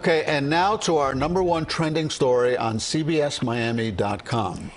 Okay, and now to our #1 trending story on CBSMiami.com.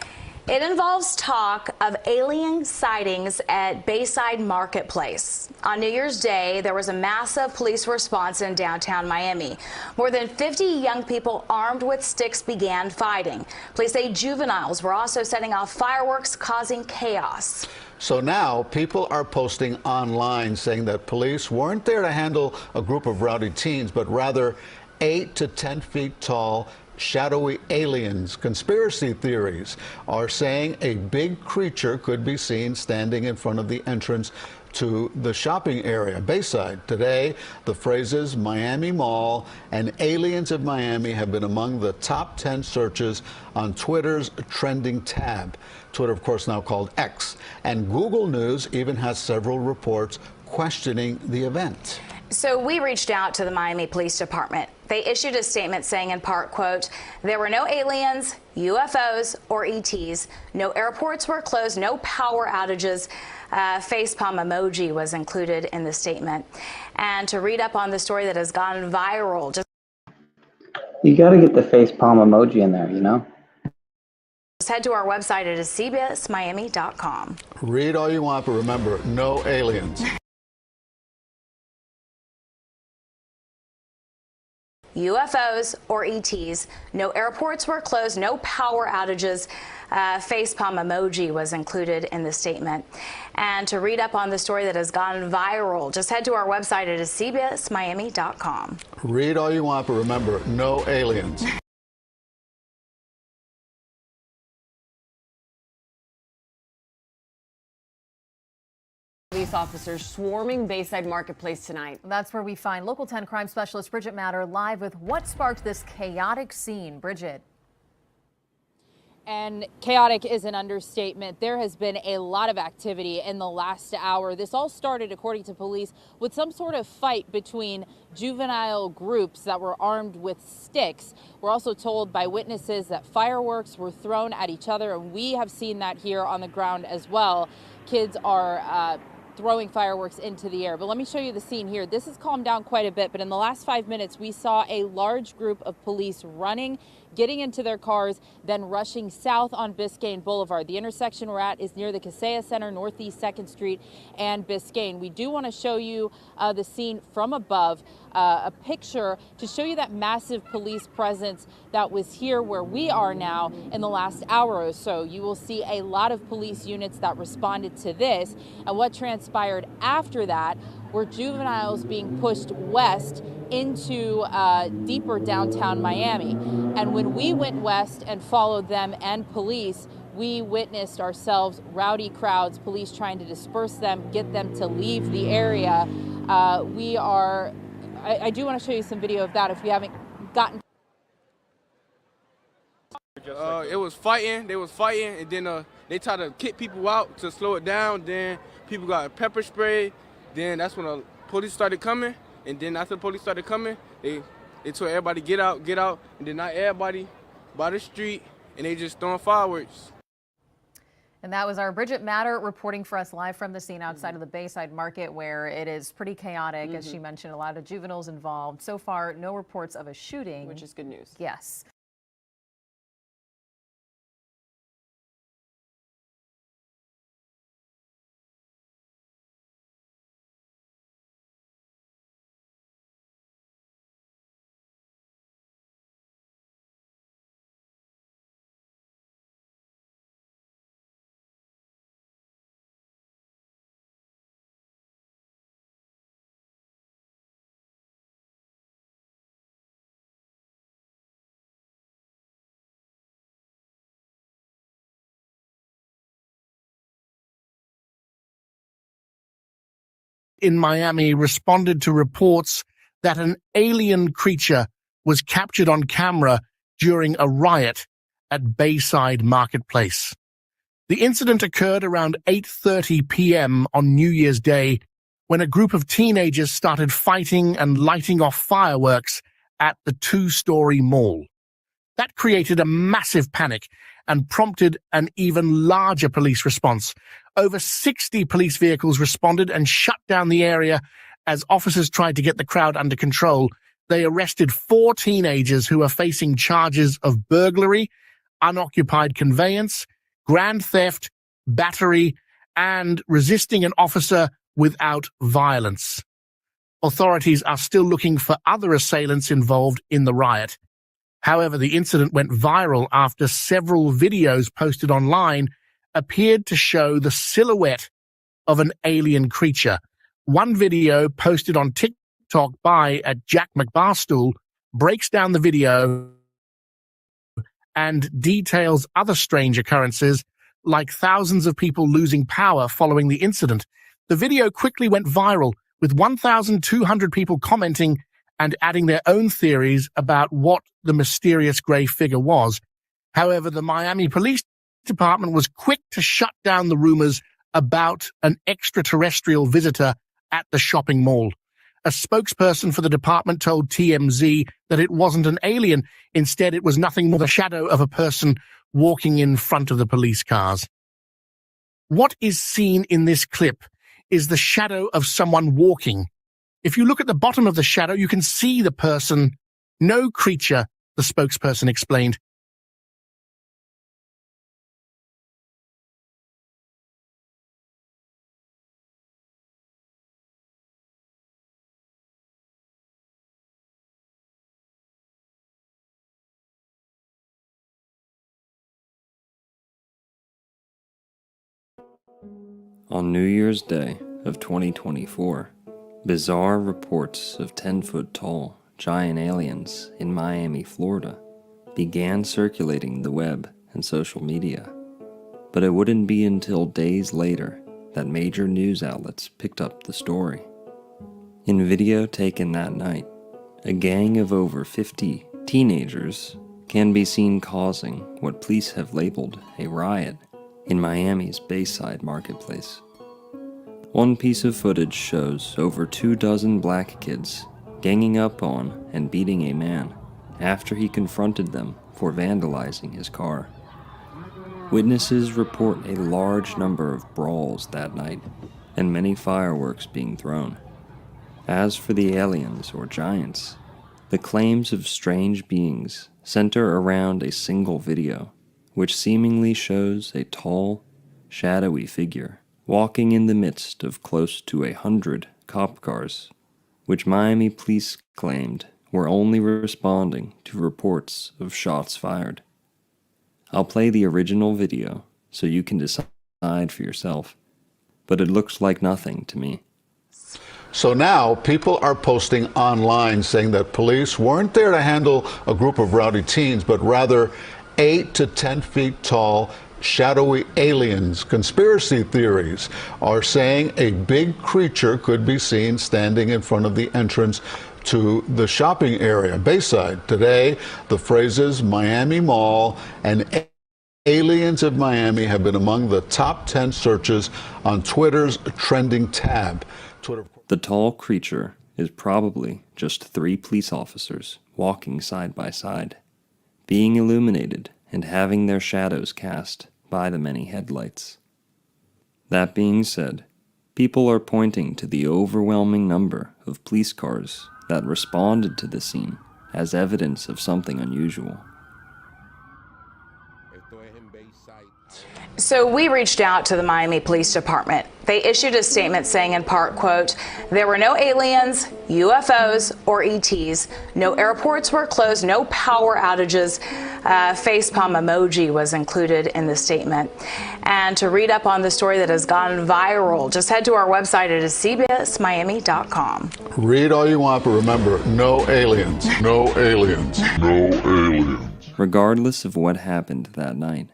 It involves talk of alien sightings at Bayside Marketplace. On New Year's Day, there was a massive police response in downtown Miami. More than 50 young people armed with sticks began fighting. Police say juveniles were also setting off fireworks, causing chaos. So now people are posting online saying that police weren't there to handle a group of rowdy teens, but rather 8 to 10 feet tall shadowy aliens. Conspiracy theories are saying a big creature could be seen standing in front of the entrance to the shopping area, Bayside. Today, the phrases Miami Mall and aliens of Miami have been among the top 10 searches on Twitter's trending tab. Twitter, of course, now called X. And Google News even has several reports questioning the event. So we reached out to the Miami Police Department. They issued a statement saying in part, quote, "There were no aliens, UFOs, or ETs. No airports were closed, no power outages." Facepalm emoji was included in the statement. And to read up on the story that has gone viral, You got to get the facepalm emoji in there, you know? just head to our website at CBSMiami.com. Read all you want, but remember, no aliens. UFOs or ETs. No airports were closed, no power outages. Facepalm emoji was included in the statement. And to read up on the story that has gone viral, just head to our website at CBSMiami.com. Read all you want, but remember, no aliens. Police officers swarming Bayside Marketplace tonight. That's where we find Local 10 crime specialist Bridget Matter live with what sparked this chaotic scene. Bridget. And chaotic is an understatement. There has been a lot of activity in the last hour. This all started, according to police, with some sort of fight between juvenile groups that were armed with sticks. We're also told by witnesses that fireworks were thrown at each other, and we have seen that here on the ground as well. Kids are throwing fireworks into the air. But let me show you the scene here. This has calmed down quite a bit, but in the last 5 minutes, we saw a large group of police running, getting into their cars, then rushing south on Biscayne Boulevard. The intersection we're at is near the Kaseya Center, Northeast 2nd Street and Biscayne. We do want to show you the scene from above, a picture to show you that massive police presence that was here where we are now in the last hour or so. You will see a lot of police units that responded to this, and what transpired after that were juveniles being pushed west into deeper downtown Miami. And when we went west and followed them and police, we witnessed ourselves rowdy crowds, police trying to disperse them, get them to leave the area. I do want to show you some video of that if you haven't gotten. It was fighting, they was fighting, and then they tried to kick people out to slow it down. Then people got pepper spray. Then that's when the police started coming. And then after the police started coming, they told everybody get out, and then not everybody by the street, and they just throwing fireworks. And that was our Bridget Matter reporting for us live from the scene outside of the Bayside Market, where it is pretty chaotic. As she mentioned, a lot of juveniles involved. So far, no reports of a shooting. Which is good news. Yes. in Miami responded to reports that an alien creature was captured on camera during a riot at Bayside Marketplace. The incident occurred around 8:30 p.m. on New Year's Day when a group of teenagers started fighting and lighting off fireworks at the two-story mall. That created a massive panic and prompted an even larger police response. Over 60 police vehicles responded and shut down the area as officers tried to get the crowd under control they arrested 4 teenagers who are facing charges of burglary, unoccupied conveyance, grand theft, battery, and resisting an officer without violence. Authorities are still looking for other assailants involved in the riot. However, the incident went viral after several videos posted online appeared to show the silhouette of an alien creature. One video posted on TikTok by Jack McBarstool breaks down the video and details other strange occurrences, like thousands of people losing power following the incident. The video quickly went viral, with 1,200 people commenting and adding their own theories about what the mysterious grey figure was. However, the Miami Police Department was quick to shut down the rumors about an extraterrestrial visitor at the shopping mall. A spokesperson for the department told TMZ that it wasn't an alien. Instead, it was nothing more than the shadow of a person walking in front of the police cars. What is seen in this clip is the shadow of someone walking. If you look at the bottom of the shadow, you can see the person. No creature, the spokesperson explained. On New Year's Day of 2024, bizarre reports of 10-foot-tall giant aliens in Miami, Florida, began circulating the web and social media. But it wouldn't be until days later that major news outlets picked up the story. In video taken that night, a gang of over 50 teenagers can be seen causing what police have labeled a riot in Miami's Bayside Marketplace. One piece of footage shows over 24 black kids ganging up on and beating a man after he confronted them for vandalizing his car. Witnesses report a large number of brawls that night and many fireworks being thrown. As for the aliens or giants, the claims of strange beings center around a single video, which seemingly shows a tall, shadowy figure walking in the midst of close to 100 cop cars, which Miami police claimed were only responding to reports of shots fired. I'll play the original video so you can decide for yourself, but it looks like nothing to me. So now people are posting online saying that police weren't there to handle a group of rowdy teens, but rather 8 to 10 feet tall, shadowy aliens. Conspiracy theories are saying a big creature could be seen standing in front of the entrance to the shopping area, Bayside. Today, the phrases Miami Mall and aliens of Miami have been among the top 10 searches on Twitter's trending tab. The tall creature is probably just 3 police officers walking side by side, being illuminated and having their shadows cast by the many headlights. That being said, people are pointing to the overwhelming number of police cars that responded to the scene as evidence of something unusual. So we reached out to the Miami Police Department. They issued a statement saying in part, quote, "There were no aliens, UFOs, or ETs. No airports were closed, no power outages." Facepalm emoji was included in the statement. And to read up on the story that has gone viral, just head to our website at cbsmiami.com. Read all you want, but remember, no aliens, no aliens, no aliens. Regardless of what happened that night,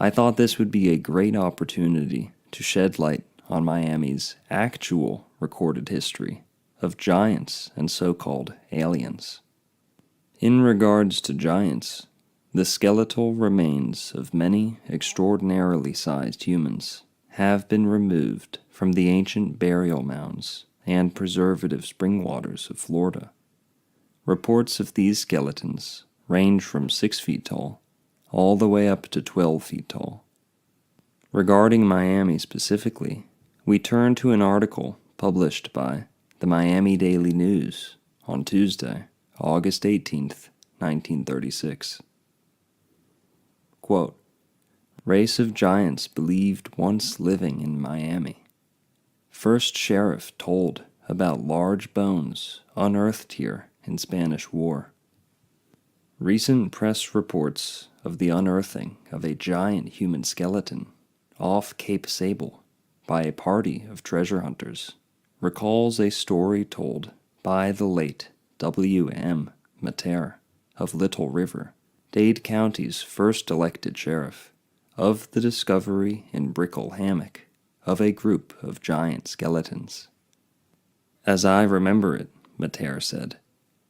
I thought this would be a great opportunity to shed light on Miami's actual recorded history of giants and so-called aliens. In regards to giants, the skeletal remains of many extraordinarily sized humans have been removed from the ancient burial mounds and preservative spring waters of Florida. Reports of these skeletons range from 6 feet tall all the way up to 12 feet tall. Regarding Miami specifically, we turn to an article published by the Miami Daily News on Tuesday, August 18th, 1936. Quote, race of giants believed once living in Miami. First sheriff told about large bones unearthed here in Spanish War. Recent press reports of the unearthing of a giant human skeleton off Cape Sable by a party of treasure hunters recalls a story told by the late W.M. Mater of Little River, Dade County's first elected sheriff, of the discovery in Brickell Hammock of a group of giant skeletons. As I remember it, Mater said,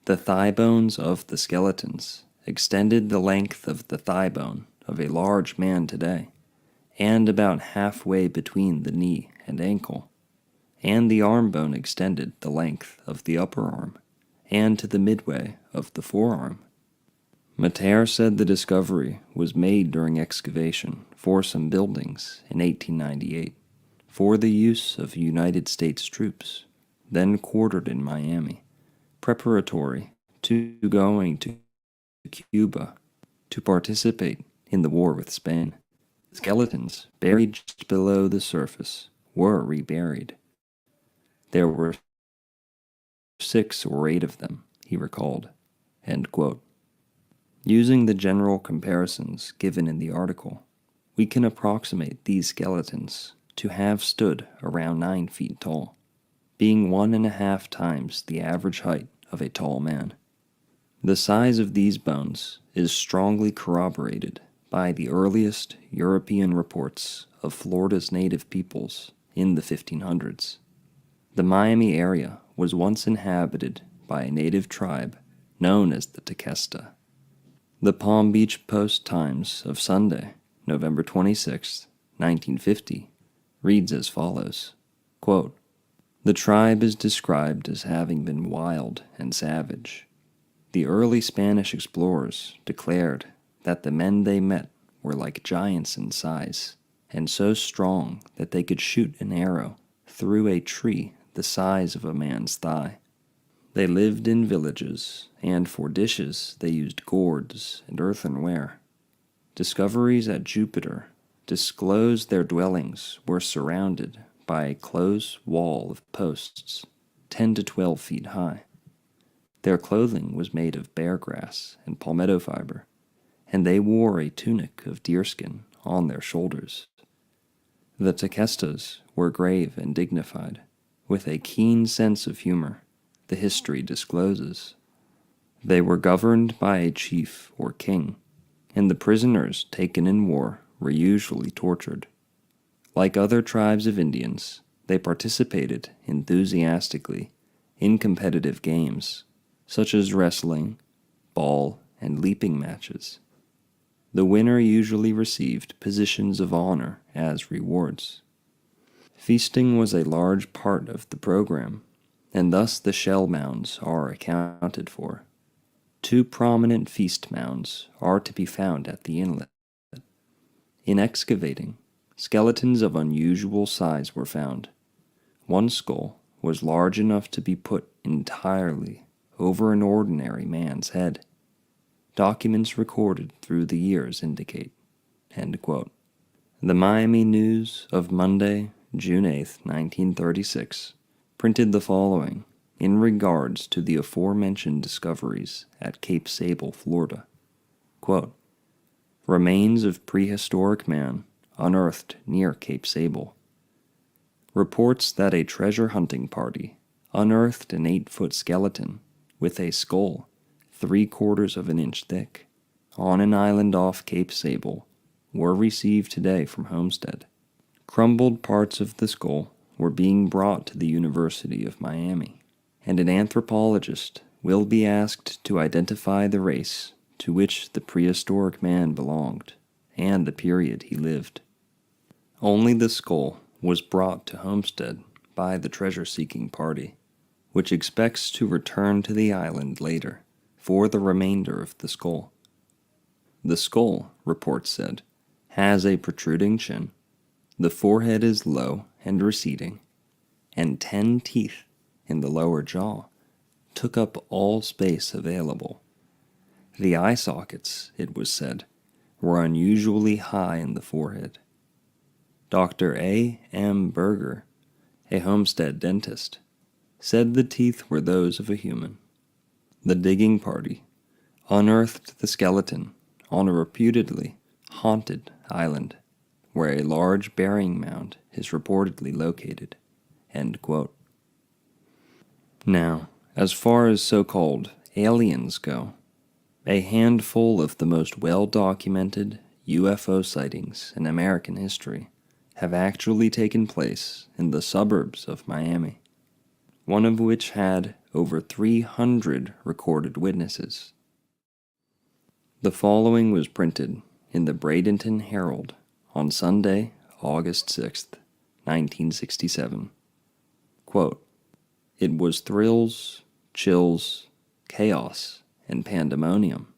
the thigh bones of the skeletons extended the length of the thigh bone of a large man today, and about halfway between the knee and ankle, and the arm bone extended the length of the upper arm, and to the midway of the forearm. Mater said the discovery was made during excavation for some buildings in 1898 for the use of United States troops, then quartered in Miami, preparatory to going to Cuba to participate in the war with Spain. Skeletons buried just below the surface were reburied. There were 6 or 8 of them, he recalled. End quote. Using the general comparisons given in the article, we can approximate these skeletons to have stood around 9 feet tall, being 1.5 times the average height of a tall man. The size of these bones is strongly corroborated by the earliest European reports of Florida's native peoples in the 1500s. The Miami area was once inhabited by a native tribe known as the Tequesta. The Palm Beach Post-Times of Sunday, November 26, 1950, reads as follows, quote, the tribe is described as having been wild and savage. The early Spanish explorers declared that the men they met were like giants in size, and so strong that they could shoot an arrow through a tree the size of a man's thigh. They lived in villages, and for dishes they used gourds and earthenware. Discoveries at Jupiter disclosed their dwellings were surrounded by a close wall of posts, 10 to 12 feet high. Their clothing was made of bear grass and palmetto fiber, and they wore a tunic of deerskin on their shoulders. The Tequestas were grave and dignified, with a keen sense of humor, the history discloses. They were governed by a chief or king, and the prisoners taken in war were usually tortured. Like other tribes of Indians, they participated enthusiastically in competitive games, such as wrestling, ball, and leaping matches. The winner usually received positions of honor as rewards. Feasting was a large part of the program, and thus the shell mounds are accounted for. 2 prominent feast mounds are to be found at the inlet. In excavating, skeletons of unusual size were found. One skull was large enough to be put entirely over an ordinary man's head. Documents recorded through the years indicate. End quote. The Miami News of Monday, June 8, 1936, printed the following in regards to the aforementioned discoveries at Cape Sable, Florida. Quote, remains of prehistoric man unearthed near Cape Sable. Reports that a treasure hunting party unearthed an 8-foot skeleton with a skull 3/4 of an inch thick on an island off Cape Sable were received today from Homestead. Crumbled parts of the skull were being brought to the University of Miami, and an anthropologist will be asked to identify the race to which the prehistoric man belonged and the period he lived. Only the skull was brought to Homestead by the treasure-seeking party, which expects to return to the island later for the remainder of the skull. The skull, reports said, has a protruding chin, the forehead is low and receding, and 10 teeth in the lower jaw, took up all space available. The eye sockets, it was said, were unusually high in the forehead. Dr. A. M. Berger, a Homestead dentist, said the teeth were those of a human. The digging party unearthed the skeleton on a reputedly haunted island where a large burying mound is reportedly located. End quote. Now, as far as so-called aliens go, a handful of the most well-documented UFO sightings in American history have actually taken place in the suburbs of Miami, one of which had over 300 recorded witnesses. The following was printed in the Bradenton Herald on Sunday, August 6th, 1967. Quote, "It was thrills, chills, chaos, and pandemonium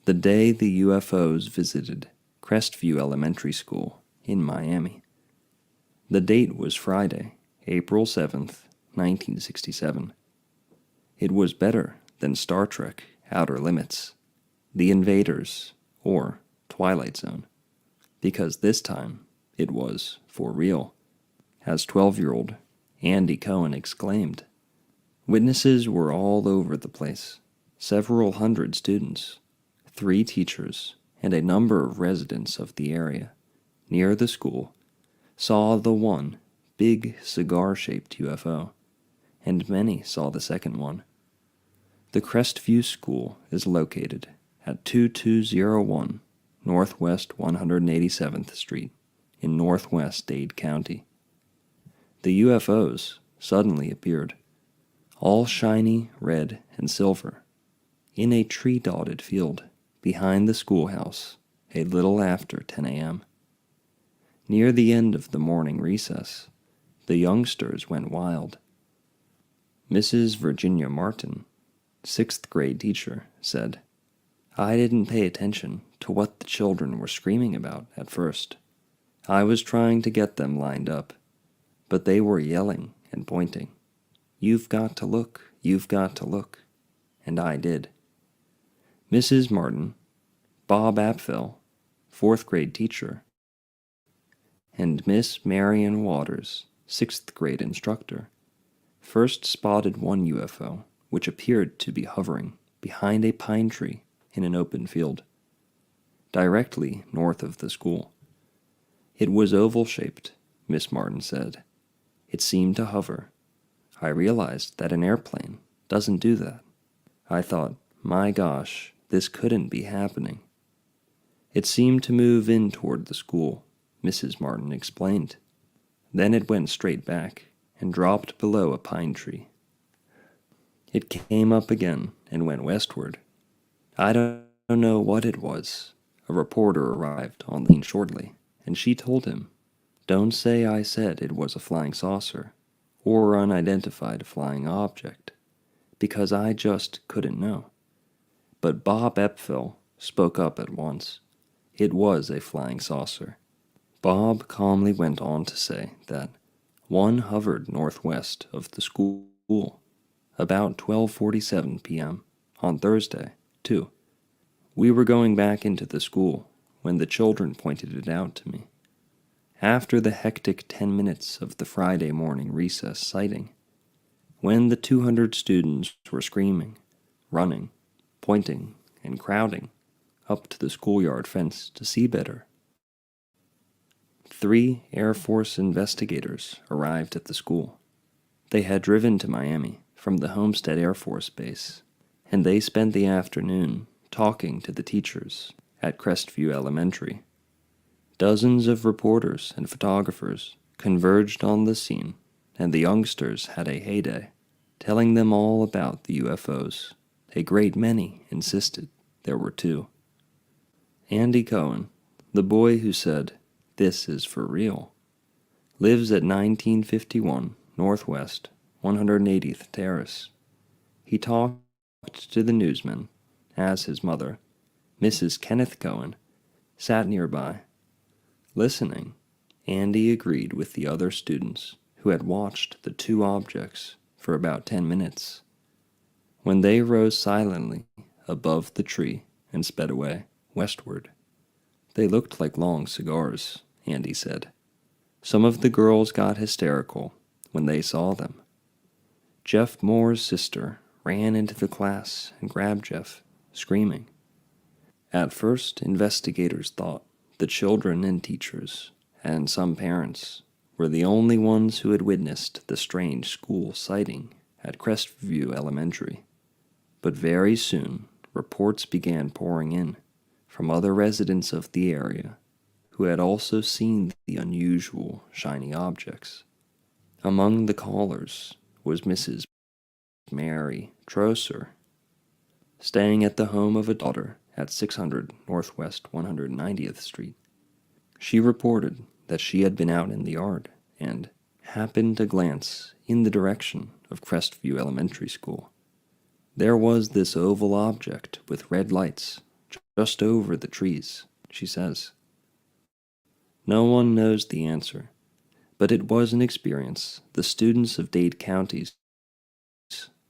the day the UFOs visited Crestview Elementary School in Miami. The date was Friday, April 7th, 1967. It was better than Star Trek Outer Limits, The Invaders, or Twilight Zone, because this time it was for real, as 12-year-old Andy Cohen exclaimed. Witnesses were all over the place. Several hundred students, 3 teachers, and a number of residents of the area near the school saw the one big cigar-shaped UFO, and many saw the second one. The Crestview School is located at 2201 Northwest 187th Street in Northwest Dade County. The UFOs suddenly appeared, all shiny red and silver, in a tree-dotted field behind the schoolhouse a little after 10 a.m. Near the end of the morning recess, the youngsters went wild. Mrs. Virginia Martin, 6th grade teacher, said, "I didn't pay attention to what the children were screaming about at first. I was trying to get them lined up, but they were yelling and pointing. 'You've got to look, you've got to look,' and I did." Mrs. Martin, Bob Apfel, 4th grade teacher, and Miss Marion Waters, 6th grade instructor, first spotted one UFO which appeared to be hovering behind a pine tree in an open field, directly north of the school. It was oval-shaped, Miss Martin said. It seemed to hover. I realized that an airplane doesn't do that. I thought, my gosh, this couldn't be happening. It seemed to move in toward the school, Mrs. Martin explained. Then it went straight back and dropped below a pine tree. It came up again and went westward. I don't know what it was. A reporter arrived on the scene shortly, and she told him, "Don't say I said it was a flying saucer or unidentified flying object, because I just couldn't know." But Bob Epfel spoke up at once. It was a flying saucer. Bob calmly went on to say that one hovered northwest of the school about 12:47 p.m. on Thursday, too. We were going back into the school when the children pointed it out to me. After the hectic 10 minutes of the Friday morning recess sighting, when the 200 students were screaming, running, pointing, and crowding up to the schoolyard fence to see better. 3 Air Force investigators arrived at the school. They had driven to Miami from the Homestead Air Force Base, and they spent the afternoon talking to the teachers at Crestview Elementary. Dozens of reporters and photographers converged on the scene, and the youngsters had a heyday, telling them all about the UFOs. A great many insisted there were 2. Andy Cohen, the boy who said, "This is for real," lives at 1951 Northwest 180th Terrace. He talked to the newsmen as his mother, Mrs. Kenneth Cohen, sat nearby. Listening, Andy agreed with the other students who had watched the 2 objects for about 10 minutes. when they rose silently above the tree and sped away westward. They looked like long cigars, Andy said. Some of the girls got hysterical when they saw them. Jeff Moore's sister ran into the class and grabbed Jeff, screaming. At first, investigators thought the children and teachers, and some parents, were the only ones who had witnessed the strange school sighting at Crestview Elementary. But very soon, reports began pouring in from other residents of the area who had also seen the unusual shiny objects. Among the callers was Mrs. Mary Trosser, staying at the home of a daughter at 600 Northwest 190th Street. She reported that she had been out in the yard and happened to glance in the direction of Crestview Elementary School. There was this oval object with red lights just over the trees, she says. No one knows the answer, but it was an experience the students of Dade County's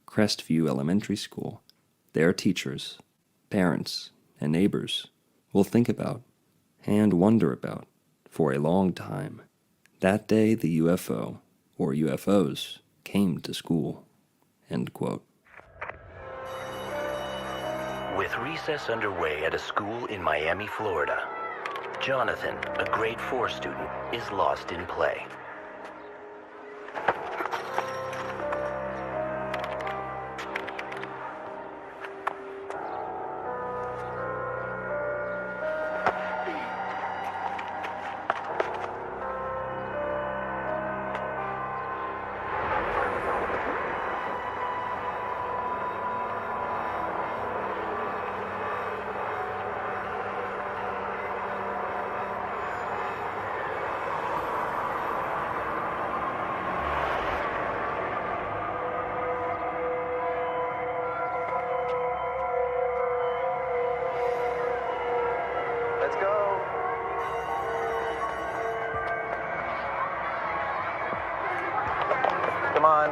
Crestview Elementary School, their teachers, parents, and neighbors will think about and wonder about for a long time. That day the UFO, or UFOs, came to school. End quote. With recess underway at a school in Miami, Florida, Jonathan, a grade 4 student, is lost in play. Let's go. Come on.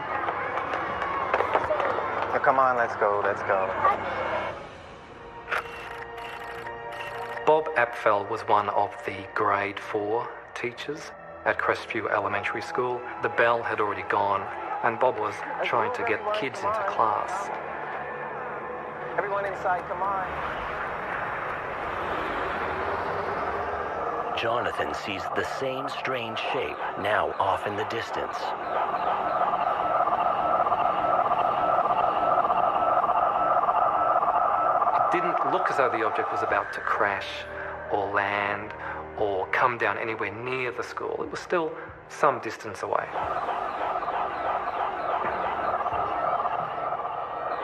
Now, come on, let's go, let's go. Bob Apfel was one of the grade 4 teachers at Crestview Elementary School. The bell had already gone, and Bob was trying to get kids into class. Everyone inside, come on. Jonathan sees the same strange shape now off in the distance. It didn't look as though the object was about to crash or land or come down anywhere near the school. It was still some distance away.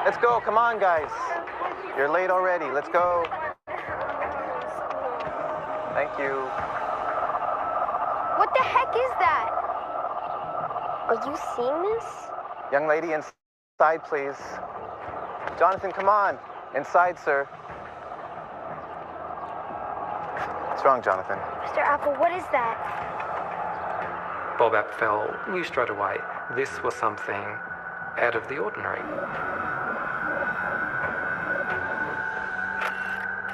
Let's go, come on, guys. You're late already, let's go. Thank you. What the heck is that? Are you seeing this? Young lady, inside, please. Jonathan, come on. Inside, sir. What's wrong, Jonathan? Mr. Apple, what is that? Bob Apfel knew straight away this was something out of the ordinary.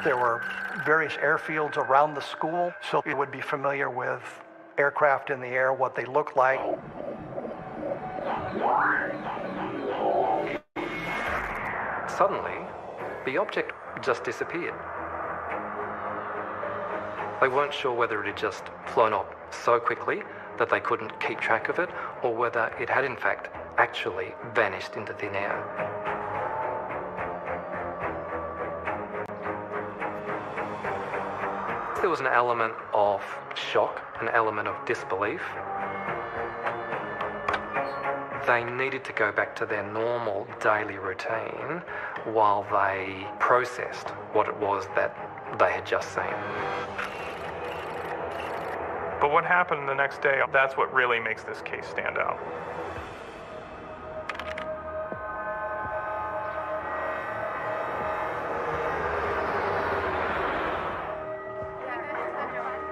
There were various airfields around the school, so you would be familiar with aircraft in the air, what they look like. Suddenly, the object just disappeared. They weren't sure whether it had just flown off so quickly that they couldn't keep track of it, or whether it had in fact actually vanished into thin air. There was an element of shock, an element of disbelief. They needed to go back to their normal daily routine while they processed what it was that they had just seen. But what happened the next day, that's what really makes this case stand out.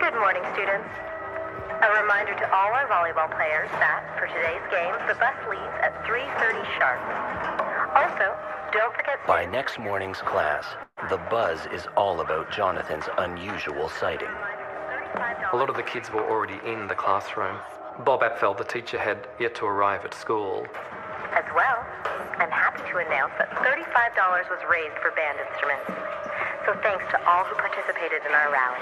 Good morning, students. A reminder to all our volleyball players that, for today's game, the bus leaves at 3:30 sharp. All Also, don't forget... By next morning's class, the buzz is all about Jonathan's unusual sighting. A lot of the kids were already in the classroom. Bob Apfel, the teacher, had yet to arrive at school. As well, I'm happy to announce that $35 was raised for band instruments. So thanks to all who participated in our rally.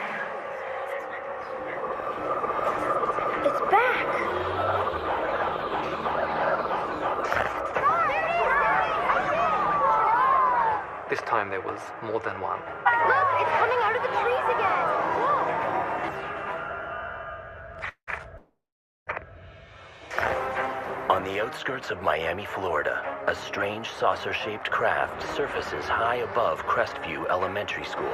It's back! This time there was more than one. Look, it's coming out of the trees again! Look! On the outskirts of Miami, Florida, a strange saucer-shaped craft surfaces high above Crestview Elementary School.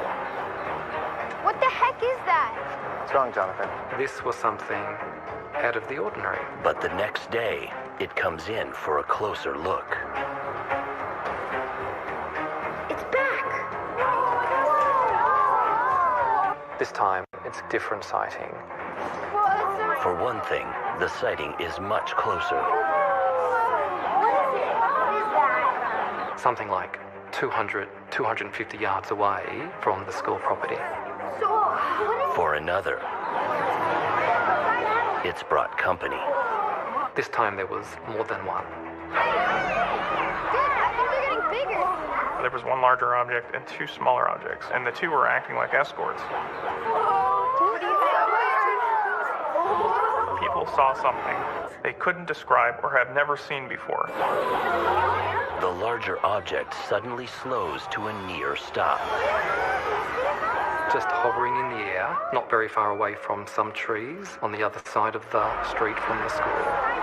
What the heck is that? What's wrong, Jonathan? This was something out of the ordinary. But the next day, it comes in for a closer look. It's back! This time, it's a different sighting. For one thing, the sighting is much closer. Something like 200, 250 yards away from the school property. For another, it's brought company. This time there was more than one. There was one larger object and two smaller objects, and the two were acting like escorts. People saw something they couldn't describe or have never seen before. The larger object suddenly slows to a near stop. Just hovering in the air, not very far away from some trees on the other side of the street from the school.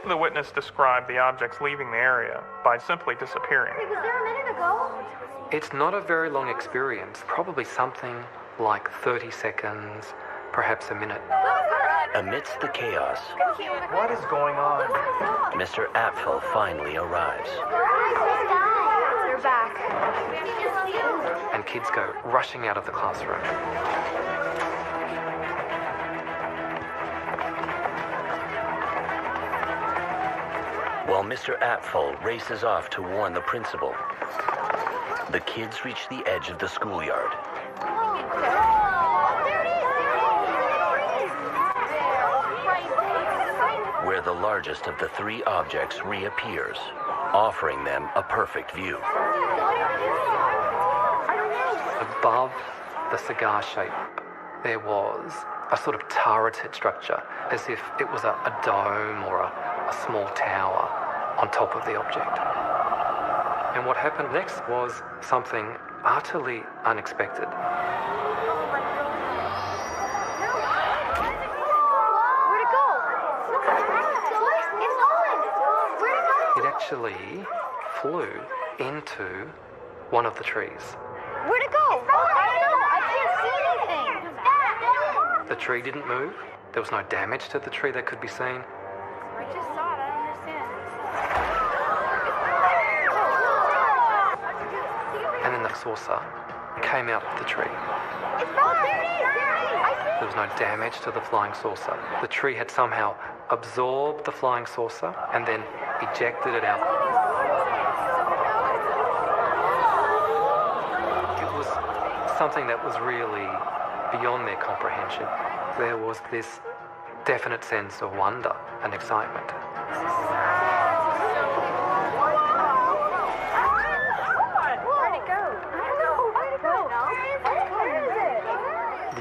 The witness described the objects leaving the area by simply disappearing. Was there a minute ago? It's not a very long experience, probably something like 30 seconds, perhaps a minute. Amidst the chaos, What is going on? Mr. Apfel finally arrives. They're back. And kids go rushing out of the classroom. While Mr. Apfel races off to warn the principal, the kids reach the edge of the schoolyard. Where the largest of the three objects reappears, offering them a perfect view. Above the cigar shape, there was a sort of turreted structure, as if it was a dome or a small tower on top of the object. And what happened next was something utterly unexpected. Where'd it go? It's gone! Where'd it go? It actually flew into one of the trees. Where'd it go? I don't know. I can't see anything. The tree didn't move. There was no damage to the tree that could be seen. I just saw it. I don't understand. And then the saucer came out of the tree. It's back! There it is! There was no damage to the flying saucer. The tree had somehow absorbed the flying saucer and then ejected it out. It was something that was really beyond their comprehension. There was this definite sense of wonder and excitement.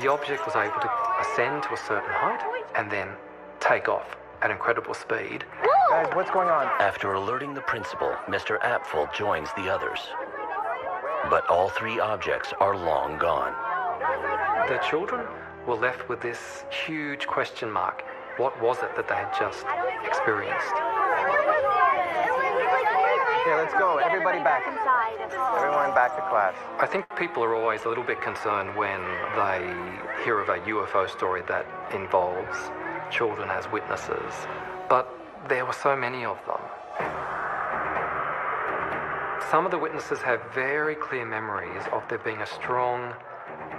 The object was able to ascend to a certain height and then take off at incredible speed. Guys, what's going on? After alerting the principal, Mr. Apfel joins the others. But all three objects are long gone. The children were left with this huge question mark. What was it that they had just experienced? Yeah, let's go. Everybody back. Everyone back to class. I think people are always a little bit concerned when they hear of a UFO story that involves children as witnesses, but there were so many of them. Some of the witnesses have very clear memories of there being a strong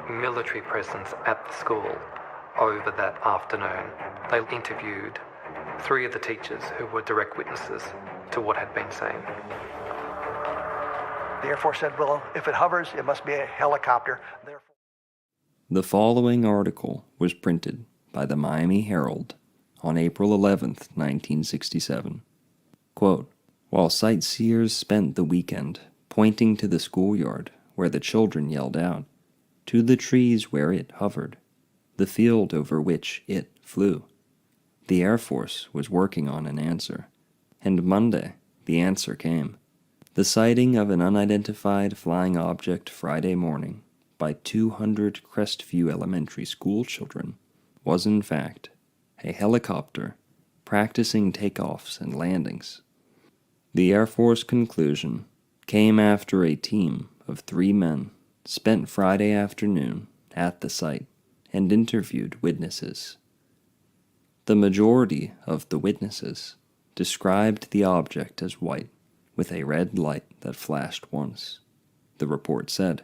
military presence at the school over that afternoon, they interviewed 3 of the teachers who were direct witnesses to what had been seen. The Air Force said, well, if it hovers, it must be a helicopter. Therefore, The following article was printed by the Miami Herald on April 11, 1967. Quote, while sightseers spent the weekend pointing to the schoolyard where the children yelled out, to the trees where it hovered, the field over which it flew, the Air Force was working on an answer, and Monday the answer came. The sighting of an unidentified flying object Friday morning by 200 Crestview Elementary School children was in fact a helicopter practicing takeoffs and landings. The Air Force conclusion came after a team of 3 men spent Friday afternoon at the site and interviewed witnesses. The majority of the witnesses described the object as white with a red light that flashed once. The report said,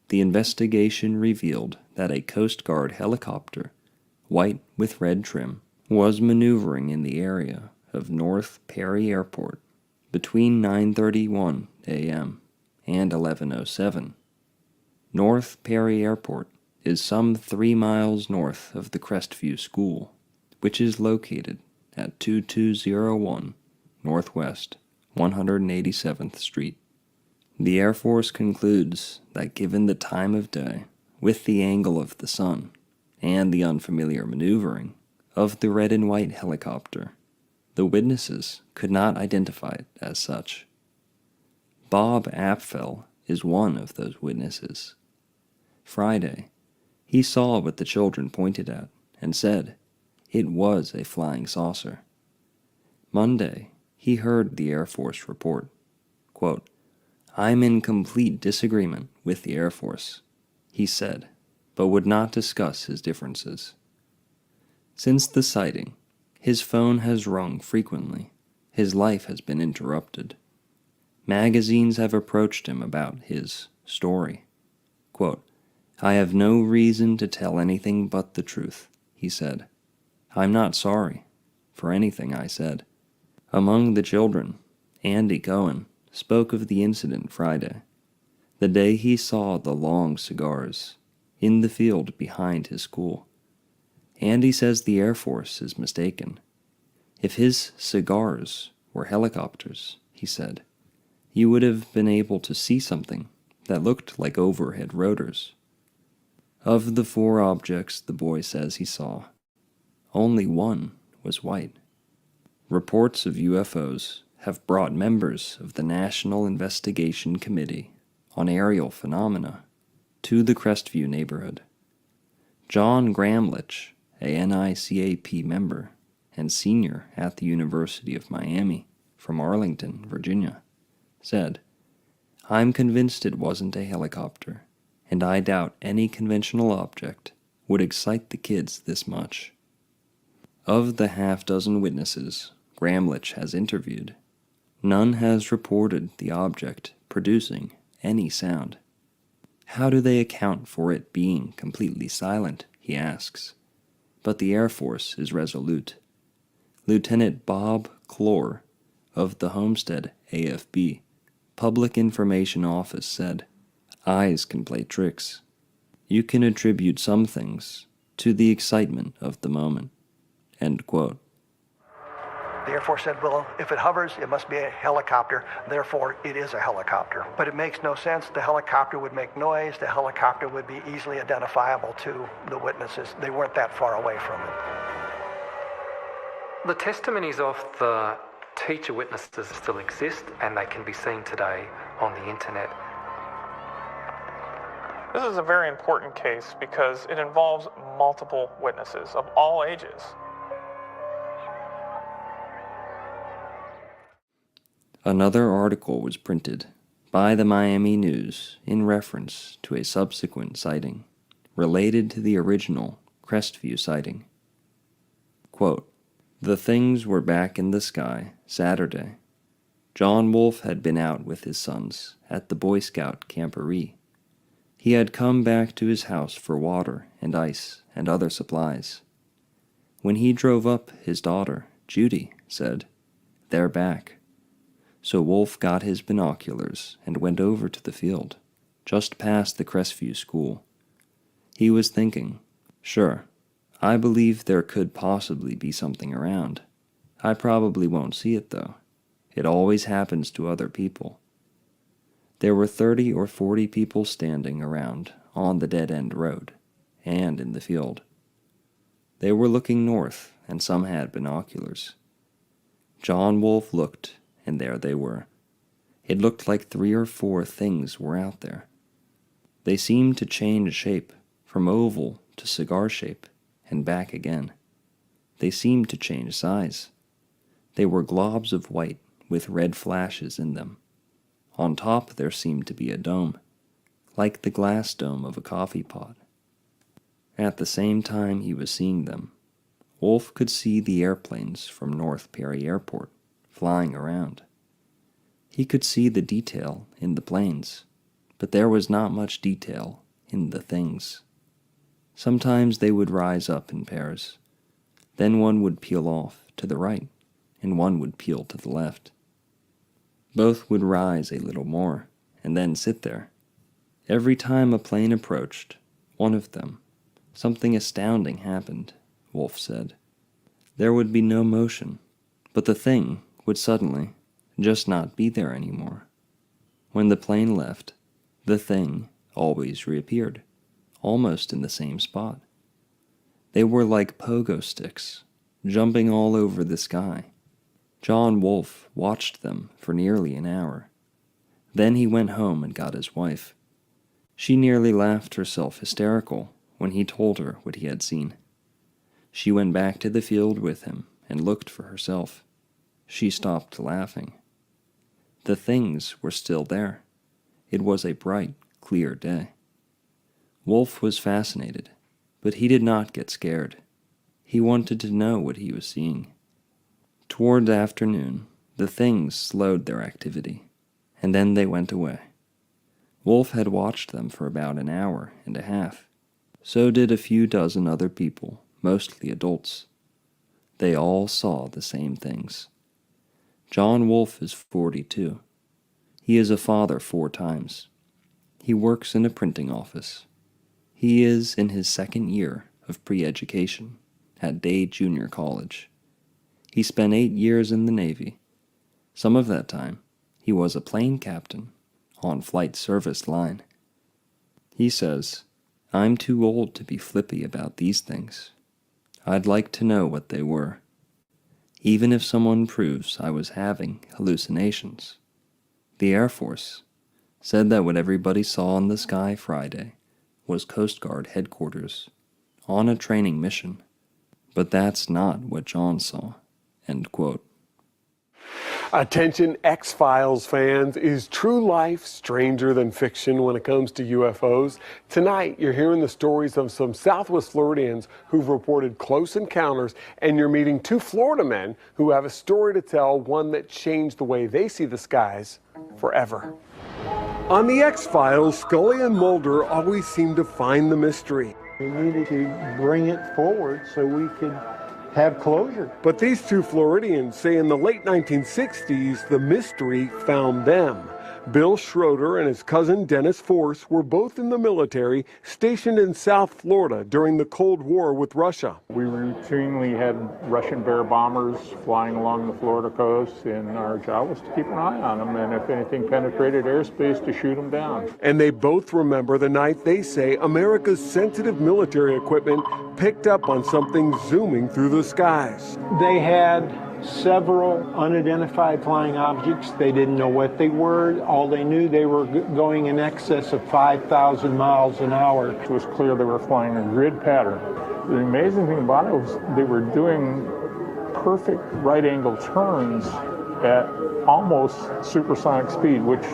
the investigation revealed that a Coast Guard helicopter, white with red trim, was maneuvering in the area of North Perry Airport between 9:31 a.m. and 11:07. North Perry Airport is some 3 miles north of the Crestview School, which is located at 2201 Northwest 187th Street. The Air Force concludes that given the time of day, with the angle of the sun, and the unfamiliar maneuvering of the red and white helicopter, the witnesses could not identify it as such. Bob Apfel is one of those witnesses. Friday, he saw what the children pointed at and said it was a flying saucer. Monday, he heard the Air Force report. Quote, I'm in complete disagreement with the Air Force, he said, but would not discuss his differences. Since the sighting, his phone has rung frequently. His life has been interrupted. Magazines have approached him about his story. Quote, I have no reason to tell anything but the truth, he said. I'm not sorry for anything I said. Among the children, Andy Cohen spoke of the incident Friday, the day he saw the long cigars in the field behind his school. Andy says the Air Force is mistaken. If his cigars were helicopters, he said, you would have been able to see something that looked like overhead rotors. Of the 4 objects the boy says he saw, only 1 was white. Reports of UFOs have brought members of the National Investigation Committee on Aerial Phenomena to the Crestview neighborhood. John Gramlich, a NICAP member and senior at the University of Miami from Arlington, Virginia, said, I'm convinced it wasn't a helicopter, and I doubt any conventional object would excite the kids this much. Of the half-dozen witnesses Gramlich has interviewed, none has reported the object producing any sound. How do they account for it being completely silent, he asks. But the Air Force is resolute. Lieutenant Bob Clore of the Homestead AFB Public Information Office said, eyes can play tricks. You can attribute some things to the excitement of the moment. End quote. the Air Force said, well, if it hovers, it must be a helicopter, therefore it is a helicopter. But it makes no sense. The helicopter would make noise. The helicopter would be easily identifiable to the witnesses. They weren't that far away from it. The testimonies of the teacher witnesses still exist, and they can be seen today on the internet. This is a very important case because it involves multiple witnesses of all ages. Another article was printed by the Miami News in reference to a subsequent sighting related to the original Crestview sighting. Quote, "The things were back in the sky Saturday. John Wolfe had been out with his sons at the Boy Scout camporee. He had come back to his house for water and ice and other supplies. When he drove up, his daughter, Judy, said, "They're back." So Wolf got his binoculars and went over to the field, just past the Crestview School. He was thinking, sure, I believe there could possibly be something around. I probably won't see it, though. It always happens to other people. There were 30 or 40 people standing around on the dead-end road and in the field. They were looking north, and some had binoculars. John Wolf looked, and there they were. It looked like 3 or 4 things were out there. They seemed to change shape, from oval to cigar shape, and back again. They seemed to change size. They were globs of white with red flashes in them. On top there seemed to be a dome, like the glass dome of a coffee pot. At the same time he was seeing them, Wolf could see the airplanes from North Perry Airport flying around. He could see the detail in the planes, but there was not much detail in the things. Sometimes they would rise up in pairs. Then one would peel off to the right, and one would peel to the left. Both would rise a little more, and then sit there. Every time a plane approached, one of them, something astounding happened, Wolf said. There would be no motion, but the thing would suddenly just not be there anymore. When the plane left, the thing always reappeared, almost in the same spot. They were like pogo sticks, jumping all over the sky. John Wolf watched them for nearly an hour. Then he went home and got his wife. She nearly laughed herself hysterical when he told her what he had seen. She went back to the field with him and looked for herself. She stopped laughing. The things were still there. It was a bright, clear day. Wolf was fascinated, but he did not get scared. He wanted to know what he was seeing. Toward afternoon, the things slowed their activity, and then they went away. Wolf had watched them for about an hour and a half. So did a few dozen other people, mostly adults. They all saw the same things. John Wolf is 42. He is a father 4 times. He works in a printing office. He is in his 2nd year of pre-education at Day Junior College. He spent 8 years in the Navy. Some of that time, he was a plane captain on Flight Service Line. He says, "I'm too old to be flippy about these things. I'd like to know what they were. Even if someone proves I was having hallucinations." The Air Force said that what everybody saw in the sky Friday was Coast Guard headquarters on a training mission. But that's not what John saw. End quote. Attention X-Files fans, is true life stranger than fiction when it comes to UFOs? Tonight, you're hearing the stories of some Southwest Floridians who've reported close encounters, and you're meeting 2 Florida men who have a story to tell, one that changed the way they see the skies forever. On the X-Files, Scully and Mulder always seem to find the mystery. We needed to bring it forward so we could have closure. But these 2 Floridians say in the late 1960s, the mystery found them. Bill Schroeder and his cousin Dennis Force were both in the military, stationed in South Florida during the Cold War with Russia. We routinely had Russian Bear bombers flying along the Florida coast, and our job was to keep an eye on them, and if anything penetrated airspace, to shoot them down. And they both remember the night they say America's sensitive military equipment picked up on something zooming through the skies. They had several unidentified flying objects. They didn't know what they were. All they knew, they were going in excess of 5,000 miles an hour. It was clear they were flying a grid pattern. The amazing thing about it was they were doing perfect right angle turns at almost supersonic speed, which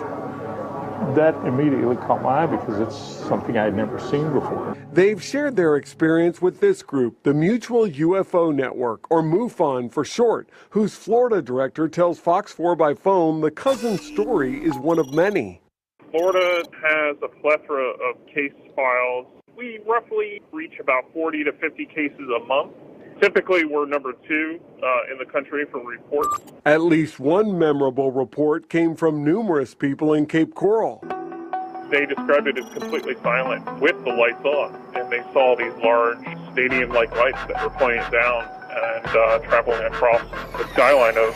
that immediately caught my eye because it's something I had never seen before. They've shared their experience with this group, the Mutual UFO Network, or MUFON for short, whose Florida director tells Fox 4 by phone the cousin's story is one of many. Florida has a plethora of case files. We roughly reach about 40 to 50 cases a month. Typically, we're number 2 in the country for reports. At least one memorable report came from numerous people in Cape Coral. They described it as completely silent with the lights on, and they saw these large stadium-like lights that were pointing down and traveling across the skyline of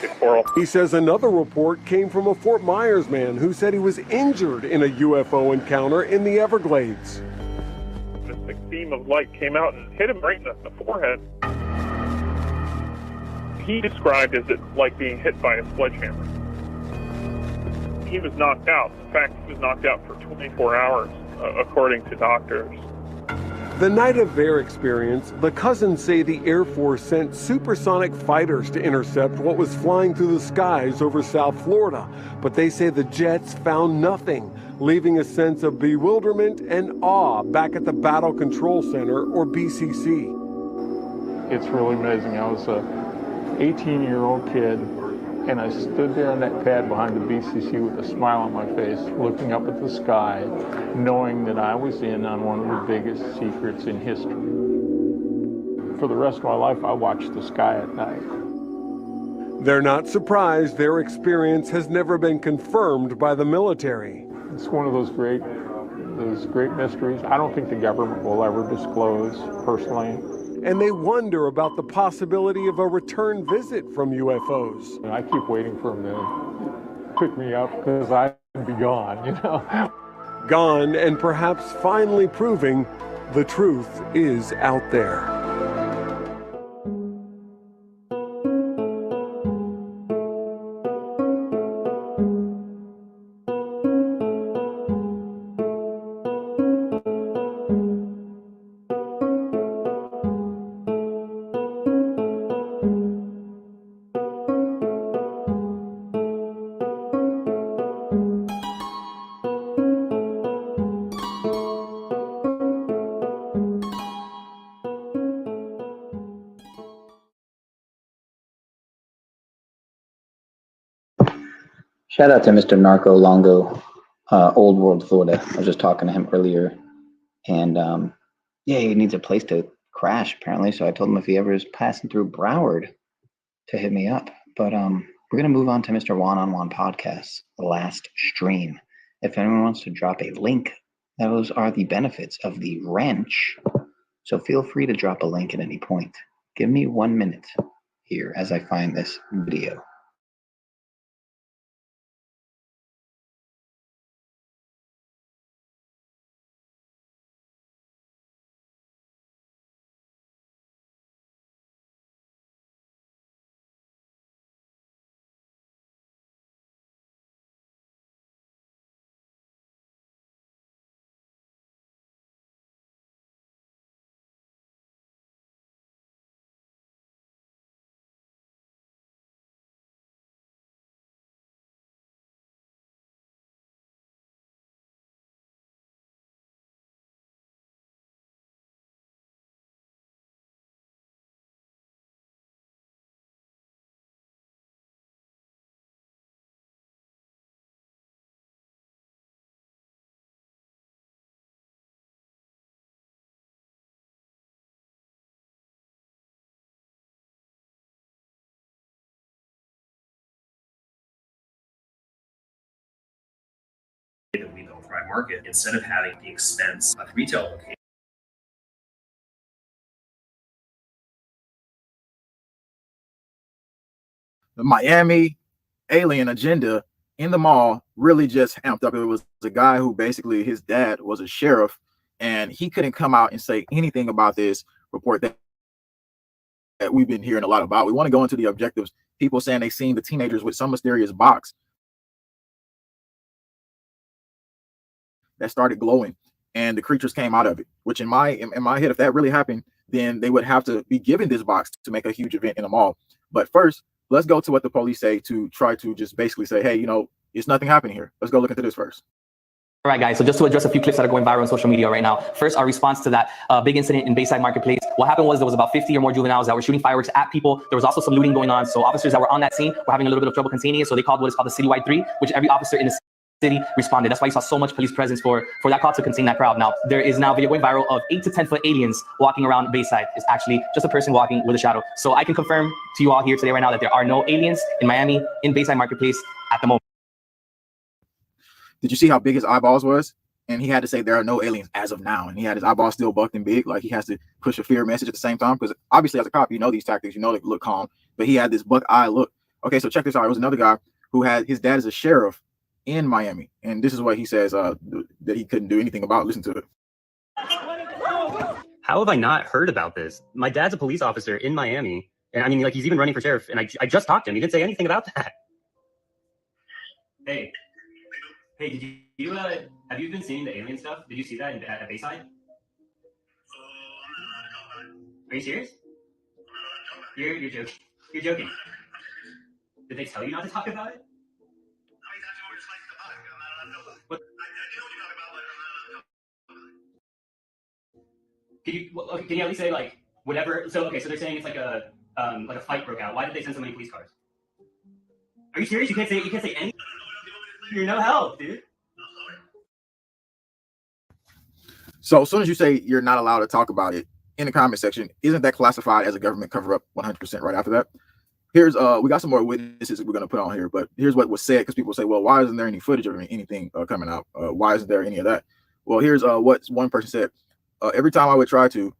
Cape Coral. He says another report came from a Fort Myers man who said he was injured in a UFO encounter in the Everglades. This big beam of light came out and hit him right in the forehead. He described it like being hit by a sledgehammer. He was knocked out. In fact, he was knocked out for 24 hours, according to doctors. The night of their experience, the cousins say the Air Force sent supersonic fighters to intercept what was flying through the skies over South Florida. But they say the jets found nothing, leaving a sense of bewilderment and awe back at the Battle Control Center, or BCC. It's really amazing. I was an 18-year-old kid, and I stood there on that pad behind the BCC with a smile on my face, looking up at the sky, knowing that I was in on one of the biggest secrets in history. For the rest of my life, I watched the sky at night. They're not surprised their experience has never been confirmed by the military. It's one of those great mysteries. I don't think the government will ever disclose personally. And they wonder about the possibility of a return visit from UFOs. I keep waiting for them to pick me up because I'd be gone, you know. Gone, and perhaps finally proving the truth is out there. Shout out to Mr. Narco Longo, Old World, Florida. I was just talking to him earlier, and yeah, he needs a place to crash apparently. So I told him if he ever is passing through Broward to hit me up. But we're gonna move on to Mr. One on One Podcast, the last stream. If anyone wants to drop a link, those are the benefits of the wrench. So feel free to drop a link at any point. Give me 1 minute here as I find this video. That we build prime market instead of having the expense of retail location. The Miami ALiEN agenda in the mall really just amped up. It was a guy who basically his dad was a sheriff, and he couldn't come out and say anything about this report that we've been hearing a lot about. We want to go into the objectives. People saying they seen the teenagers with some mysterious box that started glowing, and the creatures came out of it. Which in my head, if that really happened, then they would have to be given this box to make a huge event in a mall. But first, let's go to what the police say to try to just basically say, hey, you know, it's nothing happening here. Let's go look into this first. All right, guys, so just to address a few clips that are going viral on social media right now. First, our response to that big incident in Bayside Marketplace. What happened was there was about 50 or more juveniles that were shooting fireworks at people. There was also some looting going on. So officers that were on that scene were having a little bit of trouble containing it. So they called what is called the citywide 3, which every officer in the city responded. That's why you saw so much police presence for that call to contain that crowd. Now, there is now video going viral of 8 to 10 foot aliens walking around Bayside. It's actually just a person walking with a shadow. So I can confirm to you all here today right now that there are no aliens in Miami in Bayside Marketplace at the moment. Did you see how big his eyeballs was? And he had to say there are no aliens as of now. And he had his eyeballs still bucked and big. Like he has to push a fear message at the same time. Because obviously as a cop, you know these tactics, you know they look calm. But he had this buck eye look. Okay, so check this out. There was another guy who had his dad is a sheriff in Miami. And this is what he says that he couldn't do anything about. Listen to it. How have I not heard about this? My dad's a police officer in Miami. And I mean, like, he's even running for sheriff. And I just talked to him. He didn't say anything about that. Hey, did you have you been seeing the alien stuff? Did you see that at Bayside? Are you serious? You're joking. You're joking. Did they tell you not to talk about it? What? Can you at least say like whatever? So okay, so they're saying it's like a fight broke out. Why did they send so many police cars? Are you serious? You can't say anything. You're no help, dude. So as soon as you say you're not allowed to talk about it in the comment section, isn't that classified as a government cover-up 100% right after that? Here's we got some more witnesses we're going to put on here, but here's what was said, because people say, well, why isn't there any footage of anything coming out? Why isn't there any of that? Well, here's what one person said. Every time I would try to,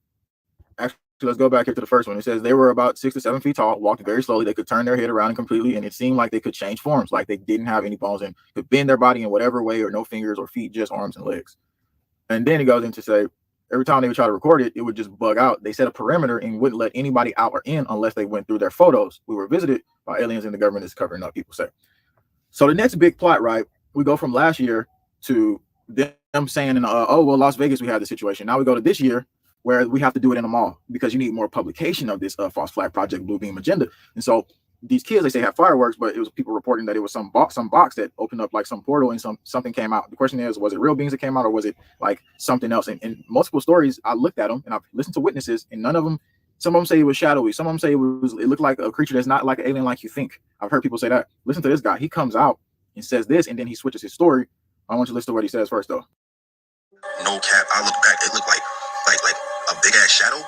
actually, let's go back here to the first one. It says they were about 6 to 7 feet tall, walking very slowly. They could turn their head around and completely, and it seemed like they could change forms, like they didn't have any bones and could bend their body in whatever way, or no fingers or feet, just arms and legs. And then it goes into say, every time they would try to record it, it would just bug out. They set a perimeter and wouldn't let anybody out or in unless they went through their photos. We were visited by aliens and the government is covering up, people say. So the next big plot, right? We go from last year to them saying, oh, well, Las Vegas, we had this situation. Now we go to this year where we have to do it in a mall because you need more publication of this false flag project blue beam agenda. And so these kids, they say have fireworks, but it was people reporting that it was some box that opened up like some portal and something came out. The question is, was it real beings that came out or was it like something else? And multiple stories, I looked at them and I've listened to witnesses, and none of them, some of them say it was shadowy. Some of them say it looked like a creature that's not like an alien like you think. I've heard people say that. Listen to this guy. He comes out and says this, and then he switches his story. I want you to listen to what he says first, though. No cap. I look back. It looked like a big ass shadow,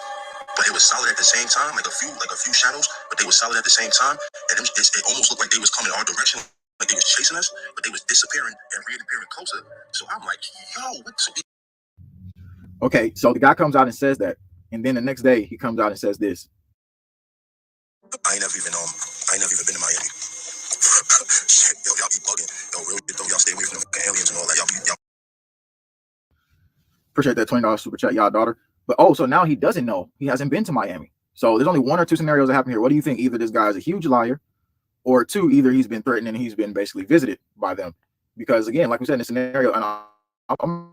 but it was solid at the same time. Like a few shadows, but they were solid at the same time. And it almost looked like they was coming our direction, like they was chasing us, but they was disappearing and reappearing closer. So I'm like, yo, what's up? Okay, so the guy comes out and says that, and then the next day he comes out and says this. I ain't never even been to Miami. Shit, yo, y'all be bugging. Yo, real shit though, y'all stay away from the aliens and all that. Y'all. Appreciate that $20 super chat, y'all daughter. But oh, so now he doesn't know. He hasn't been to Miami. So there's only one or two scenarios that happen here. What do you think? Either this guy is a huge liar, or two, either he's been threatened and he's been basically visited by them. Because again, like we said in the scenario, and I'm going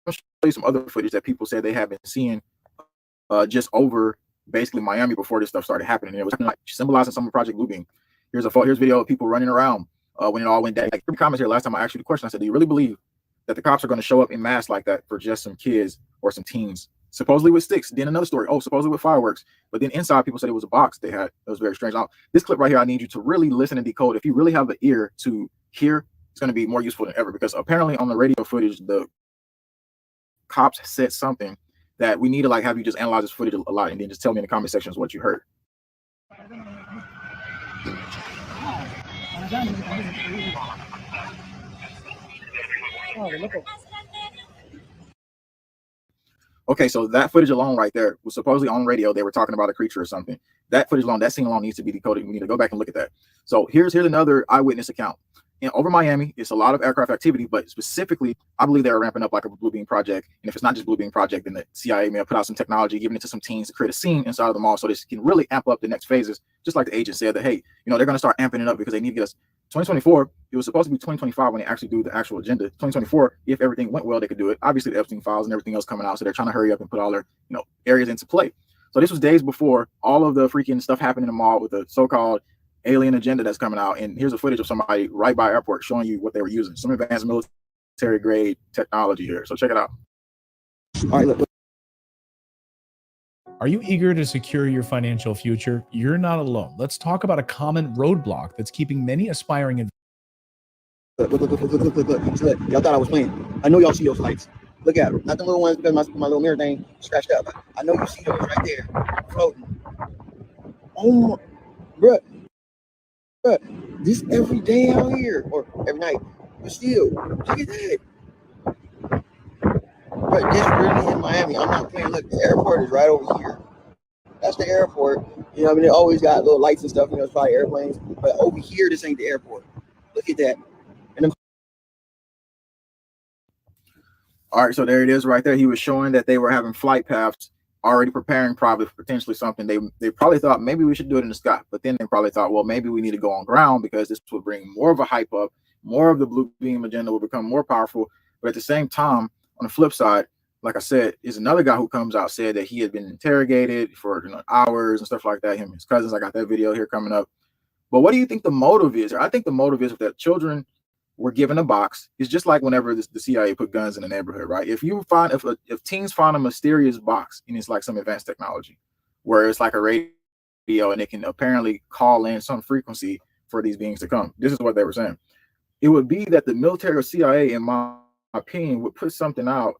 to show you some other footage that people said they have been seeing just over basically Miami before this stuff started happening. And it was like symbolizing some of Project Bluebeam. Here's video of people running around when it all went down. Like 3 comments here last time I asked you the question. I said, do you really believe that the cops are going to show up in mass like that for just some kids or some teens? Supposedly with sticks. Then another story. Oh, supposedly with fireworks. But then inside, people said it was a box they had. It was very strange. Now, this clip right here, I need you to really listen and decode. If you really have the ear to hear, it's going to be more useful than ever, because apparently on the radio footage, the cops said something that we need to like have you just analyze this footage a lot and then just tell me in the comment sections what you heard. Okay, so that footage alone right there was supposedly on radio. They were talking about a creature or something. That footage alone, that scene alone needs to be decoded. We need to go back and look at that. So here's another eyewitness account. And over Miami, it's a lot of aircraft activity, but specifically, I believe they're ramping up like a blue beam project. And if it's not just blue beam project, then the CIA may have put out some technology, giving it to some teams to create a scene inside of the mall so this can really amp up the next phases. Just like the agent said that, hey, you know, they're going to start amping it up because they need to get us 2024. It was supposed to be 2025 when they actually do the actual agenda. 2024, if everything went well, they could do it. Obviously, the Epstein files and everything else coming out, so they're trying to hurry up and put all their, you know, areas into play. So this was days before all of the freaking stuff happened in the mall with the so-called alien agenda that's coming out. And here's a footage of somebody right by airport showing you what they were using. Some advanced military grade technology here. So check it out. All right, look. Are you eager to secure your financial future? You're not alone. Let's talk about a common roadblock that's keeping many aspiring Look. Y'all thought I was playing. I know y'all see those lights. Look at them. Not the little ones because my little mirror thing scratched up. I know you see those right there floating. Oh my, bruh. This every day out here or every night. But still, look at that. But this really in Miami. I'm not playing. Look, the airport is right over here. That's the airport. You know what I mean? They always got little lights and stuff. You know, it's probably airplanes. But over here, this ain't the airport. Look at that. And them. All right, so there it is right there. He was showing that they were having flight paths already preparing probably for potentially something. They probably thought maybe we should do it in the sky, but then they probably thought, well, maybe we need to go on ground because this would bring more of a hype up, more of the blue beam agenda will become more powerful. But at the same time, on the flip side, like I said, is another guy who comes out said that he had been interrogated for hours and stuff like that. Him and his cousins. I got that video here coming up. But what do you think the motive is? I think the motive is that children were given a box. It's just like whenever the CIA put guns in the neighborhood, right? If teens find a mysterious box and it's like some advanced technology where it's like a radio and it can apparently call in some frequency for these beings to come. This is what they were saying. It would be that the military or CIA, in my opinion, would put something out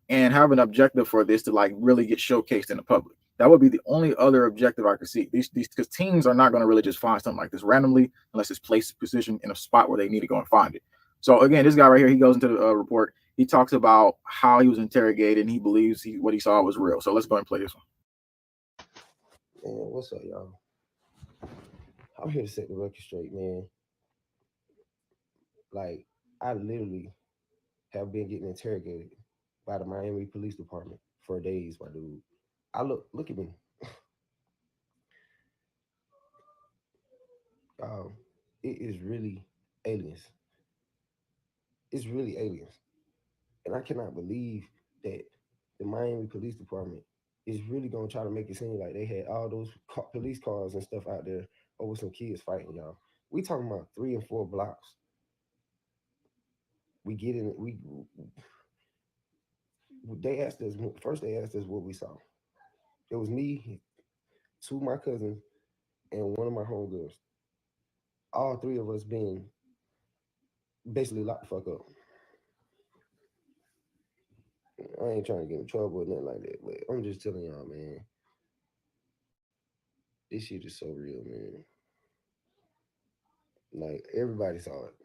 and have an objective for this to like really get showcased in the public. That would be the only other objective I could see. These because teens are not going to really just find something like this randomly unless it's placed positioned in a spot where they need to go and find it. So again, this guy right here, he goes into the report. He talks about how he was interrogated and he believes what he saw was real. So let's go and play this one. Man, what's up, y'all? I'm here to set the record straight, man. Like, I literally have been getting interrogated by the Miami Police Department for days, my dude. Look at me. It is really aliens. It's really aliens. And I cannot believe that the Miami Police Department is really going to try to make it seem like they had all those police cars and stuff out there over some kids fighting, y'all. We talking about 3 and 4 blocks. We get in, they asked us, first they asked us what we saw. It was me, 2 of my cousins, and 1 of my homegirls. All 3 of us being basically locked the fuck up. I ain't trying to get in trouble or nothing like that, but I'm just telling y'all, man. This shit is so real, man. Like, everybody saw it.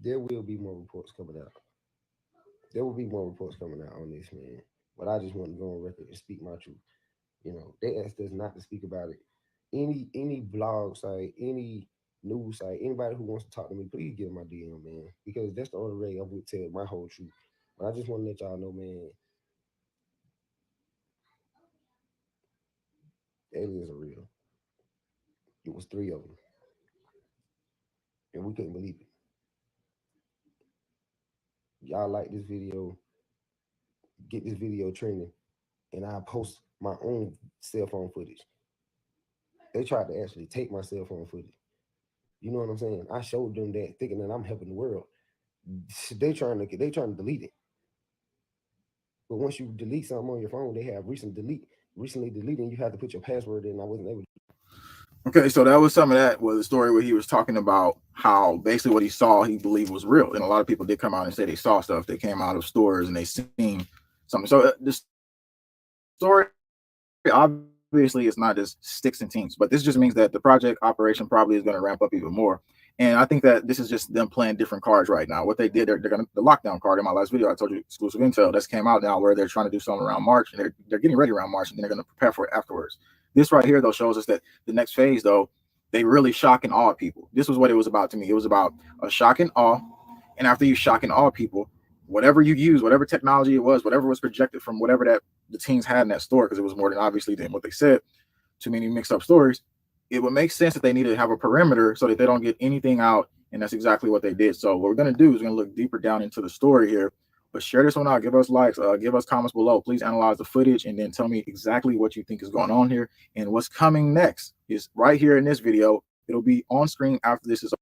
There will be more reports coming out. There will be more reports coming out on this, man. But I just want to go on record and speak my truth. You know, they asked us not to speak about it. Any blog site, any news site, anybody who wants to talk to me, please get in my DM, man. Because that's the only way I would tell my whole truth. But I just want to let y'all know, man, aliens are real. It was 3 of them. And we couldn't believe it. Y'all like this video, get this video trending, and I post my own cell phone footage. They tried to actually take my cell phone footage. You know what I'm saying? I showed them that thinking that I'm helping the world. They trying to delete it. But once you delete something on your phone, they have recently deleted, and you have to put your password in. I wasn't able to. Okay, so that was some of that was the story where he was talking about how basically what he saw he believed was real. And a lot of people did come out and say they saw stuff. They came out of stores and they seen something. So this story obviously it's not just sticks and teams, but this just means that the project operation probably is going to ramp up even more. And I think that this is just them playing different cards right now. What they did, they're going to the lockdown card in my last video. I told you exclusive intel that's came out now where they're trying to do something around March and they're getting ready around March and then they're going to prepare for it afterwards. This right here though shows us that the next phase though, they really shock and awe people. This was what it was about to me. It was about a shock and awe. And after you shock and awe people, whatever you use, whatever technology it was, whatever was projected from whatever that the teens had in that store, because it was more than obviously than what they said, too many mixed up stories, it would make sense that they need to have a perimeter so that they don't get anything out. And that's exactly what they did. So what we're going to do is we're going to look deeper down into the story here, but share this one out, give us likes, give us comments below. Please analyze the footage and then tell me exactly what you think is going on here. And what's coming next is right here in this video. It'll be on screen after this is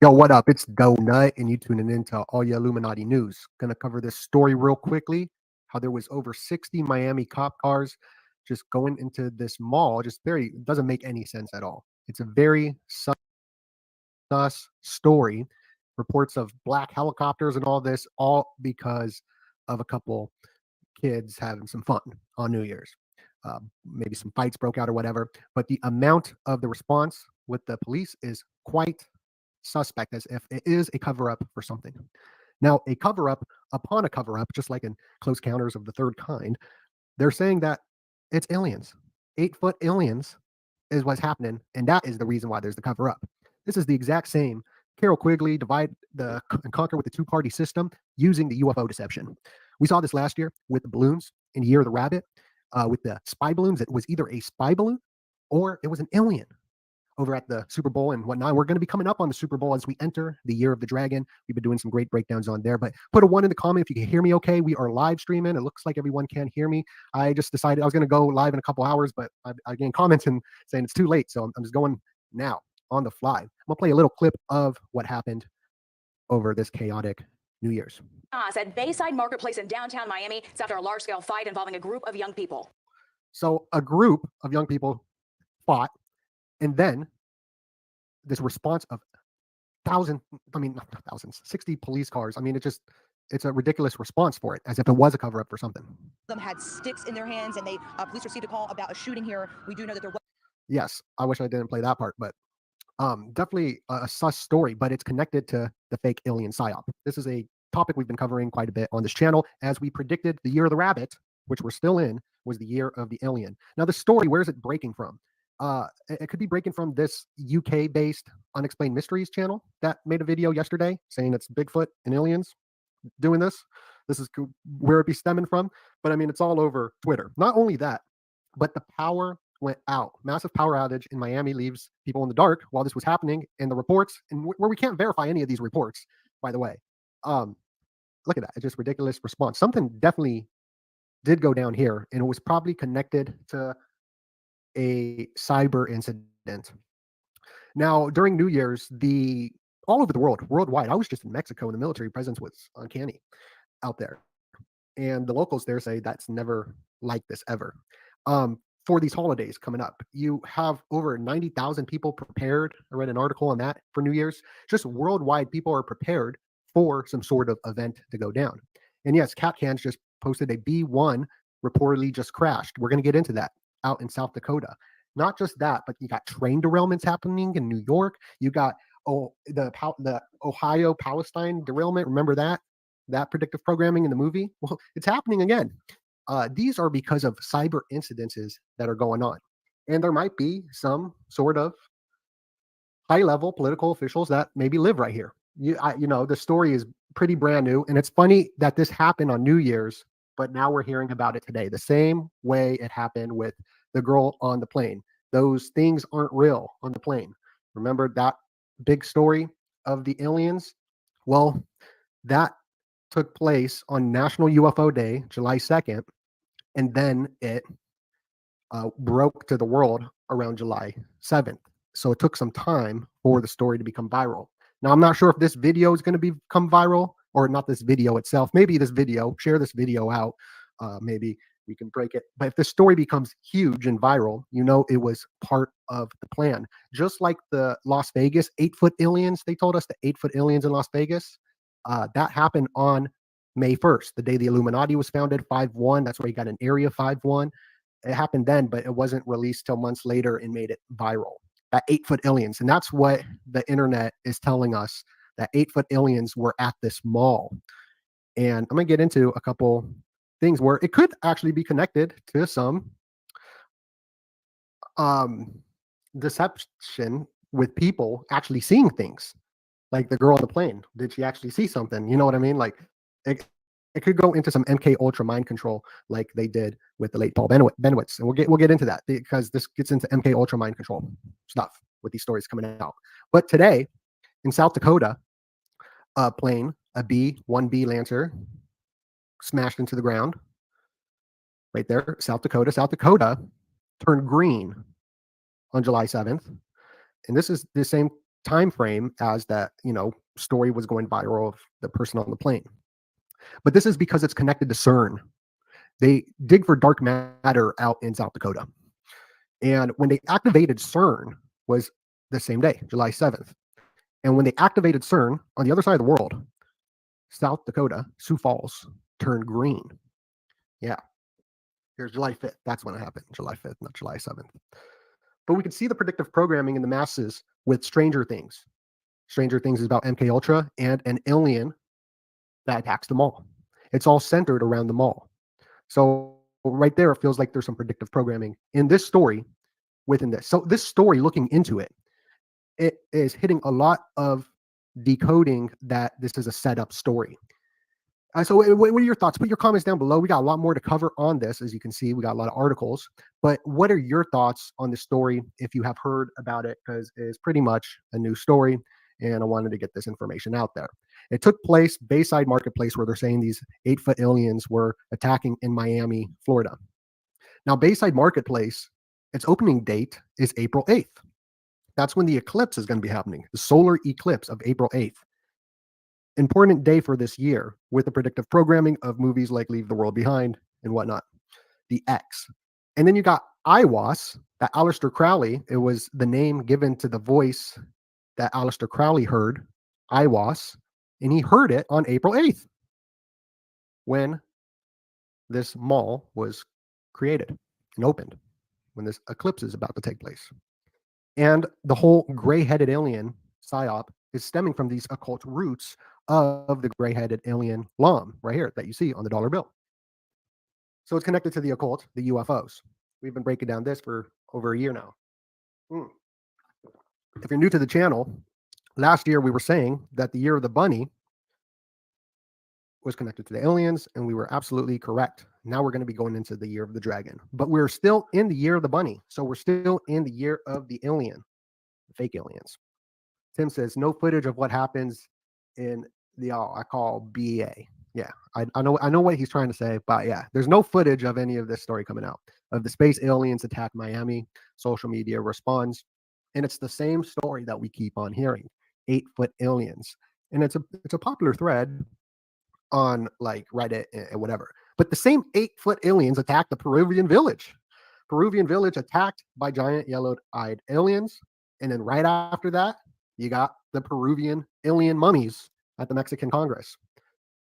Yo, what up? It's Go Nut, and you tuning into all your Illuminati news. Gonna cover this story real quickly. How there was over 60 Miami cop cars just going into this mall. Just very doesn't make any sense at all. It's a very sus story. Reports of black helicopters and all this, all because of a couple kids having some fun on New Year's. Maybe some fights broke out or whatever. But the amount of the response with the police is quite suspect, as if it is a cover up for something. Now, a cover up upon a cover up, just like in Close Counters of the Third Kind, they're saying that it's aliens. 8-foot aliens is what's happening, and that is the reason why there's the cover up. This is the exact same Carol Quigley divide and conquer with the two-party system using the UFO deception. We saw this last year with the balloons in Year of the Rabbit, with the spy balloons. It was either a spy balloon or it was an alien over at the Super Bowl and whatnot. We're going to be coming up on the Super Bowl as we enter the Year of the Dragon. We've been doing some great breakdowns on there, but put a 1 in the comment if you can hear me okay. We are live streaming. It looks like everyone can hear me. I just decided I was going to go live in a couple hours, but I gained comments and saying it's too late. So I'm just going now on the fly. I'm going to play a little clip of what happened over this chaotic New Year's. At Bayside Marketplace in downtown Miami, it's after a large-scale fight involving a group of young people. So a group of young people fought, and then this response of not thousands, 60 police cars. I mean, it's a ridiculous response for it, as if it was a cover-up for something. Them had sticks in their hands, and police received a call about a shooting here. We do know that there was. Yes, I wish I didn't play that part, but definitely a sus story, but it's connected to the fake alien PSYOP. This is a topic we've been covering quite a bit on this channel, as we predicted the Year of the Rabbit, which we're still in, was the year of the alien. Now, the story, where is it breaking from? It could be breaking from this UK-based Unexplained Mysteries channel that made a video yesterday saying it's Bigfoot and aliens doing this. This is where it be stemming from. But I mean, it's all over Twitter. Not only that, but the power went out. Massive power outage in Miami leaves people in the dark while this was happening. And the reports, and where we can't verify any of these reports, by the way. Look at that. It's just ridiculous response. Something definitely did go down here, and it was probably connected to a cyber incident. Now, during New Year's, all over the world, worldwide, I was just in Mexico, and the military presence was uncanny out there. And the locals there say that's never like this ever. For these holidays coming up, you have over 90,000 people prepared. I read an article on that for New Year's. Just worldwide, people are prepared for some sort of event to go down. And yes, Cat Cans just posted a B-1 reportedly just crashed. We're going to get into that out in South Dakota. Not just that, but you got train derailments happening in New York. You got the Ohio Palestine derailment. Remember that predictive programming in the movie? Well, it's happening again. These are because of cyber incidences that are going on. And there might be some sort of high-level political officials that maybe live right here. The story is pretty brand new, and it's funny that this happened on New Year's, but now we're hearing about it today. The same way it happened with the girl on the plane. Those things aren't real on the plane. Remember that big story of the aliens? Well, that took place on National UFO Day, July 2nd, and then it broke to the world around July 7th. So it took some time for the story to become viral. Now, I'm not sure if this video is going to become viral, or not this video itself. Maybe this video, share this video out. Maybe we can break it. But if the story becomes huge and viral, it was part of the plan. Just like the Las Vegas 8-foot aliens, they told us the 8-foot aliens in Las Vegas. That happened on May 1st, the day the Illuminati was founded, 5/1. That's where you got an Area 5/1. It happened then, but it wasn't released till months later and made it viral. That 8-foot aliens. And that's what the internet is telling us, that 8-foot aliens were at this mall. And I'm going to get into a couple things where it could actually be connected to some deception with people actually seeing things. Like the girl on the plane. Did she actually see something? You know what I mean? Like it could go into some MK Ultra mind control, like they did with the late Paul Bennewitz, and we'll get into that, because this gets into MK Ultra mind control stuff with these stories coming out. But today in South Dakota, a plane, a B-1B Lancer, smashed into the ground. Right there, South Dakota. South Dakota turned green on July 7th, and this is the same time frame as that, story was going viral of the person on the plane. But this is because it's connected to CERN. They dig for dark matter out in South Dakota. And when they activated CERN was the same day, July 7th. And when they activated CERN on the other side of the world, South Dakota, Sioux Falls, turned green. Yeah. Here's July 5th. That's when it happened. July 5th, not July 7th. But we could see the predictive programming in the masses with Stranger Things. Stranger Things is about MK Ultra and an alien that attacks the mall. It's all centered around the mall. So right there, it feels like there's some predictive programming in this story within this. So this story, looking into it, it is hitting a lot of decoding that this is a setup story. So what are your thoughts? Put your comments down below. We got a lot more to cover on this. As you can see, we got a lot of articles. But what are your thoughts on this story if you have heard about it? Because it's pretty much a new story, and I wanted to get this information out there. It took place Bayside Marketplace, where they're saying these 8-foot aliens were attacking in Miami, Florida. Now, Bayside Marketplace, its opening date is April 8th. That's when the eclipse is going to be happening, the solar eclipse of April 8th. Important day for this year with the predictive programming of movies like Leave the World Behind and whatnot. The X. And then you got IWAS, that Aleister Crowley. It was the name given to the voice that Aleister Crowley heard, IWAS, and he heard it on April 8th when this mall was created and opened, when this eclipse is about to take place. And the whole gray-headed alien PSYOP is stemming from these occult roots of the gray-headed alien LAM right here that you see on the dollar bill. So it's connected to the occult, the UFOs. We've been breaking down this for over a year now. If you're new to the channel, last year we were saying that the year of the bunny was connected to the aliens, and we were absolutely correct. Now we're going to be going into the year of the dragon, but we're still in the year of the bunny. So we're still in the year of the alien, the fake aliens. Tim says, no footage of what happens in the I call BA. Yeah, I know what he's trying to say, but yeah, there's no footage of any of this story coming out of the space aliens attack Miami. Social media responds, and it's the same story that we keep on hearing: 8-foot aliens, and it's a popular thread on like Reddit and whatever. But the same 8-foot aliens attacked the Peruvian village. Peruvian village attacked by giant yellow-eyed aliens, and then right after that, you got the Peruvian alien mummies at the Mexican Congress,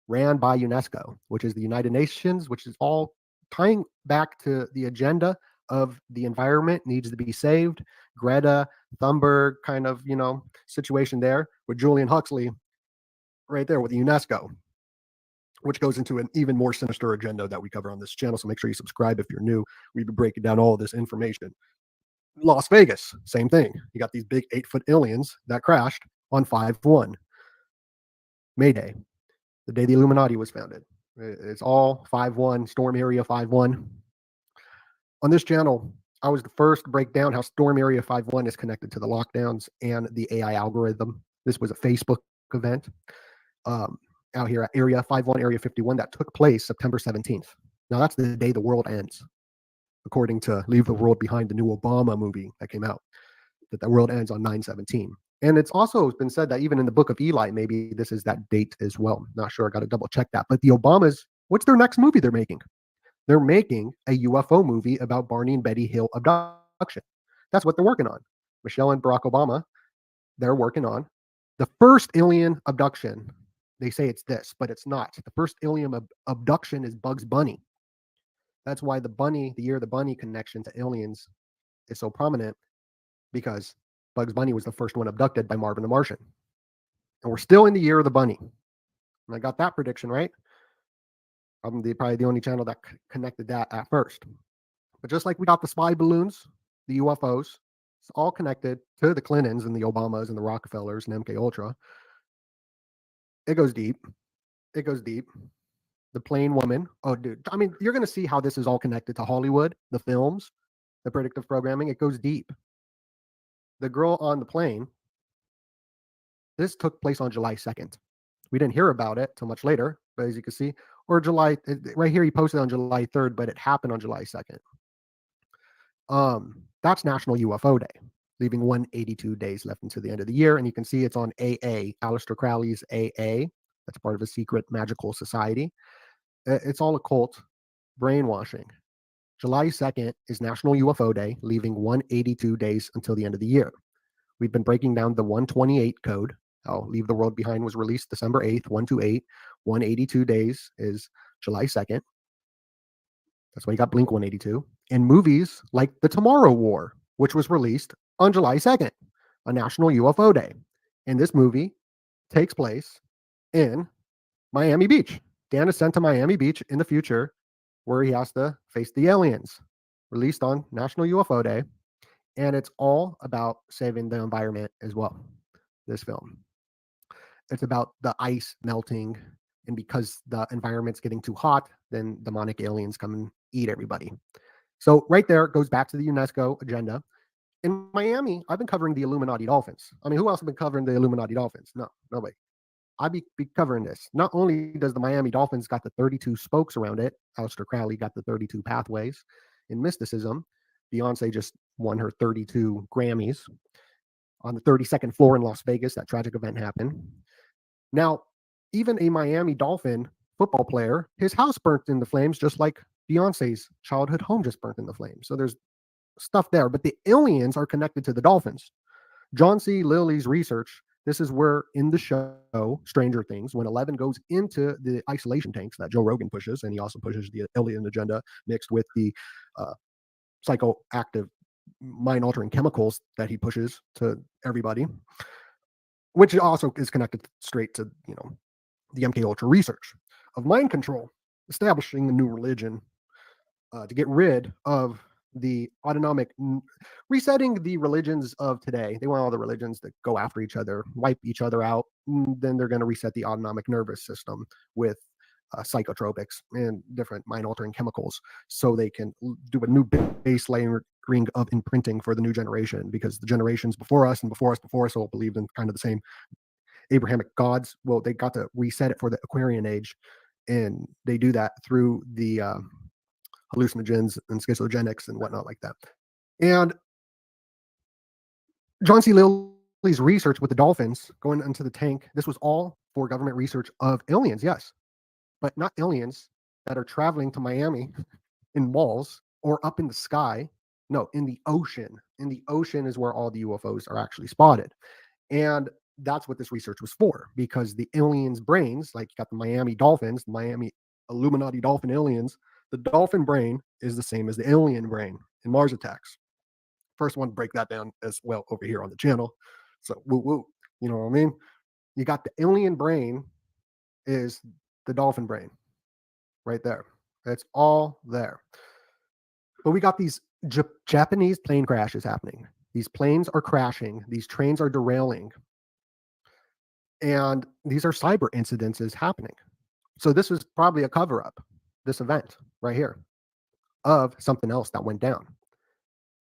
ran by UNESCO, which is the United Nations, which is all tying back to the agenda of the environment needs to be saved. Greta Thunberg kind of, situation there with Julian Huxley right there with the UNESCO, which goes into an even more sinister agenda that we cover on this channel. So make sure you subscribe if you're new. We've been breaking down all this information. Las Vegas, same thing. You got these big 8-foot aliens that crashed on 5/1, May Day, the day the Illuminati was founded. It's all 5/1, Storm Area 5/1. On this channel, I was the first to break down how Storm Area 5/1 is connected to the lockdowns and the AI algorithm. This was a Facebook event out here at Area 51, Area 51, that took place September 17th. Now, that's the day the world ends, according to Leave the World Behind, the new Obama movie that came out, that the world ends on 9/17. And it's also been said that even in the book of Eli, maybe this is that date as well. Not sure. I got to double check that. But the Obamas, what's their next movie they're making? They're making a UFO movie about Barney and Betty Hill abduction. That's what they're working on. Michelle and Barack Obama, they're working on the first alien abduction. They say it's this, but it's not. The first alien abduction is Bugs Bunny. That's why the year of the bunny connection to aliens is so prominent, because Bugs Bunny was the first one abducted by Marvin the Martian. And we're still in the year of the bunny. And I got that prediction right. I'm probably the only channel that connected that at first. But just like we got the spy balloons, the UFOs, it's all connected to the Clintons and the Obamas and the Rockefellers and MK Ultra. It goes deep. It goes deep. The plane woman. Oh, dude. I mean, you're going to see how this is all connected to Hollywood, the films, the predictive programming. It goes deep. The girl on the plane, this took place on July 2nd. We didn't hear about it till much later, but as you can see, or July, right here, he posted on July 3rd, but it happened on July 2nd. That's National UFO Day. leaving 182 days left until the end of the year. And you can see it's on AA, Aleister Crowley's AA. That's part of a secret magical society. It's all occult brainwashing. July 2nd is National UFO Day, leaving 182 days until the end of the year. We've been breaking down the 128 code. How Leave the World Behind was released December 8th, 128. 182 days is July 2nd. That's why you got Blink 182. And movies like The Tomorrow War, which was released on July 2nd, a National UFO Day. And this movie takes place in Miami Beach. Dan is sent to Miami Beach in the future where he has to face the aliens, released on National UFO Day. And it's all about saving the environment as well, this film. It's about the ice melting, and because the environment's getting too hot, then demonic aliens come and eat everybody. So right there, it goes back to the UNESCO agenda. In Miami, I've been covering the Illuminati dolphins. I mean, who else has been covering the Illuminati dolphins? No, nobody. I'd be covering this. Not only does the Miami Dolphins got the 32 spokes around it, Aleister Crowley got the 32 pathways in mysticism. Beyonce just won her 32 Grammys on the 32nd floor in Las Vegas. That tragic event happened. Now, even a Miami Dolphin football player, his house burnt in the flames, just like Beyonce's childhood home just burnt in the flames. So there's stuff there, but the aliens are connected to the dolphins. John C. Lilly's research, this is where in the show Stranger Things, when 11 goes into the isolation tanks that Joe Rogan pushes, and he also pushes the alien agenda mixed with the psychoactive mind-altering chemicals that he pushes to everybody, which also is connected straight to, the MK Ultra research of mind control, establishing a new religion to get rid of the autonomic, resetting the religions of today. They want all the religions to go after each other, wipe each other out. Then they're going to reset the autonomic nervous system with psychotropics and different mind-altering chemicals, so they can do a new base layering of imprinting for the new generation, because the generations before us and before us before us all believed in kind of the same Abrahamic gods. Well, they got to reset it for the Aquarian age, and they do that through the hallucinogens and schizogenics and whatnot like that. And John C. Lilly's research with the dolphins going into the tank, this was all for government research of aliens, yes, but not aliens that are traveling to Miami in malls or up in the sky. No, in the ocean. In the ocean is where all the UFOs are actually spotted. And that's what this research was for, because the aliens' brains, like you got the Miami Dolphins, the Miami Illuminati dolphin aliens, the dolphin brain is the same as the alien brain in Mars Attacks. First one to break that down as well over here on the channel. So woo woo, you know what I mean? You got the alien brain is the dolphin brain right there. It's all there. But we got these Japanese plane crashes happening. These planes are crashing. These trains are derailing. And these are cyber incidences happening. So this is probably a cover-up, this event right here, of something else that went down.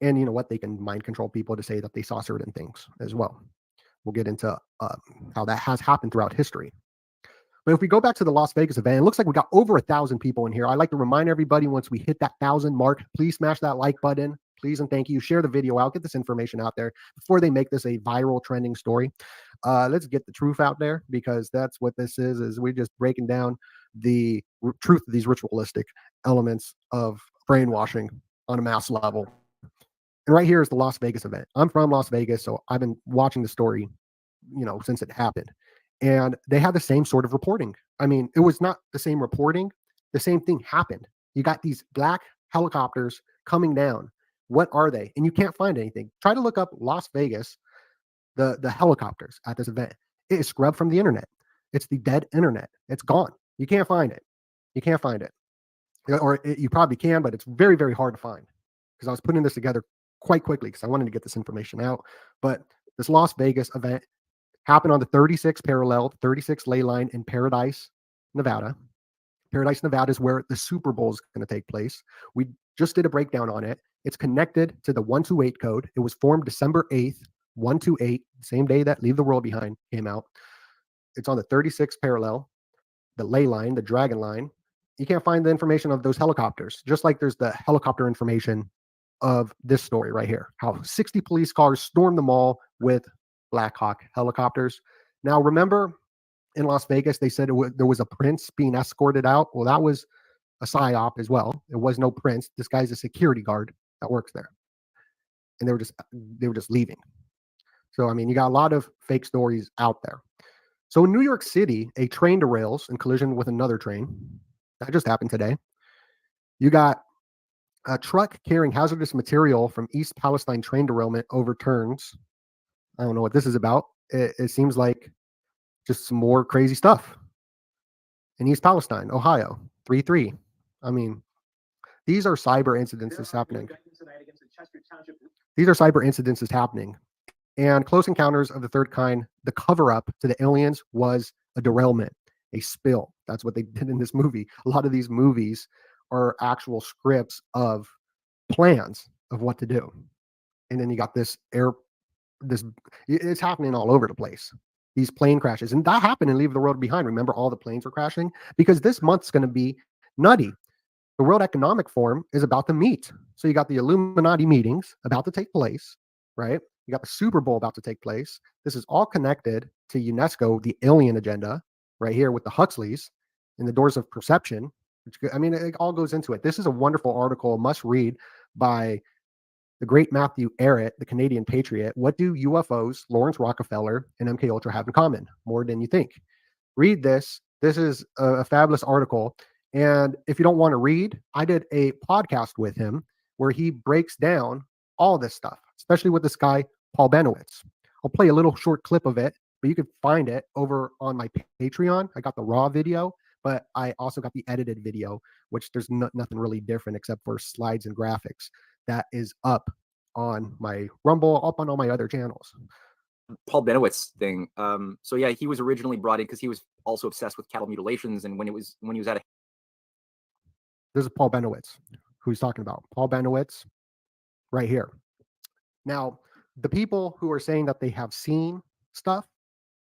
And you know what? They can mind control people to say that they saw certain things as well. We'll get into how that has happened throughout history. But if we go back to the Las Vegas event, it looks like we got over 1,000 people in here. I'd like to remind everybody, once we hit that 1,000 mark, please smash that like button. Please and thank you. Share the video out. Get this information out there before they make this a viral trending story. Let's get the truth out there, because that's what this is we're just breaking down the truth of these ritualistic elements of brainwashing on a mass level. And right here is the Las Vegas event. I'm from Las Vegas, so I've been watching the story, since it happened. And they had the same sort of reporting. I mean, it was not the same reporting. The same thing happened. You got these black helicopters coming down. What are they? And you can't find anything. Try to look up Las Vegas, the helicopters at this event. It is scrubbed from the internet. It's the dead internet. It's gone. You can't find it. You can't find it. Or you probably can, but it's very, very hard to find, because I was putting this together quite quickly because I wanted to get this information out. But this Las Vegas event happened on the 36 parallel, 36 ley line in Paradise, Nevada. Paradise, Nevada is where the Super Bowl is going to take place. We just did a breakdown on it. It's connected to the 128 code. It was formed December 8th, 128, same day that Leave the World Behind came out. It's on the 36 parallel, the ley line, the dragon line. You can't find the information of those helicopters, just like there's the helicopter information of this story right here, how 60 police cars stormed the mall with Black Hawk helicopters. Now, remember in Las Vegas, they said there was a prince being escorted out. Well, that was a PSYOP as well. It was no prince. This guy's a security guard that works there. And they were just leaving. So, I mean, you got a lot of fake stories out there. So in New York City, a train derails in collision with another train. That just happened today. You got a truck carrying hazardous material from East Palestine train derailment overturns. I don't know what this is about. It seems like just some more crazy stuff. In East Palestine, Ohio, 3-3. I mean, these are cyber incidences happening. These are cyber incidences happening. And close encounters of the third kind, the cover-up to the aliens was a derailment, a spill. That's what they did in this movie. A lot of these movies are actual scripts of plans of what to do. And then you got it's happening all over the place. These plane crashes. And that happened in Leave the World Behind. Remember, all the planes were crashing? Because this month's going to be nutty. The World Economic Forum is about to meet. So you got the Illuminati meetings about to take place, right? You got the Super Bowl about to take place. This is all connected to UNESCO, the ALiEN agenda, right here with the Huxleys and the Doors of Perception. I mean, it all goes into it. This is a wonderful article, must read, by the great Matthew Arrett, the Canadian patriot. What do UFOs, Lawrence Rockefeller, and MK Ultra have in common? More than you think. Read this. This is a fabulous article. And if you don't want to read, I did a podcast with him where he breaks down all this stuff, especially with this guy, Paul Benowitz. I'll play a little short clip of it, but you can find it over on my Patreon. I got the raw video, but I also got the edited video, which there's nothing really different except for slides and graphics. That is up on my Rumble, up on all my other channels. Paul Benowitz thing. So yeah, he was originally brought in because he was also obsessed with cattle mutilations, and when he was at a This is Paul Benowitz, who he's talking about. Paul Benowitz, right here. Now, the people who are saying that they have seen stuff,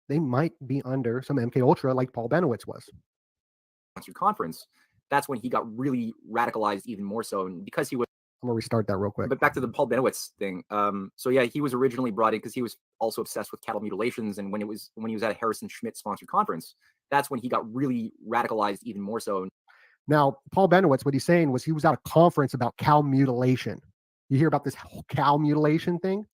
they might be under some MK Ultra like Paul Benowitz was. conference, that's when he got really radicalized even more so, and because he was. I'm gonna restart that real quick. But back to the Paul Benowitz thing. So yeah, he was originally brought in because he was also obsessed with cattle mutilations, and when he was at a Harrison Schmitt sponsored conference, that's when he got really radicalized even more so. Now, Paul Benowitz, what he's saying was he was at a conference about cow mutilation. You hear about this whole cow mutilation thing?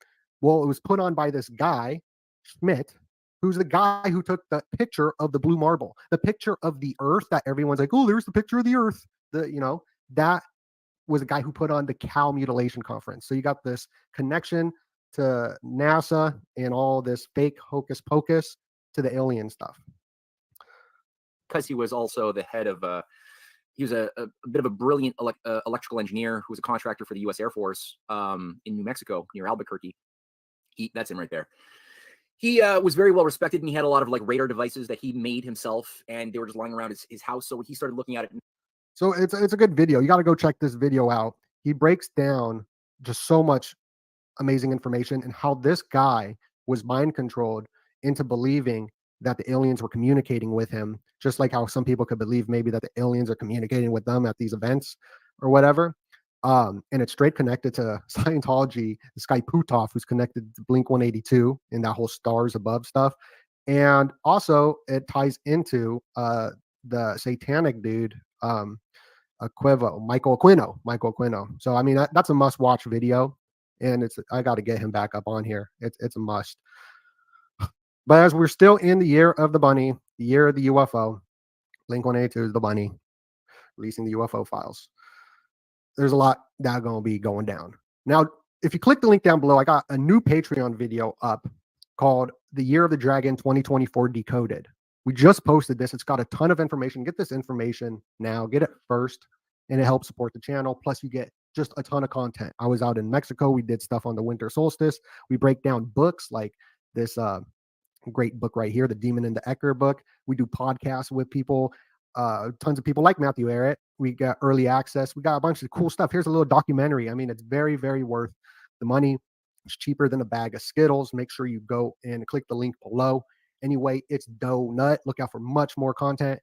Well, it was put on by this guy, Schmidt, who's the guy who took the picture of the blue marble, the picture of the earth that everyone's like, oh, there's the picture of the earth. That was a guy who put on the cow mutilation conference. So you got this connection to NASA and all this fake hocus pocus to the alien stuff. Because he was also the head of he was a bit of a brilliant electrical engineer who was a contractor for the U.S. Air Force in New Mexico near Albuquerque. That's him right there. He was very well respected, and he had a lot of like radar devices that he made himself, and they were just lying around his house. So he started looking at it. So it's a good video. You got to go check this video out. He breaks down just so much amazing information and how this guy was mind controlled into believing that the aliens were communicating with him, just like how some people could believe maybe that the aliens are communicating with them at these events or whatever. And it's straight connected to Scientology. This guy Puthoff, who's connected to Blink-182 and that whole stars above stuff. And also it ties into the satanic dude, Michael Aquino. So I mean that's a must-watch video, and I got to get him back up on here. It's a must. But as we're still in the year of the bunny, the year of the UFO, Blink-182 is the bunny, releasing the UFO files. There's a lot that's going to be going down. Now, if you click the link down below, I got a new Patreon video up called The Year of the Dragon 2024 Decoded. We just posted this. It's got a ton of information. Get this information now. Get it first, and it helps support the channel. Plus, you get just a ton of content. I was out in Mexico. We did stuff on the winter solstice. We break down books like this great book right here, The Demon in the Ecker book. We do podcasts with people, tons of people like Matthew Arrett. We got early access. We got a bunch of cool stuff. Here's a little documentary. I mean, it's very, very worth the money. It's cheaper than a bag of Skittles. Make sure you go and click the link below. Anyway, it's donut. Look out for much more content.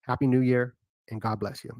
Happy New Year, and God bless you.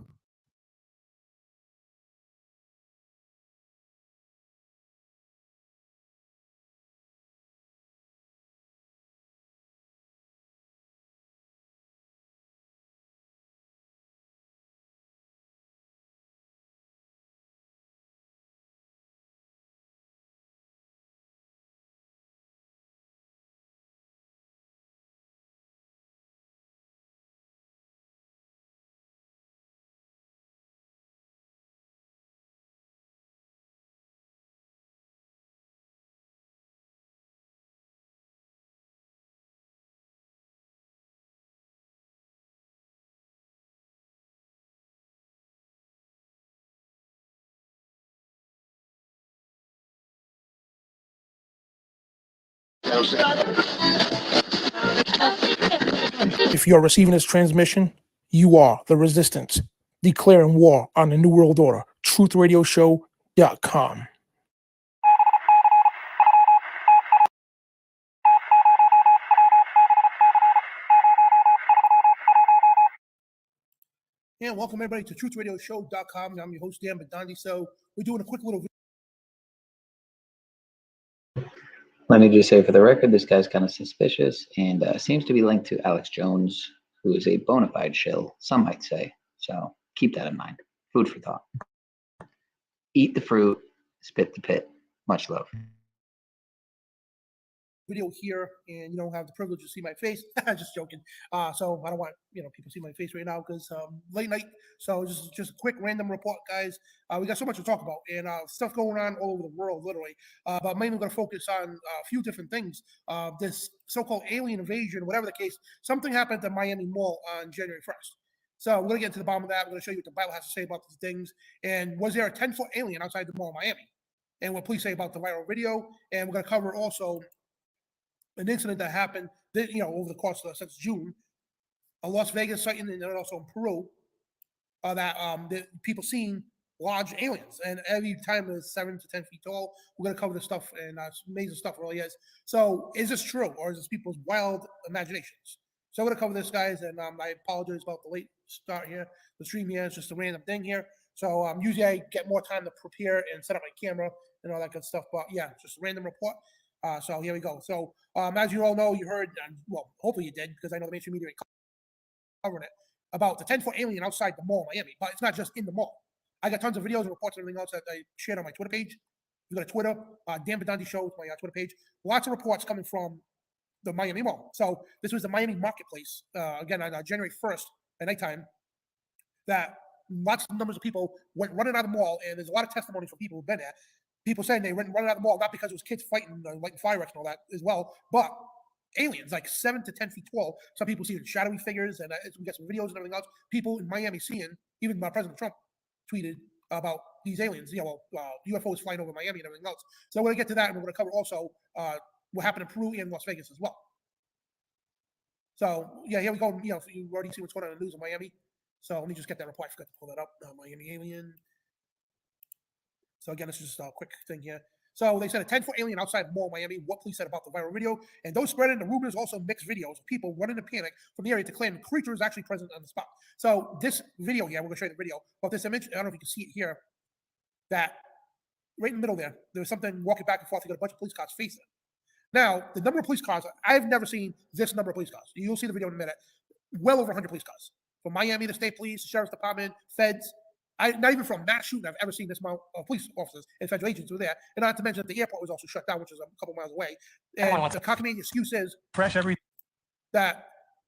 If you're receiving this transmission, you are the resistance, declaring war on the New World Order. TruthRadioShow.com. And welcome everybody to TruthRadioShow.com. I'm your host, Dan Badandi. So we're doing a quick little Let me just say for the record, this guy's kind of suspicious and seems to be linked to Alex Jones, who is a bona fide shill, some might say. So keep that in mind. Food for thought. Eat the fruit, spit the pit. Much love. video here, and you don't have the privilege to see my face. Just joking. So I don't want people to see my face right now because late night. So just a quick random report, guys. We got so much to talk about and stuff going on all over the world, literally. But mainly going to focus on a few different things. This so-called alien invasion, whatever the case. Something happened at the Miami Mall on January 1st. So we're going to get to the bottom of that. We're going to show you what the Bible has to say about these things. And was there a 10-foot alien outside the mall in Miami? And what police say about the viral video. And we're going to cover also an incident that happened, over the course of since June, a Las Vegas sighting, and then also in Peru, that people seen large aliens, and every time it's 7 to 10 feet tall. We're gonna cover this stuff, and it's amazing stuff, it really is. So, is this true, or is this people's wild imaginations? So, I'm gonna cover this, guys, and I apologize about the late start here. The stream here is just a random thing here. So, usually I get more time to prepare and set up my camera and all that good stuff, but yeah, just a random report. So here we go. So as you all know, you heard, well, hopefully you did, because I know the mainstream media covering it, about the 10-foot alien outside the mall in Miami. But it's not just in the mall. I got tons of videos and reports and everything else that I shared on my Twitter page. You go to Twitter, Dan Badandi Show is my Twitter page. Lots of reports coming from the Miami Mall. So this was the Miami marketplace, again, on January 1st at nighttime, that lots of numbers of people went running out of the mall, and there's a lot of testimony from people who've been there. People saying they went running out of the mall, not because it was kids fighting, lighting fireworks and all that as well, but aliens, like 7 to 10 feet tall. Some people see shadowy figures, and we got some videos and everything else. People in Miami seeing, even President Trump tweeted about these aliens, UFOs flying over Miami and everything else. So we're going to get to that, and we're going to cover also what happened in Peru and Las Vegas as well. So, yeah, here we go. You already see what's going on in the news in Miami. So let me just get that report. I forgot to pull that up. Miami alien. So again, this is just a quick thing here. So they said a 10-foot alien outside the mall in Miami. What police said about the viral video, and those spreading the rumors also mixed videos of people running in panic from the area to claim the creature is actually present on the spot. So this video here, we're going to show you the video. But this image, I don't know if you can see it here, that right in the middle there was something walking back and forth. You got a bunch of police cars facing. Now, the number of police cars, I've never seen this number of police cars. You'll see the video in a minute. Well over 100 police cars. From Miami, the state police, the sheriff's department, feds. Not even from mass shooting, I've ever seen this amount of police officers and federal agents were there. And not to mention that the airport was also shut down, which is a couple miles away. And the cockamamie excuse is that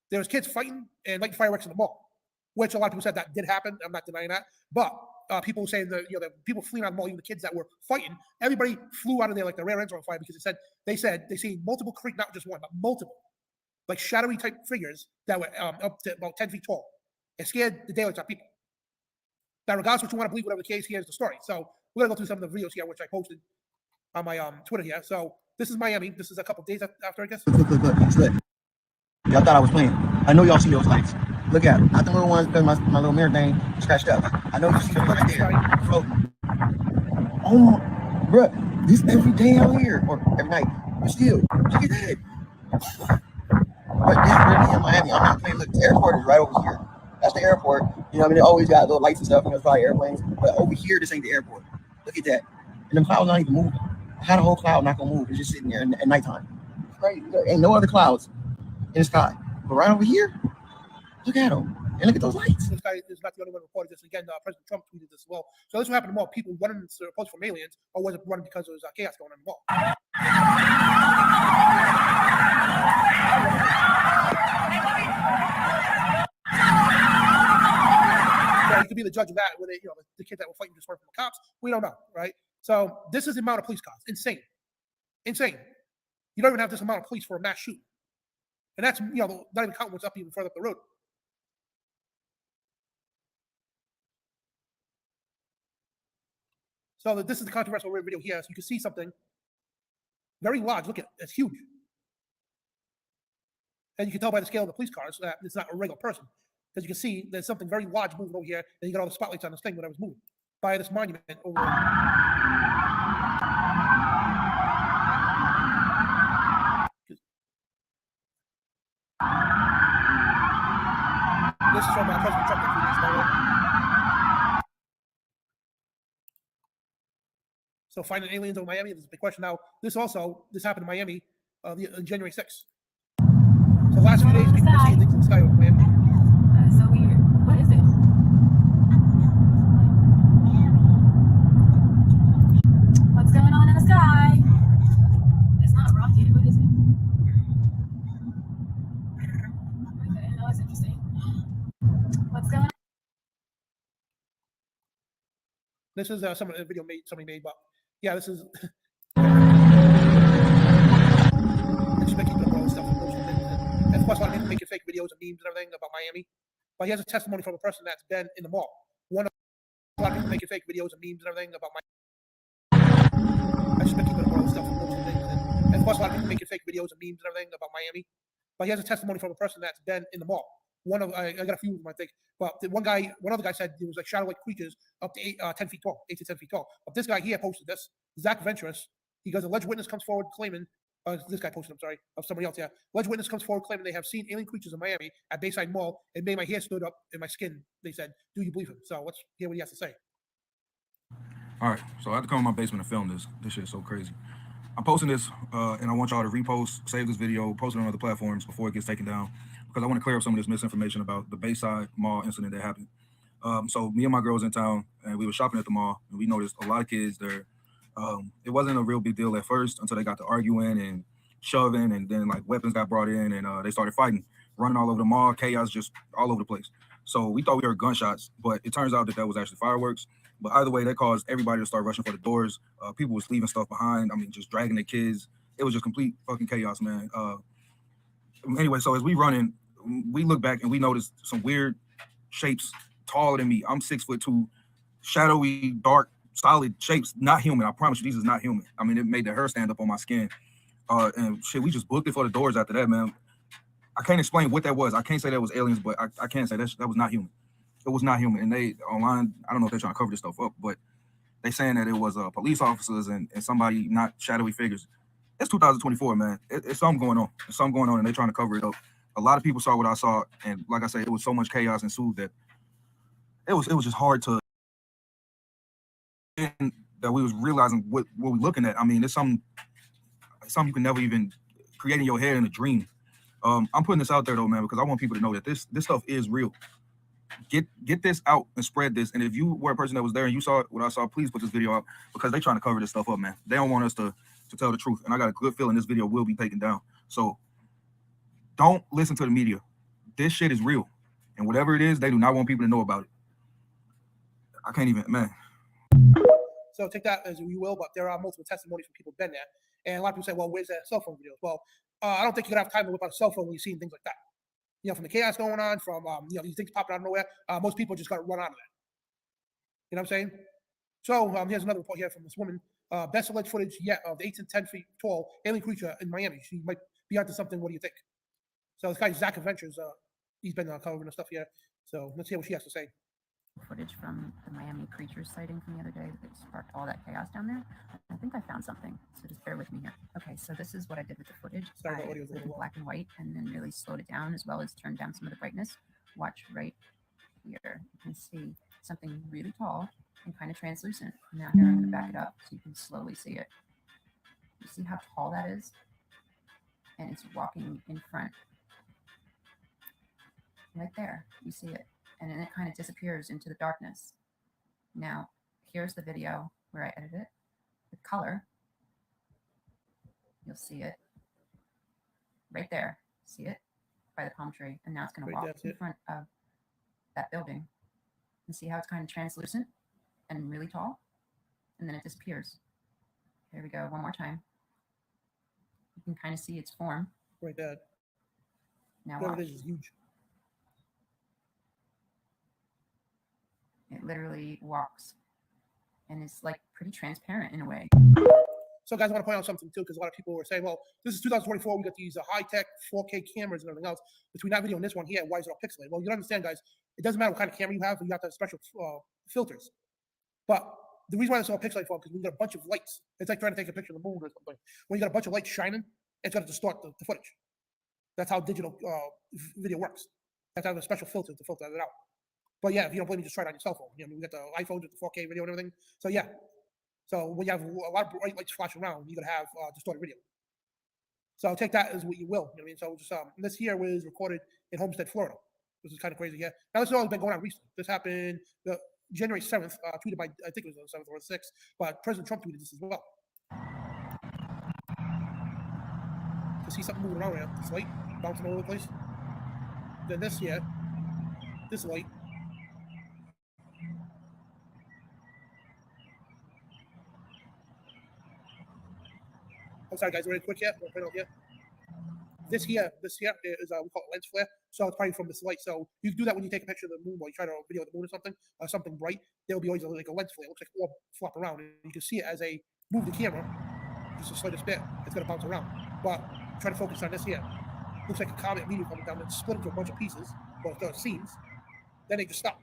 there was kids fighting and lighting fireworks in the mall, which a lot of people said that did happen. I'm not denying that. But people saying that the people fleeing out of the mall, even the kids that were fighting, everybody flew out of there like the rear ends were on fire, because they said they seen multiple, not just one, but multiple, like shadowy type figures that were up to about 10 feet tall. It scared the daylights out of people. Now, regardless of what you want to believe, whatever the case, here's the story. So we're going to go through some of the videos here, which I posted on my Twitter here. So this is Miami. This is a couple days after, I guess. Look. Y'all thought I was playing. I know y'all see those lights. Look at them. Not the little ones, because my little mirror thing scratched up. I know you see them right there. Floating. Oh, bruh. This every day out here, or every night. But still, look at that. But this really in Miami. I'm not playing. Look, the airport is right over here. That's the airport. They always got little lights and stuff. It's probably airplanes. But over here, this ain't the airport. Look at that. And the clouds not even moving. How the whole cloud not gonna move? It's just sitting there at nighttime. Right? There ain't no other clouds in the sky. But right over here, look at them. And look at those lights. This guy is not the only one reported this. Again, President Trump tweeted this as well. So this is what happened to more people running supposed from aliens, or was it running because there was chaos going on in the mall? You could be the judge of that, where the kids that were fighting just went from the cops. We don't know, right? So this is the amount of police cars. Insane. You don't even have this amount of police for a mass shooting. And that's, not even counting what's up even further up the road. So this is the controversial video here. So you can see something very large. Look at it. It's huge. And you can tell by the scale of the police cars that it's not a regular person. Because you can see there's something very large moving over here, and you got all the spotlights on this thing when I was moving by this monument over there. This is from President Trump. So finding aliens over Miami is a big question. Now, this happened in Miami on January 6th. So the last few days, people were seeing things in the sky over Miami. So weird. What is it? What's going on in the sky? It's not a rocket. What is it? Okay, no, that's interesting. What's going on? This is some video somebody made, but yeah, this is. Just making up all this stuff. And of course, a lot of people making fake videos and memes and everything about Miami. But here's a testimony from a person that's been in the mall. A lot of people making fake videos and memes and everything about Miami. I just been keeping up all this stuff. And of course, a lot of people making fake videos and memes and everything about Miami. But here's a testimony from a person that's been in the mall. I got a few of them, I think. But one other guy said there was like shadow-like creatures up to 10 feet tall, 8 to 10 feet tall. But this guy here posted this. Zach Venturous. He goes, alleged witness comes forward claiming. This guy posted, I'm sorry, of somebody else, yeah. Alleged witness comes forward claiming they have seen alien creatures in Miami at Bayside Mall. It made my hair stood up in my skin. They said, do you believe him? So let's hear what he has to say. All right, so I had to come in my basement and film this. This shit is so crazy. I'm posting this, and I want y'all to repost, save this video, post it on other platforms before it gets taken down, because I want to clear up some of this misinformation about the Bayside Mall incident that happened. So me and my girl was in town, and we were shopping at the mall, and we noticed a lot of kids there. It wasn't a real big deal at first until they got to arguing and shoving, and then like weapons got brought in, and they started fighting, running all over the mall, chaos just all over the place. So we thought we heard gunshots, but it turns out that was actually fireworks. But either way, that caused everybody to start rushing for the doors. People was leaving stuff behind. I mean, just dragging their kids. It was just complete fucking chaos, man. Anyway, so as we running, we look back and we noticed some weird shapes taller than me. I'm 6'2", shadowy, dark, solid shapes, not human. I promise you, these is not human. I mean, it made the hair stand up on my skin. And shit, we just booked it for the doors after that, man. I can't explain what that was. I can't say that was aliens, but I can say that was not human. It was not human. And they online, I don't know if they're trying to cover this stuff up, but they saying that it was police officers and somebody, not shadowy figures. It's 2024, man. It's something going on. It's something going on, and they're trying to cover it up. A lot of people saw what I saw, and like I said, it was so much chaos ensued that it was just hard to. And that we was realizing what we're looking at. I mean, it's something you can never even create in your head in a dream. I'm putting this out there though, man, because I want people to know that this stuff is real. Get this out and spread this. And if you were a person that was there and you saw what I saw, please put this video out, because they're trying to cover this stuff up, man. They don't want us to tell the truth. And I got a good feeling this video will be taken down. So don't listen to the media. This shit is real. And whatever it is, they do not want people to know about it. I can't even, man. So take that as you will, but there are multiple testimonies from people who've been there. And a lot of people say, well, where's that cell phone videos? Well, I don't think you're going to have time to whip out a cell phone when you're seeing things like that. You know, from the chaos going on, from, these things popping out of nowhere, most people just got to run out of that. You know what I'm saying? So here's another report here from this woman. Best alleged footage yet of the 8 to 10 feet tall alien creature in Miami. She might be onto something. What do you think? So this guy, Zach Adventures, he's been covering the stuff here. So let's hear what she has to say. Footage from the Miami creature sighting from the other day that sparked all that chaos down there. I think I found something, so just bear with me here. Okay, so this is what I did with the footage. I did it in black and white and then really slowed it down, as well as turned down some of the brightness. Watch right here. You can see something really tall and kind of translucent. Now here I'm going to back it up so you can slowly see it. You see how tall that is? And it's walking in front. Right there, you see it. And then it kind of disappears into the darkness. Now, here's the video where I edit it. The color, you'll see it right there. See it by the palm tree. And now it's going to walk in front of that building. And see how it's kind of translucent and really tall? And then it disappears. Here we go, one more time. You can kind of see its form. Right there. Now watch. This is huge. It literally walks, and it's like pretty transparent in a way. So guys, I want to point out something too, because a lot of people were saying, well, this is 2024, we got these high-tech 4K cameras and everything else. Between that video and this one here, why is it all pixelated? Well, you don't understand, guys. It doesn't matter what kind of camera you have to have special filters. But the reason why it's all pixelated for, because we got a bunch of lights. It's like trying to take a picture of the moon or something. When you got a bunch of lights shining, it's going to distort the footage. That's how digital video works. You have to have a special filter to filter that out. But yeah, if you don't believe me, just try it on your cell phone. You know, we got the iPhones with the 4K video and everything. So yeah. So when you have a lot of bright lights flashing around, you're gonna have distorted video. So take that as what you will. You know what I mean? So just this here was recorded in Homestead, Florida. This is kind of crazy here. Now this has all been going on recently. This happened January 7th, tweeted by, I think it was the 7th or the 6th, but President Trump tweeted this as well. You see something moving around here. This light bouncing all over the place. Then this here, this light. I'm sorry, guys, really quick here. Right here. This here is we call it lens flare. So it's probably from this light. So you do that when you take a picture of the moon or you try to video the moon or something bright. There'll be always like a lens flare. It looks like orb flop around, and you can see it as a move the camera. Just a slightest bit, it's gonna bounce around. But try to focus on this here. Looks like a comet meteor coming down and split into a bunch of pieces, or scenes. Then they just stop.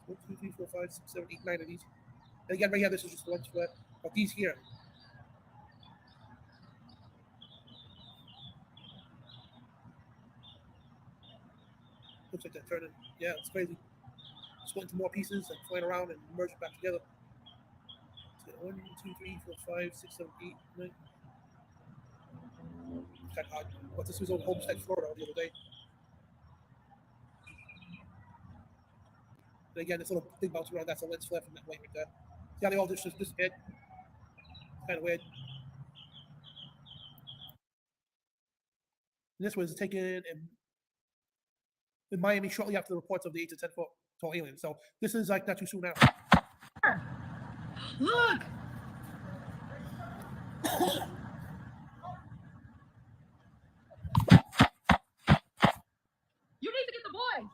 1, 2, 3, 4, 5, 6, 7, 8, 9 of these. And again, right here, this is just the lens flare. But these here. Looks like they're turning. Yeah, it's crazy. Split into more pieces and flying around and merging back together. So 1, 2, 3, 4, 5, 6, 7, 8, 9. It's kind of hard. But this was on Homestead, Florida the other day. And again, this little thing bouncing around, that's a lens flare from that light right there. See how they all just disappeared? It's kind of weird. And this was taken in Miami shortly after the reports of the 8 to 10 foot tall alien. So this is like not too soon now. Look! You need to get the boys.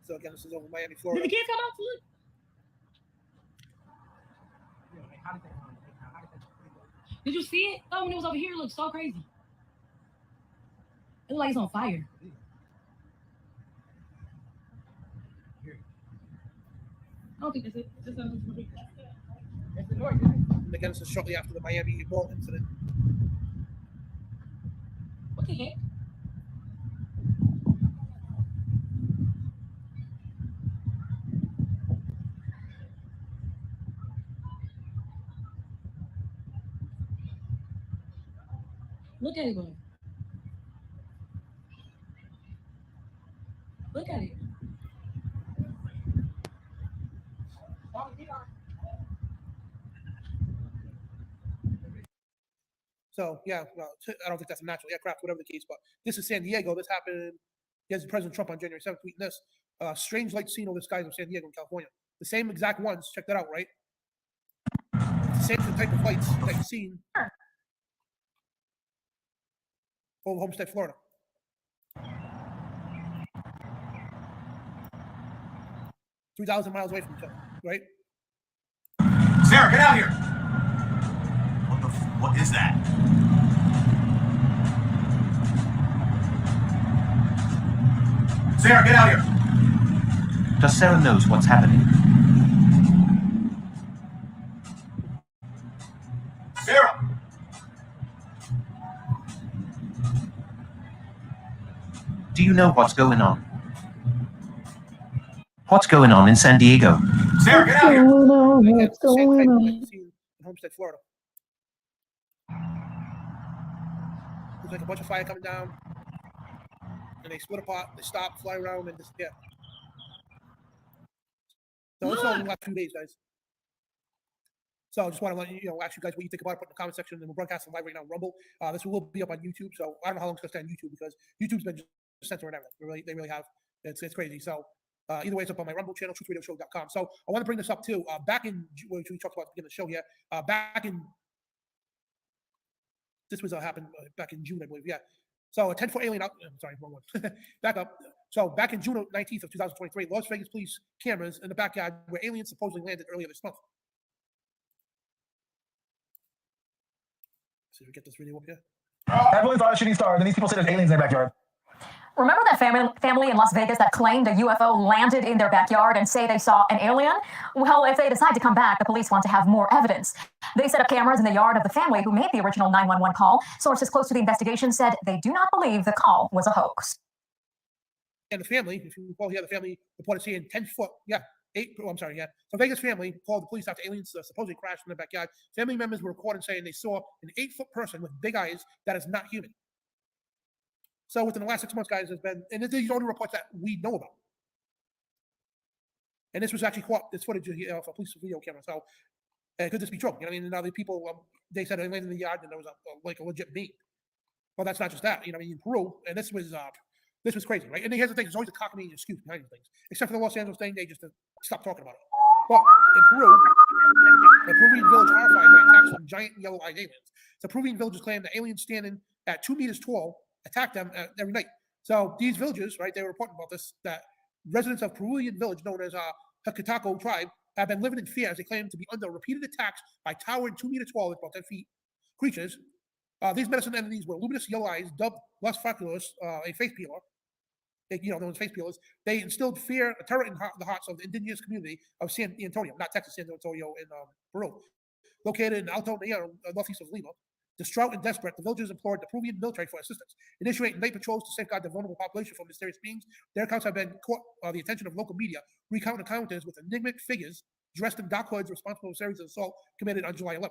So again, this is over Miami, Florida. Did the kids come out to look? Did you see it? Oh, when it was over here, it looked so crazy. It looked like it's on fire. I don't think that's it. That's the noise. And again, this is shortly after the Miami mall incident. What the heck? Look at it, boy. Look at it. So yeah, I don't think that's a natural aircraft, whatever the case. But this is San Diego. This happened. Yes, President Trump on January 7th tweeting this. Strange light seen over the skies of San Diego in California. The same exact ones. Check that out, right? It's the same type of lights that you've seen over Homestead, Florida. $3,000 miles away from each other, right? Sarah, get out here! What is that? Sarah, get out here! Just Sarah knows what's happening. Sarah! Do you know what's going on? What's going on in San Diego? Sarah, get out here! What's going on? In Homestead, Florida. There's like a bunch of fire coming down, and they split apart, they stop, fly around, and disappear. So this is all in the last 2 days, guys. So I just want to let you know, ask you guys what you think about it. Put in the comment section, and we're broadcasting live right now on Rumble. This will be up on YouTube, so I don't know how long it's going to stay on YouTube because YouTube's been just censoring everything. They really have. It's crazy. So either way, it's up on my Rumble channel, truthradioShow.com. So I want to bring this up too. Back in, which we talked about at the beginning of the show here, back in, this was happened back in June, I believe. Yeah. So a 10-foot alien out. I'm sorry, wrong one. Back up. So back in June 19th of 2023, Las Vegas police cameras in the backyard where aliens supposedly landed earlier this month. See if we get this video up here. Everyone thought a shooting star, then these people say there's aliens in their backyard. Remember that family in Las Vegas that claimed a UFO landed in their backyard and say they saw an alien? Well, if they decide to come back, the police want to have more evidence. They set up cameras in the yard of the family who made the original 911 call. Sources close to the investigation said they do not believe the call was a hoax. And the family, if you recall here, the family reported seeing 10-foot, So Vegas family called the police after aliens supposedly crashed in their backyard. Family members were recorded saying they saw an 8-foot person with big eyes that is not human. So within the last 6 months, guys, there's been, and these are only reports that we know about. And this was actually caught, this footage of a police video camera. So could this be true? You know what I mean? Now the people, they said they landed in the yard and there was a legit being. Well, that's not just that. You know what I mean? In Peru, and this was crazy, right? And here's the thing, there's always a cockamamie excuse behind these things. Except for the Los Angeles thing, they just stopped talking about it. But in Peru, the Peruvian village horrified by attacks from giant yellow-eyed aliens. The Peruvian villagers claim the aliens standing at 2 meters tall attack them every night. So these villagers, right, they were reporting about this, that residents of Peruvian village known as Hacataco tribe have been living in fear as they claim to be under repeated attacks by towering 2 meter tall, about 10 feet creatures. These medicine entities were luminous yellow eyes, dubbed Las Faculas, a face peeler. Known as face peelers. They instilled fear, terror in the hearts of the indigenous community of San Antonio, not Texas, San Antonio in Peru. Located in Alto Negro, northeast of Lima. Distraught and desperate, the villagers implored the Peruvian military for assistance, initiating night patrols to safeguard the vulnerable population from mysterious beings. Their accounts have been caught the attention of local media, recounting encounters with enigmatic figures dressed in dark hoods responsible for a series of assaults committed on July 11th.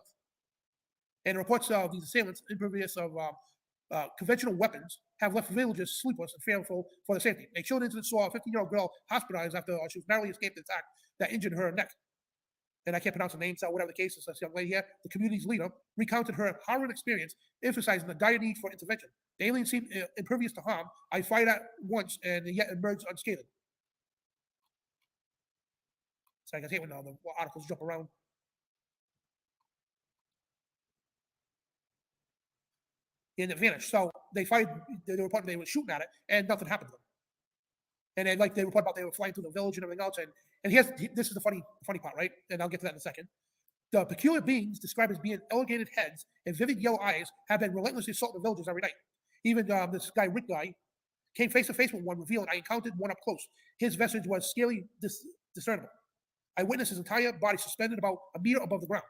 And reports of these assailants, impervious of conventional weapons, have left villagers sleepless and fearful for their safety. A chilling incident saw a 15-year-old girl hospitalized after she was narrowly escaped an attack that injured her neck. And I can't pronounce the name, so whatever the case is, this young lady here, the community's leader, recounted her horror experience, emphasizing the dire need for intervention. The aliens seemed impervious to harm. I fired at once and yet emerged unscathed. So I hate when all the articles jump around. And it vanished. So they fired, they reported they were shooting at it and nothing happened to them. And then, they report about they were flying through the village and everything else. And this is the funny part, right? And I'll get to that in a second. The peculiar beings described as being elongated heads and vivid yellow eyes have been relentlessly assaulting the villagers every night. Even this guy, Rick guy, came face to face with one, revealing I encountered one up close. His visage was scarcely discernible. I witnessed his entire body suspended about a meter above the ground.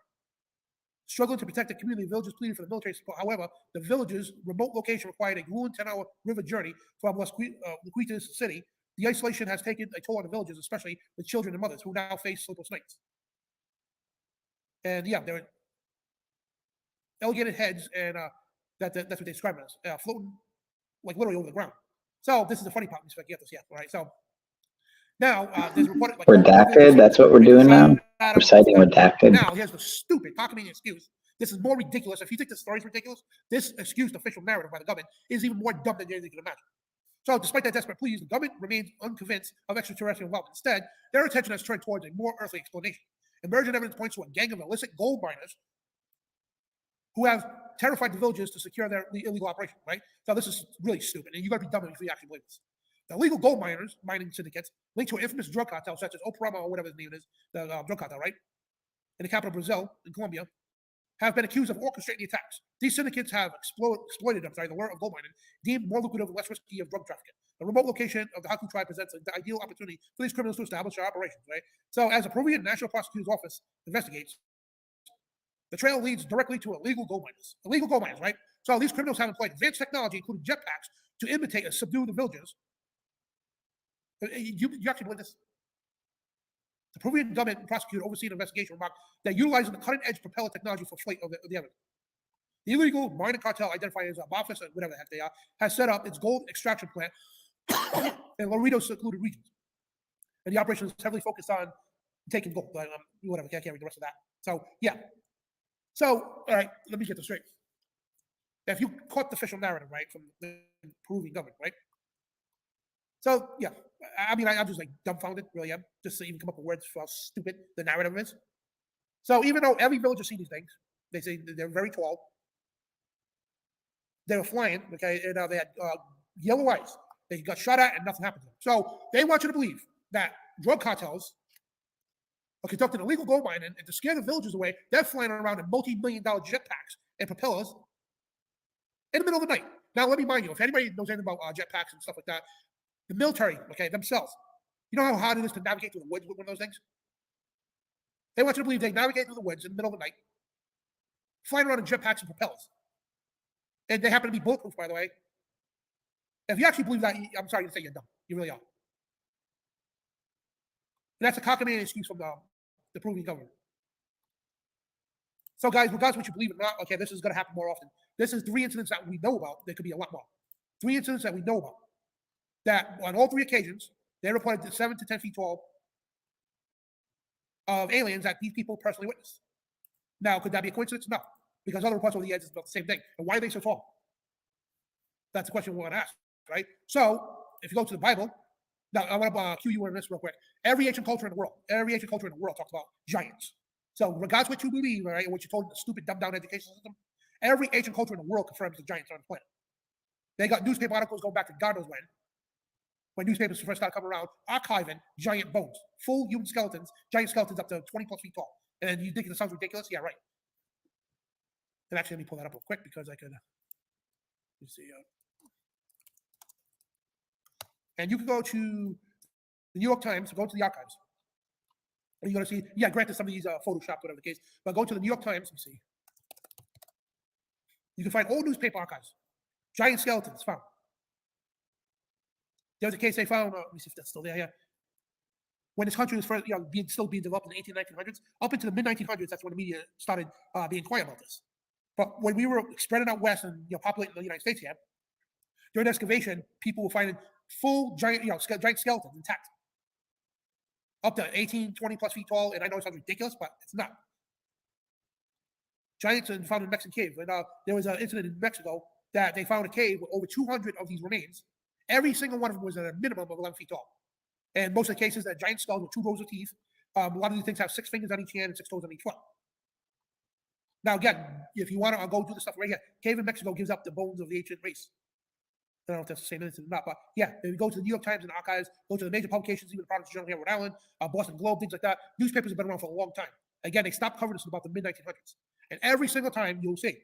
Struggling to protect the community, villagers pleaded for the military support. However, the village's remote location required a grueling 10-hour river journey from Las Quitas city. The isolation has taken a toll on the villagers, especially the children and mothers who now face sleepless nights. And yeah, they're elongated heads, and that's what they describe it as, floating like literally over the ground. So this is the funny part. Let me get this. Yeah, all right. So now there's reported redacted. That's what we're doing now. We're citing redacted. Now here's the stupid cockamamie excuse. This is more ridiculous. If you think this story is ridiculous, this excused official narrative by the government is even more dumb than anything you can imagine. So despite that desperate pleas, the government remains unconvinced of extraterrestrial involvement. Instead, their attention has turned towards a more earthly explanation. Emergent evidence points to a gang of illicit gold miners who have terrified the villagers to secure their illegal operation, right? So this is really stupid, and you gotta be dumb if you actually believe this. The illegal gold mining syndicates linked to an infamous drug cartel such as Oprama or whatever his name is, the drug cartel, right? In the capital of Brazil, in Colombia, have been accused of orchestrating the attacks. These syndicates have exploited the lure of gold mining, deemed more lucrative and less risky of drug trafficking. The remote location of the Haku tribe presents an ideal opportunity for these criminals to establish their operations, right? So as the Peruvian National Prosecutor's Office investigates, the trail leads directly to illegal gold miners, right? So these criminals have employed advanced technology, including jetpacks, to imitate and subdue the villagers. You actually believe this? The Peruvian government prosecutor overseeing the investigation remarked that utilizing the cutting-edge propeller technology for flight of the evidence. The illegal mining cartel, identified as Bafis, whatever the heck they are, has set up its gold extraction plant in Laredo's secluded regions. And the operation is heavily focused on taking gold. Whatever, I can't read the rest of that. So, yeah. So, all right, let me get this straight. If you caught the official narrative, right, from the Peruvian government, right? So, yeah, I mean, I'm just like dumbfounded, really am, just to even come up with words for how stupid the narrative is. So, even though every villager sees these things, they say they're very tall, they were flying, okay, and they had yellow eyes. They got shot at and nothing happened to them. So, they want you to believe that drug cartels are conducting illegal gold mining, and to scare the villagers away, they're flying around in multi-million-dollar jetpacks and propellers in the middle of the night. Now, let me mind you, if anybody knows anything about jetpacks and stuff like that, the military, okay, themselves, you know how hard it is to navigate through the woods with one of those things? They want you to believe they navigate through the woods in the middle of the night, flying around in jetpacks and propellers. And they happen to be bulletproof, by the way. If you actually believe that, I'm sorry to say you're dumb. You really are. And that's a cockamamie excuse from the Peruvian government. So, guys, regardless of what you believe or not, okay, this is going to happen more often. This is 3 incidents that we know about. There could be a lot more. 3 incidents that we know about. That on all 3 occasions, they reported 7 to 10 feet tall of aliens that these people personally witnessed. Now, could that be a coincidence? No, because other reports over the years is about the same thing. And why are they so tall? That's the question we want to ask, right? So, if you go to the Bible, now I want to cue you in this real quick. Every ancient culture in the world talks about giants. So, regardless of what you believe, right, and what you're told in the stupid, dumbed-down education system, every ancient culture in the world confirms the giants are on the planet. They got newspaper articles going back to God knows when newspapers first started coming around, archiving giant bones, full human skeletons, giant skeletons up to 20 plus feet tall. And you think it sounds ridiculous? Yeah, right. And actually, let me pull that up real quick because I could. Let's see. And you can go to the New York Times, go to the archives. And you're going to see, yeah, granted, some of these are photoshopped, whatever the case, but go to the New York Times, let me see. You can find old newspaper archives, giant skeletons found. There was a case they found, let me see if that's still there, yeah. When this country was first, still being developed in the 1900s, up into the mid-1900s, that's when the media started being quiet about this. But when we were spreading out west and populating the United States here, during excavation, people were finding full giant, giant skeletons intact. Up to 18, 20 plus feet tall, and I know it sounds ridiculous, but it's not. Giants found in a Mexican cave. And there was an incident in Mexico that they found a cave with over 200 of these remains. Every single one of them was at a minimum of 11 feet tall. And most of the cases, that giant skulls with 2 rows of teeth. A lot of these things have 6 fingers on each hand and 6 toes on each foot. Now, again, if you want to go do the stuff right here, cave in Mexico gives up the bones of the ancient race. I don't know if that's the same incident or not, but yeah, if you go to the New York Times and archives, go to the major publications, even the Providence Journal here in Rhode Island, Boston Globe, things like that. Newspapers have been around for a long time. Again, they stopped covering this in about the mid-1900s. And every single time you'll see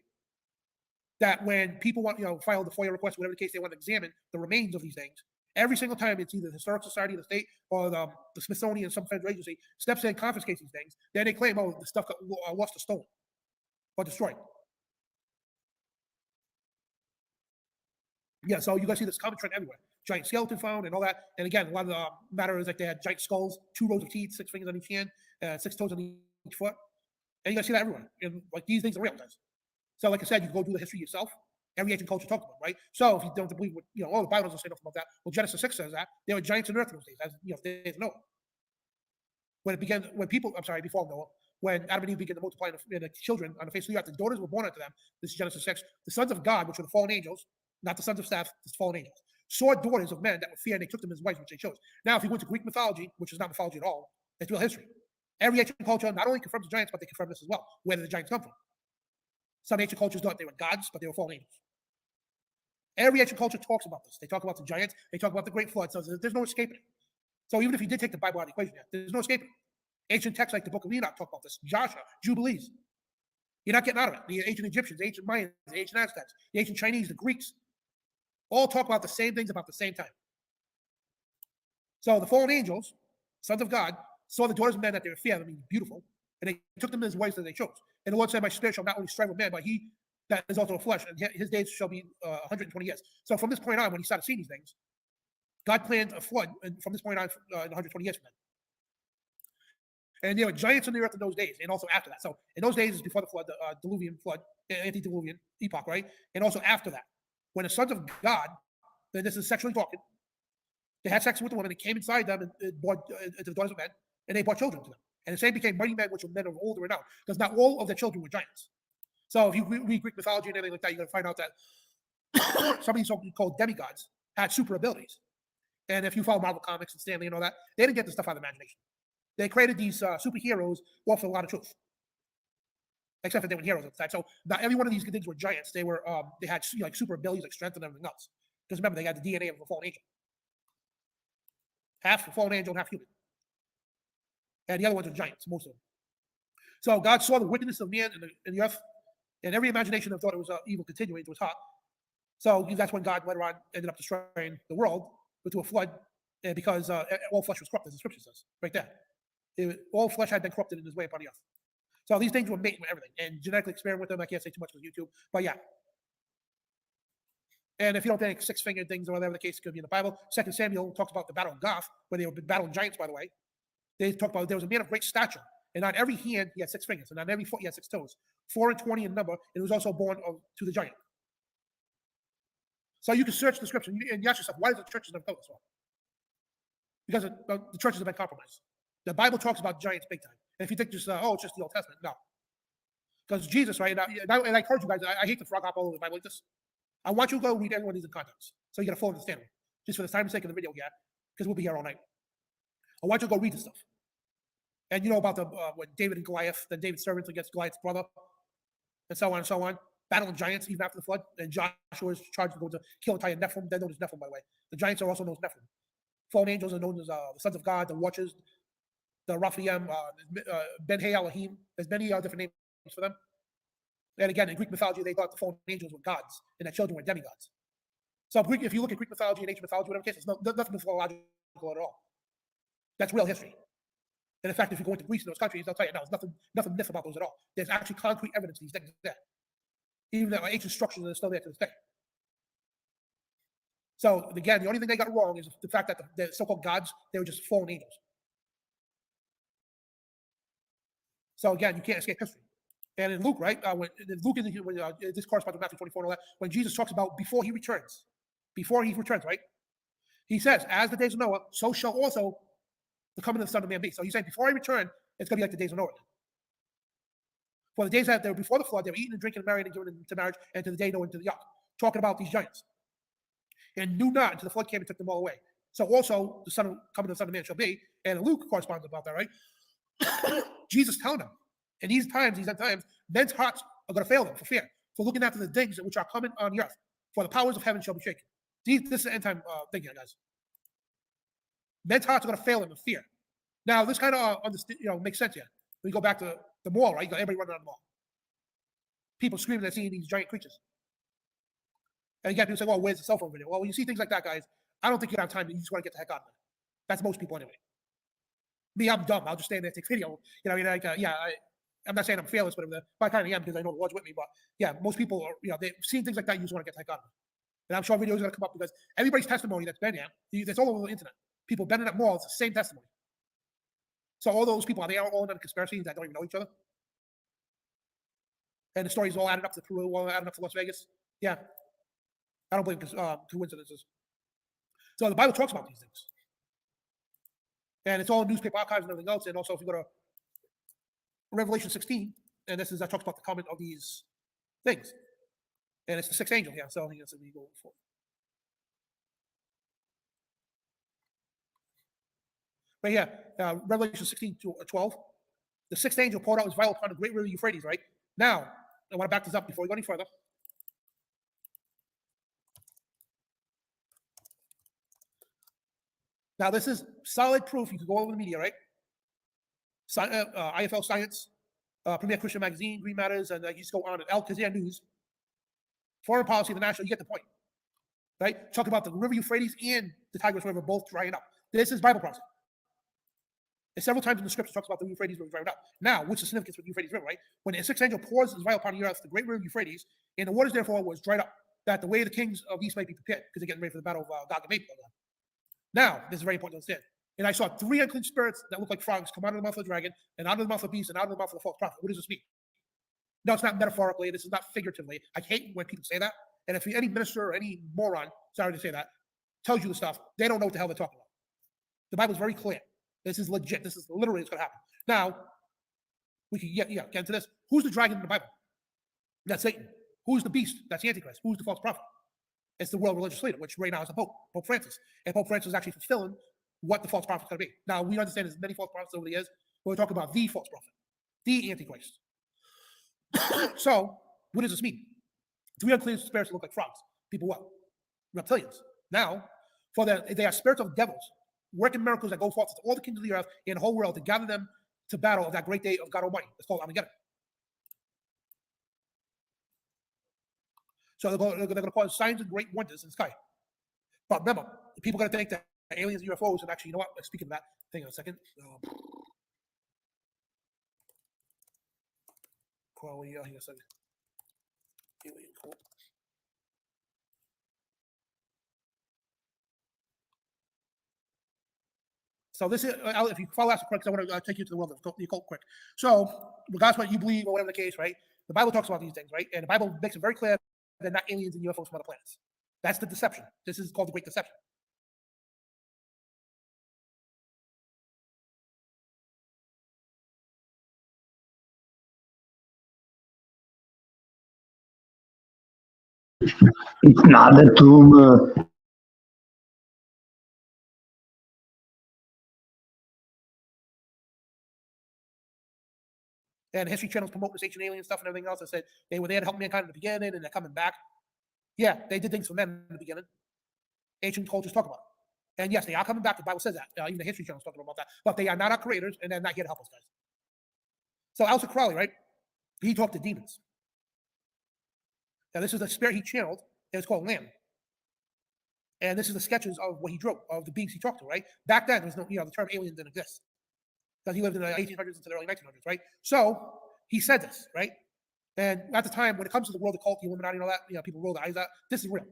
that when people want, file the FOIA request, whatever the case, they want to examine the remains of these things, every single time it's either the Historic Society of the state or the Smithsonian, some federal agency, steps in and confiscates these things. Then they claim, oh, the stuff got lost or stolen or destroyed. Yeah, so you guys see this common trend everywhere. Giant skeleton found and all that. And again, a lot of the matter is like they had giant skulls, 2 rows of teeth, 6 fingers on each hand, 6 toes on each foot. And you guys see that everywhere. And like these things are real, guys. So like I said, you can go do the history yourself. Every ancient culture talked about, right? So if you don't believe what, all the Bible doesn't say nothing about that. Well, Genesis 6 says that there were giants on earth in those days, as days of Noah. Before Noah, when Adam and Eve began to multiply and the children on the face of the earth, the daughters were born unto them. This is Genesis 6. The sons of God, which were the fallen angels, not the sons of Seth, the fallen angels, saw daughters of men that were fair, and they took them as wives, which they chose. Now, if you went to Greek mythology, which is not mythology at all, it's real history. Every ancient culture not only confirms the giants, but they confirm this as well. Where did the giants come from? Some ancient cultures thought they were gods, but they were fallen angels. Every ancient culture talks about this. They talk about the giants. They talk about the great flood. So there's no escaping it. So even if you did take the Bible out of the equation, there's no escaping it. Ancient texts like the Book of Enoch talk about this. Joshua, Jubilees. You're not getting out of it. The ancient Egyptians, the ancient Mayans, the ancient Aztecs, the ancient Chinese, the Greeks, all talk about the same things about the same time. So the fallen angels, sons of God, saw the daughters of men that they were fair, beautiful, and they took them as wives that they chose. And the Lord said, my spirit shall not only strive with man, but he that is also a flesh, and his days shall be 120 years. So from this point on, when he started seeing these things, God planned a flood, and from this point on, 120 years from then. And there were giants on the earth in those days, and also after that. So in those days is before the flood, the diluvian flood, antediluvian epoch, right? And also after that, when the sons of God, then this is sexually talking, they had sex with the women, they came inside them and brought the daughters of men, and they brought children to them. And the same became mighty men, which were men of older renown, because not all of their children were giants. So if you read Greek mythology and anything like that, you're going to find out that some of these so-called demigods had super abilities. And if you follow Marvel Comics and Stanley and all that, they didn't get this stuff out of the imagination. They created these superheroes off a lot of truth, except for they were heroes at the time. So not every one of these things were giants. They were they had like super abilities, like strength and everything else. Because remember, they had the DNA of a fallen angel, half fallen angel and half human. And the other ones are giants, most of them. So God saw the wickedness of man in the earth, and every imagination of thought it was evil continuing into his heart. So that's when God later on ended up destroying the world through a flood, and because all flesh was corrupt, as the scripture says, right there. All flesh had been corrupted in his way upon the earth. So these things were made with everything, and genetically experiment with them. I can't say too much on YouTube, but yeah. And if you don't think six-fingered things or whatever the case could be in the Bible, 2 Samuel talks about the battle of Goth, where they were battling giants, by the way. They talk about there was a man of great stature, and on every hand he had 6 fingers, and on every foot he had 6 toes, 4 and 20 in number, and he was also born to the giant. So you can search the scripture, and you ask yourself, why does the churches never tell us so? Because the churches have been compromised. The Bible talks about giants big time. And if you think just, oh, it's just the Old Testament, no. Because Jesus, right, and I encourage you guys, I hate to frog hop all over the Bible like this. I want you to go read every one of these in context, so you get a full understanding, just for the time's sake of the video here, because we'll be here all night. I want you to go read this stuff. And you know about the when David and Goliath, then David's servants against Goliath's brother, and so on and so on. Battling giants even after the flood, and Joshua is charged to go to kill entire Nephilim. They're known as Nephilim, by the way. The giants are also known as Nephilim. Fallen angels are known as the sons of God, the watchers, the Raphaim, Ben Elohim. There's many different names for them. And again, in Greek mythology, they thought the fallen angels were gods and their children were demigods. So if you look at Greek mythology and ancient mythology, whatever case, it's nothing mythological at all. That's real history. And in fact, if you go into Greece and those countries, they'll tell you, no, there's nothing myth about those at all. There's actually concrete evidence of these things there. Even the ancient structures are still there to this day. So again, the only thing they got wrong is the fact that the so-called gods, they were just fallen angels. So again, you can't escape history. And in Luke, right, this corresponds to Matthew 24 and all that, when Jesus talks about before he returns, right, he says, as the days of Noah, so shall also the coming of the Son of Man be. So he's saying, before I return, it's going to be like the days of Noah. For the days that they were before the flood, they were eating and drinking and marrying and giving into marriage, and to the day Noah into the ark. Talking about these giants. And knew not until the flood came and took them all away. So also, the coming of the Son of Man shall be, and Luke corresponds about that, right? Jesus telling them, in these times, men's hearts are going to fail them for fear, for looking after the things which are coming on the earth, for the powers of heaven shall be shaken. This is the end time thing here, guys. Men's hearts are going to fail them in fear. Now, this kind of makes sense here. We go back to the mall, right? You got everybody running around the mall. People screaming they're seeing these giant creatures. And again, people say, well, where's the cell phone video? Well, when you see things like that, guys, I don't think you have time. You just want to get the heck out of it. That's most people anyway. Me, I'm dumb. I'll just stand there and take video. I'm not saying I'm fearless, but I kind of am because I know the Lord's with me. But yeah, most people are, they've seen things like that. You just want to get the heck out of it. And I'm sure videos are going to come up because everybody's testimony that's been there, that's all over the internet. People been in that mall, it's the same testimony. So all those people, are they all in a conspiracy that don't even know each other? And the stories all added up to Peru, all added up to Las Vegas. Yeah. I don't believe coincidences. So the Bible talks about these things. And it's all in newspaper archives and everything else. And also if you go to Revelation 16, and this is that talks about the coming of these things. And it's the 6th angel here. So I think that's what we go for. But yeah, Revelation 16:12. The 6th angel poured out his vial upon the great river Euphrates, right? Now, I want to back this up before we go any further. Now, this is solid proof. You can go over the media, right? IFL Science, Premier Christian Magazine, Green Matters, and you just go on, Al Jazeera News. Foreign policy, the national, you get the point. Right? Talk about the river Euphrates and the Tigris River both drying up. This is Bible prophecy. And several times in the scripture talks about the Euphrates River drying up. Now, what's the significance with the Euphrates River, right? When the 6th angel pours his vial upon the earth, the great river Euphrates, and the waters therefore was dried up, that the way of the kings of East might be prepared, because they're getting ready for the battle of Gog and Magog. Now, this is very important to understand. And I saw 3 unclean spirits that look like frogs come out of the mouth of the dragon, and out of the mouth of the beast, and out of the mouth of the false prophet. What does this mean? No, it's not metaphorically. This is not figuratively. I hate when people say that. And if any minister or any moron, sorry to say that, tells you the stuff, they don't know what the hell they're talking about. The Bible is very clear. This is legit. This is literally what's going to happen. Now, we can get into this. Who's the dragon in the Bible? That's Satan. Who's the beast? That's the Antichrist. Who's the false prophet? It's the world religious leader, which right now is the Pope, Pope Francis. And Pope Francis is actually fulfilling what the false prophet is going to be. Now, we understand there's many false prophets over the years, but we're talking about the false prophet, the Antichrist. So, what does this mean? 3 unclean spirits look like frogs. People what? Reptilians. Now, they are spirits of devils, working miracles that go forth to all the kingdoms of the earth and the whole world to gather them to battle of that great day of God Almighty. It's called Armageddon. So they're going to cause signs and great wonders in the sky. But remember, people are going to think that aliens and UFOs, and actually, you know what? Speaking of that, hang on a second. Quality, hang on a second. Alien cult. So this is, if you follow us quick, because I want to take you to the world of the occult quick. So regardless of what you believe or whatever the case, right? The Bible talks about these things, right? And the Bible makes it very clear they're not aliens and UFOs from other planets. That's the deception. This is called the Great Deception. It's not a tumor. And History Channel's promoting this ancient alien stuff and everything else. I said they were there to help mankind in the beginning, and they're coming back. Yeah, they did things for men in the beginning. Ancient cultures talk about it. And yes, they are coming back. The Bible says that. Even the History Channel's talking about that. But they are not our creators, and they're not here to help us, guys. So Aleister Crowley, right? He talked to demons. Now, this is the spirit he channeled, and it's called LiE. And this is the sketches of what he drew, of the beings he talked to, right? Back then, there was no, the term alien didn't exist. Because he lived in the 1800s into the early 1900s, right? So he said this, right? And at the time, when it comes to the world of cult, the Illuminati and all that, people roll their eyes out. This is real.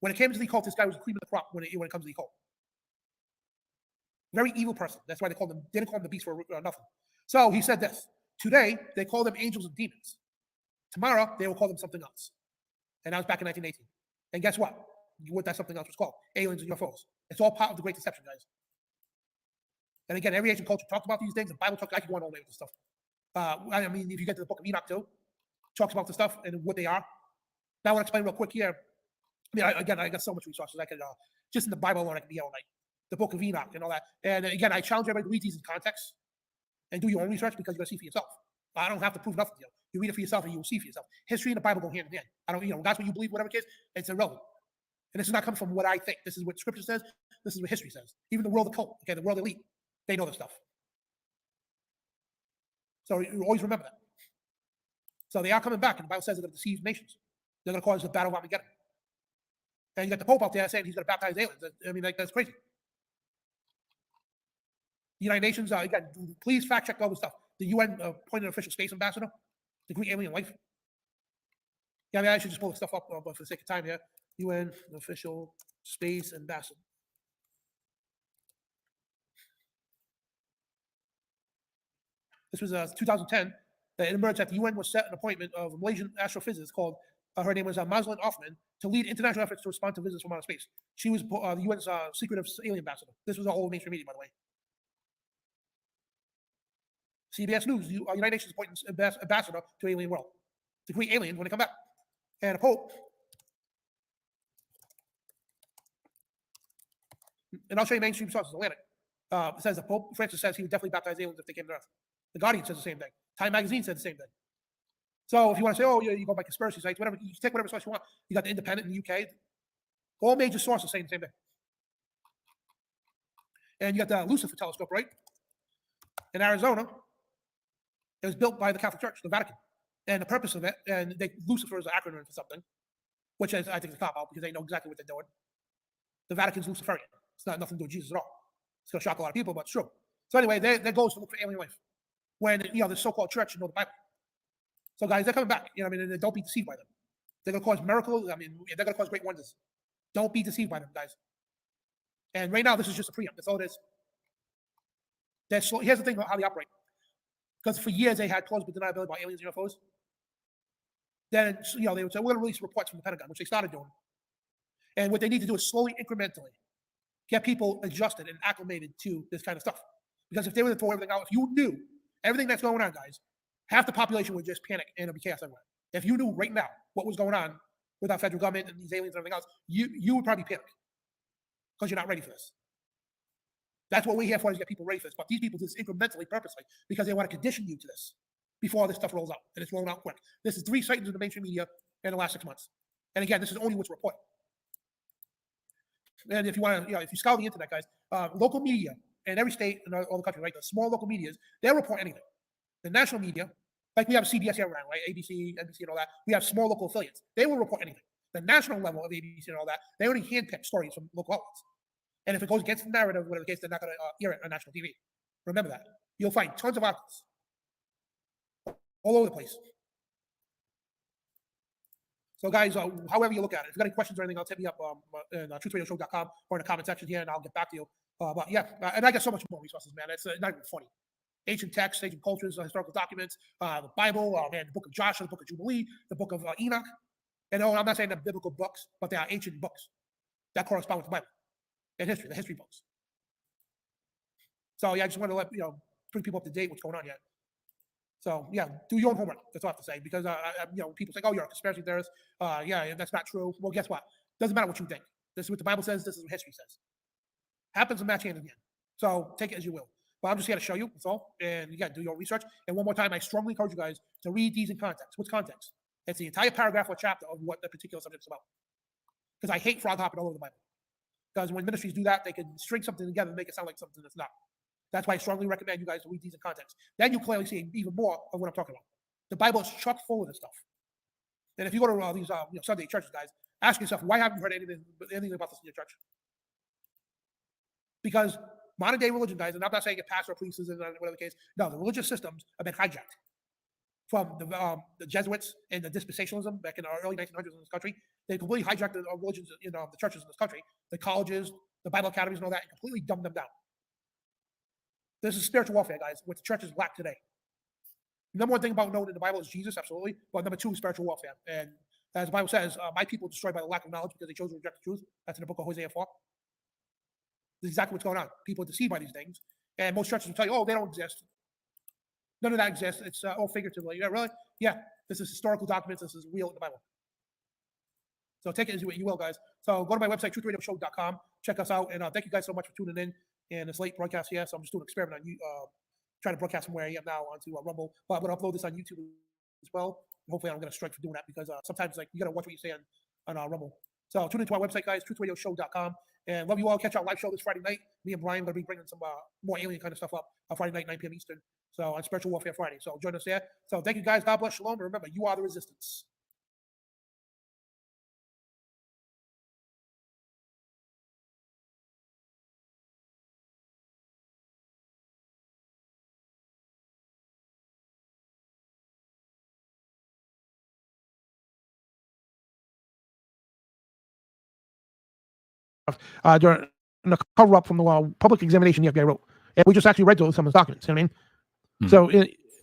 When it came to the occult, this guy was the cream of the crop when it comes to the occult. Very evil person. That's why they didn't call him the beast for nothing. So he said this. Today, they call them angels and demons. Tomorrow, they will call them something else. And that was back in 1918. And guess what? What that something else was called? Aliens and UFOs. It's all part of the Great Deception, guys. And again, every ancient culture talks about these things. The Bible talks, I can go on all day with this stuff. I mean, if you get to the book of Enoch too, talks about the stuff and what they are. Now I want to explain real quick here. I mean, I got so much resources. I could, just in the Bible alone, I could be all night. The book of Enoch and all that. And again, I challenge everybody to read these in context and do your own research because you're going to see for yourself. I don't have to prove nothing to you. You read it for yourself and you will see for yourself. History and the Bible go hand in hand. I don't, that's what you believe, whatever case, it's irrelevant. And this is not coming from what I think. This is what Scripture says. This is what history says. Even the world of cult, okay, the world elite, they know this stuff. So you always remember that. So they are coming back, and the Bible says they're going to deceive nations. They're going to cause the battle of Armageddon. And you got the Pope out there saying he's going to baptize aliens. I mean, that's crazy. The United Nations, again, please fact check all this stuff. The UN appointed an official space ambassador to greet alien life. Yeah, I mean, I should just pull this stuff up, but for the sake of time here, UN official space ambassador. This was 2010. It emerged that the UN was set an appointment of a Malaysian astrophysicist called, her name was Mazlan Othman, to lead international efforts to respond to visitors from outer space. She was the UN's secretive alien ambassador. This was a whole mainstream media, by the way. CBS News, the United Nations appointed ambassador to alien world to greet aliens when they come back. And a Pope, and I'll show you mainstream sources, Atlantic. It says the Pope Francis says he would definitely baptize aliens if they came to Earth. The Guardian says the same thing. Time Magazine said the same thing. So if you want to say, oh, you go by conspiracy sites, whatever, you take whatever source you want. You got the Independent in the UK. All major sources saying the same thing. And you got the Lucifer telescope, right? In Arizona. It was built by the Catholic Church, the Vatican. And the purpose of it, and Lucifer is an acronym for something, which is, I think, is a cop-out because they know exactly what they're doing. The Vatican's Luciferian. It's not nothing to do with Jesus at all. It's going to shock a lot of people, but it's true. So anyway, their goal is to look for alien life. When, the so-called church know the Bible. So guys, they're coming back. I mean, don't be deceived by them. They're going to cause miracles. I mean, they're going to cause great wonders. Don't be deceived by them, guys. And right now, this is just a preempt. That's all it is. Here's the thing about how they operate. Because for years, they had plausible deniability about aliens and UFOs. Then, they would say, we're going to release reports from the Pentagon, which they started doing. And what they need to do is slowly, incrementally, get people adjusted and acclimated to this kind of stuff. Because if they were to throw everything out, if you knew everything that's going on, guys, half the population would just panic and it'd be chaos everywhere. If you knew right now what was going on with our federal government and these aliens and everything else, you would probably panic because you're not ready for this. That's what we're here for, is get people ready for this. But these people do this incrementally, purposely, because they want to condition you to this before this stuff rolls out. And it's rolling out quick. This is 3 sightings in the mainstream media in the last 6 months. And again, this is only what's reported. And if you want to, if you scour the internet, guys, local media in every state and all the country, right? The small local medias, they'll report anything. The national media, like we have CBS here around, right? ABC, NBC, and all that. We have small local affiliates. They will report anything. The national level of ABC and all that, they only handpick stories from local outlets. And if it goes against the narrative, whatever the case, they're not going to air it on national TV. Remember that. You'll find tons of articles all over the place. So, guys, however you look at it, if you've got any questions or anything, I'll hit me up in truthradioshow.com or in the comment section here, and I'll get back to you. But yeah, and I got so much more resources, man. It's not even funny. Ancient texts, ancient cultures, historical documents, the Bible, man, the book of Joshua, the book of Jubilee, the book of Enoch. And no, I'm not saying they're biblical books, but they are ancient books that correspond with the Bible and history, the history books. So yeah, I just want to let bring people up to date what's going on here. So yeah, do your own homework. That's all I have to say, because people say, "Oh, you're a conspiracy theorist." Yeah, that's not true. Well, guess what? Doesn't matter what you think. This is what the Bible says. This is what history says. Happens to match hand in hand. So take it as you will. But I'm just here to show you. That's all. And you got to do your own research. And one more time, I strongly encourage you guys to read these in context. What's context? It's the entire paragraph or chapter of what the particular subject is about. Because I hate frog hopping all over the Bible. Because when ministries do that, they can string something together and make it sound like something that's not. That's why I strongly recommend you guys to read these in context. Then you clearly see even more of what I'm talking about. The Bible is chock full of this stuff. And if you go to these Sunday churches, guys, ask yourself, why haven't you heard anything about this in your church? Because modern day religion, guys, and I'm not saying it pastor or priests and whatever the case. No, the religious systems have been hijacked from the Jesuits and the dispensationalism back in the early 1900s in this country. They completely hijacked the religions, the churches in this country, the colleges, the Bible academies, and all that, and completely dumbed them down. This is spiritual warfare, guys, what the churches lack today. Number one thing about knowing in the Bible is Jesus, absolutely. But number two is spiritual warfare. And as the Bible says, my people are destroyed by the lack of knowledge because they chose to reject the truth. That's in the book of Hosea 4. This is exactly what's going on. People are deceived by these things. And most churches will tell you, oh, they don't exist. None of that exists. It's all figuratively. Yeah, really? Yeah. This is historical documents. This is real in the Bible. So take it as you will, guys. So go to my website, truthradioshow.com. Check us out. And thank you guys so much for tuning in. And it's late broadcast here, so I'm just doing an experiment on you, trying to broadcast from where I am now onto Rumble. But I'm going to upload this on YouTube as well. And hopefully, I'm going to strike for doing that, because sometimes you got to watch what you say on Rumble. So tune into our website, guys, truthradioshow.com. And love you all. Catch our live show this Friday night. Me and Brian are going to be bringing some more alien kind of stuff up on Friday night, 9 p.m. Eastern. So on Spiritual Warfare Friday. So join us there. So thank you, guys. God bless. Shalom. And remember, you are the resistance. During the cover up from the public examination the FBI wrote. And we just actually read those some of the documents. You know what I mean? So,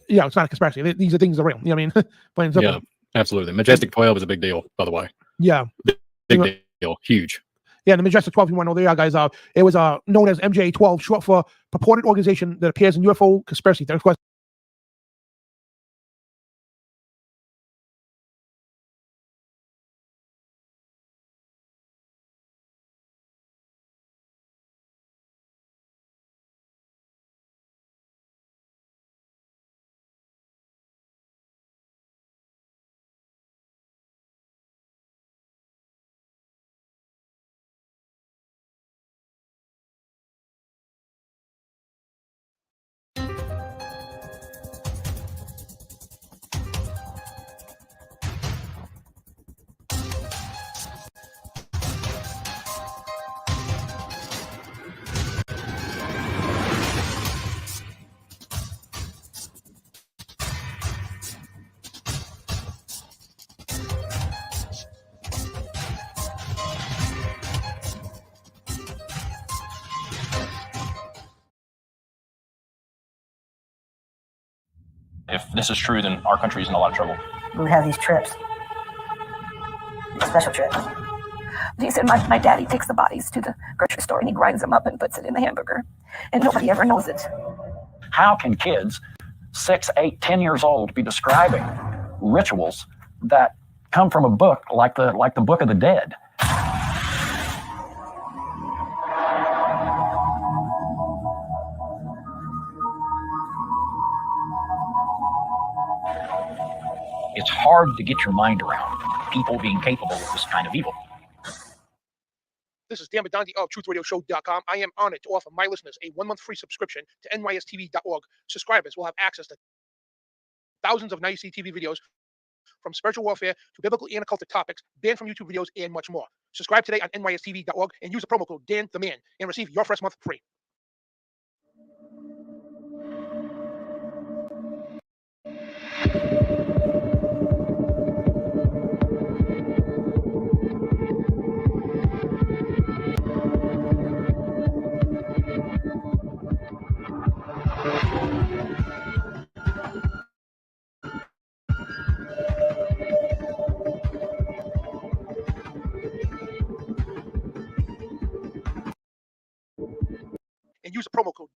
it's not a conspiracy. These are things that are real. You know what I mean? Plain and simple. Yeah, absolutely. Majestic 12 is a big deal, by the way. Yeah. Big deal. Huge. Yeah, the Majestic 12, you want to know, there, guys, it was known as MJ12, short for purported organization that appears in UFO conspiracy theories. If this is true, then our country is in a lot of trouble. We have these trips, special trips. He said, my daddy takes the bodies to the grocery store and he grinds them up and puts it in the hamburger. And nobody ever knows it. How can kids 6, 8, 10 years old be describing rituals that come from a book like the Book of the Dead? It's hard to get your mind around people being capable of this kind of evil. This is Dan Badandi of TruthRadioShow.com. I am honored to offer my listeners a 1-month free subscription to nystv.org. Subscribers will have access to thousands of nice TV videos, from spiritual warfare to biblical and occultic topics, banned from YouTube videos, and much more. Subscribe today on nystv.org and use the promo code Dan the Man and receive your first month free. And use the promo code.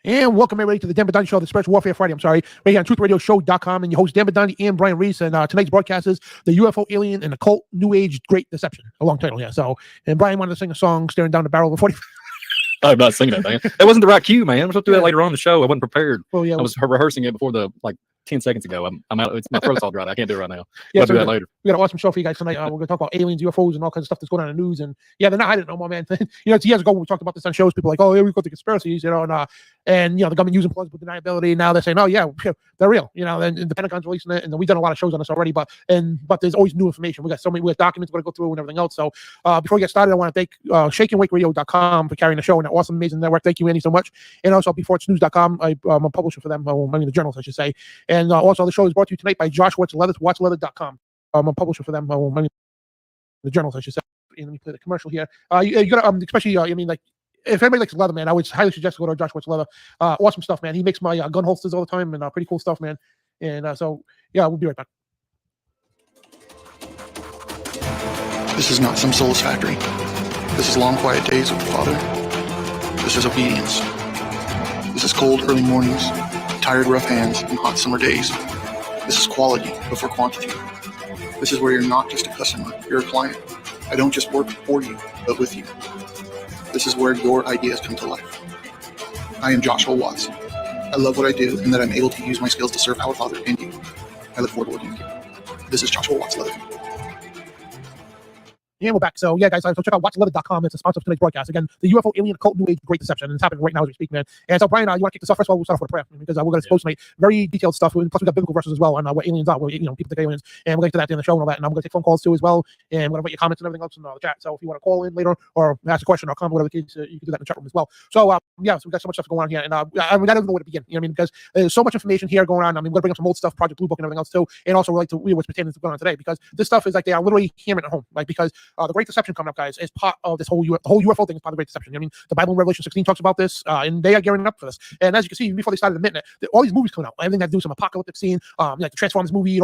And welcome everybody to the Dan Badandi Show, the Spiritual Warfare Friday. I'm sorry, right here on TruthRadioShow.com, and your host Dan Badandi and Brian Reese. And tonight's broadcast is the UFO, Alien, and Occult New Age Great Deception. A long title, yeah. So, and Brian wanted to sing a song, staring down the barrel of a 45. I'm not singing that, man. That wasn't the right cue, man. We're supposed to do that later on in the show. I wasn't prepared. Oh yeah, I was rehearsing it before the 10 seconds ago. I'm out. It's my throat's all dry. I can't do it right now. Yeah, I'll so do that later. We got an awesome show for you guys tonight. We're going to talk about aliens, UFOs, and all kinds of stuff that's going on in the news. And yeah, they're not hiding it no more, man. It's years ago when we talked about this on shows. People were like, oh, yeah, we've got the conspiracies, and the government using plausible deniability. Now they're saying, oh yeah, they're real, and the Pentagon's releasing it, and we've done a lot of shows on this already. But there's always new information. We got documents we're going to go through and everything else. So before we get started, I want to thank ShakeandWakeRadio.com for carrying the show and that awesome, amazing network. Thank you, Annie, so much. And also BeforeIt'sNews.com. I'm a publisher for them. The journals, I should say. And also the show is brought to you tonight by Josh WatchLeather.com. I'm a publisher for them. The journals, I should say. And let me play the commercial here. You got to, especially, if anybody likes leather, man, I would highly suggest go to Josh Watch Leather. Awesome stuff, man. He makes my gun holsters all the time, and pretty cool stuff, man. And so, yeah, we'll be right back. This is not some soulless factory. This is long, quiet days with the Father. This is obedience. This is cold, early mornings, tired, rough hands, and hot summer days. This is quality before quantity. This is where you're not just a customer, you're a client. I don't just work for you, but with you. This is where your ideas come to life. I am Joshua Watts. I love what I do and that I'm able to use my skills to serve our Father and you. I look forward to working with you. This is Joshua Watts Leather. And we're back. So yeah, guys, so check out watch11.com. It's a sponsor of tonight's broadcast. Again, the UFO alien cult new age great deception. And it's happening right now as we speak, man. And so Brian, you want to kick this off? First of all, we'll start off with a prayer because we're going to expose tonight very detailed stuff. Plus we got biblical verses as well on what aliens are. Where, people think aliens, and we'll get to that at the end of the show and all that. And I'm going to take phone calls too as well. And I'm going to put your comments and everything else in the chat. So if you want to call in later or ask a question or comment, whatever the case, you can do that in the chat room as well. So yeah, so we got so much stuff going on here, and I mean, I don't even know where to begin. Because there's so much information here going on. I mean, we're going to bring up some old stuff, Project Blue Book and everything else too, and also relate to what's pertaining to going on today, because this stuff is like they are literally hammering it home, like because the Great Deception coming up, guys, is part of this whole UFO thing is part of the Great Deception. I mean, the Bible in Revelation 16 talks about this, and they are gearing up for this. And as you can see, before they started admitting it, all these movies coming out, everything that do some apocalyptic scene, like the Transformers movie,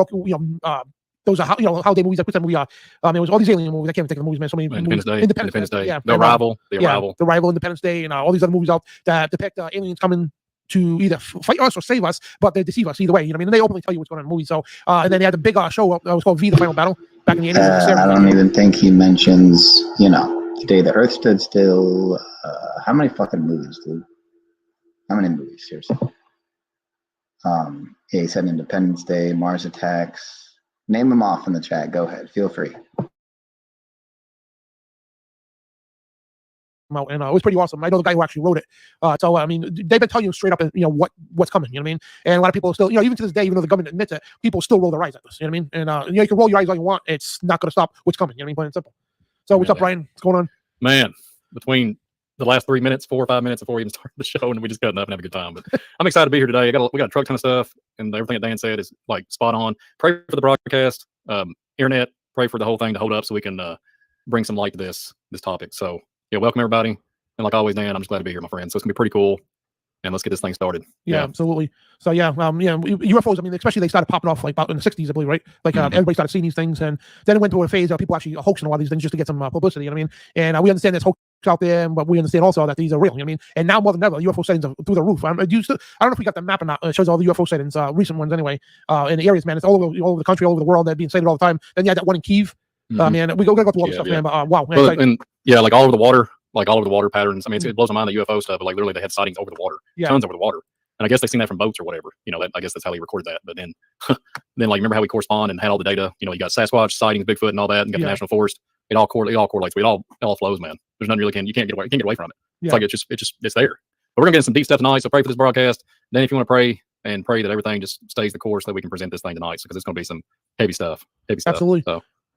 those are holiday movies. Like what's that movie? It was all these alien movies. I can't even think of the movies, man. So many Independence Day. Yeah, The Arrival, Independence Day, and all these other movies out that depict aliens coming to either fight us or save us, but they deceive us either way. And they openly tell you what's going on in the movie. So and then they had the big show that was called V: The Final Battle back in the 80s. I don't even think he mentions, the day the Earth stood still. How many fucking movies, dude? How many movies? Seriously. Yeah, he said Independence Day, Mars Attacks. Name them off in the chat. Go ahead. Feel free. Out, and it was pretty awesome. I know the guy who actually wrote it. So I mean, they've been telling you straight up, what's coming. You know what I mean? And a lot of people still, even to this day, even though the government admits it, people still roll their eyes at this. You know what I mean? And you can roll your eyes all you want. It's not going to stop what's coming. You know what I mean? Plain and simple. So what's up, Brian? What's going on? Man, between the last 3 minutes, 4 or 5 minutes before we even started the show, and we just got up and have a good time. But I'm excited to be here today. We got a truck ton of stuff, and everything that Dan said is like spot on. Pray for the broadcast, internet. Pray for the whole thing to hold up so we can bring some light to this topic. So yeah, welcome everybody. And like always, Dan, I'm just glad to be here, my friend. So it's gonna be pretty cool. And let's get this thing started. Yeah, absolutely. So yeah, UFOs. I mean, especially they started popping off like about in the 60s, I believe, right? Like everybody started seeing these things, and then it went through a phase of people actually hoaxing a lot of these things just to get some publicity. You know what I mean? And we understand there's hoax out there, but we understand also that these are real. You know what I mean? And now more than ever, UFO sightings are through the roof. I don't know if we got the map or not. It shows all the UFO sightings, recent ones anyway, in the areas. Man, it's all over the country, all over the world. They're being sighted all the time. Then you had that one in Kyiv. Man, we gotta go through all the stuff, man. But wow, man, well, and like all over the water. Like all over the water patterns. I mean, it blows my mind, the UFO stuff, but like literally they had sightings over the water, tons over the water. And I guess they've seen that from boats or whatever. I guess that's how he recorded that. But then, like, remember how we correspond and had all the data? You got Sasquatch sightings, Bigfoot, and all that, and you got the National Forest. It all correlates. It all flows, man. There's nothing really you can't get away from it. It's like it's there. But we're gonna get some deep stuff tonight. So pray for this broadcast. Then if you want to pray that everything just stays the course, that we can present this thing tonight, because it's gonna be some heavy stuff. Absolutely.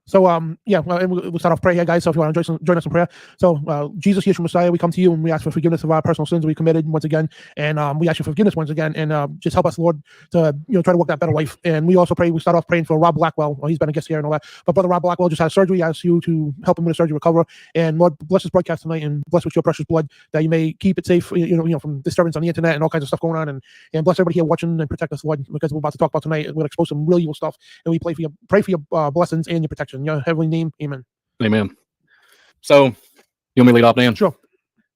So we'll start off prayer here, guys. So if you want to join us in prayer. So Jesus, Yeshua Messiah, we come to you and we ask for forgiveness of our personal sins we committed once again, and we ask you for forgiveness once again, and just help us, Lord, to try to work that better life. And we also pray. We start off praying for Rob Blackwell. Well, he's been a guest here and all that, but brother Rob Blackwell just had surgery. I ask you to help him with the surgery recover, and Lord, bless this broadcast tonight and bless with your precious blood, that you may keep it safe, from disturbance on the internet and all kinds of stuff going on, and bless everybody here watching and protect us, Lord, because we're about to talk about tonight. We're going to expose some real evil stuff, and we pray for your blessings and your protection. In your heavenly name. Amen. Amen. So, you want me to lead off, Dan? Sure.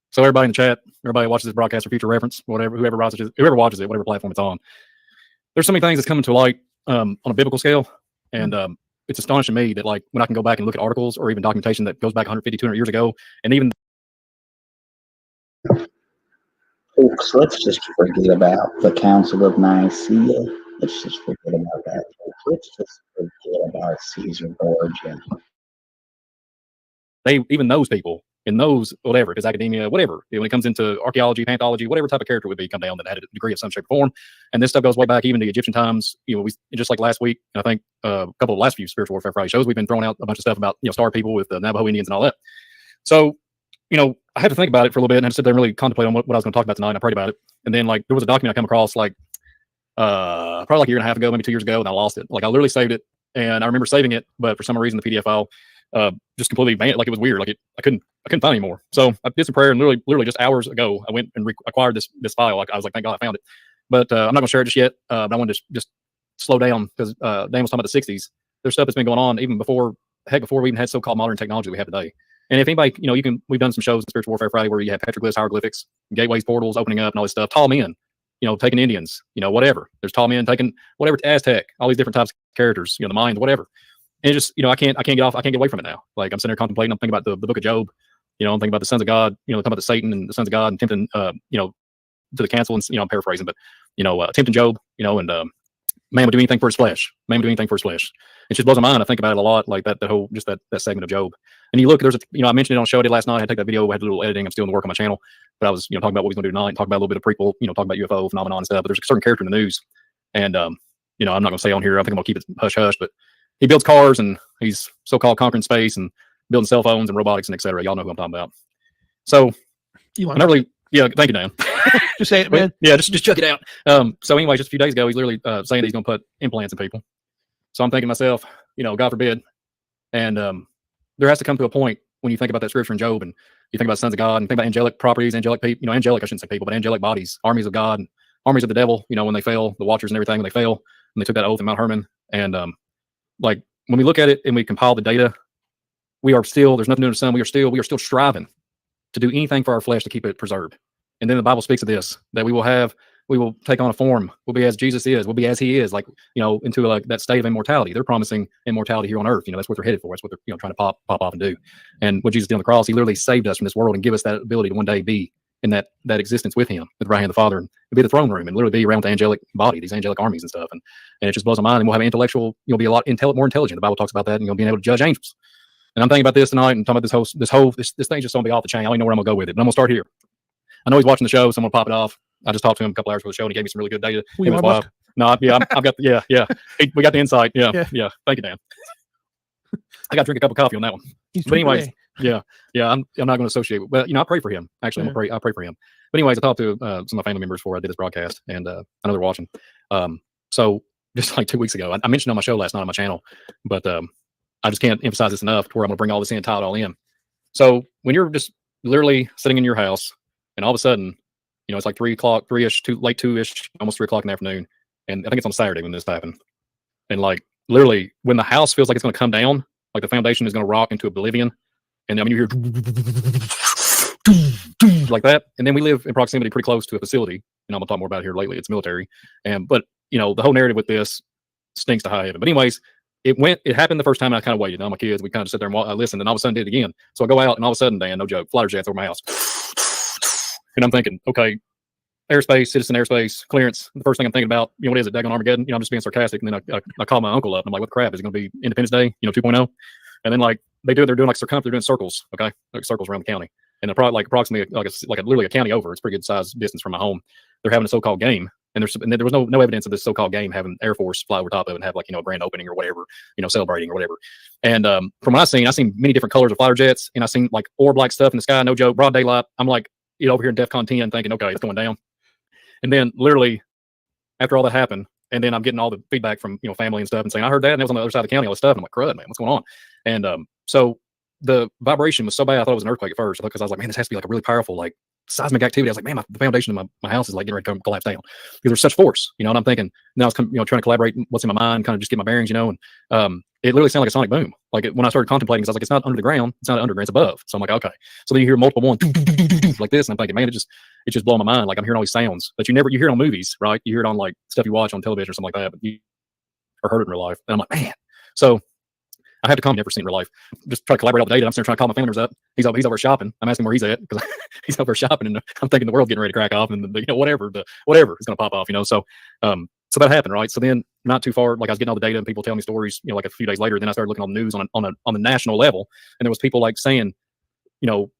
So, everybody in the chat, everybody watches this broadcast for future reference, whoever watches it, whatever platform it's on. There's so many things that's coming to light on a biblical scale, and it's astonishing me that, like, when I can go back and look at articles or even documentation that goes back 150, 200 years ago, and even. Folks, let's just forget about the Council of Nicaea. Let's just forget about that. Let's just forget about Caesar Borgia. Even those people in those whatever, because academia, whatever, when it comes into archaeology, paleontology, whatever type of character would be, come down that had a degree of some shape or form. And this stuff goes way back even to Egyptian times. We just like last week, and I think a couple of last few Spiritual Warfare Friday shows, we've been throwing out a bunch of stuff about star people with the Navajo Indians and all that. So I had to think about it for a little bit, and I sit there and really contemplate on what I was going to talk about tonight. And I prayed about it, and then like there was a document I come across like probably like a year and a half ago, maybe 2 years ago, and I lost it. Like I literally saved it, and I remember saving it, but for some reason the PDF file just completely vanished. Like it was weird. Like I couldn't find it anymore. So I did some prayer, and literally just hours ago, I went and acquired this file. Like I was like, thank God I found it. But I'm not going to share it just yet. But I wanted to just slow down because Dan was talking about the 60s. There's stuff that's been going on even before we even had so-called modern technology that we have today. And if anybody, we've done some shows on Spiritual Warfare Friday where you have petroglyphs, hieroglyphics, gateways, portals opening up, and all this stuff. Tall men, taking Indians, whatever. There's tall men taking whatever, Aztec, all these different types of characters, the Mayans, whatever. And it just, I can't get away from it now. Like I'm sitting there contemplating. I'm thinking about the book of Job. I'm thinking about the sons of God. Talking about the Satan and the sons of God and tempting, to the cancel. And I'm paraphrasing, but tempting Job. And man would do anything for his flesh. Man would do anything for his flesh. It just blows my mind. I think about it a lot, like that whole just that segment of Job. And you look, there's a, I mentioned it on the show I did last night. I had to take that video, I had a little editing. I'm still in the work on my channel, but I was, talking about what we was going to do tonight, talk about a little bit of prequel, talking about UFO phenomenon and stuff. But there's a certain character in the news, and I'm not going to say on here. I think I'm going to keep it hush hush. But he builds cars, and he's so-called conquering space and building cell phones and robotics and etc. Y'all know who I'm talking about. So I never really, thank you, Dan. Just say it, man. Yeah, just check it out. So anyway, just a few days ago, he's literally saying that he's going to put implants in people. So I'm thinking to myself, God forbid. And there has to come to a point when you think about that scripture in Job, and you think about the sons of God, and think about angelic properties, angelic people, angelic, I shouldn't say people, but angelic bodies, armies of God, armies of the devil, when they fail, the watchers and everything, when they fail, and they took that oath in Mount Hermon. And like when we look at it and we compile the data, we are still, there's nothing new in the sun. We are still striving to do anything for our flesh to keep it preserved. And then the Bible speaks of this, that we will take on a form. We'll be as Jesus is. We'll be as he is, like, into like that state of immortality. They're promising immortality here on earth. That's what they're headed for. That's what they're, trying to pop off and do. And what Jesus did on the cross, he literally saved us from this world and give us that ability to one day be in that existence with him, with the right hand of the Father, and be the throne room and literally be around the angelic body, these angelic armies and stuff. And it just blows my mind. And we'll have intellectual, be a lot more intelligent. The Bible talks about that, and being able to judge angels. And I'm thinking about this tonight and talking about this thing's just going to be off the chain. I don't even know where I'm going to go with it, but I'm going to start here. I know he's watching the show, so I'm going to pop it off. I just talked to him a couple hours before the show, and he gave me some really good data. We got the insight. Yeah. Thank you, Dan. I got to drink a cup of coffee on that one. But anyways, I'm not going to associate with, I pray for him. Actually, I pray for him. But anyways, I talked to some of my family members before I did this broadcast, and I know they're watching. So just like 2 weeks ago, I mentioned on my show last night on my channel, but I just can't emphasize this enough to where I'm going to bring all this in, tie it all in. So when you're just literally sitting in your house, and all of a sudden, it's like 3 o'clock, 3-ish, late 2-ish, almost 3 o'clock in the afternoon. And I think it's on Saturday when this happened. And like literally when the house feels like it's going to come down, like the foundation is going to rock into oblivion. And you hear like that. And then we live in proximity pretty close to a facility. And I'm going to talk more about it here lately. It's military. But the whole narrative with this stinks to high heaven. But anyways, it happened the first time, and I kind of waited. All my kids, we kind of sit there and listened, and all of a sudden did it again. So I go out, and all of a sudden, Dan, no joke, fighter jets over my house. And I'm thinking, okay, airspace, citizen airspace, clearance. The first thing I'm thinking about, what is it, daggone Armageddon? I'm just being sarcastic. And then I call my uncle up, and I'm like, what the crap? Is it going to be Independence Day, 2.0? And then like they're doing like they're doing circles, okay, like circles around the county. And they're probably like approximately literally a county over. It's a pretty good size distance from my home. They're having a so-called game. And there was no evidence of this so-called game having Air Force fly over top of it and have a grand opening or whatever, celebrating or whatever. And from what I've seen many different colors of fighter jets, and I've seen like orb-like stuff in the sky, no joke, broad daylight. I'm like, over here in DEFCON 10 thinking, okay, it's going down. And then literally after all that happened, and then I'm getting all the feedback from, family and stuff and saying, I heard that, and it was on the other side of the county, all this stuff. And I'm like, crud, man, what's going on? And so the vibration was so bad, I thought it was an earthquake at first, because I was like, man, this has to be like a really powerful, like, seismic activity. I was like, man, the foundation of my house is like getting ready to collapse down because there's such force, and I'm thinking, now I was trying to collaborate what's in my mind, kind of just get my bearings, and it literally sounded like a sonic boom. Like when I started contemplating, I was like, it's not under the ground, it's not underground, it's above. So I'm like, okay. So then you hear multiple ones like this, and I'm thinking, man, it's just blowing my mind. Like I'm hearing all these sounds that you hear it on movies, right? You hear it on like stuff you watch on television or something like that, but you or heard it in real life. And I'm like, man. So I have to come never seen in real life. Just try to collaborate all the data. I'm still trying to call my family members up. He's over shopping. I'm asking where he's at because he's over shopping, and I'm thinking the world's getting ready to crack off, and whatever is going to pop off. So that happened, right? So then, not too far, like I was getting all the data, and people telling me stories. Like a few days later, then I started looking on the news on the national level, and there was people like saying,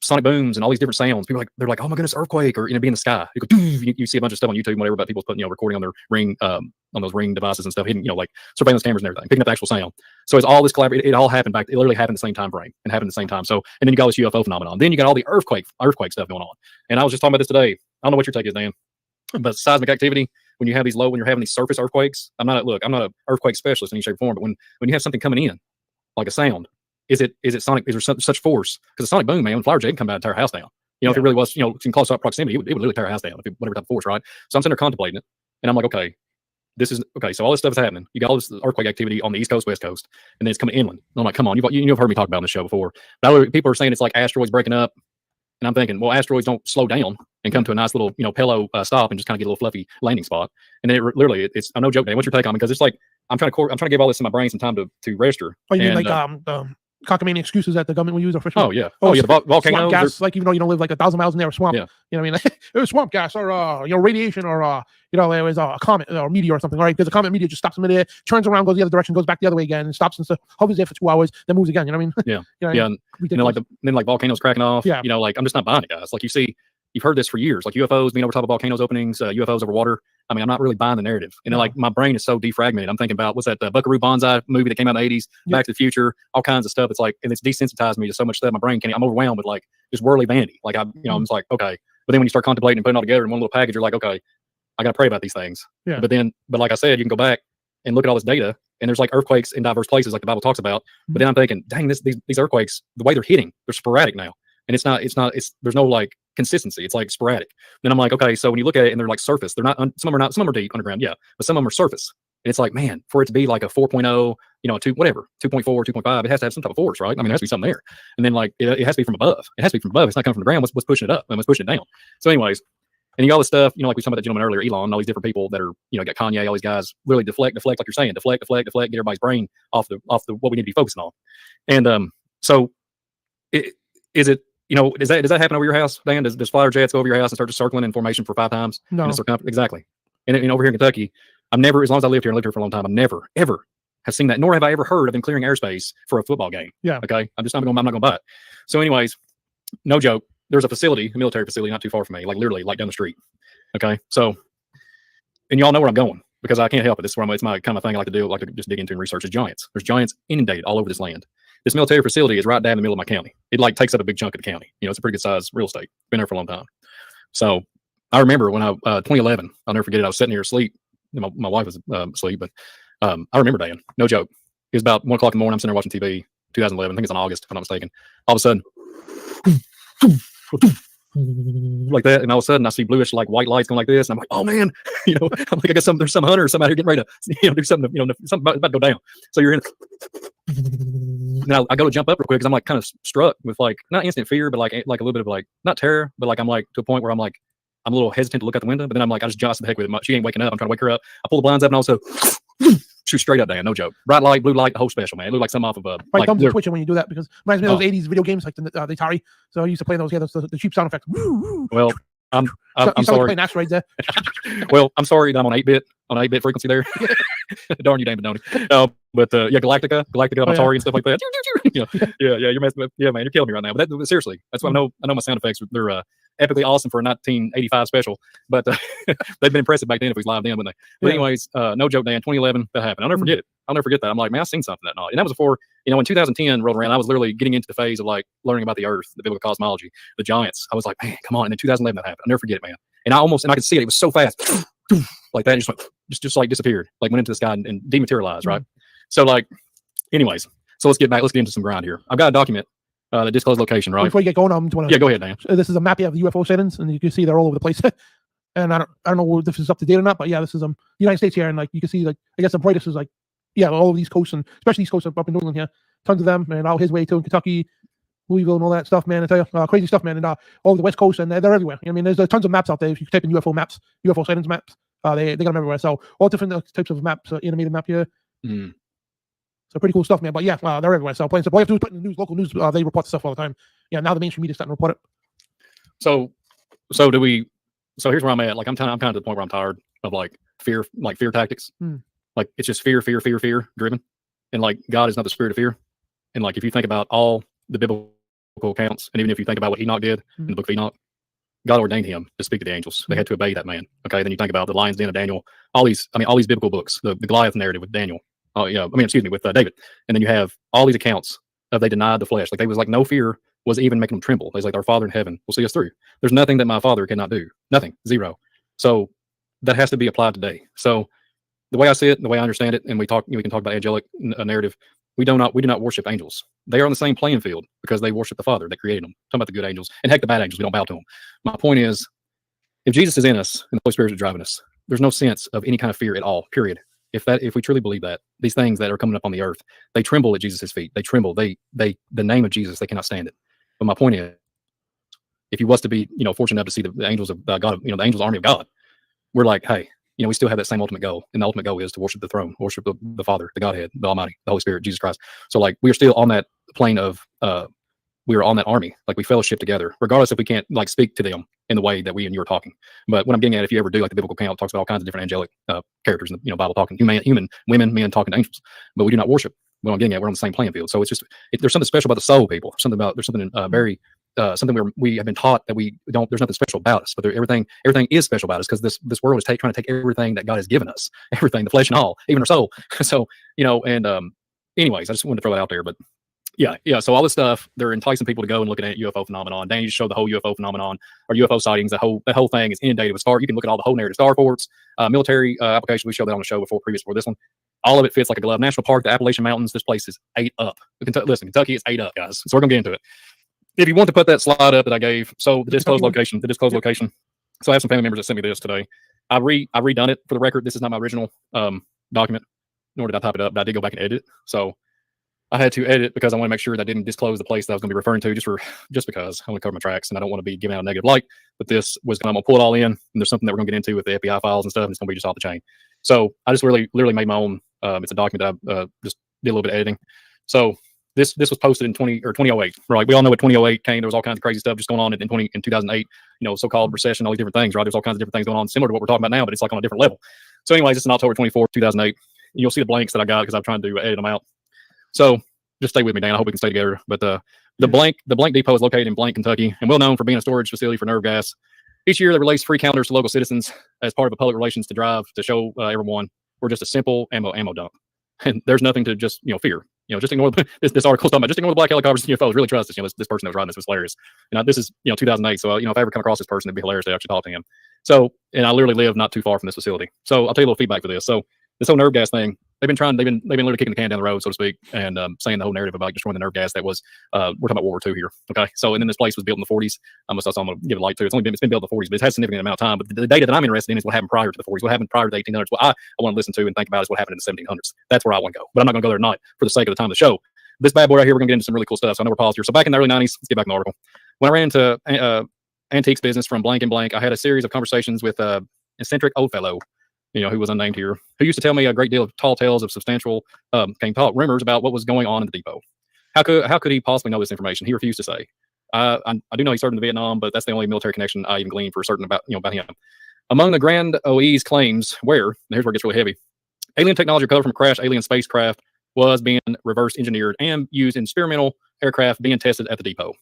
sonic booms and all these different sounds. People they're like, oh my goodness, earthquake, or be in the sky. You go, you see a bunch of stuff on YouTube, whatever, about people putting recording on their Ring, on those Ring devices and stuff, hidden, like surveillance cameras and everything, picking up the actual sound. So it's all this collaborative. It all happened it literally happened the same time frame and happened at the same time. So, and then you got this UFO phenomenon. Then you got all the earthquake stuff going on. And I was just talking about this today. I don't know what your take is, Dan, but seismic activity, when you have these when you're having these surface earthquakes, I'm not an earthquake specialist in any shape or form, but when you have something coming in, like a sound, is it sonic? Is there such force? Because a sonic boom, man, when Flower J can come out and tear a house down. If it really was, in close up proximity, it would literally tear a house down, whatever type of force, right? So I'm sitting there contemplating it, and I'm like, okay, this is okay. So all this stuff is happening. You got all this earthquake activity on the East Coast, West Coast, and then it's coming inland. And I'm like, come on, you've heard me talk about on the show before. But people are saying it's like asteroids breaking up, and I'm thinking, well, asteroids don't slow down and come to a nice little, pillow stop and just kind of get a little fluffy landing spot. And then it's I'm no joke, Dan. What's your take on it? Because it's like I'm trying to give all this in my brain some time to register. Oh, you mean like cockamamie excuses that the government will use are for sure. Oh yeah. Oh yeah. The volcanoes. Swamp gas, like even though you don't live like 1,000 miles in there, a swamp. Yeah. You know what I mean? It was swamp gas or radiation or there was a comet or meteor or something, right? Because the comet meteor just stops in midair, turns around, goes the other direction, goes back the other way again, and stops and stuff, hovers there for 2 hours, then moves again. You know what I mean? Yeah. Yeah. And then like volcanoes cracking off. Yeah. Like I'm just not buying it, guys. Like you've heard this for years, like UFOs being over top of volcanoes openings, UFOs over water. I mean, I'm not really buying the narrative. And then like my brain is so defragmented. I'm thinking about what's that Buckaroo Banzai movie that came out in the 80s, Back to the Future, all kinds of stuff. It's like, and it's desensitized me to so much stuff. My brain I'm overwhelmed with like just worldly vanity. Like I'm just like, okay. But then when you start contemplating and putting it all together in one little package, you're like, okay, I got to pray about these things. Yeah. But like I said, you can go back and look at all this data, and there's like earthquakes in diverse places, like the Bible talks about. But then I'm thinking, dang, these earthquakes, the way they're hitting, they're sporadic now, and there's no like consistency. It's like sporadic. Then I'm like, okay, so when you look at it and they're like surface, they're not. Some of them are deep underground, yeah, but some of them are surface. And it's like, man, for it to be like a 4.0, a 2, whatever, 2.4, 2.5, it has to have some type of force, right? I mean, there has to be something there. And then like it has to be from above. It has to be from above. It's not coming from the ground. What's pushing it up and what's pushing it down? So, anyways. And you got all this stuff, like we talked about that gentleman earlier, Elon, and all these different people that are, got Kanye, all these guys really deflect, like you're saying, deflect, get everybody's brain off the what we need to be focusing on. And so does that happen over your house, Dan? Does fighter jets go over your house and start just circling in formation for 5 times? No. Exactly. And over here in Kentucky, I've never, as long as I lived here and lived here for a long time, I've never, ever have seen that, nor have I ever heard of them clearing airspace for a football game. Yeah. Okay. I'm not going to buy it. So anyways, no joke. There's a military facility not too far from me, like literally like down the street. Okay. So, and y'all know where I'm going because I can't help it. This is where it's my kind of thing I like to do, like to just dig into and research is giants. There's giants inundated all over this land. This military facility is right down in the middle of my county. It like takes up a big chunk of the county. It's a pretty good size real estate. Been there for a long time. So I remember when 2011, I'll never forget it. I was sitting here asleep. My wife was asleep, but I remember, Dan, no joke. It was about 1 o'clock in the morning. I'm sitting there watching TV, 2011. I think it's in August, if I'm not mistaken. All of a sudden, like that, and all of a sudden I see bluish like white lights going like this, and I'm like, oh man, I'm like, I guess there's some hunter or somebody getting ready to do something, something about to go down. So you're in. Now I go to jump up real quick because I'm like kind of struck with like not instant fear, but like a little bit of like not terror, but like I'm like to a point where I'm a little hesitant to look out the window, but then I'm like I just jostle the heck with it. She ain't waking up. I'm trying to wake her up. I pull the blinds up and also shoot straight up, Dan. No joke. Bright light, blue light, the whole special, man. It looked like something off of a. My thumbs are twitching when you do that because it reminds me of those 80s video games like the Atari. So I used to play those. Yeah, the cheap sound effects. Well, I'm sorry. Playing asteroids there. Well, I'm sorry that I'm on 8-bit frequency there. Darn you, Dan Benoni. But Galactica, Atari and stuff like that. Yeah, you're messing with. Yeah, man, you're killing me right now. But seriously, that's why I know my sound effects. They're epically awesome for a 1985 special, but they've been impressive back then if we was live then, wouldn't they? But anyways, no joke, Dan, 2011, that happened. I'll never forget it. I'll never forget that. I'm like, man, I seen something that night. And that was before, when 2010 rolled around, I was literally getting into the phase of like learning about the earth, the biblical cosmology, the giants. I was like, man, come on. And then 2011 that happened. I'll never forget it, man. And I could see it. It was so fast. Like that, just like disappeared, like went into the sky and dematerialized, right? So like, anyways, so let's get into some grind here. I've got a document, the disclosed location, right? Before you get going, go ahead, Dan. This is a map of the UFO sightings, and you can see they're all over the place. And I don't know if this is up to date or not, but yeah, this is the United States here, and like you can see, like I guess the brightest is like all of these coasts, and especially these coasts up in New England here, tons of them, and all his way too in Kentucky, Louisville, and all that stuff, man. I tell you, crazy stuff, man, and all over the West Coast, and they're everywhere. I mean, there's tons of maps out there. If you type in UFO maps, UFO sightings maps, they got them everywhere. So all different types of maps, animated map here. So pretty cool stuff, man. But yeah, they're everywhere. So plain simple. All you have to do is put in the news, local news. They report the stuff all the time. Yeah, now the mainstream media starting to report it. So here's where I'm at. Like I'm kind of to the point where I'm tired of like fear tactics. Like it's just fear driven, and like God is not the spirit of fear. And like if you think about all the biblical accounts, and even if you think about what Enoch did in the book of Enoch, God ordained him to speak to the angels. They had to obey that man. Okay, then you think about the lion's den of Daniel. All these biblical books, the Goliath narrative with Daniel. With David. And then you have all these accounts of they denied the flesh. Like they was like no fear was even making them tremble. They was like, our Father in heaven will see us through. There's nothing that my Father cannot do. Nothing. Zero. So that has to be applied today. So the way I see it, the way I understand it, and we can talk about angelic narrative. We do not worship angels. They are on the same playing field because they worship the Father that created them. Talking about the good angels and heck, the bad angels, we don't bow to them. My point is, if Jesus is in us and the Holy Spirit is driving us, there's no sense of any kind of fear at all. Period. If we truly believe that, these things that are coming up on the earth, they tremble at Jesus' feet. They tremble. The name of Jesus, they cannot stand it. But my point is, if you was to be, fortunate enough to see the angels of God, the angels army of God, we're like, hey, you know, we still have that same ultimate goal. And the ultimate goal is to worship the throne, worship the Father, the Godhead, the Almighty, the Holy Spirit, Jesus Christ. So like we are still on that plane of we are on that army, like we fellowship together, regardless if we can't like speak to them in the way that we and you are talking. But what I'm getting at, if you ever do like the biblical account, talks about all kinds of different angelic characters in the Bible, talking human women, men talking to angels, but we do not worship. What I'm getting at, we're on the same playing field. So it's just there's something special about the soul, people. There's something very something we have been taught that we don't. There's nothing special about us, but everything is special about us because this world is trying to take everything that God has given us, everything, the flesh and all, even our soul. So and anyways, I just wanted to throw that out there, but. Yeah. So all this stuff, they're enticing people to go and look at UFO phenomenon. Danny just showed the whole UFO phenomenon or UFO sightings. That whole thing is inundated with You can look at all the whole narrative star reports, military applications. We showed that on the show before this one. All of it fits like a glove. National Park, the Appalachian Mountains. This place is ate up. Listen, Kentucky is ate up, guys. So we're gonna get into it. If you want to put that slide up that I gave, so the disclosed location. So I have some family members that sent me this today. I redone it for the record. This is not my original document, nor did I type it up, but I did go back and edit it. So I had to edit because I want to make sure that I didn't disclose the place that I was going to be referring to just because I want to cover my tracks and I don't want to be giving out a negative light. But this was I'm going to pull it all in, and there's something that we're going to get into with the FBI files and stuff, and it's going to be just off the chain. So I just literally made my own. It's a document that I just did a little bit of editing. So this was posted in 2008. Right, we all know what 2008 came. There was all kinds of crazy stuff just going on in 2008. So-called recession, all these different things. Right, there's all kinds of different things going on, similar to what we're talking about now, but it's like on a different level. So, anyways, it's in October 24th, 2008. And you'll see the blanks that I got because I'm trying to edit them out. So just stay with me, Dan. I hope we can stay together. But the blank depot is located in Blank, Kentucky, and well known for being a storage facility for nerve gas. Each year, they release free calendars to local citizens as part of a public relations to drive to show everyone we're just a simple ammo dump, and there's nothing to just fear. Just ignore this article's talking about. Just ignore the black helicopters and UFOs. Really trust us. This person that was writing this was hilarious. And this is 2008. So if I ever come across this person, it'd be hilarious to actually talk to him. So and I literally live not too far from this facility. So I'll tell you a little feedback for this. So this whole nerve gas thing. They've been literally kicking the can down the road, so to speak, and saying the whole narrative about destroying the nerve gas that was, we're talking about World War II here. Okay. So, and then this place was built in the 40s. That's all I'm going to give it light to. It's been built in the 40s, but it has a significant amount of time. But the data that I'm interested in is what happened prior to the 40s, what happened prior to the 1800s. What I want to listen to and think about is what happened in the 1700s. That's where I want to go. But I'm not going to go there tonight for the sake of the time of the show. This bad boy right here, we're going to get into some really cool stuff. So I know we're paused here. So back in the early 90s, let's get back in the article. When I ran into antiques business from blank and blank, I had a series of conversations with eccentric old fellow, who was unnamed here, who used to tell me a great deal of tall tales of substantial rumors about what was going on in the depot. How could he possibly know this information? He refused to say. I do know he served in Vietnam, but that's the only military connection I even gleaned for certain about him. Among the Grand OE's claims, here's where it gets really heavy. Alien technology recovered from a crashed alien spacecraft was being reverse engineered and used in experimental aircraft being tested at the depot.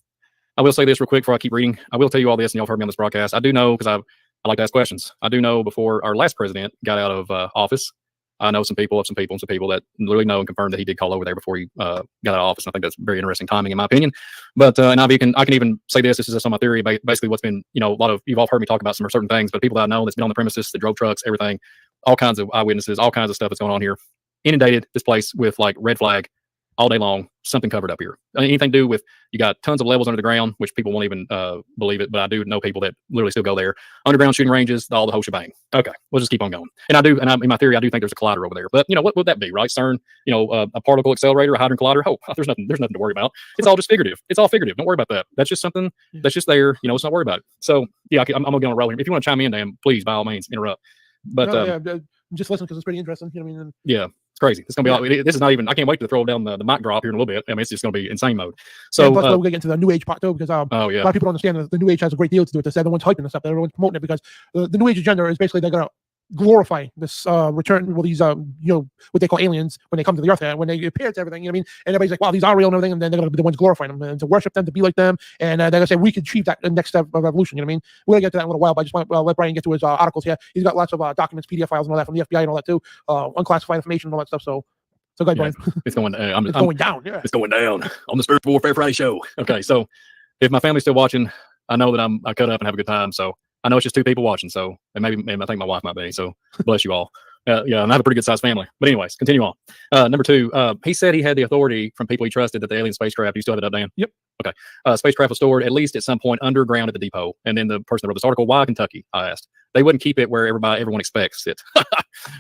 I will say this real quick before I keep reading. I will tell you all this, and y'all have heard me on this broadcast. I do know, because I like to ask questions. I do know before our last president got out of office, I know some people that literally know and confirm that he did call over there before he got out of office. And I think that's very interesting timing, in my opinion. But and I can even say this is just on my theory. Basically, what's been a lot of you've all heard me talk about some certain things, but people that I know that's been on the premises, that drove trucks, everything, all kinds of eyewitnesses, all kinds of stuff that's going on here, inundated this place with like red flag all day long, something covered up here. Anything to do with, you got tons of levels under the ground, which people won't even believe it, but I do know people that literally still go there. Underground shooting ranges, the whole shebang. Okay, we'll just keep on going. And in my theory, I do think there's a collider over there. But what would that be, right? CERN, a particle accelerator, a hadron collider. Oh, there's nothing to worry about. It's all just figurative. It's all figurative. Don't worry about that. That's just something that's just there. Let's not worry about it. So yeah, I'm gonna get on a roll here. If you want to chime in, Dan, please by all means interrupt. But just listen because it's pretty interesting. Yeah. It's crazy. It's gonna be. This is not even. I can't wait to throw down the mic drop here in a little bit. It's just gonna be insane mode. So plus we'll get into the New Age part too, because a lot of people don't understand that the New Age has a great deal to do with this. Everyone's hyping this up. Everyone's promoting it because the New Age agenda is basically they're gonna glorify this return. Well, these what they call aliens when they come to the earth, when they appear to everything. And everybody's like, wow, these are real and everything. And then they're gonna be the ones glorifying them and to worship them, to be like them. And they're gonna say we can achieve that next step of evolution. We're gonna get to that in a little while. But I just want to let Brian get to his articles here. He's got lots of documents, PDF files, and all that from the FBI and all that too, unclassified information and all that stuff. So go ahead, Brian. It's going. It's going down. Yeah, it's going down on the Spiritual Warfare Friday show. Okay, so if my family's still watching, I know that I cut up and have a good time. So I know it's just 2 people watching. So and maybe I think my wife might be. So bless you all. Yeah, and I have a pretty good sized family. But anyways, continue on. Number 2, he said he had the authority from people he trusted that the alien spacecraft. You still have it up, Dan? Yep. Okay. Spacecraft was stored at least at some point underground at the depot. And then the person that wrote this article, why Kentucky? I asked. They wouldn't keep it where everyone expects it.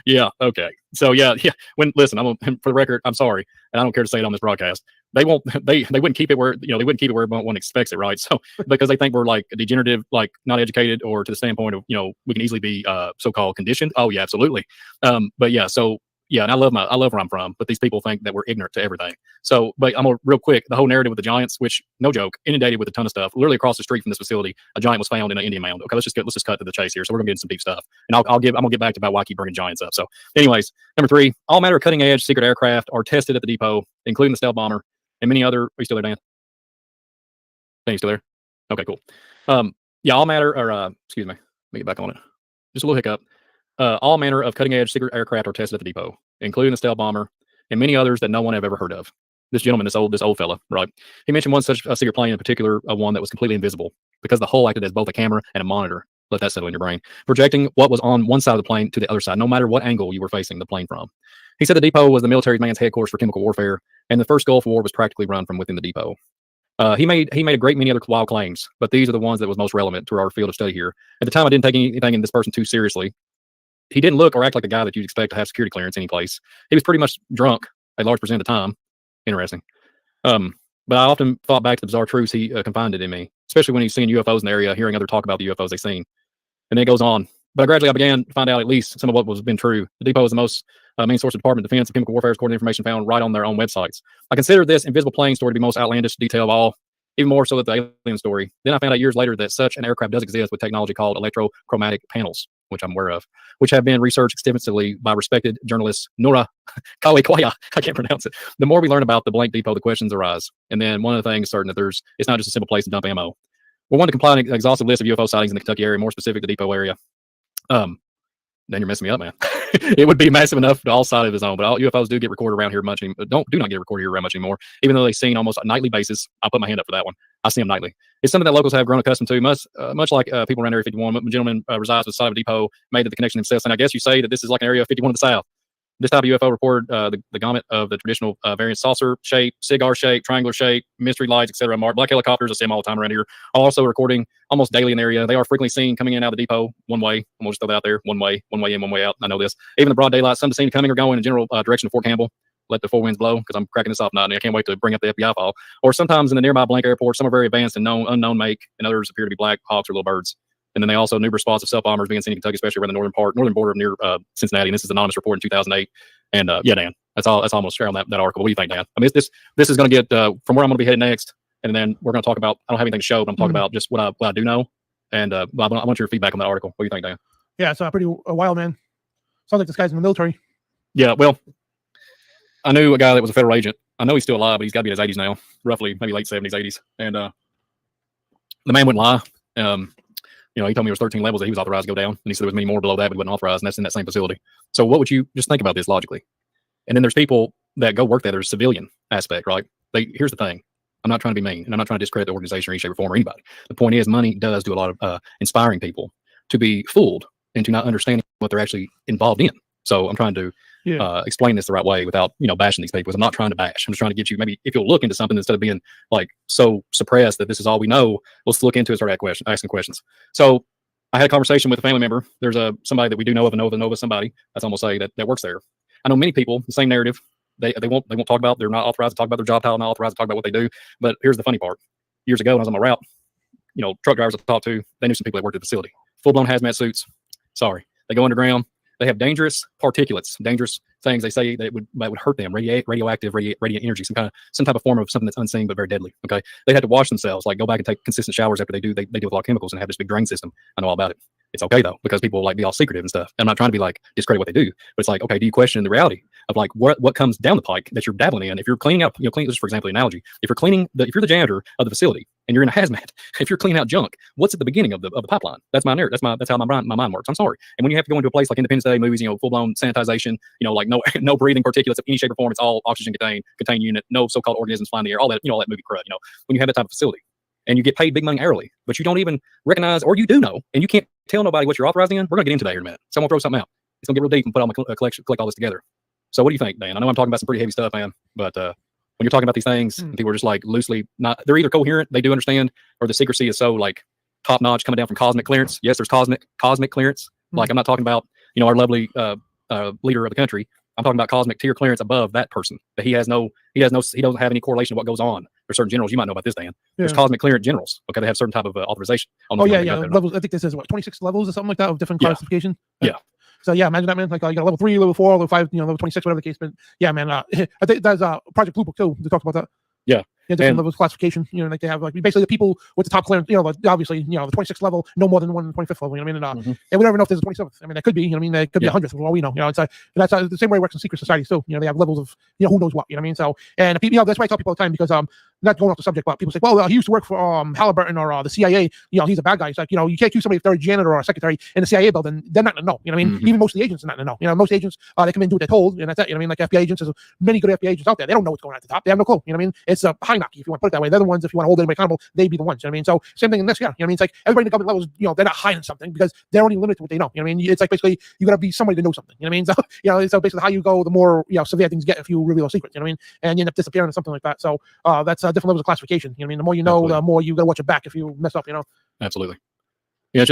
Yeah. Okay. So yeah. When listen, for the record, I'm sorry, and I don't care to say it on this broadcast, they won't they wouldn't keep it where they wouldn't keep it where one expects it, right? So because they think we're like degenerative, like not educated, or to the standpoint of we can easily be so-called conditioned. Oh yeah, absolutely. But yeah, so yeah, and I love where I'm from, but these people think that we're ignorant to everything. So, but I'm gonna real quick, the whole narrative with the giants, which no joke, inundated with a ton of stuff. Literally across the street from this facility, a giant was found in an Indian mound. Okay, let's just cut to the chase here. So we're gonna get into some deep stuff, and I'm gonna get back to about why I keep bringing giants up. So, anyways, number 3, all manner of cutting edge secret aircraft are tested at the depot, including the stealth bomber and many other. Are you still there, Dan? Dan, you still there? Okay, cool. Yeah, all matter, or excuse me, let me get back on it. Just a little hiccup. All manner of cutting-edge secret aircraft are tested at the depot, including the stealth bomber and many others that no one have ever heard of. This gentleman, this old fella, right? He mentioned one such secret plane in particular, one that was completely invisible because the hull acted as both a camera and a monitor. Let that settle in your brain, projecting what was on one side of the plane to the other side, no matter what angle you were facing the plane from. He said the depot was the military man's headquarters for chemical warfare, and the first Gulf War was practically run from within the depot. He made a great many other wild claims, but these are the ones that was most relevant to our field of study here. At the time, I didn't take anything in this person too seriously. He didn't look or act like the guy that you'd expect to have security clearance any place. He was pretty much drunk a large percent of the time. Interesting. But I often thought back to the bizarre truths he confided in me, especially when he's seeing UFOs in the area, hearing other talk about the UFOs they've seen. And then it goes on. But gradually I began to find out at least some of what was been true. The depot is the most main source of Department of Defense and Chemical Warfare according to information found right on their own websites. I consider this invisible plane story to be most outlandish detail of all, even more so than the alien story. Then I found out years later that such an aircraft does exist with technology called electrochromatic panels, which I'm aware of, which have been researched extensively by respected journalist Nora Kawekwaya. I can't pronounce it. The more we learn about the blank depot, the questions arise. And then one of the things is certain that it's not just a simple place to dump ammo. We're one to compile an exhaustive list of UFO sightings in the Kentucky area, more specific the depot area. Then you're messing me up, man. It would be massive enough to all side of his own, but all UFOs do get recorded around here much. Do not get recorded here around much anymore, even though they're seen almost on a nightly basis. I'll put my hand up for that one. I see them nightly. It's something that locals have grown accustomed to, much like people around Area 51. The gentleman resides beside a depot, made the connection himself, and I guess you say that this is like an Area 51 of the South. This type of UFO reported the gamut of the traditional variant: saucer shape, cigar shape, triangular shape, mystery lights, etc. Black helicopters, I see them all the time around here. Also recording almost daily in the area. They are frequently seen coming in and out of the depot one way. I'm going to throw that out there. One way in, one way out. I know this. Even the broad daylight, some seen coming or going in general direction of Fort Campbell. Let the four winds blow, because I'm cracking this off now, and I can't wait to bring up the FBI file. Or sometimes in the nearby blank airport, some are very advanced and unknown make, and others appear to be black hawks or little birds. And then they also numerous spots of self-bombers being seen in Kentucky, especially around the northern border near Cincinnati. And this is an anonymous report in 2008. And yeah, Dan, that's almost fair on that article. What do you think, Dan? I mean, this is going to get from where I'm going to be headed next, and then we're going to talk about. I don't have anything to show, but I'm talking about just what I do know. And I want your feedback on that article. What do you think, Dan? Yeah, it's pretty wild, man. Sounds like this guy's in the military. Yeah, well, I knew a guy that was a federal agent. I know he's still alive, but he's got to be in his 80s now, roughly maybe late 70s, 80s. And the man wouldn't lie. He told me it was 13 levels that he was authorized to go down, and he said there was many more below that, but he wasn't authorized, and that's in that same facility. So what would you just think about this logically? And then there's people that go work there. There's a civilian aspect, right? Here's the thing. I'm not trying to be mean, and I'm not trying to discredit the organization or any shape or form or anybody. The point is, money does do a lot of inspiring people to be fooled into not understanding what they're actually involved in. So I'm trying to explain this the right way without, bashing these people. I'm not trying to bash. I'm just trying to get you, maybe if you'll look into something instead of being like so suppressed that this is all we know, let's look into it and start asking questions. So I had a conversation with a family member. There's somebody that we do know of somebody that's almost say that works there. I know many people, the same narrative. They won't talk about, they're not authorized to talk about their job title, not authorized to talk about what they do. But here's the funny part. Years ago when I was on my route, truck drivers I talked to, they knew some people that worked at the facility. Full-blown hazmat suits. Sorry. They go underground. They have dangerous particulates, dangerous things they say that would hurt them, radioactive, radiant energy, some type of form of something that's unseen but very deadly. Okay, they had to wash themselves, like go back and take consistent showers after they deal with a lot of chemicals and have this big drain system. I know all about it. It's okay though, because people be all secretive and stuff. And I'm not trying to be discredit what they do, but it's okay, do you question the reality of what comes down the pike that you're dabbling in? If you're cleaning out, just for example, the analogy, if you're the janitor of the facility and you're in a hazmat, if you're cleaning out junk, what's at the beginning of the pipeline? That's my narrative. That's how my mind works. I'm sorry. And when you have to go into a place like Independence Day movies, full blown sanitization, no breathing particulates of any shape or form, it's all oxygen contained unit, no so-called organisms flying in the air, all that, all that movie crud, when you have that type of facility. And you get paid big money hourly, but you don't even recognize, or you do know, and you can't tell nobody what you're authorized in. We're going to get into that here in a minute. Someone throw something out. It's going to get real deep and put all my collect all this together. So what do you think, Dan? I know I'm talking about some pretty heavy stuff, man, but when you're talking about these things, and people are just loosely not, they're either coherent, they do understand, or the secrecy is so top notch coming down from cosmic clearance. Yes, there's cosmic clearance. I'm not talking about, our lovely leader of the country I'm talking about cosmic tier clearance above that person. That he doesn't have any correlation to what goes on. There's certain generals, you might know about this, Dan. There's cosmic clearance generals. Okay, they have certain type of authorization. Oh yeah, levels. I think this is what 26 levels or something like that of different classification. Yeah. So yeah, imagine that, man. Like you got level 3, level 4, level 5, level 26, whatever the case. But yeah, man. I think there's Project Blue Book too. They talked about that. Yeah. Yeah, different levels of classification. Like they have like basically the people with the top clearance. Obviously, the 26th level, no more than one 25th level. And we don't even know if there's a 27th. I mean, that could be. There could be a 100th. For all we know. It's that's the same way it works in secret societies too. They have levels of who knows what. You know what I mean? So and people, that's why I tell people all the time because not going off the subject, but people say, well, he used to work for Halliburton or the CIA. He's a bad guy. It's like you can't accuse somebody if they're a janitor or a secretary in the CIA building. They're not gonna know. You know what I mean? Even most of the agents are not gonna know. Most agents they come in and do what they're told, and that's it. You know what I mean? Like FBI agents, there's many good FBI agents out there. They don't know what's going on at the top. They have no clue. You know what I mean? It's a hierarchy, if you want to put it that way. They're the ones, if you want to hold anybody accountable, they'd be the ones. You know what I mean? So same thing in this. Yeah. You know what I mean? It's like everybody in the government levels, they're not hiding something because they're only limited to what they know. You know what I mean? It's like basically you gotta be somebody to know something. You know what I mean? So basically how you go, the more severe things get if you reveal secrets. You know what I mean? And you end up disappearing or something like that. So that's different levels of classification. You know what I mean? The more you know, the more you gotta watch your back if you mess up. Absolutely. Yeah,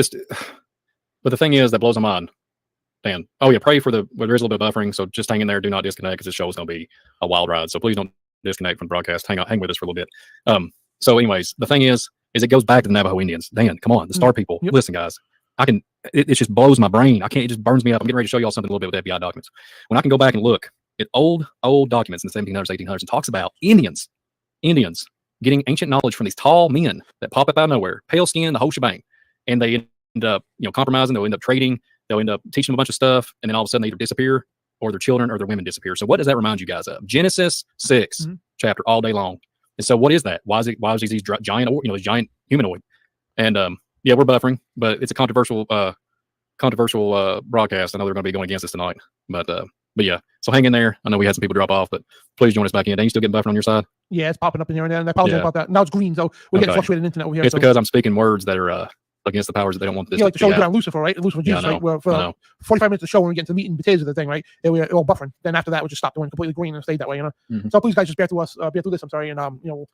but the thing is that blows my mind. Dan. Oh yeah, pray for there is a little bit of buffering, so just hang in there. Do not disconnect because this show is going to be a wild ride. So please don't disconnect from the broadcast. Hang with us for a little bit. So anyways, the thing is it goes back to the Navajo Indians. Dan, come on, the Star people. Yep. Listen, guys, it just blows my brain. It just burns me up. I'm getting ready to show y'all something a little bit with FBI documents. When I can go back and look at old documents in the 1700s, 1800s, and talks about Indians getting ancient knowledge from these tall men that pop up out of nowhere, pale skin, the whole shebang, and they end up compromising. They'll end up trading. They'll end up teaching them a bunch of stuff, and then all of a sudden they either disappear or their children or their women disappear. So what does that remind you guys of? Genesis 6 chapter all day long. And so what is that? Why is it these giant, these giant humanoid? And yeah, we're buffering, but it's a controversial broadcast. I know they're going to be going against us tonight, but yeah. So hang in there. I know we had some people drop off, but please join us back in. Dan, you still getting buffering on your side? Yeah, it's popping up in here and there. And I apologize about that. Now it's green, so we're getting fluctuated internet over here. It's because I'm speaking words that are against the powers that they don't want this. Like the show we did on Lucifer, right? Lucifer Jesus, right? Where for 45 minutes of the show when we get into the meat and potatoes of the thing, right? They were all buffering. Then after that, we just stopped doing completely green and stayed that way, So please, guys, just bear through us, bear through this. I'm sorry, and we'll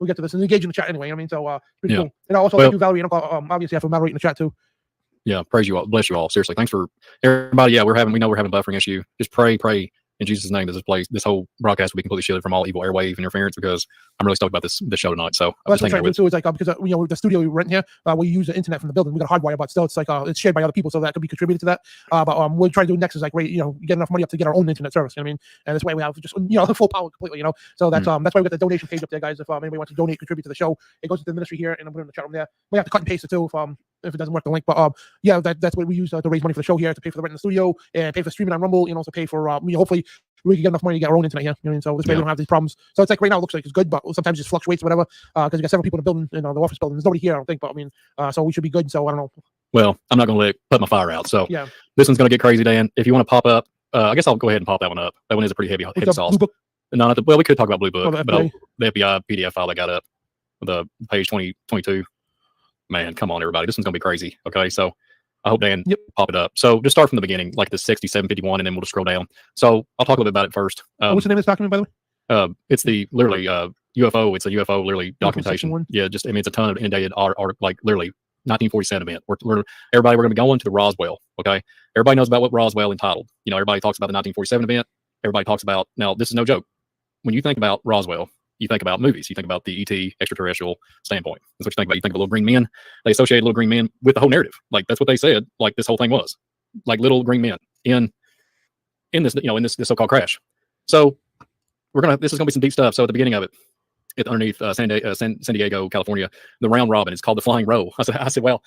get to this and engage in the chat anyway. So pretty cool. And also thank you, Valerie, and obviously I for moderating the chat too. Yeah, praise you all, bless you all. Seriously, thanks for everybody. Yeah, we know we're having a buffering issue. Just pray in Jesus' name that this whole broadcast will be completely shielded from all evil airwave interference because I'm really stoked about this show tonight. So that's what I'm trying to do. It's like because the studio we rent here, we use the internet from the building. We got a hardwire, but still it's like it's shared by other people, so that could be contributed to that. But we'll try to do next is like get enough money up to get our own internet service. You know what I mean? And this way we have just full power completely. So that's why we got the donation page up there, guys. If anybody wants to donate, contribute to the show, it goes to the ministry here, and I'm putting in the chat room there. We have to cut and paste it too if it doesn't work the link. But yeah, that's what we use to raise money for the show here, to pay for the rent in the studio and pay for streaming on Rumble, also pay for hopefully we can get enough money to get our own internet here. You know what I mean? So this way we don't have these problems. So it's like right now it looks like it's good, but sometimes it just fluctuates or whatever. Because you got several people in the building, the office building. There's nobody here, I don't think, but I mean, so we should be good. So I don't know. Well, I'm not going to put my fire out. So yeah, this one's going to get crazy, Dan. If you want to pop up, I guess I'll go ahead and pop that one up. That one is a pretty heavy sauce. No, well, we could talk about Blue Book, but the FBI PDF file they got up, the page 2022. Man, come on, everybody. This one's going to be crazy. Okay, so I hope Dan pop it up. So just start from the beginning, like the 6751, and then we'll just scroll down. So I'll talk a little bit about it first. What's the name of this document, by the way? It's the literally UFO. It's a UFO literally documentation. Yeah, just it's a ton of inundated like literally 1947 event. We're going to be going to the Roswell. Okay, everybody knows about what Roswell entitled. Everybody talks about the 1947 event. Everybody talks about, now this is no joke. When you think about Roswell, you think about movies. You think about the ET extraterrestrial standpoint. That's what you think about. You think of little green men. They associate little green men with the whole narrative. Like that's what they said. Like this whole thing was like little green men in this, in this so-called crash. So this is gonna be some deep stuff. So at the beginning of it, underneath San Diego, California, the round robin is called the Flying Row. I said, well,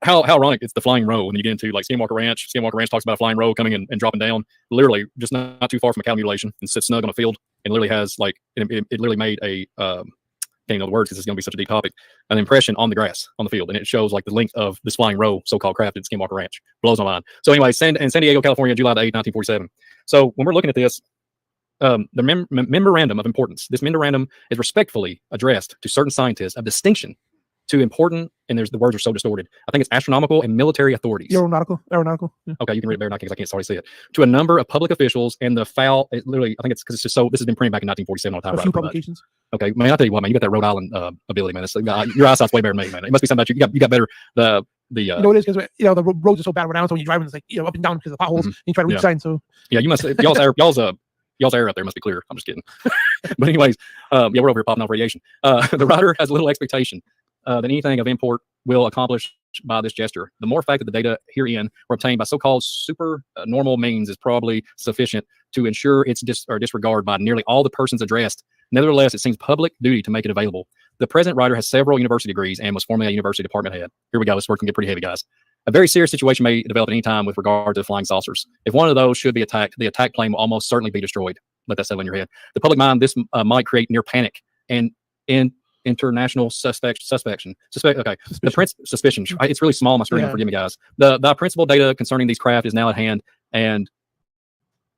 how ironic it's the Flying Row when you get into like Skinwalker Ranch. Skinwalker Ranch talks about a flying row coming and dropping down, literally just not too far from a cow mutilation, and sits snug on a field, and literally has like it literally made a can't know the words because it's going to be such a deep topic, an impression on the grass on the field, and it shows like the length of this flying row, so-called crafted at Skinwalker Ranch. Blows my mind. So anyway, San Diego, California, July 8, 1947. So when we're looking at this, the memorandum of importance. This memorandum is respectfully addressed to certain scientists of distinction to important, and the words are so distorted. I think it's astronomical and military authorities. Aeronautical. Yeah. Okay, you can read it better because I can't sorry see it. To a number of public officials and the foul. Literally, I think it's because it's just so. This has been printed back in 1947 on time. A few publications. Okay, man, I tell you what, man, you got that Rhode Island ability, man. Your eyesight's way better than me, man. It must be something about you. You got better. the you know what it is because the roads are so bad around, so when you're driving, it's like up and down because of the potholes. And you try to reach side, so yeah, you must y'all's air up there must be clear. I'm just kidding. But anyways, yeah, we're over here popping off radiation. The writer has little expectation that anything of import will accomplish by this gesture. The more fact that the data herein were obtained by so-called super normal means is probably sufficient to ensure its disregard by nearly all the persons addressed. Nevertheless, it seems public duty to make it available. The present writer has several university degrees and was formerly a university department head. Here we go. This is where it can get pretty heavy, guys. A very serious situation may develop at any time with regard to flying saucers. If one of those should be attacked, the attack plane will almost certainly be destroyed. Let that settle in your head. The public mind, this might create near panic and international suspicion. Suspicion. It's really small on my screen. Forgive me, guys. The principal data concerning these craft is now at hand and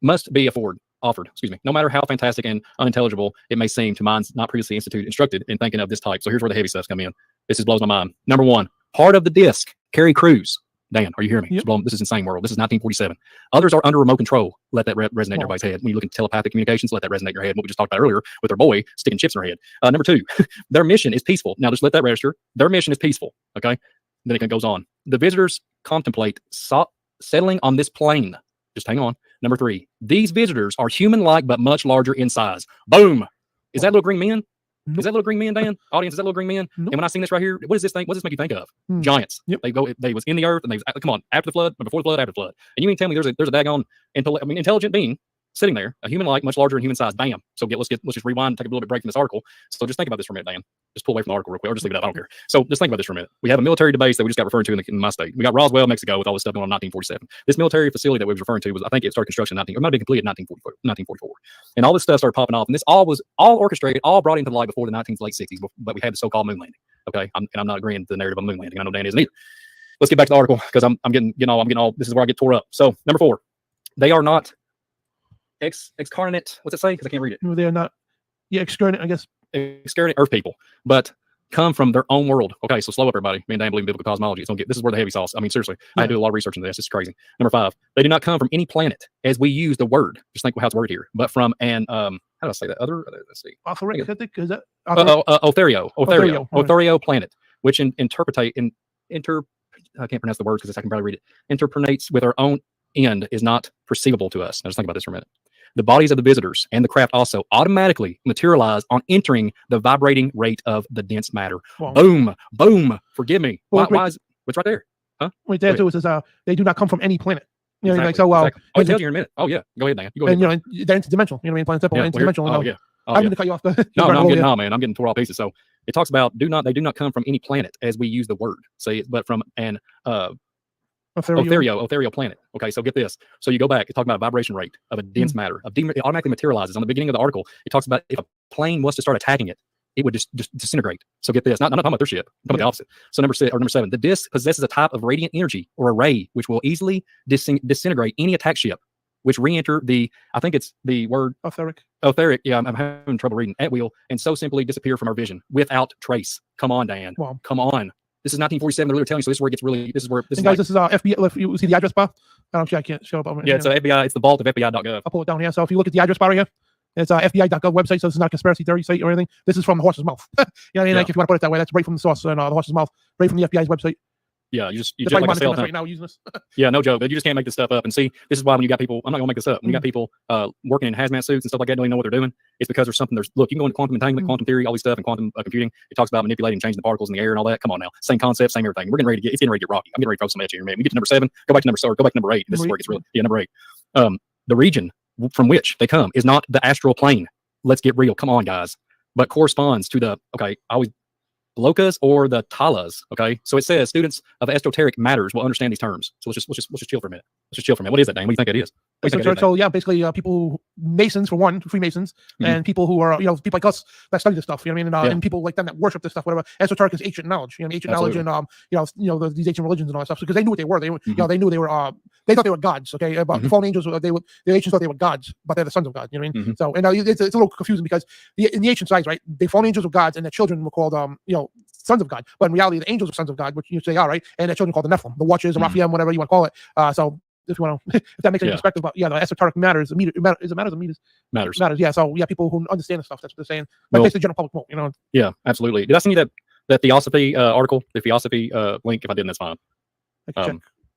must be offered. Excuse me. No matter how fantastic and unintelligible it may seem to minds not previously instructed in thinking of this type. So here's where the heavy stuff's come in. This blows my mind. Number one, part of the disc carry crews. Dan, are you hearing me? Yep. This is insane world. This is 1947. Others are under remote control. Let that resonate in everybody's head. When you look at telepathic communications, let that resonate in your head. What we just talked about earlier with our boy sticking chips in her head. Number two, their mission is peaceful. Now just let that register. Their mission is peaceful. Okay. Then it goes on. The visitors contemplate settling on this plane. Just hang on. Number three, these visitors are human-like but much larger in size. Boom. Is that little green men? Nope. Is that little green men, Dan? Audience, is that little green men? Nope. And when I seen this right here, what is this thing? What does this make you think of? Giants. Yep. They was in the earth and come on, after the flood, before the flood, after the flood. And you mean tell me there's a daggone intelligent being sitting there, a human-like, much larger in human size. Bam. So let's just rewind, take a little bit break from this article. So just think about this for a minute, Dan. Just pull away from the article real quick, or just leave it up. I don't care. So just think about this for a minute. We have a military base that we just got referred to in my state. We got Roswell, Mexico, with all this stuff going on in 1947. This military facility that we was referring to was, I think it started construction in it might have been completed in 1944. And all this stuff started popping off. And this all was orchestrated, all brought into the light before the late 60s, but we had the so-called moon landing. Okay. I'm not agreeing to the narrative of moon landing. I know Dan isn't either. Let's get back to the article because I'm getting all, this is where I get tore up. So number four, they are not excarnate. What's it say? Because I can't read it. No, they are not. Yeah, excarnate, I guess. Excarnate earth people, but come from their own world. Okay, so slow up, everybody. Me and Dan believe in biblical cosmology. This is where the heavy sauce. I mean, seriously, I had to do a lot of research into this. It's crazy. Number five, they do not come from any planet as we use the word. Just think how it's worded here, but from an how do I say that? Let's see. Is that Otherio planet, which I can't pronounce the word because I can barely read it. Interpenetrates with our own end is not perceivable to us. Now just think about this for a minute. The bodies of the visitors and the craft also automatically materialize on entering the vibrating rate of the dense matter. Wow. Boom, boom. Forgive me. Why is what's right there? Huh? Wait, there too. It says they do not come from any planet. You know, exactly. Like so. I'll tell you in a minute. Oh yeah, go ahead, Dan. You go ahead. And they're interdimensional. You know what I mean? Plain simple. Yeah, interdimensional. Oh yeah. I'm going to cut you off. I'm getting tore all pieces. So it talks about they do not come from any planet as we use the word. Say, but from an Otherio planet. Okay, so get this. So you go back, it's talking about a vibration rate of a dense matter. It automatically materializes. On the beginning of the article, it talks about if a plane was to start attacking it, it would just disintegrate. So get this. Not talking about their ship. I'm talking about the opposite. So number 7, the disk possesses a type of radiant energy or a ray which will easily disintegrate any attack ship which re-enter I think it's the word Otheric. Yeah, I'm having trouble reading at will, and so simply disappear from our vision without trace. Come on, Dan. Wow. Come on. This is 1947. They're literally telling you. So this is where it gets really. This is where. This is FBI. If you see the address bar, I can't show up. Yeah, it's FBI. It's the vault of FBI.gov. I'll pull it down here. So if you look at the address bar right here, it's FBI.gov website. So this is not a conspiracy theory site or anything. This is from the horse's mouth. You know what I mean? Like if you want to put it that way, that's right from the source and the horse's mouth, right from the FBI's website. Yeah, you just like I say all the time. Right now using this. Yeah, no joke. But you just can't make this stuff up. And see, this is why when you got people, I'm not gonna make this up. When you got people working in hazmat suits and stuff like that, don't even know what they're doing. It's because there's something. Look, you can go into quantum entanglement, quantum theory, all these stuff, and quantum computing. It talks about manipulating, changing the particles in the air and all that. Come on now, same concept, same everything. It's getting ready to get rocky. I'm getting ready to throw some at you here, man. We get to number 7. Go back to number 8. This is where it gets really. Yeah, number 8. The region from which they come is not the astral plane. Let's get real. Come on, guys. But corresponds to the Lokas or the Talas. Okay, so it says students of esoteric matters will understand these terms. So let's just chill for a minute. What is that, Dan? What do you think it is? So yeah, basically people, Masons for one, Freemasons, and people who are people like us that study this stuff. You know what I mean? And people like them that worship this stuff. Whatever. Esoteric is ancient knowledge. You know, ancient knowledge and these ancient religions and all that stuff. Because they knew what they were. They they knew they were. They thought they were gods. Okay, but the fallen angels, the ancients thought they were gods, but they're the sons of God. You know what I mean? So and it's a little confusing because in the ancient sites, right, the fallen angels were gods and their children were called sons of God. But in reality, the angels are sons of God, which you say are right, and their children called the Nephilim, the Watchers, the Raphael, whatever you want to call it. So if you want to, if that makes any perspective, but the esoteric matters. Matters. Yeah. So people who understand the stuff, that's what they're saying. But basically, general public won't. Yeah, absolutely. Did I send you that Theosophy article, the Theosophy link? If I didn't, that's fine.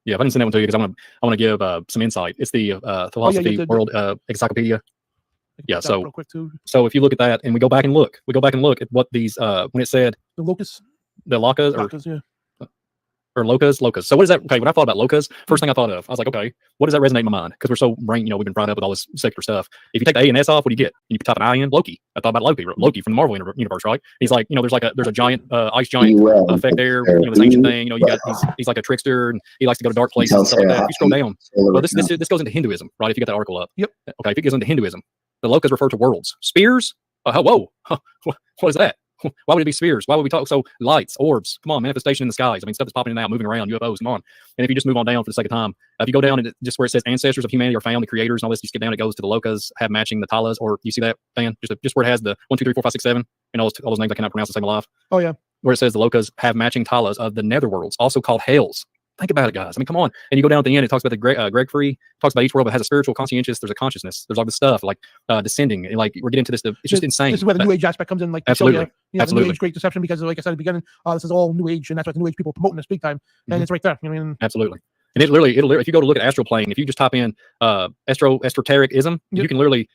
Yeah, if I can send that one to you because I want to give some insight. It's the Philosophy World Encyclopedia. Yeah, so if you look at that and we go back and look at what these when it said the locus, or locus. So what is that? Okay, when I thought about locus, first thing I thought of, I was like, okay, what does that resonate in my mind? Because we're so we've been brought up with all this secular stuff. If you take the A and S off, what do you get? And you type an I in, Loki. I thought about Loki from the Marvel universe, right? He's like, there's a giant ice giant effect there, this ancient thing. You got he's like a trickster and he likes to go to dark places and stuff like that. If you scroll down, well, this goes into Hinduism, right? If you got that article up, yep. Okay, if it goes into Hinduism, the lokas refer to worlds. Spears? Whoa, what is that? Why would it be spheres? Why would we talk so lights, orbs? Come on, manifestation in the skies. I mean, stuff that's popping in and out, moving around, UFOs. Come on. And if you just move on down for the sake of time, if you go down and just where it says ancestors of humanity are found, the creators and all this, you skip down, it goes to the lokas have matching the talas, or you see that, Dan? Just where it has the 1, 2, 3, 4, 5, 6, 7, and all those names I cannot pronounce the same alive. Oh yeah. Where it says the lokas have matching talas of the netherworlds, also called hells. Think about it, guys. I mean, come on. And you go down at the end, it talks about the Greg Free, talks about each world that has a spiritual, conscientious, there's a consciousness, there's all this stuff like descending, and like we're getting to this. It's just insane. This is where the New Age aspect comes in, like absolutely, the New Age Great Deception, because like I said at the beginning, this is all New Age, and that's what the New Age people are promoting this big time, and it's right there. I mean, absolutely. And it'll if you go to look at astral plane, if you just type in esotericism, you can literally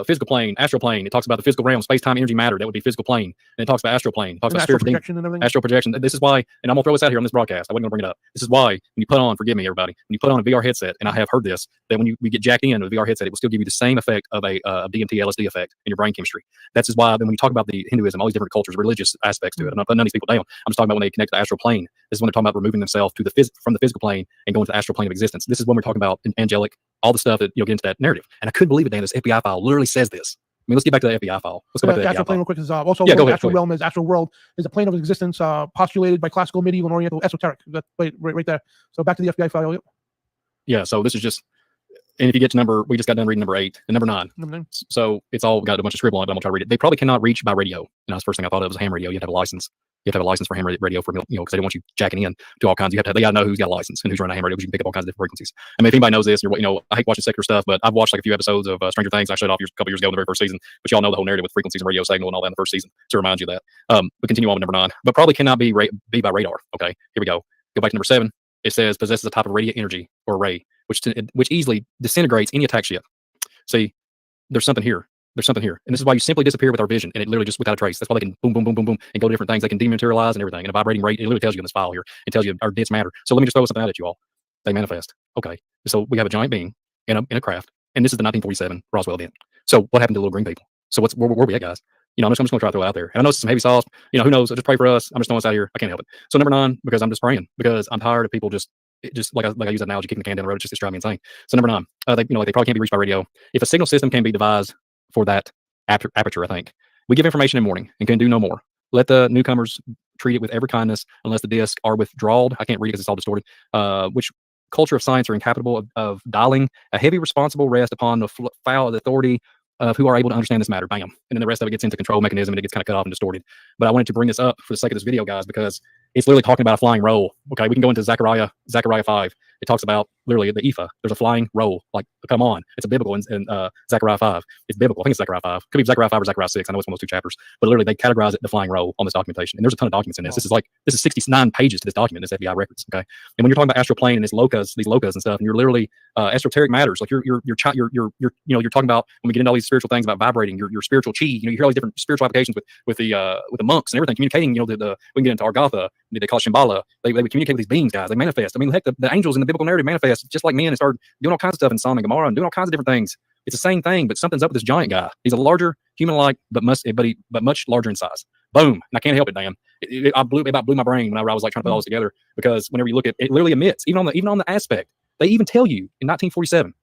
physical plane, astral plane. It talks about the physical realm, space, time, energy, matter. That would be physical plane. And it talks about astral plane. It talks about astral projection and everything. Astral projection. This is why, and I'm gonna throw this out here on this broadcast. I wasn't gonna bring it up. This is why when you put on, forgive me, everybody, when you put on a VR headset, and I have heard this, that when we get jacked in with a VR headset, it will still give you the same effect of a DMT LSD effect in your brain chemistry. That's is why then when you talk about the Hinduism, all these different cultures, religious aspects to it, I'm not putting none of these people down. I'm just talking about when they connect to the astral plane. This is when they're talking about removing themselves to from the physical plane and going to the astral plane of existence. This is when we're talking about angelic, all the stuff that get into that narrative. And I couldn't believe it, Dan. This FBI file literally says this. I mean, let's get back to the FBI file. Let's go back to the astral FBI plane file. real quick. Is also go ahead, astral realm is astral world is a plane of existence postulated by classical, medieval, and oriental esoteric. That right there. So back to the FBI file. Yep. Yeah. So this is just, and if you get to we just got done reading number 8 and number 9. Number 9. So it's all got a bunch of scribble on it, but I'm gonna try to read it. They probably cannot reach by radio. That's the first thing I thought of was ham radio. You have to have a license. You have to have a license for ham radio for, because they don't want you jacking in to all kinds. They got to know who's got a license and who's running a ham radio, because you can pick up all kinds of different frequencies. I mean, if anybody knows this, I hate watching secular stuff, but I've watched like a few episodes of Stranger Things. I shut it off a couple years ago in the very first season, but y'all know the whole narrative with frequencies and radio signal and all that in the first season. So it reminds you of that. But continue on with number 9, but probably cannot be by radar. Okay, here we go. Go back to number 7. It says possesses a type of radiant energy or ray, which easily disintegrates any attack ship. See, there's something here. There's something here. And this is why you simply disappear with our vision, and it literally just without a trace. That's why they can boom, boom, boom, boom, boom, and go to different things. They can dematerialize and everything. And a vibrating rate, it literally tells you in this file here. It tells you our dense matter. So let me just throw something out at you all. They manifest. Okay. So we have a giant being in a craft, and this is the 1947 Roswell event. So what happened to the little green people? So where we at, guys? I'm just going to try to throw it out there. And I know it's some heavy sauce. Who knows? Just pray for us. I'm just throwing this out here. I can't help it. So number 9, because I'm just praying, because I'm tired of people just like I use that analogy, kicking the can down the road. It's driving me insane. So number 9, they probably can't be reached by radio. If a signal system can be devised for that aperture, I think we give information in mourning and can do no more. Let the newcomers treat it with every kindness, unless the disc are withdrawed. I can't read it because it's all distorted. Which culture of science are incapable of dialing a heavy responsible rest upon the foul authority of who are able to understand this matter. Bam. And then the rest of it gets into control mechanism, and it gets kind of cut off and distorted. But I wanted to bring this up for the sake of this video, guys, because it's literally talking about a flying roll. Okay, we can go into Zechariah 5. It talks about literally the Ephah. There's a flying roll. Like, come on. It's a biblical in Zechariah 5. It's biblical. I think it's Zechariah 5. Could be Zechariah 5 or Zechariah 6. I know it's one of those 2 chapters. But literally, they categorize it the flying roll on this documentation. And there's a ton of documents in this. This is 69 pages to this document, this FBI records. Okay. And when you're talking about astral plane and these lokas and stuff, and you're literally esoteric matters, like you're talking about, when we get into all these spiritual things about vibrating, your spiritual chi. You hear all these different spiritual applications with the monks and everything, communicating. We can get into Argatha. They call it Shambhala. They would communicate with these beings, guys. They manifest. I mean, heck, the angels in the biblical narrative manifest just like men and start doing all kinds of stuff in Sodom and Gomorrah and doing all kinds of different things. It's the same thing, but something's up with this giant guy. He's a larger human-like, but much larger in size. Boom! And I can't help it, damn. It about blew my brain whenever I was like trying to put all this together, because whenever you look at it, literally emits even on the aspect. They even tell you in 1947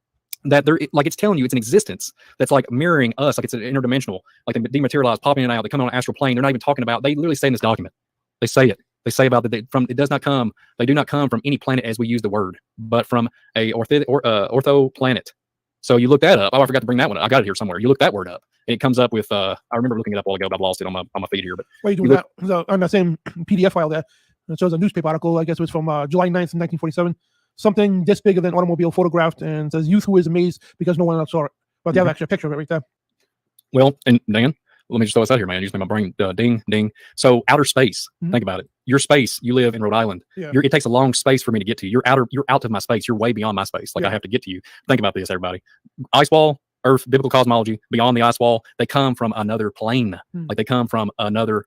that it's telling you it's an existence that's like mirroring us, like it's an interdimensional, like they dematerialize, popping in and out. They come on an astral plane. They're not even talking about. They literally say in this document. They say it. They say about that it does not come. They do not come from any planet as we use the word, but from a ortho planet. So you look that up. Oh, I forgot to bring that one up. I got it here somewhere. You look that word up, and it comes up with. I remember looking it up a while ago, but I've lost it on my feed here. But why are you doing that? So on that same PDF file there, it shows a newspaper article. I guess it was from July 9th, 1947. Something this big of an automobile photographed, and it says youth who is amazed because no one else saw it. But they have actually a picture of it right there. Well, and Dan, let me just throw this out here, man. Just make my brain ding, ding. So outer space. Think about it. Your space. You live in Rhode Island. Yeah. It takes a long space for me to get to you. You're out of my space. You're way beyond my space. Like I have to get to you. Think about this, everybody. Ice wall, Earth, biblical cosmology. Beyond the ice wall, they come from another plane. Like they come from another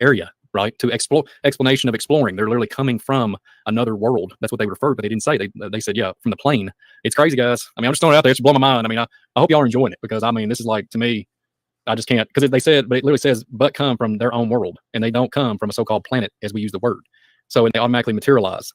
area. Right, to explanation of exploring. They're literally coming from another world. That's what they referred, but they didn't say. They said, yeah, from the plane. It's crazy, guys. I mean, I'm just throwing it out there. It's blowing my mind. I mean, I hope y'all are enjoying it, because I mean, this is like, to me, I just can't, because they said, but it literally says, but come from their own world, and they don't come from a so-called planet as we use the word. So they automatically materialize.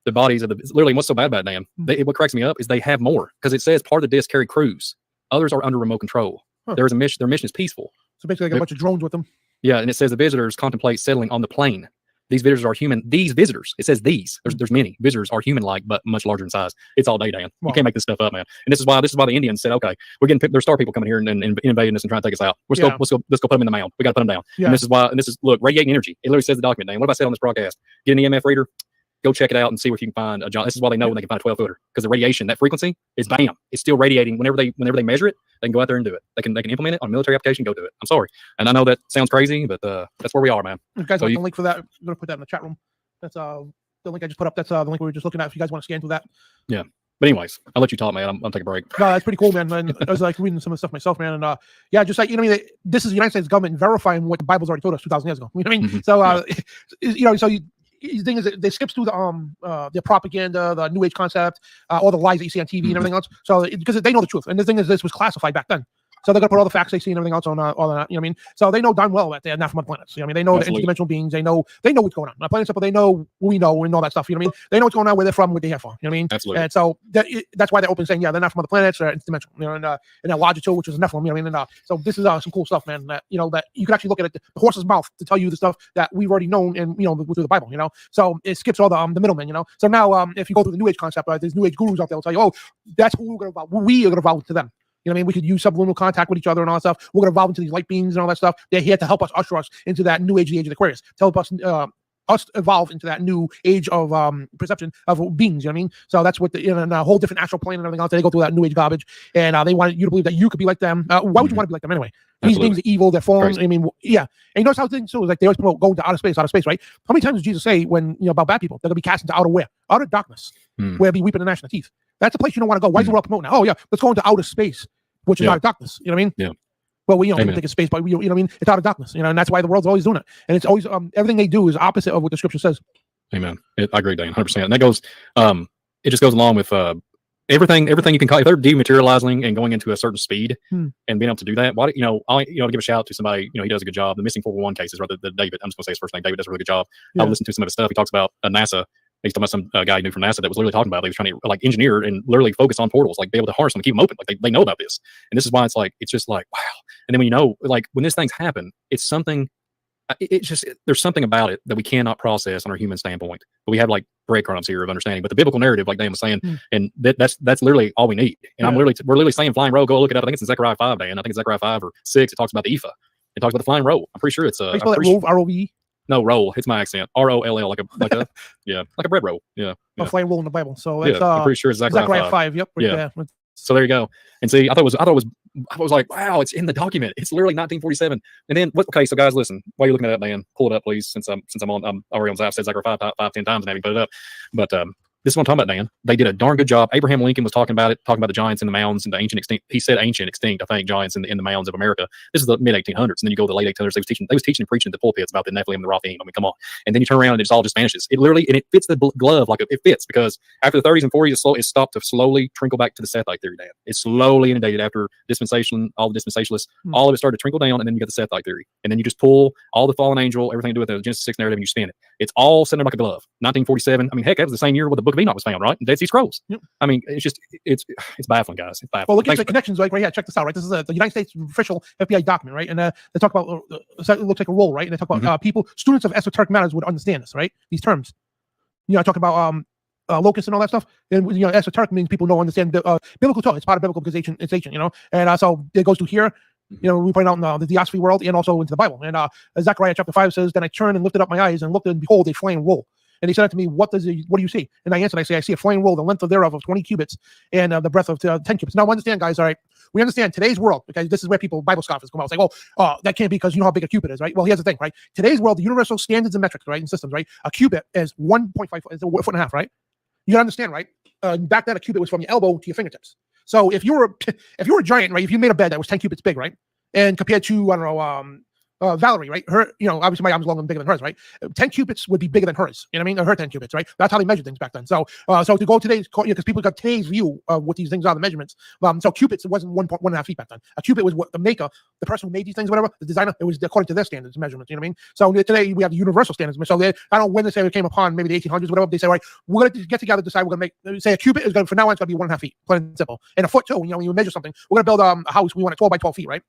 The bodies of literally, what's so bad about it, Dan? What cracks me up is they have more, because it says part of the disc carry crews. Others are under remote control. There's a mission. Their mission is peaceful. So basically, like a bunch of drones with them. Yeah, and it says the visitors contemplate settling on the plane. These visitors are human. These visitors, it says these. There's many visitors are human-like, but much larger in size. It's all day, Dan. You can't make this stuff up, man. And this is why the Indians said, okay, we're getting there's star people coming here and invading us and trying to take us out. Let's go put them in the mound. We got to put them down. Yeah. And this is why. And this is look, radiating energy. It literally says the document, Dan. What have I said on this broadcast? Get an EMF reader. Go check it out and see if you can find a John. This is why they know when they can find a 12-footer, because the radiation, that frequency is bam. It's still radiating. Whenever they measure it, they can go out there and do it. They can implement it on a military application. Go do it. I'm sorry, and I know that sounds crazy, but that's where we are, man. You guys want the link for that? I'm gonna put that in the chat room. That's the link I just put up. That's the link we were just looking at. If you guys want to scan through that. Yeah. But anyways, I'll let you talk, man. I'm taking a break. No, that's pretty cool, man. And I was like reading some of the stuff myself, man. And yeah, just like, you know what I mean? This is the United States government verifying what the Bible's already told us 2,000 years ago. You know what I mean? So, you know, so the thing is that they skip through the propaganda, the New Age concept, all the lies that you see on TV and everything else. So because they know the truth. And the thing is, this was classified back then. So they're gonna put all the facts they see and everything else on all that. You know what I mean? So they know darn well that they're not from other planets. You know what I mean? They know the interdimensional beings. They know what's going on. Not planets, but they know we know and all that stuff. You know what I mean? They know what's going on, where they're from, what they're here for. You know what I mean? Absolutely. And so that's why they're open saying, yeah, they're not from other planets or interdimensional. You know, and they're larger too, which is Nephilim. You know what I mean? And so this is some cool stuff, man. That you know that you can actually look at it, the horse's mouth to tell you the stuff that we've already known and you know through the Bible. You know, so it skips all the middlemen. You know, so now if you go through the New Age concept, there's New Age gurus out there will tell you, oh, that's who we're gonna evolve. We are gonna evolve to them. You know what I mean? We could use subliminal contact with each other and all that stuff. We're going to evolve into these light beings and all that stuff. They're here to help us usher us into that new age, the age of Aquarius. To help us evolve into that new age of perception of beings. You know what I mean? So that's what a whole different astral plane and everything else. They go through that new age garbage, and they want you to believe that you could be like them. Why would you want to be like them anyway? These beings are evil. They're fallen. Crazy. I mean, yeah. And you notice how things too is like they always promote going to outer space, right? How many times does Jesus say when about bad people they're going to be cast into outer where? Outer darkness, where they'll be weeping and gnashing of teeth. That's a place you don't want to go. Why is the world promoting that? Oh yeah, let's go into outer space. Which is out of darkness, you know what I mean? Yeah. Well, we don't think it's space, but we, you know what I mean? It's out of darkness, you know, and that's why the world's always doing it. And it's always everything they do is opposite of what the scripture says. Amen. I agree, Dan, 100%. And that goes, it just goes along with everything you can call. If they're dematerializing and going into a certain speed and being able to do that, why to give a shout out to somebody, he does a good job. The missing 411 cases, right? The David, I'm just gonna say his first name. David does a really good job. Yeah. I've listened to some of his stuff. He talks about NASA. He's talking about some guy he knew from NASA that was literally talking about. They was trying to like engineer and literally focus on portals, like be able to harness them and keep them open. Like they know about this, and this is why it's just like wow. And then when when these things happen, it's something. It's just there's something about it that we cannot process on our human standpoint. But we have like breadcrumbs here of understanding. But the biblical narrative, like Dan was saying, and that's literally all we need. And we're literally saying flying roll. Go look it up. I think it's in Zechariah 5, Dan. I think it's Zechariah 5 or 6. It talks about the ephah. It talks about the flying roll. I'm pretty sure it's R-O-V-E. No, roll. It's my accent. R-O-L-L, like a like a bread roll. Yeah. A flying roll in the Bible. So that's I'm pretty sure it's Zechariah 5. Yep. Right there. So there you go. And see, I was like, wow, it's in the document. It's literally 1947. And then okay, so guys, listen, while you're looking at that, Dan, pull it up, please, since I'm already on Zap, said Zechariah 5, 10 times and having put it up. But this is what I'm talking about, Dan. They did a darn good job. Abraham Lincoln was talking about the giants in the mounds and the ancient extinct. He said ancient extinct, I think, giants in the mounds of America. This is the mid 1800s. And then you go to the late 1800s. They was teaching and preaching at the pulpits about the Nephilim and the Raphaim. I mean, come on. And then you turn around and it all just vanishes. It literally, and it fits the glove like it fits, because after the 30s and 40s, it stopped to slowly trickle back to the Sethite theory, Dan. It slowly inundated after dispensation, all the dispensationalists, all of it started to trickle down, and then you get the Sethite theory. And then you just pull all the fallen angel, everything to do with the Genesis 6 narrative, and you spin it. It's all set in like a glove. 1947. I mean, heck, that was the same year where the Book of Enoch was found, right? Dead Sea Scrolls. Yep. I mean, it's just it's baffling, guys. It's baffling. Well, look at the connections right here. Check this out, right? This is the United States official FBI document, right? And they talk about it looks like a roll, right? And they talk about students of esoteric matters would understand this, right? These terms. I talk about locusts and all that stuff. And esoteric means people don't understand the biblical talk. It's part of biblical because it's ancient, And so it goes to here. We point out in the Theosophy world and also into the Bible. And Zechariah chapter 5 says, "Then I turned and lifted up my eyes and looked, and behold, a flying roll." And he said to me, what do you see? And I answered, I say, I see a flame roll, the length thereof of 20 cubits and the breadth of 10 cubits. Now, understand, guys, all right, we understand today's world, because this is where Bible scoffers come out and say, oh, that can't be because you know how big a cubit is, right? Well, here's the thing, right? Today's world, the universal standards and metrics, right, and systems, right? A cubit is 1.5 foot, is a foot and a half, right? You gotta understand, right? Back then, a cubit was from your elbow to your fingertips. So if you were a giant, right? If you made a bed that was 10 cubits big, right? And compared to, I don't know, Valerie, right? Her, obviously my arm's longer and bigger than hers, right? 10 cubits would be bigger than hers. You know what I mean? Or her 10 cubits, right? That's how they measured things back then. So, to go today's, because people got today's view of what these things are, the measurements. So cubits, it wasn't 1.5 feet back then. A cubit was what the maker, the person who made these things, whatever, the designer, it was according to their standards and measurements. You know what I mean? So today we have the universal standards. So I don't know when they say it came upon, maybe the 1800s, whatever. They say, all right, we're going to get together, decide we're going to make, say a cubit is going to, for now on, it's going to be 1.5 feet, plain and simple. And a foot too. When you measure something, we're going to build a house. We want it 12 by 12 feet, right?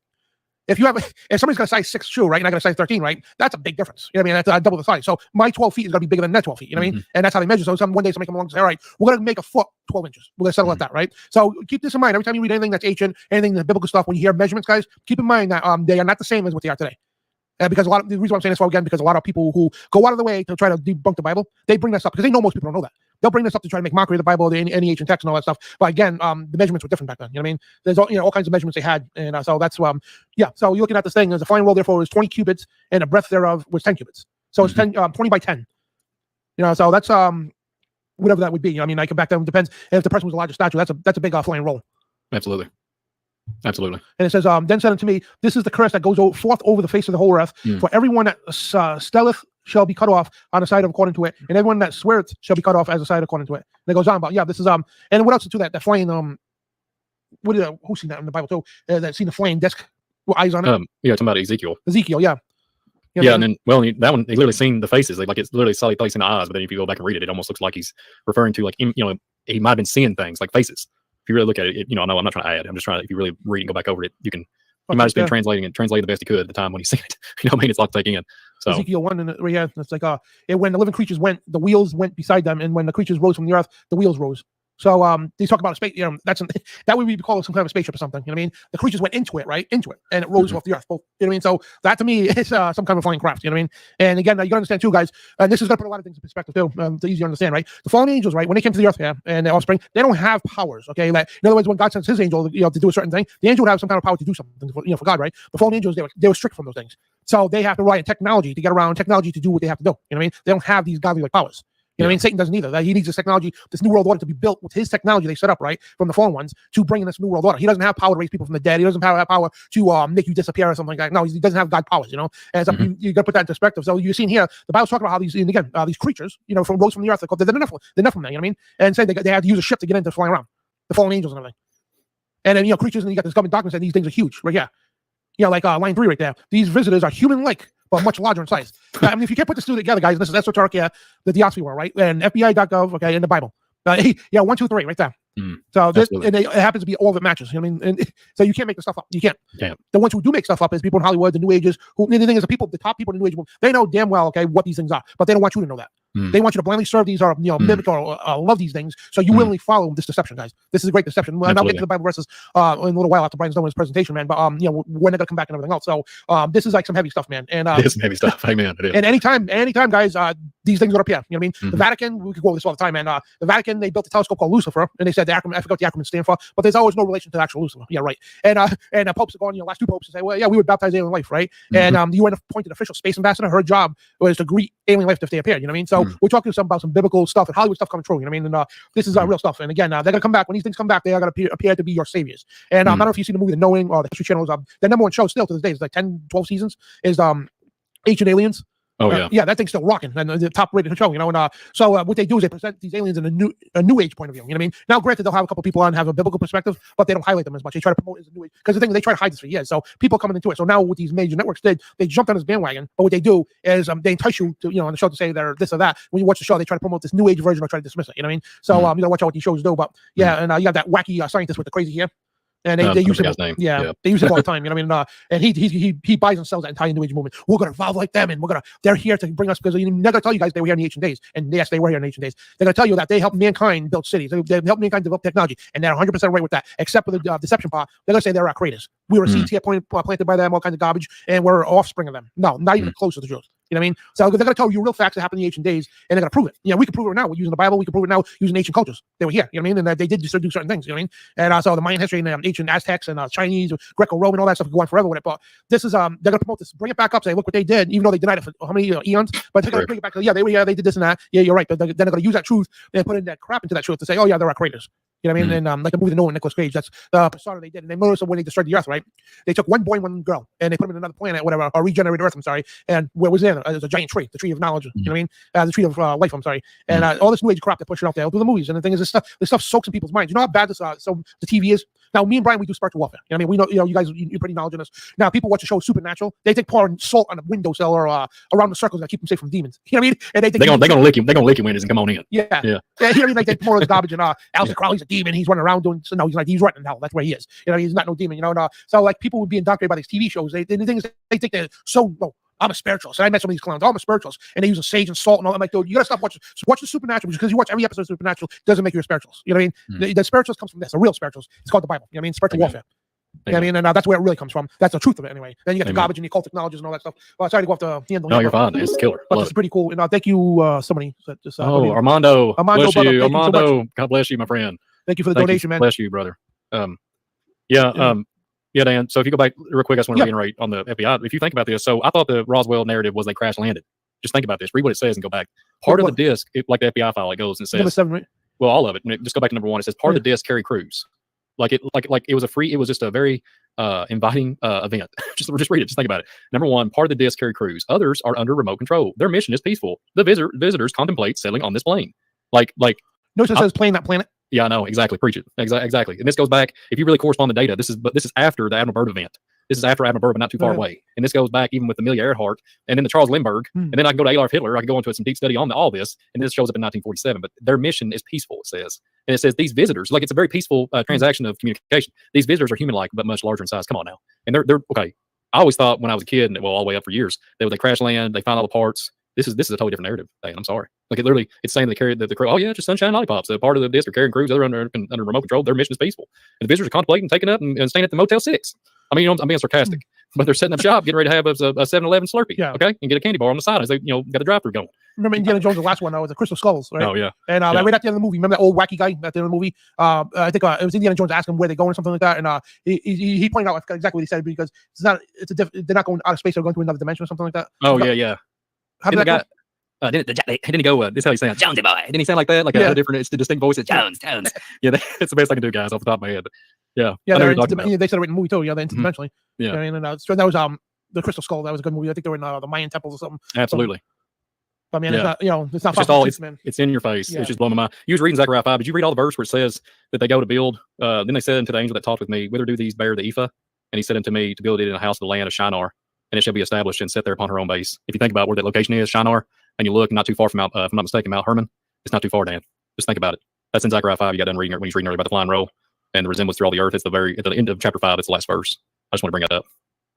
If somebody's got a size 6 shoe, right, and I got a size 13, right, that's a big difference. You know what I mean? That's double the size. So my 12 feet is going to be bigger than their 12 feet. You know what I mean? And that's how they measure. So one day somebody come along and say, all right, we're going to make a foot 12 inches. We're going to settle at that, right? So keep this in mind. Every time you read anything that's ancient, anything that's biblical stuff, when you hear measurements, guys, keep in mind that they are not the same as what they are today. Because the reason why I'm saying this for, again, because a lot of people who go out of the way to try to debunk the Bible, they bring this up because they know most people don't know that. They'll bring this up to try to make mockery of the Bible, any ancient text and all that stuff. But again, the measurements were different back then. You know what I mean? There's all kinds of measurements they had, and so that's So you're looking at this thing. There's a flying roll, therefore, is 20 cubits, and the breadth thereof was 10 cubits. So it's 20 by 10. So that's whatever that would be. I mean, I can back down. Depends if the person was a larger statue. That's a big flying roll. Absolutely. Absolutely. And it says, then said unto me, this is the curse that goes forth over the face of the whole earth. For everyone that stelleth shall be cut off on the side of according to it, and everyone that sweareth shall be cut off as a side according to it. And it goes on about, this is, and what else to that flame, who's seen that in the Bible too? That seen the flame disc with eyes on it? Talking about Ezekiel. Ezekiel, yeah. And then, that one, they literally seen the faces. Like it's literally solely placing the eyes, but then if you go back and read it, it almost looks like he's referring to, like, he might have been seeing things like faces. If you really look at it, no, I'm not trying to add. I'm just trying to, if you really read and go back over it, you can. He might have been translating the best he could at the time when he seen it. You know what I mean? It's a lot to take in. So Ezekiel 1, and it's like when the living creatures went, the wheels went beside them, and when the creatures rose from the earth, the wheels rose. So they talk about a space. That would be called some kind of a spaceship or something. You know what I mean? The creatures went into it, right? Into it, and it rose off the earth. Both, you know what I mean? So that to me is some kind of flying craft. You know what I mean? And again, you gotta understand too, guys. And this is gonna put a lot of things in perspective too. It's easy to understand, right? The fallen angels, right? When they came to the earth, and their offspring, they don't have powers. Okay, like in other words, when God sends His angel, to do a certain thing, the angel would have some kind of power to do something, for God, right? The fallen angels, they were strict from those things, so they have to rely on technology to get around technology to do what they have to do. You know what I mean? They don't have these godly like powers. You know what I mean? Satan doesn't either. He needs this technology, this new world order to be built with his technology they set up, right, from the fallen ones to bring in this new world order. He doesn't have power to raise people from the dead. He doesn't have power to make you disappear or something like that. No, he doesn't have God powers, And so you got to put that in perspective. So you're seeing here, the Bible's talking about how these creatures, rose from the earth. They're called the Nephilim, you know what I mean? And say they had to use a ship to get into flying around, the fallen angels and everything. And then, creatures, and you got this government document saying these things are huge, right here. Like line 3 right there. These visitors are human-like, but much larger in size. I mean, if you can't put this two together, guys, this is esoteric, the Diosphary war, right? And FBI.gov, okay, in the Bible. 1, 2, 3, right there. So this, and it happens to be all of it matches. You know what I mean? And so you can't make this stuff up. You can't. The ones who do make stuff up is people in Hollywood, the New Ages. The thing is, the top people in the New Age, they know damn well, okay, what these things are, but they don't want you to know that. They want you to blindly serve these, or mimic or love these things, so you willingly follow this deception, guys. This is a great deception. And I'll get to the Bible verses in a little while after Brian's done with his presentation, man. But when they're gonna come back and everything else. So this is like some heavy stuff, man. And it is some heavy stuff. Amen. It is. And anytime, guys, these things would appear. You know what I mean? The Vatican, we could go over this all the time, man. The Vatican, they built a telescope called Lucifer, and they said the acronym. I forgot what the acronym stand for, but there's always no relation to the actual Lucifer. Yeah, right. And the popes are going, last 2 popes, and say, well, yeah, we would baptize alien life, right? And the UN appointed official space ambassador. Her job was to greet alien life if they appeared. You know what I mean? So we're talking about some biblical stuff and Hollywood stuff coming true. You know what I mean? And this is real stuff. And again, they're gonna come back. When these things come back, they are gonna appear to be your saviors. And I don't know if you've seen the movie The Knowing, or the History Channel. The number 1 show still to this day is like 10, 12 seasons. Is Ancient Aliens. Oh yeah, that thing's still rocking, and the top-rated show, And so what they do is they present these aliens in a new age point of view. You know what I mean? Now, granted, they'll have a couple people on have a biblical perspective, but they don't highlight them as much. They try to promote it as a new age, because the thing is, they try to hide this for years. So people coming into it. So now what these major networks did, they jumped on this bandwagon. But what they do is they entice you to on the show to say they're this or that. When you watch the show, they try to promote this new age version or try to dismiss it. You know what I mean? So you gotta watch out what these shows do. But and you have that wacky scientist with the crazy hair. And they use him. They use him all the time. You know what I mean? And he buys and sells that entire New Age movement. We're gonna evolve like them, and they're here to bring us, because they're gonna tell you guys they were here in the ancient days. And yes, they were here in the ancient days. They're gonna tell you that they helped mankind build cities. They helped mankind develop technology, and they're 100% right with that. Except for the deception part, they're gonna say they're our creators. We were seeds here planted by them, all kinds of garbage, and we're offspring of them. No, not even close to the truth. You know what I mean? So they're going to tell you real facts that happened in the ancient days, and they're going to prove it. You know, we can prove it now. We're using the Bible. We can prove it now using ancient cultures. They were here. You know what I mean? And they did do certain things. You know what I mean? And so the Mayan history and ancient Aztecs and Chinese, Greco-Roman, all that stuff can go on forever with it. But this is they're going to promote this, bring it back up, say, look what they did, even though they denied it for how many eons. But they're going to bring it back. Yeah, they did this and that. Yeah, you're right. But then they're going to use that truth and put in that crap into that truth to say, oh yeah, there are creators. You know what I mean? And like the movie The Known, Nicolas Cage, that's the persona they did. And they noticed when they destroyed the Earth, right? They took one boy and one girl, and they put them in another planet, whatever, or regenerated Earth, I'm sorry. And where was there? There's a giant tree, the tree of knowledge. You know what I mean? The tree of life, I'm sorry. And all this new age crap they're pushing out there through the movies. And the thing is, this stuff soaks in people's minds. You know how bad this so the TV is? Now, me and Brian, we do spiritual warfare. You know what I mean? We know, you know, you guys, you're pretty knowledgeable in this. Now, people watch the show Supernatural. They take pour salt on a windowsill or around the circles that keep them safe from demons. You know what I mean? And they're gonna lick you. They're gonna lick you when and come on in. Yeah. You know what I mean? Like they pour this garbage and Aleister Crowley's a demon. He's running around doing. So no, he's like he's running hell. That's where he is. You know, he's not no demon. You know, and, so like people would be indoctrinated by these TV shows. The thing is, they think they're so. No, I'm a spiritualist. And I met some of these clowns. Oh, I'm a spiritualist. And they use sage and salt and all that. I'm like, dude, you gotta stop watching. Watch the Supernatural because you watch every episode of Supernatural doesn't make you a spiritualist. You know what I mean? The spiritualist comes from this. A real spiritualist. It's called the Bible. You know what I mean? Spiritual warfare. You know what I mean? And that's where it really comes from. That's the truth of it anyway. Then you get the garbage and the occultic knowledge and all that stuff. Well, sorry to go off the handle. No, you're fine. It's killer. But it's pretty cool. And thank you, somebody. Just, Armando. Armando, bless you. Armando. So God bless you, my friend. Thank you for the donation, man. Bless you, brother. Yeah, Dan. So if you go back real quick, I just want to reiterate on the FBI. If you think about this, so I thought the Roswell narrative was they crash landed. Just think about this. Read what it says and go back. Part of the disc, like the FBI file, it goes and says, number 7, right? Well, all of it. Just go back to number 1. It says part of the disc carry crews. Like it was a free. It was just a very inviting event. just read it. Just think about it. Number 1, part of the disc carry crews. Others are under remote control. Their mission is peaceful. The visitors contemplate settling on this plane. Like. Notice it says plane, not planet. Yeah, I know. Exactly. Preach it. Exactly. And this goes back, if you really correspond the data, this is after the Admiral Byrd event. This is after Admiral Byrd, but not too far away. And this goes back even with Amelia Earhart and then the Charles Lindbergh. And then I can go to Adolf Hitler. I can go into some deep study on all this. And this shows up in 1947. But their mission is peaceful, it says. And it says these visitors, like it's a very peaceful transaction of communication. These visitors are human-like, but much larger in size. Come on now. And they're okay. I always thought when I was a kid, and well, all the way up for years, they crash land, they find all the parts. This is a totally different narrative. I'm sorry. Like it's saying they carry the crew. Oh yeah, just sunshine lollipops. The part of the disc are carrying crews. They're under remote control. Their mission is peaceful. And the visitors are contemplating taking up and staying at the Motel 6. I mean, I'm being sarcastic, but they're setting up shop, getting ready to have a 7-Eleven Slurpee. Yeah. Okay, and get a candy bar on the side as they got a drive-through going. Remember Indiana Jones, the last one, was the Crystal Skulls, right? Oh yeah. And right at the end of the movie, remember that old wacky guy at the end of the movie? I think it was Indiana Jones asking him where they're going or something like that, and he pointed out exactly what he said because they're not going out of space; they're going to another dimension or something like that. Oh yeah. How did that go? Didn't he go? This is how he sounds, Jonesy boy. Didn't he sound like that? Like a different, it's the distinct voice. Jones. Yeah, that's the best I can do, guys, off the top of my head. But yeah, they said it in the movie too. Yeah, the interdimensionally. Yeah, I mean, and so that was the Crystal Skull. That was a good movie. I think they were in the Mayan temples or something. Absolutely. I mean, it's not, it's not just all. It's in your face. Yeah. It's just blowing my mind. You was reading Zechariah 5. Did you read all the verse where it says that they go to build? Then they said unto the angel that talked with me, whither do these bear the ephah? And he said unto me to build it in a house of the land of Shinar, and it shall be established and set there upon her own base. If you think about where that location is, Shinar, and you look not too far from if I'm not mistaken, Mount Hermon. It's not too far, Dan. Just think about it. That's in Zechariah 5. You got done reading it when you was reading earlier about the flying roll and the resemblance through all the earth. It's at the end of chapter 5. It's the last verse. I just want to bring that up.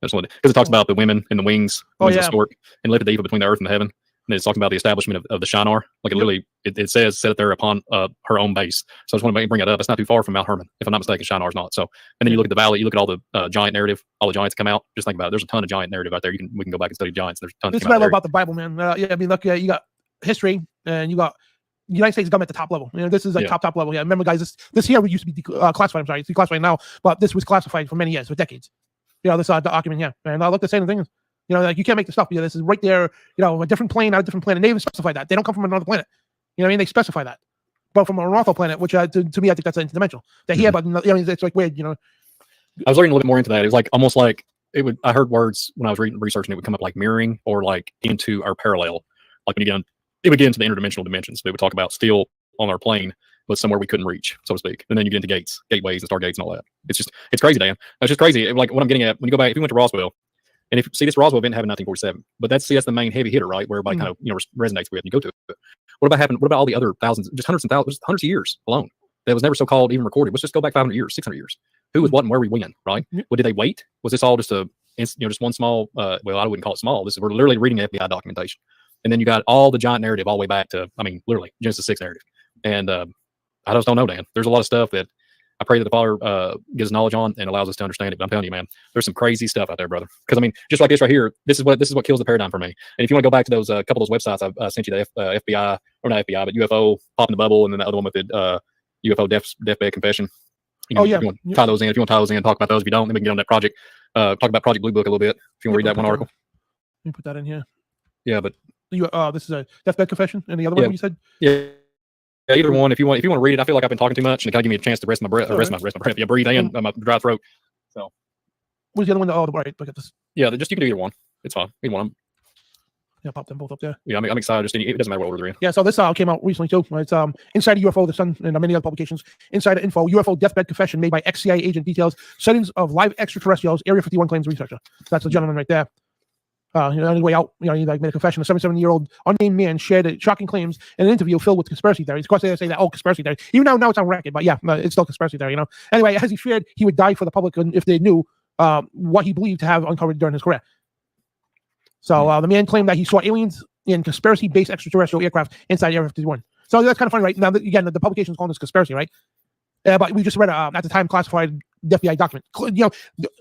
Because it talks about the women and the wings of the stork and lifted the ephah between the earth and the heaven. And it's talking about the establishment of the Shinar. Like it says set it there upon her own base. So I just want to bring that up. It's not too far from Mount Hermon, if I'm not mistaken. Shinar is not. So, and then you look at the valley, you look at all the giant narrative, all the giants that come out. Just think about it. There's a ton of giant narrative out there. We can go back and study giants. There's a ton. This is what I love about the Bible, man. I mean, look, you got history and you got the United States government at the top level. This is like top level. Yeah, remember, guys, this here used to be classified. I'm sorry, it's declassified now, but this was classified for many years, for decades. This document here, and I look the same thing. Like you can't make the stuff. This is right there. A different plane, not a different planet. They even specify that they don't come from another planet. You know what I mean? They specify that, but from a ortho planet, which to me, I think that's interdimensional. They're here, but it's like weird. I was learning a little bit more into that. It was like almost like it would. I heard words when I was researching. It would come up like mirroring or like into our parallel. Like when it would get into the interdimensional dimensions. They would talk about still on our plane, but somewhere we couldn't reach, so to speak. And then you get into gateways and stargates and all that. It's crazy, Dan. It's just crazy. Like what I'm getting at when you go back, if you went to Roswell. And if see this Roswell event happened in 1947, but that's the main heavy hitter, right? Where everybody kind of resonates with and you go to it. What about all the other thousands, just hundreds and thousands, hundreds of years alone that was never so called, even recorded? Let's just go back 500 years, 600 years. Who was what and where we win, right? Well, did they wait? Was this all just just one small? Well, I wouldn't call it small. We're literally reading FBI documentation, and then you got all the giant narrative all the way back to, literally Genesis 6 narrative. And I just don't know, Dan. There's a lot of stuff that I pray that the Father gives knowledge on and allows us to understand it. But I'm telling you, man, there's some crazy stuff out there, brother. Because I mean, just like this right here, this is what kills the paradigm for me. And if you want to go back to those couple of those websites I sent you, the FBI or not FBI, but UFO popping the bubble, and then the other one with the UFO deathbed confession. You can, if you want to tie those in, talk about those. If you don't, then we can get on that project. Talk about Project Blue Book a little bit. If you want to read that one article. Let me put that in here. Yeah, but this is a deathbed confession, and the other one you said. Yeah. Either one. If you want to read it, I feel like I've been talking too much, and it kind of give me a chance to rest my breath. Rest my breath. Yeah, breathe in my dry throat. So. What's the other one? Oh, right. Look at this. Yeah, just you can do either one. It's fine. Either one. Yeah, pop them both up there. Yeah, I'm excited. Just it doesn't matter what order they're in. Yeah, so this came out recently too. It's Inside UFO, The Sun, and many other publications. Insider info: UFO deathbed confession made by ex-CIA agent details sightings of live extraterrestrials. Area 51 claims researcher. That's the gentleman right there. Anyway, out, he made a confession. A 77-year-old unnamed man shared shocking claims in an interview filled with conspiracy theories. Of course, they say that, conspiracy theory. Even now it's on record, but yeah, it's still conspiracy theory, Anyway, as he feared he would die for the public if they knew what he believed to have uncovered during his career. So the man claimed that he saw aliens in conspiracy-based extraterrestrial aircraft inside Area 51. So that's kind of funny, right? Now, again, the publication is calling this conspiracy, right? But we just read at the time classified FBI document,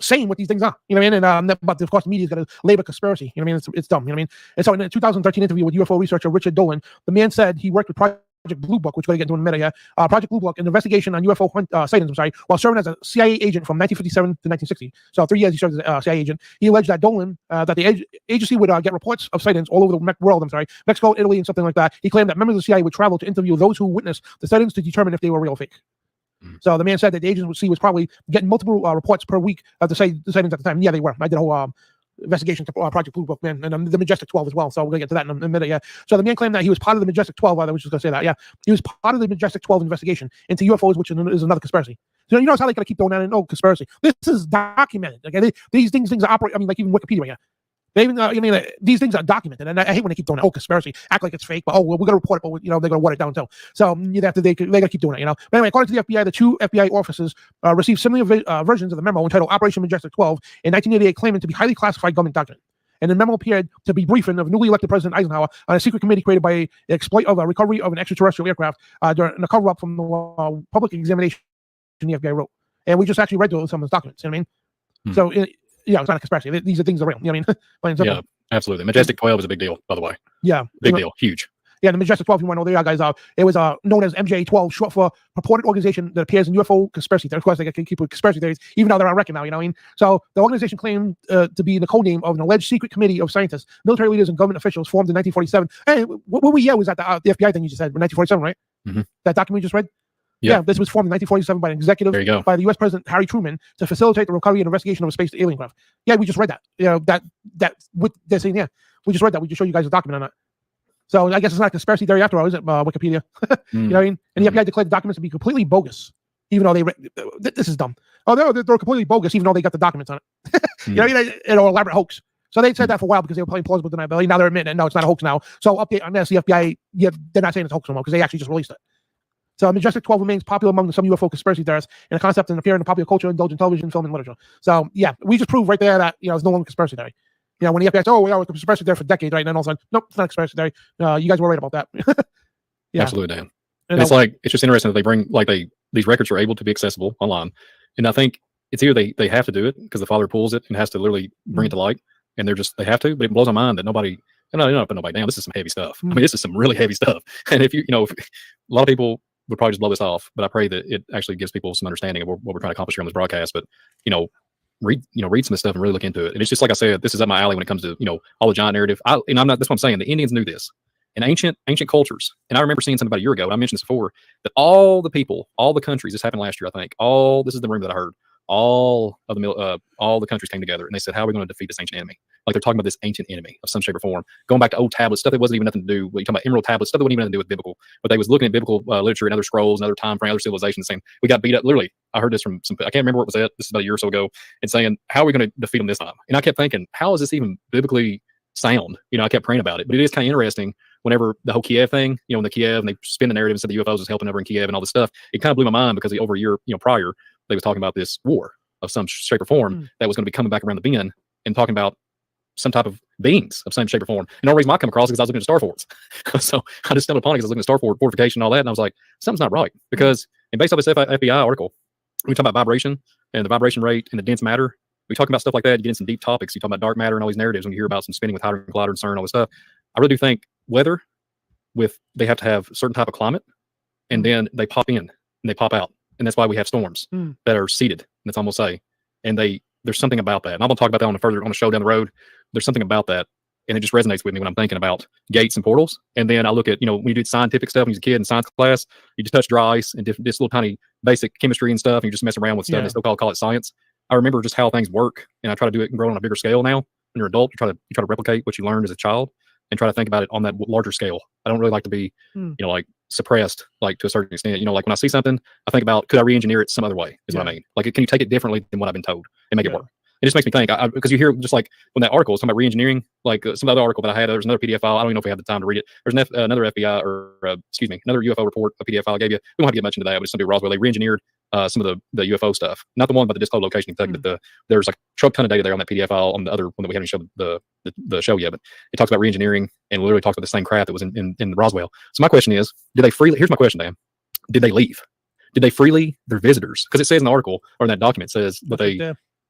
saying what these things are, And but of course, the media is going to label conspiracy. It's dumb, And so in a 2013 interview with UFO researcher Richard Dolan, the man said he worked with Project Blue Book, which we're going to get into in a minute here. Project Blue Book, an investigation on UFO sightings, while serving as a CIA agent from 1957 to 1960. So 3 years he served as a CIA agent. He alleged that Dolan, that the agency would get reports of sightings all over the world, Mexico, Italy, and something like that. He claimed that members of the CIA would travel to interview those who witnessed the sightings to determine if they were real or fake. So the man said that the agency was probably getting multiple reports per week of the sightings at the time. Yeah, they were. I did a whole investigation to Project Blue Book, man, and the Majestic 12 as well. So we're going to get to that in a minute, yeah. So the man claimed that he was part of the Majestic 12. I was just going to say that, yeah. He was part of the Majestic 12 investigation into UFOs, which is another conspiracy. So you notice how they got to keep throwing out conspiracy. This is documented. Okay, these things operate. like even Wikipedia, yeah. They even, these things are documented, and I hate when they keep doing it. Conspiracy, act like it's fake, but we're going to report it, but they're going to water it down too. So they got to keep doing it, But anyway, according to the FBI, the 2 FBI officers received similar versions of the memo entitled Operation Majestic 12 in 1988, claiming to be highly classified government document. And the memo appeared to be briefing of newly elected President Eisenhower on a secret committee created by an exploit of a recovery of an extraterrestrial aircraft during a cover-up from the public examination the FBI wrote. And we just actually read through some of those documents. So. It's not a conspiracy. These are things that are real. Yeah, absolutely. Majestic 12 is a big deal, by the way. Yeah. Big deal. Huge. Yeah, the Majestic 12, you want to know, there, guys, it was known as MJ12, short for purported organization that appears in UFO conspiracy theories. Of course, they can keep with conspiracy theories, even though they're on record now, So the organization claimed to be the code name of an alleged secret committee of scientists, military leaders, and government officials formed in 1947. Hey, what year was that? The FBI thing you just said, 1947, right? Mm-hmm. That document you just read? Yeah, this was formed in 1947 by an executive by the U.S. President Harry Truman to facilitate the recovery and investigation of a space alien craft. Yeah, we just read that. That what they're saying. Yeah, we just read that. We just showed you guys a document on that. So I guess it's not a conspiracy theory after all, is it? Wikipedia. You know what I mean? And the FBI declared the documents to be completely bogus, even though this is dumb. Oh, they're completely bogus, even though they got the documents on it. You know what I mean? An elaborate hoax. So they said that for a while because they were playing plausible deniability. Now they're admitting, no, it's not a hoax now. So update on this, the FBI, they're not saying it's a hoax anymore because they actually just released it. So Majestic 12 remains popular among some UFO conspiracy theorists and a concept and appear in the popular culture, indulgent television, film, and literature. So yeah, we just proved right there that it's no longer conspiracy theory. When the FBI says, we were conspiracy theory for decades, right? And then all of a sudden, nope, it's not a conspiracy theory. You guys were right about that. Yeah, absolutely, Dan. And it's just interesting that they bring these records are able to be accessible online, and I think it's either they have to do it because the Father pulls it and has to literally bring it to light, and they have to. But it blows my mind that nobody. And I don't put nobody down. This is some heavy stuff. I mean, this is some really heavy stuff. And if a lot of people would probably just blow this off, but I pray that it actually gives people some understanding of what we're trying to accomplish here on this broadcast. But read some of this stuff and really look into it. And it's just like I said, this is up my alley when it comes to all the giant narrative. That's what I'm saying. The Indians knew this in ancient cultures, and I remember seeing something about a year ago. And I mentioned this before that all the people, all the countries. This happened last year, I think. This is the rumor that I heard. All the countries came together and they said, "How are we going to defeat this ancient enemy?" Like they're talking about this ancient enemy of some shape or form, going back to old tablets, stuff that wasn't even nothing to do. You're talking about emerald tablets, stuff that wasn't even nothing to do with biblical, but they was looking at biblical literature and other scrolls and other time frame, other civilizations, saying we got beat up. Literally, I heard this from some. I can't remember what it was at. This is about a year or so ago, and saying, "How are we going to defeat them this time?" And I kept thinking, "How is this even biblically sound?" I kept praying about it, but it is kind of interesting. Whenever the whole Kiev thing, in the Kiev, and they spin the narrative and said the UFOs was helping over in Kiev and all this stuff, it kind of blew my mind because over a year, prior, they was talking about this war of some shape or form that was going to be coming back around the bend and talking about some type of beings of some shape or form. And the only reason I come across it because I was looking at star forts. So I just stumbled upon it because I was looking at star fort fortification and all that. And I was like, something's not right because, and based off this FBI article, we talk about vibration and the vibration rate and the dense matter. We talk about stuff like that. You get in some deep topics. You talk about dark matter and all these narratives when you hear about some spinning with hydrogen collider and CERN and all this stuff. I really do think weather they have to have a certain type of climate, and then they pop in and they pop out. And that's why we have storms that are seeded. That's all I'm gonna say. And there's something about that. And I'm gonna talk about that on a show down the road. There's something about that. And it just resonates with me when I'm thinking about gates and portals. And then I look at, when you do scientific stuff when you're a kid in science class, you just touch dry ice and just little tiny basic chemistry and stuff, and you just mess around with stuff. They still call it science. I remember just how things work, and I try to do it and grow on a bigger scale now. When you're an adult, you try to replicate what you learned as a child and try to think about it on that larger scale. I don't really like to be, like suppressed, like to a certain extent. Like when I see something, I think about, could I re-engineer it some other way is what I mean. Like, can you take it differently than what I've been told and make it work? It just makes me think, because you hear just like when that article was talking about re-engineering, like some other article that I had, there's another PDF file. I don't even know if we have the time to read it. There's another FBI another UFO report, a PDF file I gave you. We don't have to get much into that, but it's something Roswell. They re-engineered some of the UFO stuff. Not the one about the disclosed location in Kentucky, but there's like a truck ton of data there on that PDF file on the other one that we haven't shown the show yet. But it talks about re-engineering and literally talks about the same crap that was in Roswell. So my question is, here's my question, Dan. Did they leave? Did they freely their visitors? Because it says in the article or in that document says that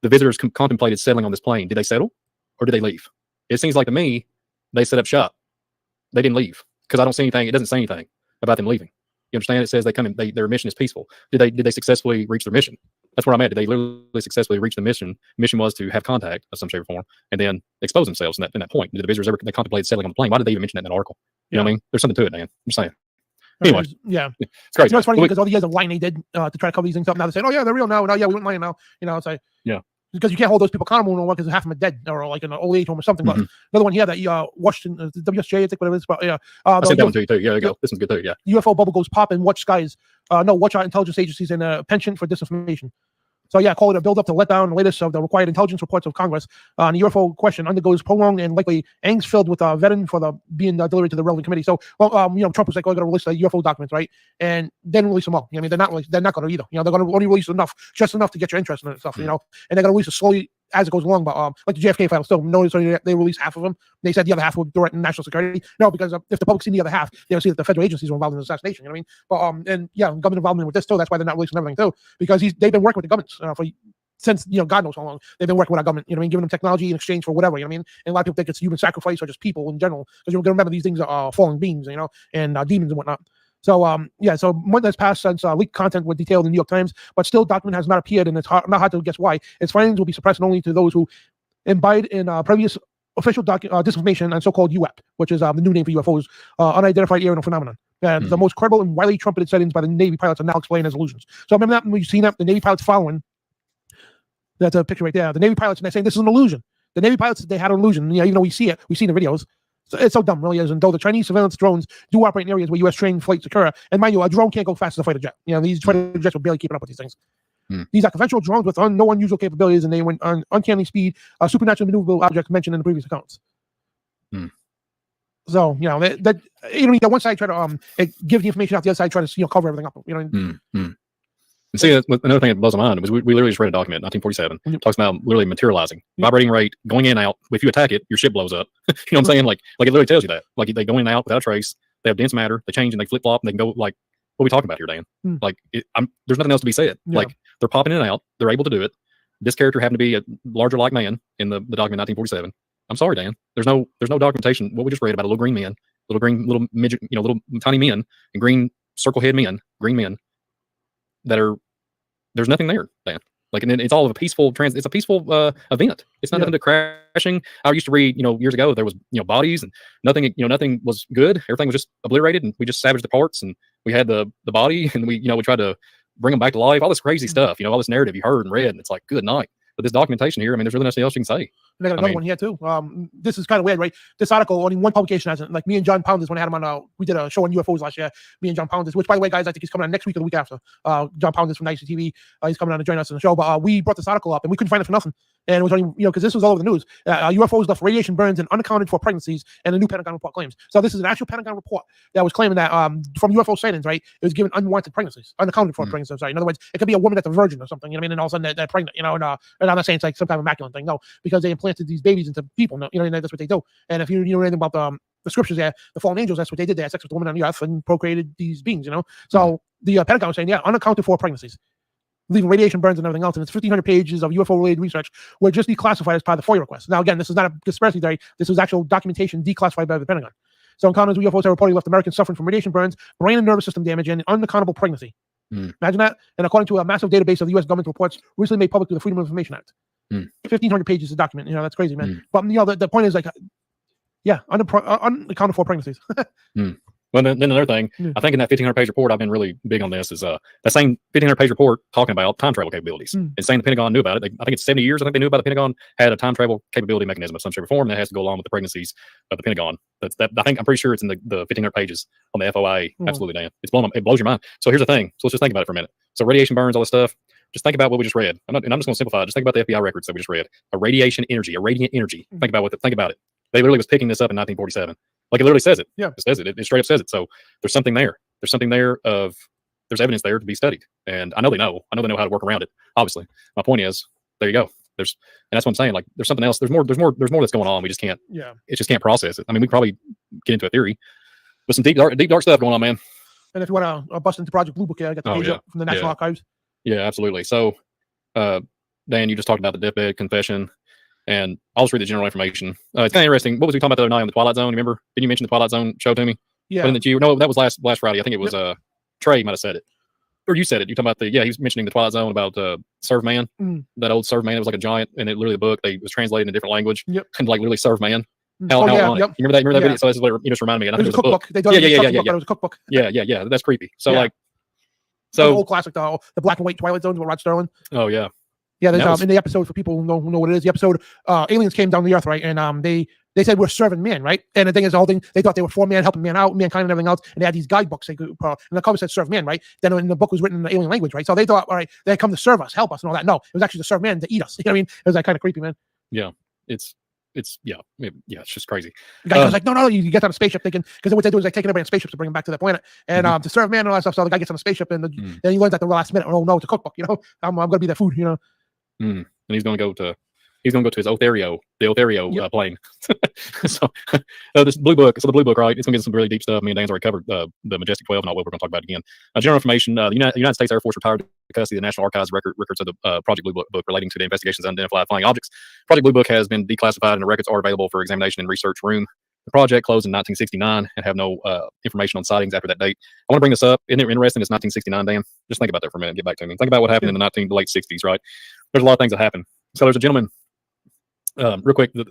the visitors contemplated settling on this plane. Did they settle or did they leave? It seems like to me, they set up shop. They didn't leave because I don't see anything. It doesn't say anything about them leaving. You understand? It says they come in, their mission is peaceful. Did they successfully reach their mission? That's where I'm at. Did they literally successfully reach the mission? The mission was to have contact of some shape or form and then expose themselves in that point. Did the visitors they contemplated settling on the plane? Why did they even mention that in that article? You know what I mean? There's something to it, man. I'm just saying. Anyway, it's crazy. It's funny because all the years of lying they did to try to cover these things up. Now they're saying, "Oh yeah, they're real now. No, yeah, we wouldn't lie now." It's like because you can't hold those people accountable no more because half of them are dead or like in an old age home or something. But another one here that Washington, WSJ, I think whatever it's about. I sent that one to you too. Yeah, there you go. This one's good too. Yeah. UFO bubble goes popping. Watch skies. Watch out intelligence agencies and a penchant for disinformation. So call it a build-up to let down the latest of the required intelligence reports of Congress on the UFO question undergoes prolonged and likely angst filled with vetting for being delivered to the relevant committee. So, Trump was like, "Oh, I got to release the UFO documents, right?" And then release them all. I mean, they're not going to either. They're going to only release just enough to get your interest in it stuff. And they're going to release it slowly as it goes along. But like the JFK file, still notice they released half of them. They said the other half would threaten national security. No, because if the public seen the other half, they'll see that the federal agencies were involved in the assassination. You know what I mean? But government involvement with this too. That's why they're not releasing everything too, because they've been working with the governments since God knows how long they've been working with our government, giving them technology in exchange for whatever, and a lot of people think it's human sacrifice or just people in general, because you're gonna remember these things are fallen beings, and demons and whatnot. So so month has passed since leaked content was detailed in the New York Times, but still document has not appeared, and it's not hard to guess why. Its findings will be suppressed only to those who imbibed in previous official disinformation and so-called UAP, which is the new name for UFOs, unidentified aerial phenomenon. The most credible and widely trumpeted sightings by the Navy pilots are now explained as illusions. So remember that when you've seen that, the Navy pilots following. That's a picture right there. The Navy pilots, and they're saying this is an illusion. The Navy pilots, they had an illusion. Even though we see it, we've seen the videos. So it's so dumb, really is. And though the Chinese surveillance drones do operate in areas where U.S. trained flights occur, and mind you, a drone can't go fast as a fighter jet. These fighter jets are barely keeping up with these things. These are conventional drones with no unusual capabilities, and they went on uncanny speed, supernatural maneuverable objects mentioned in the previous accounts. So that one side try to give the information out, the other side try to cover everything up. And see, another thing that blows my mind was we literally just read a document, 1947, talks about literally materializing, vibrating rate, going in and out. If you attack it, your ship blows up. You know what I'm saying? Like it literally tells you that. Like they go in and out without a trace. They have dense matter. They change and they flip flop and they can go like, what are we talking about here, Dan? Like there's nothing else to be said. Like they're popping in and out. They're able to do it. This character happened to be a larger like man in the document 1947. I'm sorry, Dan. There's no documentation. What we just read about a little green man, little midget, little tiny men and green circle head men, green men. There's nothing there, Dan. Like, and it's all of a peaceful it's a peaceful event. It's not nothing to crashing. I used to read, years ago, there was, bodies and nothing, nothing was good. Everything was just obliterated and we just savaged the parts and we had the body and we tried to bring them back to life. All this crazy stuff, all this narrative you heard and read. And it's like, good night. But this documentation here, there's really nothing else you can say. And I got another one here too. This is kind of weird, right? This article, only one publication hasn't. Like me and John Pounders, when I had him on, we did a show on UFOs last year. Me and John Pounders, which by the way, guys, I think he's coming on next week or the week after. John Pounders from ICTV, he's coming on to join us on the show. But we brought this article up and we couldn't find it for nothing. And it was only, because this was all over the news. UFOs left radiation burns and unaccounted for pregnancies, and a new Pentagon report claims. So this is an actual Pentagon report that was claiming that from UFO sightings, right, it was given unwanted pregnancies, unaccounted for pregnancies. Right? In other words, it could be a woman that's a virgin or something. And all of a sudden they're pregnant. And I'm not saying it's like some kind of immaculate thing. No, because they implanted these babies into people. And that's what they do. And if you know anything about the scriptures, the fallen angels, that's what they did. They had sex with the woman on the earth and procreated these beings. So the Pentagon was saying, unaccounted for pregnancies. leaving radiation burns and everything else. And it's 1,500 pages of UFO-related research were just declassified as part of the FOIA request. Now, again, this is not a conspiracy theory. This was actual documentation declassified by the Pentagon. So encounters with UFOs have reportedly left Americans suffering from radiation burns, brain and nervous system damage, and unaccountable pregnancy. Imagine that. And according to a massive database of the U.S. government reports recently made public through the Freedom of Information Act. 1,500 pages of document. That's crazy, man. But the point is unaccounted for pregnancies. Well, then another thing, I think in that 1,500-page report, I've been really big on this, is that same 1,500-page report talking about time travel capabilities and saying the Pentagon knew about it. I think it's 70 years. I think they knew about the Pentagon had a time travel capability mechanism of some shape or form that has to go along with the pregnancies of the Pentagon. I'm pretty sure it's in the 1,500 pages on the FOIA. Absolutely, Dan. It blows your mind. So here's the thing. So let's just think about it for a minute. So radiation burns, all this stuff. Just think about what we just read. I'm just going to simplify it. Just think about the FBI records that we just read. A radiant energy. Think about it. They literally was picking this up in 1947. Like it literally says it. Yeah. It says it. It straight up says it. So there's something there. There's something there there's evidence there to be studied. And I know they know. I know they know how to work around it. Obviously. My point is, there you go. And that's what I'm saying. Like there's something else. There's more that's going on. We just can't. Yeah. It just can't process it. I mean, we could probably get into a theory. But some deep dark stuff going on, man. And if you want to bust into Project Blue Book, I got the page up from the National Archives. Yeah, absolutely. So Dan, you just talked about the deathbed confession. And I'll just read the general information. It's kind of interesting. What was we talking about the other night on the Twilight Zone? Remember? Didn't you mention the Twilight Zone show to me? Yeah. No, that was last Friday. I think it was Trey might have said it. Or you said it. You're talking about he was mentioning the Twilight Zone about Serve Man. That old Serve Man. It was like a giant, and it literally the book, they was translated in a different language. Yep. And like literally Serve Man. How You remember that video? So this is what you just reminded me. And it was a cookbook. They it was a cookbook. Yeah. That's creepy. So the old classic, the black and white Twilight Zones with Rod Sterling. Oh yeah. Yeah, there's in the episode, for people who know what it is, the episode aliens came down to the earth, right? And they said we're serving man, right? And the thing is, the whole thing, they thought they were for man, helping man out, mankind and everything else, and they had these guidebooks they could, and the cover said serve man, right? Then in the book was written in the alien language, right? So they thought, all right, they come to serve us, help us, and all that. No, it was actually to serve man, to eat us. You know what I mean? It was like kind of creepy, man. Yeah, it's it's just crazy. The guy was like, no, you get on a spaceship thinking, because what they do is they take everybody on spaceships to bring them back to the planet and to serve man and all that stuff. So the guy gets on a spaceship and then he learns at the last minute, oh no, it's a cookbook, I'm gonna be that food, And he's gonna go to his Othario plane. So this blue book, right? It's gonna get some really deep stuff. Me and Dan's already covered the Majestic 12 and all what we're gonna talk about again. General information: the United States Air Force retired custody of the National Archives records of the Project Blue Book relating to the investigations of unidentified flying objects. Project Blue Book has been declassified and the records are available for examination in research room. The project closed in 1969 and have no information on sightings after that date. I want to bring this up. Isn't it interesting? It's 1969, Dan. Just think about that for a minute. Get back to me. Think about what happened in the late 60s, right? There's a lot of things that happened. So there's a gentleman. Real quick, let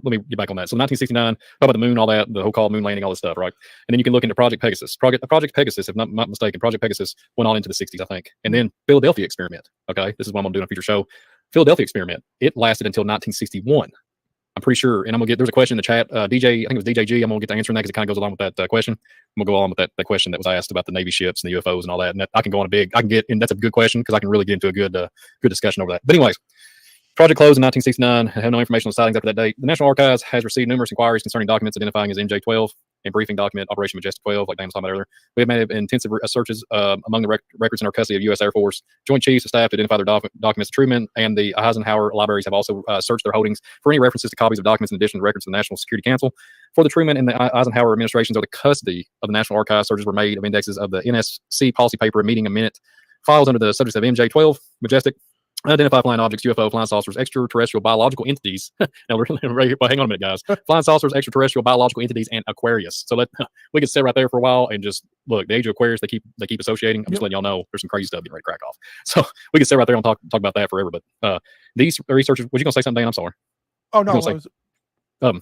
me get back on that. So 1969, talk about the moon, all that, the whole call moon landing, all this stuff, right? And then you can look into Project Pegasus. Project Pegasus, if not mistaken, Project Pegasus went on into the 60s, I think. And then Philadelphia experiment. Okay, this is what I'm doing a future show. Philadelphia experiment. It lasted until 1961. I'm pretty sure, and I'm gonna get. There's a question in the chat. DJ, I think it was DJG. I'm gonna get the answer in that because it kind of goes along with that question. I'm gonna go on with that question that was asked about the Navy ships and the UFOs and all that. And I can go on and that's a good question because I can really get into a good discussion over that. But anyways. Project closed in 1969 and had no information on sightings after that date. The National Archives has received numerous inquiries concerning documents identifying as MJ-12 and briefing document Operation Majestic 12, like Dan was talking about earlier. We have made intensive searches among the records in our custody of U.S. Air Force. Joint Chiefs of Staff to identify their documents. Truman and the Eisenhower libraries have also searched their holdings for any references to copies of documents in addition to records of the National Security Council. For the Truman and the Eisenhower administrations, or the custody of the National Archives, searches were made of indexes of the NSC policy paper and meeting a minute files under the subjects of MJ-12, Majestic, identify flying objects, UFO, flying saucers, extraterrestrial biological entities. Now we're right here, but hang on a minute, guys. Flying saucers, extraterrestrial biological entities, and Aquarius. So we could sit right there for a while and just look. The age of Aquarius, they keep associating. I'm just letting y'all know there's some crazy stuff getting ready to crack off. So we could sit right there and talk about that forever. But these researchers, was you gonna say something, Dan? I'm sorry. Oh no.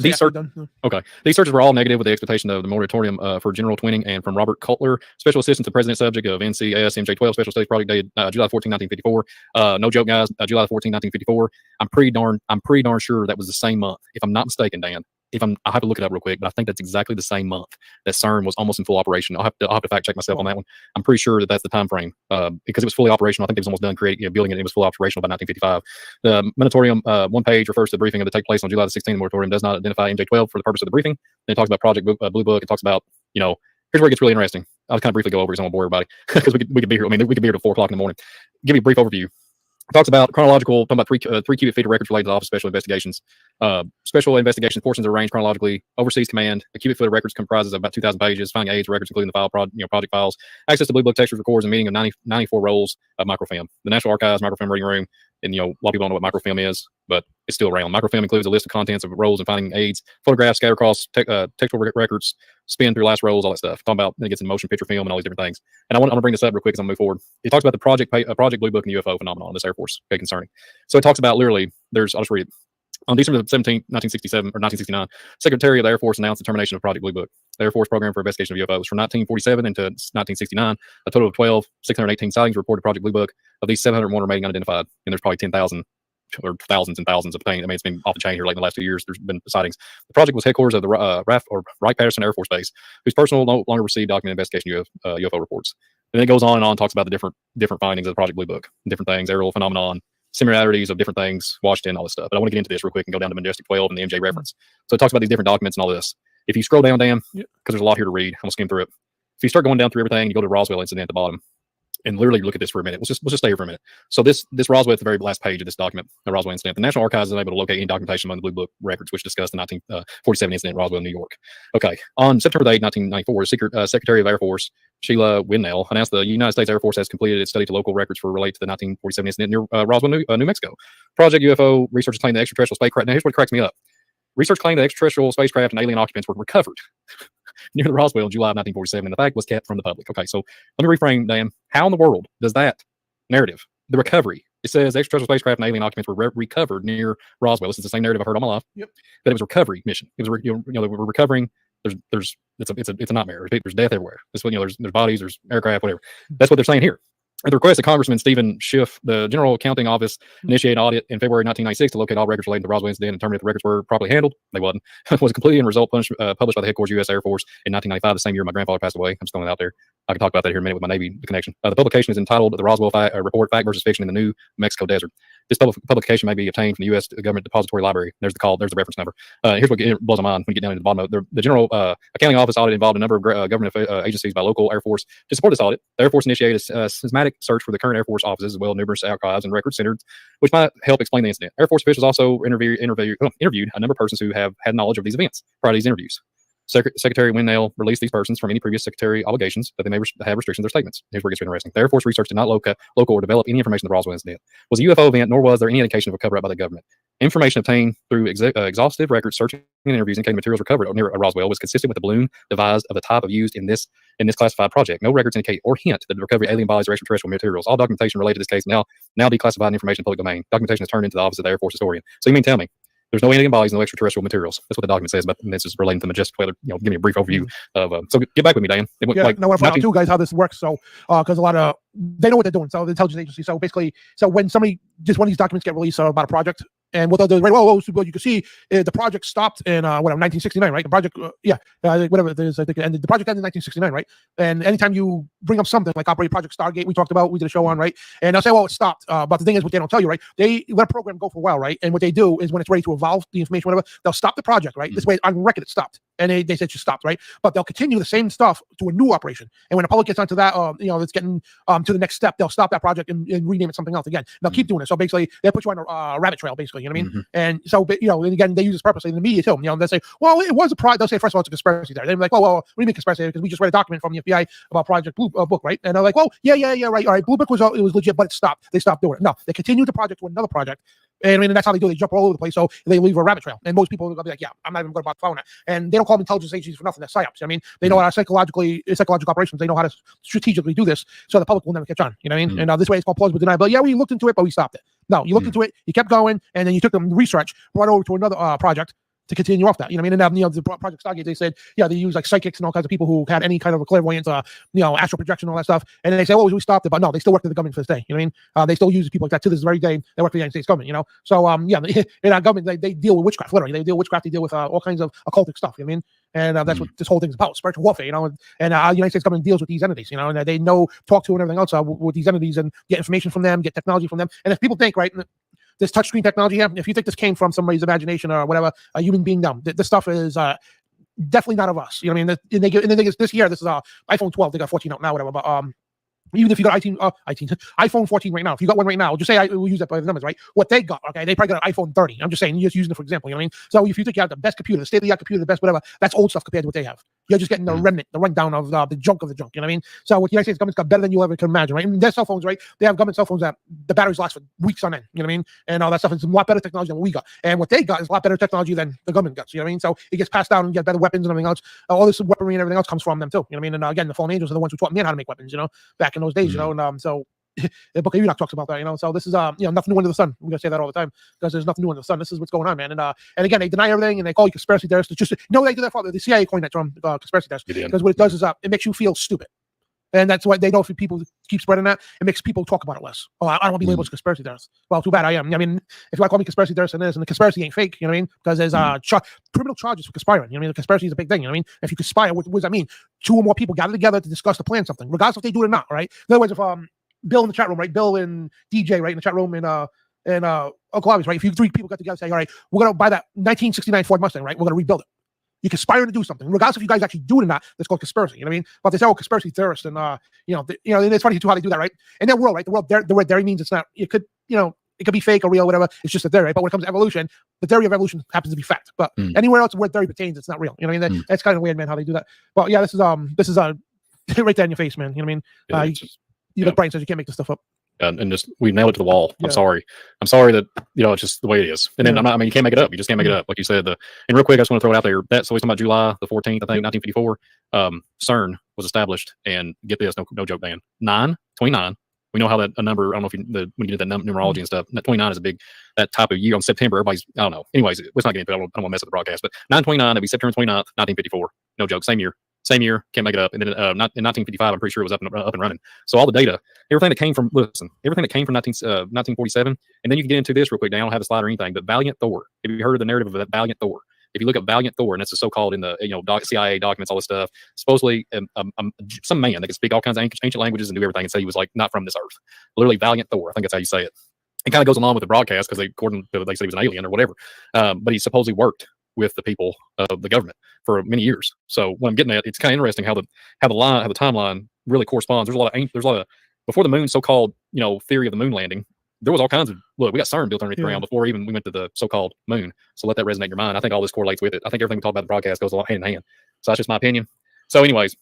These searches were all negative with the expectation of the moratorium for general twinning and from Robert Cutler, Special Assistant to President, subject of NCS MJ-12 Special Studies Project dated July 14, 1954. No joke, guys. July 14, 1954. I'm pretty darn sure that was the same month, if I'm not mistaken, Dan. I have to look it up real quick, but I think that's exactly the same month that CERN was almost in full operation. I'll have to fact check myself on that one. I'm pretty sure that's the time frame because it was fully operational. I think it was almost done building it. It was fully operational by 1955. The moratorium, one page, refers to the briefing that take place on July the 16th. The moratorium does not identify MJ-12 for the purpose of the briefing. Then it talks about Project Blue Book. It talks about, here's where it gets really interesting. I'll kind of briefly go over it because I won't bore everybody because we could be here. I mean, we could be here till 4 o'clock in the morning. Give you a brief overview. talks about chronological, talking about three cubic feet of records related to the Office of Special Investigations. Special investigation portions are arranged chronologically. Overseas command, a cubic foot of records comprises of about 2,000 pages. Finding aids records, including the project files. Access to Blue Book textures, records, and meaning of 94 rolls of microfilm. The National Archives microfilm reading room, and a lot of people don't know what microfilm is, but it's still around. Microfilm includes a list of contents of rolls and finding aids, photographs scattered across textual records, spin through last rolls, all that stuff. Talking about it gets in motion picture film and all these different things. And I'm gonna bring this up real quick as I move forward. It talks about the Project Blue Book and UFO phenomenon. This Air Force, okay, concerning. So it talks about literally. I'll just read it. On December 17, 1967 or 1969, Secretary of the Air Force announced the termination of Project Blue Book, the Air Force program for investigation of UFOs. From 1947 into 1969, a total of 618 sightings reported Project Blue Book. Of these, 701 remain unidentified, and there's probably 10,000 or thousands and thousands of things. I mean, it's been off the chain here like in the last 2 years. There's been sightings. The project was headquarters of the Wright-Patterson Air Force Base, whose personnel no longer received documented investigation UFO reports. And then it goes on and on, talks about the different findings of the Project Blue Book, different things, aerial phenomenon, similarities of different things, Washington, all this stuff. But I want to get into this real quick and go down to Majestic 12 and the MJ reference. So it talks about these different documents and all this. If you scroll down, Dan, because there's a lot here to read, I'm gonna skim through it. If you start going down through everything, you go to Roswell incident at the bottom, and literally look at this for a minute. Let's just stay here for a minute. So this Roswell at the very last page of this document, the Roswell incident. The National Archives is unable to locate any documentation among the Blue Book records, which discussed the 1947 incident in Roswell, New York. Okay, on September 8, 1994, Secretary of Air Force Sheila Winnell announced the United States Air Force has completed its study to local records for relate to the 1947 incident near Roswell, New Mexico. Project UFO researchers claim the extraterrestrial spacecraft. Now here's what cracks me up. Research claimed that extraterrestrial spacecraft and alien occupants were recovered near the Roswell in July of 1947, and the fact was kept from the public. Okay, so let me reframe, Dan. How in the world does that narrative, the recovery, it says extraterrestrial spacecraft and alien occupants were recovered near Roswell. This is the same narrative I've heard all my life. Yep. But it was a recovery mission. It was, they were recovering. It's a nightmare. There's death everywhere. This, there's bodies, there's aircraft, whatever. That's what they're saying here. At the request of Congressman Stephen Schiff, the General Accounting Office initiated an audit in February 1996 to locate all records relating to the Roswell incident and determine if the records were properly handled. They wasn't. Was completed and result published by the headquarters U.S. Air Force in 1995, the same year my grandfather passed away. I'm just throwing it out there. I can talk about that here in a minute with my Navy connection. The publication is entitled "The Roswell Report: Fact versus Fiction in the New Mexico Desert." This publication may be obtained from the U.S. Government Depository Library. There's the call. There's the reference number. Here's what blows my mind when you get down to the bottom of it. The General Accounting Office audit involved a number of government agencies by local Air Force. To support this audit, the Air Force initiated a systematic search for the current Air Force offices, as well as numerous archives and record centers, which might help explain the incident. Air Force officials also interviewed a number of persons who have had knowledge of these events prior to these interviews. Secretary Winnell released these persons from any previous secretary obligations, but they may have restrictions on their statements. Here's where it gets interesting. The Air Force research did not local or develop any information of the Roswell incident. It was a UFO event, nor was there any indication of a cover-up by the government. Information obtained through exhaustive record searching and interviews indicating materials recovered near Roswell was consistent with the balloon devised of the type of used in this classified project. No records indicate or hint that the recovery of alien bodies or extraterrestrial materials. All documentation related to this case now declassified information in public domain. Documentation is turned into the Office of the Air Force Historian. So you mean tell me there's no alien bodies, no extraterrestrial materials? That's what the document says, but this is relating to Majestic 12. Give me a brief overview of. So get back with me, Dan. Yeah, I want to find out too, guys, how this works. So, because a lot of they know what they're doing. So the intelligence agency. So basically, when one of these documents get released about a project, and what they'll do, well, you can see the project stopped in 1969, right? The project, whatever it is, I think, and the project ended in 1969, right? And anytime you bring up something like Operate Project Stargate, we did a show on, right? And they'll say, well, it stopped. But the thing is, what they don't tell you, right? They let a program go for a while, right? And what they do is when it's ready to evolve the information, whatever, they'll stop the project, right? This way, on record, it stopped, and they said it just stopped, right? But they'll continue the same stuff to a new operation. And when the public gets onto that, it's getting to the next step, they'll stop that project and rename it something else again. They'll keep doing it. So basically, they put you on a rabbit trail, basically. You know what I mean? And so, and again, they use this purposely in the media too. They say, well, it was a project. They'll say, first of all, it's a conspiracy there. They're like, well, what do you mean conspiracy? Because we just read a document from the FBI about Project Blue Book, right? And they're like, well, yeah, right. All right, Blue Book was legit, but it stopped. They stopped doing it. No, they continued the project to another project. And I mean, that's how they do it. They jump all over the place. So they leave a rabbit trail. And most people will be like, yeah, I'm not even going to follow that. And they don't call them intelligence agencies for nothing. They're PSYOPs. I mean, they know how psychological operations. They know how to strategically do this. So the public will never catch on. You know what I mean? And this way it's called plausible deniability. Yeah, we looked into it, but we stopped it. No, you looked into it, you kept going, and then you took the research, brought over to another project to continue off that. You know what I mean? And the Project Stargate, they said, they use like psychics and all kinds of people who had any kind of a clairvoyance, astral projection, all that stuff. And then they say, well, we stopped it, but no, they still work for the government to this day. You know what I mean? They still use people like that to this very day. They work for the United States government. So in our government, they deal with witchcraft. Literally, they deal with witchcraft. They deal with all kinds of occultic stuff. You know what I mean? And that's what this whole thing's about, spiritual warfare. And our United States government deals with these entities. And they talk to and everything else with these entities and get information from them, get technology from them. And if people think, right, this touchscreen technology here, if you think this came from somebody's imagination or whatever, a human being, this stuff is definitely not of us. You know what I mean? And the thing is, this year, this is iPhone 12. They got 14 out now, whatever. But Even if you got iPhone 14 right now, if you got one right now, just say we'll use that by the numbers, right? What they got, okay? They probably got an iPhone 30. I'm just saying, you're just using it for example, you know what I mean? So if you think you have the best computer, the state-of-the-art computer, the best whatever, that's old stuff compared to what they have. You're just getting the remnant, the rundown of the junk of the junk, you know what I mean? So what the United States government's got better than you ever can imagine, right? And their cell phones, right? They have government cell phones that the batteries last for weeks on end, you know what I mean? And all that stuff. It's a lot better technology than what we got. And what they got is a lot better technology than the government got, you know what I mean? So it gets passed down and you get better weapons and everything else. All this weaponry and everything else comes from them too, you know what I mean? And again, the fallen angels are the ones who taught men how to make weapons, you know, back in those days, you know, and so the book of Enoch talks about that, you know. So this is nothing new under the sun. We're gonna say that all the time because there's nothing new under the sun. This is what's going on, man. And again, they deny everything and they call you conspiracy theorists. It's just they do that for the CIA coined that term, conspiracy theorists, because what it does is it makes you feel stupid, and that's what they know. If people keep spreading that, it makes people talk about it less. Oh, I don't want to be labeled as conspiracy theorist. Well, too bad I am. I mean, if you want to call me conspiracy theorist, and the conspiracy ain't fake, you know what I mean? Because there's criminal charges for conspiring. You know what I mean? The conspiracy is a big thing. You know what I mean? If you conspire, what does that mean? 2 or more people gather together to discuss to plan something, regardless if they do it or not, right? In other words, if Bill in the chat room, right? Bill and DJ, right, in the chat room, and Uncle Obvious, right? If you 3 people got together and say, all right, we're gonna buy that 1969 Ford Mustang, right? We're gonna rebuild it. You conspire to do something, regardless if you guys actually do it or not. That's called conspiracy. You know what I mean? But they say, conspiracy theorists, and and it's funny too how they do that, right? In that world, right? The word theory means it's not. It could, it could be fake or real, whatever. It's just a theory. Right? But when it comes to evolution, the theory of evolution happens to be fact. But anywhere else where theory pertains, it's not real. You know what I mean? That's kind of weird, man, how they do that. But yeah, this is right there in your face, man. You know what I mean? Like Brian says, you can't make this stuff up. And just we nailed it to the wall. I'm sorry that it's just the way it is. And then you can't make it up. You just can't make it up, like you said. And real quick, I just want to throw it out there. So we're talking about July the 14th, I think, 1954. CERN was established, and get this, no joke, Dan. 29. We know how that a number. I don't know if when you did that numerology and stuff. That 29 is a big that type of year on September. Everybody's I don't know. Anyways, let's not get into it. I don't want to mess up the broadcast. But 9/29, that'd be September 29th, 1954. No joke. Same year, can't make it up. And then not in 1955, I'm pretty sure it was up and running. So all the data, everything that came from 1947, and then you can get into this real quick. Dan, I don't have a slide or anything, but Valiant Thor. Have you heard of the narrative of that Valiant Thor? If you look at Valiant Thor, and that's the so-called in the CIA documents, all this stuff, supposedly some man that could speak all kinds of ancient languages and do everything, and say he was like not from this earth. Literally Valiant Thor. I think that's how you say it. It kind of goes along with the broadcast because they said he was an alien or whatever. But he supposedly worked with the people of the government for many years. So what I'm getting at, it's kind of interesting how the timeline really corresponds. There's a lot of before the moon so-called theory of the moon landing. There was all kinds of we got CERN built underneath the ground before even we went to the so-called moon. So let that resonate in your mind. I think all this correlates with it. I think everything we talk about in the broadcast goes hand in hand. So that's just my opinion. So anyways,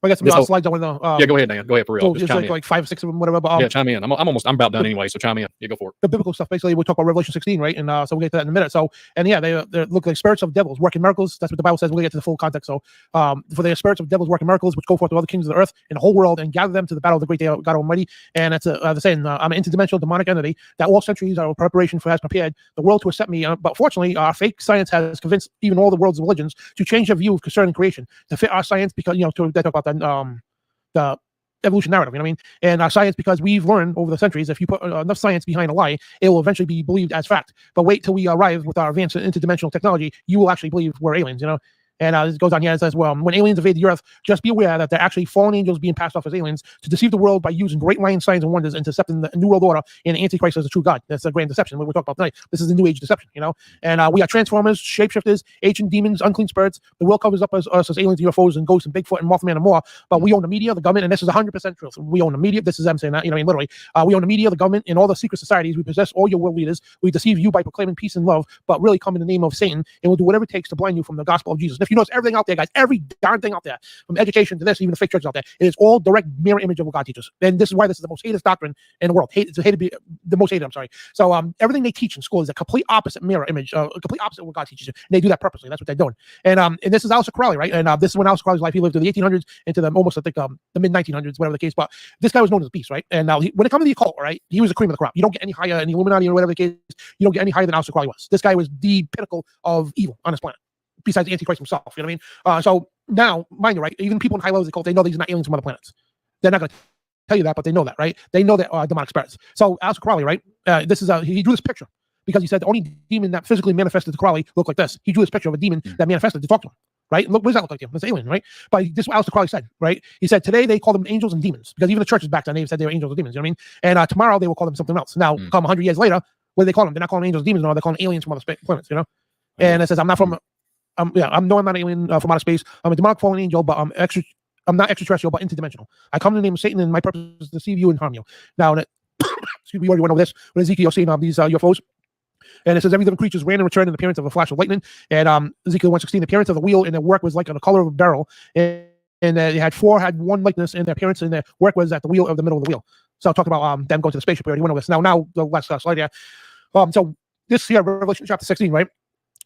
I got some slides I want to yeah, go ahead, Dan. Go ahead for real. So just like 5 or 6 of them, whatever. But, chime in. I'm about done anyway, so chime in. Yeah, go for it. The biblical stuff, basically, we talk about Revelation 16, right? And so we'll get to that in a minute. So, and yeah, they look like spirits of devils working miracles. That's what the Bible says. We'll get to the full context. So, for the spirits of devils working miracles, which go forth to all the kings of the earth in the whole world and gather them to the battle of the great day of God Almighty. And that's the saying, I'm an interdimensional demonic entity that all centuries are preparation for has prepared the world to accept me. But fortunately, fake science has convinced even all the world's religions to change their view concerning creation to fit our science because they talk about that the evolution narrative, you know what I mean? And our science, because we've learned over the centuries, if you put enough science behind a lie, it will eventually be believed as fact. But wait till we arrive with our advanced interdimensional technology, you will actually believe we're aliens, And this goes on here. It says, well, when aliens invade the earth, just be aware that they're actually fallen angels being passed off as aliens to deceive the world by using great lying signs and wonders and decepting the New World Order and the Antichrist as a true God. That's a grand deception. What we're talking about tonight. This is the New Age deception, And we are transformers, shapeshifters, ancient demons, unclean spirits. The world covers up us as aliens, UFOs, and ghosts, and Bigfoot, and Mothman, and more. But we own the media, the government, and this is 100% truth. We own the media. This is them saying that, literally. We own the media, the government, and all the secret societies. We possess all your world leaders. We deceive you by proclaiming peace and love, but really come in the name of Satan, and we'll do whatever it takes to blind you from the gospel of Jesus. And if you notice everything out there, guys, every darn thing out there, from education to this, even the fake churches out there, it is all direct mirror image of what God teaches. And this is why this is the most hated doctrine in the world. It's the most hated, I'm sorry. So everything they teach in school is a complete opposite mirror image, a complete opposite of what God teaches you. And they do that purposely. That's what they're doing. And this is Aleister Crowley, right? And this is when Aleister Crowley's life, he lived through the 1800s into the almost, I think, the mid-1900s, whatever the case. But this guy was known as a beast, right? And now when it comes to the occult, right, he was the cream of the crop. You don't get any higher in the Illuminati or whatever the case. You don't get any higher than Aleister Crowley was. This guy was the pinnacle of evil on this planet, besides the Antichrist himself. You know what I mean? So now, mind you, right, even people in high levels of the cult, they know these are not aliens from other planets. They're not going to tell you that, but they know that, right? They know that demonic spirits. So Aleister Crowley, right, this is he drew this picture because he said the only demon that physically manifested to Crowley looked like this. He drew this picture of a demon that manifested to talk to him, right? Look, what does that look like to him? It's an alien, right? But this is what Aleister Crowley said, right? He said today they call them angels and demons because even the churches back then, they said they were angels and demons, you know what I mean? And tomorrow they will call them something else. Now, come 100 years later, what do they call them? They're not calling them angels and demons, no, they're calling them aliens from other planets, And it says, I'm not from... I'm not an alien from outer space. I'm a demonic fallen angel, but I'm I'm not extraterrestrial, but interdimensional. I come in the name of Satan, and my purpose is to deceive you and harm you. Now, excuse me, we already went over this with Ezekiel seeing these UFOs. And it says every living creature ran and returned in the appearance of a flash of lightning. And Ezekiel 1:16, the appearance of the wheel and their work was like on the color of a barrel. And they had one likeness in their appearance, and their work was at the wheel of the middle of the wheel. So I'll talk about them going to the spaceship. We already went over this. Now the last slide here. So this here, Revelation chapter 16, right?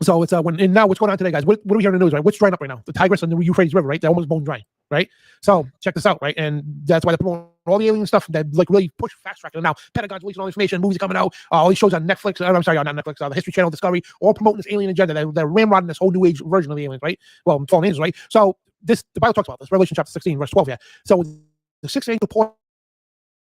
So it's and now what's going on today, guys? What do we hear in the news, right? What's drying up right now? The Tigris and the Euphrates River, right? They're almost bone dry, right? So check this out, right? And that's why they're promoting all the alien stuff that like really push fast tracking. Now Pentagon's releasing all the information, movies are coming out, all these shows on Netflix. I'm sorry, not Netflix, the History Channel, Discovery, all promoting this alien agenda. They're ramrodding this whole new age version of the aliens, right? Well, fallen angels, right? So the Bible talks about this, Revelation chapter 16, verse 12. Yeah. So the sixth angel poured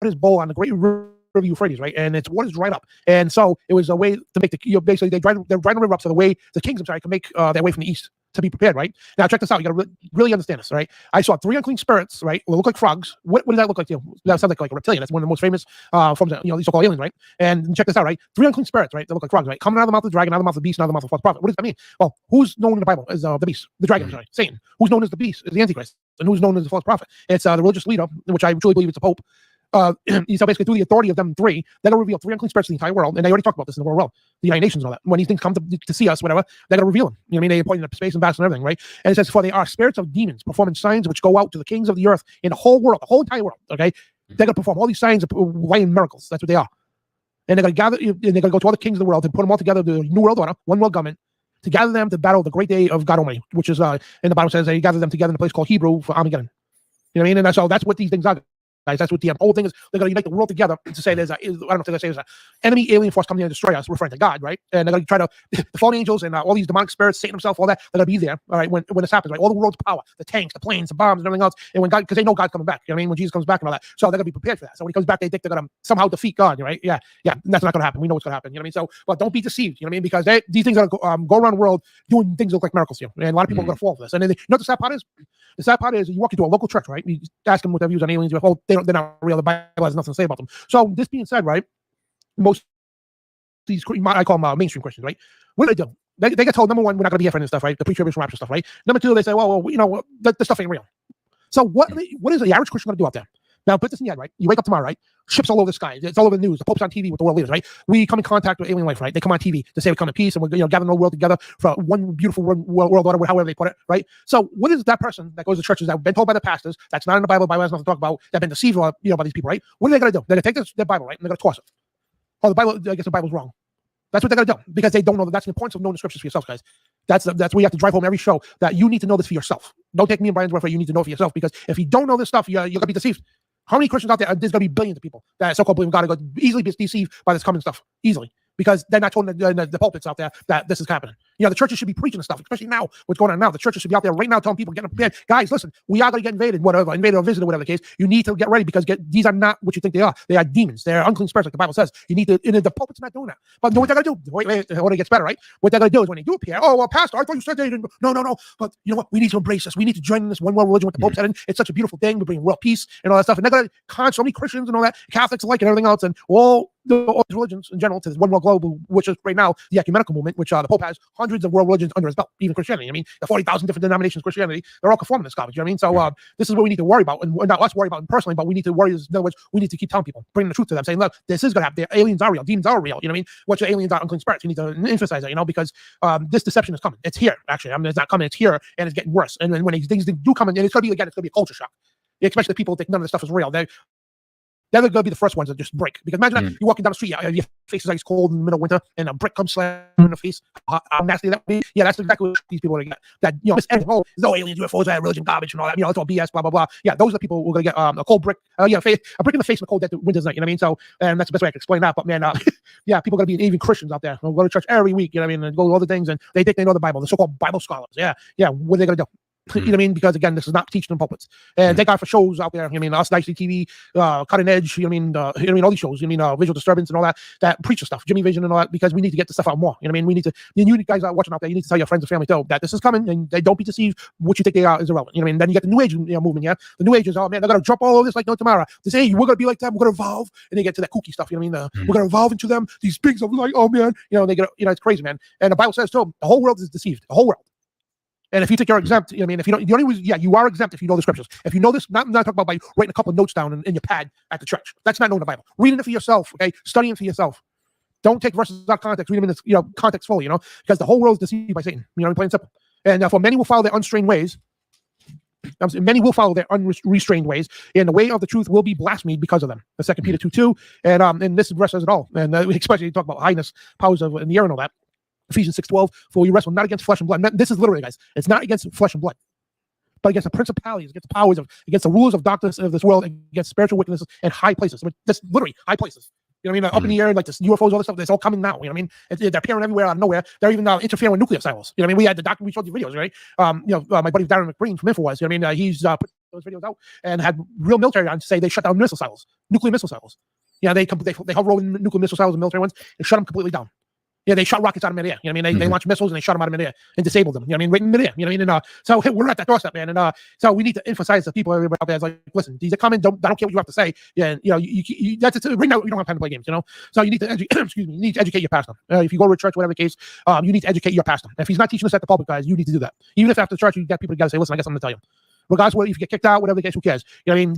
his bowl on the great river of Euphrates, right? And its waters dried up. And so it was a way to make basically they're drying the river up so the way the kings, can make their way from the east to be prepared, right? Now check this out. You got to really understand this, right? I saw 3 unclean spirits, right? They look like frogs. What does that look like to you? That sounds like a reptilian. That's one of the most famous forms of, these so-called aliens, right? And check this out, right? 3 unclean spirits, right? They look like frogs, right? Coming out of the mouth of the dragon, out of the mouth of the beast, out of the mouth of the false prophet. What does that mean? Well, who's known in the Bible as the beast? The dragon, sorry, Satan. Who's known as the beast is the Antichrist. And who's known as the false prophet? It's the religious leader, which I truly believe it's the Pope. So basically, through the authority of them 3, they're going to reveal 3 unclean spirits to the entire world. And they already talked about this in the world, the United Nations and all that. When these things come to see us, whatever, they're going to reveal them. You know what I mean? They appoint them to space ambassadors and everything, right? And it says, for they are spirits of demons performing signs which go out to the kings of the earth in the whole world, the whole entire world, okay? They're going to perform all these signs of lying miracles. That's what they are. And they're going to gather, and they're going to go to all the kings of the world and put them all together, the new world order, one world government, to gather them to battle the great day of God Almighty, which is, in the Bible says, they gather them together in a place called Hebrew for Armageddon. You know what I mean? And that's what these things are. Guys, that's what the whole thing is. They're going to unite the world together to say I don't know if they're going to say there's an enemy alien force coming in to destroy us, referring to God, right? And they're going to try to, the fallen angels and all these demonic spirits, Satan himself, all that, they're going to be there, all right, when this happens, right? All the world's power, the tanks, the planes, the bombs, and everything else. And when God, because they know God's coming back, you know what I mean? When Jesus comes back and all that. So they're going to be prepared for that. So when he comes back, they think they're going to somehow defeat God, right? Yeah, that's not going to happen. We know what's going to happen, you know what I mean? So, but don't be deceived, you know what I mean? Because these things are going to go around the world doing things that look like miracles here. And a lot of people are going to fall for this. And then, the sad part is? The sad part is you walk into a local church, right? You ask them what their views on aliens, oh, they're not real. The Bible has nothing to say about them. So this being said, right, most these, I call them mainstream Christians, right? What do? They get told, number one, we're not going to be here for any stuff, right? The pre-tribulation rapture stuff, right? Number two, they say, well, the stuff ain't real. So what is the average Christian going to do out there? Now, put this in your head, right? You wake up tomorrow, right? Ships all over the sky. It's all over the news. The Pope's on TV with the world leaders, right? We come in contact with alien life, right? They come on TV to say we come in peace and we're gathering the world together for one beautiful world order, however they put it, right? So what is that person that goes to churches that have been told by the pastors, that's not in the Bible has nothing to talk about, that have been deceived by these people, right? What are they going to do? They're going to take their Bible, right? And they're going to toss it. Oh, the Bible, I guess the Bible's wrong. That's what they're going to do because they don't know that. That's the importance of knowing the scriptures for yourself, guys. That's where you have to drive home every show, that you need to know this for yourself. Don't take me and Brian's word for it. You need to know it for yourself, because if you don't know this stuff, you're going to be deceived. How many Christians out there? There's going to be billions of people that so-called believe in God are going to easily be deceived by this coming stuff. Easily. Because they're not told the pulpits out there that this is happening. The churches should be preaching this stuff, especially now, what's going on now. The churches should be out there right now telling people, getting prepared. Guys, listen, we are going to get invaded, invaded or visited, whatever the case. You need to get ready, because these are not what you think they are. They are demons. They're unclean spirits, like the Bible says. You need to, the pulpit's not doing that. But know what they're going to do? Wait, when it gets better, right? What they're going to do is when they do appear, oh, well, Pastor, I thought you said they didn't. No. But you know what? We need to embrace this. We need to join in this one world religion with the Pope said in. It's such a beautiful thing to bring world peace and all that stuff. And they're going to con so many Christians and all that, Catholics alike and everything else, and all these religions in general to this one world globe, which is right now the ecumenical movement, which the Pope has hundreds of world religions under his belt, even Christianity. I mean, the 40,000 different denominations of Christianity, they're all conforming this garbage. You know what I mean? So this is what we need to worry about, and not us worry about personally, but we need to worry. In other words, we need to keep telling people, bringing the truth to them, saying, look, this is going to happen. The aliens are real. Demons are real. You know what I mean? What's the aliens are unclean spirits? You need to emphasize that, because this deception is coming. It's here, actually. I mean, it's not coming. It's here, and it's getting worse. And when these things do come in, and it's going to be a culture shock. Especially the people who think none of this stuff is real. They're going to be the first ones that just break. Because imagine that you're walking down the street, your face is ice cold in the middle of winter, and a brick comes slamming in the face. How nasty that would be. Yeah, that's exactly what these people are going to get. That, this there's no aliens, UFOs, religion, garbage, and all that. It's all BS, blah, blah, blah. Yeah, those are the people who are going to get a cold brick, a brick in the face and a cold death winter's night. You know what I mean? So, and that's the best way I can explain that. But man, yeah, people are going to be even Christians out there. They'll go to church every week, you know what I mean? And go to all the things, and they think they know the Bible. The so-called Bible scholars. Yeah, what are they going to do? You know what I mean? Because again, this is not teaching in pulpits. And thank God for shows out there. You know what I mean? Us, Nicely TV, Cutting Edge. You know what I mean? All these shows. You know what I mean? Visual Disturbance and all that preacher stuff, Jimmy Vision and all that. Because we need to get this stuff out more. You know what I mean? We need to. You guys are watching out there. You need to tell your friends and family too that this is coming, and they don't be deceived. What you think they are is irrelevant. You know what I mean? Then you get the New Age movement. Yeah, the New Agers. Oh man, they're gonna drop all of this like no tomorrow. They say, hey, we're gonna be like them. We're gonna evolve, and they get to that kooky stuff. You know what I mean? We're gonna evolve into them. These pigs of like, oh man, they get. It's crazy, man. And the Bible says too, the whole world is deceived. The whole world. And if you think you're exempt, I mean, if you don't, the only reason, yeah, you are exempt if you know the scriptures. If you know this, not talking about by writing a couple of notes down in your pad at the church. That's not knowing the Bible. Reading it for yourself, okay? Studying it for yourself. Don't take verses out of context. Read them in this, context fully, because the whole world is deceived by Satan. Plain and simple. And for many will follow their unrestrained ways. Many will follow their unrestrained ways, and the way of the truth will be blasphemed because of them. The 2 Peter 2:2, and this verse says it all. And especially talk about highness, powers of in the air and all that. Ephesians 6:12, for we wrestle not against flesh and blood. This is literally, guys, it's not against flesh and blood, but against the principalities, against the powers against the rulers of darkness of this world, against spiritual wickedness in high places. I mean, that's literally high places. Up in the air, like the UFOs, all this stuff, it's all coming now. They're appearing everywhere out of nowhere. They're even interfering with nuclear silos. We had the doctor, we showed the videos, right? My buddy Darren McBreen from InfoWars, he's put those videos out and had real military on to say they shut down missile silos, nuclear missile silos. They hover over nuclear missile silos and military ones and shut them completely down. Yeah, they shot rockets out of midair. They launched missiles and they shot them out of midair and disabled them. Right in midair. So we're at that doorstep, man. And so we need to emphasize to people everybody out there, like, listen, these are coming. I don't care what you have to say. Yeah, that's it. Right now, you don't have time to play games. So you need to you need to educate your pastor. If you go to a church, whatever the case, you need to educate your pastor. If he's not teaching this at the public, guys, you need to do that. Even if after the church you got people, you got to say, listen, I got something to tell you. Regardless of if you get kicked out, whatever the case, who cares?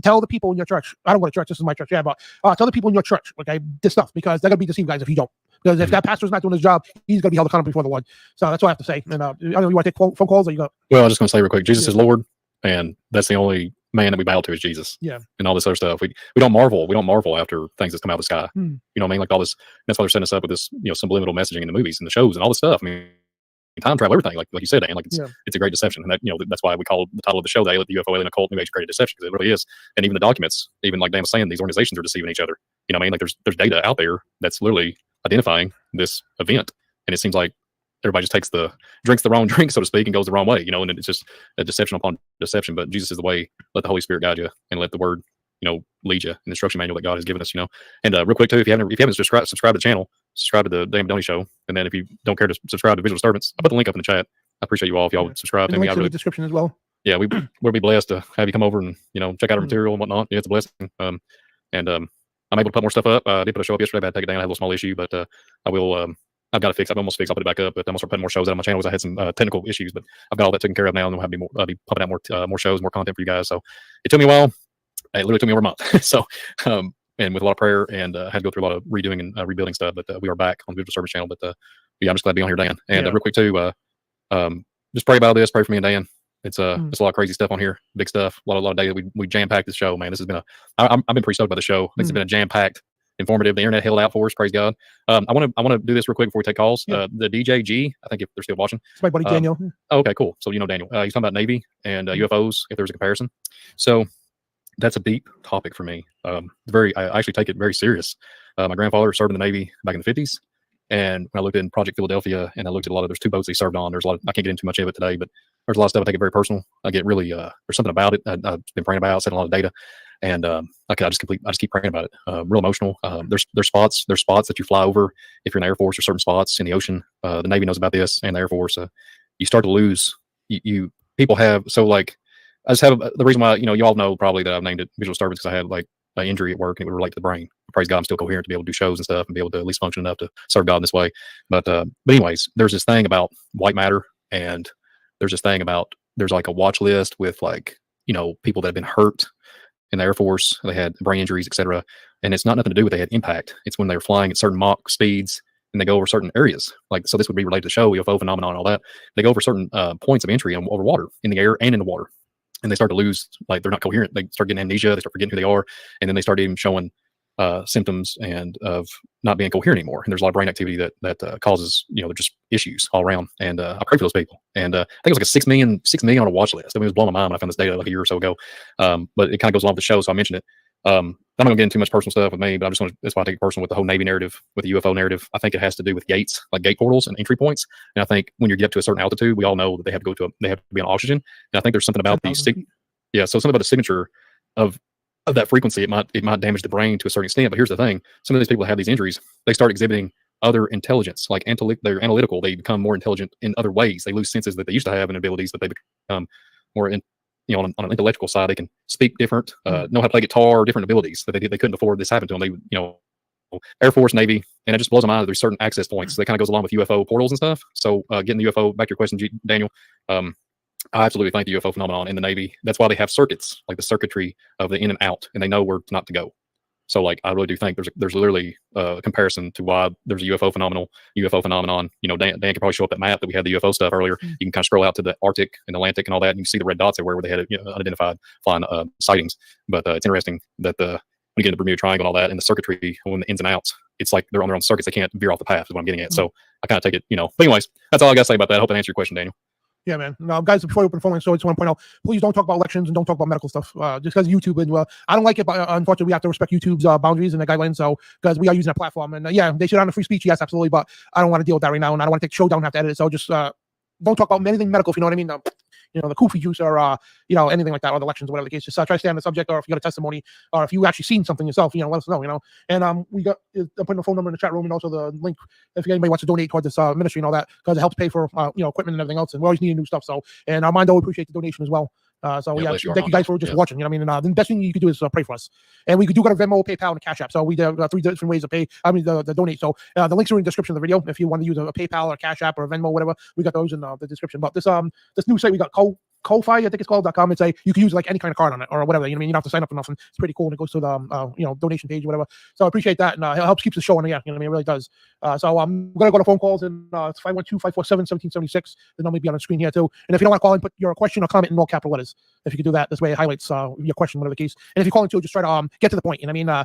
Tell the people in your church. I don't go to church. This is my church. Yeah, but tell the people in your church, okay, this stuff, because they're gonna be deceived, guys, if you don't. Because if that pastor's not doing his job, he's gonna be held accountable before the Lord. So that's what I have to say. And I don't know, you want to take phone calls or you go? Well, I'm just gonna say real quick, Jesus is Lord, and that's the only man that we bow to is Jesus. Yeah. And all this other stuff. We don't marvel. We don't marvel after things that come out of the sky. Hmm. You know what I mean? Like all this. That's why they're setting us up with this, subliminal messaging in the movies and the shows and all this stuff. I mean, time travel, everything, like you said, Dan, it's a great deception, and that that's why we call the title of the show the UFO Alien Occult New Age Created Deception, because it really is. And even the documents, even like Dan was saying, these organizations are deceiving each other. Like there's data out there that's literally identifying this event, and it seems like everybody just drinks the wrong drink, so to speak, and goes the wrong way. And it's just a deception upon deception. But Jesus is the way. Let the Holy Spirit guide you, and let the Word lead you in the instruction manual that God has given us. And real quick too, if you haven't subscribed to the channel, subscribe to the Dan Donnie Show. And then if you don't care to subscribe to Visual Disturbance, I put the link up in the chat. I appreciate you all if y'all would subscribe to me. In the description as well. Yeah, we'll be blessed to have you come over and check out our material and whatnot. Yeah, it's a blessing. And I'm able to put more stuff up. I did put a show up yesterday, but I had to take it down. I had a little small issue, but I will. I've got to fix. I've almost fixed. I'll put it back up, but I'm also putting more shows out on my channel because I had some technical issues. But I've got all that taken care of now, and we'll be pumping out more shows, more content for you guys. So it took me a while. It literally took me over a month. So, and with a lot of prayer, and had to go through a lot of redoing and rebuilding stuff. But we are back on the Visual Service channel. But yeah, I'm just glad to be on here, Dan. And real quick too, just pray about this. Pray for me and Dan. It's a lot of crazy stuff on here, big stuff. A lot of data. We jam packed this show, man. This has been I've been pretty stoked by the show. This has been a jam packed, informative. The internet held out for us. Praise God. I want to do this real quick before we take calls. The DJ G, I think if they're still watching, it's my buddy Daniel. Okay, cool. So Daniel. He's talking about Navy and UFOs. If there's a comparison, so that's a deep topic for me. I actually take it very serious. My grandfather served in the Navy back in the 50s. And when I looked in Project Philadelphia and I looked at there's 2 boats he served on. There's a lot I can't get into too much of it today, but there's a lot of stuff I take it very personal. I get really, there's something about it. I've been praying about, seen a lot of data, and I just keep praying about it. Real emotional. There's spots that you fly over. If you're in the Air Force, or certain spots in the ocean, the Navy knows about this, and the Air Force, you start to lose, people have, so like, I just have the reason why, you all know probably that I've named it Visual Disturbance because I had like an injury at work and it would relate to the brain. Praise God, I'm still coherent to be able to do shows and stuff and be able to at least function enough to serve God in this way. But anyways, there's this thing about white matter, and there's this thing about, there's like a watch list with like, people that have been hurt in the Air Force, they had brain injuries, etc. And it's not nothing to do with they had impact. It's when they're flying at certain Mach speeds and they go over certain areas. Like, so this would be related to the show, UFO phenomenon and all that. They go over certain points of entry over water, in the air and in the water. And they start to lose, like they're not coherent. They start getting amnesia. They start forgetting who they are. And then they start even showing symptoms and of not being coherent anymore. And there's a lot of brain activity that causes, just issues all around. And I pray for those people. And I think it was like a 6 million on a watch list. I mean, it was blowing my mind when I found this data like a year or so ago. But it kind of goes along with the show, so I mentioned it. I'm not going to get into too much personal stuff with me, but that's why I take it personal with the whole Navy narrative, with the UFO narrative. I think it has to do with gates, like gate portals and entry points. And I think when you get up to a certain altitude, we all know that they have to be on oxygen. And I think there's something about something about the signature of that frequency. It might damage the brain to a certain extent. But here's the thing: some of these people that have these injuries, they start exhibiting other intelligence, like they're analytical. They become more intelligent in other ways. They lose senses that they used to have and abilities that they become more on an intellectual side. They can speak different, know how to play guitar, different abilities that they couldn't before this happened to them. They, Air Force, Navy, and it just blows my mind that there's certain access points. So that kind of goes along with UFO portals and stuff. So getting the UFO, back to your question, Daniel, I absolutely think the UFO phenomenon in the Navy, that's why they have circuits, like the circuitry of the in and out, and they know where not to go. So like, I really do think there's literally a comparison to why there's a UFO phenomenon. You know, Dan can probably show up that map that we had the UFO stuff earlier. You can kind of scroll out to the Arctic and Atlantic and all that, and you can see the red dots everywhere where they had, you know, unidentified flying sightings. But it's interesting that when you get into the Bermuda Triangle and all that, and the circuitry, when the ins and outs, it's like they're on their own circuits. They can't veer off the path is what I'm getting at. So I kind of take it, you know. But anyways, that's all I got to say about that. I hope that answered your question, Daniel. Yeah, man. Now, guys, before we open the phone line, so I just want to point out, please don't talk about elections and don't talk about medical stuff. Just because YouTube, and I don't like it, but unfortunately, we have to respect YouTube's boundaries and the guidelines. So, because we are using a platform, and yeah, they should honor free speech. Yes, absolutely, but I don't want to deal with that right now, and I don't want to take Showdown have to edit it. So, just don't talk about anything medical, if you know what I mean. You know, the Kofi juice or you know, anything like that, or the elections, or whatever the case. Just try to stay on the subject, or if you got a testimony, or if you actually seen something yourself, you know, let us know. You know, and we got I'm putting the phone number in the chat room, and also the link if anybody wants to donate towards this ministry and all that, because it helps pay for you know, equipment and everything else, and we're always needing new stuff. So, and Armando will appreciate the donation as well. So yeah, thank you guys for just watching. You know, I mean, the best thing you could do is pray for us, and we do got a Venmo, PayPal, and a Cash App. So we got 3 different ways to pay. I mean, the donate. So the links are in the description of the video. If you want to use a PayPal or a Cash App or a Venmo, whatever, we got those in the description. But this new site we got Ko-Fi, I think it's called.com. It's you can use like any kind of card on it or whatever. You know what I mean? You don't have to sign up for nothing. It's pretty cool, and it goes to the you know, donation page or whatever. So I appreciate that, and it helps keep the show on the air. You know what I mean? It really does. So I'm gonna go to phone calls, and it's 512-547-1776. The number will be on the screen here too. And if you don't want to call in, put your question or comment in all capital letters. If you could do that, this way it highlights your question, whatever the case. And if you call in too, just try to get to the point. You know what I mean?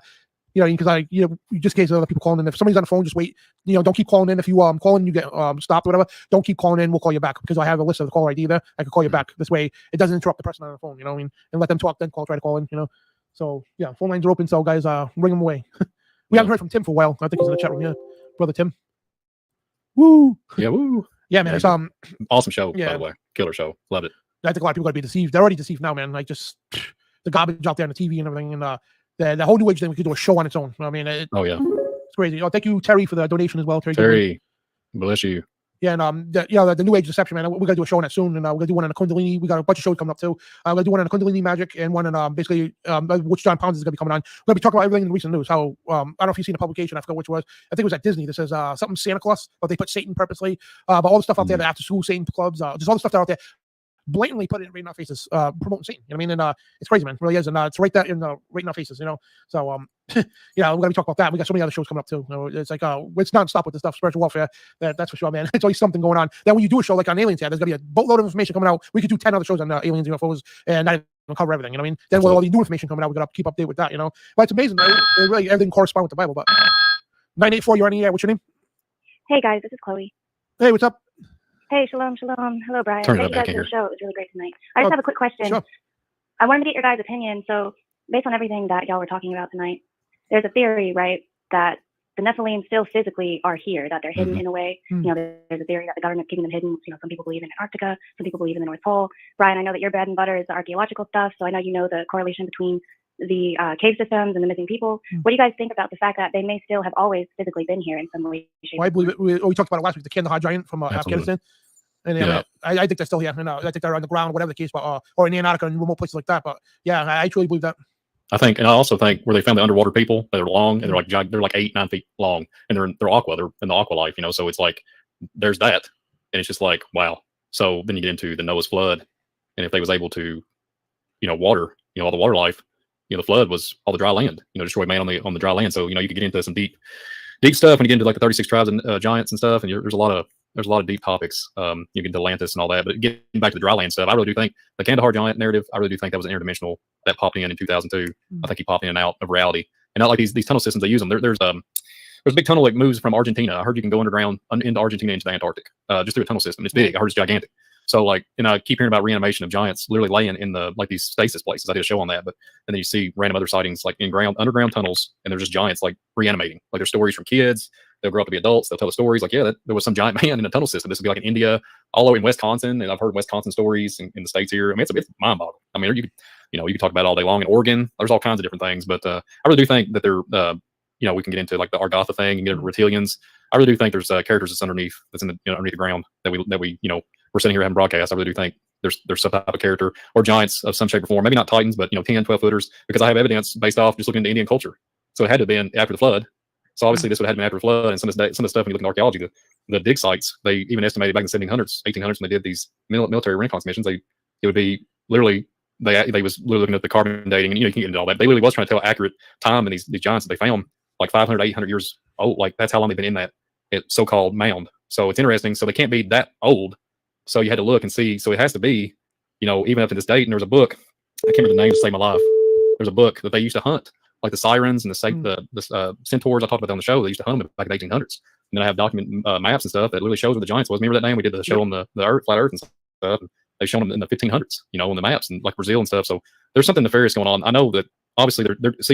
You know, because you know, just in case of other people calling in. If somebody's on the phone, just wait. You know, don't keep calling in. If you call in, you get stopped or whatever. Don't keep calling in. We'll call you back because I have a list of the caller ID there. I can call you back. This way, it doesn't interrupt the person on the phone. You know what I mean? And let them talk, then try to call in. You know, so yeah, phone lines are open. So guys, ring them away. We haven't heard from Tim for a while. I think he's in the chat room. Yeah, brother Tim. Woo. Yeah, woo. Yeah, man. It's awesome show. Yeah. By the way, killer show. Loved it. I think a lot of people got to be deceived. They're already deceived now, man. Like just the garbage out there on the TV and everything, and the whole new age thing. We could do a show on its own. I mean, oh yeah, it's crazy. Oh, thank you, Terry, for the donation as well. Terry, bless you. Yeah, and the new age deception, man. We're gonna do a show on it soon, and we're gonna do one on the Kundalini. We got a bunch of shows coming up too. We're gonna do one on the Kundalini magic and one on basically which John Pounds is gonna be coming on. We're gonna be talking about everything in the recent news. How I don't know if you've seen a publication. I forgot which was. I think it was at Disney. That says something Santa Claus, but they put Satan purposely. But all the stuff out there, the after school Satan clubs, just all the stuff that out there, blatantly put it right in our faces, promoting Satan. You know what I mean? And it's crazy, man. It really is, and it's right there right in our faces. You know, so yeah, we're gonna be talking about that. We got so many other shows coming up too. You know, it's like it's non-stop with this stuff. Spiritual warfare, that's for sure, man. It's always something going on. Then when you do a show like on aliens, there's gonna be a boatload of information coming out. We could do 10 other shows on aliens, UFOs, and not even cover everything. You know what I mean? Then with all the new information coming out, we gotta keep update with that. You know, but it's amazing. It really everything corresponds with the Bible. But 984, you're on the air. What's your name? Hey guys, this is Chloe. Hey, what's up? Hey, shalom, shalom. Hello, Brian. Turn it Thank up, you I guys can't for the show. It was really great tonight. I just have a quick question. Sure. I wanted to get your guys' opinion. So, based on everything that y'all were talking about tonight, there's a theory, right, that the Nephilim still physically are here, that they're hidden in a way. You know, there's a theory that the government's keeping them hidden. You know, some people believe in Antarctica, some people believe in the North Pole. Brian, I know that your bread and butter is the archaeological stuff, so I know you know the correlation between the cave systems and the missing people. What do you guys think about the fact that they may still have always physically been here in some way, shape, Well, I believe it. We talked about it last week, the Kandahar giant from Afghanistan. And yeah, I think they're still here. And I think they're on the ground, whatever the case, but or in Antarctica and remote places like that. But yeah, I truly believe that. I think, and I also think where they found the underwater people that are long and they're like 8-9 feet long, and they're aqua, they're in the aqua life, you know. So it's like there's that, and it's just like wow. So then you get into the Noah's flood, and if they was able to, you know, water, you know, all the water life, you know, the flood was all the dry land, you know, destroyed man on the dry land. So you know, you could get into some deep stuff when you get into like the 36 tribes and giants and stuff, and there's a lot of deep topics. You get into Atlantis and all that, but getting back to the dry land stuff, I really do think the Kandahar giant narrative, I really do think that was an interdimensional that popped in 2002. I think he popped in and out of reality, and not like these tunnel systems they use them. There's a big tunnel that moves from Argentina. I heard you can go underground into Argentina into the Antarctic just through a tunnel system. It's big. I heard it's gigantic. So like, and I keep hearing about reanimation of giants literally laying in the like these stasis places. I did a show on that, but and then you see random other sightings like in underground tunnels, and they're just giants like reanimating. Like there's stories from kids. They'll grow up to be adults. They'll tell the stories like, yeah, there was some giant man in a tunnel system. This would be like in India, all over in Wisconsin, and I've heard Wisconsin stories in the States here. I mean, it's mind-boggling. I mean, you could talk about it all day long. In Oregon, there's all kinds of different things, but I really do think that they're, you know, we can get into like the Argotha thing and get into reptilians. I really do think there's characters that's underneath underneath the ground that we you know, we're sitting here having broadcasts. I really do think there's some type of character or giants of some shape or form. Maybe not titans, but you know, 10, 12 footers, because I have evidence based off just looking into Indian culture. So it had to have been after the flood. So obviously this would have been after the flood, and some of the stuff when you look in archaeology, the dig sites, they even estimated back in the 1700s, 1800s when they did these military Renaissance missions, it would be literally they was literally looking at the carbon dating, and you can get into all that. They literally was trying to tell accurate time in these giants that they found, like 500, 800 years old. Like that's how long they've been in that so-called mound. So it's interesting. So they can't be that old. So you had to look and see. So it has to be, even up to this date. And there was a book, I can't remember the name to save my life. There's a book that they used to hunt, like the sirens and the centaurs I talked about on the show. They used to hunt them back in the 1800s. And then I have document maps and stuff that literally shows where the giants was. Remember that name? We did the show on the Earth, flat Earth and stuff. And they've shown them in the 1500s, on the maps and like Brazil and stuff. So there's something nefarious going on. I know that obviously it's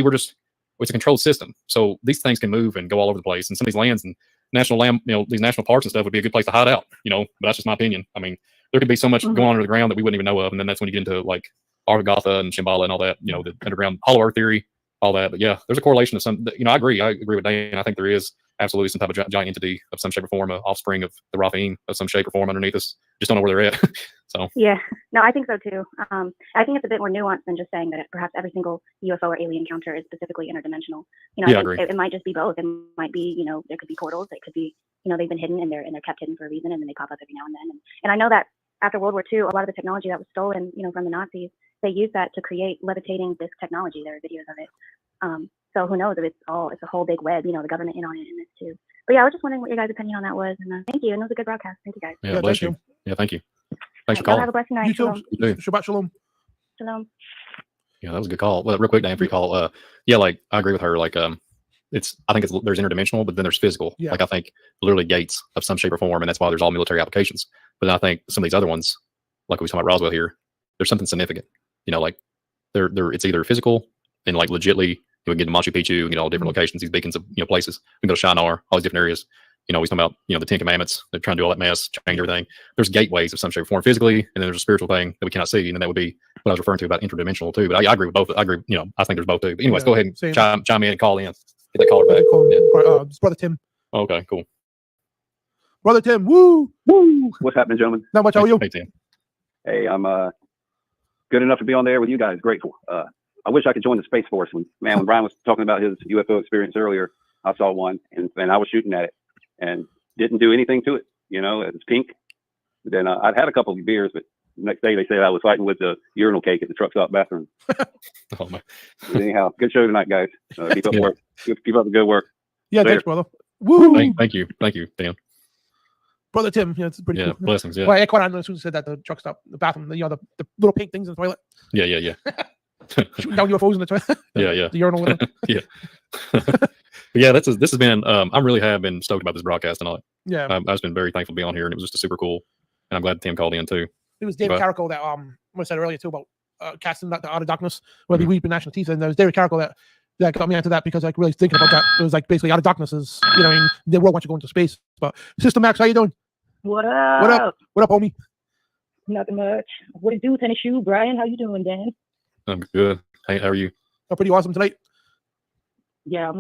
a controlled system. So these things can move and go all over the place. And some of these lands and national land, these national parks and stuff would be a good place to hide out, but that's just my opinion. I mean, there could be so much going on under the ground that we wouldn't even know of. And then that's when you get into like Argotha and Shambhala and all that, the underground hollow earth theory, all that. But yeah, there's a correlation of some, I agree with Dan. I think there is absolutely some type of giant entity of some shape or form, an offspring of the Raphaim of some shape or form underneath us. Just don't know where they're at. So yeah, no, I think so too. I think it's a bit more nuanced than just saying that perhaps every single UFO or alien encounter is specifically interdimensional. I agree. It might just be both. It might be, there could be portals. It could be, they've been hidden and they're kept hidden for a reason, and then they pop up every now and then. And I know that after World War II, a lot of the technology that was stolen, from the Nazis, they used that to create levitating disc technology. There are videos of it. So who knows if it's a whole big web, the government in on it in this too. But yeah, I was just wondering what your guys' opinion on that was. And thank you. And it was a good broadcast. Thank you guys. Yeah, bless you. Yeah, thank you. Thanks for calling. Have a blessed night. You too. Shabbat shalom. Shalom. Yeah, that was a good call. Well, real quick, Dan, for your call. Yeah, like I agree with her. Like, I think there's interdimensional, but then there's physical. Yeah. Like I think literally gates of some shape or form, and that's why there's all military applications. But I think some of these other ones, like we was talking about Roswell here, there's something significant. Like it's either physical and like legitly. We can get to Machu Picchu and get all different locations, these beacons of places. We can go to Shinar, all these different areas. We're talking about the Ten Commandments. They're trying to do all that mess, change everything. There's gateways of some shape or form physically, and then there's a spiritual thing that we cannot see, and then that would be what I was referring to about interdimensional too. But I agree with both. I agree. I think there's both too. But anyways, go ahead and chime in and call in. Get that caller back. It's Brother Tim. Okay, cool. Brother Tim, woo. What's happening, gentlemen? Not much. How are you? Hey, Tim. Hey, I'm good enough to be on there with you guys. Grateful. I wish I could join the Space Force. When Brian was talking about his UFO experience earlier, I saw one and I was shooting at it and didn't do anything to it. It was pink. Then I'd had a couple of beers, but the next day they said I was fighting with the urinal cake at the truck stop bathroom. Oh my! Anyhow, good show tonight, guys. Keep up work. Keep up the good work. Yeah, thanks, brother. Woo! Thank you, Dan. Brother Tim, it's pretty cool. Blessings. Yeah. Well, I quite honestly, as soon as said that the truck stop, the bathroom, the little pink things in the toilet. Yeah. Shooting down UFOs in the toilet. Yeah. The urinal. Yeah. Yeah, this has been. I really have been stoked about this broadcast and all. Yeah. I've just been very thankful to be on here, and it was just super cool. And I'm glad Tim called in too. It was David Carrico that what I said earlier too about casting out of darkness, where the weep in national teeth, and there was David Carrico that got me into that because really thinking about that. It was basically out of darkness is the world wants you to go into space. But Sister Max, how you doing? What up? What up, homie? Nothing much. What it do, Tennis Shoe? Brian, how you doing, Dan? I'm good. Hey, how are you? Oh, pretty awesome tonight. Yeah,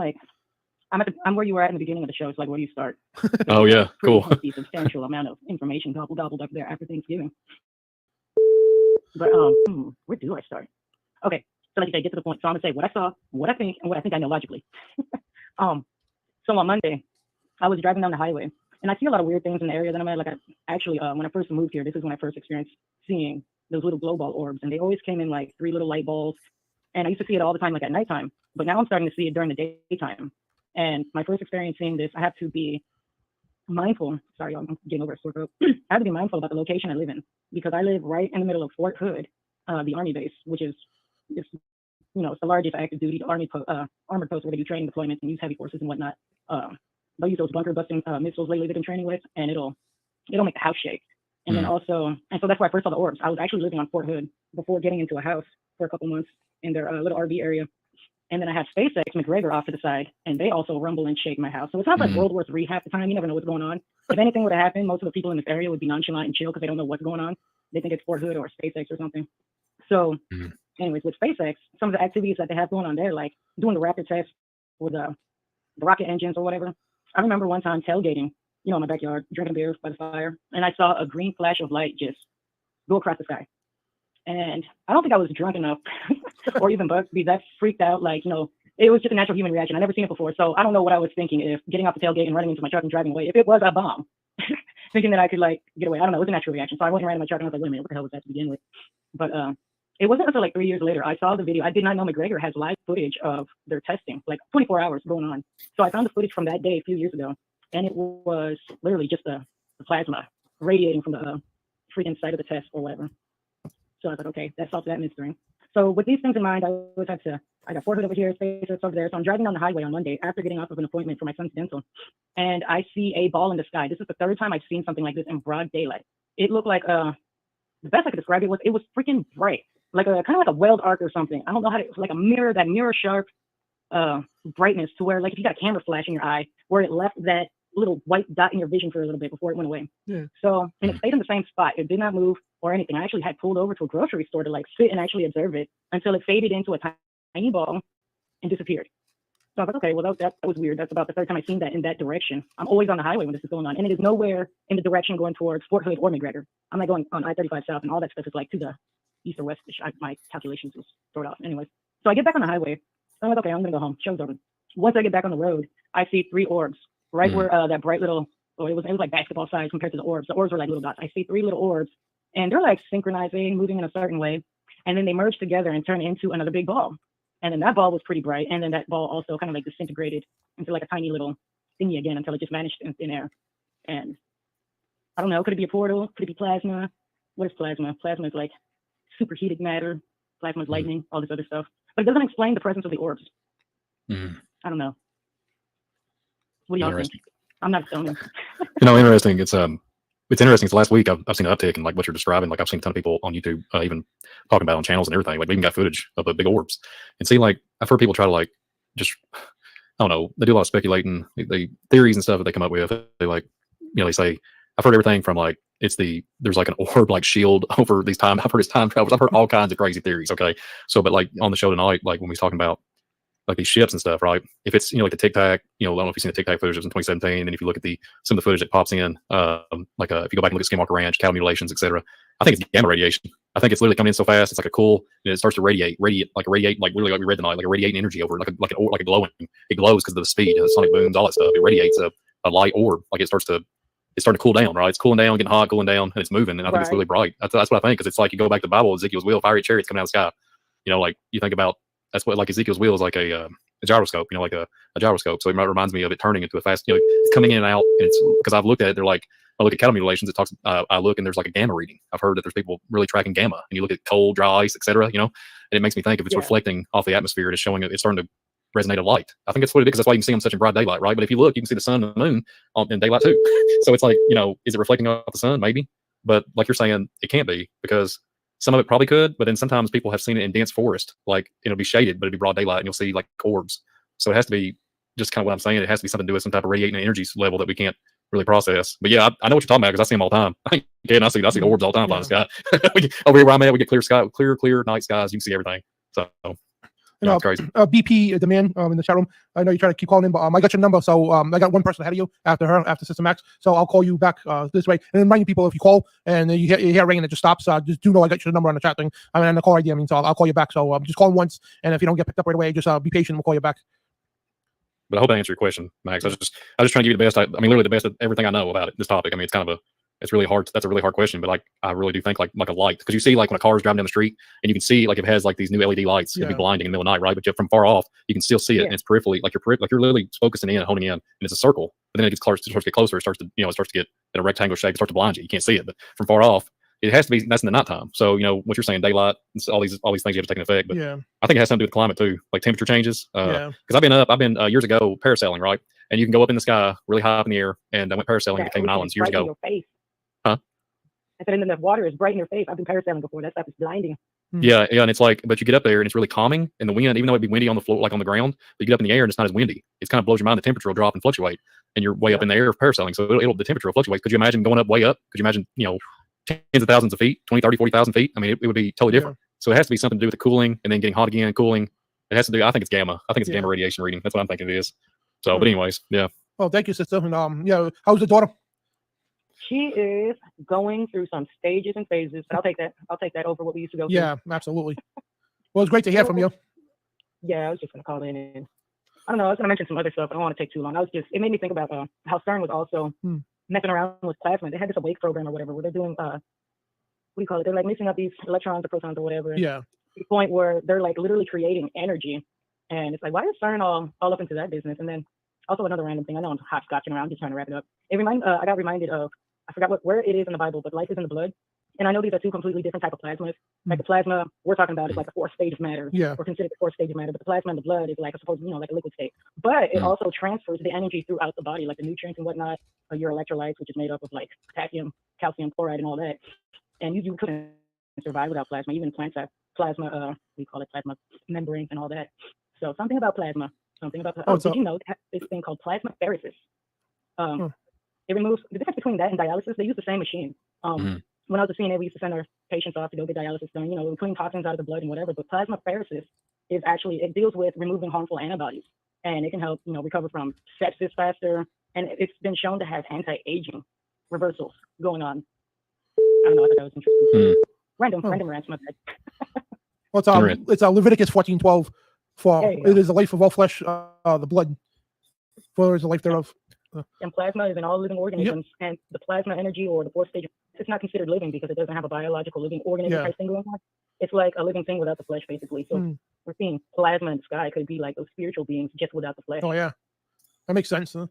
I'm where you were at in the beginning of the show. It's like, where do you start? Oh yeah, cool. A substantial amount of information gobbled up there after Thanksgiving. But where do I start? Okay, so like you say, get to the point. So I'm gonna say what I saw, what I think, and what I think I know logically. So on Monday, I was driving down the highway, and I see a lot of weird things in the area that I'm at. Like I actually, when I first moved here, this is when I first experienced seeing those little glow ball orbs, and they always came in like 3 little light balls. And I used to see it all the time, like at nighttime. But now I'm starting to see it during the daytime. And my first experience seeing this, I have to be mindful. Sorry, I'm getting over a sore throat. I have to be mindful about the location I live in, because I live right in the middle of Fort Hood, the Army base, which is it's the largest active duty armored post where they do training deployments and use heavy forces and whatnot. They'll use those bunker busting missiles lately they've been training with, and it'll make the house shake. And then also, and so that's where I first saw the orbs. I was actually living on Fort Hood before getting into a house for a couple months in their little RV area. And then I had SpaceX McGregor off to the side, and they also rumble and shake my house. So it's not like World War III half the time. You never know what's going on. If anything would have happened, most of the people in this area would be nonchalant and chill because they don't know what's going on. They think it's Fort Hood or SpaceX or something. So anyways, with SpaceX, some of the activities that they have going on there, like doing the rapid test for the rocket engines or whatever. I remember one time tailgating, in my backyard, drinking beer by the fire, and I saw a green flash of light just go across the sky. And I don't think I was drunk enough or even buzzed to be that freaked out, like, it was just a natural human reaction. I never seen it before, so I don't know what I was thinking if getting off the tailgate and running into my truck and driving away. If it was a bomb, thinking that I could like get away. I don't know. It was a natural reaction. So I wasn't riding my truck and I was like, wait a minute, what the hell was that to begin with? But it wasn't until like 3 years later I saw the video. I did not know McGregor has live footage of their testing, like 24 hours going on. So I found the footage from that day a few years ago, and it was literally just the plasma radiating from the freaking site of the test or whatever. So I was like, okay, that solves that mystery. So with these things in mind, I got Fort Hood over here, SpaceX over there. So I'm driving down the highway on Monday after getting off of an appointment for my son's dental, and I see a ball in the sky. This is the third time I've seen something like this in broad daylight. It looked like the best I could describe it was freaking bright, like a kind of like a weld arc or something. I don't know how to, like a mirror, that mirror sharp brightness to where like if you got a camera flash in your eye, where it left that little white dot in your vision for a little bit before it went away. Yeah. So, and it stayed in the same spot. It did not move or anything. I actually had pulled over to a grocery store to like sit and actually observe it until it faded into a tiny ball and disappeared. So I was like, okay, well, that was weird. That's about the third time I've seen that in that direction. I'm always on the highway when this is going on, and it is nowhere in the direction going towards Fort Hood or McGregor. I'm like going on I-35 South, and all that stuff is like to the east or west. My calculations was thrown off. Anyways, so I get back on the highway. I'm like, okay, I'm gonna go home. Show's over. Once I get back on the road, I see 3 orbs right where that bright little, it was like basketball size compared to the orbs. The orbs were like little dots. I see 3 little orbs, and they're like synchronizing, moving in a certain way, and then they merge together and turn into another big ball. And then that ball was pretty bright, and then that ball also kind of like disintegrated into like a tiny little thingy again until it just vanished in thin air. And I don't know, could it be a portal? Could it be plasma? What is plasma? Plasma is like superheated matter. Plasma is lightning, all this other stuff. But it doesn't explain the presence of the orbs. I don't know. What do y'all think? I'm not filming. Interesting. It's interesting. So last week I've seen an uptick in like what you're describing. Like I've seen a ton of people on YouTube even talking about it on channels and everything. Like we even got footage of the big orbs. And see, like I've heard people try to like just, I don't know, they do a lot of speculating, the theories and stuff that they come up with. They like, they say, I've heard everything from like there's like an orb like shield over these time. I've heard it's time travelers. I've heard all kinds of crazy theories. Okay, so but like on the show tonight, like when we was talking about like these ships and stuff, right? If it's like the Tic Tac, I don't know if you've seen the Tic Tac footage, it was in 2017. And if you look at some of the footage that pops in, if you go back and look at Skinwalker Ranch, cattle mutilations, etc., I think it's gamma radiation. I think it's literally coming in so fast. It's like a cool, it starts to radiate, like really like we read tonight, like a radiating energy over like a glowing. It glows because of the speed and the sonic booms, all that stuff. It radiates a light orb, like it's starting to cool down, right? It's cooling down, getting hot, cooling down, and it's moving. And I think it's really bright. That's what I think, because it's like you go back to the Bible, Ezekiel's wheel, fiery chariots coming out of the sky. Like you think about that's what like Ezekiel's wheel is like a gyroscope, like a gyroscope. So it reminds me of it turning into a fast, it's coming in and out. And it's because I've looked at it, they're like, I look at cattle mutilations, it talks, I look and there's like a gamma reading. I've heard that there's people really tracking gamma, and you look at cold, dry ice, etc. And it makes me think if it's reflecting off the atmosphere, it's starting to resonate a light. I think that's what it is, because that's why you can see them such in broad daylight, right? But if you look, you can see the sun and the moon in daylight too. So it's like, is it reflecting off the sun? Maybe. But like you're saying, it can't be, because some of it probably could, but then sometimes people have seen it in dense forest, like it'll be shaded, but it'll be broad daylight and you'll see like orbs. So it has to be just kind of what I'm saying. It has to be something to do with some type of radiating energy level that we can't really process. But yeah, I know what you're talking about, because I see them all the time. Again, I see the orbs all the time flying in the sky. Over here where I'm at, we get clear sky, clear night skies. You can see everything. So it's crazy. BP, the man in the chat room. I know you try to keep calling in, but I got your number. So I got one person ahead of you after System X. So I'll call you back this way. And reminding people, if you call and you hear ringing, it just stops. Just do know I got your number on the chat thing. And the call ID. So I'll call you back. So just call once, and if you don't get picked up right away, just be patient. We'll call you back. But I hope I answered your question, Max. I was just trying to give you the best. Literally the best of everything I know about this topic. It's really hard. That's a really hard question, but like I really do think like a light, because you see like when a car is driving down the street and you can see like if it has like these new LED lights, it'd be blinding in the middle of the night, right? But from far off, you can still see it, and it's peripherally, like you're literally focusing in and honing in, and it's a circle. But then it starts to get closer. It starts to get in a rectangular shape. It starts to blind you. You can't see it, but from far off, it has to be. That's in the nighttime. So what you're saying, daylight, all these things you have to take into effect. But I think it has something to do with climate too, like temperature changes. Because I've been years ago parasailing, right? And you can go up in the sky really high up in the air, and I went parasailing to Cayman Islands years ago. Huh? I said, and then the water is bright in your face. I've been parasailing before. That stuff is blinding. Yeah, and it's like, but you get up there and it's really calming, and the wind, even though it'd be windy on the floor, like on the ground, but you get up in the air and it's not as windy. It kind of blows your mind. The temperature will drop and fluctuate, and you're way up in the air parasailing, so the temperature will fluctuate. Could you imagine going up way up? Could you imagine, tens of thousands of feet, 20, 30, 40,000 feet? I mean, it would be totally different. So it has to be something to do with the cooling and then getting hot again, cooling. It has to do. I think it's gamma. I think it's gamma radiation reading. That's what I'm thinking it is. So, but anyways, yeah. Well, thank you, sister. And how's the daughter? She is going through some stages and phases. But I'll take that over what we used to go through. Yeah, absolutely. Well, it's great to hear from you. Yeah, I was just gonna call in and I don't know. I was gonna mention some other stuff. I don't want to take too long. It made me think about how CERN was also messing around with plasma. They had this awake program or whatever where they're doing what do you call it? They're like mixing up these electrons or protons or whatever. Yeah. To the point where they're like literally creating energy. And it's like, why is CERN all up into that business? And then also another random thing. I know I'm hopscotching around, just trying to wrap it up. I got reminded of, I forgot where it is in the Bible, but life is in the blood. And I know these are two completely different type of plasmas. Like the plasma we're talking about is like a fourth stage of matter. Yeah. Or considered the fourth stage of matter, but the plasma in the blood is like a supposed, like a liquid state. But it also transfers the energy throughout the body, like the nutrients and whatnot, your electrolytes, which is made up of like potassium, calcium, chloride, and all that. And you couldn't survive without plasma. Even plants have plasma, we call it plasma membranes and all that. So something about plasma. Did you know this thing called plasmapheresis? It removes the difference between that and dialysis. They use the same machine. When I was a CNA, we used to send our patients off to go get dialysis done. We clean toxins out of the blood and whatever. But plasmapheresis is actually, it deals with removing harmful antibodies, and it can help recover from sepsis faster. And it's been shown to have anti-aging reversals going on. I don't know. I thought that was interesting. Random rants, my bad. Well, it's Leviticus 14:12. For it is the life of all flesh, the blood. For is the life thereof. And plasma is in all living organisms, and the plasma energy or the fourth stage, it's not considered living because it doesn't have a biological living organism type thing going on. It's like a living thing without the flesh, basically. So we're seeing plasma in the sky could be like those spiritual beings just without the flesh. Oh yeah, that makes sense. Huh?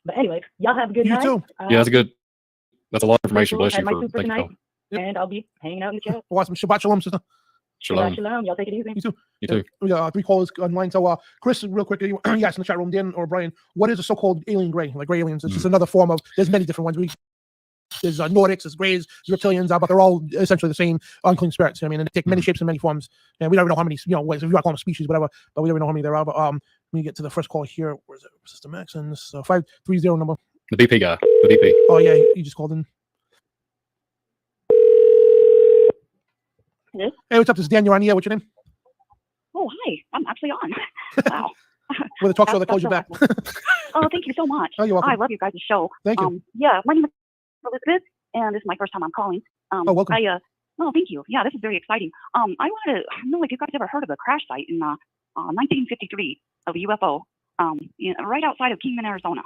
But anyway, y'all have a good night. You too. Yeah, that's good. That's a lot of information. Bless you my for soup for taking tonight, and I'll be hanging out in the chat. Watch some Shabbat Shalom, sister. Shalom. Shalom. Y'all take it easy. You too. You too. We got 3 callers online. So, Chris, real quick, you asked in the chat room, Dan or Brian, what is a so-called alien gray? Like gray aliens? It's just another form of. There's many different ones. There's Nordics, there's Greys, there's reptilians, but they're all essentially the same unclean spirits. I mean, and they take many shapes and many forms. And we don't even know how many, if you want to call them species, whatever, but we don't even know how many there are. But let me get to the first call here. Where's it? System X and this 530 number. The BP guy. The BP. Oh yeah, he just called in. Hello? Hey, what's up? This is Dan. You're on the air. What's your name? Oh, hi. I'm actually on. Wow. With a talk show that calls you back. Oh, thank you so much. Oh, you're welcome. I love you guys' show. Thank you. Yeah, my name is Elizabeth, and this is my first time I'm calling. Welcome. Oh, thank you. Yeah, this is very exciting. I wanted to know if you guys ever heard of the crash site in 1953 of a UFO, right outside of Kingman, Arizona.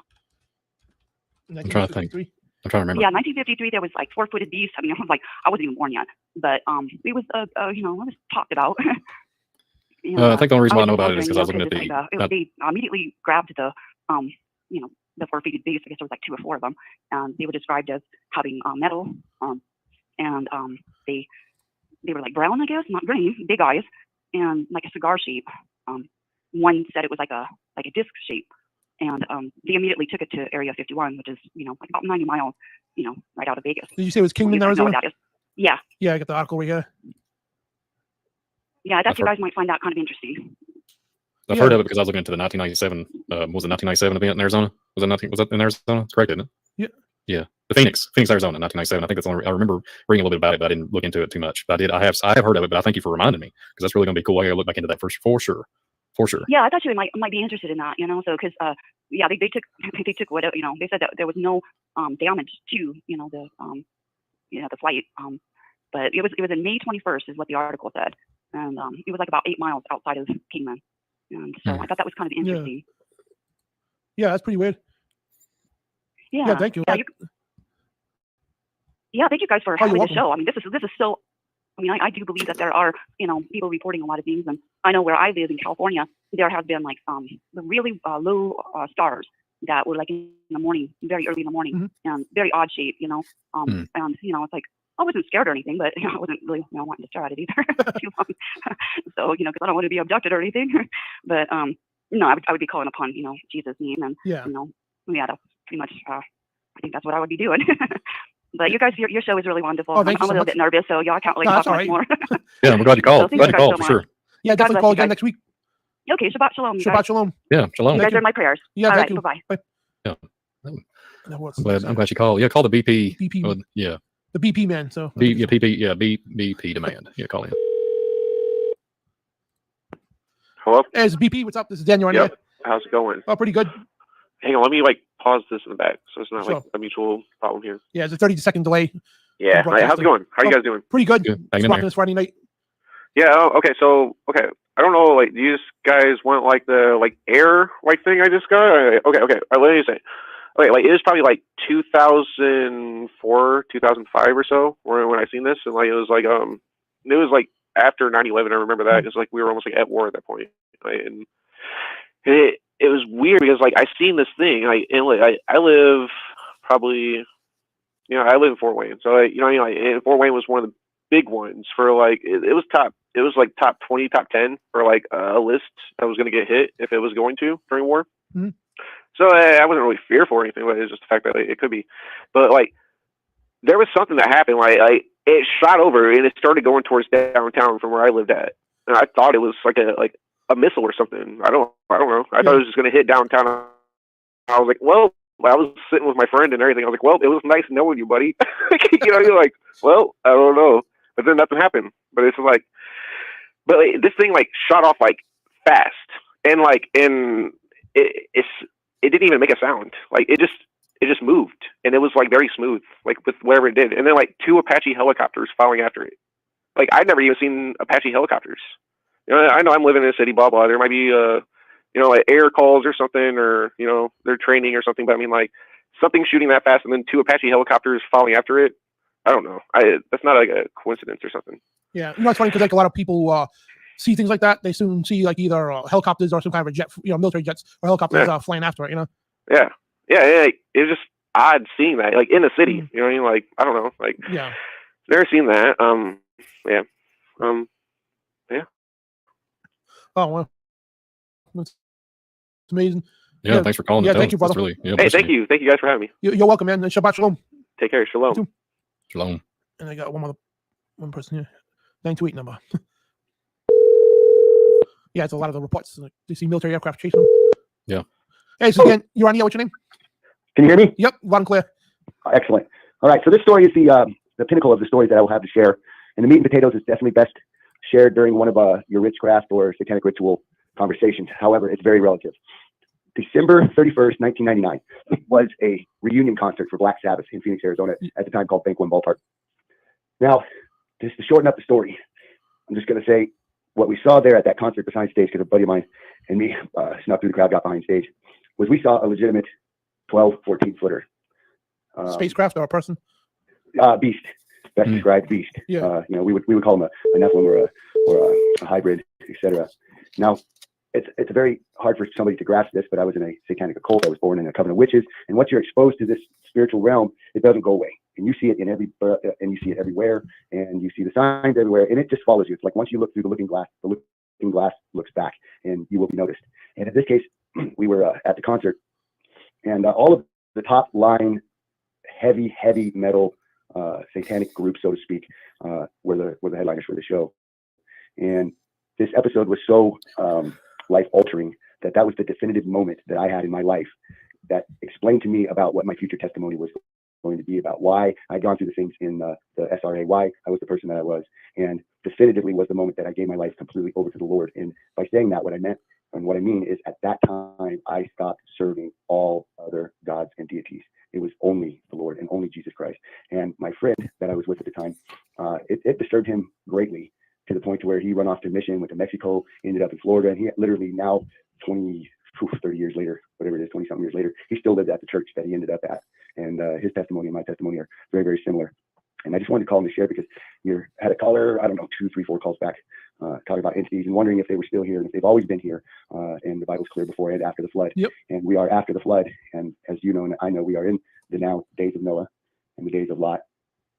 I'm trying to think. I'm trying to remember. Yeah, 1953. There was like 4-footed beasts. I mean, I wasn't even born yet, but it was it was talked about. I think the only reason why I know about it is because I was looking at they immediately grabbed the the 4-footed beasts. I guess there was like 2 or 4 of them, and they were described as having metal, and they were like brown, I guess, not green, big eyes, and like a cigar shape. One said it was like a disc shape. And they immediately took it to Area 51, which is, like about 90 miles, right out of Vegas. Did you say it was Kingman, Arizona? That is. Yeah. Yeah, I got the article right here. Yeah, I thought you guys might find that kind of interesting. I've heard of it because I was looking into the 1997, was it 1997 event in Arizona? Was that in Arizona? It's correct, isn't it? Yeah. Yeah. The Phoenix, Arizona, 1997. I think that's only, I remember reading a little bit about it, but I didn't look into it too much. But I have heard of it, but I thank you for reminding me because that's really going to be cool. I got to look back into that for sure. For sure. Yeah, I thought you might be interested in that, so because they took what they said that there was no damage to the flight, but it was in May 21st is what the article said, and it was like about 8 miles outside of Kingman, and so I thought that was kind of interesting. Yeah, that's pretty weird. Yeah, thank you. Yeah, thank you guys for having the welcome. show. I mean, this is so. I mean, I do believe that there are, people reporting a lot of things, and I know where I live in California, there have been like the really low stars that were like in the morning, very early in the morning, and very odd shape, and it's like I wasn't scared or anything, but I wasn't really wanting to stare at it either too long. So because I don't want to be abducted or anything, but I would be calling upon Jesus' name, and that's pretty much I think that's what I would be doing. But you guys, your show is really wonderful. Oh, I'm a little bit nervous, so y'all can't really talk much more. Yeah, I'm glad you called. So Glad you called for sure. Yeah, definitely call again next week. Okay, Shabbat Shalom. Shabbat Shalom. Yeah, Shalom. You guys are my prayers. Yeah, all thank right, you. Bye-bye. Bye. Yeah. I'm glad you called. Yeah, call the BP. BP. Yeah. The BP man. So. BP demand. Yeah, call in. Hello? Hey, it's BP. What's up? This is Daniel. Yep. How's it going? Oh, pretty good. Hang on, let me pause this in the back so it's not like a mutual problem here. Yeah, it's a 30-second delay. Yeah. How's it going? How are you guys doing? Pretty good. Hanging in there. This Friday night. Yeah. Oh, okay. So, okay. I don't know. Like, do you guys want like the air thing I just got? Okay. Okay. Let me say. Okay. Like, it was probably like 2004, 2005 or so when I seen this, and like it was like after 9/11. I remember that because like we were almost like at war at that point, right? And it was weird because like I seen this thing. And like I live probably. I live in Fort Wayne, so and Fort Wayne was one of the big ones for like it was like top 20, top 10 for like a list that was going to get hit if it was going to during war. Mm-hmm. So I wasn't really fearful or anything, but it's just the fact that it could be. But like there was something that happened, like it shot over and it started going towards downtown from where I lived at, and I thought it was like a missile or something. I don't know. I thought it was just going to hit downtown. I was like, well. I was sitting with my friend and everything. I was like, well, it was nice knowing you, buddy. You're like, well, I don't know. But then nothing happened. But it's like, this thing like shot off like fast. And it didn't even make a sound. Like it just moved. And it was like very smooth, like with whatever it did. And then like 2 Apache helicopters following after it. Like I'd never even seen Apache helicopters. I know I'm living in a city, blah, blah. There might be, like air calls or something, or, they're training or something. But I mean, like something shooting that fast and then 2 Apache helicopters following after it. I don't know. That's not like a coincidence or something. Yeah. It's funny because like a lot of people see things like that. They soon see like either helicopters or some kind of a jet, military jets or helicopters flying after it, Yeah. Yeah. It was just odd seeing that like in the city, you know what I mean? Like, I don't know. Like, yeah. Never seen that. Yeah. Yeah. Oh, well. That's amazing. Yeah, thanks for calling. Yeah, thank you, brother. Really, hey, thank you guys for having me. You're welcome, man. And Shabbat Shalom. Take care. Shalom. Shalom. And I got one person here. 928 number. Yeah, it's a lot of the reports. Like, you see military aircraft chasing them. Yeah. Hey, so again, you're on the air. What's your name? Can you hear me? Yep, loud and clear. Excellent. All right, so this story is the pinnacle of the stories that I will have to share. And the meat and potatoes is definitely best shared during one of your witchcraft or satanic ritual conversations. However, it's very relative. December 31st, 1999 was a reunion concert for Black Sabbath in Phoenix, Arizona, at the time called Bank One Ballpark. Now, just to shorten up the story, I'm just going to say what we saw there at that concert behind stage, because a buddy of mine and me snuck through the crowd, got behind stage, was we saw a legitimate 12, 14-footer. Spacecraft or a person? Beast. Best described beast. Yeah. We would call him a Nephilim or a hybrid, etc. Now, it's very hard for somebody to grasp this, but I was in a satanic occult. I was born in a coven of witches, and once you're exposed to this spiritual realm, it doesn't go away, and you see it and you see it everywhere, and you see the signs everywhere, and it just follows you. It's like once you look through the looking glass looks back, and you will be noticed. And in this case, we were at the concert, and all of the top line heavy metal satanic groups, so to speak, were the headliners for the show. And this episode was so life altering that was the definitive moment that I had in my life that explained to me about what my future testimony was going to be about, why I'd gone through the things in the SRA, why I was the person that I was, and definitively was the moment that I gave my life completely over to the Lord. And by saying that, what I meant and what I mean is at that time, I stopped serving all other gods and deities. It was only the Lord and only Jesus Christ. And my friend that I was with at the time, it disturbed him greatly, to the point to where he ran off to mission, went to Mexico, ended up in Florida, and he literally now 30 years later, whatever it is, 20-something years later, he still lives at the church that he ended up at. And his testimony and my testimony are very, very similar. And I just wanted to call him to share because you had a caller, I don't know, 2, 3, 4 calls back, talking about entities and wondering if they were still here and if they've always been here. And the Bible's clear before and after the flood. Yep. And we are after the flood. And as you know, and I know, we are in the now days of Noah and the days of Lot.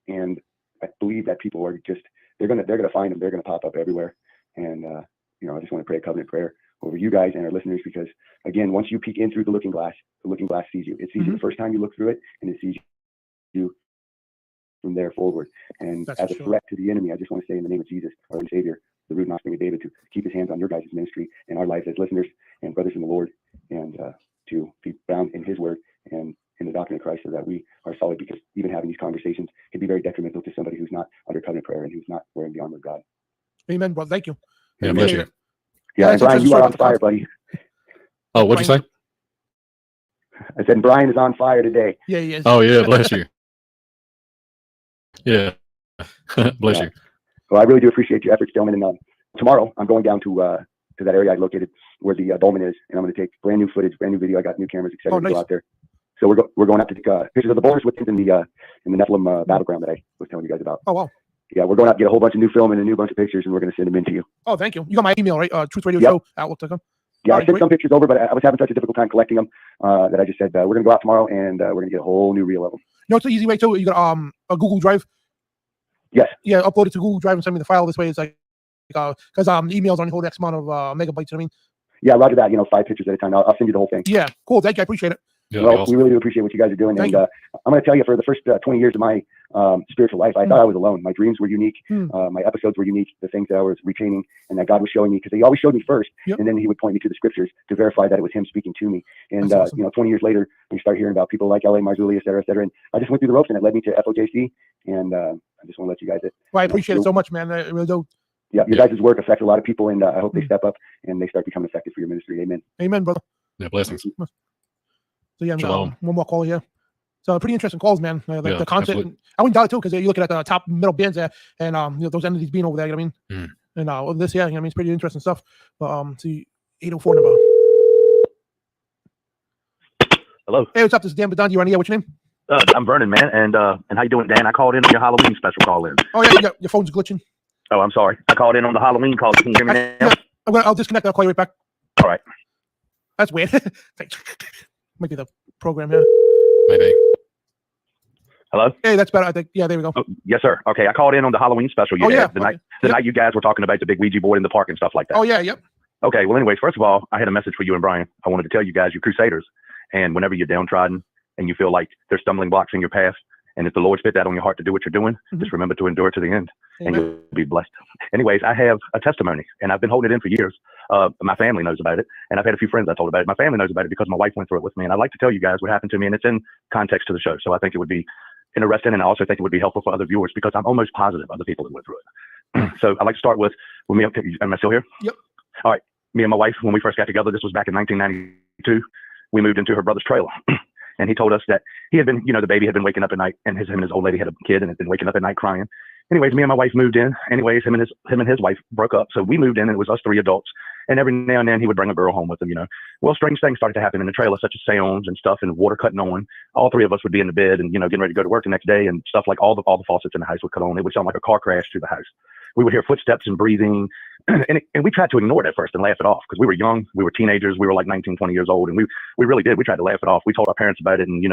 And I believe that people are just, they're gonna find them. They're gonna pop up everywhere. And I just want to pray a covenant prayer over you guys and our listeners, because again, once you peek in through the looking glass sees you. It sees you the first time you look through it, and it sees you from there forward. And That's as a sure. threat to the enemy, I just want to say in the name of Jesus, our Lord and Savior, the root and offspring of David, to keep his hands on your guys' ministry and our lives as listeners and brothers in the Lord, and to be bound in his word and in the doctrine of Christ, so that we are solid, because even having these conversations can be very detrimental to somebody who's not under covenant prayer and who's not wearing the armor of God. Amen, brother. Thank you. Yeah, bless you. Yeah, and Brian, you are on fire, buddy. Oh, what'd you say? I said Brian is on fire today. Yeah, he is. Oh, yeah, bless you. Yeah, bless you. Well, I really do appreciate your efforts, gentlemen. And tomorrow I'm going down to that area I located where the dolmen is, and I'm going to take brand new footage, brand new video. I got new cameras, etc. to go out there. So we're going out to take pictures of the boulders within the Nephilim battleground that I was telling you guys about. Oh wow. Yeah, we're going out to get a whole bunch of new film and a new bunch of pictures, and we're going to send them in to you. Oh, thank you. You got my email, right? TruthRadioShow@outlook.com. Yeah, I sent some pictures over, but I was having such a difficult time collecting them that I just said we're going to go out tomorrow and we're going to get a whole new reel of them. No, it's an easy way too. You got a Google Drive. Yes. Yeah, upload it to Google Drive and send me the file. This way, it's like because emails only hold X amount of megabytes. You know what I mean? Yeah, roger that. 5 pictures at a time. I'll send you the whole thing. Yeah, cool. Thank you. I appreciate it. Yeah, well, awesome. We really do appreciate what you guys are doing. And I'm going to tell you, for the first 20 years of my spiritual life, I thought I was alone. My dreams were unique. My episodes were unique. The things that I was retaining and that God was showing me, because he always showed me first, and then he would point me to the scriptures to verify that it was him speaking to me. And, awesome. 20 years later, we start hearing about people like L.A. Marzulli, et cetera, et cetera. And I just went through the ropes, and it led me to FOJC. And I just want to let you guys Well, I appreciate it so much, man. I really do. Yeah, your guys' work affects a lot of people, and I hope they step up and they start becoming effective for your ministry. Amen. Amen, brother. Yeah, blessings. So yeah, one more call here. So pretty interesting calls, man. The concept. Absolutely. I went down too because you're looking at the top middle bands there, and those entities being over there. You know what I mean? And this, yeah, it's pretty interesting stuff. But see, 804 number. Hello. Hey, what's up? This is Dan Badon. You on the air? What's your name? I'm Vernon, man. And how you doing, Dan? I called in on your Halloween special call in. Oh yeah, your phone's glitching. Oh, I'm sorry. I called in on the Halloween call. Can you hear me now? Yeah, I'll disconnect. I'll call you right back. All right. That's weird. Might be the program here. Maybe. Hello? Hey, that's better. I think. Yeah, there we go. Oh, yes, sir. Okay, I called in on the Halloween special. The night you guys were talking about the big Ouija board in the park and stuff like that. Oh yeah, yep. Okay, well, anyways, first of all, I had a message for you and Brian. I wanted to tell you guys, you're crusaders, and whenever you're downtrodden and you feel like there's stumbling blocks in your path, and if the Lord's put that on your heart to do what you're doing, just remember to endure to the end, and you'll be blessed. Anyways, I have a testimony, and I've been holding it in for years. My family knows about it, and I've had a few friends I told about it. My family knows about it because my wife went through it with me, and I'd like to tell you guys what happened to me, and it's in context to the show, so I think it would be interesting, and I also think it would be helpful for other viewers because I'm almost positive other people that went through it. So I'd like to start with me. Okay, am I still here? Yep. All right. Me and my wife, when we first got together, this was back in 1992, we moved into her brother's trailer. And he told us that he had been, the baby had been waking up at night, and him and his old lady had a kid and had been waking up at night crying. Anyways, me and my wife moved in. Anyways, him and his wife broke up. So we moved in, and it was us 3 adults. And every now and then he would bring a girl home with him, Well, strange things started to happen in the trailer, such as sounds and stuff and water cutting on. All 3 of us would be in the bed and, getting ready to go to work the next day, and stuff like all the faucets in the house would cut on. It would sound like a car crash through the house. We would hear footsteps and breathing. And we tried to ignore it at first and laugh it off because we were young. We were teenagers. We were like 19, 20 years old. And we really did. We tried to laugh it off. We told our parents about it. And,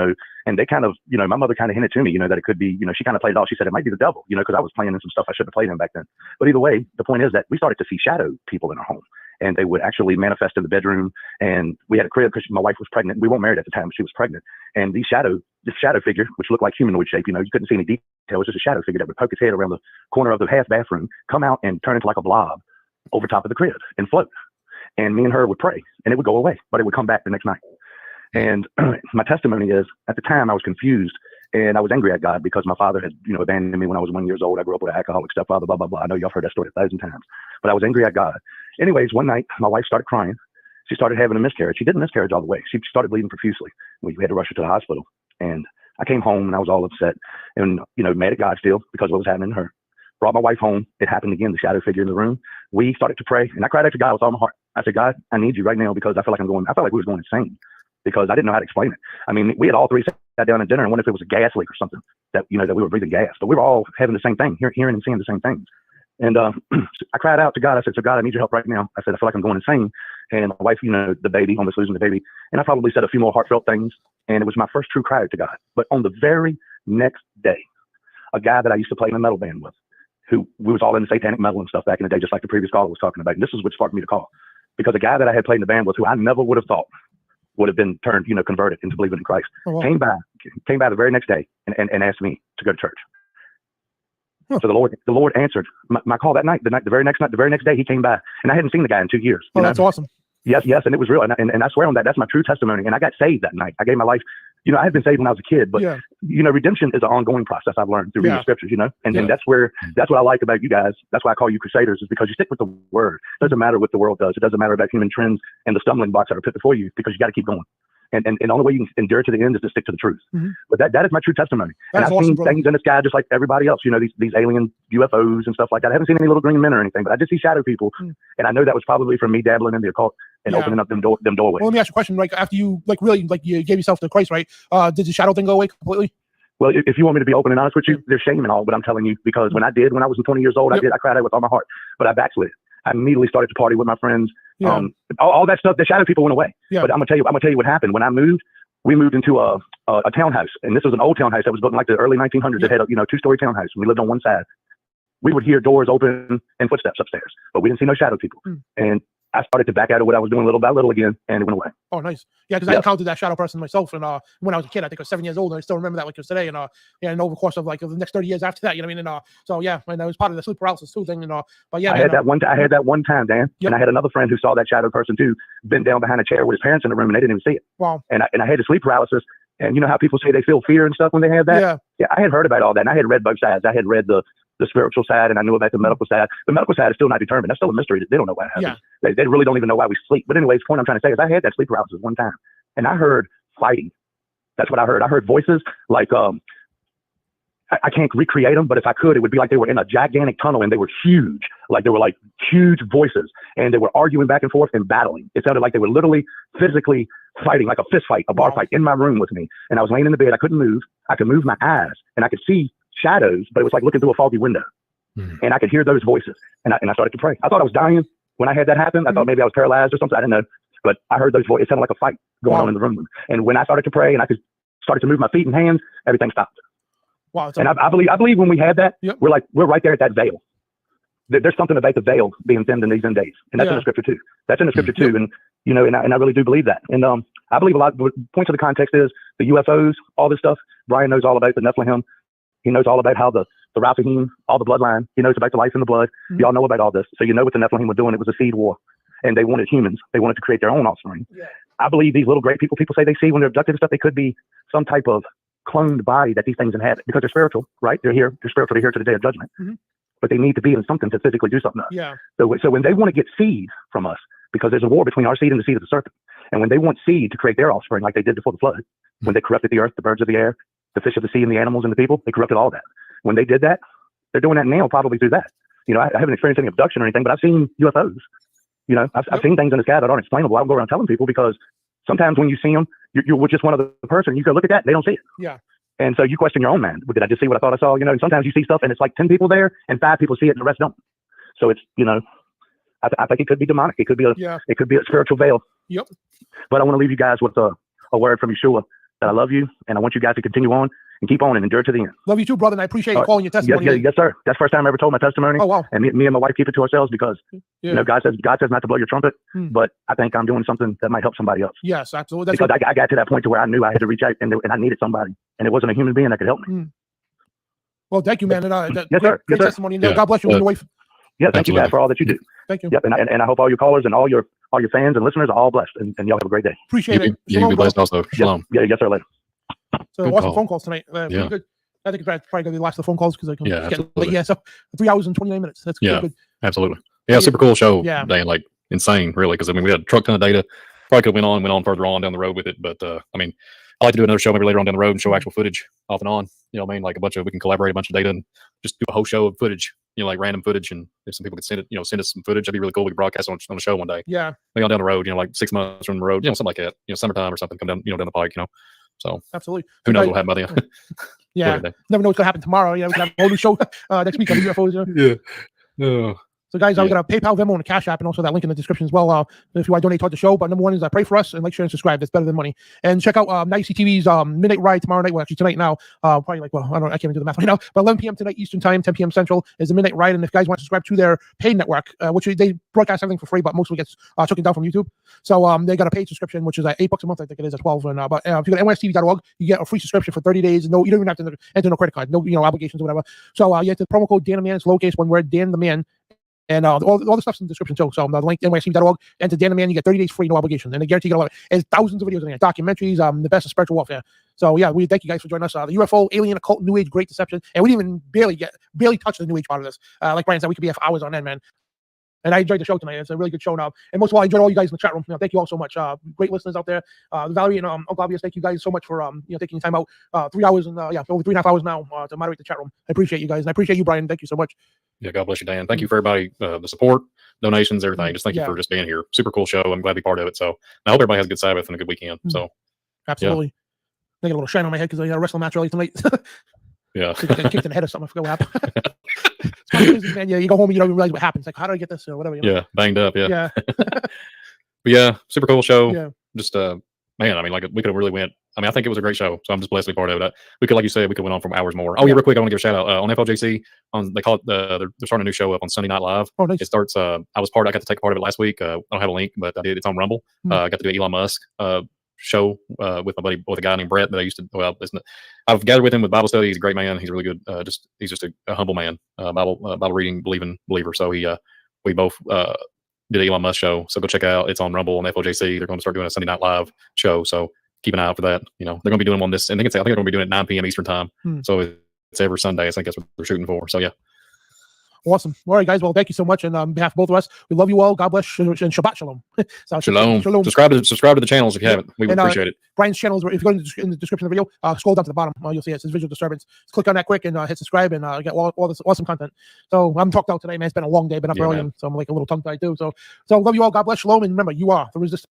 and they kind of, my mother kind of hinted to me, that it could be, she kind of played it off. She said it might be the devil, because I was playing in some stuff I shouldn't have played in back then. But either way, the point is that we started to see shadow people in our home. And they would actually manifest in the bedroom. And we had a crib because my wife was pregnant. We weren't married at the time. She was pregnant. And this shadow figure, which looked like humanoid shape, you couldn't see any detail. It was just a shadow figure that would poke his head around the corner of the half bathroom, come out and turn into like a blob over top of the crib and float. And me and her would pray and it would go away, but it would come back the next night. And my testimony is, at the time I was confused and I was angry at God because my father had, abandoned me when I was 1 year old. I grew up with an alcoholic stepfather, blah, blah, blah. I know y'all heard that story 1,000 times, but I was angry at God. Anyways, one night my wife started crying. She started having a miscarriage. She didn't miscarriage all the way. She started bleeding profusely. We had to rush her to the hospital. And I came home and I was all upset and, mad at God still because of what was happening to her. Brought my wife home. It happened again, the shadow figure in the room. We started to pray and I cried out to God with all my heart. I said, God, I need you right now because I felt like we was going insane because I didn't know how to explain it. I mean, we had all 3 sat down at dinner and wondered if it was a gas leak or something that, that we were breathing gas, but we were all having the same thing, hearing and seeing the same things. And I cried out to God. I said, so God, I need your help right now. I said, I feel like I'm going insane. And my wife, the baby, almost losing the baby. And I probably said a few more heartfelt things. And it was my first true cry out to God. But on the very next day, a guy that I used to play in a metal band with, we was all in the satanic metal and stuff back in the day, just like the previous caller was talking about. And this is what sparked me to call. Because a guy that I had played in the band with, who I never would have thought would have been turned, converted into believing in Christ, came by the very next day and asked me to go to church. So the Lord answered my call that night. The very next day he came by, and I hadn't seen the guy in 2 years. Oh, that's awesome. Yes, and it was real, and I swear on that. That's my true testimony. And I got saved that night. I gave my life. I had been saved when I was a kid, but redemption is an ongoing process. I've learned through reading the scriptures. And that's what I like about you guys. That's why I call you crusaders, is because you stick with the word. It doesn't matter what the world does. It doesn't matter about human trends and the stumbling blocks that are put before you, because you got to keep going. And the only way you can endure to the end is to stick to the truth. But that is my true testimony. And That's I've awesome, seen brother. things in the sky just like everybody else, you know, these alien UFOs and stuff like that. I haven't seen any little green men or anything, but I did see shadow people. And I know that was probably from me dabbling in the occult and Yeah. opening up them doorways. Well, let me ask you a question. Like after you really you gave yourself to Christ, right? Did the shadow thing go away completely? Well, if you want me to be open and honest with you, there's shame and all, but I'm telling you, because when I was 20 years old, I cried out with all my heart, but I backslid. I immediately started to party with my friends. All that stuff, the shadow people went away. But I'm gonna tell you what happened. When I moved, we moved into a townhouse, and this was an old townhouse that was built in like the early 1900s. It had a 2-story townhouse. We lived on one side. We would hear doors open and footsteps upstairs, but we didn't see no shadow people. And I started to back out of what I was doing little by little again, and it went away. Oh, nice. Yeah, because I encountered that shadow person myself, and when I was a kid, I think I was 7 years old, and I still remember that like it was today. And and over the course of like the next 30 years after that, you know what I mean? And so yeah, and that was part of the sleep paralysis too thing. And but yeah, I had that one time, Dan, and I had another friend who saw that shadow person too, bent down behind a chair with his parents in the room, and they didn't even see it. Wow. And I had the sleep paralysis, and you know how people say they feel fear and stuff when they have that? Yeah, I had heard about all that, and I had read both sides. I had read the spiritual side, and I knew about the medical side. The medical side is still not determined. That's still a mystery. They don't know what happens. They really don't even know why we sleep. But anyways, the point I'm trying to say is I had that sleep paralysis one time, and I heard fighting. That's what I heard. I heard voices like, I can't recreate them, but if I could, it would be like they were in a gigantic tunnel, and they were huge. Like they were like huge voices, and they were arguing back and forth and battling. It sounded like they were literally physically fighting, like a fist fight, a bar fight in my room with me. And I was laying in the bed. I couldn't move. I could move my eyes, and I could see shadows, but it was like looking through a foggy window. And I could hear those voices, and I started to pray. I thought I was dying when I had that happen. I thought maybe I was paralyzed or something. I didn't know, but I heard those voices. It sounded like a fight going on in the room. And when I started to pray and I started to move my feet and hands, everything stopped. Wow. And I believe when we had that, we're right there at that veil. There's something about the veil being thinned in these end days, and that's in the scripture too. That's in the scripture too, and you know, and I really do believe that. And I believe a lot. Points of the context is the UFOs, all this stuff. Brian knows all about the Nephilim. He knows all about how the Raphaim, all the bloodline. He knows about the life in the blood. Y'all know about all this, so you know what the Nephilim were doing. It was a seed war, and they wanted humans. They wanted to create their own offspring. I believe these little great people say they see when they're abducted and stuff, they could be some type of cloned body that these things inhabit, because they're spiritual, right? They're here. They're spiritual. They're here to the day of judgment. But they need to be in something to physically do something. So when they want to get seed from us, because there's a war between our seed and the seed of the serpent, and when they want seed to create their offspring, like they did before the flood, when they corrupted the earth, the birds of the air, the fish of the sea, and the animals and the people, they corrupted all that. When they did that, they're doing that now, probably through that. You know, I haven't experienced any abduction or anything, but I've seen UFOs. You know, I've seen things in the sky that aren't explainable. I don't go around telling people, because sometimes when you see them, you're with just one other person. You go look at that, and they don't see it. Yeah. And so you question your own mind. Did I just see what I thought I saw? You know, and sometimes you see stuff and it's like 10 people there and 5 people see it and the rest don't. So it's, you know, I think it could be demonic. It could be a spiritual veil. But I want to leave you guys with a word from Yeshua that I love you, and I want you guys to continue on and keep on and endure to the end. Love you too, brother, and I appreciate you calling your testimony. Yes, sir. That's the first time I ever told my testimony. Oh, wow. And me and my wife keep it to ourselves, because you know, God says not to blow your trumpet, but I think I'm doing something that might help somebody else. Yes, absolutely. Because I got to that point to where I knew I had to reach out, and I needed somebody, and it wasn't a human being that could help me. Well, thank you, man. And, yes, sir. Great testimony. And, God bless you and your wife. Yeah, thank you guys for all that you do. Thank you. Yep, and I hope all your callers and all your fans and listeners are all blessed, and y'all have a great day. Appreciate it. Yeah, you be blessed also. Shalom. Yes, sir. Later. So Good awesome call. phone calls tonight. Yeah. Good. I think it's probably going to be the last of the phone calls, because I can Yeah, get absolutely. late. Yeah, so 3 hours and 29 minutes. That's good. Absolutely. Yeah, super cool show. Yeah. Dan, like insane, really, because I mean we had a truck ton of data. Probably could have went on further on down the road with it, but I mean, I like to do another show maybe later on down the road and show actual footage off and on. You know what I mean? Like we can collaborate a bunch of data and just do a whole show of footage. You know, like random footage, and if some people could send us some footage, that'd be really cool. We could broadcast on the show one day. Yeah. Maybe on down the road, you know, like 6 months from the road, you know, something like that. You know, summertime or something, come down, down the pike, you know. So absolutely. Who knows what happened by then? Yeah. Never know what's gonna happen tomorrow. You know, we can have a whole new show next week on UFOs. Yeah. So guys, we got a PayPal, Venmo, and a Cash App, and also that link in the description as well. If you want to donate toward the show, but number one is pray for us and like, share, and subscribe. That's better than money. And check out Nice TV's Midnight Ride tomorrow night. Well, actually tonight now. Probably like, well, I can't even do the math right now. But 11 p.m. tonight Eastern time, 10 p.m. Central is the Midnight Ride. And if you guys want to subscribe to their paid network, which they broadcast everything for free, but most of it gets taken down from YouTube. So they got a paid subscription, which is $8 a month. I think it is at 12. And but if you go to nystv.org, you get a free subscription for 30 days. No, you don't even have to enter no credit card, no obligations or whatever. So you have the promo code Dan the Man. It's lowercase one word, Dan the Man. And all the stuff's in the description too. So the link nystv.org, enter Dan the Man, you get 30 days free, no obligation. And I guarantee you get a lot. There's thousands of videos in there, documentaries, the best of spiritual warfare. So yeah, we thank you guys for joining us. The UFO, ALiEN, occult, New Age, Great Deception, and we didn't even barely touch the New Age part of this. Like Brian said, we could be here for hours on end, man. And I enjoyed the show tonight. It's a really good show now. And most of all, I enjoyed all you guys in the chat room. Thank you all so much. Great listeners out there. Valerie and Uncle Obvious, thank you guys so much for taking time out. 3 hours and over 3.5 hours now to moderate the chat room. I appreciate you guys, and I appreciate you, Brian. Thank you so much. Yeah, God bless you, Dan. Thank you for everybody, the support, donations, everything. Just thank you for just being here. Super cool show. I'm glad to be part of it. So I hope everybody has a good Sabbath and a good weekend. So absolutely. I got a little shine on my head because I got a wrestling match early tonight. Yeah. Kicked in the head or something. I forgot what happened. It's funny business, man. Yeah, you go home and you don't even realize what happens. Like, how did I get this or whatever? You know? Yeah, banged up. Yeah. Yeah. But yeah, super cool show. Yeah. Just man, I mean, like we could have really went. I mean, I think it was a great show. So I'm just blessed to be part of it. We could, like you said, we could went on for hours more. Oh yeah, real quick, I want to give a shout out on FLJC. They call it they're starting a new show up on Sunday Night Live. Oh, nice. It starts. I got to take part of it last week. I don't have a link, but I did. It's on Rumble. I got to do an Elon Musk show with my buddy, with a guy named Brett that I used to. Well, I've gathered with him with Bible study. He's a great man. He's really good. He's just a humble man. Bible reading, believing believer. So we both did an Elon Musk show. So go check it out. It's on Rumble and FLJC. They're going to start doing a Sunday Night Live show. So keep an eye out for that. You know, they're going to be doing one this, and I think they're going to be doing it at 9 p.m. Eastern time. So it's every Sunday. I think that's what they're shooting for. So yeah. Awesome. All right, guys. Well, thank you so much. And on behalf of both of us, we love you all. God bless and Shabbat Shalom. So, Shalom. Subscribe to the channels if you haven't. We would appreciate it. Brian's channel is, if you go in the description of the video, scroll down to the bottom. You'll see it says Visual Disturbance. Just click on that quick and hit subscribe and get all this awesome content. So I'm talked out today, man. It's been a long day. Been up early, and so I'm like a little tongue tied too. So love you all. God bless. Shalom. And remember, you are the resistance.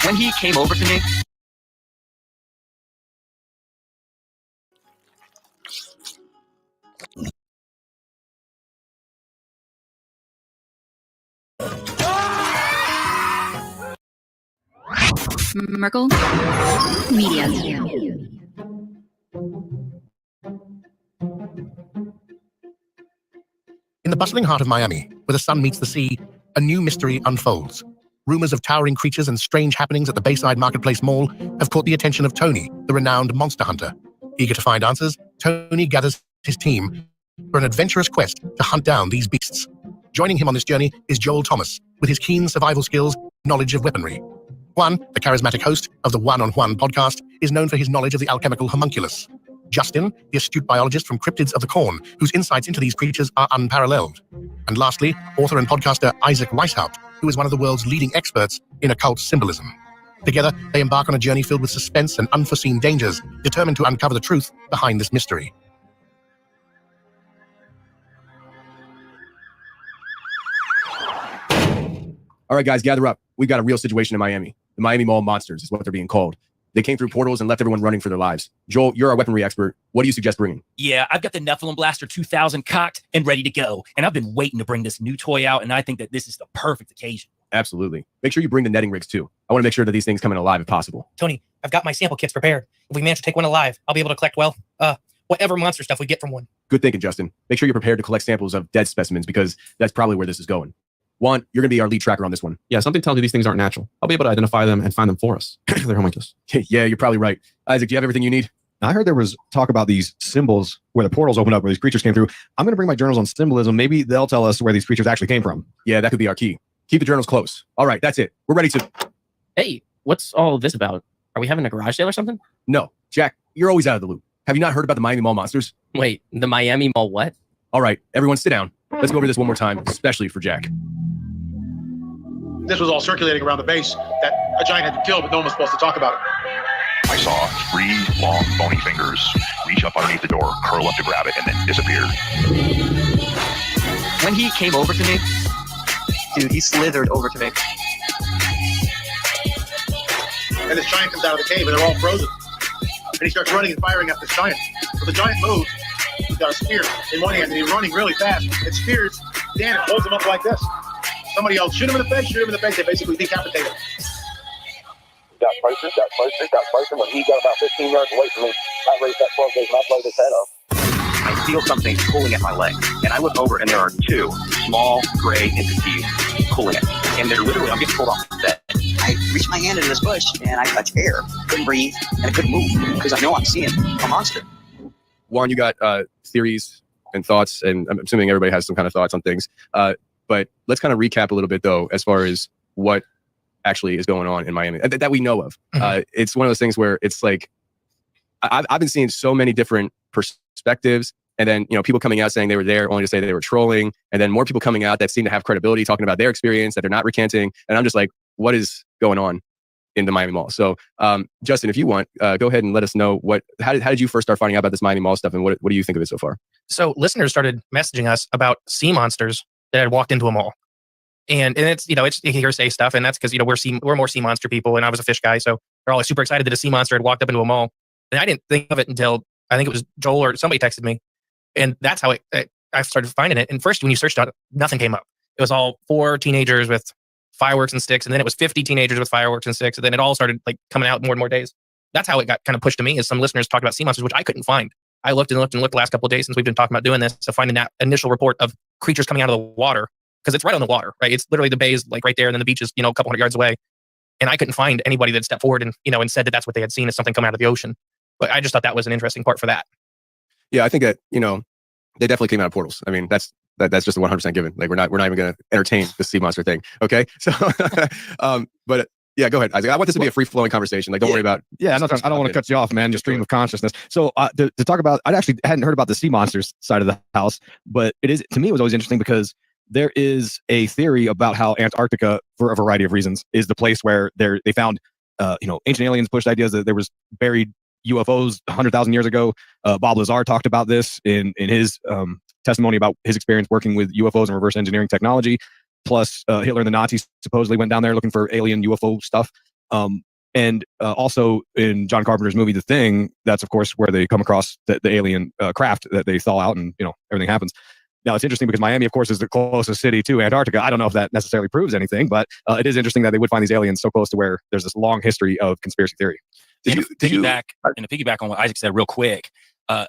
When he came over to me, Merkel Media. In the bustling heart of Miami, where the sun meets the sea, a new mystery unfolds. Rumors of towering creatures and strange happenings at the Bayside Marketplace Mall have caught the attention of Tony, the renowned monster hunter. Eager to find answers, Tony gathers his team for an adventurous quest to hunt down these beasts. Joining him on this journey is Joel Thomas, with his keen survival skills and knowledge of weaponry. Juan, the charismatic host of the One on One podcast, is known for his knowledge of the alchemical homunculus. Justin, the astute biologist from Cryptids of the Corn, whose insights into these creatures are unparalleled. And lastly, author and podcaster Isaac Weishaupt, who is one of the world's leading experts in occult symbolism. Together, they embark on a journey filled with suspense and unforeseen dangers, determined to uncover the truth behind this mystery. All right, guys, gather up. We've got a real situation in Miami. The Miami Mall Monsters is what they're being called. They came through portals and left everyone running for their lives. Joel, you're our weaponry expert. What do you suggest bringing? Yeah, I've got the Nephilim Blaster 2000 cocked and ready to go. And I've been waiting to bring this new toy out, and I think that this is the perfect occasion. Absolutely. Make sure you bring the netting rigs, too. I want to make sure that these things come in alive if possible. Tony, I've got my sample kits prepared. If we manage to take one alive, I'll be able to collect, well, whatever monster stuff we get from one. Good thinking, Justin. Make sure you're prepared to collect samples of dead specimens, because that's probably where this is going. Juan, you're going to be our lead tracker on this one. Yeah, something tells me these things aren't natural. I'll be able to identify them and find them for us. They're homunculus. Yeah, you're probably right. Isaac, do you have everything you need? I heard there was talk about these symbols where the portals opened up, where these creatures came through. I'm going to bring my journals on symbolism. Maybe they'll tell us where these creatures actually came from. Yeah, that could be our key. Keep the journals close. All right, that's it. We're ready to... Hey, what's all this about? Are we having a garage sale or something? No. Jack, you're always out of the loop. Have you not heard about the Miami Mall Monsters? Wait, the Miami Mall what? All right, everyone sit down. Let's go over this one more time, especially for Jack. This was all circulating around the base that a giant had been killed, but no one was supposed to talk about it. I saw 3 long, bony fingers reach up underneath the door, curl up to grab it, and then disappear. when he came over to me, dude, he slithered over to me. And this giant comes out of the cave, and they're all frozen. And he starts running and firing at this giant. So the giant moves. He's got a spear in one hand, and he's running really fast. And spears Dan and holds him up like this. Somebody else shoot him in the face, they basically decapitate him. Got person. When he got about 15 yards away from me, I raised that 12 gauge and I blowed his head off. I feel something pulling at my leg, and I look over, and there are two small gray entities pulling it, and they're literally, I'm getting pulled off the bed. I reached my hand into this bush, and I touched air. Couldn't breathe, and I couldn't move, because I know I'm seeing a monster. Juan, you got theories and thoughts, and I'm assuming everybody has some kind of thoughts on things. But let's kind of recap a little bit, though, as far as what actually is going on in Miami that we know of. It's one of those things where it's like, I've been seeing so many different perspectives, and then, you know, people coming out saying they were there only to say they were trolling, and then more people coming out that seem to have credibility talking about their experience that they're not recanting. And I'm just like, what is going on in the Miami Mall? So, Justin, if you want, go ahead and let us know how did you first start finding out about this Miami Mall stuff, and what do you think of it so far? So listeners started messaging us about sea monsters that had walked into a mall. And it's, you know, it's hearsay stuff. And that's because, you know, we're more sea monster people. And I was a fish guy. So they're all super excited that a sea monster had walked up into a mall. And I didn't think of it until I think it was Joel or somebody texted me. And that's how I started finding it. And first, when you searched on it, nothing came up. It was all 4 teenagers with fireworks and sticks. And then it was 50 teenagers with fireworks and sticks. And then it all started like coming out more and more days. That's how it got kind of pushed to me, is some listeners talked about sea monsters, which I couldn't find. I looked and looked the last couple of days since we've been talking about doing this. So finding that initial report of creatures coming out of the water, because it's right on the water, right? It's literally, the bay is like right there, and then the beach is, you know, a couple hundred yards away. And I couldn't find anybody that stepped forward and, you know, and said that that's what they had seen, as something coming out of the ocean. But I just thought that was an interesting part for that. Yeah, I think that, you know, they definitely came out of portals. I mean, that's just a 100% given. Like, we're not even going to entertain the sea monster thing. Okay. So, but yeah, go ahead, Isaac. I want this to be a free flowing conversation. Like, don't worry about. Yeah, I don't want to cut you off, man. Your stream of consciousness. So to talk about, I actually hadn't heard about the sea monsters side of the house, but to me, it was always interesting because there is a theory about how Antarctica, for a variety of reasons, is the place where they found, ancient aliens pushed ideas that there was buried UFOs 100,000 years ago. Bob Lazar talked about this in his testimony about his experience working with UFOs and reverse engineering technology. Plus, Hitler and the Nazis supposedly went down there looking for alien UFO stuff. And also in John Carpenter's movie The Thing, that's of course where they come across the alien craft that they thaw out, and everything happens. Now, it's interesting because Miami, of course, is the closest city to Antarctica. I don't know if that necessarily proves anything, but it is interesting that they would find these aliens so close to where there's this long history of conspiracy theory. To piggyback on what Isaac said real quick,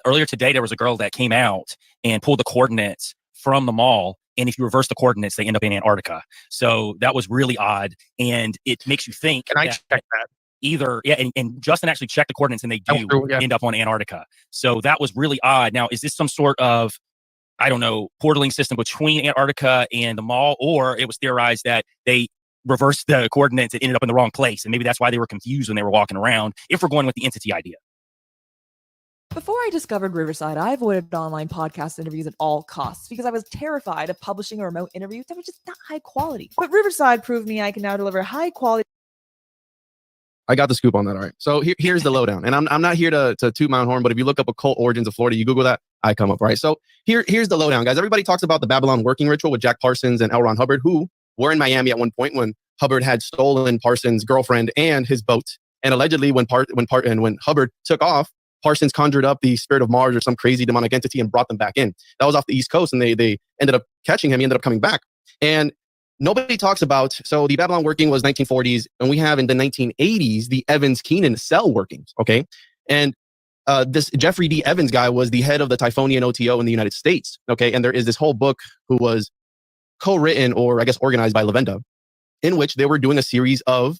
earlier today, there was a girl that came out and pulled the coordinates from the mall. And if you reverse the coordinates, they end up in Antarctica. So that was really odd. And it makes you think. Can I check that? Either, yeah, and Justin actually checked the coordinates, and they do end up on Antarctica. So that was really odd. Now, is this some sort of, I don't know, portaling system between Antarctica and the mall, or it was theorized that they reversed the coordinates and ended up in the wrong place, and maybe that's why they were confused when they were walking around, if we're going with the entity idea. Before I discovered Riverside, I avoided online podcast interviews at all costs because I was terrified of publishing a remote interview that was just not high quality. But Riverside proved me I can now deliver high quality. I got the scoop on that. All right. So here's the lowdown. And I'm not here to toot my own horn, but if you look up occult origins of Florida, you Google that, I come up, right? So here's the lowdown, guys. Everybody talks about the Babylon working ritual with Jack Parsons and L. Ron Hubbard, who were in Miami at one point when Hubbard had stolen Parsons' girlfriend and his boat. And allegedly when Hubbard took off, Parsons conjured up the spirit of Mars or some crazy demonic entity and brought them back in. That was off the East Coast, and they ended up catching him. He ended up coming back. And nobody talks about, so the Babylon working was 1940s, and we have in the 1980s, the Evans-Keenan cell workings, okay? And this Jeffrey D. Evans guy was the head of the Typhonian OTO in the United States, okay? And there is this whole book who was co-written, or I guess organized by Lavenda, in which they were doing a series of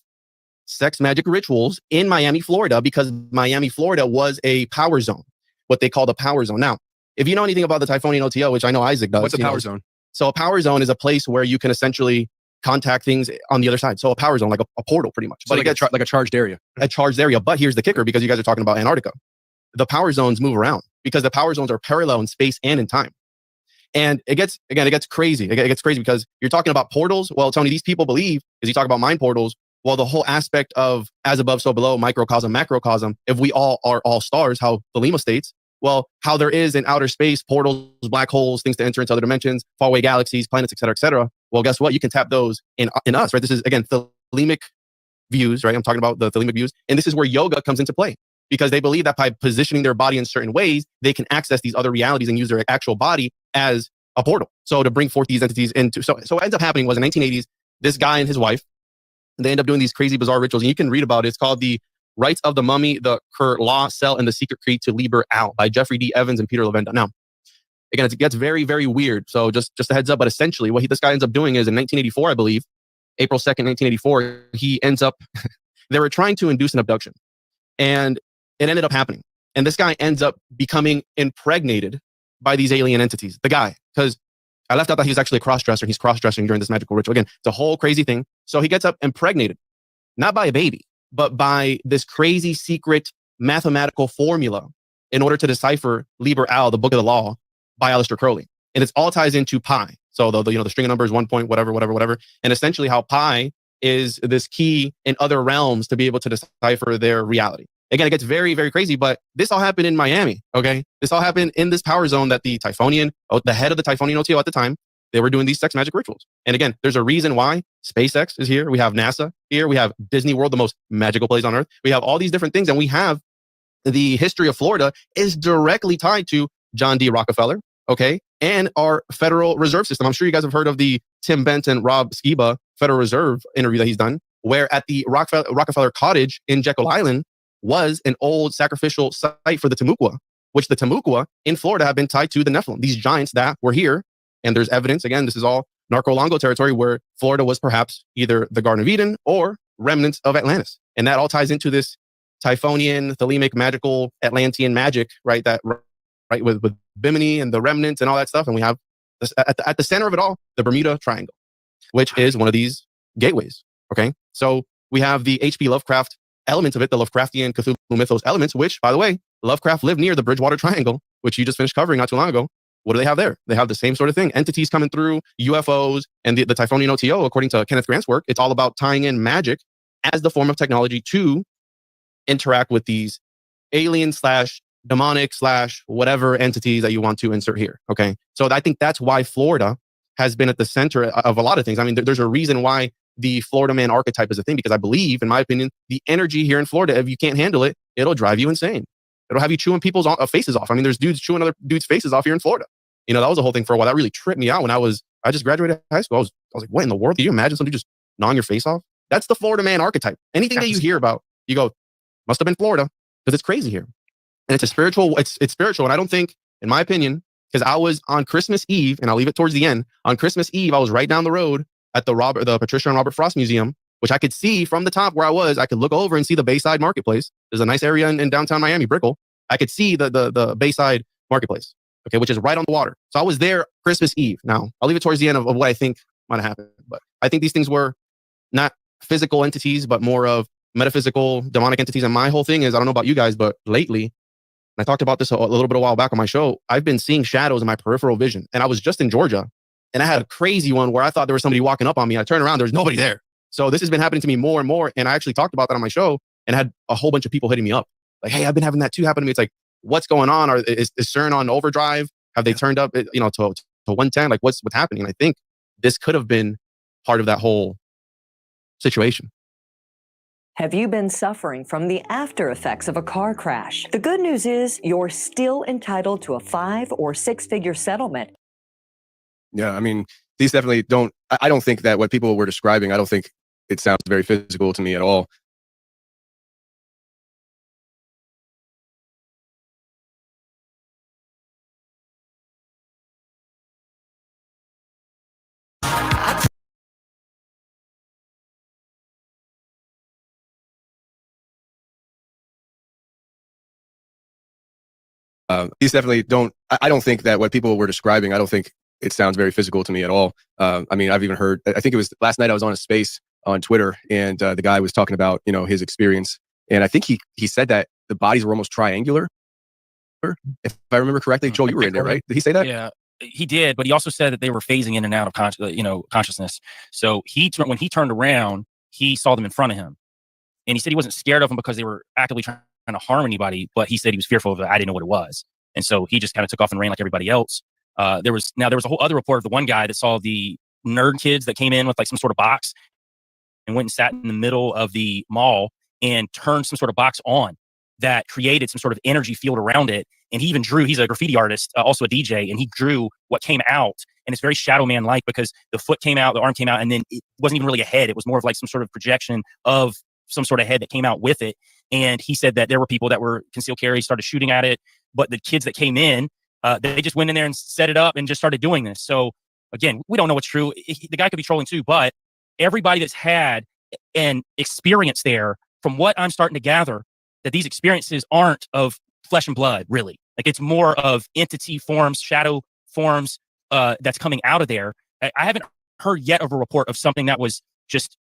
sex magic rituals in Miami, Florida, because Miami, Florida was a power zone, what they call the power zone. Now, if you know anything about the Typhonian OTO, which I know Isaac does. What's a power zone? So a power zone is a place where you can essentially contact things on the other side. So a power zone, like a portal, pretty much. So but like a charged area. A charged area. But here's the kicker, because you guys are talking about Antarctica. The power zones move around because the power zones are parallel in space and in time. And it gets crazy. It gets crazy because you're talking about portals. Well, Tony, these people believe, as you talk about mind portals, well, the whole aspect of as above, so below, microcosm, macrocosm, if we all are all stars, how Thelema states, well, how there is in outer space, portals, black holes, things to enter into other dimensions, faraway galaxies, planets, et cetera, et cetera. Well, guess what? You can tap those in us, right? This is, again, Thelemic views, right? I'm talking about the Thelemic views. And this is where yoga comes into play, because they believe that by positioning their body in certain ways, they can access these other realities and use their actual body as a portal. So to bring forth these entities into, so what ends up happening was in 1980s, this guy and his wife, they end up doing these crazy, bizarre rituals. And you can read about it. It's called the Rites of the Mummy, the Law Cell, and the Secret Creed to Liber Al by Jeffrey D. Evans and Peter Levenda. Now, again, it gets very, very weird. So just a heads up, but essentially what this guy ends up doing is in 1984, I believe, April 2nd, 1984, he ends up, they were trying to induce an abduction. And it ended up happening. And this guy ends up becoming impregnated by these alien entities. The guy, because I left out that he was actually a cross-dresser. He's cross-dressing during this magical ritual. Again, it's a whole crazy thing. So he gets up impregnated, not by a baby, but by this crazy secret mathematical formula in order to decipher Liber Al, the book of the law, by Aleister Crowley. And it all ties into pi. So the string of numbers, 1 point, whatever. And essentially how pi is this key in other realms to be able to decipher their reality. Again, it gets very, very crazy, but this all happened in Miami, okay? This all happened in this power zone that the Typhonian, the head of the Typhonian OTO at the time, they were doing these sex magic rituals. And again, there's a reason why SpaceX is here. We have NASA here. We have Disney World, the most magical place on earth. We have all these different things. And we have the history of Florida is directly tied to John D. Rockefeller, okay? And our Federal Reserve System. I'm sure you guys have heard of the Tim Bent and Rob Skiba Federal Reserve interview that he's done, where at the Rockefeller Cottage in Jekyll Island was an old sacrificial site for the Timucua, which the Timucua in Florida have been tied to the Nephilim, these giants that were here. And there's evidence, again, this is all Narco-Longo territory where Florida was perhaps either the Garden of Eden or remnants of Atlantis. And that all ties into this Typhonian, Thelemic, magical Atlantean magic, right? That right with Bimini and the remnants and all that stuff. And we have this, at the center of it all, the Bermuda Triangle, which is one of these gateways. Okay. So we have the H.P. Lovecraft elements of it, the Lovecraftian Cthulhu mythos elements, which, by the way, Lovecraft lived near the Bridgewater Triangle, which you just finished covering not too long ago. What do they have there? They have the same sort of thing. Entities coming through, UFOs, and the Typhonian OTO, according to Kenneth Grant's work, it's all about tying in magic as the form of technology to interact with these alien / demonic / whatever entities that you want to insert here. Okay. So I think that's why Florida has been at the center of a lot of things. I mean, there's a reason why the Florida man archetype is a thing, because I believe, in my opinion, the energy here in Florida, if you can't handle it, it'll drive you insane. It'll have you chewing people's faces off. I mean, there's dudes chewing other dudes' faces off here in Florida. You know, that was the whole thing for a while. That really tripped me out when I just graduated high school. I was like, what in the world? Can you imagine somebody just gnawing your face off? That's the Florida man archetype. Anything that you hear about, you go, must have been Florida, because it's crazy here. And it's a spiritual, it's spiritual. And I don't think, in my opinion, because I was on Christmas Eve, and I'll leave it towards the end. On Christmas Eve, I was right down the road at the Patricia and Robert Frost Museum, which I could see from the top where I was. I could look over and see the Bayside Marketplace. There's a nice area in downtown Miami, Brickell. I could see the Bayside Marketplace, okay, which is right on the water. So I was there Christmas Eve. Now, I'll leave it towards the end of what I think might have happened. But I think these things were not physical entities, but more of metaphysical, demonic entities. And my whole thing is, I don't know about you guys, but lately, and I talked about this a little bit a while back on my show, I've been seeing shadows in my peripheral vision. And I was just in Georgia, and I had a crazy one where I thought there was somebody walking up on me. I turned around, there's nobody there. So this has been happening to me more and more. And I actually talked about that on my show and had a whole bunch of people hitting me up. Like, hey, I've been having that too happen to me. It's like, what's going on? Is CERN on overdrive? Have they turned up, to 110? Like, what's happening? And I think this could have been part of that whole situation. Have you been suffering from the after effects of a car crash? The good news is you're still entitled to a 5 or 6-figure settlement. Yeah, I mean, these definitely don't, I don't think that what people were describing, I don't think it sounds very physical to me at all. These definitely don't, I don't think that what people were describing, I don't think it sounds very physical to me at all. I mean, I've even heard, I think it was last night I was on a space on Twitter, and the guy was talking about, his experience. And I think he said that the bodies were almost triangular. If I remember correctly, Joel, you were in there, right? Did he say that? Yeah, he did. But he also said that they were phasing in and out of consciousness. So when he turned around, he saw them in front of him. And he said he wasn't scared of them because they were actively trying to harm anybody, but he said he was fearful of it. I didn't know what it was. And so he just kind of took off and ran like everybody else. There was a whole other report of the one guy that saw the nerd kids that came in with like some sort of box and went and sat in the middle of the mall and turned some sort of box on that created some sort of energy field around it. And he even drew, he's a graffiti artist, also a DJ, and he drew what came out. And it's very Shadow Man-like because the foot came out, the arm came out, and then it wasn't even really a head. It was more of like some sort of projection of some sort of head that came out with it. And he said that there were people that were concealed carry, started shooting at it. But the kids that came in, they just went in there and set it up and just started doing this. So again, we don't know what's true. The guy could be trolling too, but everybody that's had an experience there, from what I'm starting to gather, that these experiences aren't of flesh and blood, really. Like it's more of entity forms, shadow forms that's coming out of there. I haven't heard yet of a report of something that was just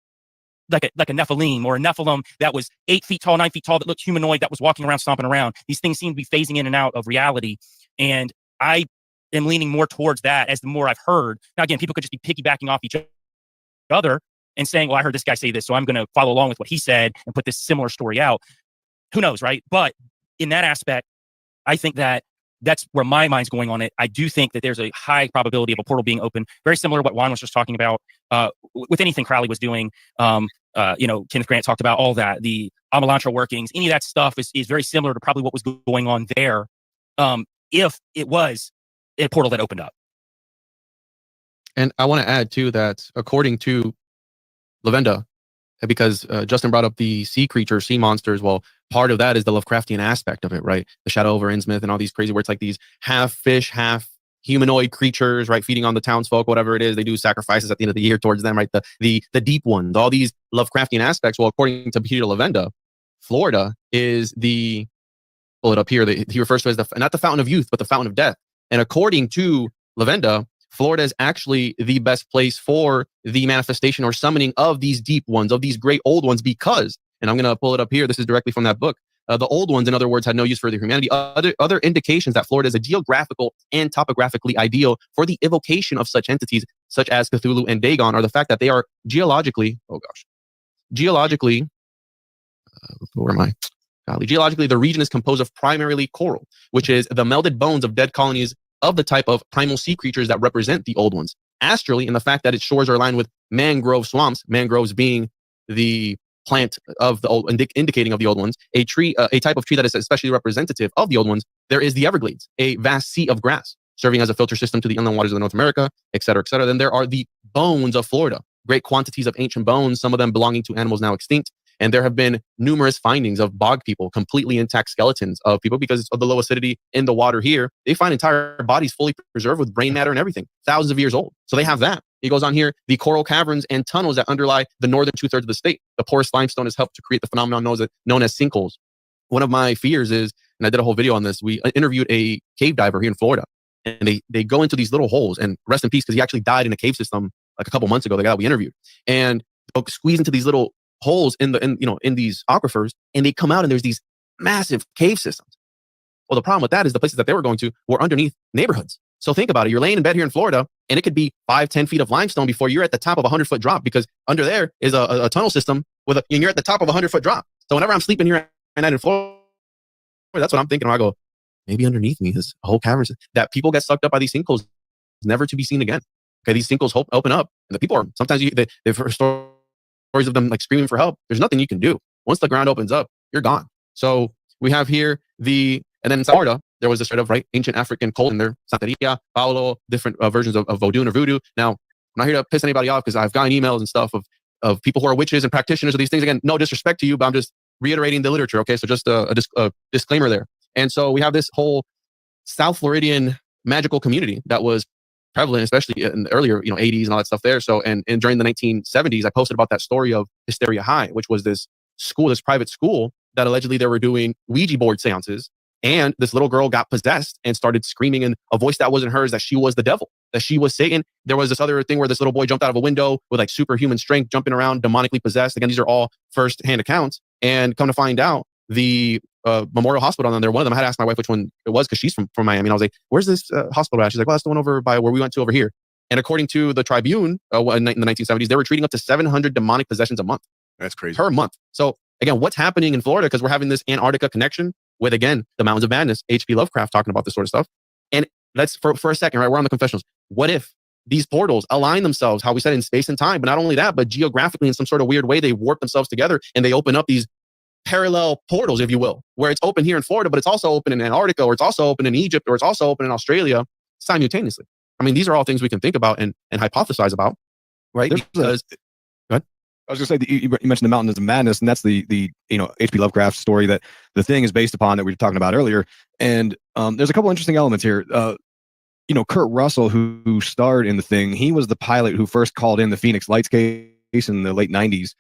like a Nephilim or a Nephilim that was 8 feet tall, 9 feet tall, that looked humanoid, that was walking around, stomping around. These things seem to be phasing in and out of reality. And I am leaning more towards that as the more I've heard. Now, again, people could just be piggybacking off each other and saying, well, I heard this guy say this, so I'm going to follow along with what he said and put this similar story out. Who knows, right? But in that aspect, I think that that's where my mind's going on it. I do think that there's a high probability of a portal being open, very similar to what Juan was just talking about with anything Crowley was doing. Kenneth Grant talked about all that, the Amalantra workings, any of that stuff is very similar to probably what was going on there if it was a portal that opened up. And I want to add too that according to Lavenda, because Justin brought up the sea creatures, sea monsters. Well, part of that is the Lovecraftian aspect of it, right? The Shadow over Innsmouth and all these crazy, where it's like these half fish, half humanoid creatures, right? Feeding on the townsfolk, whatever it is. They do sacrifices at the end of the year towards them, right? The deep ones, all these Lovecraftian aspects. Well, according to Peter Lavenda, Florida is the, pull it up here, he refers to as not the fountain of youth, but the fountain of death. And according to Lavenda, Florida is actually the best place for the manifestation or summoning of these deep ones, of these great old ones, because, and I'm going to pull it up here, this is directly from that book, the old ones, in other words, had no use for their humanity. Other indications that Florida is a geographical and topographically ideal for the evocation of such entities, such as Cthulhu and Dagon, are the fact that they are geologically, where am I? Geologically, the region is composed of primarily coral, which is the melded bones of dead colonies of the type of primal sea creatures that represent the old ones. Astrally, in the fact that its shores are lined with mangrove swamps, mangroves being the plant of the old, indicating of the old ones, a type of tree that is especially representative of the old ones, there is the Everglades, a vast sea of grass, serving as a filter system to the inland waters of North America, et cetera, et cetera. Then there are the bones of Florida, great quantities of ancient bones, some of them belonging to animals now extinct. And there have been numerous findings of bog people, completely intact skeletons of people because of the low acidity in the water here. They find entire bodies fully preserved with brain matter and everything, thousands of years old. So they have that. He goes on here, the coral caverns and tunnels that underlie the northern 2/3 of the state. The porous limestone has helped to create the phenomenon known as sinkholes. One of my fears is, and I did a whole video on this, we interviewed a cave diver here in Florida, and they go into these little holes, and rest in peace, because he actually died in a cave system like a couple months ago, the guy we interviewed. And they'll squeeze into these little holes in these aquifers, and they come out and there's these massive cave systems. Well, the problem with that is the places that they were going to were underneath neighborhoods. So think about it. You're laying in bed here in Florida, and it could be 5-10 feet of limestone before you're at the top of a 100-foot drop, because under there is a tunnel system and you're at the top of a 100-foot drop. So whenever I'm sleeping here at night in Florida, that's what I'm thinking. I go, maybe underneath me is a whole cavern that people get sucked up by these sinkholes, never to be seen again. Okay, these sinkholes open up, and the people are sometimes they've heard stories of them like screaming for help. There's nothing you can do. Once the ground opens up, you're gone. So we have here and then in Florida, there was this sort of ancient African cult in there, Santeria, Paolo, different versions of Vodun or Voodoo. Now, I'm not here to piss anybody off because I've gotten emails and stuff of people who are witches and practitioners of these things. Again, no disrespect to you, but I'm just reiterating the literature. Okay, so just a disclaimer there. And so we have this whole South Floridian magical community that was prevalent, especially in the earlier 80s and all that stuff there. So and during the 1970s, I posted about that story of Hysteria High, which was this private school that allegedly they were doing Ouija board seances. And this little girl got possessed and started screaming in a voice that wasn't hers, that she was the devil, that she was Satan. There was this other thing where this little boy jumped out of a window with superhuman strength, jumping around, demonically possessed. Again, these are all first-hand accounts. And come to find out, the Memorial Hospital down there, one of them, I had asked my wife which one it was because she's from Miami. And I was like, where's this hospital at? She's like, well, that's the one over by where we went to over here. And according to the Tribune in the 1970s, they were treating up to 700 demonic possessions a month. That's crazy. Per month. So again, what's happening in Florida? Because we're having this Antarctica connection with, again, the Mountains of Madness, H.P. Lovecraft talking about this sort of stuff. And let's, for a second, right, we're on the confessionals. What if these portals align themselves, how we said, in space and time, but not only that, but geographically in some sort of weird way, they warp themselves together and they open up these parallel portals, if you will, where it's open here in Florida, but it's also open in Antarctica, or it's also open in Egypt, or it's also open in Australia simultaneously. I mean, these are all things we can think about and hypothesize about, right? Because go ahead. I was going to say, you mentioned the Mountains of Madness, and that's the H.P. Lovecraft story that the thing is based upon that we were talking about earlier. And there's a couple interesting elements here. Kurt Russell, who starred in the thing, he was the pilot who first called in the Phoenix Lights case in the late 90s,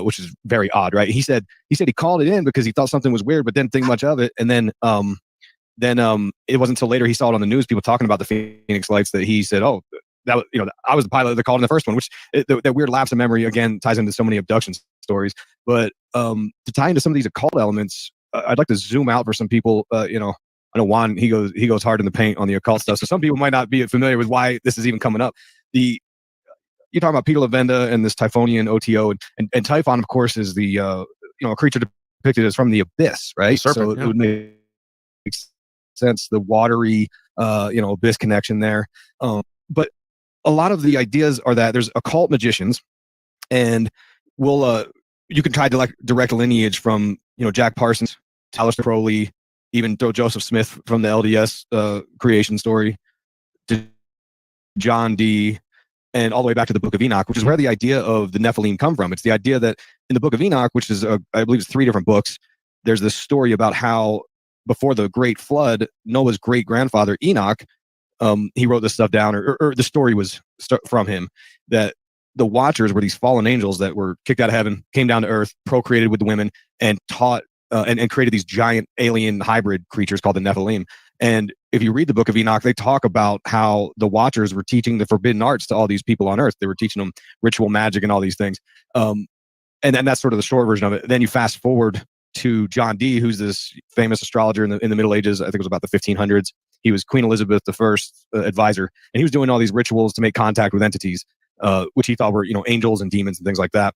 which is very odd, right? He said he called it in because he thought something was weird, but didn't think much of it. And then it wasn't until later he saw it on the news, people talking about the Phoenix Lights, that he said, "Oh, that was, I was the pilot that called in the first one," which that weird lapse of memory again ties into so many abduction stories. But to tie into some of these occult elements, I'd like to zoom out for some people. I know Juan, he goes hard in the paint on the occult stuff, so some people might not be familiar with why this is even coming up. You're talking about Peter Lavenda and this Typhonian OTO, and Typhon, of course, is the a creature depicted as from the abyss, right? Serpent, It would make sense, the watery abyss connection there. But a lot of the ideas are that there's occult magicians, and you can try to direct lineage from Jack Parsons, Aleister Crowley, even Joseph Smith from the LDS creation story, to John Dee, and all the way back to the Book of Enoch, which is where the idea of the Nephilim come from. It's the idea that in the Book of Enoch, which is I believe it's 3 different books, there's this story about how before the Great Flood, Noah's great grandfather Enoch, he wrote this stuff down, or the story was from him, that the Watchers were these fallen angels that were kicked out of heaven, came down to earth, procreated with the women, and taught and created these giant alien hybrid creatures called the Nephilim. And if you read the Book of Enoch, they talk about how the Watchers were teaching the forbidden arts to all these people on earth. They were teaching them ritual magic and all these things. And that's sort of the short version of it. Then you fast forward to John Dee, who's this famous astrologer in the Middle Ages. I think it was about the 1500s. He was Queen Elizabeth I's advisor, and he was doing all these rituals to make contact with entities, which he thought were angels and demons and things like that.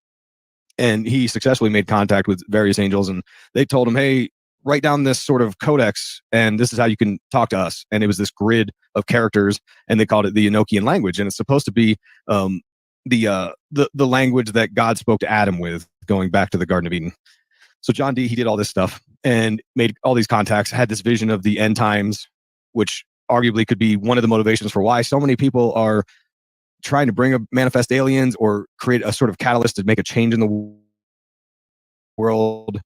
And he successfully made contact with various angels, and they told him, "Hey, write down this sort of codex, and this is how you can talk to us." And it was this grid of characters, and they called it the Enochian language, and it's supposed to be the language that God spoke to Adam with, going back to the Garden of Eden. So John Dee, he did all this stuff and made all these contacts, had this vision of the end times, which arguably could be one of the motivations for why so many people are trying to manifest aliens or create a sort of catalyst to make a change in the world.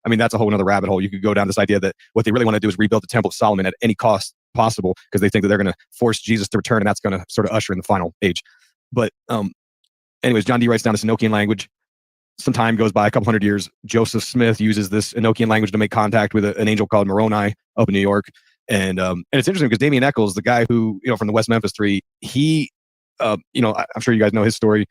I mean, that's a whole other rabbit hole. You could go down this idea that what they really want to do is rebuild the Temple of Solomon at any cost possible, because they think that they're going to force Jesus to return, and that's going to sort of usher in the final age. But anyways, John Dee writes down this Enochian language. Some time goes by, a couple hundred years. Joseph Smith uses this Enochian language to make contact with an angel called Moroni up in New York. And it's interesting because Damien Eccles, the guy who, from the West Memphis Three, he, I'm sure you guys know his story.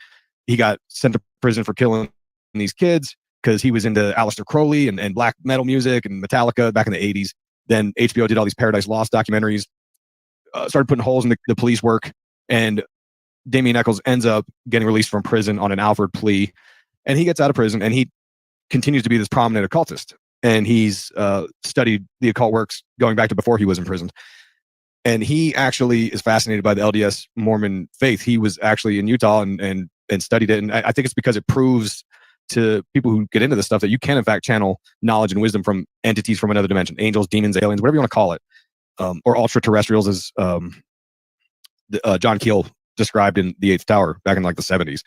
He got sent to prison for killing these kids because he was into Aleister Crowley and black metal music and Metallica back in the 80s. Then HBO did all these Paradise Lost documentaries, started putting holes in the police work, and Damien Eccles ends up getting released from prison on an Alford plea. And he gets out of prison, and he continues to be this prominent occultist. And he's studied the occult works going back to before he was imprisoned. And he actually is fascinated by the LDS Mormon faith. He was actually in Utah and studied it. And I think it's because it proves to people who get into this stuff that you can, in fact, channel knowledge and wisdom from entities from another dimension, angels, demons, aliens, whatever you want to call it, or ultra-terrestrials, as John Keel described in The Eighth Tower back in the 70s.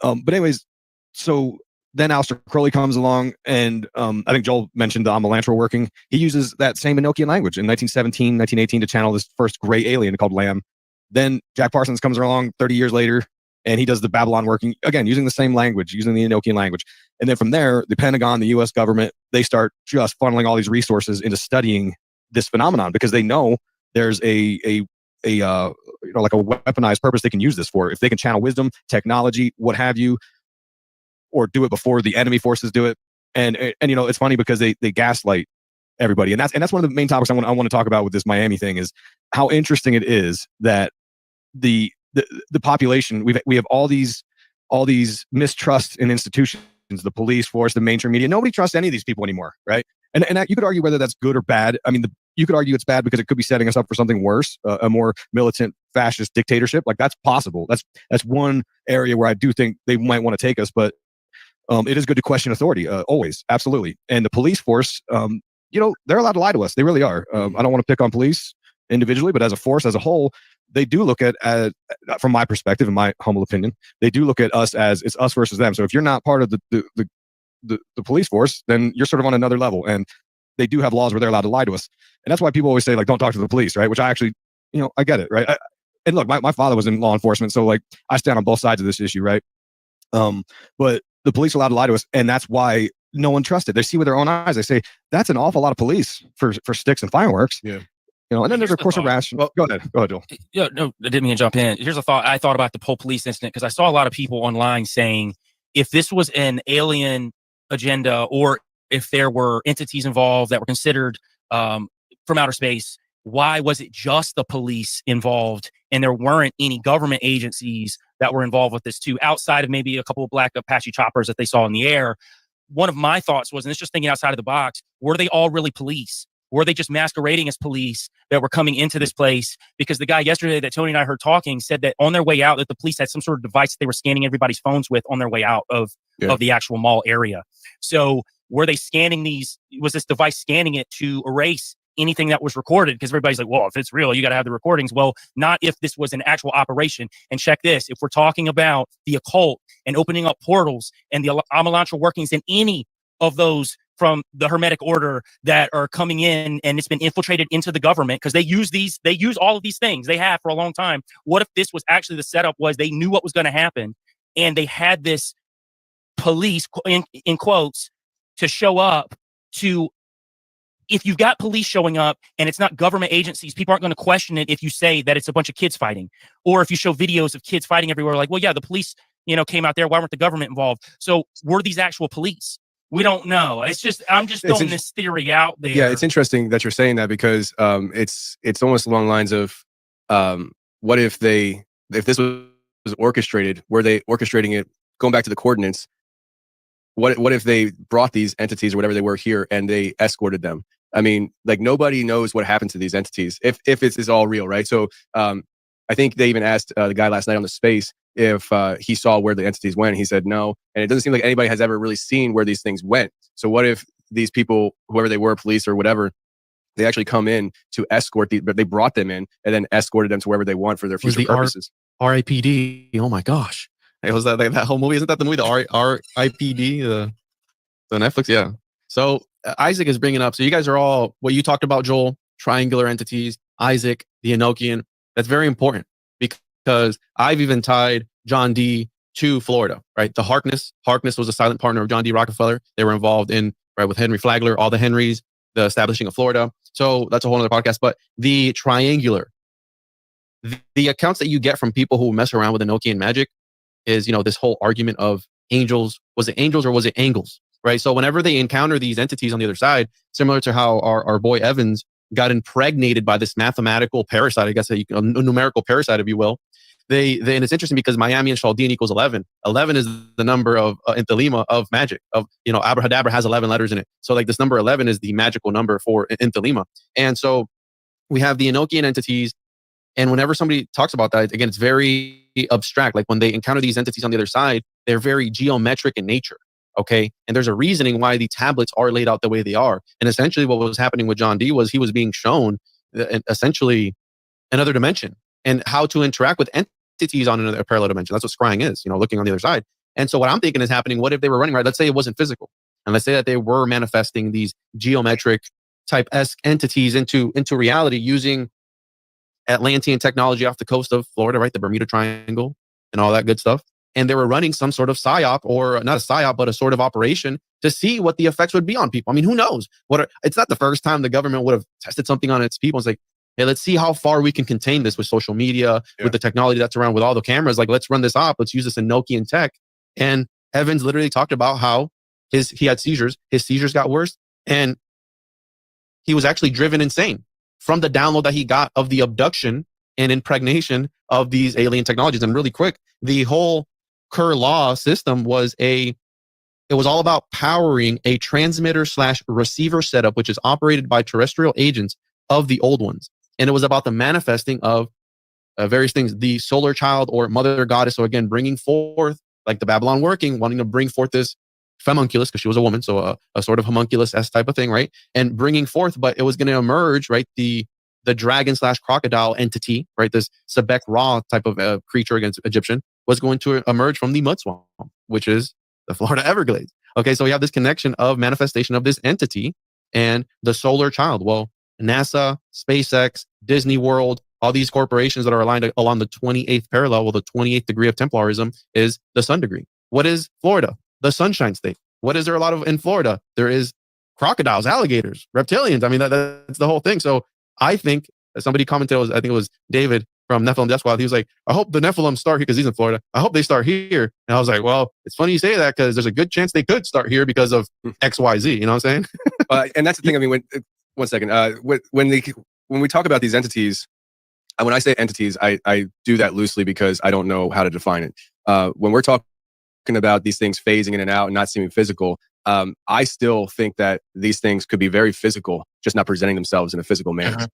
But anyways, so then Aleister Crowley comes along, and I think Joel mentioned the Amalantro working. He uses that same Enochian language in 1917, 1918 to channel this first gray alien called Lamb. Then Jack Parsons comes along 30 years later, and he does the Babylon working, again, using the same language, using the Enochian language. And then from there, the Pentagon, the U.S. government, they start just funneling all these resources into studying this phenomenon, because they know there's a weaponized purpose they can use this for. If they can channel wisdom, technology, what have you, or do it before the enemy forces do it. And it's funny because they gaslight everybody. And that's one of the main topics I want to talk about with this Miami thing, is how interesting it is that the population, we have all these mistrust in institutions, the police force, the mainstream media. Nobody trusts any of these people anymore, right? And you could argue whether that's good or bad. I mean, you could argue it's bad because it could be setting us up for something worse, a more militant fascist dictatorship. That's possible. That's one area where I do think they might want to take us. But it is good to question authority, always, absolutely. And the police force, they're allowed to lie to us. They really are. I don't want to pick on police individually, but as a force, as a whole, they do look at, from my perspective, in my humble opinion, they do look at us as it's us versus them. So if you're not part of the police force, then you're sort of on another level. And they do have laws where they're allowed to lie to us. And that's why people always say, like, don't talk to the police, right? Which I actually, I get it, right? And look, my father was in law enforcement, so like I stand on both sides of this issue, right? But the police are allowed to lie to us, and that's why no one trusted. They see with their own eyes. They say that's an awful lot of police for sticks and fireworks. Yeah. And then there's of course a rational. Go ahead, Joel. Yeah, no, I didn't mean to jump in. Here's a thought I thought about the whole police incident, because I saw a lot of people online saying if this was an alien agenda, or if there were entities involved that were considered from outer space, why was it just the police involved and there weren't any government agencies that were involved with this too, outside of maybe a couple of black Apache choppers that they saw in the air? One of my thoughts was, and it's just thinking outside of the box, were they all really police? Were they just masquerading as police that were coming into this place? Because the guy yesterday that Tony and I heard talking said that on their way out, that the police had some sort of device that they were scanning everybody's phones with on their way out of the actual mall area. So were they scanning these? Was this device scanning it to erase anything that was recorded? Because everybody's like, well, if it's real, you got to have the recordings. Well, not if this was an actual operation. And check this, if we're talking about the occult and opening up portals and the Amalantra workings in any of those from the Hermetic order that are coming in, and it's been infiltrated into the government, because they use all of these things they have for a long time. What if this was actually the setup was they knew what was going to happen, and they had this police in quotes to show up to, if you've got police showing up and it's not government agencies, people aren't going to question it if you say that it's a bunch of kids fighting, or if you show videos of kids fighting everywhere, like, well, yeah, the police, came out there. Why weren't the government involved? So were these actual police? We don't know. It's just, I'm just throwing this theory out there. Yeah, it's interesting that you're saying that, because it's almost along the lines of what if this was orchestrated? Were they orchestrating it? Going back to the coordinates, what if they brought these entities or whatever they were here and they escorted them? I mean, like, nobody knows what happened to these entities if it's all real, right? So I think they even asked the guy last night on the space if he saw where the entities went. He said no, and it doesn't seem like anybody has ever really seen where these things went. So what if these people, whoever they were, police or whatever, they actually come in to escort but they brought them in and then escorted them to wherever they want for their future purposes. RIPD. Oh my gosh. It was that whole movie. Isn't that the movie, the RIPD, the Netflix? Yeah. So Isaac is bringing up, so you guys are all, what you talked about, Joel, triangular entities, Isaac, the Enochian. That's very important, because I've even tied John D to Florida, right? The Harkness was a silent partner of John D. Rockefeller. They were involved in, right, with Henry Flagler, all the Henrys, the establishing of Florida. So that's a whole other podcast. But the triangular, the accounts that you get from people who mess around with Enochian magic is, this whole argument of angels. Was it angels or was it angles? Right. So whenever they encounter these entities on the other side, similar to how our boy Evans got impregnated by this mathematical parasite, I guess a numerical parasite, if you will. And it's interesting because Miami and Chaldean equals 11. 11 is the number of in Thelema of magic. Of Abrahadabra has 11 letters in it. So like this number 11 is the magical number for in Thelema. And so we have the Enochian entities. And whenever somebody talks about that, again, it's very abstract. Like when they encounter these entities on the other side, they're very geometric in nature. Okay. And there's a reasoning why the tablets are laid out the way they are. And essentially what was happening with John D was he was being shown essentially another dimension and how to interact with entities on another parallel dimension. That's what scrying is, looking on the other side. And so what I'm thinking is happening, what if they were running, right? Let's say it wasn't physical. And let's say that they were manifesting these geometric type-esque entities into reality using Atlantean technology off the coast of Florida, right? The Bermuda Triangle and all that good stuff. And they were running some sort of PSYOP, or not a PSYOP, but a sort of operation to see what the effects would be on people. I mean, who knows? It's not the first time the government would have tested something on its people. It's like, hey, let's see how far we can contain this with social media, with the technology that's around, with all the cameras. Like, let's run this op. Let's use this Enochian tech. And Evans literally talked about how he had seizures. His seizures got worse. And he was actually driven insane from the download that he got of the abduction and impregnation of these alien technologies. And really quick, the whole Kerr law system was it was all about powering a transmitter/receiver setup, which is operated by terrestrial agents of the old ones. And it was about the manifesting of various things, the solar child or mother goddess. So again, bringing forth, like the Babylon working, wanting to bring forth this femunculus, because she was a woman, so a sort of homunculus-esque type of thing, right? And bringing forth, but it was going to emerge, right? The dragon / crocodile entity, right? This Sebek Ra type of creature against Egyptian was going to emerge from the mud swamp, which is the Florida Everglades. Okay, so we have this connection of manifestation of this entity and the solar child. Well, NASA, SpaceX, Disney World, all these corporations that are aligned along the 28th parallel, well, the 28th degree of Templarism is the sun degree. What is Florida? The Sunshine State. What is there a lot of in Florida? There is crocodiles, alligators, reptilians. I mean, that's the whole thing. So I think somebody commented, I think it was David from Nephilim Death Squad. He was like, I hope the Nephilim start here because he's in Florida. I hope they start here. And I was like, well, it's funny you say that because there's a good chance they could start here because of X, Y, Z. You know what I'm saying? And that's the thing. I mean, one second. When we talk about these entities, when I say entities, I do that loosely because I don't know how to define it. When we're talking about these things phasing in and out and not seeming physical, I still think that these things could be very physical, just not presenting themselves in a physical manner.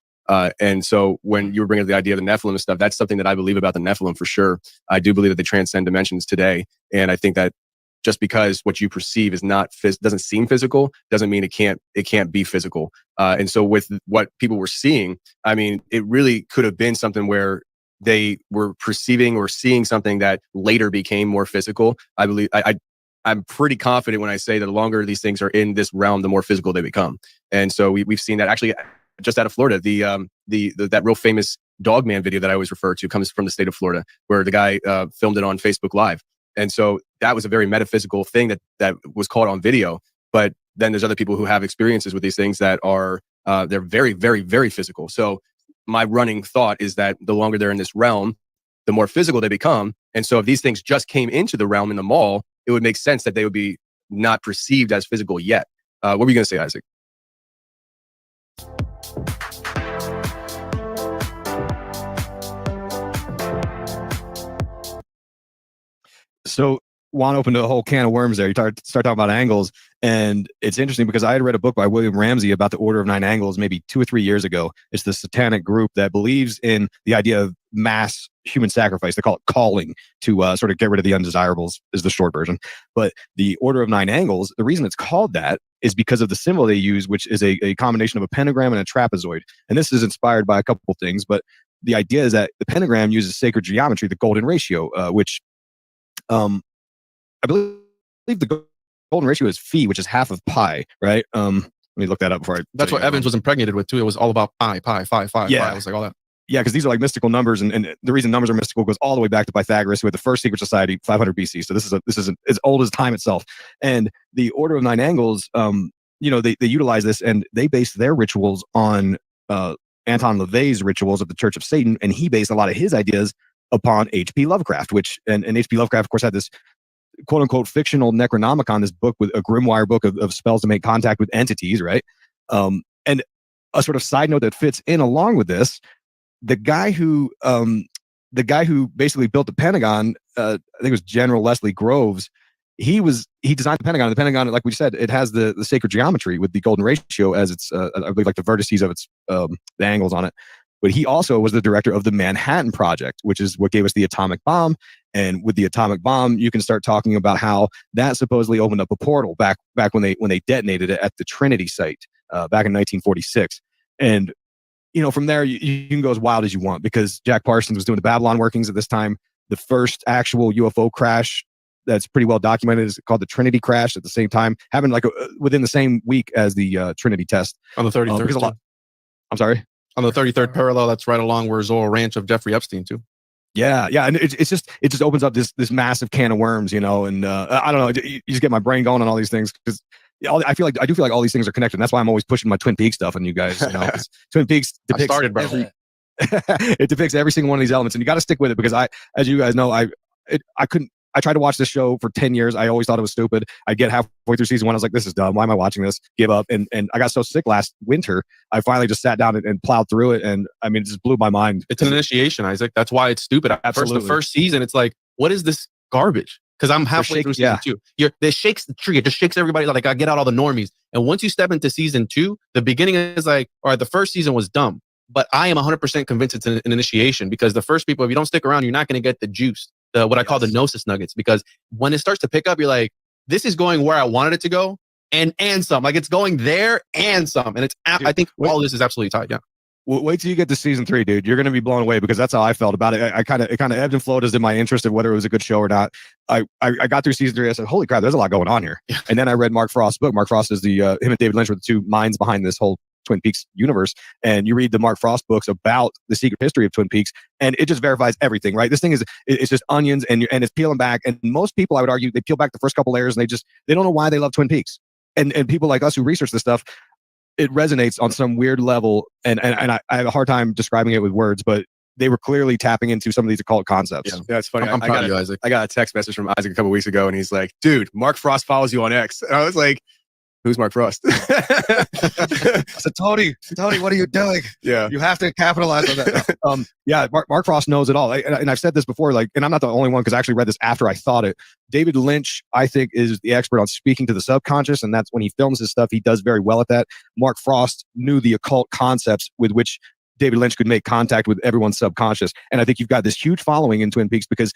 And so when you were bringing up the idea of the Nephilim and stuff, that's something that I believe about the Nephilim for sure. I do believe that they transcend dimensions today. And I think that just because what you perceive is not doesn't seem physical, doesn't mean it can't be physical. And so with what people were seeing, I mean, it really could have been something where they were perceiving or seeing something that later became more physical. I believe I'm pretty confident when I say that the longer these things are in this realm, the more physical they become. And so we've seen that actually just out of Florida. That real famous Dogman video that I always refer to comes from the state of Florida, where the guy filmed it on Facebook Live. And so that was a very metaphysical thing that was caught on video. But then there's other people who have experiences with these things that are they're very, very, very physical. So my running thought is that the longer they're in this realm, the more physical they become. And so if these things just came into the realm in the mall, it would make sense that they would be not perceived as physical yet. What were you going to say, Isaac? So Juan opened a whole can of worms there. You start talking about angles, and it's interesting because I had read a book by William Ramsey about the Order of Nine Angles maybe 2 or 3 years ago. It's the satanic group that believes in the idea of mass human sacrifice. They call it calling to sort of get rid of the undesirables is the short version. But the Order of Nine Angles, the reason it's called that is because of the symbol they use, which is a combination of a pentagram and a trapezoid. And this is inspired by a couple of things, but the idea is that the pentagram uses sacred geometry, the golden ratio, which I believe the golden ratio is phi, which is half of pi, right? Let me look that up before I. That's what Evans was impregnated with too. It was all about pi, phi. Yeah, it was like all that. Yeah, because these are like mystical numbers, and the reason numbers are mystical goes all the way back to Pythagoras, who had the first secret society, 500 BC. So this is as old as time itself. And the Order of Nine Angles, they utilize this, and they base their rituals on Anton LaVey's rituals of the Church of Satan, and he based a lot of his ideas upon H.P. Lovecraft, which and H.P. Lovecraft, of course, had this quote unquote fictional Necronomicon, this book with a grimoire book of spells to make contact with entities, right? And a sort of side note that fits in along with this, the guy who basically built the Pentagon, I think it was General Leslie Groves. He designed the Pentagon. The Pentagon, like we said, it has the sacred geometry with the golden ratio as its, I believe, like the vertices of its the angles on it. But he also was the director of the Manhattan Project, which is what gave us the atomic bomb. And with the atomic bomb, you can start talking about how that supposedly opened up a portal back when they detonated it at the Trinity site back in 1946. And from there you can go as wild as you want, because Jack Parsons was doing the Babylon workings at this time. The first actual UFO crash that's pretty well documented is called the Trinity crash. At the same time, happened like within the same week as the Trinity test on the 33rd. I'm sorry. On the 33rd parallel, that's right along where Zorro Ranch of Jeffrey Epstein too. Yeah, and it just opens up this massive can of worms, and I don't know, you just get my brain going on all these things, because I do feel like all these things are connected. And that's why I'm always pushing my Twin Peaks stuff on you guys. Twin Peaks depicts it depicts every single one of these elements, and you got to stick with it, because as you guys know, I tried to watch this show for 10 years. I always thought it was stupid. I get halfway through season 1, I was like, this is dumb. Why am I watching this? Give up. And I got so sick last winter, I finally just sat down and plowed through it. And I mean, it just blew my mind. It's an initiation, Isaac. That's why it's stupid. Absolutely. The first season, it's like, what is this garbage? Because I'm halfway through season 2. It shakes the tree. It just shakes everybody. Like, I get out all the normies. And once you step into season 2, the beginning is like, all right, the first season was dumb. But I am 100% convinced it's an initiation, because the first people, if you don't stick around, you're not going to get the juice. What I call the gnosis nuggets, because when it starts to pick up, you're like, this is going where I wanted it to go, and some. Like it's going there and some. And it's I think all this is absolutely tight. Yeah. Wait till you get to season 3, dude. You're going to be blown away because that's how I felt about it. It kind of ebbed and flowed as in my interest in whether it was a good show or not. I got through season 3. I said, holy crap, there's a lot going on here. And then I read Mark Frost's book. Mark Frost is him and David Lynch were the two minds behind this whole Twin Peaks universe. And you read the Mark Frost books about the secret history of Twin Peaks, and it just verifies everything, right? This thing it's just onions and it's peeling back. And most people, I would argue, they peel back the first couple layers and they don't know why they love Twin Peaks. And people like us who research this stuff, it resonates on some weird level, and I have a hard time describing it with words, but they were clearly tapping into some of these occult concepts. Yeah, it's funny. I'm proud of you, Isaac. I got a text message from Isaac a couple weeks ago, and he's like, "Dude, Mark Frost follows you on X." And I was like, "Who's Mark Frost?" I said, Tony, what are you doing? Yeah, you have to capitalize on that. Yeah, Mark Frost knows it all, and I've said this before. Like, and I'm not the only one because I actually read this after I thought it. David Lynch, I think, is the expert on speaking to the subconscious, and that's when he films his stuff. He does very well at that. Mark Frost knew the occult concepts with which David Lynch could make contact with everyone's subconscious, and I think you've got this huge following in Twin Peaks because,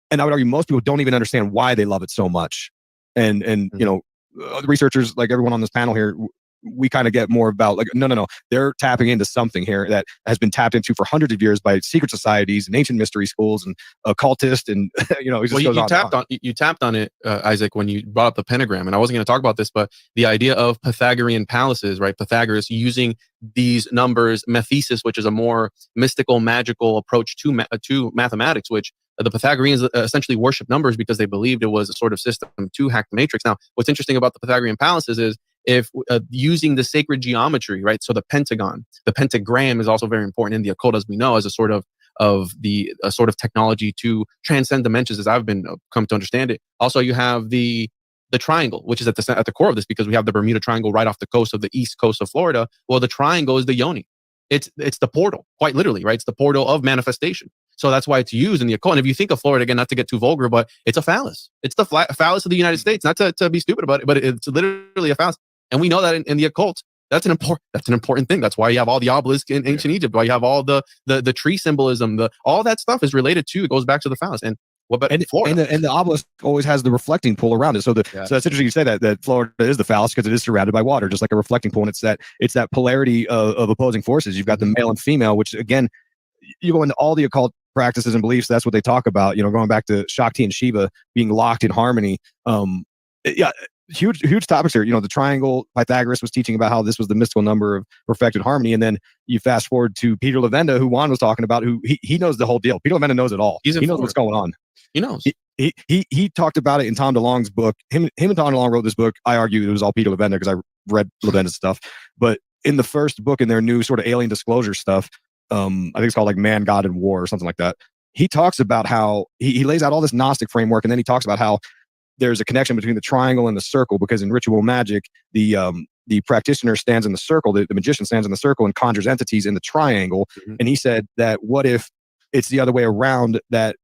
and I would argue most people don't even understand why they love it so much, and you know. The researchers, like everyone on this panel here, we kind of get more about like, no, they're tapping into something here that has been tapped into for hundreds of years by secret societies and ancient mystery schools and occultists, and you know, it just goes on. You tapped on it, Isaac, when you brought up the pentagram, and I wasn't going to talk about this, but the idea of Pythagorean palaces, right? Pythagoras using these numbers, methesis, which is a more mystical, magical approach to mathematics, which the Pythagoreans essentially worship numbers because they believed it was a sort of system to hack the matrix. Now, what's interesting about the Pythagorean palaces is if using the sacred geometry, right? So the pentagon, the pentagram is also very important in the occult, as we know, as a sort of technology to transcend dimensions, as I've been come to understand it. Also, you have the triangle, which is at the core of this, because we have the Bermuda Triangle right off the coast of the east coast of Florida. Well, the triangle is the yoni. It's the portal, quite literally, right? It's the portal of manifestation. So that's why it's used in the occult. And if you think of Florida, again, not to get too vulgar, but it's a phallus. It's the phallus of the United States. Not to be stupid about it, but it's literally a phallus. And we know that in the occult, that's an important thing. That's why you have all the obelisks in ancient Egypt. Why you have all the tree symbolism. All that stuff is related to. It goes back to the phallus. And the obelisk always has the reflecting pool around it. So so that's interesting you say that Florida is the phallus because it is surrounded by water, just like a reflecting pool. And it's that polarity of opposing forces. You've got the male and female, which again, you go into all the occult practices and beliefs. That's what they talk about. You know, going back to Shakti and Shiva being locked in harmony. Huge topics here. You know, the triangle. Pythagoras was teaching about how this was the mystical number of perfected harmony, and then you fast forward to Peter Levenda, who Juan was talking about, who he knows the whole deal. Peter Levenda knows it all. He knows what's going on. He knows. He talked about it in Tom DeLonge's book. Him and Tom DeLonge wrote this book. I argue it was all Peter Levenda because I read Levenda's stuff. But in the first book, in their new sort of alien disclosure stuff, I think it's called like Man, God, and War or something like that. He talks about how he lays out all this Gnostic framework, and then he talks about how there's a connection between the triangle and the circle, because in ritual magic, the practitioner stands in the circle, the magician stands in the circle and conjures entities in the triangle. Mm-hmm. And he said that what if it's the other way around, that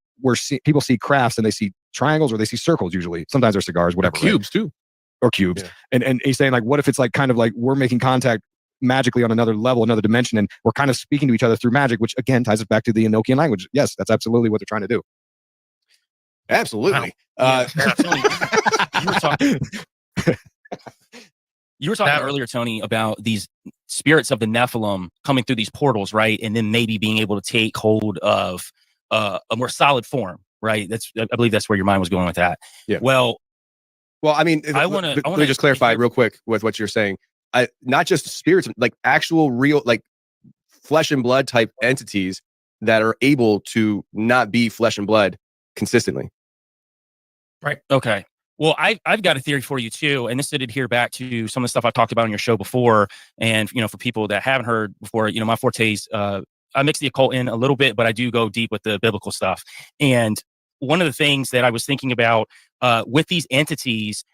people see crafts and they see triangles or they see circles usually. Sometimes they're cigars, whatever. Cubes too. Or cubes. Yeah. And he's saying like, what if it's like kind of like we're making contact magically on another level, another dimension, and we're kind of speaking to each other through magic, which again ties us back to the Enochian language. Yes, that's absolutely what they're trying to do. Absolutely. Wow. You were talking earlier, Tony, about these spirits of the Nephilim coming through these portals, right? And then maybe being able to take hold of a more solid form, right? I believe that's where your mind was going with that. Yeah. Well, I mean, let me just clarify real quick with what you're saying. Not just spirits, like actual real, like flesh and blood type entities that are able to not be flesh and blood consistently. Right. Okay. Well, I've got a theory for you too, and this did adhere back to some of the stuff I've talked about on your show before. And for people that haven't heard before, my fortes, I mix the occult in a little bit, but I do go deep with the biblical stuff. And one of the things that I was thinking about with these entities,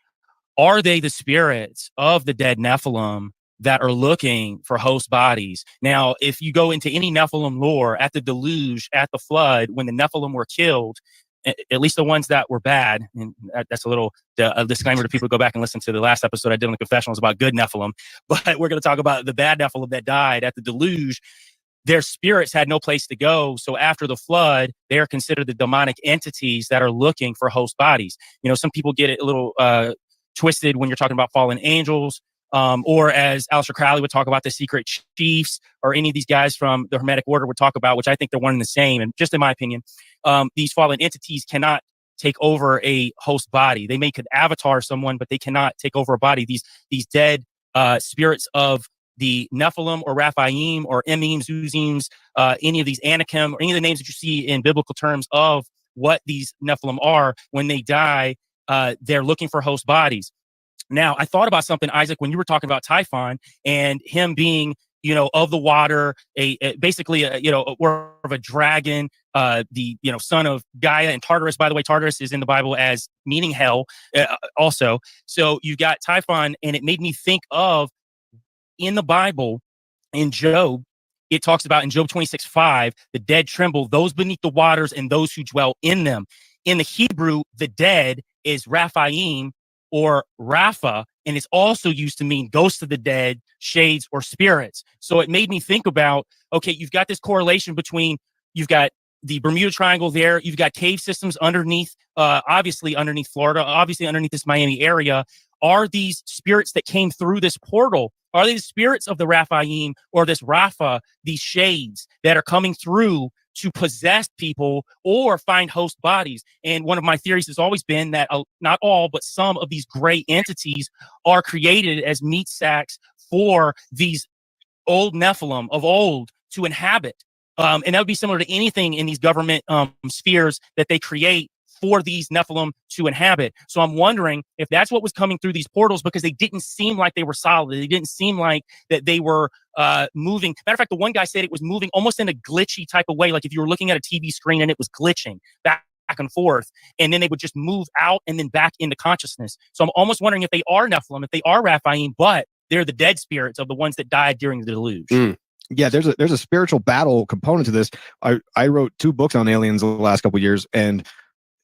are they the spirits of the dead Nephilim that are looking for host bodies? Now, if you go into any Nephilim lore, at the deluge, at the flood, when the Nephilim were killed, at least the ones that were bad, and that's a little disclaimer to people to go back and listen to the last episode I did on the confessionals about good Nephilim, but we're going to talk about the bad Nephilim that died at the deluge. their spirits had no place to go. So after the flood, they are considered the demonic entities that are looking for host bodies. You know, some people get it a little twisted when you're talking about fallen angels, or as Aleister Crowley would talk about, the secret chiefs, or any of these guys from the Hermetic Order would talk about, which I think they're one and the same. And just in my opinion, these fallen entities cannot take over a host body. They could avatar someone, but they cannot take over a body. These dead spirits of the Nephilim or Raphaim or Emim, Zuzims, any of these Anakim, or any of the names that you see in biblical terms of what these Nephilim are, when they die, they're looking for host bodies. Now, I thought about something, Isaac, when you were talking about Typhon and him being, you know, of the water, basically, you know, or of a dragon, the, you know, son of Gaia and Tartarus. By the way, Tartarus is in the Bible as meaning hell also. So you got Typhon, and it made me think of, in the Bible, in Job, it talks about in Job 26:5, the dead tremble, those beneath the waters and those who dwell in them. In the Hebrew, the dead is Raphaim or Rapha, and it's also used to mean ghosts of the dead, shades, or spirits. So it made me think about, okay, you've got this correlation between, you've got the Bermuda Triangle there, you've got cave systems underneath, obviously underneath Florida, obviously underneath this Miami area. Are these spirits that came through this portal, are they the spirits of the Raphaim or this Rapha, these shades that are coming through to possess people or find host bodies? And one of my theories has always been that not all, but some of these gray entities are created as meat sacks for these old Nephilim of old to inhabit. And that would be similar to anything in these government spheres that they create for these Nephilim to inhabit. So I'm wondering if that's what was coming through these portals, because they didn't seem like they were solid. They didn't seem like that they were moving. Matter of fact, the one guy said it was moving almost in a glitchy type of way, like if you were looking at a TV screen and it was glitching back and forth, and then they would just move out and then back into consciousness. So I'm almost wondering if they are Nephilim, if they are Raphaim, but they're the dead spirits of the ones that died during the deluge. Yeah, there's a spiritual battle component to this. I wrote 2 books on aliens the last couple of years, and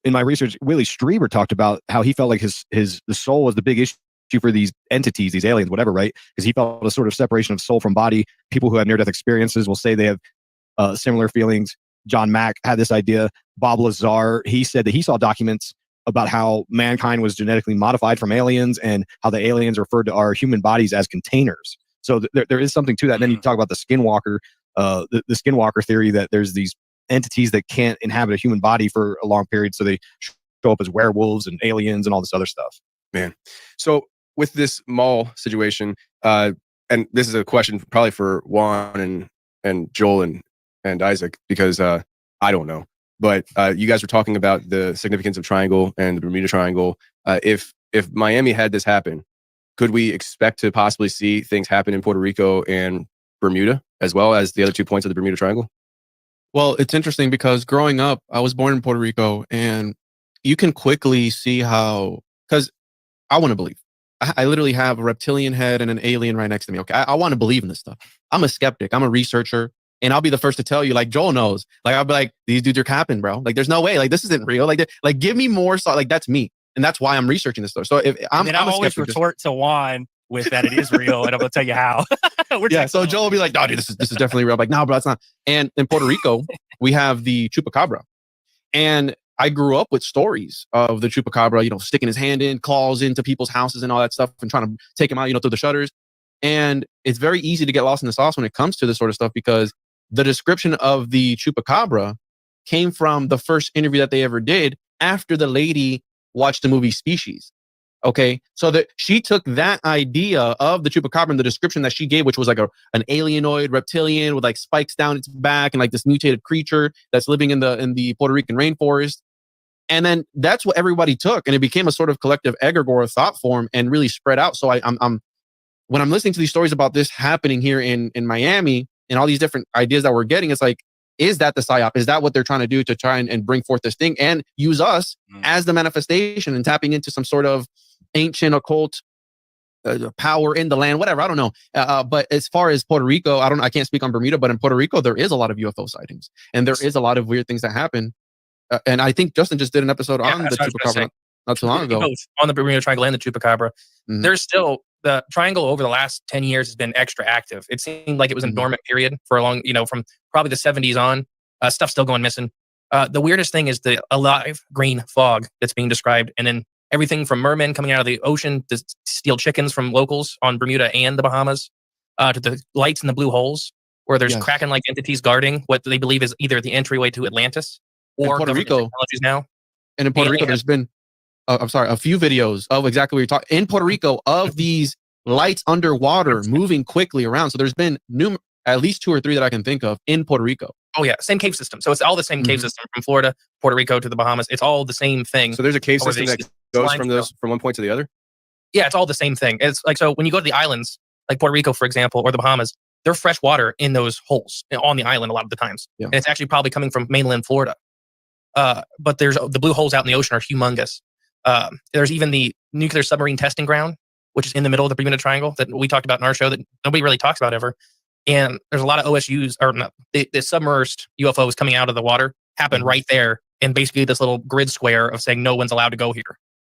in my research, Willie Strieber talked about how he felt like the soul was the big issue for these entities, these aliens, whatever, right? Because he felt a sort of separation of soul from body. People who have near-death experiences will say they have similar feelings. John Mack had this idea. Bob Lazar, he said that he saw documents about how mankind was genetically modified from aliens, and how the aliens referred to our human bodies as containers. So there is something to that. And then you talk about the skinwalker, the skinwalker theory, that there's these entities that can't inhabit a human body for a long period, so they show up as werewolves and aliens and all this other stuff. Man. So with this mall situation, and this is a question probably for Juan and Joel and Isaac, because I don't know, but you guys were talking about the significance of Triangle and the Bermuda Triangle. If Miami had this happen, could we expect to possibly see things happen in Puerto Rico and Bermuda, as well as the other 2 points of the Bermuda Triangle? Well, it's interesting because growing up, I was born in Puerto Rico, and you can quickly see how, because I want to believe. I literally have a reptilian head and an alien right next to me. Okay, I want to believe in this stuff. I'm a skeptic. I'm a researcher, and I'll be the first to tell you, like Joel knows. Like I'll be like, these dudes are capping, bro. Like there's no way. Like this isn't real. Like give me more. So like that's me, and that's why I'm researching this stuff. So if I'm always retort to Juan with that it is real, and I'm gonna tell you how. Yeah, so Joel will be like, no, dude, this is definitely real. I'm like, no, bro, it's not. And in Puerto Rico, we have the chupacabra. And I grew up with stories of the chupacabra, you know, sticking his hand in, claws into people's houses and all that stuff, and trying to take him out, you know, through the shutters. And it's very easy to get lost in the sauce when it comes to this sort of stuff, because the description of the chupacabra came from the first interview that they ever did after the lady watched the movie Species. Okay, so that she took that idea of the chupacabra and the description that she gave, which was like an alienoid reptilian with like spikes down its back and like this mutated creature that's living in the Puerto Rican rainforest, and then that's what everybody took, and it became a sort of collective egregore thought form and really spread out. So I'm when I'm listening to these stories about this happening here in Miami and all these different ideas that we're getting, it's like, is that the PSYOP? Is that what they're trying to do to try and bring forth this thing and use us as the manifestation and tapping into some sort of ancient occult power in the land, whatever, I don't know. But as far as Puerto Rico, I can't speak on Bermuda, but in Puerto Rico, there is a lot of UFO sightings, and there is a lot of weird things that happen. And I think Justin just did an episode on the chupacabra not too long ago. On the Bermuda Triangle and the chupacabra. There's still the triangle over the last 10 years has been extra active. It seemed like it was a dormant period for a long, from probably the 70s on. Stuff's still going missing. The weirdest thing is the alive green fog that's being described. And then everything from mermen coming out of the ocean to steal chickens from locals on Bermuda and the Bahamas, to the lights in the blue holes where there's Kraken-like entities guarding what they believe is either the entryway to Atlantis or Puerto government Rico technologies now. And in Puerto Rico, there's been, a few videos of exactly what you're talking in Puerto Rico of these lights underwater moving quickly around. So there's been at least 2 or 3 that I can think of in Puerto Rico. Oh yeah, same cave system. So it's all the same cave system from Florida, Puerto Rico to the Bahamas. It's all the same thing. So there's a cave system that goes from one point to the other? Yeah, it's all the same thing. It's like, so when you go to the islands, like Puerto Rico, for example, or the Bahamas, there's fresh water in those holes on the island a lot of the times. Yeah. And it's actually probably coming from mainland Florida. But there's the blue holes out in the ocean are humongous. There's even the nuclear submarine testing ground, which is in the middle of the Bermuda Triangle that we talked about in our show that nobody really talks about ever. And there's a lot of OSUs, or not, the submerged UFOs coming out of the water happen right there. And basically this little grid square of saying no one's allowed to go here.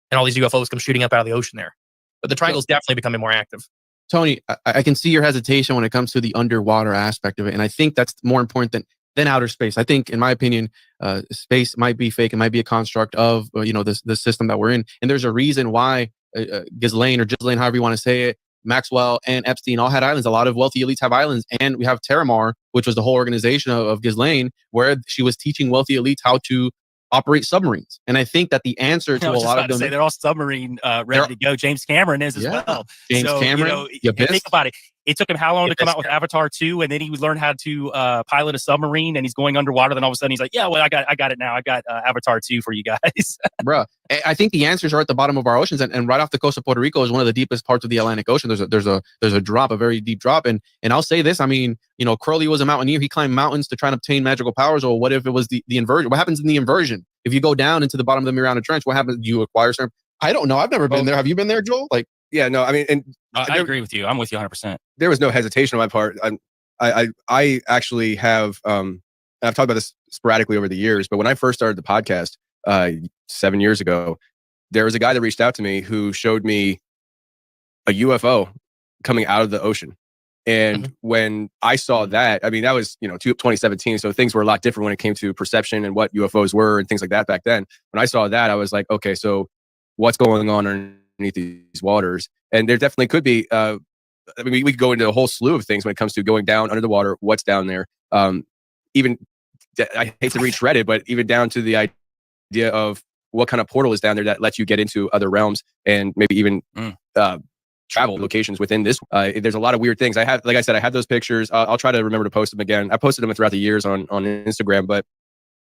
And all these UFOs come shooting up out of the ocean there. But the triangle's definitely becoming more active. Tony, I can see your hesitation when it comes to the underwater aspect of it. And I think that's more important than outer space. I think, in my opinion, space might be fake. It might be a construct of, the system that we're in. And there's a reason why Ghislaine, or Ghislaine, however you want to say it, Maxwell and Epstein all had islands. A lot of wealthy elites have islands. And we have Terramar, which was the whole organization of Ghislaine, where she was teaching wealthy elites how to operate submarines. And I think that the answer to a lot of them, they're all submarine ready to go. James Cameron is as well. James Cameron, think about it. It took him how long to come out with Avatar 2, and then he learned how to pilot a submarine, and he's going underwater. Then all of a sudden he's like, "Yeah, well, I got it now. I got Avatar 2 for you guys." Bruh, I think the answers are at the bottom of our oceans, and right off the coast of Puerto Rico is one of the deepest parts of the Atlantic Ocean. There's a drop, a very deep drop, and I'll say this. I mean, Crowley was a mountaineer. He climbed mountains to try and obtain magical powers. Or what if it was the inversion? What happens in the inversion? If you go down into the bottom of the Mariana Trench, what happens? Do you acquire certain? I don't know. I've never been there. Have you been there, Joel? Yeah, no, I mean, and I agree with you. I'm with you 100%. There was no hesitation on my part. I actually have, and I've talked about this sporadically over the years, but when I first started the podcast 7 years ago, there was a guy that reached out to me who showed me a UFO coming out of the ocean. And when I saw that, I mean, that was, 2017. So things were a lot different when it came to perception and what UFOs were and things like that back then. When I saw that, I was like, okay, so what's going on underneath these waters? And there definitely could be, we could go into a whole slew of things when it comes to going down under the water, what's down there. Even, I hate to retread it, but even down to the idea of what kind of portal is down there that lets you get into other realms and maybe even travel locations within this. There's a lot of weird things. I have those pictures. I'll try to remember to post them again. I posted them throughout the years on Instagram, but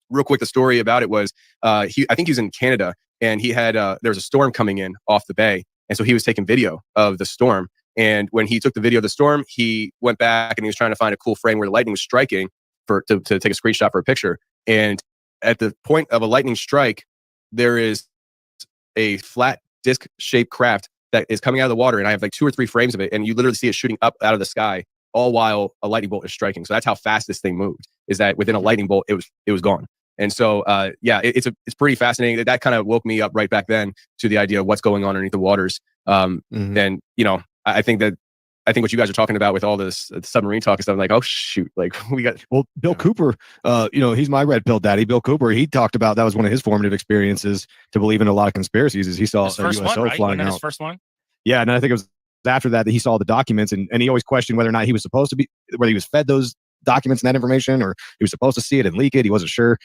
real quick, the story about it was, I think he was in Canada, and he had, there was a storm coming in off the bay. And so he was taking video of the storm. And when he took the video of the storm, he went back and he was trying to find a cool frame where the lightning was striking to take a screenshot for a picture. And at the point of a lightning strike, there is a flat disc shaped craft that is coming out of the water. And I have like 2 or 3 frames of it. And you literally see it shooting up out of the sky, all while a lightning bolt is striking. So that's how fast this thing moved, is that within a lightning bolt, it was gone. And so, it's pretty fascinating. That kind of woke me up right back then to the idea of what's going on underneath the waters. And, I think what you guys are talking about with all this submarine talk and stuff, I'm like, oh shoot, like we got. Well, Bill Cooper, he's my red pill daddy. Bill Cooper, he talked about that was one of his formative experiences to believe in a lot of conspiracies. Is he saw a USO flying out. His first one. Yeah, and I think it was after that he saw the documents, and he always questioned whether or not he was supposed to be, whether he was fed those documents and that information, or he was supposed to see it and leak it. He wasn't sure.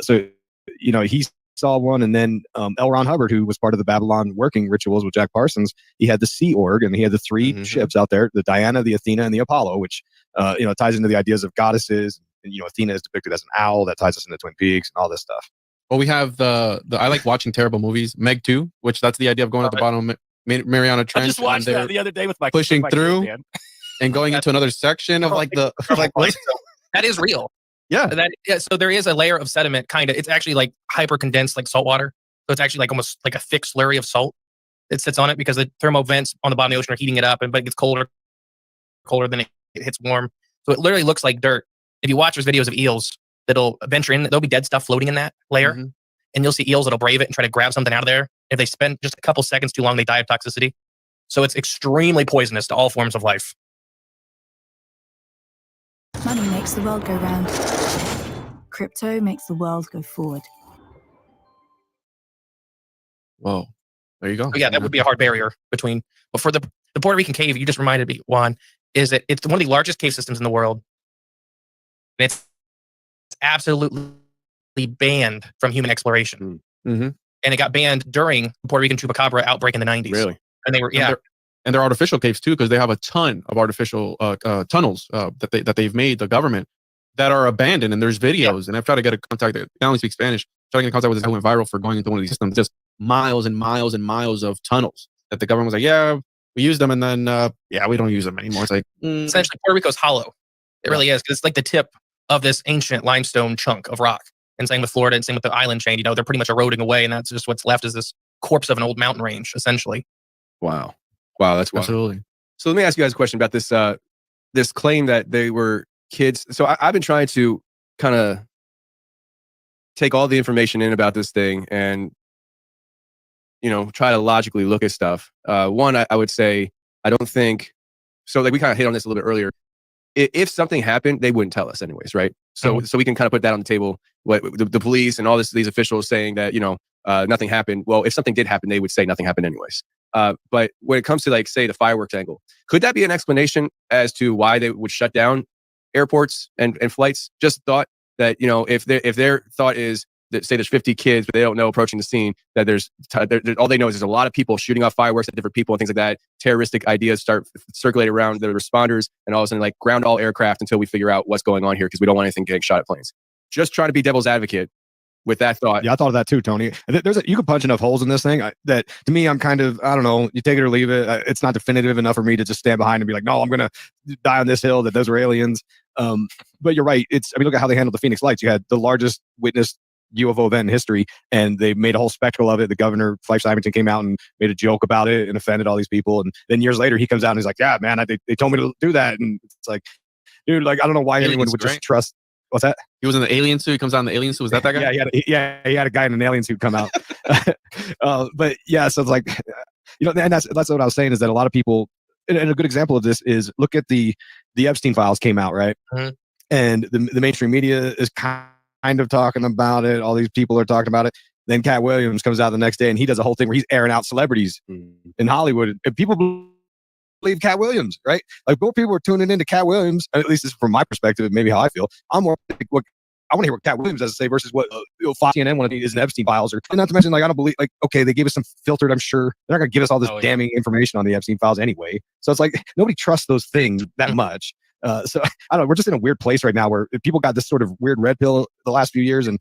So he saw one, and then L. Ron Hubbard, who was part of the Babylon working rituals with Jack Parsons, he had the Sea Org, and he had the 3 ships out there: the Diana, the Athena, and the Apollo, which ties into the ideas of goddesses. And, Athena is depicted as an owl. That ties us into Twin Peaks and all this stuff. Well, we have the I like watching terrible movies. Meg 2, which that's the idea of going at the bottom of Mariana Trench. I just watched that the other day with my pushing through kid, and going into another section of That is real. Yeah. So there is a layer of sediment, kind of. It's actually like hyper condensed, like salt water. So it's actually like almost like a thick slurry of salt that sits on it because the thermal vents on the bottom of the ocean are heating it up, but it gets colder than it hits warm. So it literally looks like dirt. If you watch those videos of eels that'll venture in, there'll be dead stuff floating in that layer, and you'll see eels that'll brave it and try to grab something out of there. If they spend just a couple seconds too long, they die of toxicity. So it's extremely poisonous to all forms of life. Money makes the world go round. Crypto makes the world go forward. Whoa. There you go. So yeah, that would be a hard barrier between. But for the Puerto Rican cave, you just reminded me, Juan, is that it's one of the largest cave systems in the world. And it's absolutely banned from human exploration. Mm-hmm. And it got banned during the Puerto Rican chupacabra outbreak in the 90s. Really? And they were, And they're artificial caves too, because they have a ton of artificial tunnels that they've made, the government, that are abandoned. And there's videos. And I've tried to get a contact. I only speak Spanish. Trying to get in contact with this guy who went viral for going into one of these systems. Just miles and miles and miles of tunnels that the government was like, yeah, we used them, and then we don't use them anymore. It's like essentially Puerto Rico's hollow. It really is, because it's like the tip of this ancient limestone chunk of rock. And same with Florida, and same with the island chain. You know, they're pretty much eroding away, and that's just what's left is this corpse of an old mountain range, essentially. Wow, that's wild. Absolutely. So let me ask you guys a question about this this claim that they were kids. So I've been trying to kind of take all the information in about this thing and, you know, try to logically look at stuff. One, I would say, I don't think, so like we kind of hit on this a little bit earlier. If something happened, they wouldn't tell us anyways, right? So so we can kind of put that on the table. What the police and all these officials saying that, you know, nothing happened. Well, if something did happen, they would say nothing happened anyways. But when it comes to, like, say, the fireworks angle, could that be an explanation as to why they would shut down airports and flights? Just thought that, you know, if their thought is that, say, there's 50 kids, but they don't know approaching the scene, that there's all they know is there's a lot of people shooting off fireworks at different people and things like that. Terroristic ideas start circulating around the responders, and all of a sudden, like, ground all aircraft until we figure out what's going on here, because we don't want anything getting shot at planes. Just trying to be devil's advocate with that thought. Yeah, I thought of that too, Tony. You could punch enough holes in this thing that, to me, I'm kind of, I don't know, you take it or leave it. It's not definitive enough for me to just stand behind and be like, no, I'm going to die on this hill that those are aliens. But you're right. Look at how they handled the Phoenix Lights. You had the largest witnessed UFO event in history, and they made a whole spectacle of it. The governor, Fleisch Symington, came out and made a joke about it and offended all these people. And then years later, he comes out and he's like, yeah, man, they told me to do that. And it's like, dude, like, I don't know why anyone would just trust. What's that? He was in the alien suit. He comes out in the alien suit. Was that guy? Yeah, he had a guy in an alien suit come out. But yeah, so it's like, you know, and that's what I was saying, is that a lot of people, and a good example of this is, look at the Epstein files came out, right? Mm-hmm. And the mainstream media is kind of talking about it. All these people are talking about it. Then Cat Williams comes out the next day and he does a whole thing where he's airing out celebrities in Hollywood. And people believe Cat Williams, right? Like, more people are tuning into Cat Williams, at least this is from my perspective, maybe how I feel. I'm more like, I want to hear what Cat Williams has to say versus what Fox CNN one of these is in Epstein files. Or, and not to mention, like, I don't believe, like, okay, they gave us some filtered, I'm sure. They're not going to give us all this damning information on the Epstein files anyway. So it's like, nobody trusts those things that much. So I don't know, we're just in a weird place right now where people got this sort of weird red pill the last few years, and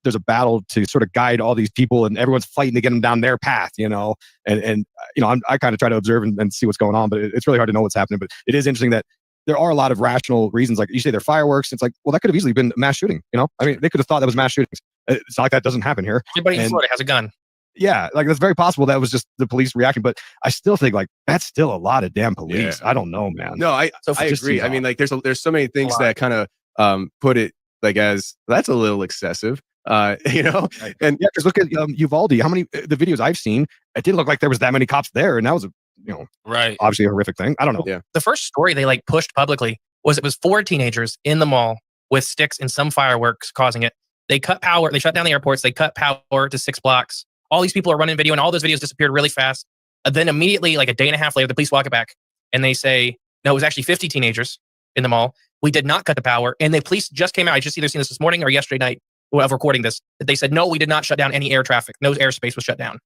there's a battle to sort of guide all these people, and everyone's fighting to get them down their path, you know, and you know, I kind of try to observe and see what's going on, but it's really hard to know what's happening. But it is interesting that there are a lot of rational reasons. Like, you say they're fireworks. It's like, well, that could have easily been a mass shooting, you know? I mean, they could have thought that was mass shootings. It's not like that doesn't happen here. Everybody in Florida has a gun. Yeah, like, that's very possible that was just the police reacting, but I still think, like, that's still a lot of damn police. Yeah. I don't know, man. No, I agree. I mean, like, there's so many things that kind of put it like as that's a little excessive. You know, right. And yeah, because look at Uvalde. How many the videos I've seen, it didn't look like there was that many cops there, and that was obviously a horrific thing. I don't know. Yeah. The first story they, like, pushed publicly was it was 4 teenagers in the mall with sticks and some fireworks causing it. They cut power. They shut down the airports. They cut power to 6 blocks. All these people are running video, and all those videos disappeared really fast. Then immediately, like a day and a half later, the police walk it back, and they say, no, it was actually 50 teenagers in the mall. We did not cut the power. And the police just came out. I just either seen this morning or yesterday night of recording this. That they said, no, we did not shut down any air traffic. No airspace was shut down.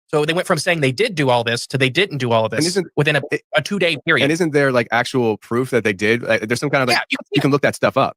So they went from saying they did do all this to they didn't do all of this within a 2-day period. And isn't there, like, actual proof that they did? Like, there's some kind of, like, you can look that stuff up.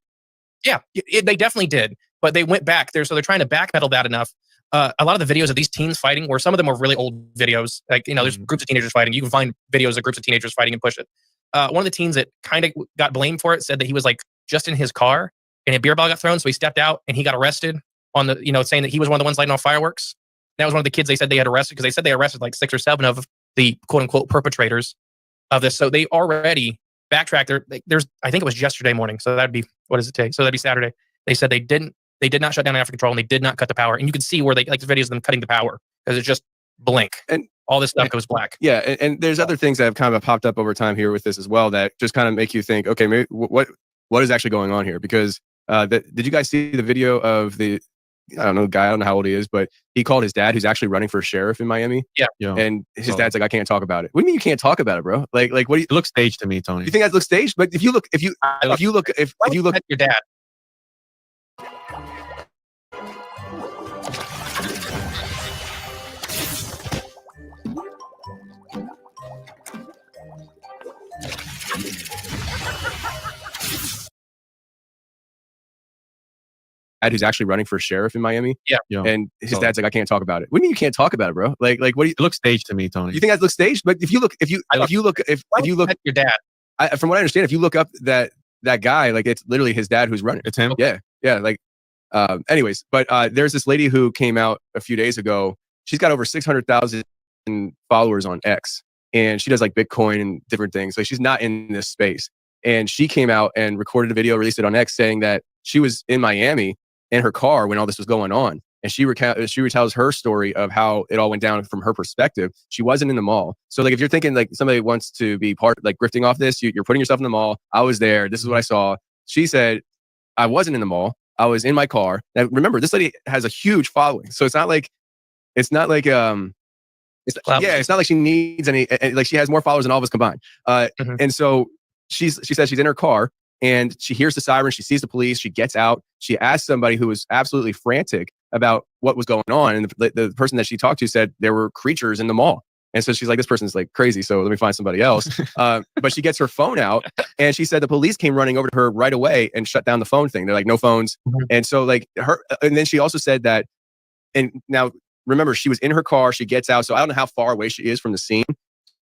Yeah, they definitely did. But they went back there. So they're trying to backpedal that enough. A lot of the videos of these teens fighting, where some of them are really old videos, like, you know, there's groups of teenagers fighting. You can find videos of groups of teenagers fighting and push it. One of the teens that kind of got blamed for it said that he was, like, just in his car and a beer bottle got thrown. So he stepped out and he got arrested on the, you know, saying that he was one of the ones lighting off fireworks. That was one of the kids they said they had arrested, because they said they arrested like 6 or 7 of the quote unquote perpetrators of this. So they already backtracked. There's, I think it was yesterday morning. So that'd be, what does it take? So that'd be Saturday. They said they did not shut down traffic control, and they did not cut the power. And you can see where they, like, the videos of them cutting the power, because it's just blank. And all this stuff goes black. Yeah, and there's other things that have kind of popped up over time here with this as well that just kind of make you think, okay, maybe what is actually going on here? Because did you guys see the video of the, I don't know, guy, I don't know how old he is, but he called his dad, who's actually running for sheriff in Miami. Yeah. And his dad's like, I can't talk about it. What do you mean you can't talk about it, bro? Like what do you, It looks staged to me, Tony. you think that looks staged? But if you look at your dad. who's actually running for sheriff in Miami. Yeah. And his dad's like, I can't talk about it. What do you mean you can't talk about it, bro? Like what do you, It looks staged to me, Tony. you think that looks staged? But if you look at your dad, from what I understand, if you look up that guy, like it's literally his dad who's running. It's him? Yeah. Like, anyways, but there's this lady who came out a few days ago. She's got over 600,000 followers on X, and she does like Bitcoin and different things. Like she's not in this space. And she came out and recorded a video, released it on X, saying that she was in Miami in her car when all this was going on. And she retells her story of how it all went down from her perspective. She wasn't in the mall. So like, if you're thinking like somebody wants to be part, like grifting off this, you're putting yourself in the mall. I was there. This is what I saw. She said, I wasn't in the mall. I was in my car. Now remember, this lady has a huge following. So it's not like it's not like she needs any, like she has more followers than all of us combined. And so she says she's in her car and she hears the siren. She sees the police. She gets out. She asks somebody who was absolutely frantic about what was going on. And the person that she talked to said there were creatures in the mall. And so she's like, this person's like crazy. So let me find somebody else. But she gets her phone out and she said the police came running over to her right away and shut down the phone thing. They're like, no phones. And so like and then she also said that, and now remember, she was in her car. She gets out. So I don't know how far away she is from the scene.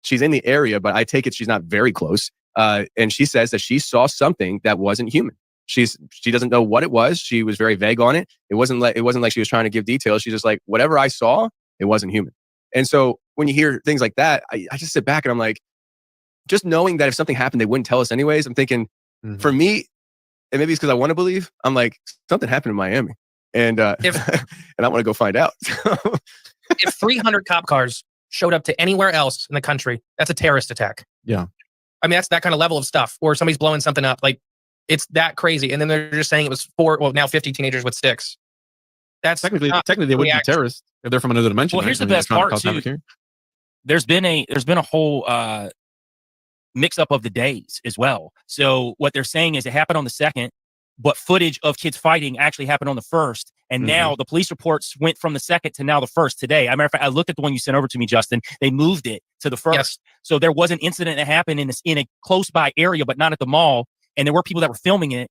She's in the area, but I take it she's not very close. And she says that she saw something that wasn't human. She doesn't know what it was. She was very vague on it. It wasn't like she was trying to give details. She's just like, whatever I saw, it wasn't human. And so when you hear things like that, I just sit back and I'm like, just knowing that if something happened, they wouldn't tell us anyways. I'm thinking, for me, and maybe it's because I want to believe, I'm like, something happened in Miami. And and I want to go find out. If 300 cop cars showed up to anywhere else in the country, that's a terrorist attack. Yeah. I mean, that's that kind of level of stuff, or somebody's blowing something up. Like, it's that crazy. And then they're just saying it was now 50 teenagers with sticks. That's technically they would be terrorists if they're from another dimension. Well, here's the best part too. There's been a whole mix up of the days as well. So what they're saying is it happened on the 2nd, but footage of kids fighting actually happened on the 1st. And now the police reports went from the 2nd to now the 1st today. As a matter of fact, I looked at the one you sent over to me, Justin. They moved it to the 1st. Yes. So there was an incident that happened in a close by area, but not at the mall. And there were people that were filming it.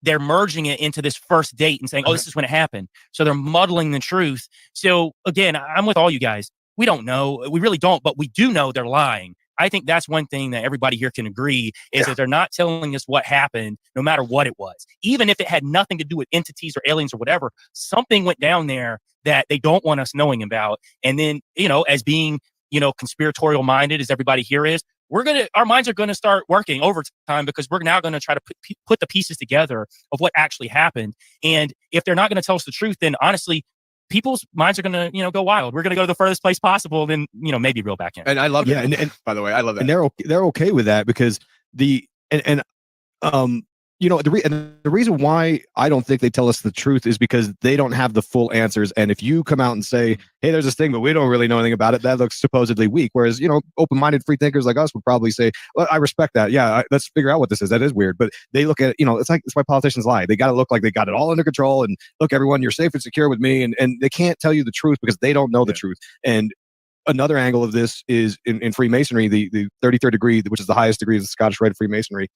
They're merging it into this first date and saying, oh, this is when it happened. So they're muddling the truth. So again, I'm with all you guys. We don't know. We really don't, but we do know they're lying. I think that's one thing that everybody here can agree is that they're not telling us what happened, no matter what it was. Even if it had nothing to do with entities or aliens or whatever, something went down there that they don't want us knowing about. And then, as being, conspiratorial minded as everybody here is, our minds are going to start working overtime because we're now going to try to put the pieces together of what actually happened. And if they're not going to tell us the truth, then honestly, people's minds are going to, go wild. We're going to go to the furthest place possible, then, maybe reel back in. And I love that. And by the way, I love that. And they're okay with that because the reason why I don't think they tell us the truth is because they don't have the full answers. And if you come out and say, hey, there's this thing, but we don't really know anything about it, that looks supposedly weak. Whereas, open-minded free thinkers like us would probably say, well, I respect that. Yeah, let's figure out what this is. That is weird. But they look at, it's why politicians lie. They got to look like they got it all under control. And look, everyone, you're safe and secure with me. And they can't tell you the truth because they don't know the truth. And another angle of this is in Freemasonry, the 33rd degree, which is the highest degree of the Scottish Rite of Freemasonry.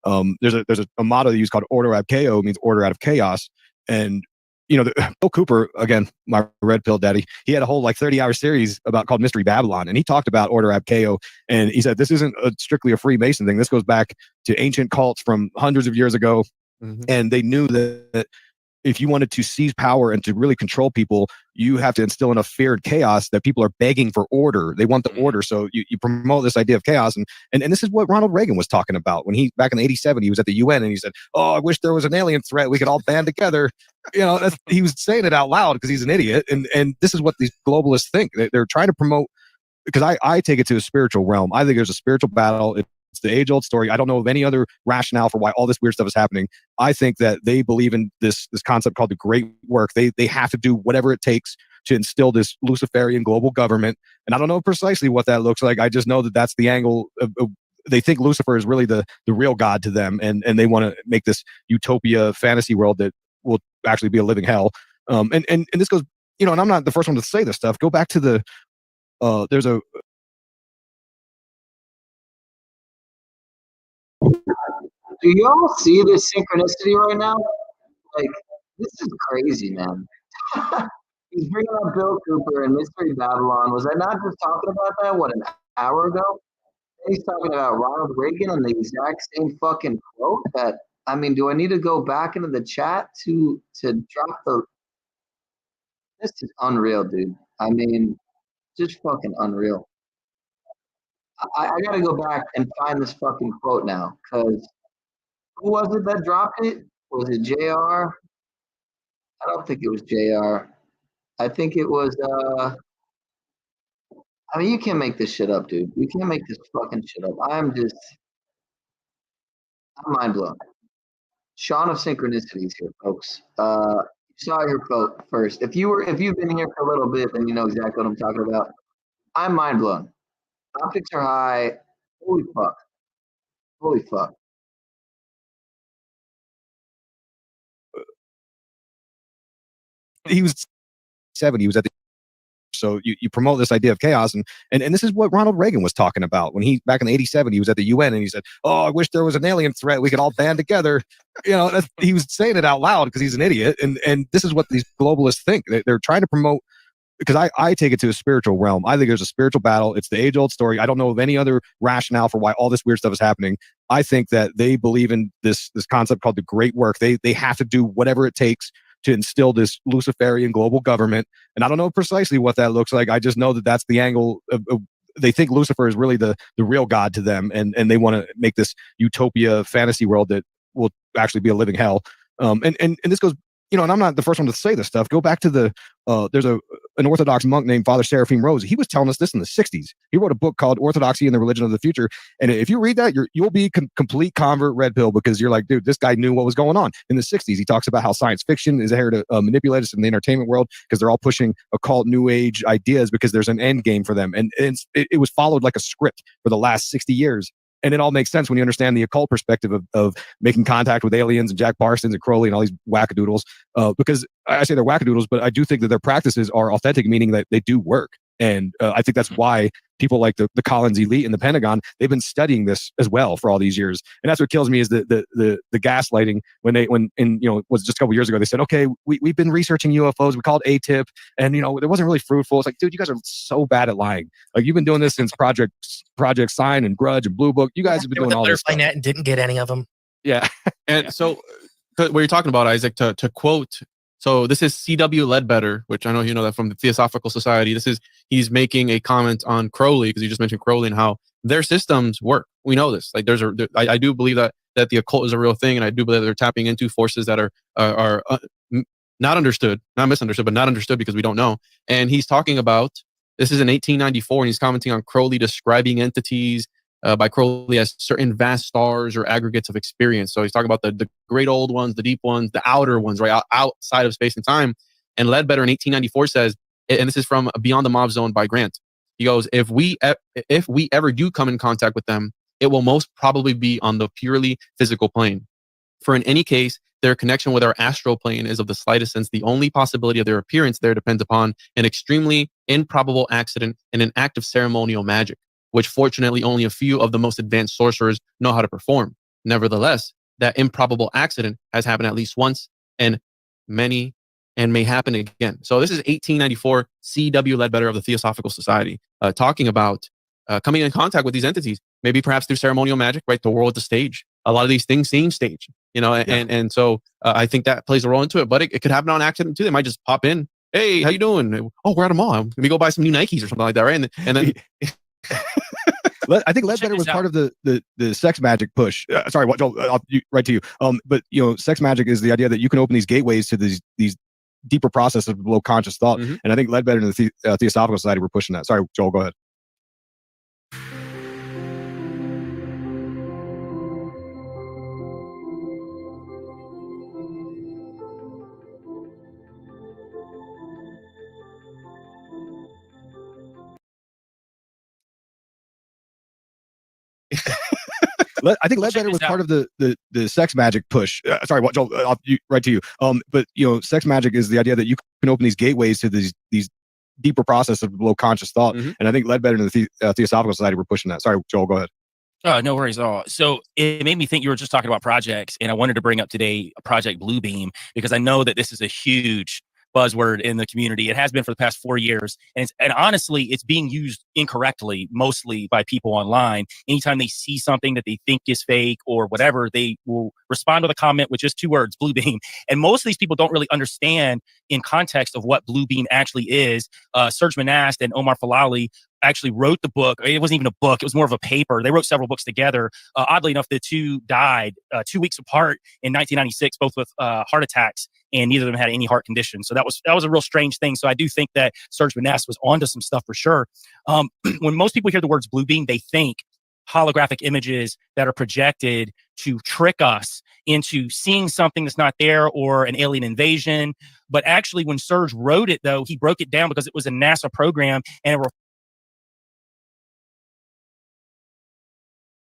There's a motto they use called order ab chaos, means order out of chaos. And Bill Cooper, again, my red pill daddy, he had a whole 30-hour series called Mystery Babylon, and he talked about order ab chaos. And he said this isn't strictly a Freemason thing. This goes back to ancient cults from hundreds of years ago, and they knew that if you wanted to seize power and to really control people, you have to instill enough fear and chaos that people are begging for order. They want the order. So you promote this idea of chaos. And this is what Ronald Reagan was talking about when back in 87, he was at the UN and he said, oh, I wish there was an alien threat. We could all band together. He was saying it out loud because he's an idiot. And this is what these globalists think. They're trying to promote because I take it to a spiritual realm. I think there's a spiritual battle. It's the age-old story. I don't know of any other rationale for why all this weird stuff is happening. I think that they believe in this concept called the great work. They have to do whatever it takes to instill this Luciferian global government. And I don't know precisely what that looks like. I just know that that's the angle of they think Lucifer is really the real God to them, and they want to make this utopia fantasy world that will actually be a living hell. And this goes, and I'm not the first one to say this stuff. Go back to the there's a Do y'all see this synchronicity right now? Like, this is crazy, man. He's bringing up Bill Cooper and Mystery Babylon. Was I not just talking about that, what, an hour ago? He's talking about Ronald Reagan and the exact same fucking quote that, I mean, do I need to go back into the chat to drop the... This is unreal, dude. I mean, just fucking unreal. I got to go back and find this fucking quote now, because who was it that dropped it? Was it JR? I don't think it was JR. I think it was, I mean, you can't make this shit up, dude. You can't make this fucking shit up. I'm mind blown. Sean of Synchronicities here, folks. Saw your quote first. If you've been here for a little bit, then you know exactly what I'm talking about. I'm mind blown. Optics are high. Holy fuck. Holy fuck. He was 70. He was at the so you promote this idea of chaos, and this is what Ronald Reagan was talking about when he back in '87 he was at the UN and he said, "Oh, I wish there was an alien threat. We could all band together." He was saying it out loud because he's an idiot, and this is what these globalists think. They're trying to promote, because I take it to a spiritual realm. I think there's a spiritual battle. It's the age-old story. I don't know of any other rationale for why all this weird stuff is happening. I think that they believe in this concept called the great work. They have to do whatever it takes to instill this Luciferian global government. And I don't know precisely what that looks like. I just know that that's the angle of they think Lucifer is really the real God to them, and they want to make this utopia fantasy world that will actually be a living hell. And this goes, and I'm not the first one to say this stuff. Go back to there's an Orthodox monk named Father Seraphim Rose. He was telling us this in the 60s. He wrote a book called Orthodoxy and the Religion of the Future. And if you read that, you'll be complete convert red pill, because you're like, dude, this guy knew what was going on. In the 60s, he talks about how science fiction is here to manipulate us in the entertainment world, because they're all pushing occult new age ideas because there's an end game for them. And it was followed like a script for the last 60 years. And it all makes sense when you understand the occult perspective of making contact with aliens and Jack Parsons and Crowley and all these wackadoodles. Because I say they're wackadoodles, but I do think that their practices are authentic, meaning that they do work. And I think that's why people like the Collins elite in the Pentagon, they've been studying this as well for all these years. And that's what kills me is the gaslighting when it was just a couple years ago, they said, okay, we've been researching UFOs. We called ATIP, and it wasn't really fruitful. It's like, dude, you guys are so bad at lying. Like, you've been doing this since Project Sign and Grudge and Blue Book. You guys have been doing all this stuff. Net and didn't get any of them. Yeah. And so what you're talking about, Isaac, to quote, so this is C.W. Ledbetter, which I know you know that from the Theosophical Society. He's making a comment on Crowley, because you just mentioned Crowley and how their systems work. We know this. Like, I do believe that the occult is a real thing, and I do believe that they're tapping into forces that are not understood, not misunderstood, but not understood because we don't know. And he's talking about, this is in 1894, and he's commenting on Crowley describing entities by Crowley as certain vast stars or aggregates of experience. So he's talking about the great old ones, the deep ones, the outer ones, right, outside of space and time. And Ledbetter in 1894 says, and this is from Beyond the Mob Zone by Grant, he goes, if we ever do come in contact with them, it will most probably be on the purely physical plane. For in any case, their connection with our astral plane is of the slightest sense. The only possibility of their appearance there depends upon an extremely improbable accident and an act of ceremonial magic, which fortunately only a few of the most advanced sorcerers know how to perform. Nevertheless, that improbable accident has happened at least once, and may happen again. So this is 1894, C.W. Ledbetter of the Theosophical Society, talking about coming in contact with these entities, maybe perhaps through ceremonial magic, right? The world at the stage. A lot of these things seem staged, and so I think that plays a role into it, but it could happen on accident too. They might just pop in. Hey, how you doing? Oh, we're at a mall. Let me go buy some new Nikes or something like that, right? And then I think Ledbetter was part of the sex magic push. Sorry, Joel, right to you. But sex magic is the idea that you can open these gateways to these deeper processes of low conscious thought. Mm-hmm. And I think Ledbetter and the Theosophical Society were pushing that. Sorry, Joel, go ahead. I think Ledbetter was part of the sex magic push. Sorry, what, Joel? Right to you. But sex magic is the idea that you can open these gateways to these deeper process of below conscious thought. And I think Ledbetter and the Theosophical Society were pushing that. Sorry, Joel, go ahead. No worries at all. So it made me think you were just talking about projects, and I wanted to bring up today Project Bluebeam, because I know that this is a huge buzzword in the community. It has been for the past 4 years, and honestly, it's being used incorrectly, mostly by people online. Anytime they see something that they think is fake or whatever, they will respond with a comment with just 2 words, Bluebeam. And most of these people don't really understand in context of what Bluebeam actually is. Serge Monast and Omar Falali actually wrote the book. It wasn't even a book. It was more of a paper. They wrote several books together. Oddly enough, the two died 2 weeks apart in 1996, both with heart attacks, and neither of them had any heart condition. So that was a real strange thing. So I do think that Serge Monast was onto some stuff for sure. When most people hear the words Bluebeam, they think holographic images that are projected to trick us into seeing something that's not there, or an alien invasion. But actually, when Serge wrote it, though, he broke it down because it was a NASA program, and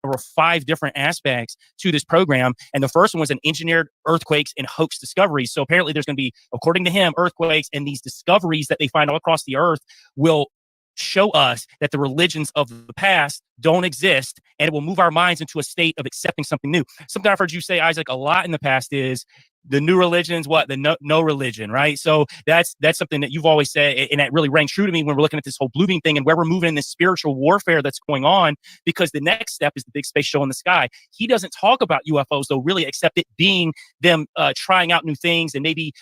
there were 5 different aspects to this program. And the first one was an engineered earthquakes and hoax discoveries. So apparently there's going to be, according to him, earthquakes, and these discoveries that they find all across the earth will show us that the religions of the past don't exist, and it will move our minds into a state of accepting something new. Something I've heard you say, Isaac, a lot in the past is the new religion's what? The no religion, right? So that's something that you've always said, and that really rang true to me when we're looking at this whole Bluebeam thing and where we're moving in this spiritual warfare that's going on, because the next step is the big space show in the sky. He doesn't talk about UFOs, though, really, except it being them trying out new things and maybe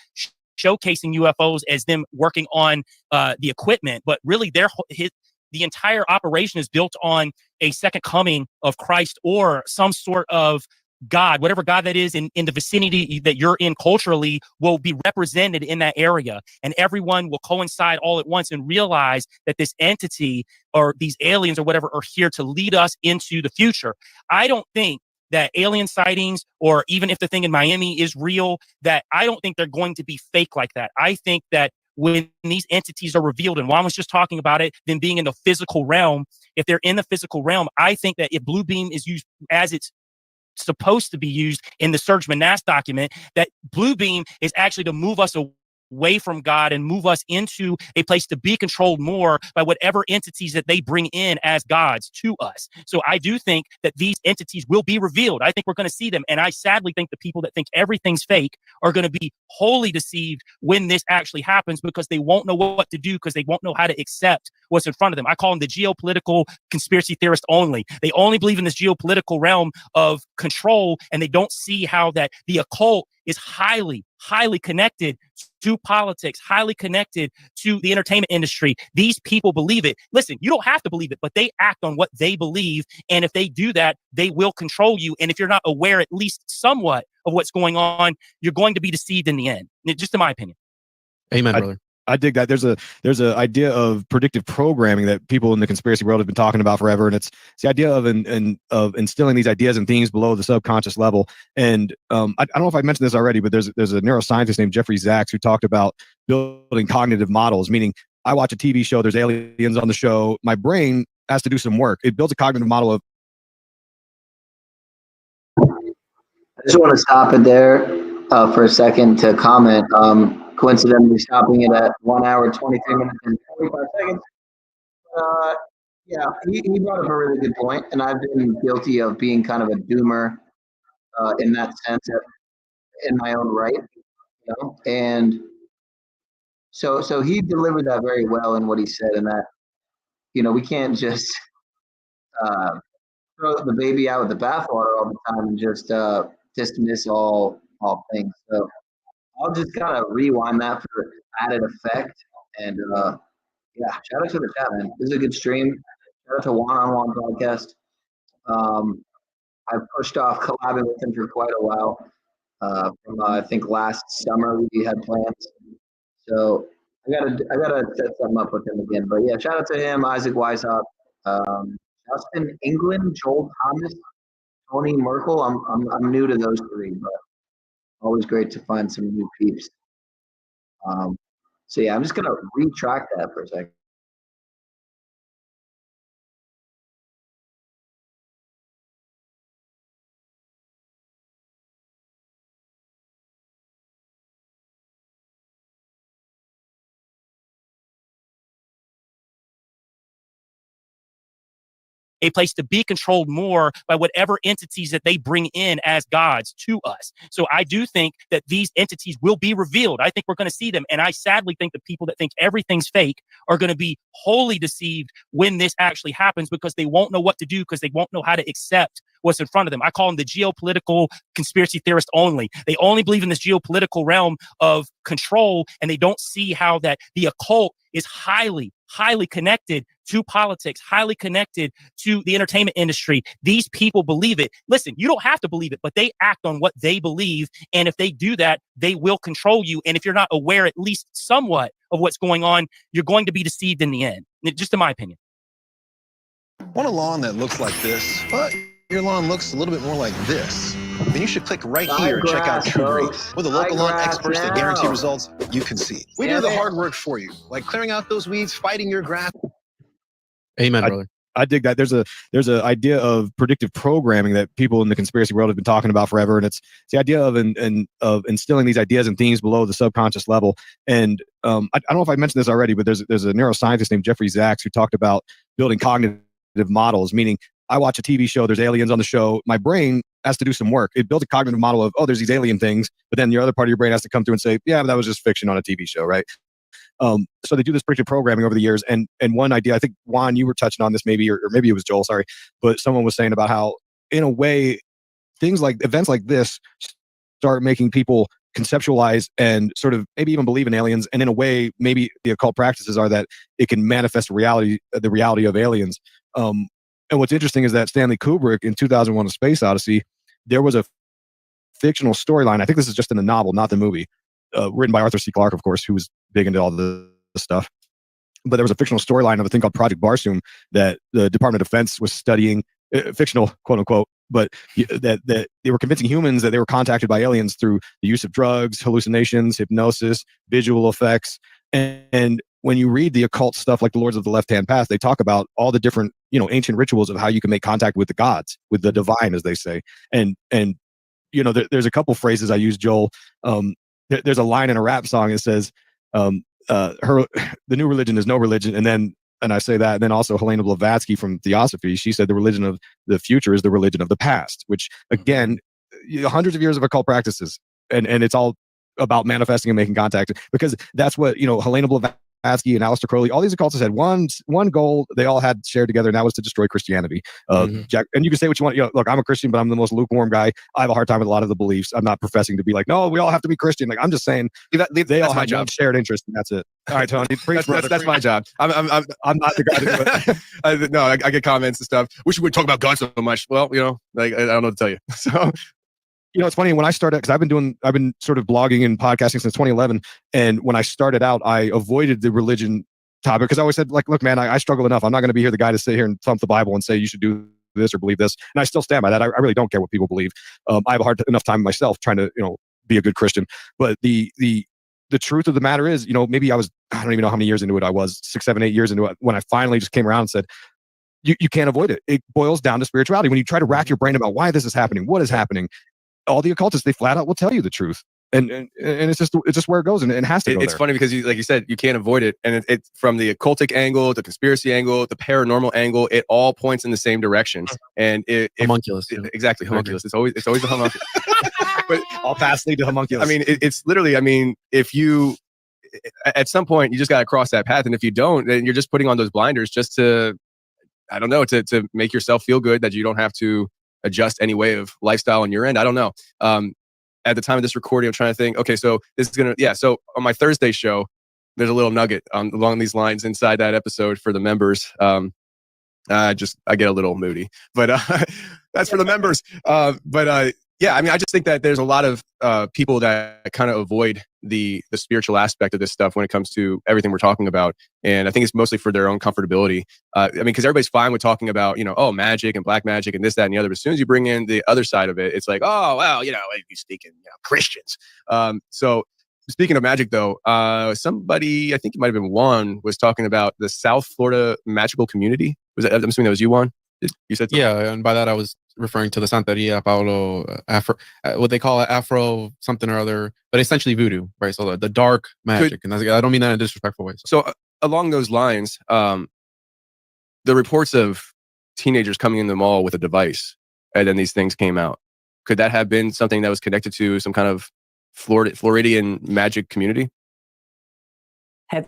showcasing UFOs as them working on the equipment. But really, the entire operation is built on a second coming of Christ, or some sort of God, whatever God that is in the vicinity that you're in culturally, will be represented in that area. And everyone will coincide all at once and realize that this entity, or these aliens or whatever, are here to lead us into the future. I don't think that alien sightings, or even if the thing in Miami is real, that I don't think they're going to be fake like that. I think that when these entities are revealed, and Juan was just talking about it, them being in the physical realm, if they're in the physical realm, I think that if Bluebeam is used as it's supposed to be used in the Serge Monast document, that Bluebeam is actually to move us away from God and move us into a place to be controlled more by whatever entities that they bring in as gods to us. So I do think that these entities will be revealed. I think we're going to see them. And I sadly think the people that think everything's fake are going to be wholly deceived when this actually happens, because they won't know what to do, because they won't know how to accept what's in front of them. I call them the geopolitical conspiracy theorist only. They only believe in this geopolitical realm of control, and they don't see how that the occult is highly, highly connected to politics, highly connected to the entertainment industry. These people believe it. Listen, you don't have to believe it, but they act on what they believe. And if they do that, they will control you. And if you're not aware, at least somewhat, of what's going on, you're going to be deceived in the end. Just in my opinion. Amen, brother. I dig that. There's a idea of predictive programming that people in the conspiracy world have been talking about forever, and it's the idea of instilling these ideas and themes below the subconscious level. And I don't know if I mentioned this already, but there's a neuroscientist named Jeffrey Sachs who talked about building cognitive models. Meaning, I watch a TV show, there's aliens on the show, my brain has to do some work. It builds a cognitive model of. I just want to stop it there for a second to comment. Coincidentally, stopping it at 1 hour, 23 minutes, and 45 seconds. Yeah, he brought up a really good point, and I've been guilty of being kind of a doomer in that sense, in my own right, you know. And so he delivered that very well in what he said, and that, you know, we can't just throw the baby out with the bathwater all the time and just dismiss all things. So I'll just kind of rewind that for added effect. And yeah, shout out to the chat, man. This is a good stream. Shout out to One-on-One Podcast. I've pushed off collabing with him for quite a while. From I think last summer we had plans. So I gotta set something up with him again. But yeah, shout out to him, Isaac Weishaupt, Justin England, Joel Thomas, Tony Merkel. I'm new to those 3, but always great to find some new peeps. So yeah, I'm just gonna retract that for a second. a place to be controlled more by whatever entities that they bring in as gods to us. So I do think that these entities will be revealed. I think we're going to see them. And I sadly think the people that think everything's fake are going to be wholly deceived when this actually happens, because they won't know what to do, because they won't know how to accept what's in front of them. I call them the geopolitical conspiracy theorist only. They only believe in this geopolitical realm of control, and they don't see how that the occult is highly connected to politics, highly connected to the entertainment industry. These people believe it. Listen, you don't have to believe it, but they act on what they believe. And if they do that, they will control you. And if you're not aware, at least somewhat, of what's going on, you're going to be deceived in the end. Just in my opinion. Want a lawn that looks like this, but your lawn looks a little bit more like this? Then you should click right here and check out TrueGreen. With the local lawn experts that guarantee results you can see. We do the hard work for you, like clearing out those weeds, fighting your grass. Amen, brother. I dig that. There's a idea of predictive programming that people in the conspiracy world have been talking about forever, and it's the idea of instilling these ideas and themes below the subconscious level. And I don't know if I mentioned this already, but there's a neuroscientist named Jeffrey Sachs who talked about building cognitive models, meaning I watch a TV show, there's aliens on the show, my brain has to do some work. It builds a cognitive model of, oh, there's these alien things, but then your other part of your brain has to come through and say, yeah, but that was just fiction on a TV show, right? So they do this predictive programming over the years. And one idea, I think, Juan, you were touching on this maybe, or maybe it was Joel, sorry, but someone was saying about how, in a way, events like this start making people conceptualize and sort of maybe even believe in aliens. And in a way, maybe the occult practices are that it can manifest the reality of aliens. And what's interesting is that Stanley Kubrick in 2001: A Space Odyssey, there was a fictional storyline. I think this is just in the novel, not the movie, written by Arthur C. Clarke, of course, who was big into all the stuff. But there was a fictional storyline of a thing called Project Barsoom that the Department of Defense was studying, fictional, quote unquote, but that they were convincing humans that they were contacted by aliens through the use of drugs, hallucinations, hypnosis, visual effects. And when you read the occult stuff like the Lords of the Left-Hand Path, they talk about all the different, ancient rituals of how you can make contact with the gods, with the divine, as they say. And there's a couple phrases I use, Joel. There's a line in a rap song that says, the new religion is no religion. And I say that. And then also Helena Blavatsky from Theosophy, she said the religion of the future is the religion of the past, which again, hundreds of years of occult practices. And it's all about manifesting and making contact, because that's what, Helena Blavatsky and Aleister Crowley, all these occultists had one goal they all had shared together, and that was to destroy Christianity. Jack, and you can say what you want. Look, I'm a Christian, but I'm the most lukewarm guy. I have a hard time with a lot of the beliefs. I'm not professing to be like, no, we all have to be Christian. Like, I'm just saying they all have one shared interest, and that's it. All right, Tony, that's my job. I'm not the guy to do it. No, I get comments and stuff. Wish we would talk about God so much. Well, I don't know what to tell you. So. It's funny, when I started, because I've been sort of blogging and podcasting since 2011. And when I started out, I avoided the religion topic because I always said, like, look, man, I struggle enough. I'm not going to be here the guy to sit here and thump the Bible and say you should do this or believe this. And I still stand by that. I really don't care what people believe. I have a hard enough time myself trying to, be a good Christian. But the truth of the matter is, maybe I don't even know how many years into it I was, 6, 7, 8 years into it, when I finally just came around and said, you can't avoid it. It boils down to spirituality. When you try to rack your brain about why this is happening, what is happening, all the occultists, they flat out will tell you the truth, and it's just where it goes, and it has to go It's there. funny because like you said, you can't avoid it, and it's from the occultic angle, the conspiracy angle, the paranormal angle. It all points in the same direction, and homunculus. Exactly, homunculus. It's always a homunculus. But all paths lead to homunculus. I mean, it's literally. I mean, if you at some point you just got to cross that path, and if you don't, then you're just putting on those blinders just to, I don't know, to make yourself feel good that you don't have to adjust any way of lifestyle on your end. I don't know. At the time of this recording, I'm trying to think, okay, so this is so on my Thursday show, there's a little nugget along these lines inside that episode for the members. I get a little moody, but that's for the members. Yeah, I mean, I just think that there's a lot of people that kind of avoid the spiritual aspect of this stuff when it comes to everything we're talking about. And I think it's mostly for their own comfortability. I mean, because everybody's fine with talking about, magic and black magic and this, that, and the other. But as soon as you bring in the other side of it, it's like, oh, well, you're speaking, Christians. So speaking of magic, though, somebody, I think it might have been Juan, was talking about the South Florida magical community. I'm assuming that was you, Juan? You said something? Yeah, and by that I was referring to the Santeria Paulo Afro, what they call it, Afro something or other, but essentially voodoo, right? So the dark magic, and I don't mean that in a disrespectful way. So along those lines, the reports of teenagers coming in the mall with a device, and then these things came out. Could that have been something that was connected to some kind of Floridian magic community? Have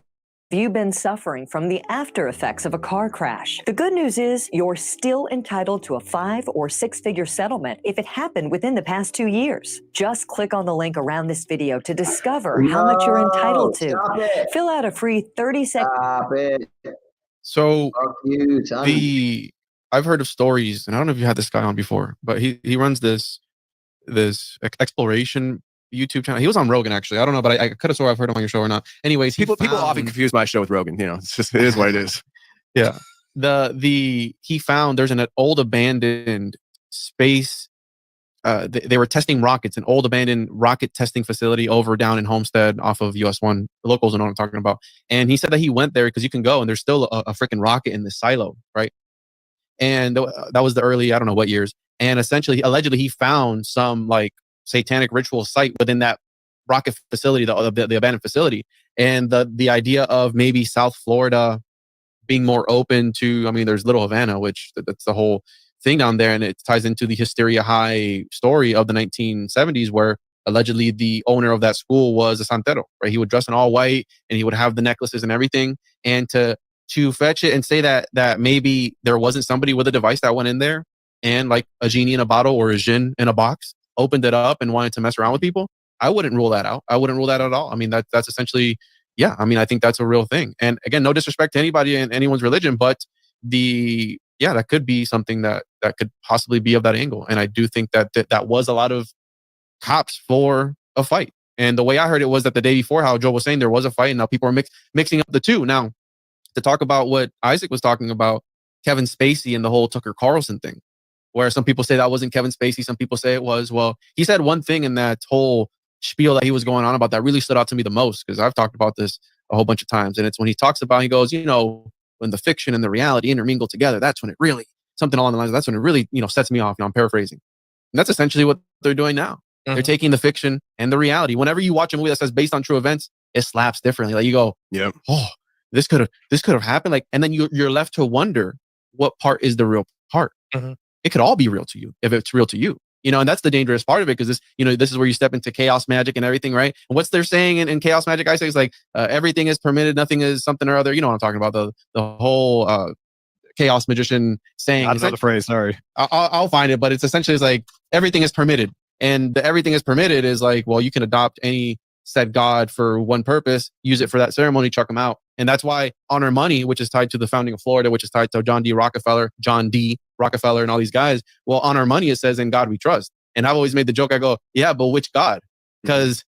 you been suffering from the after effects of a car crash? The good news is you're still entitled to a 5 or 6-figure settlement if it happened within the past 2 years. Just click on the link around this video to discover how much you're entitled to. Stop it. Fill out a free 30-second. Stop it. So Fuck you, son. I've heard of stories, and I don't know if you had this guy on before, but he runs this exploration YouTube channel. He was on Rogan, actually. I don't know, but I could have swore I've heard him on your show or not. Anyways, People often confuse my show with Rogan. You know, it is what it is. Yeah. He found there's an old abandoned space. They were testing rockets, an old abandoned rocket testing facility over down in Homestead off of US 1. The locals know what I'm talking about. And he said that he went there because you can go and there's still a freaking rocket in this silo, right? And that was the early, I don't know what years. And essentially, allegedly, he found some like satanic ritual site within that rocket facility, the abandoned facility. And the idea of maybe South Florida being more open to, I mean, there's Little Havana, which that's the whole thing down there. And it ties into the Hysteria High story of the 1970s, where allegedly the owner of that school was a santero, right? He would dress in all white and he would have the necklaces and everything. And to fetch it and say that maybe there wasn't somebody with a device that went in there and like a genie in a bottle or a djinn in a box opened it up and wanted to mess around with people, I wouldn't rule that out. I wouldn't rule that at all. I mean, that's essentially, yeah, I mean, I think that's a real thing. And again, no disrespect to anybody in anyone's religion, but that could be something that could possibly be of that angle. And I do think that was a lot of cops for a fight. And the way I heard it was that the day before, how Joe was saying there was a fight and now people are mixing up the two. Now, to talk about what Isaac was talking about, Kevin Spacey and the whole Tucker Carlson thing, where some people say that wasn't Kevin Spacey, some people say it was. Well, he said one thing in that whole spiel that he was going on about that really stood out to me the most, because I've talked about this a whole bunch of times. And it's when he talks about, he goes, when the fiction and the reality intermingle together, that's when it really, something along the lines, that's when it really, sets me off. I'm paraphrasing. And that's essentially what they're doing now. Mm-hmm. They're taking the fiction and the reality. Whenever you watch a movie that says based on true events, it slaps differently. Like you go, yeah, oh, this could have happened. Like, and then you're left to wonder what part is the real part. Mm-hmm. It could all be real to you if it's real to you. And that's the dangerous part of it, because this is where you step into chaos magic and everything, right? And what's they're saying in chaos magic, I say, is like everything is permitted, nothing is something or other. You know what I'm talking about? The whole chaos magician saying. I don't know the phrase. Sorry, I'll find it, but it's essentially like everything is permitted, and the everything is permitted is like, well, you can adopt any said god for one purpose, use it for that ceremony, chuck them out. And that's why honor money, which is tied to the founding of Florida, which is tied to John D. Rockefeller, and all these guys. Well, honor money, it says, in God we trust. And I've always made the joke, I go, yeah, but which God? Because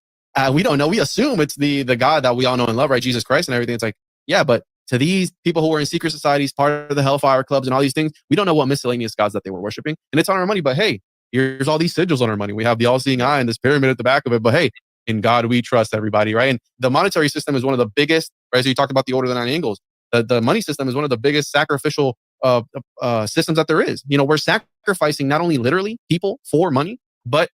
we don't know. We assume it's the God that we all know and love, right? Jesus Christ and everything. It's like, yeah, but to these people who were in secret societies, part of the Hellfire clubs and all these things, we don't know what miscellaneous gods that they were worshiping. And it's honor money, but hey, here's all these sigils on our money. We have the all-seeing eye and this pyramid at the back of it, but hey, in God we trust, everybody, right? And the monetary system is one of the biggest, right? So you talked about the Order of the Nine Angles. The money system is one of the biggest sacrificial systems that there is. We're sacrificing not only literally people for money, but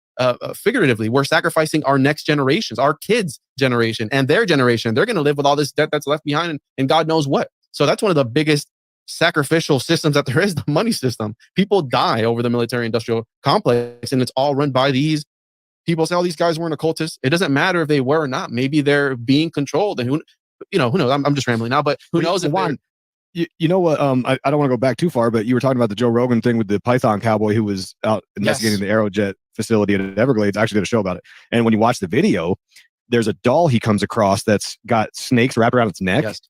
figuratively, we're sacrificing our next generations, our kids' generation and their generation. They're going to live with all this debt that's left behind and God knows what. So that's one of the biggest sacrificial systems that there is, the money system. People die over the military-industrial complex, and it's all run by these people. Say, oh, these guys weren't occultists. It doesn't matter if they were or not. Maybe they're being controlled, and who knows? I'm just rambling now, but who knows if they're... You know what? I don't want to go back too far, but you were talking about the Joe Rogan thing with the Python cowboy who was out investigating the Aerojet facility at Everglades. I actually did a show about it. And when you watch the video, there's a doll he comes across that's got snakes wrapped around its neck. Yes.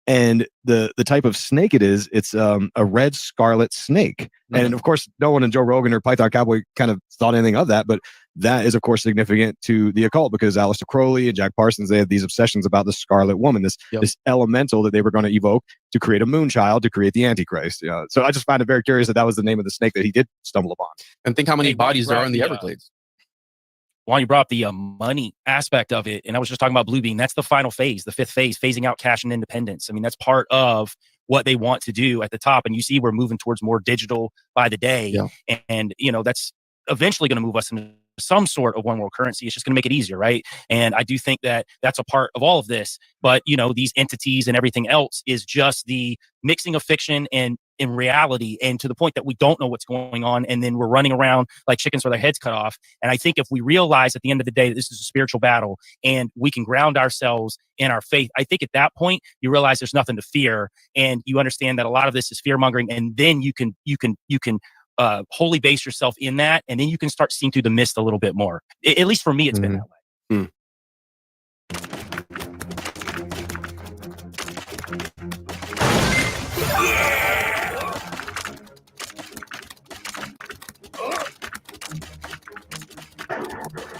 And the type of snake it is, it's a red scarlet snake. Mm-hmm. And of course, no one in Joe Rogan or Python Cowboy kind of thought anything of that, but that is of course significant to the occult, because Aleister Crowley and Jack Parsons, they have these obsessions about the Scarlet Woman, this elemental that they were going to evoke to create a moon child, to create the Antichrist. So I just find it very curious that was the name of the snake that he did stumble upon. And think how many bodies there are in the Everglades. While you brought up the money aspect of it, and I was just talking about Blue Beam, that's the final phase, the fifth phase, phasing out cash and independence. I mean, that's part of what they want to do at the top. And you see, we're moving towards more digital by the day. Yeah. And, that's eventually going to move us into some sort of one world currency. It's just going to make it easier, right? And I do think that that's a part of all of this. But, these entities and everything else is just the mixing of fiction and in reality, and to the point that we don't know what's going on, and then we're running around like chickens with our heads cut off. And I think if we realize at the end of the day that this is a spiritual battle and we can ground ourselves in our faith, I think at that point you realize there's nothing to fear, and you understand that a lot of this is fear mongering, and then you can wholly base yourself in that, and then you can start seeing through the mist a little bit more. At least for me, it's been that way.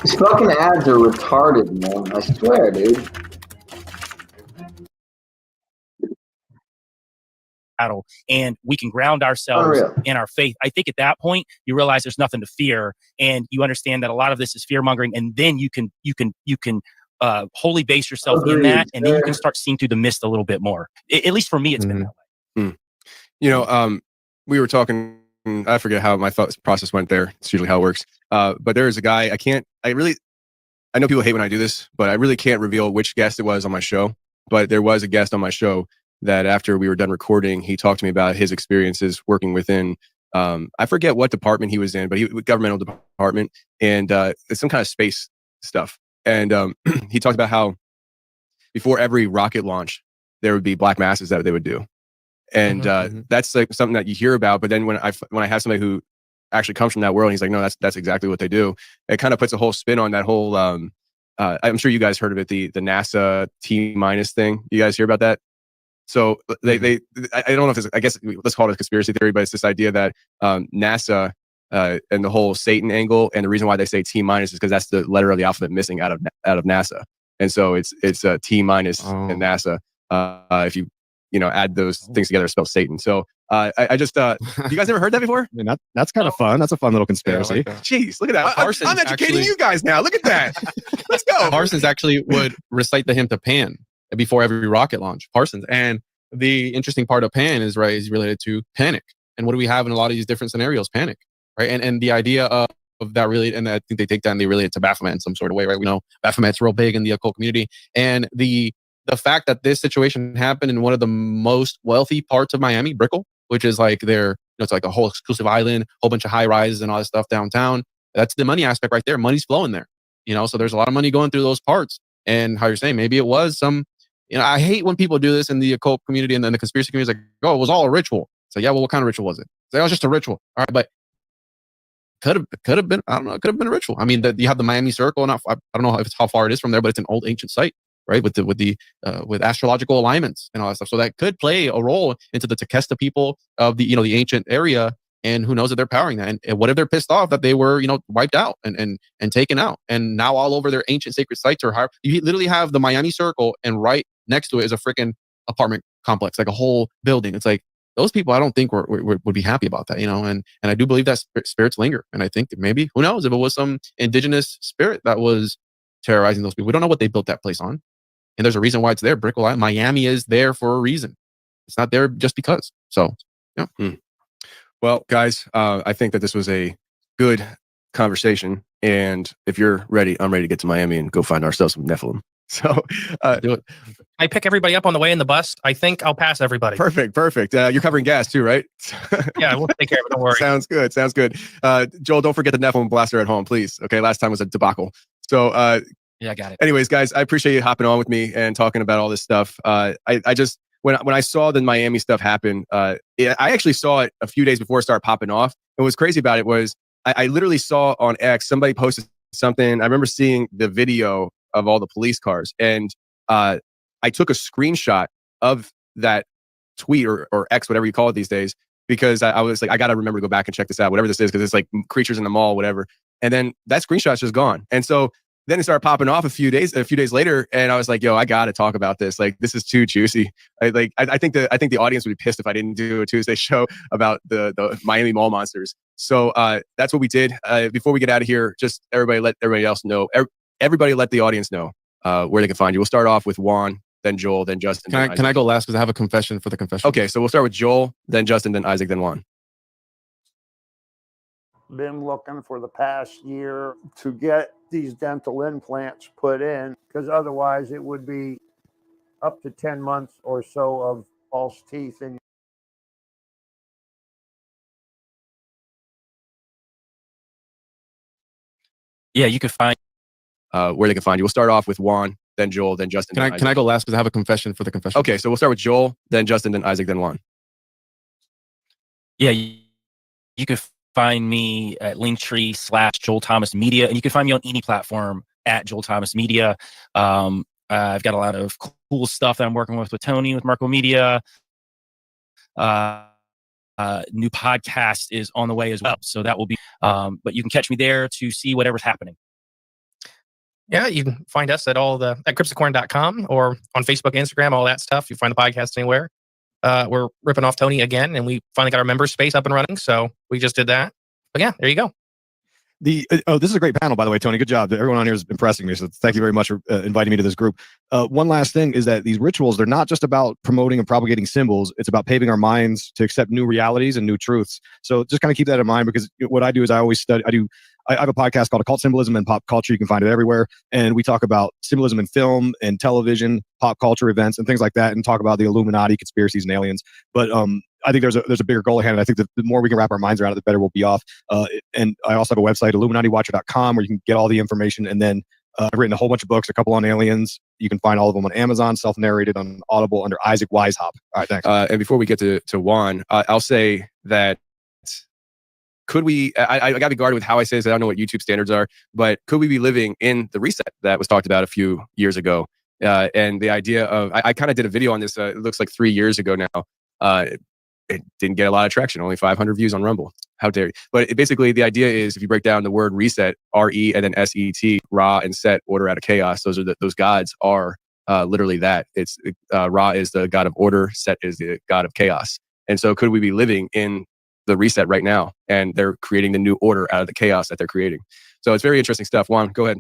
These fucking ads are retarded, man. I swear, dude. Battle, and we can ground ourselves in our faith. I think at that point you realize there's nothing to fear, and you understand that a lot of this is fear mongering, and then you can wholly base yourself in that, and then you can start seeing through the mist a little bit more. At least for me, it's been that way. You know, we were talking. I forget how my thought process went there. It's usually how it works. But there is a guy. I know people hate when I do this, but I really can't reveal which guest it was on my show. But there was a guest on my show that after we were done recording, he talked to me about his experiences working within, I forget what department he was in, but governmental department, and it's some kind of space stuff. And he talked about how before every rocket launch, there would be black masses that they would do. And that's like something that you hear about. But then when I have somebody who actually comes from that world, he's like, no, that's exactly what they do. It kind of puts a whole spin on that whole, I'm sure you guys heard of it, the NASA T- thing. You guys hear about that? So I don't know if it's, I guess let's call it a conspiracy theory, but it's this idea that NASA and the whole Satan angle, and the reason why they say T- is because that's the letter of the alphabet missing out of NASA, and so it's T- and NASA. If you add those things together, it spells Satan. So I just you guys ever heard that before? I mean, that's kind of fun. That's a fun little conspiracy. Yeah, like jeez, look at that. I'm educating you guys now. Look at that. Let's go. Parsons actually would recite the hymn to Pan before every rocket launch. Parsons. And the interesting part of Pan is related to panic. And what do we have in a lot of these different scenarios? Panic, right? And the idea of that really, and I think they take that and they relate it to Baphomet in some sort of way, right? We know Baphomet's real big in the occult community. And the fact that this situation happened in one of the most wealthy parts of Miami, Brickell, which is like it's like a whole exclusive island, whole bunch of high rises and all this stuff downtown. That's the money aspect right there. Money's flowing there, so there's a lot of money going through those parts. And how you're saying, maybe it was some, I hate when people do this in the occult community and then the conspiracy community is like, oh, it was all a ritual. So yeah, well, what kind of ritual was it? So, it was just a ritual. All right, but could have been, I don't know, it could have been a ritual. I mean, you have the Miami Circle, and I don't know how far it is from there, but it's an old ancient site, right? With astrological alignments and all that stuff. So that could play a role into the Tequesta people of the ancient area. And who knows if they're powering that? And what if they're pissed off that they were, wiped out and taken out? And now all over their ancient sacred sites are higher. You literally have the Miami Circle, and right next to it is a freaking apartment complex, like a whole building. It's like those people, I don't think would be happy about that, And I do believe that spirits linger. And I think that maybe, who knows, if it was some indigenous spirit that was terrorizing those people. We don't know what they built that place on. And there's a reason why it's there. Brickell, Miami is there for a reason. It's not there just because. So, yeah. Well, guys, I think that this was a good conversation. And if you're ready, I'm ready to get to Miami and go find ourselves some Nephilim. So do it. I pick everybody up on the way in the bus. I think I'll pass everybody. Perfect. You're covering gas too, right? Yeah, we'll take care of it. Don't worry. Sounds good. Joel, don't forget the Nephilim blaster at home, please. Okay, last time was a debacle. So yeah, I got it. Anyways, guys, I appreciate you hopping on with me and talking about all this stuff. I just when I saw the Miami stuff happen, I actually saw it a few days before it started popping off. And what's crazy about it was I literally saw on X, somebody posted something. I remember seeing the video of all the police cars, and I took a screenshot of that tweet or X, whatever you call it these days, because I was like, I got to remember to go back and check this out, whatever this is, because it's like creatures in the mall, whatever. And then that screenshot's just gone. And so then it started popping off a few days later, and I was like, "Yo, I got to talk about this. Like, this is too juicy." I think the audience would be pissed if I didn't do a Tuesday show about the Miami mall monsters. So that's what we did. Before we get out of here, just everybody let everybody else know. Everybody let the audience know where they can find you. We'll start off with Juan, then Joel, then Justin. Can I go last because I have a confession for the confession? Okay, so we'll start with Joel, then Justin, then Isaac, then Juan. Been looking for the past year to get these dental implants put in, because otherwise it would be up to 10 months or so of false teeth in Yeah, you can find where they can find you. We'll start off with Juan, then Joel, then Justin. Can I go last because I have a confession for the confession? Okay, so we'll start with Joel, then Justin, then Isaac, then Juan. Yeah, you can find me at Linktree/Joel Thomas Media, and you can find me on any platform at Joel Thomas Media. I've got a lot of cool stuff that I'm working with Tony, with Marco Media. New podcast is on the way as well, so that will be. But you can catch me there to see whatever's happening. Yeah, you can find us at at cryptocorn.com or on Facebook, Instagram, all that stuff. You find the podcast anywhere. We're ripping off Tony again, and we finally got our member space up and running. So we just did that. But yeah, there you go. This is a great panel, by the way, Tony. Good job. Everyone on here is impressing me. So thank you very much for inviting me to this group. One last thing is that these rituals, they're not just about promoting and propagating symbols. It's about paving our minds to accept new realities and new truths. So just kind of keep that in mind, because what I do is I always study. I have a podcast called Occult Symbolism and Pop Culture. You can find it everywhere. And we talk about symbolism in film and television, pop culture events, and things like that, and talk about the Illuminati, conspiracies, and aliens. But I think there's a bigger goal ahead. And I think the more we can wrap our minds around it, the better we'll be off. And I also have a website, IlluminatiWatcher.com, where you can get all the information. And then I've written a whole bunch of books, a couple on aliens. You can find all of them on Amazon, self-narrated on Audible under Isaac Weishaupt. All right, thanks. And before we get to Juan, I'll say that could we, I got to be guarded with how I say this. I don't know what YouTube standards are, but could we be living in the reset that was talked about a few years ago? And the idea of, I kind of did a video on this, it looks like 3 years ago now. It didn't get a lot of traction, only 500 views on Rumble. How dare you? But basically, the idea is, if you break down the word reset, R-E and then S-E-T, Ra and Set, order out of chaos. Those gods are literally that. It's Ra is the god of order, Set is the god of chaos. And so could we be living in the reset right now? And they're creating the new order out of the chaos that they're creating. So it's very interesting stuff. Juan, go ahead.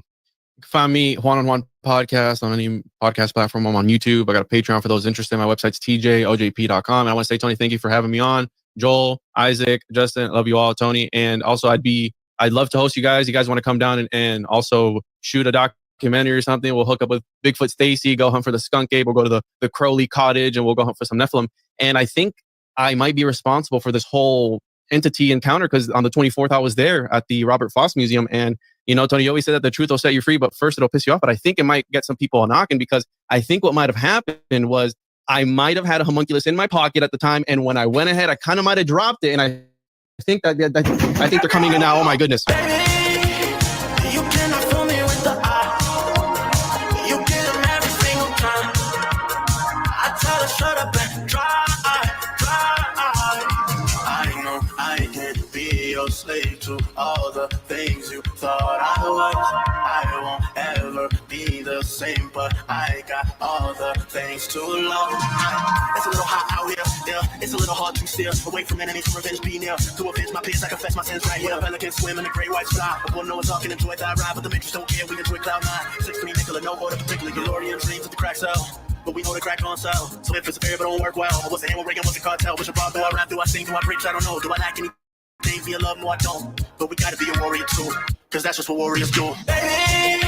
You can find me, Juan on Juan Podcast, on any podcast platform. I'm on YouTube. I got a Patreon for those interested. My website's tjojp.com. And I want to say, Tony, thank you for having me on. Joel, Isaac, Justin, love you all, Tony. And also, I'd love to host you guys. You guys want to come down and also shoot a documentary or something? We'll hook up with Bigfoot Stacy, go hunt for the skunk ape. We'll go to the Crowley Cottage, and we'll go hunt for some Nephilim. And I think I might be responsible for this whole entity encounter, because on the 24th, I was there at the Robert Foss Museum. And Tony, you always said that the truth will set you free, but first it'll piss you off. But I think it might get some people knocking, because I think what might have happened was I might have had a homunculus in my pocket at the time. And when I went ahead, I kind of might have dropped it. And I think I think they're coming in now. Oh my goodness. You cannot fool me with the eye. You get them every single time. I tell her shut up and dry. I know I can't be your slave to all the things you thought I was. I won't ever be the same, but I got all the things to love. It's a little hot out here, yeah. It's a little hard to steer away from enemies, from revenge, be near. To avenge my peers, I confess my sins right here. Pelicans swim in the great white sky. I won't know what's talking, enjoy that ride, but the matrix don't care. We enjoy cloud nine. 6 nickel, no order, particularly DeLorean dreams at the crack cell. But we know the crack on sell. So if it's a fair but don't work well, what's the hammer ring and what's the cartel? Which I brought, do I rap, do I sing, do I preach? I don't know. Do I lack anything? Feel love? No, I don't. But we gotta be a warrior too, cause that's just what warriors do. Baby,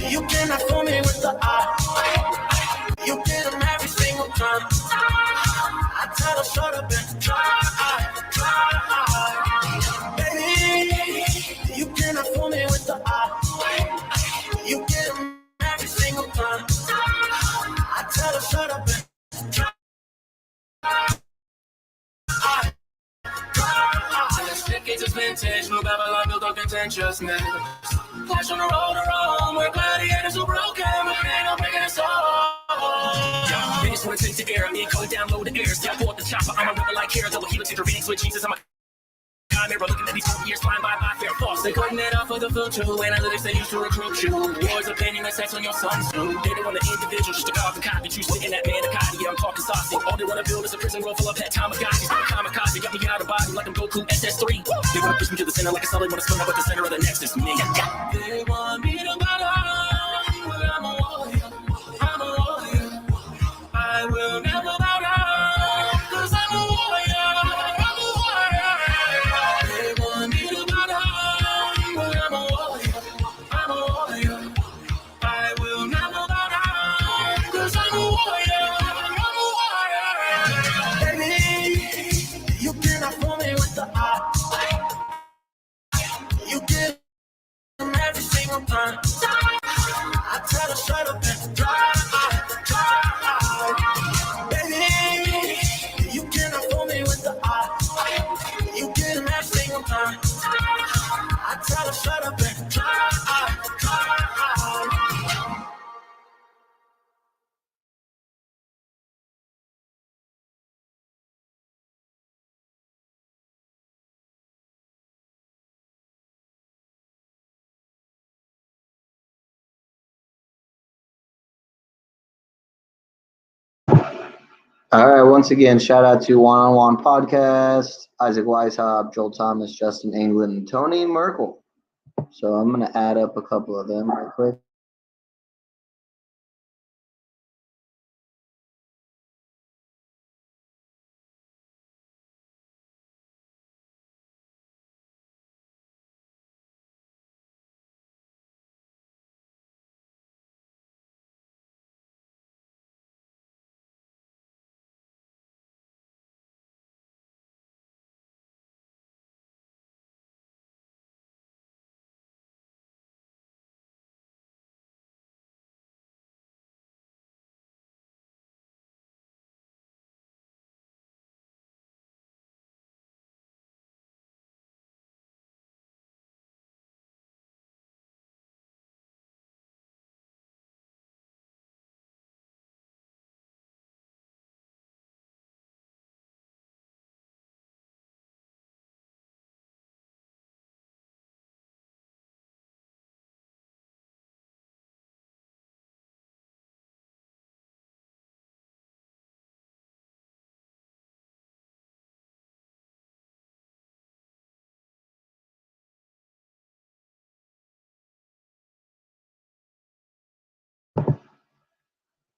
you cannot fool me with the eye. You get them every single time. I tell her shut up and try. Baby, you cannot fool me with the eye. You get them every single time. I tell her shut up and try. Decades is vintage, new Babylon built on contentiousness. Flash on the road to Rome, where gladiators were broken, but they ain't no breaking us all. They just wanna take the air, me going down low the air. See, I pull up the chopper, I'm a rebel like here, double helix intervenes with Jesus. I'm a mirror looking at these 2 years flying by fair false. They cutting it off of the filter, analytics they used to recruit you. Wars opinion that sex on your son's too. They don't want the individual, just a carbon copy. You sitting that manicotti, yeah, I'm talking saucy. All they wanna build is a prison world full of pet Tamagotchis. Kamikaze, got me out of body like I'm Goku SS3. They wanna push me to the center like a solid, wanna spin up at the center of the nexus. Me. They want me to bow down, but I'm a warrior. I'm a warrior. I will never bow down, cause I'm a warrior. You cannot fool me with the eye. You get I'm trying. I tell her shut up and drive. Baby, you cannot fool me with the eye. You getting everything I'm trying. I tell her shut up and drive. All right, once again, shout out to One on One Podcast, Isaac Weishaupt, Joel Thomas, Justin England, and Tony Merkel. So I'm going to add up a couple of them real quick.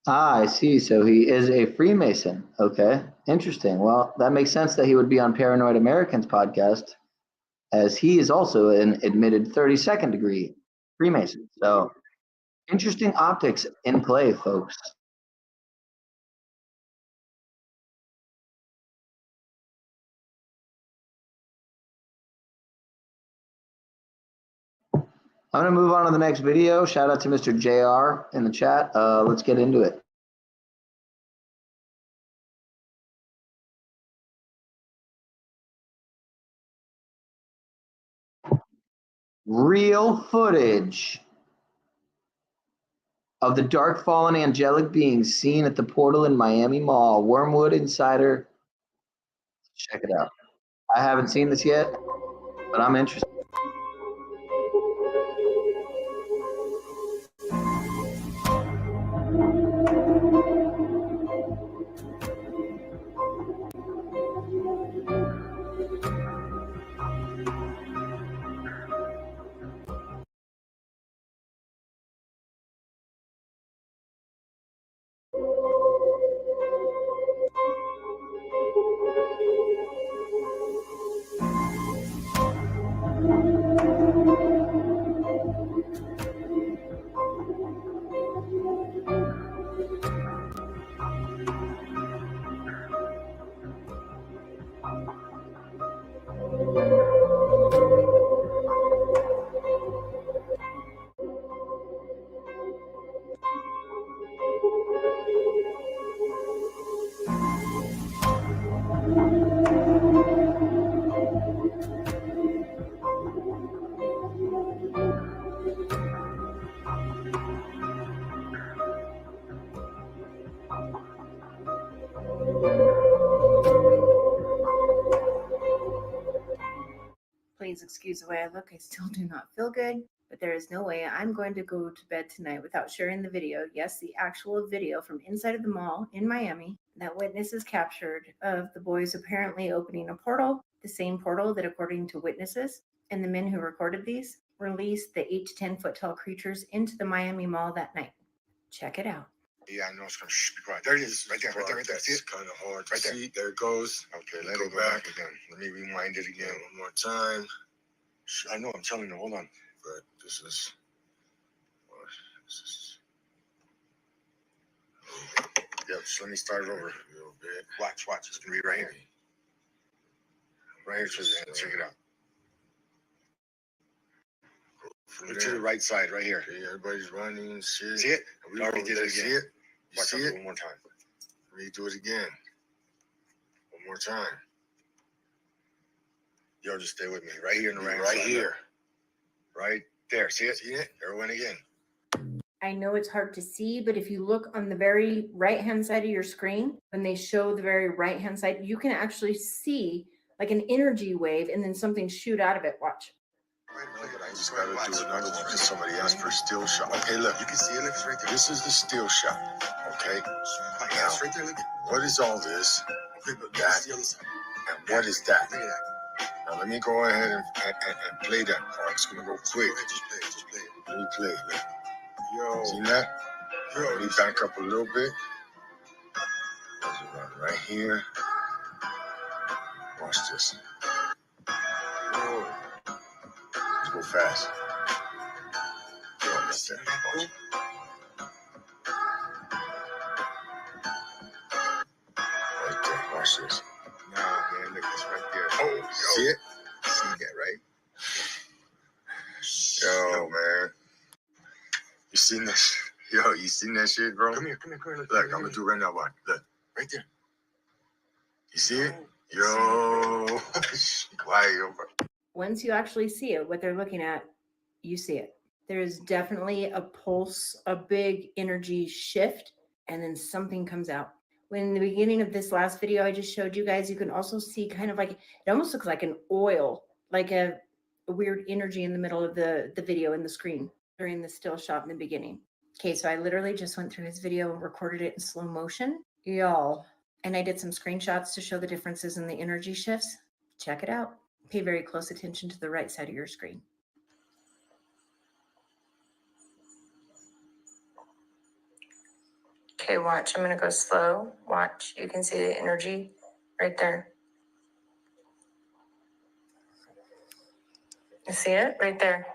Ah, I see. So he is a Freemason. Okay, interesting. Well, that makes sense that he would be on Paranoid Americans podcast, as he is also an admitted 32nd degree Freemason. So interesting optics in play, folks. I'm going to move on to the next video. Shout out to Mr. JR in the chat. Let's get into it. Real footage of the dark fallen angelic beings seen at the portal in Miami Mall. Wormwood Insider. Check it out. I haven't seen this yet, but I'm interested. Please excuse the way I look. I still do not feel good, but there is no way I'm going to go to bed tonight without sharing the video. Yes, the actual video from inside of the mall in Miami that witnesses captured of the boys apparently opening a portal, the same portal that, according to witnesses and the men who recorded these, released the 8 to 10 foot tall creatures into the Miami Mall that night. Check it out. Yeah, I know it's going to be quiet. There it is, right there, right there, right there. See it? Kind of hard to see. There it goes. Okay, let it go back again. Let me rewind it again one more time. I know, I'm telling you, hold on. But this is. Yeah, just let me start it over a little bit. Watch. It's going to be right here. Right here to the end. Check it out. Look to the right side, right here. See, everybody's running, shit. See it? We already did it again. See it? You see it? One more time. Let me do it again. One more time. Yo, just stay with me. Right here in the right side. Right here. Right there. See it? See it? Everyone again. I know it's hard to see, but if you look on the very right-hand side of your screen, when they show the very right-hand side, you can actually see like an energy wave and then something shoot out of it. Watch. I just gotta do another one because somebody asked for a still shot. Okay, look, you can see it. Look, it's right there. This is the still shot. Okay. Now, right there. Look. What is all this? Okay, but that's the other side. And what is that? Look at that. Now let me go ahead and play that part. It's gonna go quick. Just play it. Let me play it. Look. Yo. See that? Yo, let me back up a little bit. Right here. Watch this. Yo. Let's go fast. Yo, that's that. Watch. Right there. Watch this. Nah, man, look, it's right there. Oh, yo. See it? See that, right? Yo, man. You seen this? Yo, you seen that shit, bro? Come here. Look, I'm gonna do it right now. Watch. Look, right there. You see it? Yo. Quiet, yo, bro. Once you actually see it, what they're looking at, you see it. There is definitely a pulse, a big energy shift, and then something comes out. When in the beginning of this last video I just showed you guys, you can also see kind of like, it almost looks like an oil, like a weird energy in the middle of the video in the screen during the still shot in the beginning. Okay, so I literally just went through his video and recorded it in slow motion, y'all. And I did some screenshots to show the differences in the energy shifts. Check it out. Pay very close attention to the right side of your screen. Okay, watch. I'm going to go slow. Watch. You can see the energy right there. You see it? Right there.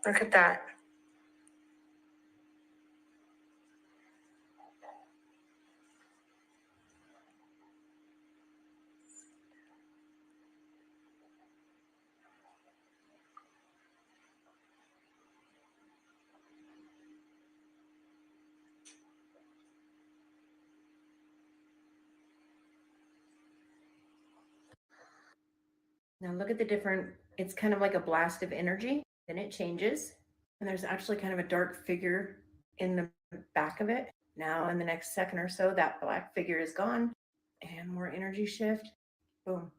Look at that. Now look at the different, it's kind of like a blast of energy, then it changes, and there's actually kind of a dark figure in the back of it. Now in the next second or so, that black figure is gone, and more energy shift, boom.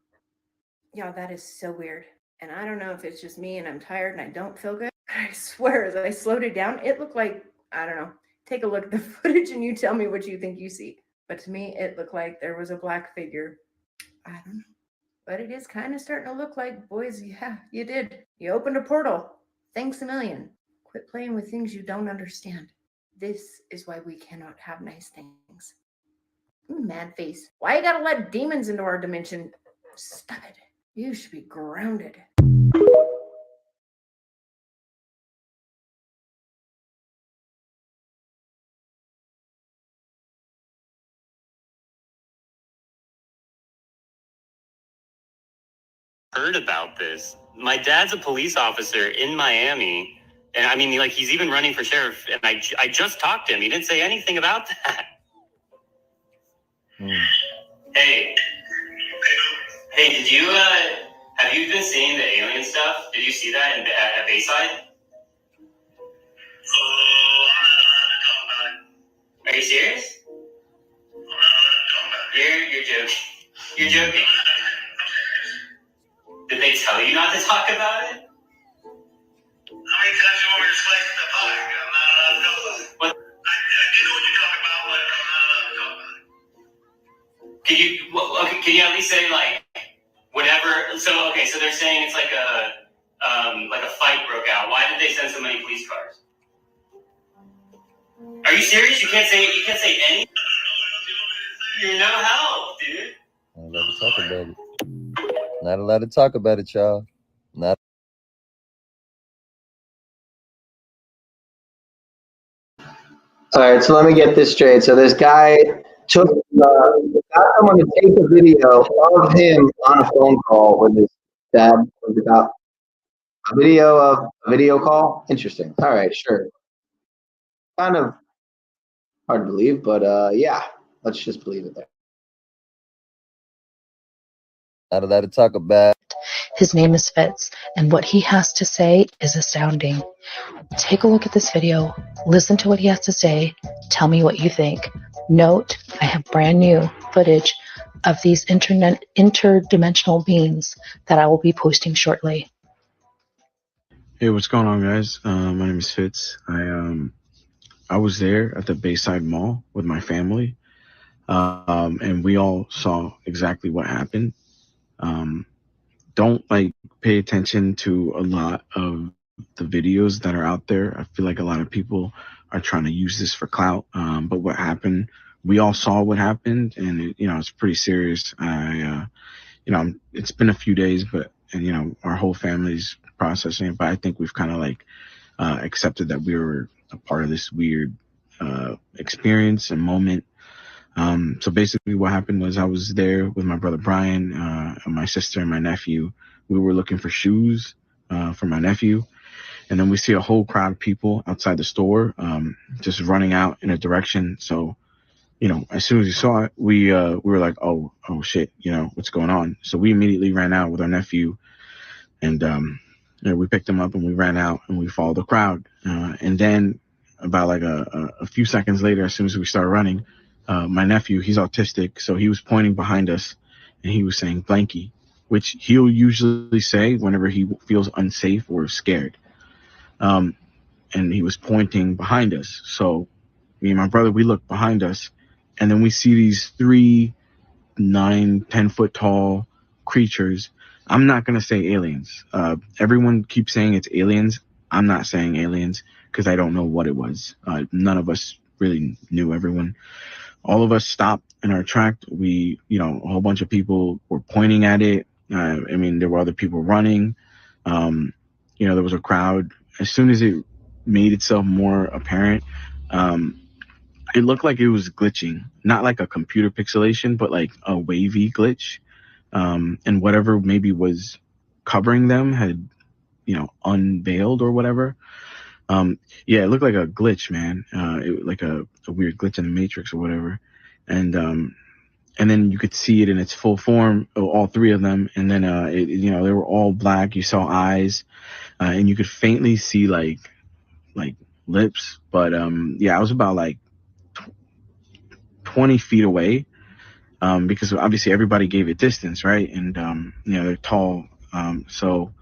Yeah, that is so weird. And I don't know if it's just me and I'm tired and I don't feel good. I swear, as I slowed it down, it looked like, I don't know, take a look at the footage and you tell me what you think you see. But to me, it looked like there was a black figure. I don't know. But it is kind of starting to look like, boys, yeah, you did. You opened a portal. Thanks a million. Quit playing with things you don't understand. This is why we cannot have nice things. Mad face. Why you gotta let demons into our dimension? Stop it. You should be grounded. Heard about this. My dad's a police officer in Miami, and I mean, like, he's even running for sheriff, and I just talked to him. He didn't say anything about that. Hey, did you have you been seeing the ALiEN stuff? Did you see that at Bayside? Are you serious? You're joking. You're joking. Did they tell you not to talk about it? How many times you want me to slice the pie? I'm not allowed to talk about it. What? I know what you're talking about, but I'm not allowed to talk about it. Can you at least say, like, whenever? So they're saying it's like a fight broke out. Why did they send so many police cars? Are you serious? You can't say anything. You're no help, dude. Not allowed to talk about it. Not allowed to talk about it, y'all. Not All right, so let me get this straight. So this guy got someone to take a video of him on a phone call with his dad. Was about a video call. Interesting. All right, sure. Kind of hard to believe, but yeah, let's just believe it there. Out of that to talk about. His name is Fitz, and what he has to say is astounding. Take a look at this video, listen to what he has to say, tell me what you think. Note, I have brand new footage of these interdimensional beings that I will be posting shortly. Hey, what's going on, guys? My name is Fitz. I was there at the Bayside Mall with my family, and we all saw exactly what happened. Don't pay attention to a lot of the videos that are out there. I feel like a lot of people are trying to use this for clout. But what happened, we all saw what happened, and it's pretty serious. It's been a few days, and our whole family's processing it, but I think we've kind of accepted that we were a part of this weird experience and moment. So basically what happened was I was there with my brother Brian, and my sister and my nephew. We were looking for shoes for my nephew, and then we see a whole crowd of people outside the store just running out in a direction. So as soon as we saw it, we were like, oh shit, what's going on? So we immediately ran out with our nephew, and we picked him up and we ran out and we followed the crowd. And then about a few seconds later, as soon as we started running, my nephew, he's autistic, so he was pointing behind us and he was saying blanky, which he'll usually say whenever he feels unsafe or scared. And he was pointing behind us. So me and my brother, we look behind us, and then we see these 3 9-10 foot tall creatures. I'm not gonna say aliens. Everyone keeps saying it's aliens. I'm not saying aliens because I don't know what it was. None of us really knew. All of us stopped in our track. We, a whole bunch of people were pointing at it. There were other people running. There was a crowd. As soon as it made itself more apparent, it looked like it was glitching, not like a computer pixelation, but like a wavy glitch. And whatever maybe was covering them had, unveiled or whatever. It looked like a glitch, man. Like a weird glitch in the Matrix or whatever. And then you could see it in its full form, all 3 of them. And then, they were all black. You saw eyes, and you could faintly see like lips. But, I was about 20 feet away, because obviously everybody gave it distance, right? And, they're tall. So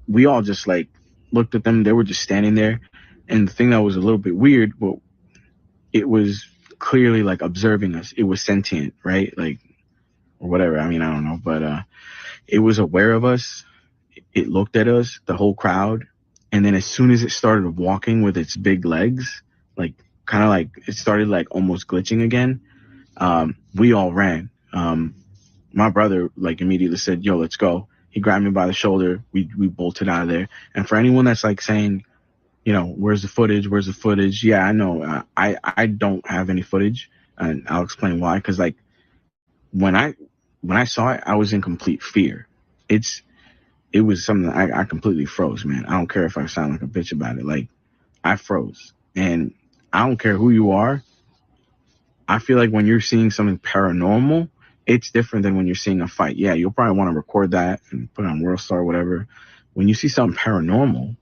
we all just looked at them. They were just standing there. And the thing that was a little bit weird, well, it was clearly observing us. It was sentient, right? Or whatever. I don't know, but it was aware of us. It looked at us, the whole crowd. And then as soon as it started walking with its big legs, it started almost glitching again. We all ran. My brother immediately said, yo, let's go. He grabbed me by the shoulder. We bolted out of there. And for anyone that's saying, where's the footage? Where's the footage? Yeah, I know. I don't have any footage, and I'll explain why. Because when I saw it, I was in complete fear. It was something that I completely froze, man. I don't care if I sound like a bitch about it. I froze, and I don't care who you are. I feel like when you're seeing something paranormal, it's different than when you're seeing a fight. Yeah, you'll probably want to record that and put it on WorldStar or whatever. When you see something paranormal,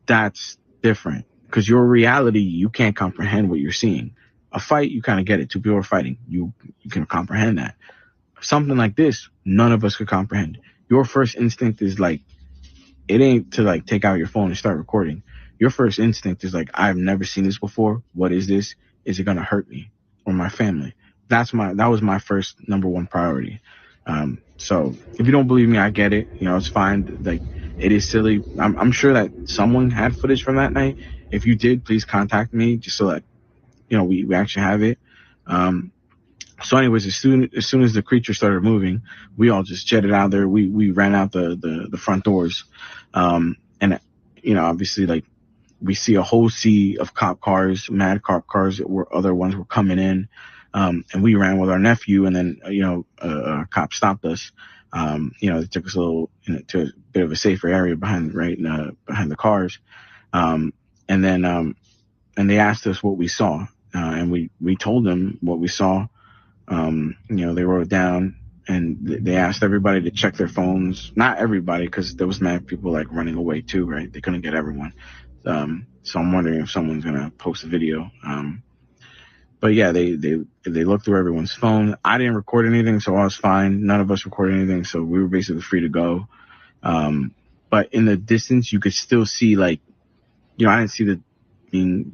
that's different, because your reality, you can't comprehend what you're seeing. A fight, you kind of get it. 2 people are fighting. You can comprehend that. Something like this, none of us could comprehend. Your first instinct is it ain't to take out your phone and start recording. Your first instinct is I've never seen this before. What is this? Is it gonna hurt me or my family? That was my first number 1 priority. So if you don't believe me, I get it. It's fine. It is silly. I'm sure that someone had footage from that night. If you did, please contact me just so that we actually have it. So anyways, as soon as the creature started moving, we all just jetted out there. We ran out the front doors. And obviously we see a whole sea of cop cars, mad cop cars that were other ones were coming in. And we ran with our nephew, and then, a cop stopped us. It took us a little to a bit of a safer area behind the cars. And they asked us what we saw. And we told them what we saw. They wrote it down, and they asked everybody to check their phones. Not everybody, because there was mad people like running away too, right? They couldn't get everyone. So I'm wondering if someone's gonna post a video. But yeah, they looked through everyone's phone. I didn't record anything, so I was fine. None of us recorded anything, so we were basically free to go. But in the distance, you could still see, like, I didn't see the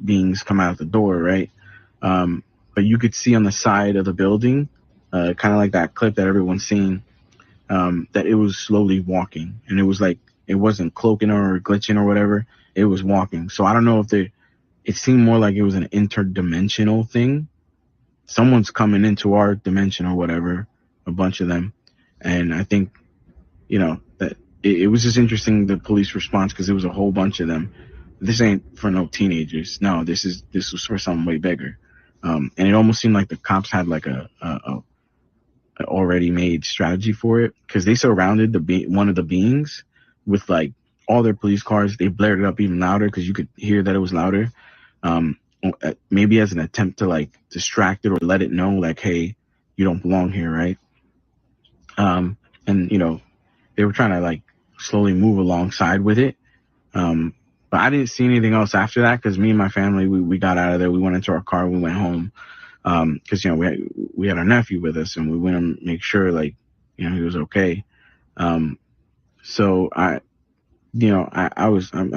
beings come out the door, right? But you could see on the side of the building, kind of like that clip that everyone's seen, that it was slowly walking, and it was like, it wasn't cloaking or glitching or whatever. It was walking. So I don't know if it seemed more like it was an interdimensional thing. Someone's coming into our dimension or whatever, a bunch of them. And I think, that it was just interesting, the police response, because it was a whole bunch of them. This ain't for no teenagers. No, this was for something way bigger. And it almost seemed like the cops had like a already made strategy for it, because they surrounded one of the beings with like all their police cars. They blared it up even louder because you could hear that it was louder. Maybe as an attempt to like distract it or let it know, like, hey, you don't belong here, right? And they were trying to like slowly move alongside with it. But I didn't see anything else after that, because me and my family, we got out of there. We went into our car. We went home, because we had our nephew with us, and we went to make sure, like, he was okay. So I'm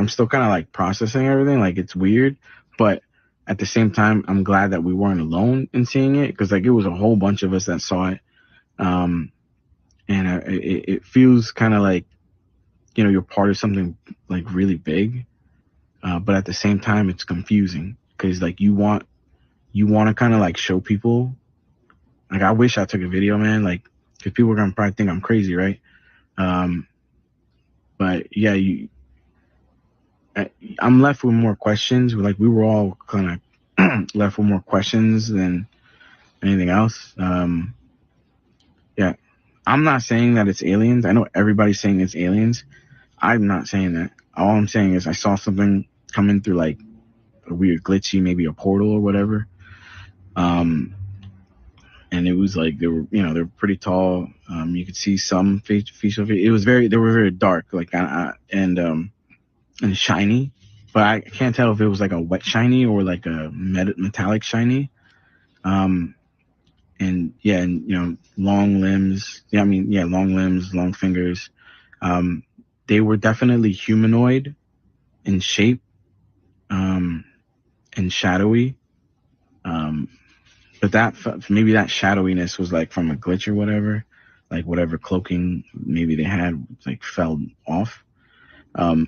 still kind of like processing everything. Like, it's weird, but at the same time, I'm glad that we weren't alone in seeing it, because like it was a whole bunch of us that saw it. And it feels kind of like, you're part of something like really big. But at the same time, it's confusing, because like you want to kind of like show people. Like, I wish I took a video, man, like, because people are gonna probably think I'm crazy, right? But yeah, I'm left with more questions. Like, we were all kind of left with more questions than anything else. Yeah, I'm not saying that it's aliens. I know everybody's saying it's aliens. I'm not saying that. All I'm saying is I saw something coming through like a weird glitchy, maybe a portal or whatever. And it was like they were pretty tall. You could see some facial. They were very dark, like and shiny. But I can't tell if it was like a wet shiny or like a metallic shiny. And long limbs. Long limbs, long fingers. They were definitely humanoid in shape, and shadowy. But maybe that shadowiness was like from a glitch or whatever, like whatever cloaking maybe they had like fell off. But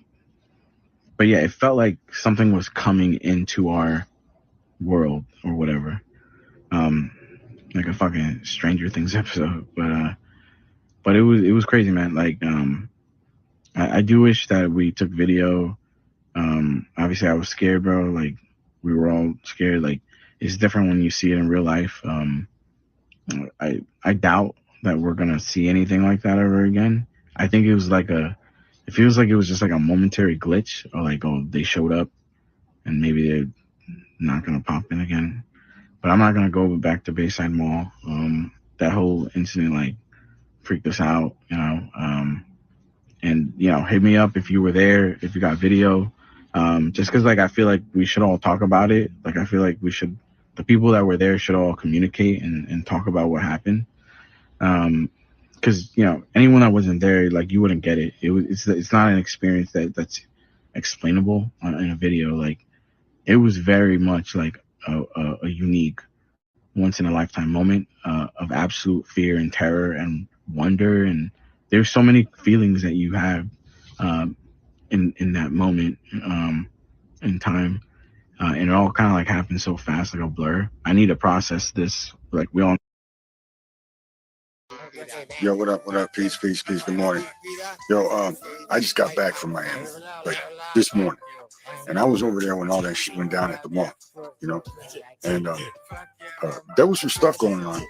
yeah, it felt like something was coming into our world or whatever. Like a fucking Stranger Things episode. But it was crazy, man. Like, I do wish that we took video. Obviously I was scared, bro. Like, we were all scared. Like, it's different when you see it in real life. I doubt that we're gonna see anything like that ever again. I think it feels like it was just like a momentary glitch, or like, oh, they showed up and maybe they're not gonna pop in again. But I'm not gonna go back to Bayside Mall. That whole incident like freaked us out, and hit me up if you were there, if you got video. Just because like I feel like we should all talk about it. Like, I feel like the people that were there should all communicate and talk about what happened. Because anyone that wasn't there, like, you wouldn't get it. It's not an experience that's explainable in a video. Like, it was very much like a unique, once in a lifetime moment of absolute fear and terror and wonder. And there's so many feelings that you have in that moment in time. And it all kind of like happened so fast, like a blur. I need to process this. Like, we all. Yo, what up? Peace. Good morning. Yo, I just got back from Miami, like this morning. And I was over there when all that shit went down at the mall, you know. And there was some stuff going on.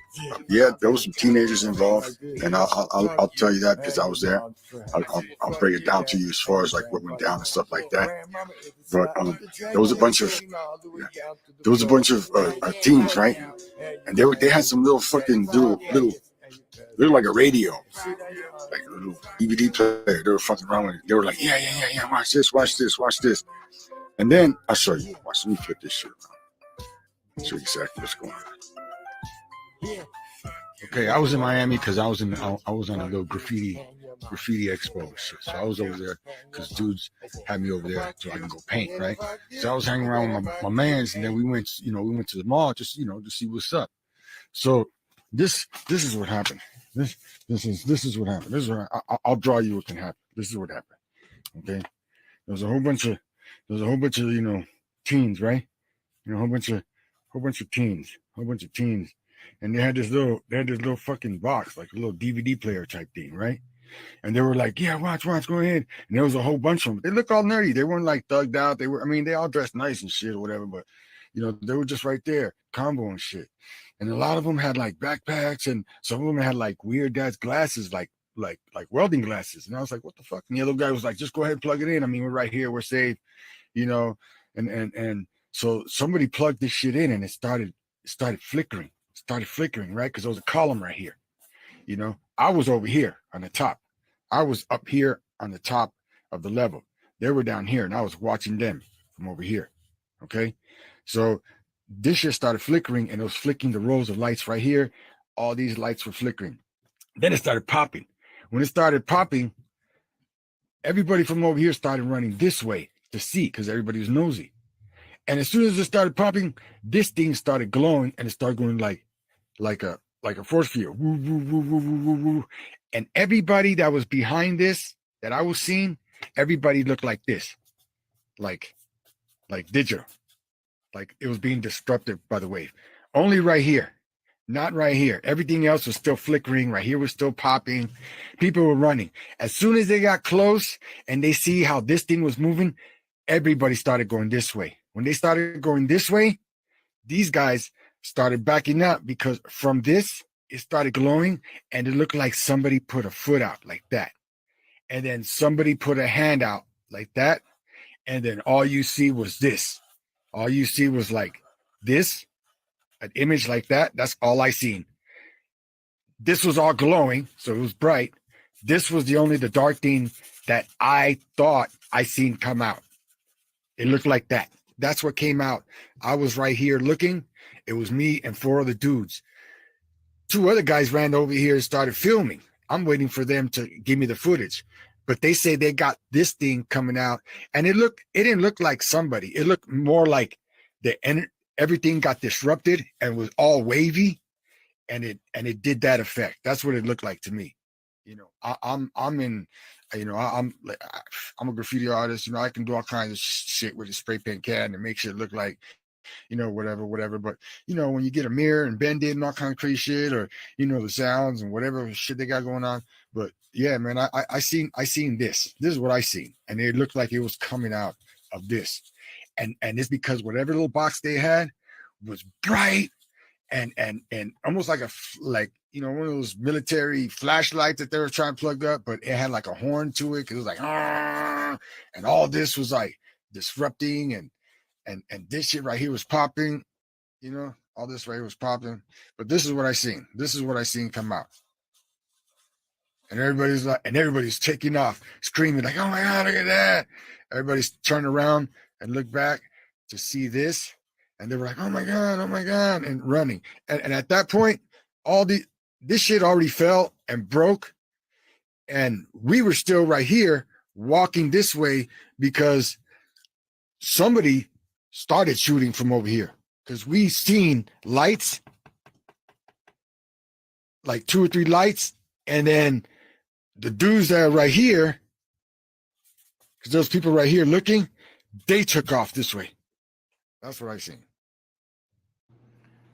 Yeah, there was some teenagers involved, and I'll tell you that because I was there. I'll break it down to you as far as like what went down and stuff like that. But there was a bunch of teens, right? And they had some little fucking little like a radio, like a little DVD player. They were fucking around with it. They were like, yeah, watch this. And then I'll show you. Watch, let me flip this shit around. Show you exactly what's going on. Okay, I was in Miami because I was on a little graffiti expo shit. So I was over there because dudes had me over there so I can go paint, right? So I was hanging around with my mans, and then we went to the mall just to see what's up. So this is what happened. This is what happened. This is what I'll draw you what can happen. This is what happened. Okay, there's a whole bunch of teens, right? A whole bunch of teens, and they had this little fucking box, like a little DVD player type thing, right? And they were like, yeah, watch, go ahead. And there was a whole bunch of them. They looked all nerdy. They weren't like thugged out. They all dressed nice and shit or whatever, but they were just right there, combo and shit. And a lot of them had like backpacks, and some of them had like weird ass glasses, like welding glasses. And I was like, what the fuck? And the other guy was like, just go ahead and plug it in. We're right here, we're safe, and so somebody plugged this shit in, and it started flickering. Right? Because there was a column right here. I was over here on the top. I was up here on the top of the level. They were down here, and I was watching them from over here. Okay, so this shit started flickering, and it was flicking the rows of lights right here. All these lights were flickering. Then it started popping. When it started popping, everybody from over here started running this way to see, because everybody was nosy. And as soon as it started popping, this thing started glowing, and it started going like a force field. Woo, woo, woo, woo, woo, woo, woo. And everybody that was behind this, that I was seeing, everybody looked like this, like digital, like it was being disrupted by the wave. Only right here, not right here. Everything else was still flickering. Right here was still popping. People were running. As soon as they got close and they see how this thing was moving, everybody started going this way. When they started going this way, these guys started backing up, because from this, it started glowing, and it looked like somebody put a foot out like that. And then somebody put a hand out like that. And then all you see was this. All you see was like this, an image like that. That's all I seen. This was all glowing, so it was bright. This was the dark thing that I thought I seen come out. It looked like that. That's what came out. I was right here looking. It was me and 4 other dudes. 2 other guys ran over here and started filming. I'm waiting for them to give me the footage. But they say they got this thing coming out, and it didn't look like somebody. It looked more like everything got disrupted and was all wavy, and it did that effect. That's what it looked like to me. I'm a graffiti artist. I can do all kinds of shit with a spray paint can and make shit look like, whatever. But when you get a mirror and bend it and all kind of crazy shit, or the sounds and whatever shit they got going on. But yeah, man, I seen this. This is what I seen, and it looked like it was coming out of this, and it's because whatever little box they had was bright and almost like one of those military flashlights that they were trying to plug up, but it had like a horn to it, because it was like, and all this was like disrupting, and this shit right here was popping, all this right here was popping. But this is what I seen. This is what I seen come out. And everybody's taking off, screaming like, oh my God, look at that. Everybody's turned around and looked back to see this. And they were like, oh my God, and running. And at that point, this shit already fell and broke. And we were still right here walking this way, because somebody started shooting from over here, because we seen lights, like 2 or 3 lights, and then the dudes that are right here, because those people right here looking, they took off this way. That's what I seen.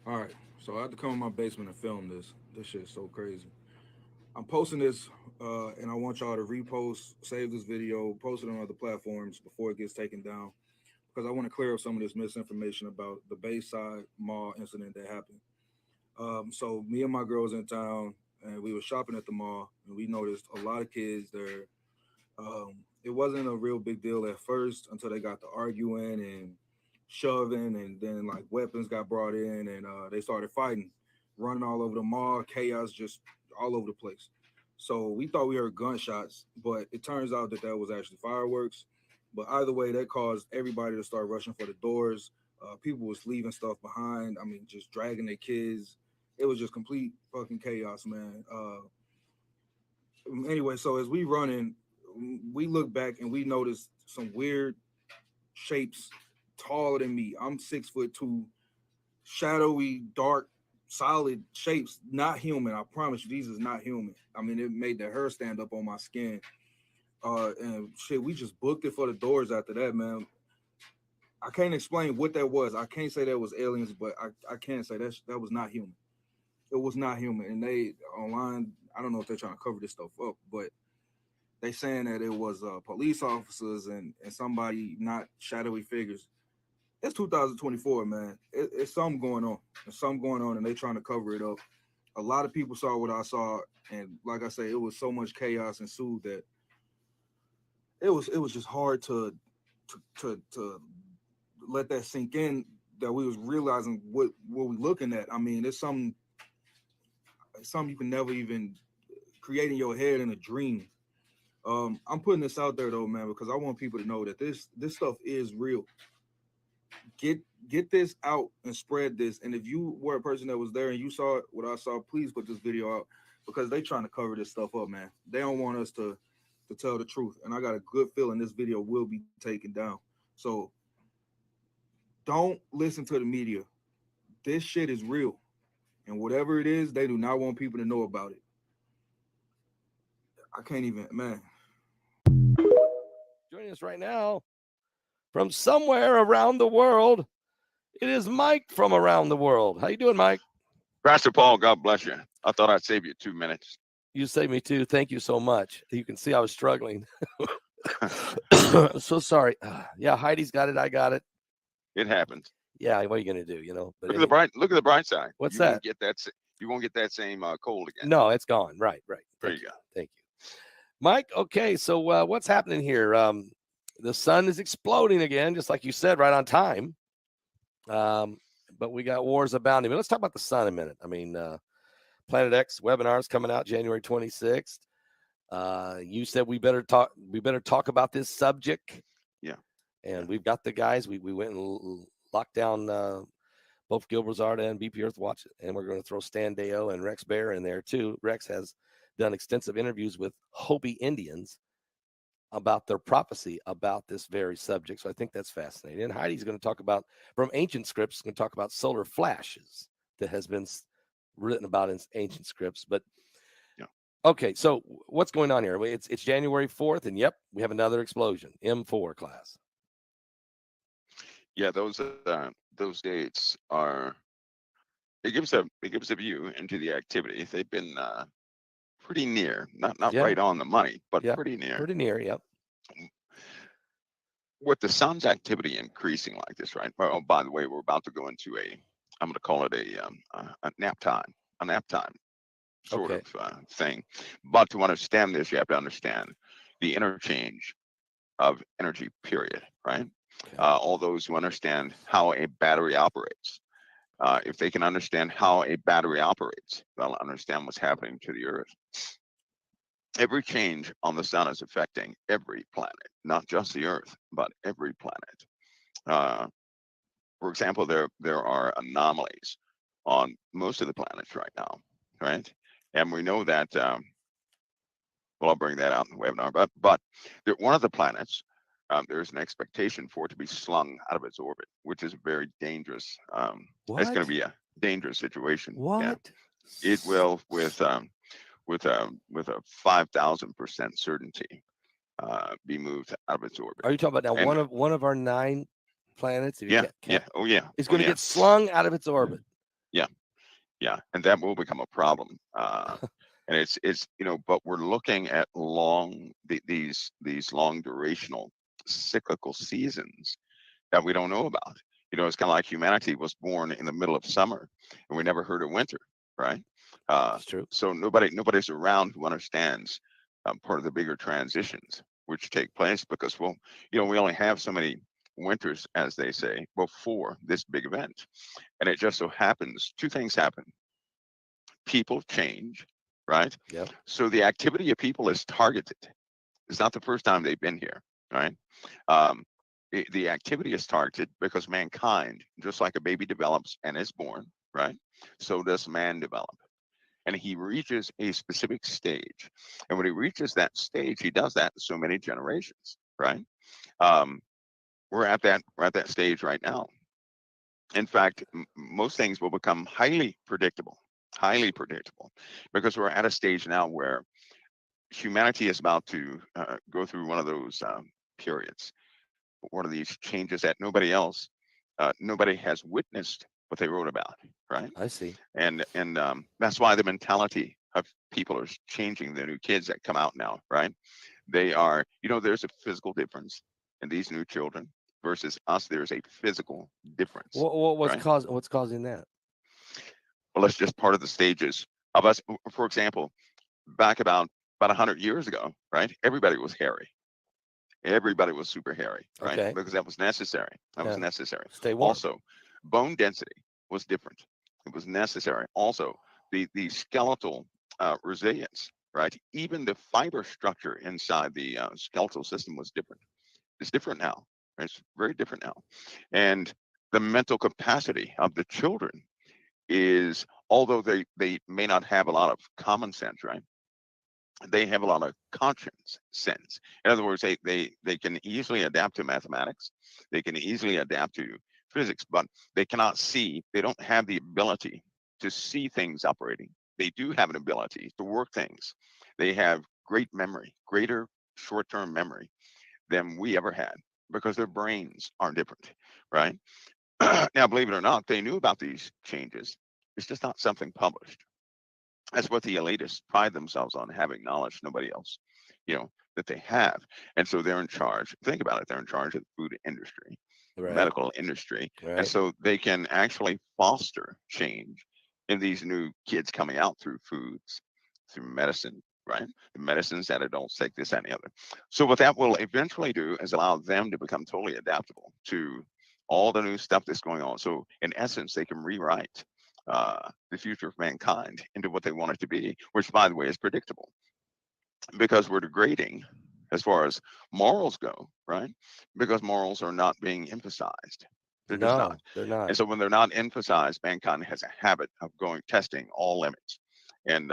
All right, so I had to come in my basement and film this. This shit's so crazy. I'm posting this and I want y'all to repost, save this video, post it on other platforms before it gets taken down, because I want to clear up some of this misinformation about the Bayside Mall incident that happened. So me and my girls in town, and we were shopping at the mall, and we noticed a lot of kids there. It wasn't a real big deal at first until they got to arguing and shoving, and then like weapons got brought in, and they started fighting, running all over the mall, chaos just all over the place. So we thought we heard gunshots, but it turns out that was actually fireworks. But either way, that caused everybody to start rushing for the doors. People was leaving stuff behind. I mean, just dragging their kids. It was just complete fucking chaos, man. Anyway, so as we running, we look back and we noticed some weird shapes taller than me. I'm 6'2", shadowy, dark, solid shapes, not human. I promise you, these is not human. I mean, it made the hair stand up on my skin. And shit, we just booked it for the doors after that, man. I can't explain what that was. I can't say that was aliens, but I can say that was not human. It was not human. And they online, I don't know if they're trying to cover this stuff up, but they saying that it was police officers and somebody, not shadowy figures. It's 2024, man. It's something going on. There's something going on, and they trying to cover it up. A lot of people saw what I saw, and like I say, it was so much chaos ensued that it was just hard to let that sink in, that we was realizing what we looking at. I mean, it's something you can never even create in your head in a dream. I'm putting this out there though, man, because I want people to know that this stuff is real. Get this out and spread this. And if you were a person that was there and you saw what I saw, please put this video out, because they trying to cover this stuff up, man. They don't want us to tell the truth. And I got a good feeling this video will be taken down. So don't listen to the media. This shit is real. And whatever it is, they do not want people to know about it. I can't even, man. Joining us right now from somewhere around the world, it is Mike from around the world. How you doing, Mike? Pastor Paul, God bless you. I thought I'd save you 2 minutes. You saved me too. Thank you so much. You can see I was struggling. So sorry. Yeah, Heidi's got it. I got it. It happens. Yeah, what are you gonna do? You know. But Look at the bright side. What's you that? Won't get that same cold again. No, it's gone. Right. There you go. Thank you, Mike. Okay, so what's happening here? The sun is exploding again, just like you said, right on time. But we got wars abounding. But let's talk about the sun a minute. I mean, Planet X webinar is coming out January 26th. You said we better talk about this subject. Yeah. And we've got the guys. We went and locked down both Gil Brazarda and BP Earthwatch, and we're going to throw Stan Deo and Rex Bear in there too. Rex has done extensive interviews with Hopi Indians about their prophecy about this very subject. So I think that's fascinating. And Heidi's going to talk about, from ancient scripts, going to talk about solar flashes that has been written about in ancient scripts. But yeah. Okay, so what's going on here? It's January 4th, and yep, we have another explosion. M4 class. Yeah, those dates are. It gives a view into the activity. They've been pretty near, not right on the money, but pretty near. Pretty near, yep. With the sun's activity increasing like this, right? Oh, by the way, we're about to go into I'm going to call it a nap time sort of thing. But to understand this, you have to understand the interchange of energy, period, right? Okay. All those who understand how a battery operates, if they can understand how a battery operates, they'll understand what's happening to the Earth. Every change on the sun is affecting every planet, not just the Earth, but every planet. For example, there are anomalies on most of the planets right now, right? And we know that, well, I'll bring that out in the webinar, but one of the planets, there's an expectation for it to be slung out of its orbit, which is very dangerous. It's going to be a dangerous situation. What? Yeah. It will, with a 5,000% certainty, be moved out of its orbit. Are you talking about now one of our 9 planets? Yeah. Oh, yeah. It's going to get slung out of its orbit. Yeah. And that will become a problem. And it's but we're looking at these long durational cyclical seasons that we don't know about. It's kind of like humanity was born in the middle of summer and we never heard of winter, right? That's true. So nobody's around who understands part of the bigger transitions which take place, because we only have so many winters, as they say, before this big event. And it just so happens two things happen. People change, right? Yeah. So the activity of people is targeted. It's not the first time they've been here, right? The activity is targeted because mankind, just like a baby develops and is born, right? So does man develop. And he reaches a specific stage. And when he reaches that stage, he does that in so many generations, right? We're at that stage right now. In fact, most things will become highly predictable, because we're at a stage now where humanity is about to go through one of those periods, one of these changes that nobody has witnessed what they wrote about, right? I see. And that's why the mentality of people are changing. The new kids that come out now, right? They are, there's a physical difference in these new children versus us. There's a physical difference. What's right? causing that? Well, it's just part of the stages of us. For example, back about 100 years ago, right? Everybody was hairy. Everybody was super hairy, right? Okay. Because that was necessary. Yeah. necessary. Stay warm. Also, bone density was different. It was necessary. Also, the skeletal resilience, right? Even the fiber structure inside the skeletal system was different. It's different now. Right? It's very different now. And the mental capacity of the children is, although they may not have a lot of common sense, right? They have a lot of conscience sense. In other words, they can easily adapt to mathematics. They can easily adapt to physics, but they cannot see. They don't have the ability to see things operating. They do have an ability to work things. They have great memory, greater short-term memory than we ever had, because their brains are different, right? Now, believe it or not, they knew about these changes. It's just not something published. That's what the elitists pride themselves on, having knowledge nobody else, that they have. And so they're in charge. Think about it. They're in charge of the food industry, Right. medical industry. Right. And so they can actually foster change in these new kids coming out through foods, through medicine, right? The medicines that adults take, this, that, and the other. So what that will eventually do is allow them to become totally adaptable to all the new stuff that's going on. So in essence, they can rewrite the future of mankind into what they want it to be, which, by the way, is predictable, because we're degrading as far as morals go, right? Because morals are not being emphasized. They're just not. They're not. And so when they're not emphasized, mankind has a habit of testing all limits. And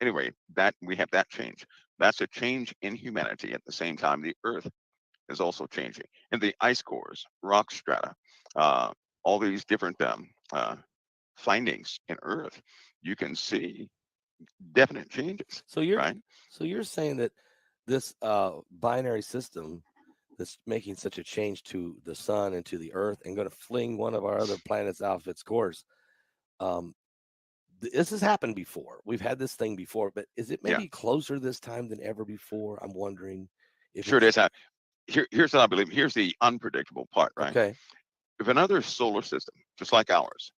anyway, that we have that change. That's a change in humanity. At the same time, the Earth is also changing, and the ice cores, rock strata, all these different findings in Earth, you can see definite changes. So you're right? so you're saying that this binary system that's making such a change to the sun and to the Earth and going to fling one of our other planets off its course. This has happened before. We've had this thing before, but is it maybe closer this time than ever before? I'm wondering if Sure it is. Here's what I believe. Here's the unpredictable part, right? Okay. If another solar system, just like ours,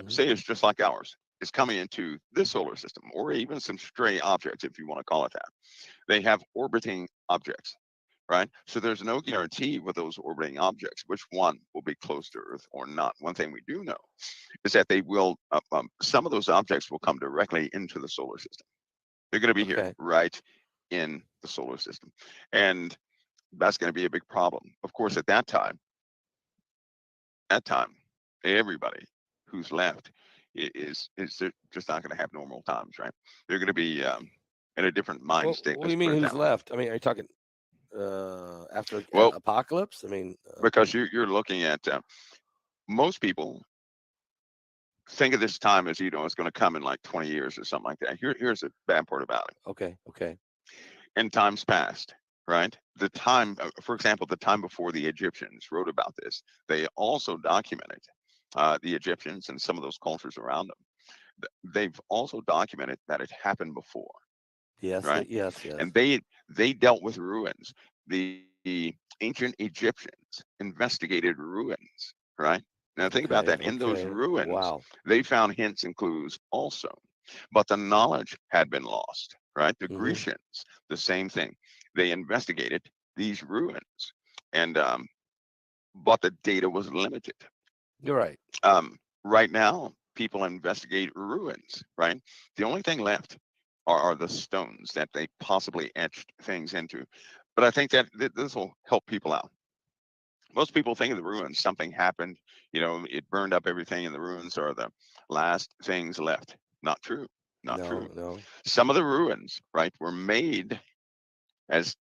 say it's just like ours, is coming into this solar system, or even some stray objects, if you want to call it that, they have orbiting objects, right? So there's no guarantee with those orbiting objects which one will be close to Earth or not. One thing we do know is that they will, some of those objects will come directly into the solar system. They're going to be here, right in the solar system. And that's going to be a big problem. Of course, at that time, everybody who's left is just not going to have normal times, right? They're going to be in a different mind state. What do you mean who's left? I mean, are you talking after apocalypse? I mean, because you're looking at most people think of this time as, it's going to come in like 20 years or something like that. Here's the bad part about it. Okay. In times past, right? The time, for example, the time before the Egyptians wrote about this, they also documented the Egyptians and some of those cultures around them. They've also documented that it happened before. Yes, right? yes. And they dealt with ruins. The ancient Egyptians investigated ruins, right? Now think about that. In those ruins, Wow. they found hints and clues also, but the knowledge had been lost, right? The Mm-hmm. Grecians, the same thing. They investigated these ruins, and but the data was limited. You're right. Right now, people investigate ruins, right? The only thing left are the stones that they possibly etched things into. But I think that this will help people out. Most people think of the ruins, something happened, it burned up everything, and the ruins are the last things left. Not true. Not true. No. Some of the ruins, right, were made as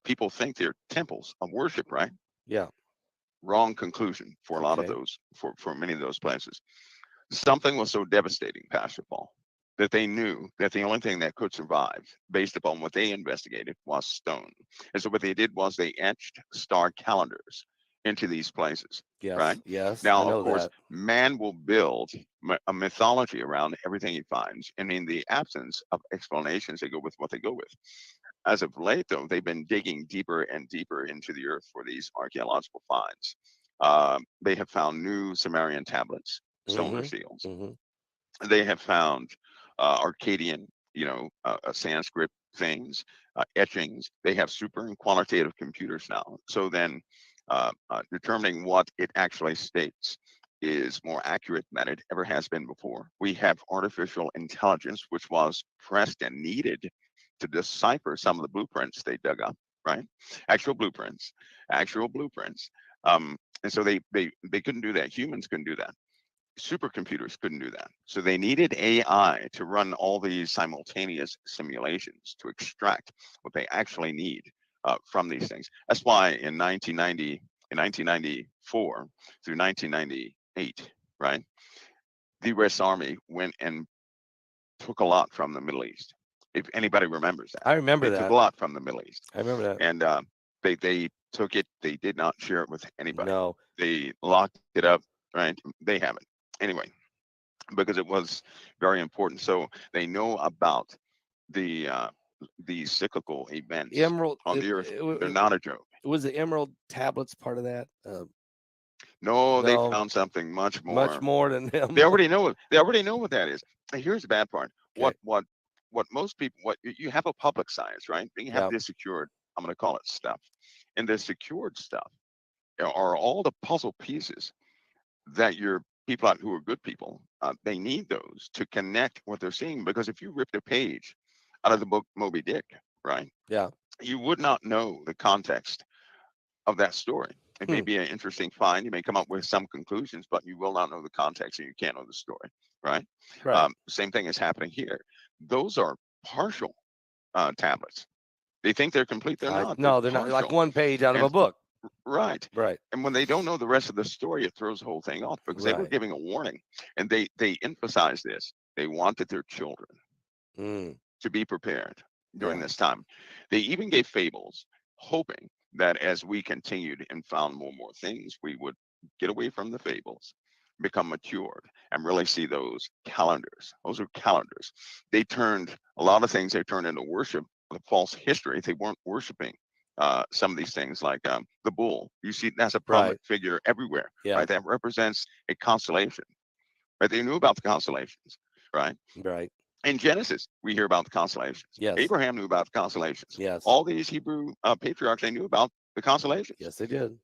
people think they're temples of worship, right? Yeah. Wrong conclusion for a lot of those, for many of those places. Something was so devastating, Pastor Paul, that they knew that the only thing that could survive, based upon what they investigated, was stone. And so what they did was they etched star calendars into these places, Yes. right? Yes. Now, I know of course, that. man will build a mythology around everything he finds. And in the absence of explanations, they go with what they go with. As of late, though, they've been digging deeper and deeper into the earth for these archaeological finds. They have found new Sumerian tablets, cylinder seals. Mm-hmm. They have found Arcadian, Sanskrit things, etchings. They have super and quantitative computers now. So then determining what it actually states is more accurate than it ever has been before. We have artificial intelligence, which was pressed and needed to decipher some of the blueprints they dug up, right? Actual blueprints. And so they couldn't do that. Humans couldn't do that. Supercomputers couldn't do that. So they needed AI to run all these simultaneous simulations to extract what they actually need from these things. That's why in 1994 through 1998, right, the U.S. Army went and took a lot from the Middle East. If anybody remembers that. I remember they that. took a lot from the Middle East. I remember that. And they took it. They did not share it with anybody. No. They locked it up, right? They have it. Anyway, because it was very important. So they know about the cyclical events Emerald on the earth. They're not a joke. Was the emerald tablets part of that? No, they found something much more than them. They already know it. They already know what that is. And here's the bad part. What most people, you have a public science, right? Then you have this secured, I'm going to call it stuff. And the secured stuff are all the puzzle pieces that your people out who are good people, they need those to connect what they're seeing. Because if you ripped a page out of the book Moby Dick, right? Yeah. You would not know the context of that story. It may be an interesting find. You may come up with some conclusions, but you will not know the context and you can't know the story, right? Right. Same thing is happening here. Those are partial tablets. They think they're complete. They're not. No, they're not. Like one page out of a book. Right. Right. And when they don't know the rest of the story, it throws the whole thing off because they were giving a warning. And they emphasize this. They wanted their children to be prepared during this time. They even gave fables, hoping that as we continued and found more and more things, we would get away from the fables, become matured, and really see those calendars. Those are calendars. They turned a lot of things, they turned into worship, the false history. They weren't worshiping some of these things like the bull. You see, that's a prominent figure everywhere, right? That represents a constellation, right? They knew about the constellations, right? Right. In Genesis, we hear about the constellations. Yes. Abraham knew about the constellations. Yes. All these Hebrew patriarchs, they knew about the constellations. Yes, they did.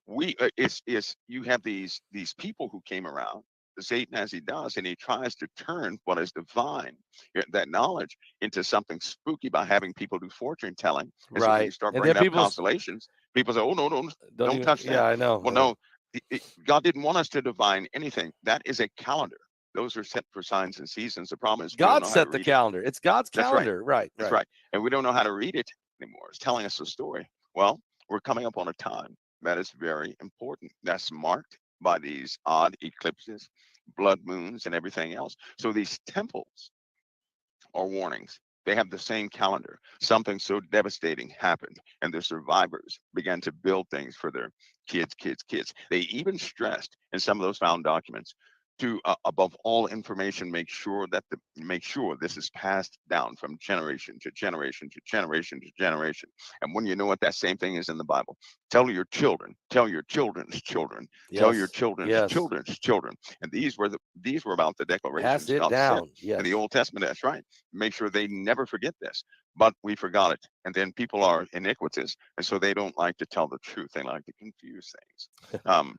It's you have these people who came around, Satan as he does, and he tries to turn what is divine, that knowledge, into something spooky by having people do fortune telling. And so when you start bringing up constellations, people say, "Oh no, don't touch that." Yeah, I know. Well, no, God didn't want us to divine anything. That is a calendar. Those are set for signs and seasons. The problem is God set the calendar. It's God's calendar. Right. That's right. And we don't know how to read it anymore. It's telling us a story. Well, we're coming up on a time that is very important. That's marked by these odd eclipses, blood moons, and everything else. So these temples are warnings. They have the same calendar. Something so devastating happened, and the survivors began to build things for their kids. They even stressed in some of those found documents to above all information make sure this is passed down from generation to generation to generation to generation. And when you know what that same thing is in the Bible, tell your children, tell your children's children, tell your children's children's children. And these were about the declarations Pass it God said down. Yes. in the Old Testament. That's right. Make sure they never forget this. But we forgot it. And then people are iniquitous, and so they don't like to tell the truth. They like to confuse things.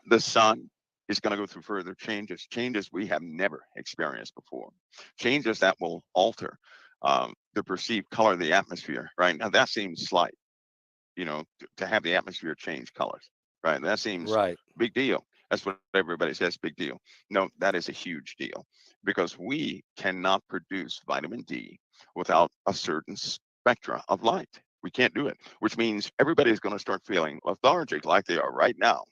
The sun is going to go through further changes we have never experienced before, changes that will alter the perceived color of the atmosphere. Right now, that seems slight, to have the atmosphere change colors. Right, that seems big deal. That's what everybody says, big deal. No, that is a huge deal, because we cannot produce vitamin D without a certain spectra of light. We can't do it, which means everybody's going to start feeling lethargic like they are right now.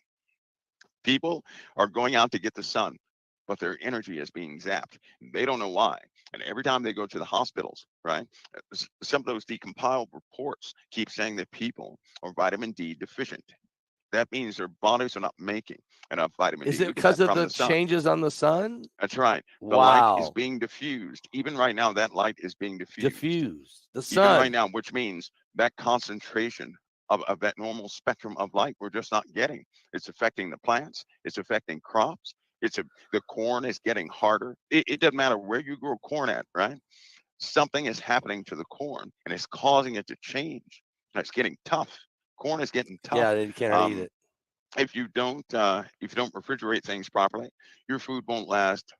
People are going out to get the sun, but their energy is being zapped. They don't know why. And every time they go to the hospitals, right, some of those decompiled reports keep saying that people are vitamin D deficient. That means their bodies are not making enough vitamin D. Is it because of the changes on the sun? That's right. The light is being diffused. Even right now, that light is being diffused. The Even sun. right now, which means that concentration of that normal spectrum of light we're just not getting. It's affecting the plants. It's affecting crops. The corn is getting harder. It doesn't matter where you grow corn at, right? Something is happening to the corn, and it's causing it to change. It's getting tough. Corn is getting tough. Yeah, you can't eat it. If you don't refrigerate things properly, your food won't last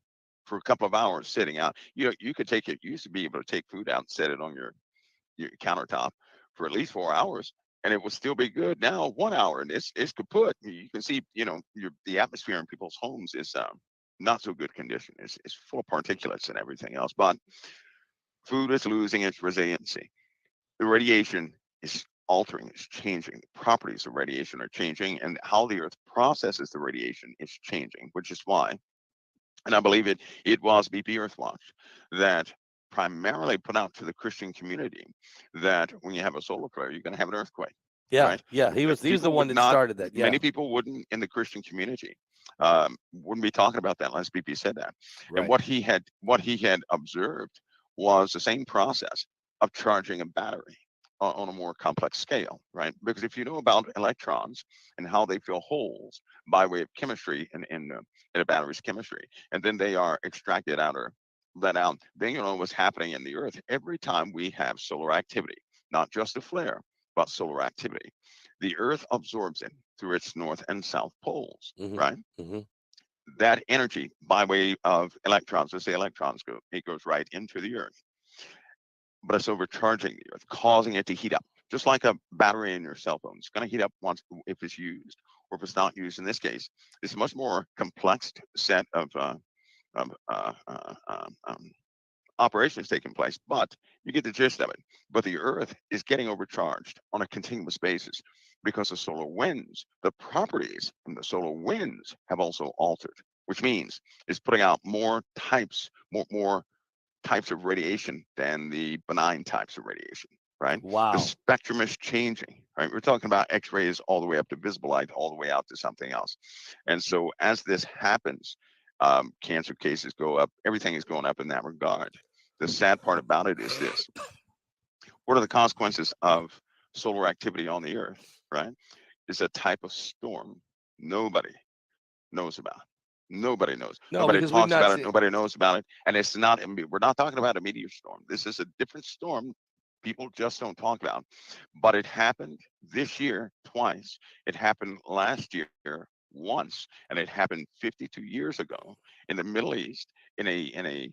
for a couple of hours sitting out. You could take it. You used to be able to take food out and set it on your countertop for at least 4 hours, and it will still be good. Now 1 hour, and it's kaput. You can see, the atmosphere in people's homes is not so good condition. It's full of particulates and everything else. But food is losing its resiliency. The radiation is altering, it's changing. The properties of radiation are changing, and how the earth processes the radiation is changing, which is why, and I believe it was BP Earthwatch that primarily put out to the Christian community that when you have a solar flare, you're going to have an earthquake. Yeah, right? yeah, he was the one that started that. Yeah. Many people wouldn't in the Christian community wouldn't be talking about that unless BP said that. Right. And what he had observed was the same process of charging a battery on a more complex scale, right? Because if you know about electrons and how they fill holes by way of chemistry in a battery's chemistry, and then they are extracted out or let out, then you know what's happening in the earth every time we have solar activity, not just a flare, but solar activity. The earth absorbs it through its north and south poles, right? That energy by way of electrons, let's say electrons it goes right into the earth, but it's overcharging the earth, causing it to heat up, just like a battery in your cell phone. It's going to heat up once if it's used, or if it's not used. In this case, it's a much more complex set of operations taking place, but you get the gist of it. But the earth is getting overcharged on a continuous basis because the solar winds, the properties from the solar winds have also altered, which means it's putting out more types of radiation than the benign types of radiation, right? Wow. The spectrum is changing, right? We're talking about X-rays all the way up to visible light, all the way out to something else. And so as this happens, cancer cases go up. Everything is going up in that regard. The sad part about it is this. What are the consequences of solar activity on the earth, right? It's a type of storm nobody knows about. Nobody knows. No, Nobody because talks about it. Nobody knows about it. And it's not, we're not talking about a meteor storm. This is a different storm people just don't talk about. But it happened this year twice. It happened last year once, and it happened 52 years ago in the Middle East in a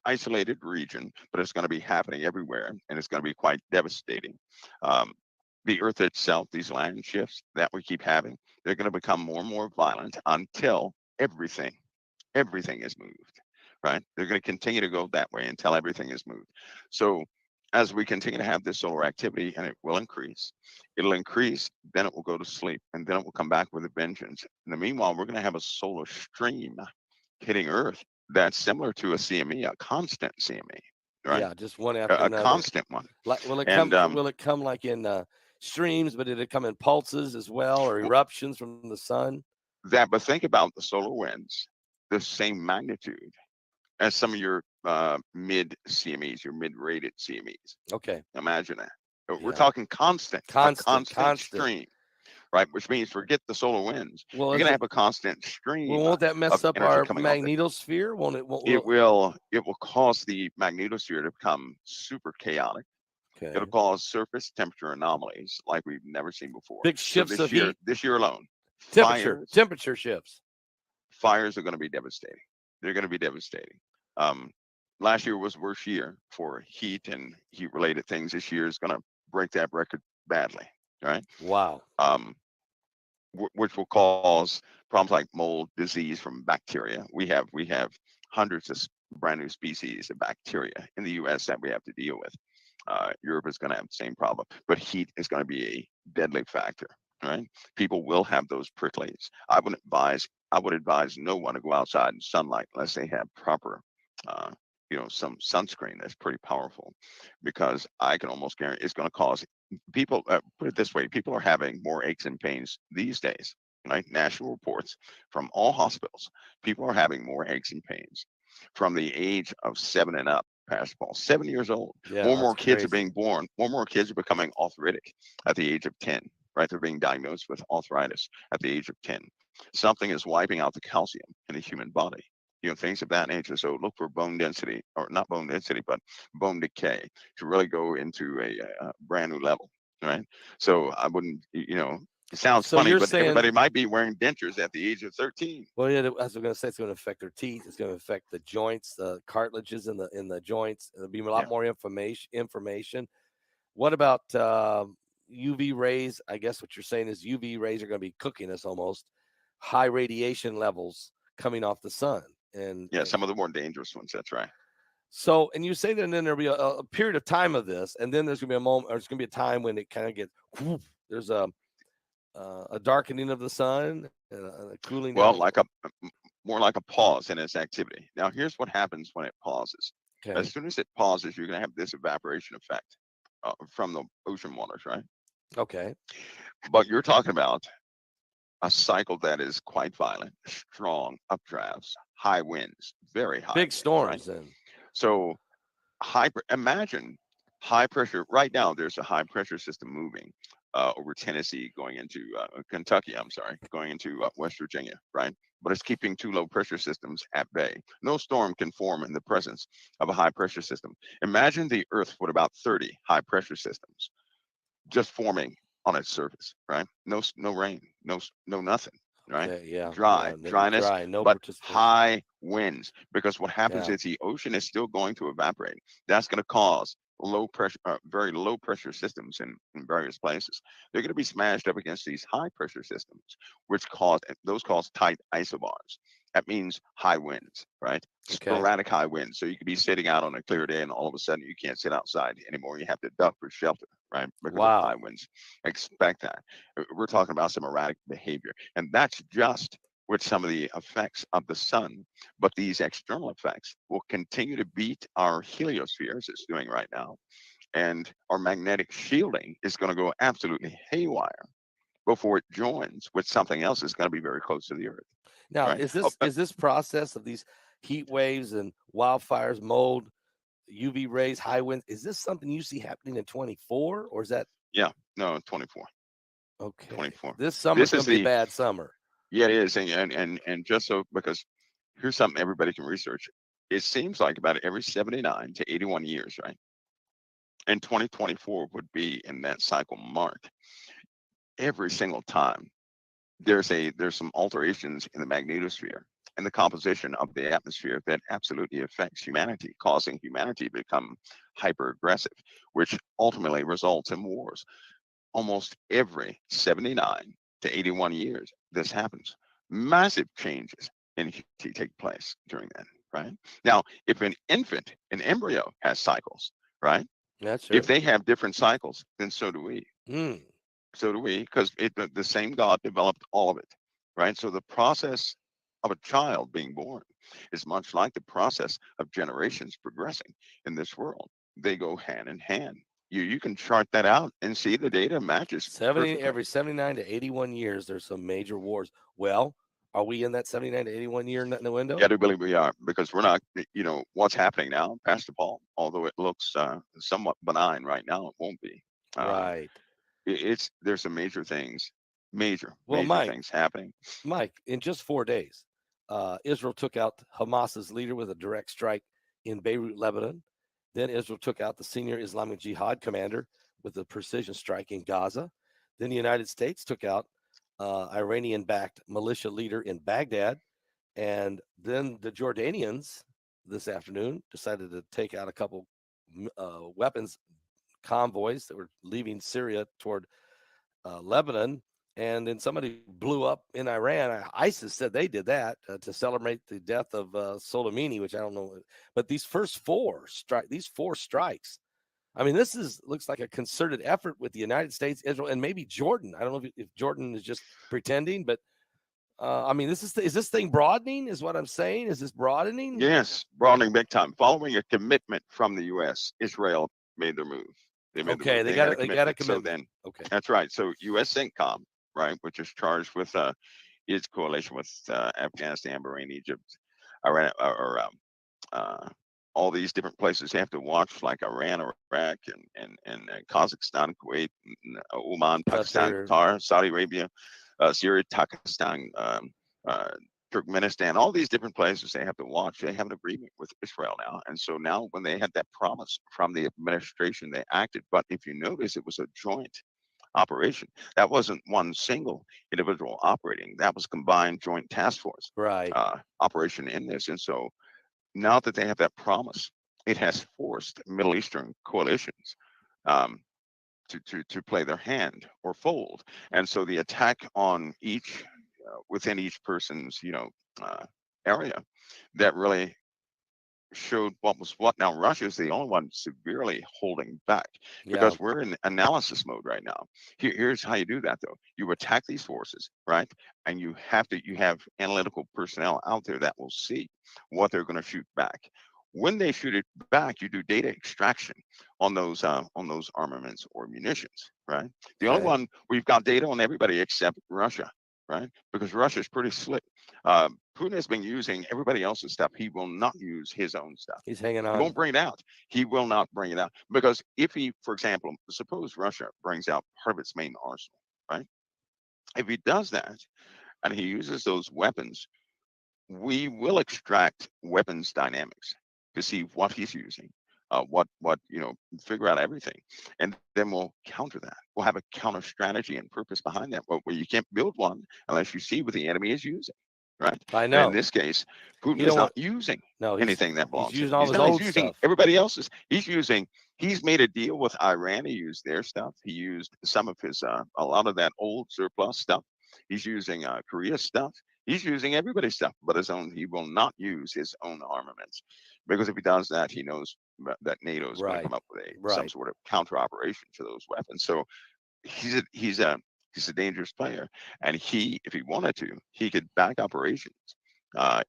isolated region, but it's going to be happening everywhere, and it's going to be quite devastating. The earth itself, these land shifts that we keep having, they're going to become more and more violent until everything is moved, right? They're going to continue to go that way until everything is moved. So as we continue to have this solar activity, and it will increase, it'll increase, then it will go to sleep, and then it will come back with a vengeance. In the meanwhile, we're going to have a solar stream hitting Earth that's similar to a CME, a constant CME, right? Yeah, just one after another. A constant one. Like, will it come like in streams, but did it come in pulses as well, or eruptions from the sun? But think about the solar winds. the same magnitude as some of your mid CMEs, your mid-rated CMEs. Okay. Imagine that. We're Yeah. talking constant Constant. stream, right? Which means forget the solar winds. Well, You're is gonna it- have a constant stream Well, won't that of mess up energy our coming off it. magnetosphere? Won't it? It will cause the magnetosphere to become super chaotic. Okay. It'll cause surface temperature anomalies like we've never seen before. Big So shifts of heat? This year alone, Temperature shifts. fires are going to be devastating. They're going to be devastating. Last year was the worst year for heat and heat-related things. This year is going to break that record badly, right? Wow. Which will cause problems like mold, disease from bacteria. We have hundreds of brand new species of bacteria in the U.S. that we have to deal with. Europe is going to have the same problem, but heat is going to be a deadly factor, right? People will have those pricklies. I would advise no one to go outside in sunlight unless they have proper, some sunscreen that's pretty powerful, because I can almost guarantee it's going to cause people. Put it this way: people are having more aches and pains these days. Right? National reports from all hospitals. People are having more aches and pains from the age of 7 and up. Past Paul, 7 years old. Yeah, more and more that's kids crazy. are being born. More and more kids are becoming arthritic at the age of 10. Right? They're being diagnosed with arthritis at the age of 10. Something is wiping out the calcium in the human body. Things of that nature. So look for bone density, or not bone density, but bone decay to really go into a brand new level. Right? So I wouldn't, it sounds So funny, you're but saying- everybody might be wearing dentures at the age of 13. Well, yeah, as I was going to say, it's going to affect their teeth. It's going to affect the joints, the cartilages in the joints. There'll be a lot more information. What about UV rays? I guess what you're saying is UV rays are going to be cooking us almost. High radiation levels coming off the sun, and some of the more dangerous ones. That's right. So, and you say that then there'll be a period of time of this, and then there's going to be a moment, or it's going to be a time when it kind of gets. There's a darkening of the sun and a cooling Well, down. more like a pause in its activity. Now, here's what happens when it pauses. Okay. As soon as it pauses, you're going to have this evaporation effect from the ocean waters, right? Okay. But you're talking about a cycle that is quite violent, strong updrafts, high winds, very high. Big winds, storms, right? then. So, imagine high pressure. Right now, there's a high pressure system moving over Tennessee, going into Kentucky. I'm sorry, going into West Virginia, right? But it's keeping two low pressure systems at bay. No storm can form in the presence of a high pressure system. Imagine the Earth with about 30 high pressure systems just forming on its surface, right? No rain, no nothing, right? Okay, yeah, Dryness, dry, no but participation. high winds. Because what happens Yeah. is the ocean is still going to evaporate. That's going to cause low pressure, very low pressure systems in various places. They're going to be smashed up against these high pressure systems, which cause tight isobars. That means high winds, right? Sporadic high winds. So you could be sitting out on a clear day, and all of a sudden you can't sit outside anymore. You have to duck for shelter, right? Because of high winds. Expect that. We're talking about some erratic behavior, and that's just with some of the effects of the sun. But these external effects will continue to beat our heliosphere, as it's doing right now, and our magnetic shielding is going to go absolutely haywire before it joins with something else that's going to be very close to the Earth. Now, right? is this process of these heat waves and wildfires, mold, UV rays, high winds, is this something you see happening in 24, or is that? Yeah, no, 24. Okay. 24. This summer's going to be a bad summer. Yeah, it is, and just so, because here's something everybody can research. It seems like about every 79 to 81 years, right? And 2024 would be in that cycle mark. Every single time there's some alterations in the magnetosphere and the composition of the atmosphere that absolutely affects humanity, causing humanity to become hyper aggressive, which ultimately results in wars. Almost every 79 to 81 years, this happens. Massive changes in humanity take place during that, right? Now, if an embryo has cycles, right? That's true. If they have different cycles, then so do we. So do we, because the same God developed all of it, right? So the process of a child being born is much like the process of generations progressing in this world. They go hand in hand. You can chart that out and see the data matches. perfectly. Every 79 to 81 years, there's some major wars. Well, Are we in that 79 to 81 year in the window? Yeah, I do believe we are, because we're not, what's happening now, Pastor Paul, although it looks somewhat benign right now, it won't be. Right. There's some major things, major Mike, things happening. Mike, in just 4 days, Israel took out Hamas's leader with a direct strike in Beirut, Lebanon. Then Israel took out the senior Islamic Jihad commander with a precision strike in Gaza. Then the United States took out Iranian-backed militia leader in Baghdad. And then the Jordanians this afternoon decided to take out a couple weapons convoys that were leaving Syria toward Lebanon. And then somebody blew up in Iran. ISIS said they did that to celebrate the death of Soleimani, which I don't know. But these first four strikes, I mean, looks like a concerted effort with the United States, Israel, and maybe Jordan. I don't know if Jordan is just pretending, but I mean, is this thing broadening? Is what I'm saying? Is this broadening? Yes, broadening big time. Following a commitment from the U.S., Israel made their move. They got a commitment. So then, okay, that's right. So U.S. CENTCOM, right, which is charged with its coalition with Afghanistan, Bahrain, Egypt, Iran, all these different places they have to watch, like Iran, Iraq, and Kazakhstan, Kuwait, Oman, Pakistan, Qatar, Saudi Arabia, Syria, Pakistan, Turkmenistan, all these different places they have to watch. They have an agreement with Israel now. And so now when they had that promise from the administration, they acted. But if you notice, it was a joint operation. That wasn't one single individual operating. That was combined joint task force operation in this. And so now that they have that promise, it has forced Middle Eastern coalitions to play their hand or fold. And so the attack on each within each person's area, that really showed what was what. Now Russia is the only one severely holding back because we're in analysis mode right now. Here's how you do that though. You attack these forces, right? And you have analytical personnel out there that will see what they're going to shoot back. When they shoot it back, you do data extraction on those armaments or munitions, right? The only one we've got data on everybody except Russia, right? Because Russia's pretty slick. Putin has been using everybody else's stuff. He will not use his own stuff. He's hanging on. He won't bring it out. He will not bring it out because if he, for example, suppose Russia brings out part of its main arsenal, right? If he does that and he uses those weapons, we will extract weapons dynamics to see what he's using, figure out everything, and then we'll counter that. We'll have a counter strategy and purpose behind that. But where you can't build one unless you see what the enemy is using, right? I know. And in this case, Putin is not using anything that belongs. He's using all his old stuff. Everybody else's. He's made a deal with Iran. He used their stuff. He used some of his a lot of that old surplus stuff. He's using Korea's stuff. He's using everybody's stuff but his own. He will not use his own armaments because if he does that, he knows that NATO is going to come up with some sort of counter operation to those weapons. So he's a dangerous player, and if he wanted to, he could back operations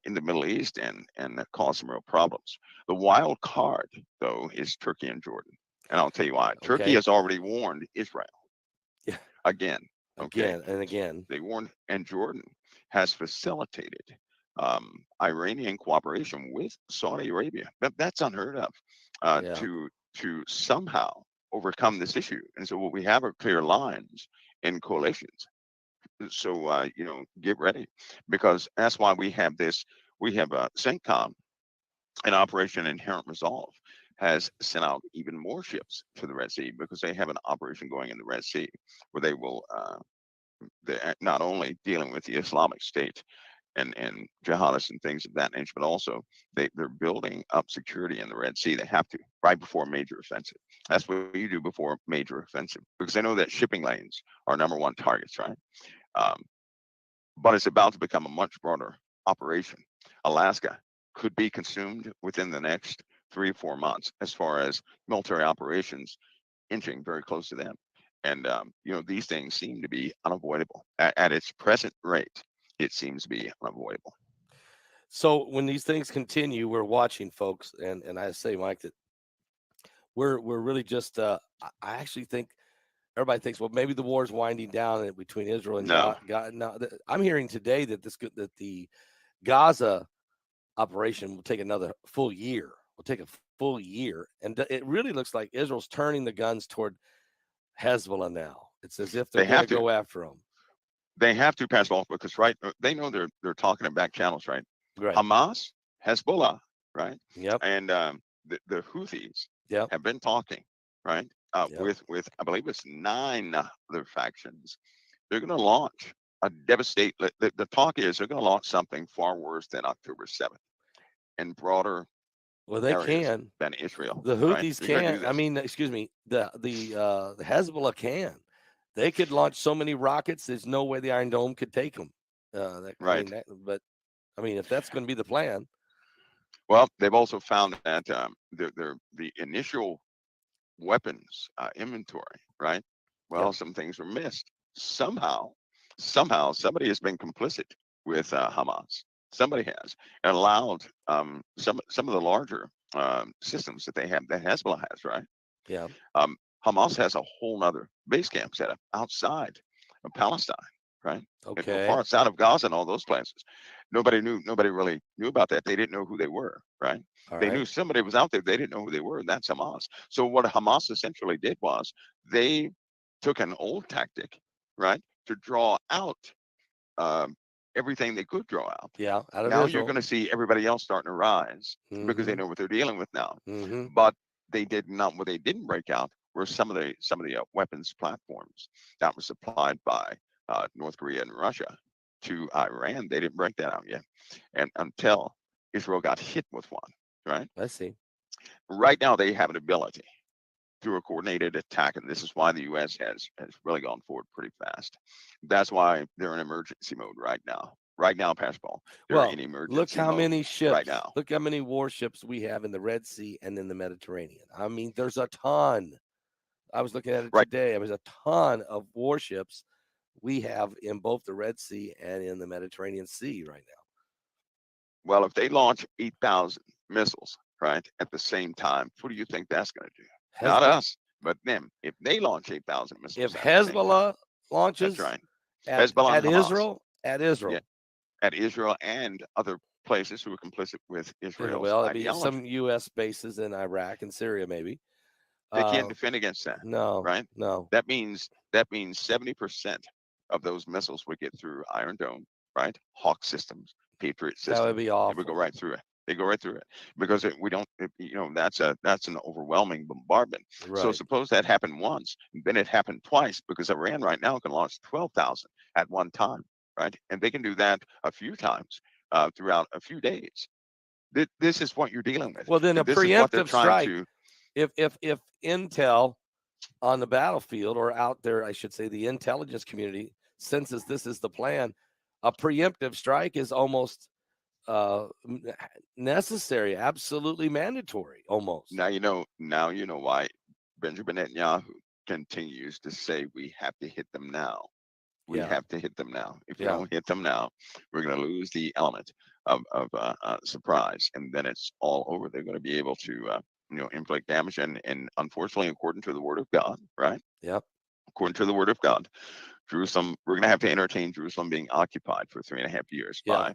in the Middle East and cause some real problems. The wild card, though, is Turkey and Jordan, and I'll tell you why. Turkey has already warned Israel. Yeah. Again and again. They warned, and Jordan has facilitated Iranian cooperation with Saudi Arabia. That's unheard of to somehow overcome this issue. And so what we have are clear lines in coalitions. So get ready, because that's why we have this. We have CENTCOM, an Operation Inherent Resolve, has sent out even more ships to the Red Sea because they have an operation going in the Red Sea where they will they're not only dealing with the Islamic State and jihadists and things of that nature, but also they're building up security in the Red Sea. They have to, right before a major offensive. That's what you do before a major offensive, because they know that shipping lanes are number one targets, right? But it's about to become a much broader operation. Alaska could be consumed within the next 3 or 4 months as far as military operations inching very close to them. And these things seem to be unavoidable at its present rate. It seems to be unavoidable. So when these things continue, we're watching, folks, and I say, Mike, that we're really just. I actually think everybody thinks, well, maybe the war's winding down between Israel and No. God. No, I'm hearing today that that the Gaza operation will take another full year. Will take a full year, and it really looks like Israel's turning the guns toward Hezbollah now. It's as if they're They going have to to. go after them. They have to pass off because they know they're talking in back channels, right? Right. Hamas, Hezbollah, right? Yep. And the Houthis Yep. have been talking, right? With I believe it's 9 other factions. They're going to launch a devastate. The talk is they're going to launch something far worse than October 7th and broader. Well, they can. Than Israel. The right? Houthis They're gonna do can. I this. mean, excuse me. The Hezbollah can. They could launch so many rockets. There's no way the Iron Dome could take them. Right. But I mean, if that's going to be the plan. Well, they've also found that the initial weapons inventory, right? Well, some things were missed. Somehow somebody has been complicit with Hamas. Somebody has and allowed some of the larger systems that they have that Hezbollah has, right? Yeah. Hamas has a whole nother base camp set up outside of Palestine, right? Okay. Far outside of Gaza and all those places. Nobody really knew about that. They didn't know who they were, right? They knew somebody was out there. They didn't know who they were. And that's Hamas. So what Hamas essentially did was they took an old tactic, right, to draw out everything they could draw out. Yeah. Out of now Israel. you're going to see everybody else starting to rise because they know what they're dealing with now. But they did not. What they didn't break out were some of the weapons platforms that were supplied by North Korea and Russia to Iran. They didn't break that out yet, and until Israel got hit with one, right? I see. Right now, they have an ability through a coordinated attack, and this is why the U.S. has really gone forward pretty fast. That's why they're in emergency mode right now. Right now, Pascal, they're in emergency look how mode many ships right now. Look how many warships we have in the Red Sea and in the Mediterranean. I mean, there's a ton. I was looking at it today. There's a ton of warships we have in both the Red Sea and in the Mediterranean Sea right now. Well, if they launch 8,000 missiles, right, at the same time, what do you think that's going to do? Not us, but them. If they launch 8,000 missiles, if Hezbollah launches, that's right. Hezbollah at Israel, yeah, at Israel and other places who are complicit with Israel's well, it'd be ideology. some U.S. bases in Iraq and Syria, maybe. They can't defend against that. No, right? No. That means 70% of those missiles would get through Iron Dome, right? Hawk systems, Patriot systems. That would be awful. They would go right through it. They go right through it because that's an overwhelming bombardment. Right. So suppose that happened once, then it happened twice because Iran right now can launch 12,000 at one time, right? And they can do that a few times throughout a few days. This is what you're dealing with. Well, then a this is what they're preemptive trying strike. to. If intel on the battlefield or out there, I should say, the intelligence community senses this is the plan, a preemptive strike is almost necessary, absolutely mandatory, almost. Now you know why Benjamin Netanyahu continues to say we have to hit them now. We have to hit them now. If we don't hit them now, we're going to lose the element of surprise, and then it's all over. They're going to be able to inflict damage, and unfortunately, according to the Word of God, right? Yep. According to the Word of God, Jerusalem, we're going to have to entertain Jerusalem being occupied for 3.5 years by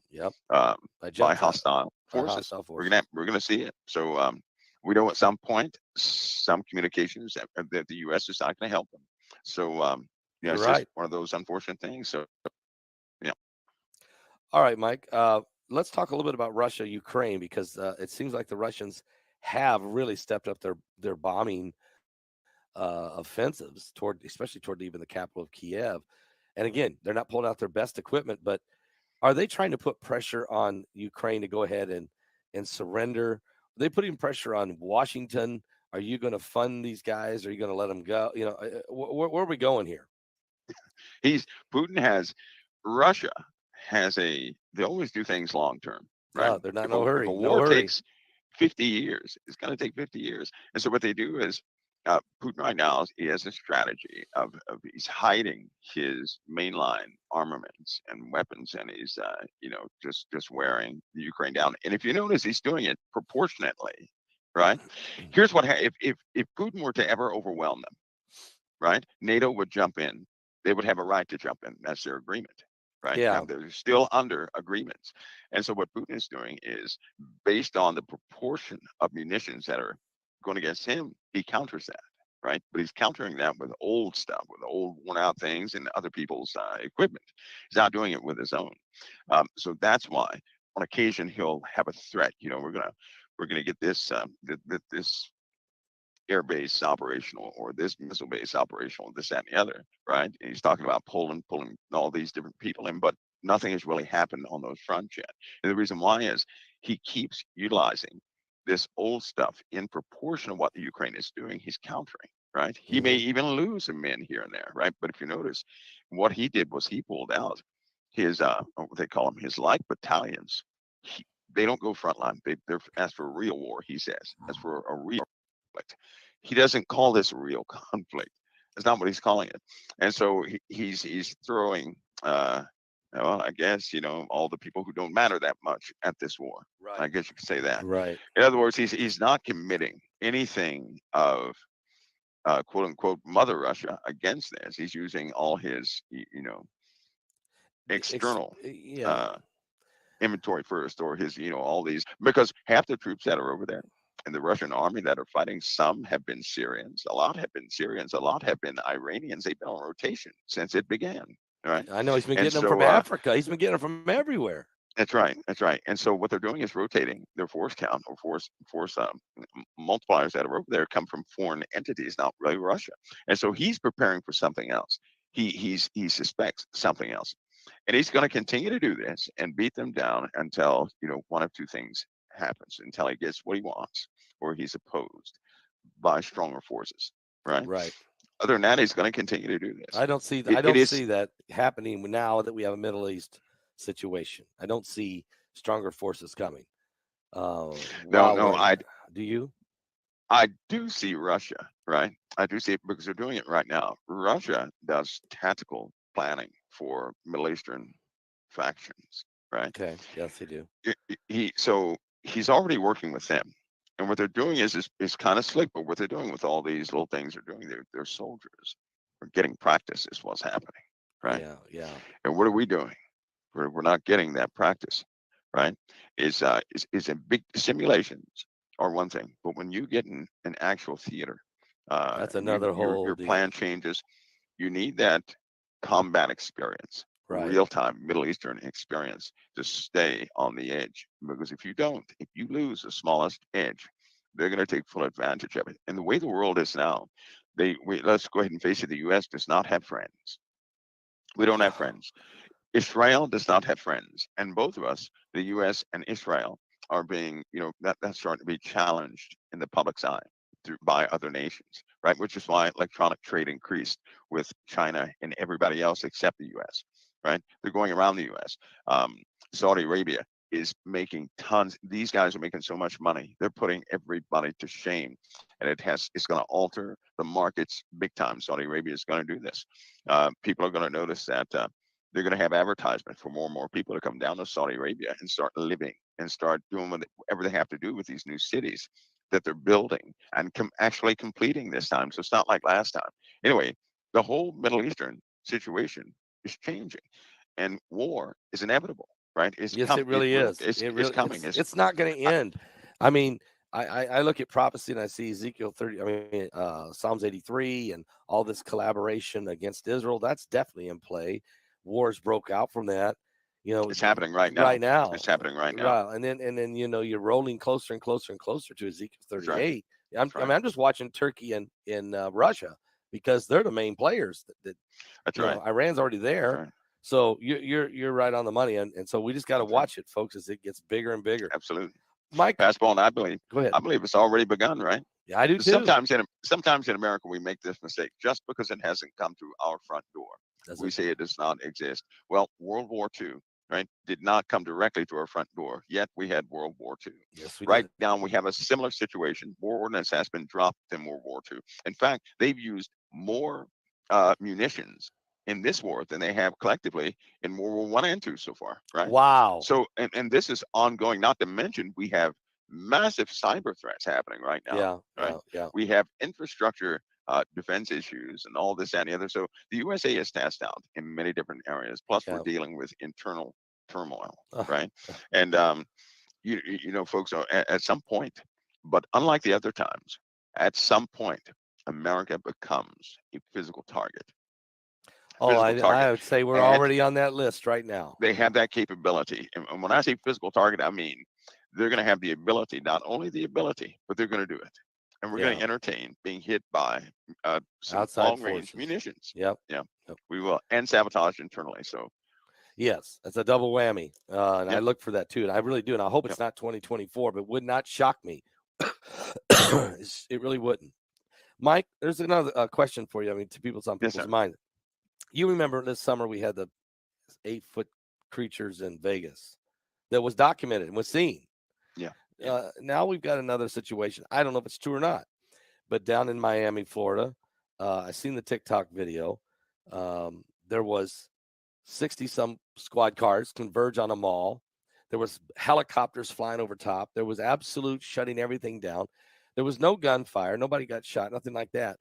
hostile forces. We're going to see it. So we know at some point some communications that the U.S. is not going to help them. So it's just one of those unfortunate things. So All right, Mike. Let's talk a little bit about Russia, Ukraine, because it seems like the Russians have really stepped up their bombing offensives especially toward even the capital of Kiev. And again, they're not pulling out their best equipment, but are they trying to put pressure on Ukraine to go ahead and surrender? Are they putting pressure on Washington? Are you going to fund these guys? Are you going to let them go? Where are we going here? Russia has they always do things long term, right? No, they're not in no hurry. If a war takes 50 years, it's going to take 50 years. And so what they do is Putin right now, he has a strategy of he's hiding his mainline armaments and weapons, and he's just wearing the Ukraine down. And if you notice, he's doing it proportionately, right? Here's what if Putin were to ever overwhelm them, right? NATO would jump in. They would have a right to jump in. That's their agreement, right? Yeah. Now, they're still under agreements. And so what Putin is doing is, based on the proportion of munitions that are going against him, he counters that, right? But he's countering that with old stuff, with old worn out things and other people's equipment. He's not doing it with his own. So that's why on occasion he'll have a threat. You know, we're gonna get this this air base operational, or this missile base operational, this, that, and the other, right? And he's talking about pulling all these different people in, but nothing has really happened on those fronts yet. And the reason why is he keeps utilizing this old stuff in proportion of what the Ukraine is doing. He's countering, right? He may even lose some men here and there, right? But if you notice, what he did was he pulled out his what they call them, his light battalions. They don't go frontline. They're as for a real war, he says, as for a real conflict. He doesn't call this a real conflict. That's not what he's calling it. And so he's throwing well, I guess, you know, all the people who don't matter that much at this war. Right. I guess you could say that. Right. In other words, he's not committing anything of quote unquote Mother Russia against this. He's using all his, you know, external inventory first, or his, you know, all these, because half the troops that are over there in the Russian army that are fighting, some have been Syrians, a lot have been Syrians, a lot have been Iranians. They've been on rotation since it began. Right. I know he's been getting them from Africa. He's been getting them from everywhere. That's right. That's right. And so what they're doing is rotating their force count, or force multipliers that are over there come from foreign entities, not really Russia. And so he's preparing for something else. He suspects something else, and he's going to continue to do this and beat them down until, you know, one of two things happens, until he gets what he wants, or he's opposed by stronger forces. Right. Right. Other than that, he's going to continue to do this. I don't see that happening now that we have a Middle East situation. I don't see stronger forces coming. No, do you? I do see Russia, right? I do see it because they're doing it right now. Russia does tactical planning for Middle Eastern factions, right? Okay. Yes, they do. So he's already working with them. And what they're doing is kind of slick, but what they're doing with all these little things they're doing, their soldiers are getting practice is what's happening, right? Yeah, yeah. And what are we doing? We're not getting that practice, right? Is in big simulations are one thing, but when you get in an actual theater, that's another whole your deal. plan changes. You need that combat experience, right? Real-time Middle Eastern experience to stay on the edge. Because if you don't, if you lose the smallest edge, they're going to take full advantage of it. And the way the world is now, let's go ahead and face it, the U.S. does not have friends. We don't have friends. Israel does not have friends. And both of us, the U.S. and Israel, are being, you know, that's starting to be challenged in the public's eye by other nations, right? Which is why electronic trade increased with China and everybody else except the U.S., right? They're going around the U.S. Saudi Arabia is making tons. These guys are making so much money. They're putting everybody to shame, and it's going to alter the markets big time. Saudi Arabia is going to do this. People are going to notice that they're going to have advertisement for more and more people to come down to Saudi Arabia and start living and start doing whatever they have to do with these new cities that they're building and actually completing this time. So it's not like last time. Anyway, the whole Middle Eastern situation is changing, and war is inevitable, right? Yes, it really is. It's coming. It's not going to end. I mean, I look at prophecy and I see Ezekiel 30, Psalms 83 and all this collaboration against Israel. That's definitely in play. Wars broke out from that. You know, it's happening right now. Right now, it's happening right now. Right. And then you know, you're rolling closer and closer and closer to Ezekiel 38. Right. I'm just watching Turkey and Russia because they're the main players. That's right. Iran's already there. Right. So you're right on the money, and so we just got to watch it, folks, as it gets bigger and bigger. Absolutely, Mike. Fastball, and I believe. Go ahead. I believe it's already begun, right? Yeah, I do too. Sometimes in America we make this mistake just because it hasn't come through our front door. We say it does not exist. Well, World War II, right, did not come directly to our front door. Yet we had World War II. Yes, we right did. now we have a similar situation. War ordnance has been dropped in World War II. In fact, they've used more munitions in this war than they have collectively in World War I and II so far, right? Wow. So, and this is ongoing, not to mention we have massive cyber threats happening right now. Yeah, right? Yeah. We have infrastructure defense issues and all this, that, and the other. So the USA is tasked out in many different areas. Plus, we're dealing with internal turmoil, right? And you know, folks, are at some point, but unlike the other times, at some point, America becomes a physical target. Oh, I would say we're already on that list right now. They have that capability. And when I say physical target, I mean they're going to have the ability, not only the ability, but they're going to do it. And we're going to entertain being hit by some long-range munitions. Yep. Yeah. We will. And sabotage internally. So. Yes, that's a double whammy. And I look for that too. And I really do. And I hope it's not 2024, but would not shock me. It really wouldn't. Mike, there's another question for you. I mean, to people's mind. You remember this summer we had the 8-foot creatures in Vegas that was documented and was seen. Yeah. Now we've got another situation. I don't know if it's true or not, but down in Miami, Florida, I seen the TikTok video. There was 60-some squad cars converge on a mall. There was helicopters flying over top. There was absolute shutting everything down. There was no gunfire. Nobody got shot, nothing like that.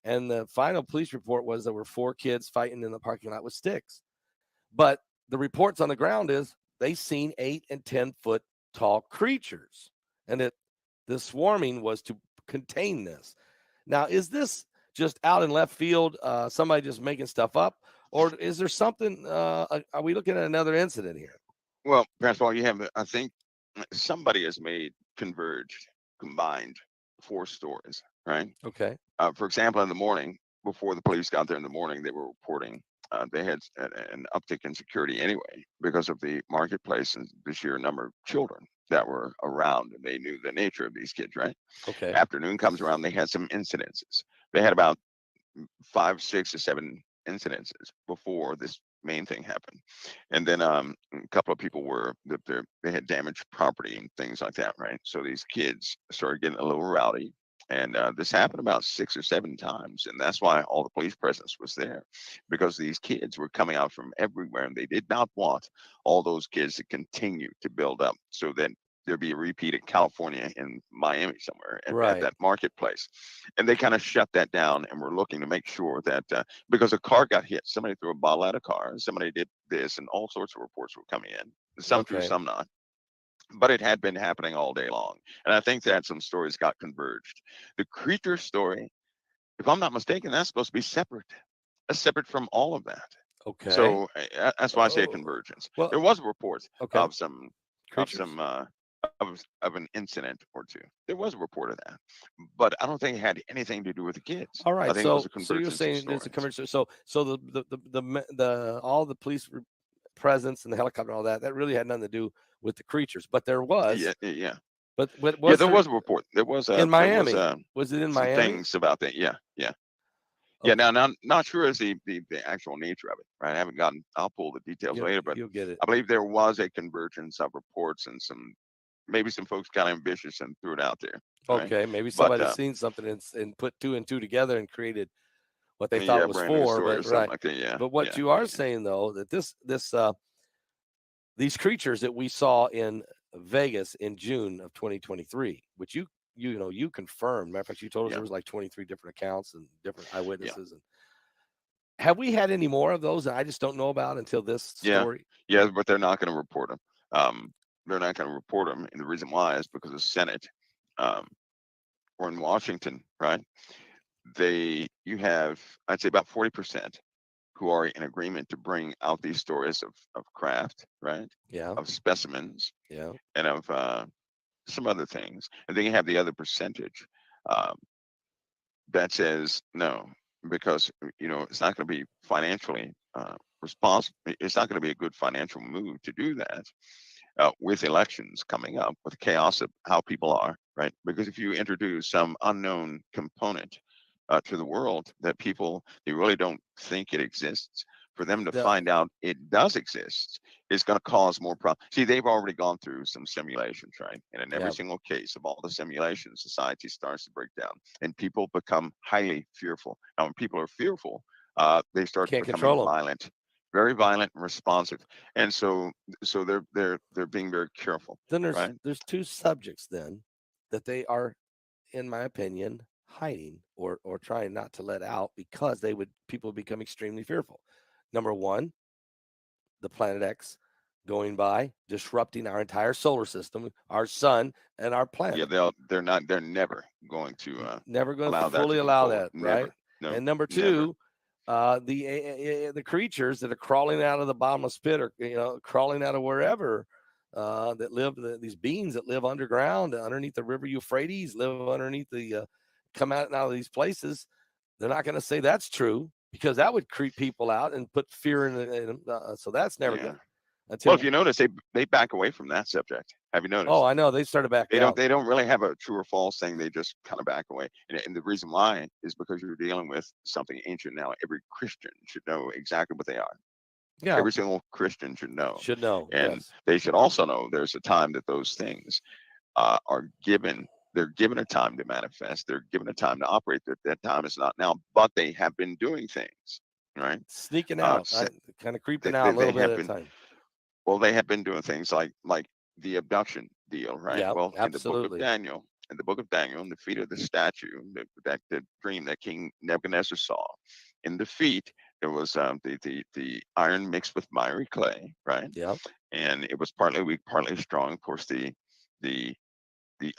And the final police report was there were 4 kids fighting in the parking lot with sticks. But the reports on the ground is they seen 8 and 10-foot tall creatures, and that the swarming was to contain this. Now, is this just out in left field, somebody just making stuff up, or is there something? Are we looking at another incident here? Well, Francois, you have, I think somebody has combined 4 stories, right? Okay. For example, in the morning, before the police got there in the morning, they were reporting they had an uptick in security anyway because of the marketplace and the sheer number of children that were around, and they knew the nature of these kids, right? Okay. Afternoon comes around, they had some incidences. They had about 5, 6, or 7 incidences before this main thing happened, and then a couple of people they had damaged property and things like that, right? So these kids started getting a little rowdy. And this happened about 6 or 7 times. And that's why all the police presence was there, because these kids were coming out from everywhere. And they did not want all those kids to continue to build up so that there'd be a repeat in California, in Miami somewhere at that marketplace. And they kind of shut that down and were looking to make sure that because a car got hit, somebody threw a bottle at a car, and somebody did this, and all sorts of reports were coming in. Some true, some not. But it had been happening all day long. And I think that some stories got converged. The creature story, if I'm not mistaken, that's supposed to be separate. That's separate from all of that. Okay. So that's why I say a convergence. Well, there was reports of some of an incident or 2. There was a report of that, but I don't think it had anything to do with the kids. All right. I think it was a So you're convergence saying it's a convergence. So the all the police presence and the helicopter and all that really had nothing to do with the creatures, but there was. Yeah. But there was a report. There was in Miami. Was it in Miami? Things about that. Yeah. Yeah. Now, not sure as the actual nature of it, right? I haven't gotten. I'll pull the details later, but you'll get it. I believe there was a convergence of reports, and maybe some folks got ambitious and threw it out there. Okay, right? Maybe somebody seen something and put 2 and 2 together and created what they thought it was for. But like that, yeah. But what you are saying though, that these creatures that we saw in Vegas in June of 2023, which you confirmed. Matter of fact, you told us there was like 23 different accounts and different eyewitnesses. And have we had any more of those that I just don't know about until this story? Yeah, but they're not going to report them. They're not going to report them, and the reason why is because the Senate, or in Washington, right? You have, I'd say, about 40% who are in agreement to bring out these stories of craft, right? Yeah. Of specimens. Yeah. And of some other things. And then you have the other percentage that says no, because it's not going to be financially responsible. It's not going to be a good financial move to do that with elections coming up, with the chaos of how people are, right? Because if you introduce some unknown component to the world that they really don't think it exists, for them to find out it does exist is going to cause more problems. See, they've already gone through some simulations, right? And in every single case of all the simulations, society starts to break down and people become highly fearful. Now, when people are fearful, they start becoming violent, very violent and responsive. And so they're being very careful. Then there's 2 subjects then that they are, in my opinion, hiding or trying not to let out because people would become extremely fearful. Number one, the Planet X going by, disrupting our entire solar system, our sun, and our planet. Yeah, they're never going to never going allow to fully that to allow forward. that, right? Never. No, and number two, the creatures that are crawling out of the bottomless pit, or crawling out of wherever, that live, these beings that live underground, underneath the river Euphrates, live underneath the, come out of these places. They're not going to say that's true, because that would creep people out and put fear in. So that's never good. Well, if you notice, they back away from that subject. Have you noticed? Oh, I know. They started back. They don't really have a true or false thing. They just kind of back away. And the reason why is because you're dealing with something ancient now. Every Christian should know exactly what they are. Yeah. Every single Christian should know. And yes. they should also know there's a time that those things are given. They're given a time to manifest. They're given a time to operate. That time is not now, but they have been doing things, right? Sneaking out, kind of creeping out a little bit at a time. Well, they have been doing things like the abduction deal, right? Yeah, well, absolutely. in the book of Daniel, in the feet of the statue, the dream that King Nebuchadnezzar saw, in the feet there was the iron mixed with miry clay, right? Yeah. And it was partly weak, partly strong. Of course, the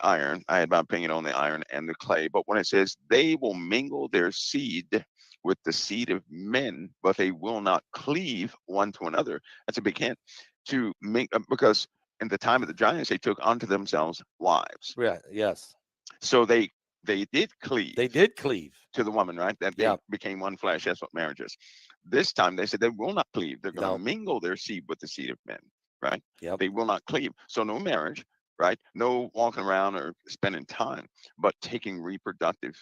iron, I had my opinion on the iron and the clay, but when it says they will mingle their seed with the seed of men, but they will not cleave one to another, that's a big hint to make, because in the time of the giants they took unto themselves wives. Yeah. Yes. So they did cleave. They did cleave to the woman, right? That they became one flesh. That's what marriage is. This time they said they will not cleave. They're going to mingle their seed with the seed of men, right? Yep. They will not cleave. So no marriage, right? No walking around or spending time, but taking reproductive,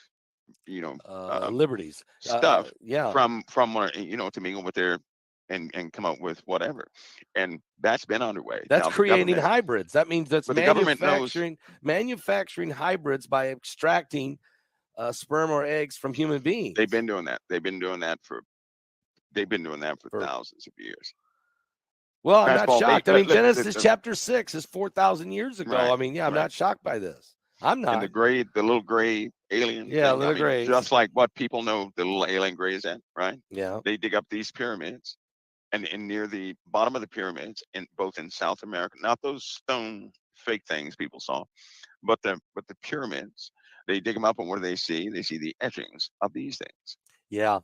liberties, stuff from to mingle with their and come up with whatever. And that's been underway. That's now, creating hybrids. That means that's but the government knows manufacturing hybrids by extracting sperm or eggs from human beings. They've been doing that. They've been doing that for thousands of years. Well, I'm not shocked. I mean, Genesis chapter 6 is 4,000 years ago. Right, I mean, I'm not shocked by this. I'm not. And the little gray alien. Yeah, thing, little gray. Just like what people know the little alien gray is at, right? Yeah. They dig up these pyramids, and near the bottom of the pyramids, both in South America, not those stone fake things people saw, but the pyramids. They dig them up, and what do they see? They see the etchings of these things. Yeah.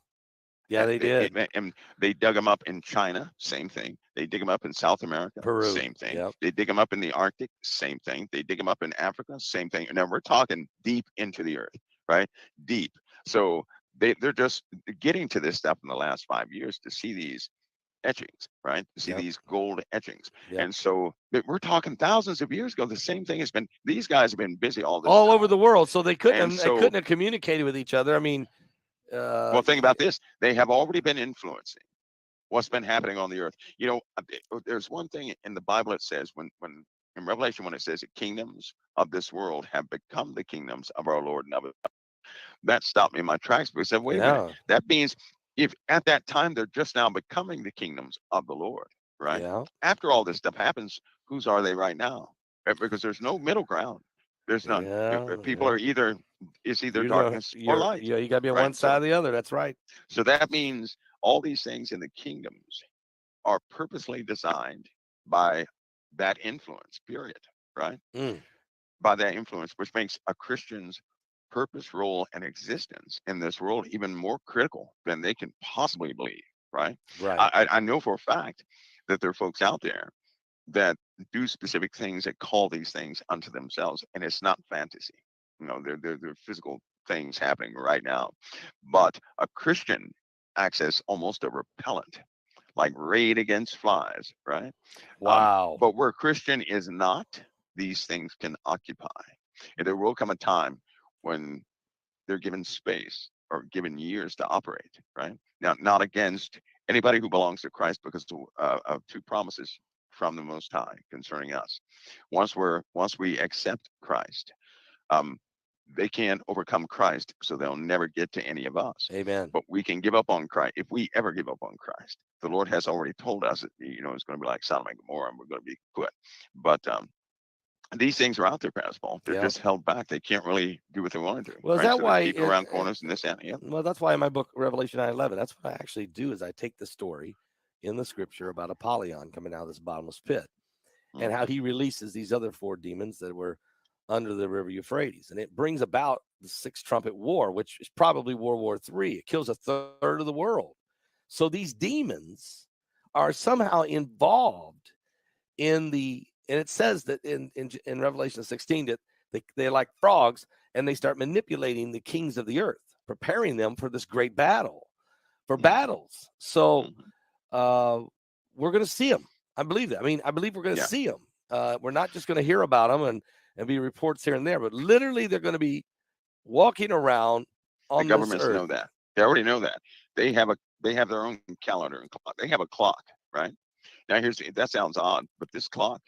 Yeah, they did. And they dug them up in China, same thing. They dig them up in South America, Peru, same thing. Yep. They dig them up in the Arctic, same thing. They dig them up in Africa, same thing. And now we're talking deep into the earth, right? Deep. So they're just getting to this stuff in the last 5 years to see these etchings, right? To see these gold etchings. Yep. And so we're talking thousands of years ago. The same thing has been, these guys have been busy all time. over the world. So they couldn't have communicated with each other. I mean, well, think about this. They have already been influencing what's been happening on the earth. There's one thing in the Bible it says when in Revelation, when it says the kingdoms of this world have become the kingdoms of our Lord and of it. That stopped me in my tracks because I said, wait a minute. That means if at that time they're just now becoming the kingdoms of the Lord, right? Yeah. After all this stuff happens, whose are they right now? Because there's no middle ground. There's none. People are either darkness or light. Yeah, you got to be on one side or the other. That's right. So that means all these things in the kingdoms are purposely designed by that influence, period, right? By that influence, which makes a Christian's purpose, role, and existence in this world even more critical than they can possibly believe, right? Right. I know for a fact that there are folks out there that do specific things that call these things unto themselves, and it's not fantasy. They're physical things happening right now. But a Christian acts as almost a repellent, like raid against flies, right? Wow. But where a Christian is not, these things can occupy. And there will come a time when they're given space or given years to operate, right? Now, not against anybody who belongs to Christ, because of two promises from the Most High concerning us. Once we accept Christ, they can't overcome Christ, so they'll never get to any of us. Amen. But we can give up on Christ if we ever give up on Christ. The Lord has already told us that it's going to be like Sodom and Gomorrah, and we're going to be put. But these things are out there, Paul. They're Yeah. just held back. They can't really do what they want to do. Well, is right? that So why they're peeking around corners and this and yeah. Well, that's why in my book Revelation 9:11, that's what I actually do is I take the story in the scripture about Apollyon coming out of this bottomless pit and how he releases these other 4 demons that were under the river Euphrates, and it brings about the 6th trumpet war, which is probably World War III. It kills a third of the world. So these demons are somehow involved in the, and it says that in Revelation 16 that they're like frogs and they start manipulating the kings of the earth, preparing them for this great battle, for battles. So we're going to see them. I believe that. I mean, I believe we're going to see them. We're not just going to hear about them and be reports here and there, but literally they're going to be walking around on the governments this earth. know that. They already know that. They have their own calendar and clock. They have a clock, right? Now that sounds odd, but this clock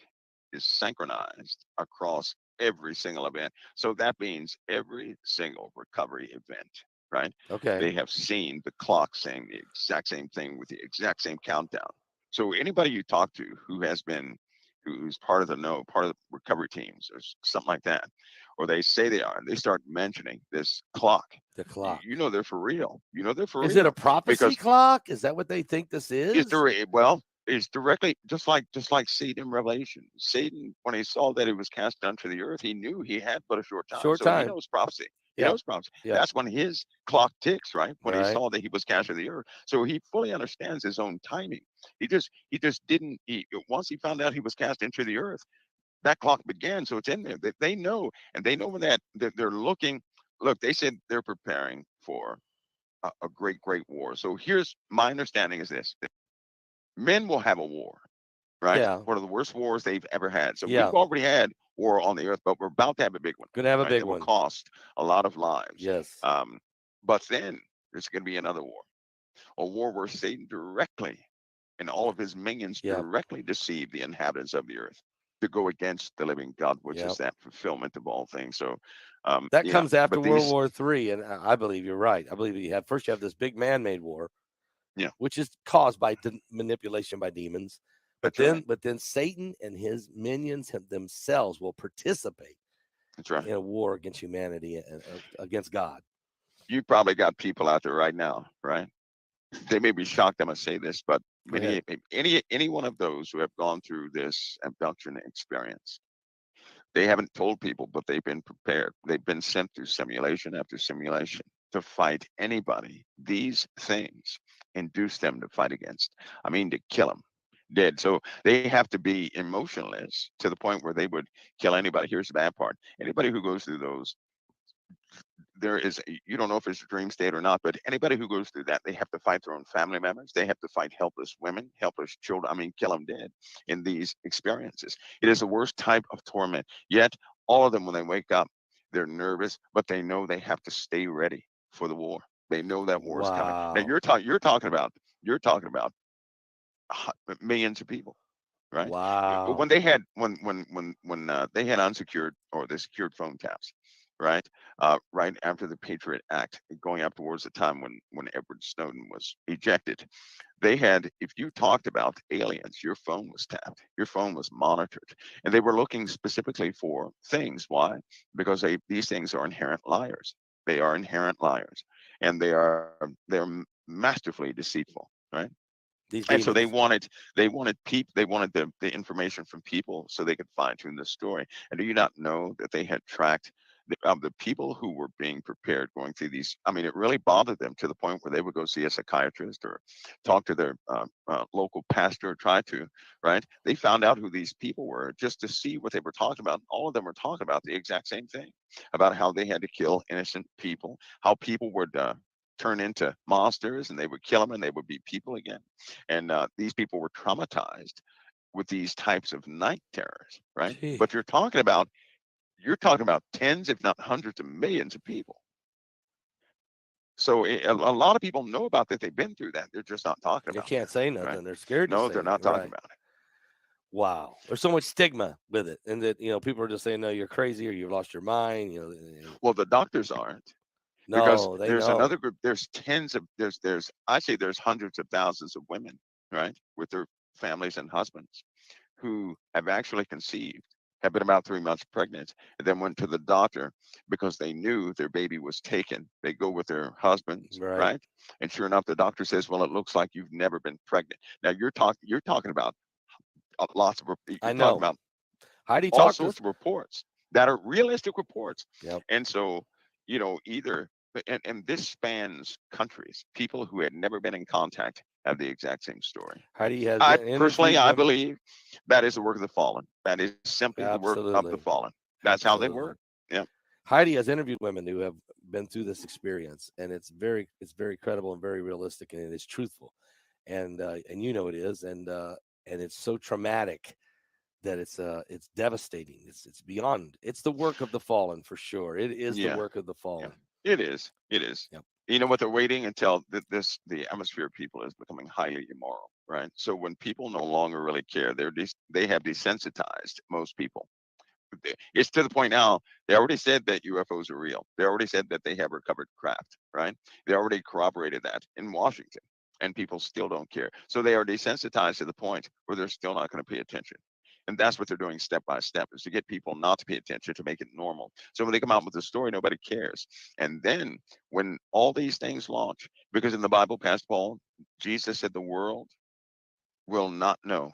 is synchronized across every single event. So that means every single recovery event, right? Okay. They have seen the clock saying the exact same thing with the exact same countdown. So anybody you talk to who's part of the part of the recovery teams or something like that, or they say they are, they start mentioning this clock. The clock. You know they're for real. You know they're for real. Is it a prophecy clock? Is that what they think this is? It's directly just like Satan in Revelation. Satan, when he saw that he was cast down to the earth, he knew he had but a short time. He knows prophecy. He knows prophecy. Yeah. That's when his clock ticks, right? When Right. he saw that he was cast to the earth. So he fully understands his own timing. He just didn't. Once he found out he was cast into the earth, that clock began. So it's in there. They know, and they know when that they're looking. Look, they said they're preparing for a great war. So here's my understanding is this. Men will have a war, right? Yeah. One of the worst wars they've ever had. So Yeah. we've already had war on the earth, but we're about to have a big one. Gonna have a right? big That one. will cost a lot of lives. Yes. But then there's going to be another war, a war where Satan directly and all of his minions directly deceive the inhabitants of the earth to go against the living God, which is that fulfillment of all things. So that comes after World War III, and I believe you're right. I believe you have this big man-made war, which is caused by manipulation by demons. But then Satan and his minions themselves will participate in a war against humanity and against God. You probably got people out there right now, right? They may be shocked I must say this, but any one of those who have gone through this abduction experience, they haven't told people, but they've been prepared. They've been sent through simulation after simulation to fight anybody. These things induce them to fight against. I mean, to kill them dead. So they have to be emotionless to the point where they would kill anybody. Here's the bad part. Anybody who goes through those, you don't know if it's a dream state or not, but anybody who goes through that, they have to fight their own family members. They have to fight helpless women, helpless children. I mean, kill them dead in these experiences. It is the worst type of torment. Yet all of them, when they wake up, they're nervous, but they know they have to stay ready for the war. They know that war is coming. Now you're talking about millions of people, right? Wow. When they had they had unsecured or the secured phone taps, right? Right after the Patriot Act, going up towards the time when Edward Snowden was ejected, they had, if you talked about aliens, your phone was tapped, your phone was monitored, and they were looking specifically for things. Why? Because these things are inherent liars. They are inherent liars, and they're masterfully deceitful, right? And so they wanted the information from people so they could fine tune the story. And do you not know that they had tracked the people who were being prepared going through these? I mean, it really bothered them to the point where they would go see a psychiatrist or talk to their local pastor, right? They found out who these people were just to see what they were talking about. All of them were talking about the exact same thing, about how they had to kill innocent people, how people would turn into monsters and they would kill them and they would be people again. And these people were traumatized with these types of night terrors, right? Gee. But you're talking about tens, if not hundreds of millions of people. So a lot of people know about that. They've been through that. They're just not talking about it. They can't say nothing. Right? They're scared to No, say they're not talking about it. Wow. There's so much stigma with it. And that, people are just saying, no, you're crazy or you've lost your mind. Well, the doctors aren't. No, because they there's know. another group. There's there's hundreds of thousands of women, right, with their families and husbands who have actually conceived had been about 3 months pregnant, and then went to the doctor because they knew their baby was taken. They go with their husbands, right? And sure enough, the doctor says, "Well, it looks like you've never been pregnant." Now you're talking about lots of you're I talking know. about Heidi all talked to sorts of reports that are realistic reports. Yep. And so, either and this spans countries. People who had never been in contact have the exact same story. Heidi has I interviewed personally, I women. believe that is the work of the fallen. That is simply the work of the Absolutely. fallen. That's how they Absolutely. work. Yeah. Heidi has interviewed women who have been through this experience, and it's very credible and very realistic, and it is truthful, and you know it is, and it's so traumatic that it's devastating. It's beyond. It's the work of the fallen for sure. It is the Yeah. work of the fallen. It is. It is. Yep. You know what? They're waiting until the atmosphere of people is becoming highly immoral, right? So when people no longer really care, they have desensitized most people. It's to the point now. They already said that UFOs are real. They already said that they have recovered craft, right? They already corroborated that in Washington, and people still don't care. So they are desensitized to the point where they're still not going to pay attention. And that's what they're doing step by step, is to get people not to pay attention, to make it normal. So when they come out with a story, nobody cares. And then when all these things launch, because in the Bible, Pastor Paul, Jesus said the world will not know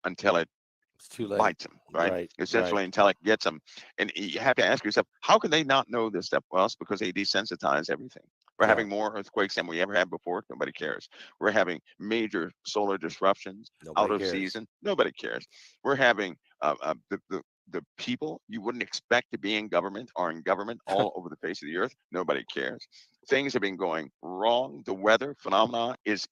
until it It's too late. bites them, right? Essentially, until it gets them. And you have to ask yourself, how can they not know this stuff? Well, it's because they desensitize everything. We're having more earthquakes than we ever had before. Nobody cares. We're having major solar disruptions out Nobody of cares. season. Nobody cares. We're having the people you wouldn't expect to be in government are in government all over the face of the earth. Nobody cares. Things have been going wrong. The weather phenomena is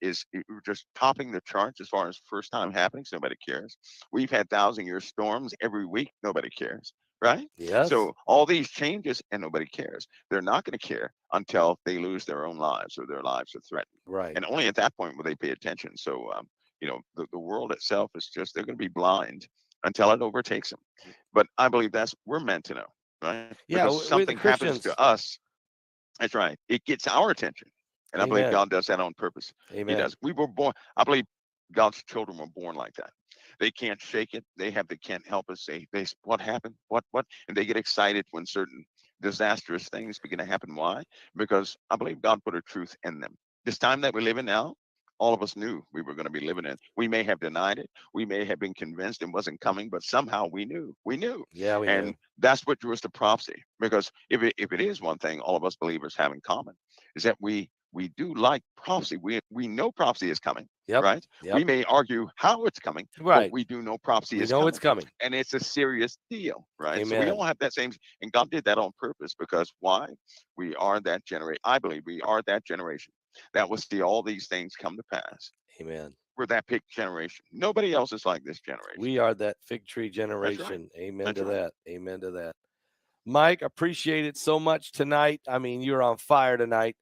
just topping the charts as far as first time happenings. Nobody cares. We've had 1,000-year storms every week. Nobody cares, right? Yes. So all these changes, and nobody cares. They're not going to care until they lose their own lives or their lives are threatened. Right. And only at that point will they pay attention. So, the world itself is just, they're going to be blind until it overtakes them. But I believe we're meant to know, right? Yeah, Because we the something happens Christians. to us. That's right. It gets our attention. And I believe Amen. God does that on purpose. He Amen. does. We were born, I believe God's children were born like that. They can't shake it. They can't help us. What happened? What? And they get excited when certain disastrous things begin to happen. Why? Because I believe God put a truth in them. This time that we live in now, all of us knew we were going to be living in. We may have denied it. We may have been convinced it wasn't coming, but somehow we knew. We knew. Yeah, we And knew. that's what drew us to prophecy. Because if it is one thing all of us believers have in common, is that we do like prophecy. We know prophecy is coming. Yep. Right? Yep. We may argue how it's coming, Right. but we do know prophecy We is know coming. it's coming. And it's a serious deal, right? So we Amen. all have that same, and God did that on purpose, because why? We are that generation. I believe we are that generation that will see all these things come to pass. Amen. We're that big generation. Nobody else is like this generation. We are that fig tree generation. Amen to that. Amen to that. Mike, appreciate it so much tonight. I mean, you're on fire tonight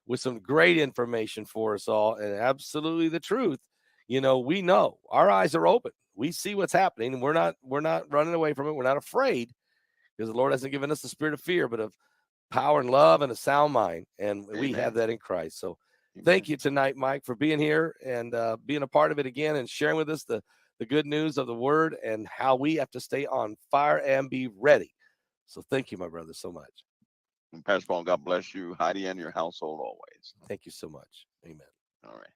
with some great information for us all, and absolutely the truth. We know our eyes are open. We see what's happening, and we're not running away from it. We're not afraid, because the Lord hasn't given us the spirit of fear, but of power and love and a sound mind. And we have that in Christ. So thank you tonight, Mike, for being here and being a part of it again, and sharing with us the good news of the word and how we have to stay on fire and be ready. So thank you, my brother, so much. And Pastor Paul, God bless you, Heidi, and your household always. Thank you so much. Amen. All right.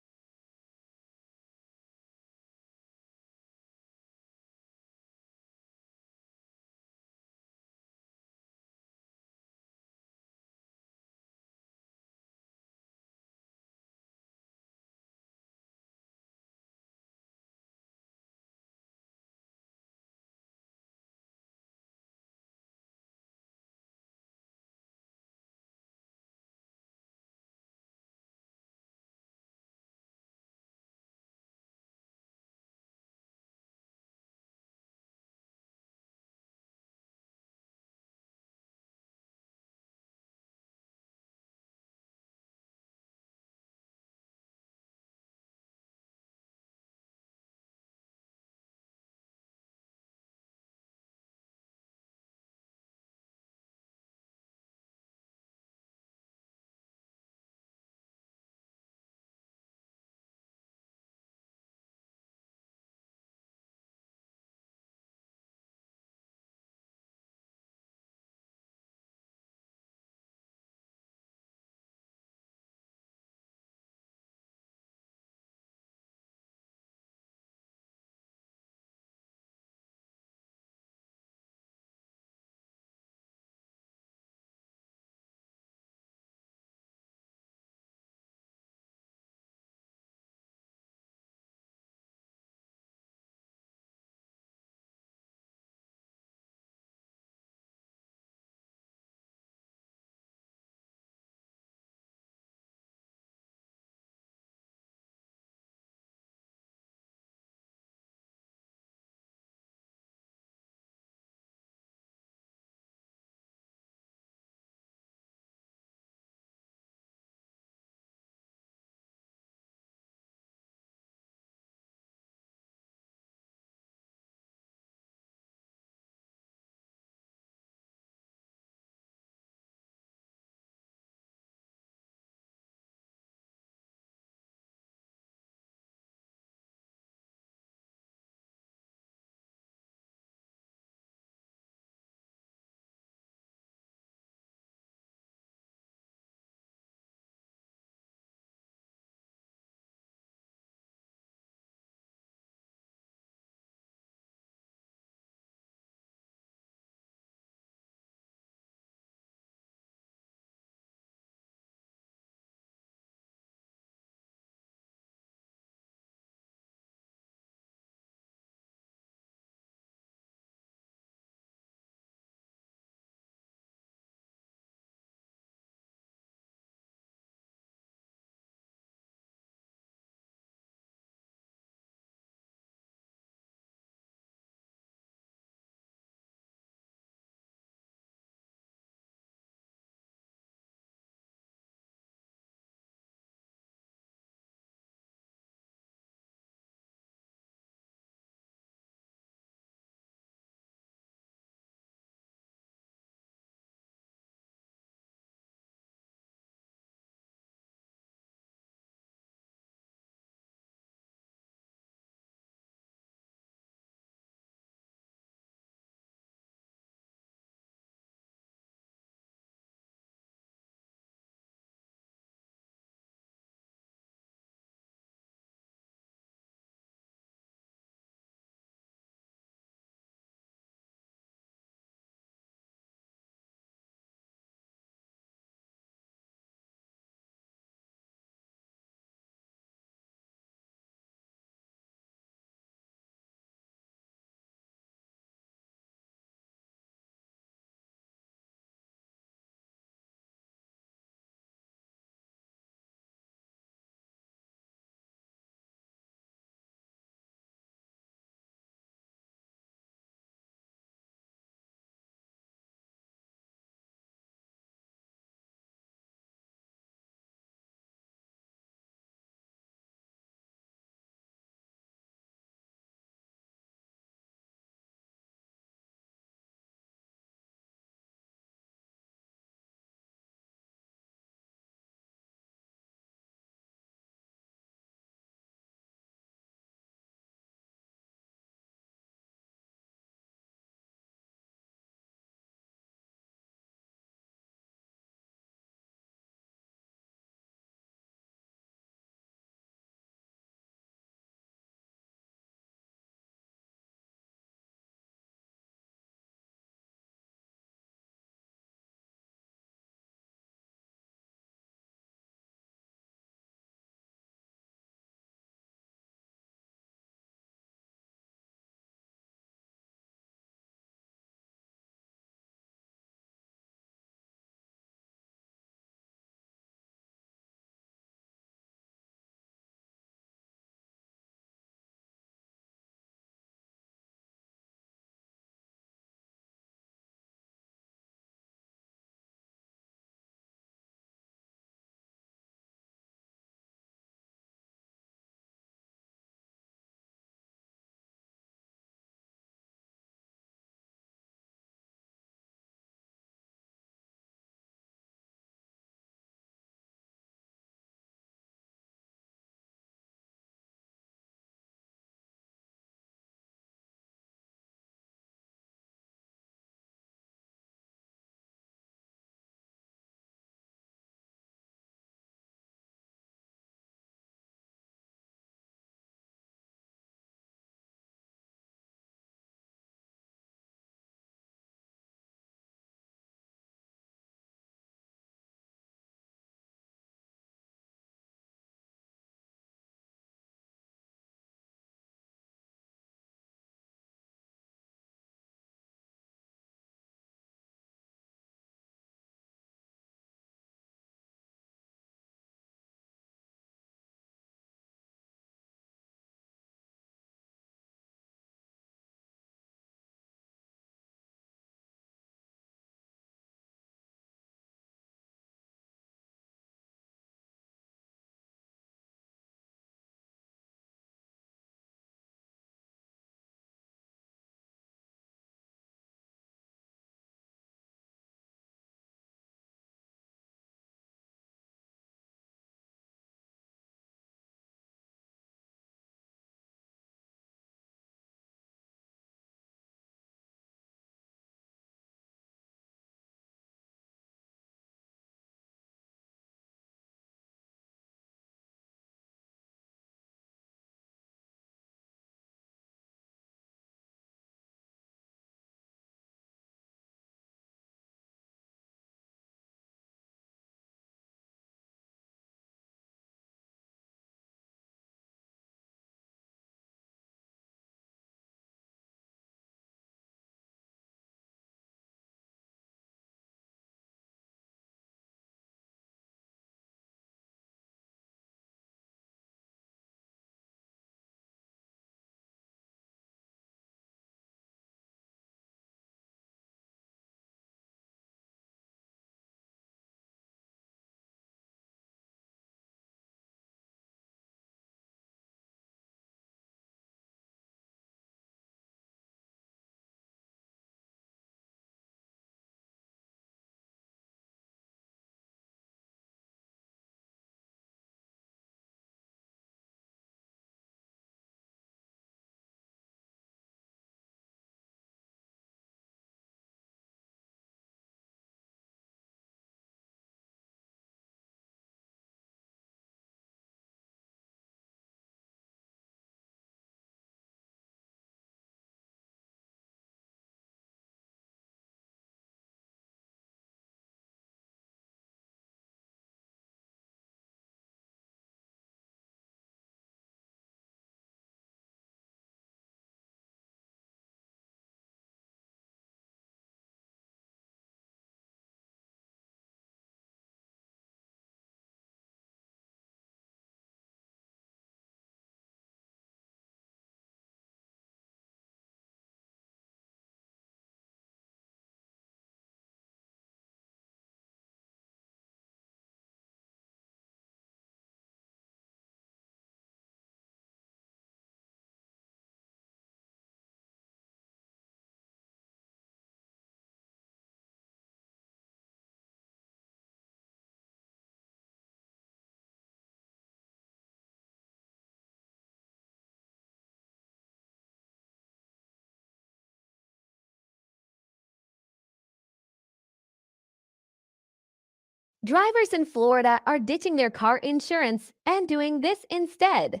Drivers in Florida are ditching their car insurance and doing this instead.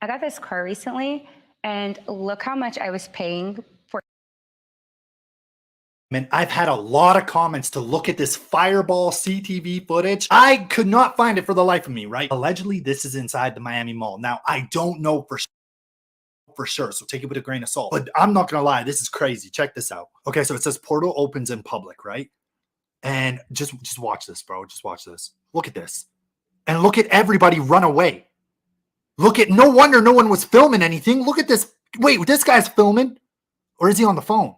I got this car recently, and look how much I was paying for. And I've had a lot of comments to look at this fireball CTV footage. I could not find it for the life of me, right? Allegedly, this is inside the Miami Mall. Now, I don't know for sure, so take it with a grain of salt. But I'm not gonna lie, this is crazy. Check this out. Okay, so it says portal opens in public, right? And just watch this, bro. Just watch this. Look at this. And look at everybody run away. Look at, no wonder no one was filming anything. Look at this. Wait, this guy's filming? Or is he on the phone?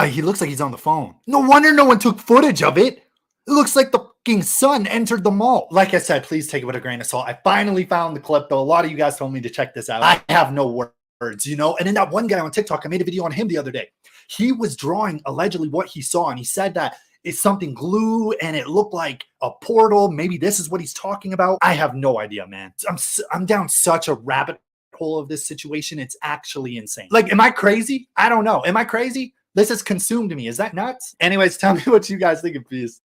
He looks like he's on the phone. No wonder no one took footage of it. It looks like the fucking sun entered the mall. Like I said, please take it with a grain of salt. I finally found the clip, though. A lot of you guys told me to check this out. I have no words, you know? And then that one guy on TikTok, I made a video on him the other day. He was drawing allegedly what he saw, and he said that it's something glue, and it looked like a portal. Maybe this is what he's talking about. I have no idea, man. I'm down such a rabbit hole of this situation. It's actually insane. Like, am I crazy? I don't know. Am I crazy? This has consumed me. Is that nuts? Anyways, tell me what you guys think of peace.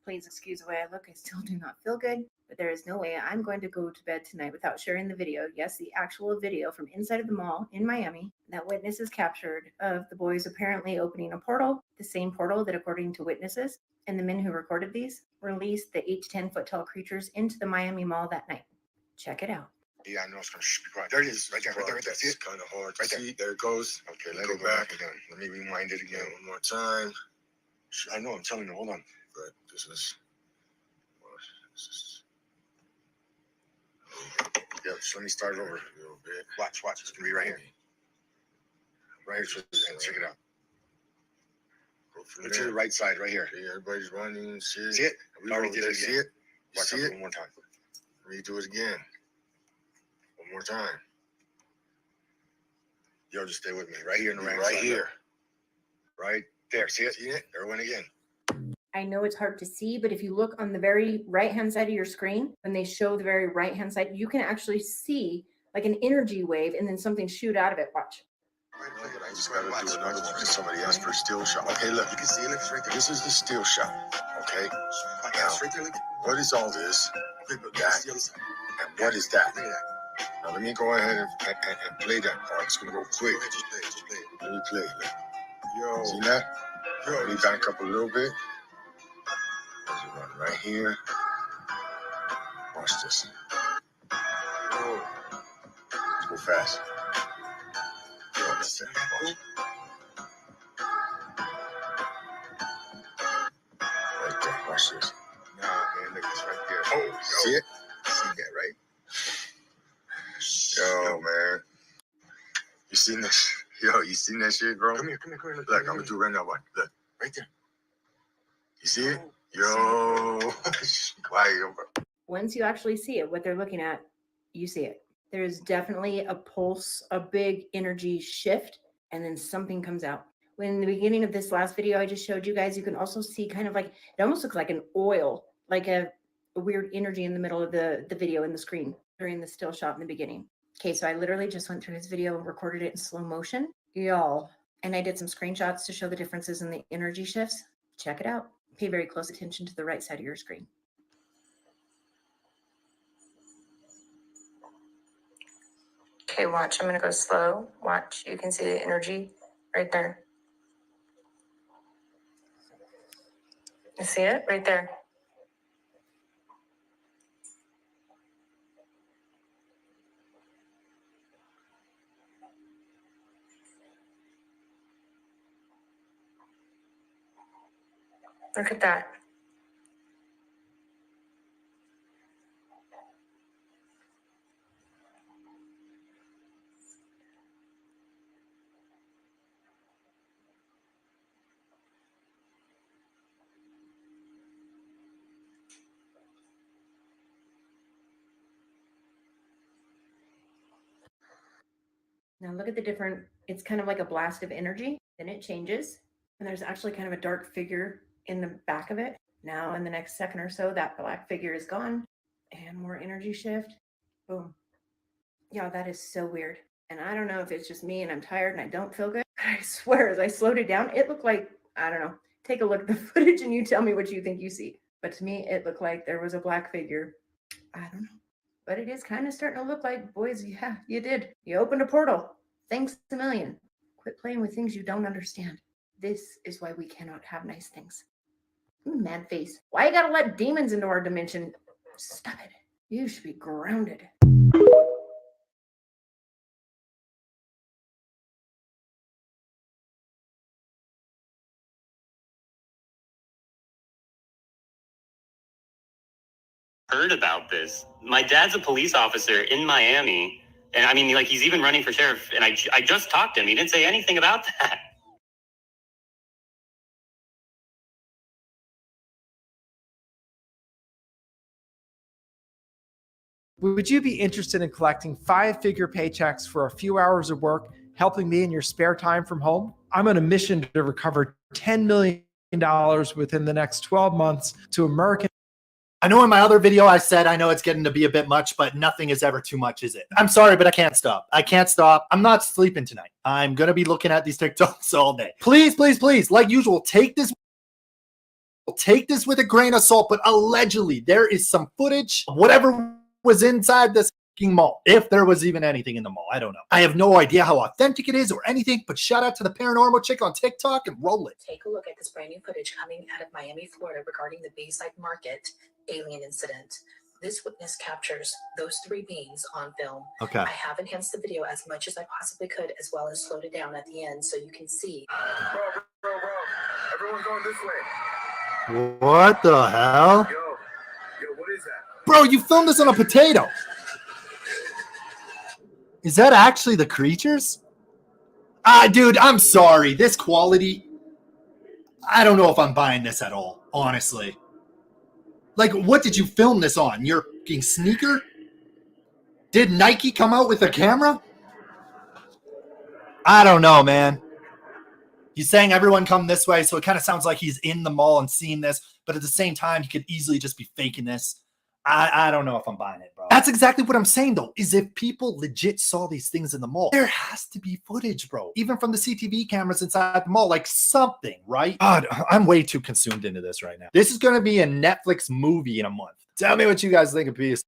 Please excuse the way I look. I still do not feel good, but there is no way I'm going to go to bed tonight without sharing the video. Yes, the actual video from inside of the mall in Miami that witnesses captured of the boys apparently opening a portal, the same portal that, according to witnesses and the men who recorded these, released the 8 to 10 foot tall creatures into the Miami Mall that night. Check it out. Yeah, I know it's gonna be quiet. There it is, right there, right there, right there. See it? Kind of hard. Right there. See, there it goes. Okay, let it go back again. Let me rewind it again one more time. I know. I'm telling you. Hold on. But this is. Yeah, just let me start it over a little bit. Watch. It's gonna be right here. Right here. Check it out. Go to the right side, right here. See, everybody's running. See it? We already did it. See it? Watch it one more time. Let me do it again. One more time. Yo, just stay with me. Right here in the right side. Right here. Right there. See it? See it? There it went again. I know it's hard to see, but if you look on the very right-hand side of your screen, when they show the very right-hand side, you can actually see like an energy wave and then something shoot out of it. Watch. I just gotta do another one because somebody asked for a still shot. Okay, look, you can see it right there. This is the still shot. Okay? Now, what is all this? And what is that? Now, let me go ahead and play that part. It's gonna go quick. Let me play. Yo. See that? Let me back up a little bit. Let's run right here. Watch this. Let's go fast. Right there. Watch this. Nah, man, look, it's right there. Oh, see it? See that, right? Yo, man. You seen this? Yo, you seen that shit, bro? Come here. Look, I'm gonna do it right now. Look, right there. You see it? Yo. Quiet, bro. Once you actually see it, what they're looking at, you see it. There's definitely a pulse, a big energy shift, and then something comes out. When in the beginning of this last video I just showed you guys, you can also see kind of like, it almost looks like an oil, like a weird energy in the middle of the video in the screen during the still shot in the beginning. Okay, so I literally just went through his video and recorded it in slow motion, y'all. And I did some screenshots to show the differences in the energy shifts. Check it out. Pay very close attention to the right side of your screen. Okay, watch. I'm going to go slow. Watch. You can see the energy right there. You see it right there? Look at that. Now look at the different, it's kind of like a blast of energy, then it changes, and there's actually kind of a dark figure in the back of it. Now in the next second or so, that black figure is gone, and more energy shift, boom. Yeah, that is so weird. And I don't know if it's just me and I'm tired and I don't feel good. I swear, as I slowed it down, it looked like, I don't know, take a look at the footage and you tell me what you think you see. But to me, it looked like there was a black figure. I don't know. But it is kind of starting to look like, boys, yeah, you did. You opened a portal. Thanks a million. Quit playing with things you don't understand. This is why we cannot have nice things. Mad face. Why you gotta let demons into our dimension? Stop it. You should be grounded. Heard about this. My dad's a police officer in Miami, and I mean, like, he's even running for sheriff, and I just talked to him. He didn't say anything about that. Would you be interested in collecting 5-figure paychecks for a few hours of work, helping me in your spare time from home? I'm on a mission to recover $10 million within the next 12 months to American. I know in my other video I said I know it's getting to be a bit much, but nothing is ever too much, is it? I'm sorry, but I can't stop. I can't stop. I'm not sleeping tonight. I'm going to be looking at these TikToks all day. Please, please, please, like usual, take this with a grain of salt, but allegedly there is some footage, whatever was inside this mall, if there was even anything in the mall. I don't know. I have no idea how authentic it is or anything, but shout out to the paranormal chick on TikTok and roll it. Take a look at this brand new footage coming out of Miami, Florida regarding the Bayside Market alien incident. This witness captures those 3 beings on film. Okay. I have enhanced the video as much as I possibly could, as well as slowed it down at the end so you can see. Bro. Everyone going this way. What the hell? Yo, what is that? Bro, you filmed this on a potato. Is that actually the creatures? Dude, I'm sorry. This quality, I don't know if I'm buying this at all, honestly. Like, what did you film this on? Your fucking sneaker? Did Nike come out with a camera? I don't know, man. He's saying everyone come this way, so it kind of sounds like he's in the mall and seeing this, but at the same time, he could easily just be faking this. I don't know if I'm buying it, bro. That's exactly what I'm saying, though, is if people legit saw these things in the mall, there has to be footage, bro. Even from the CTV cameras inside the mall, like something, right? God, I'm way too consumed into this right now. This is going to be a Netflix movie in a month. Tell me what you guys think of PS.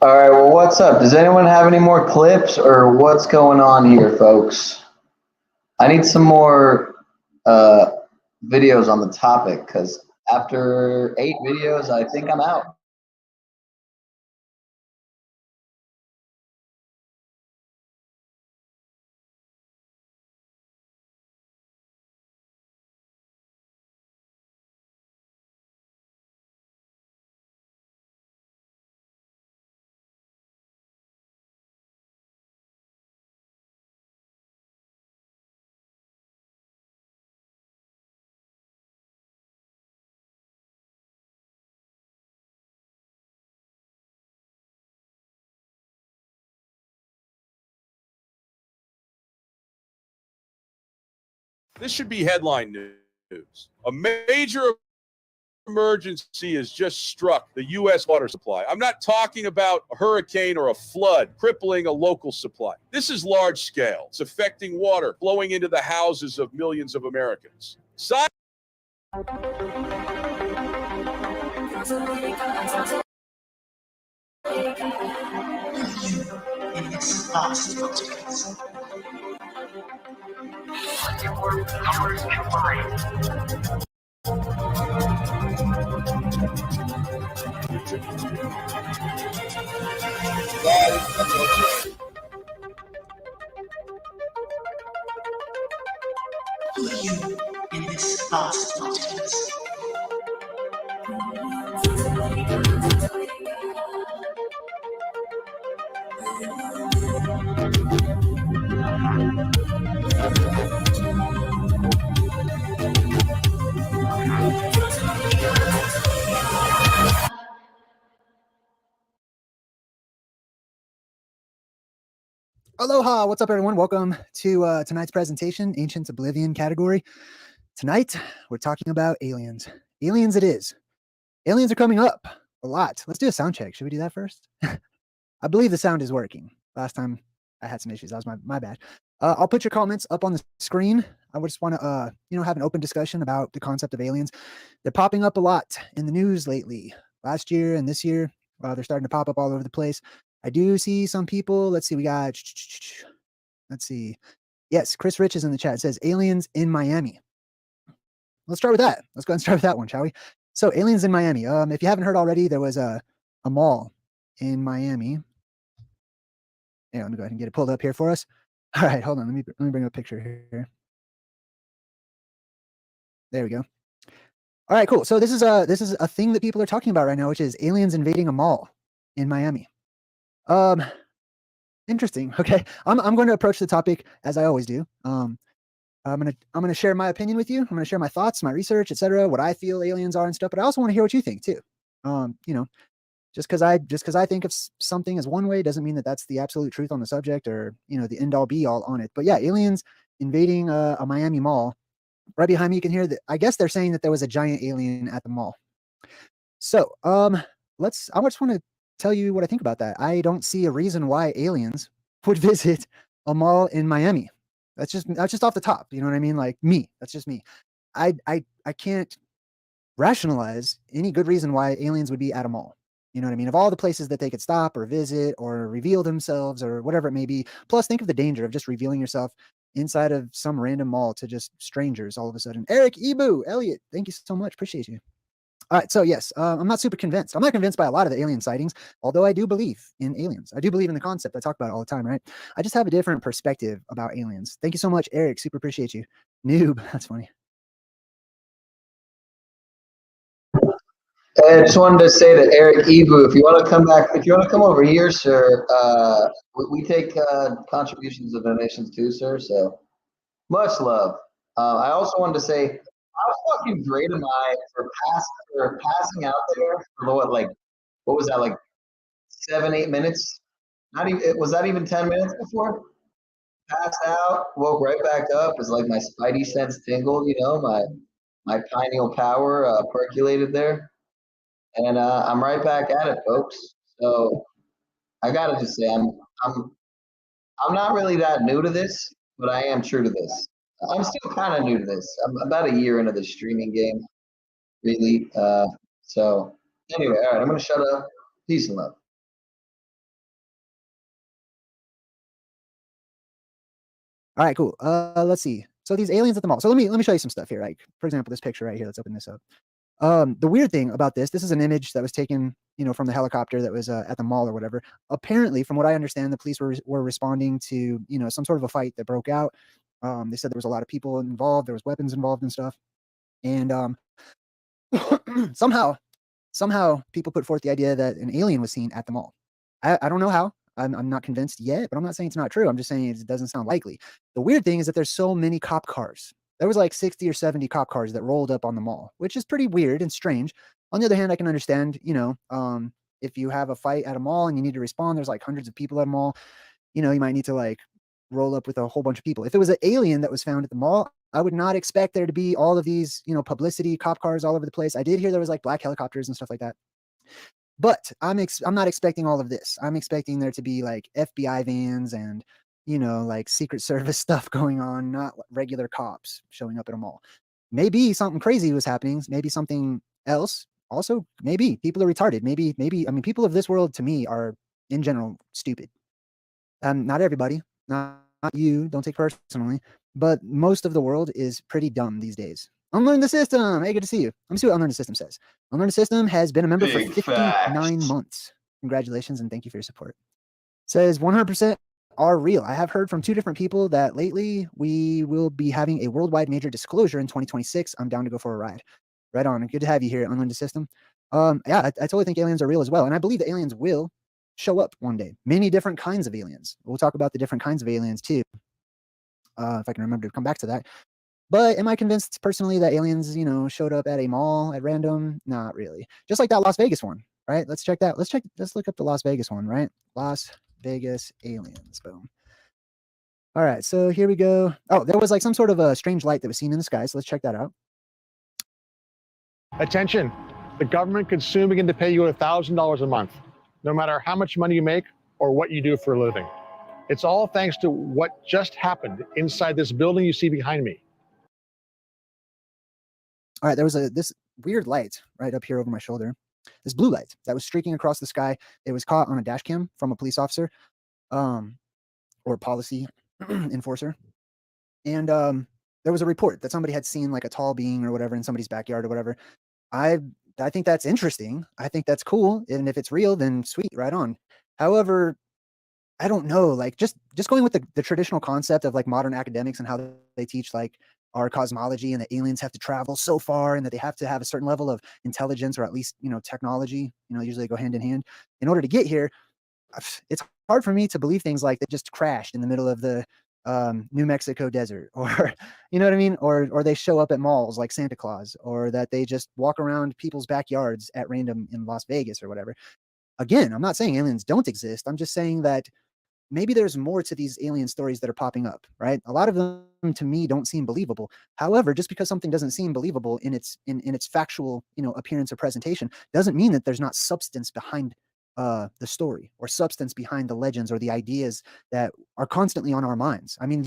All right, well, what's up? Does anyone have any more clips or what's going on here, folks? I need some more videos on the topic because after 8 videos, I think I'm out. This should be headline news. A major emergency has just struck the U.S. water supply. I'm not talking about a hurricane or a flood crippling a local supply. This is large scale. It's affecting water flowing into the houses of millions of Americans. Aloha, what's up everyone? Welcome to tonight's presentation, Ancient Oblivion category. Tonight, we're talking about aliens. Aliens it is. Aliens are coming up a lot. Let's do a sound check. Should we do that first? I believe the sound is working. Last time I had some issues. That was my bad. I'll put your comments up on the screen. I just want to, have an open discussion about the concept of aliens. They're popping up a lot in the news lately. Last year and this year, they're starting to pop up all over the place. I do see some people. Let's see. Let's see. Yes, Chris Rich is in the chat. It says aliens in Miami. Let's start with that. Let's go ahead and start with that one, shall we? So aliens in Miami. If you haven't heard already, there was a mall in Miami. Yeah, let me go ahead and get it pulled up here for us. All right, hold on. Let me bring up a picture here. There we go. All right, cool. So this is a thing that people are talking about right now, which is aliens invading a mall in Miami. Interesting. Okay. I'm going to approach the topic as I always do. I'm gonna share my opinion with you. I'm gonna share my thoughts, my research, etc., what I feel aliens are and stuff, but I also want to hear what you think too. Just because I think of something as one way doesn't mean that that's the absolute truth on the subject or, the end all be all on it. But yeah, aliens invading a Miami mall. Right behind me, you can hear that. I guess they're saying that there was a giant alien at the mall. So, I just want to tell you what I think about that. I don't see a reason why aliens would visit a mall in Miami. That's just off the top. You know what I mean? Like me, that's just me. I can't rationalize any good reason why aliens would be at a mall. You know what I mean? Of all the places that they could stop or visit or reveal themselves or whatever it may be. Plus, think of the danger of just revealing yourself inside of some random mall to just strangers all of a sudden. Eric, Ibu, Elliot, thank you so much. Appreciate you. All right, so yes, I'm not super convinced. I'm not convinced by a lot of the alien sightings, although I do believe in aliens. I do believe in the concept. I talk about it all the time, right? I just have a different perspective about aliens. Thank you so much, Eric. Super appreciate you. Noob, that's funny. I just wanted to say to Eric Ibu, if you want to come over here, sir, we take contributions and donations too, sir. So much love. I also wanted to say, how fucking great am I for passing out there for what was that, like 7-8 minutes? Not even, was that even 10 minutes before? Passed out, woke right back up. It's like my spidey sense tingled, my pineal power percolated there. And I'm right back at it, folks. So I gotta just say, I'm not really that new to this, but I am true to this. I'm still kind of new to this. I'm about a year into the streaming game, really. So anyway, all right, I'm gonna shut up. Peace and love. All right, cool. Let's see. So these aliens at the mall. So let me show you some stuff here. Like, for example, this picture right here. Let's open this up. The weird thing about this is an image that was taken, from the helicopter that was at the mall or whatever. Apparently, from what I understand, the police were responding to, some sort of a fight that broke out. They said there was a lot of people involved. There was weapons involved and stuff. And somehow people put forth the idea that an alien was seen at the mall. I don't know how. I'm not convinced yet, but I'm not saying it's not true. I'm just saying it doesn't sound likely. The weird thing is that there's so many cop cars. There was like 60 or 70 cop cars that rolled up on the mall, which is pretty weird and strange. On the other hand, I can understand, if you have a fight at a mall and you need to respond, there's like hundreds of people at a mall, you might need to like roll up with a whole bunch of people. If it was an alien that was found at the mall, I would not expect there to be all of these, you know, publicity, cop cars all over the place. I did hear there was like black helicopters and stuff like that. But I'm not expecting all of this. I'm expecting there to be like FBI vans and, you know, like Secret Service stuff going on, not regular cops showing up at a mall. Maybe something crazy was happening. Maybe something else. Also, maybe people are retarded. Maybe, I mean, people of this world to me are in general stupid. Not everybody, not you, don't take personally, but most of the world is pretty dumb these days. Unlearn the System. Hey, good to see you. Let me see what Unlearn the System says. Unlearn the System has been a member Big for 59 months. Congratulations and thank you for your support. Says 100% are real. I have heard from 2 different people that lately we will be having a worldwide major disclosure in 2026. I'm down to go for a ride. Right on. Good to have you here, Unlearn the System. Yeah, I totally think aliens are real as well. And I believe that aliens will show up one day. Many different kinds of aliens. We'll talk about the different kinds of aliens too. If I can remember to come back to that. But am I convinced personally that aliens, you know, showed up at a mall at random? Not really. Just like that Las Vegas one, right? Let's check that. Let's look up the Las Vegas one, right? Las Vegas aliens. Boom. All right, so here we go. Oh, there was like some sort of a strange light that was seen in the sky. So let's check that out. Attention, the government could soon begin to pay you $1,000 a month, no matter how much money you make or what you do for a living. It's all thanks to what just happened inside this building you see behind me. All right, there was this weird light right up here over my shoulder. This blue light that was streaking across the sky. It was caught on a dash cam from a police officer, or policy enforcer. And there was a report that somebody had seen like a tall being or whatever in somebody's backyard or whatever. I think that's interesting. I think that's cool. And if it's real, then sweet, right on. However, I don't know, like just going with the traditional concept of like modern academics and how they teach like our cosmology and that aliens have to travel so far and that they have to have a certain level of intelligence or at least, you know, technology, you know, usually go hand in hand in order to get here. It's hard for me to believe things like they just crashed in the middle of the New Mexico desert, or you know what I mean, or they show up at malls like Santa Claus, or that they just walk around people's backyards at random in Las Vegas or whatever. Again, I'm not saying aliens don't exist. I'm just saying that maybe there's more to these alien stories that are popping up, right? A lot of them to me don't seem believable. However, just because something doesn't seem believable in its factual, you know, appearance or presentation doesn't mean that there's not substance behind the story or substance behind the legends or the ideas that are constantly on our minds. I mean,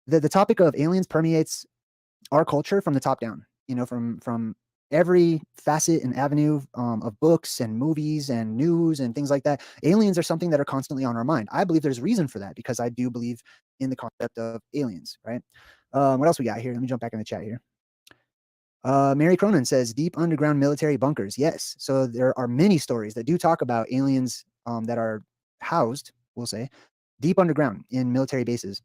the topic of aliens permeates our culture from the top down, you know, from every facet and avenue of books and movies and news and things like that. Aliens are something that are constantly on our mind. I believe there's reason for that because I do believe in the concept of aliens, right? What else we got here? Let me jump back in the chat here. Mary Cronin says deep underground military bunkers. Yes. So there are many stories that do talk about aliens that are housed, we'll say, deep underground in military bases.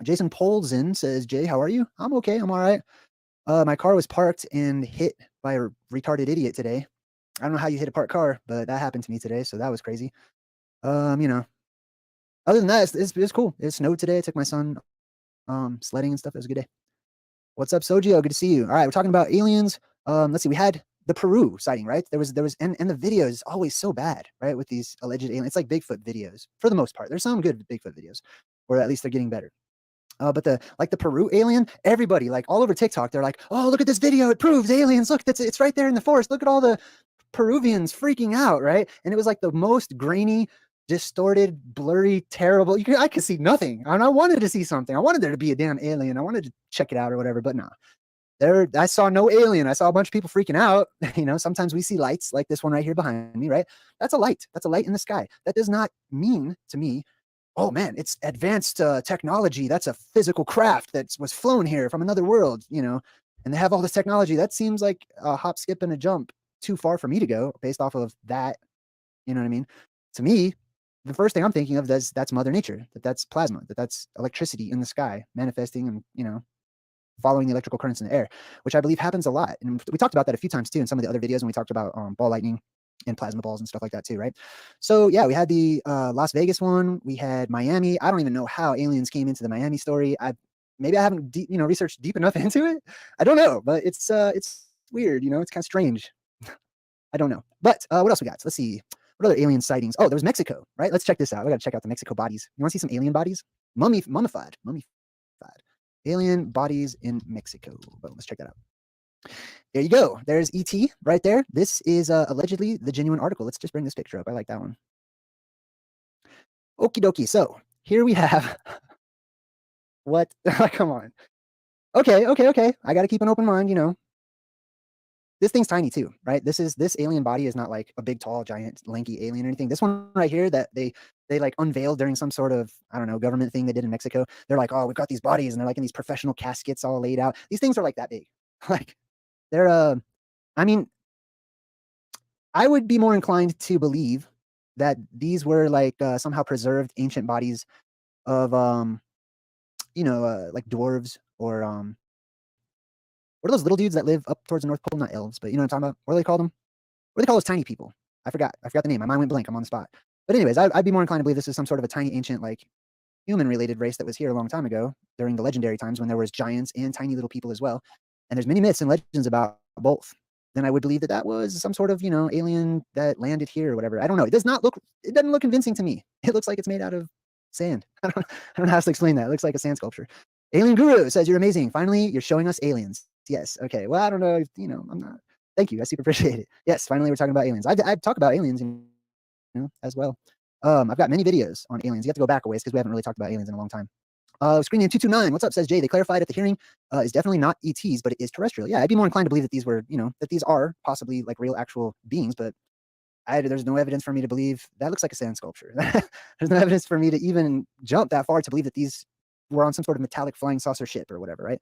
Jason Polzin says, Jay, how are you? I'm okay. I'm all right. My car was parked and hit by a retarded idiot today. I don't know how you hit a parked car, but that happened to me today, so that was crazy. You know, other than that, it's cool. It snowed today. I took my son sledding and stuff. It was a good day. What's up, Sojio? Good to see you. All right, we're talking about aliens. Let's see. We had the Peru sighting, right? There was, and the video is always so bad, right? With these alleged aliens, it's like Bigfoot videos for the most part. There's some good Bigfoot videos, or at least they're getting better. But the Peru alien, everybody like all over TikTok, they're like, oh, look at this video. It proves aliens. Look, it's right there in the forest. Look at all the Peruvians freaking out, right? And it was like the most grainy, distorted, blurry, terrible. I could see nothing. And I wanted to see something. I wanted there to be a damn alien. I wanted to check it out or whatever, but no. I saw no alien. I saw a bunch of people freaking out. You know, sometimes we see lights like this one right here behind me, right? That's a light. That's a light in the sky. That does not mean to me, oh man, it's advanced technology. That's a physical craft that was flown here from another world, you know, and they have all this technology. That seems like a hop, skip, and a jump too far for me to go based off of that. You know what I mean? To me, the first thing I'm thinking of is that's Mother Nature, that's plasma, that's electricity in the sky manifesting and, you know, following the electrical currents in the air, which I believe happens a lot. And we talked about that a few times too in some of the other videos when we talked about ball lightning and plasma balls and stuff like that too, right? So yeah, we had the Las Vegas one, we had Miami. I don't even know how aliens came into the Miami story. Maybe I haven't researched deep enough into it. I don't know, but it's weird, you know, it's kind of strange. I don't know. But what else we got? Let's see. What other alien sightings? Oh, there was Mexico, right? Let's check this out. We got to check out the Mexico bodies. You want to see some alien bodies? Mummified. Alien bodies in Mexico. Well, let's check that out. There you go. There's ET right there. This is allegedly the genuine article. Let's just bring this picture up. I like that one. Okie dokie. So here we have what? Come on. Okay. I got to keep an open mind, you know. This thing's tiny too, right? This alien body is not like a big, tall, giant, lanky alien or anything. This one right here that they like unveiled during some sort of, I don't know, government thing they did in Mexico. They're like, oh, we've got these bodies, and they're like in these professional caskets all laid out. These things are like that big. Like they're I mean, I would be more inclined to believe that these were like somehow preserved ancient bodies of you know, like dwarves or what are those little dudes that live up towards the North Pole? Not elves, but you know what I'm talking about. What do they call them? What do they call those tiny people? I forgot the name. My mind went blank. I'm on the spot. But anyways, I'd be more inclined to believe this is some sort of a tiny ancient like human-related race that was here a long time ago during the legendary times when there was giants and tiny little people as well. And there's many myths and legends about both. Then I would believe that that was some sort of, you know, alien that landed here or whatever. I don't know. It doesn't look convincing to me. It looks like it's made out of sand. I don't know how to explain that. It looks like a sand sculpture. Alien Guru says, you're amazing. Finally, you're showing us aliens. Yes. Okay. Well, I don't know. You know, I'm not. Thank you. I super appreciate it. Yes. Finally, we're talking about aliens. I've talked about aliens, you know, as well. I've got many videos on aliens. You have to go back a ways because we haven't really talked about aliens in a long time. Screen name 229. What's up? Says Jay. They clarified at the hearing. Is definitely not ETs, but it is terrestrial. Yeah, I'd be more inclined to believe that these were, you know, that these are possibly like real, actual beings, but there's no evidence for me to believe that looks like a sand sculpture. There's no evidence for me to even jump that far to believe that these were on some sort of metallic flying saucer ship or whatever, right?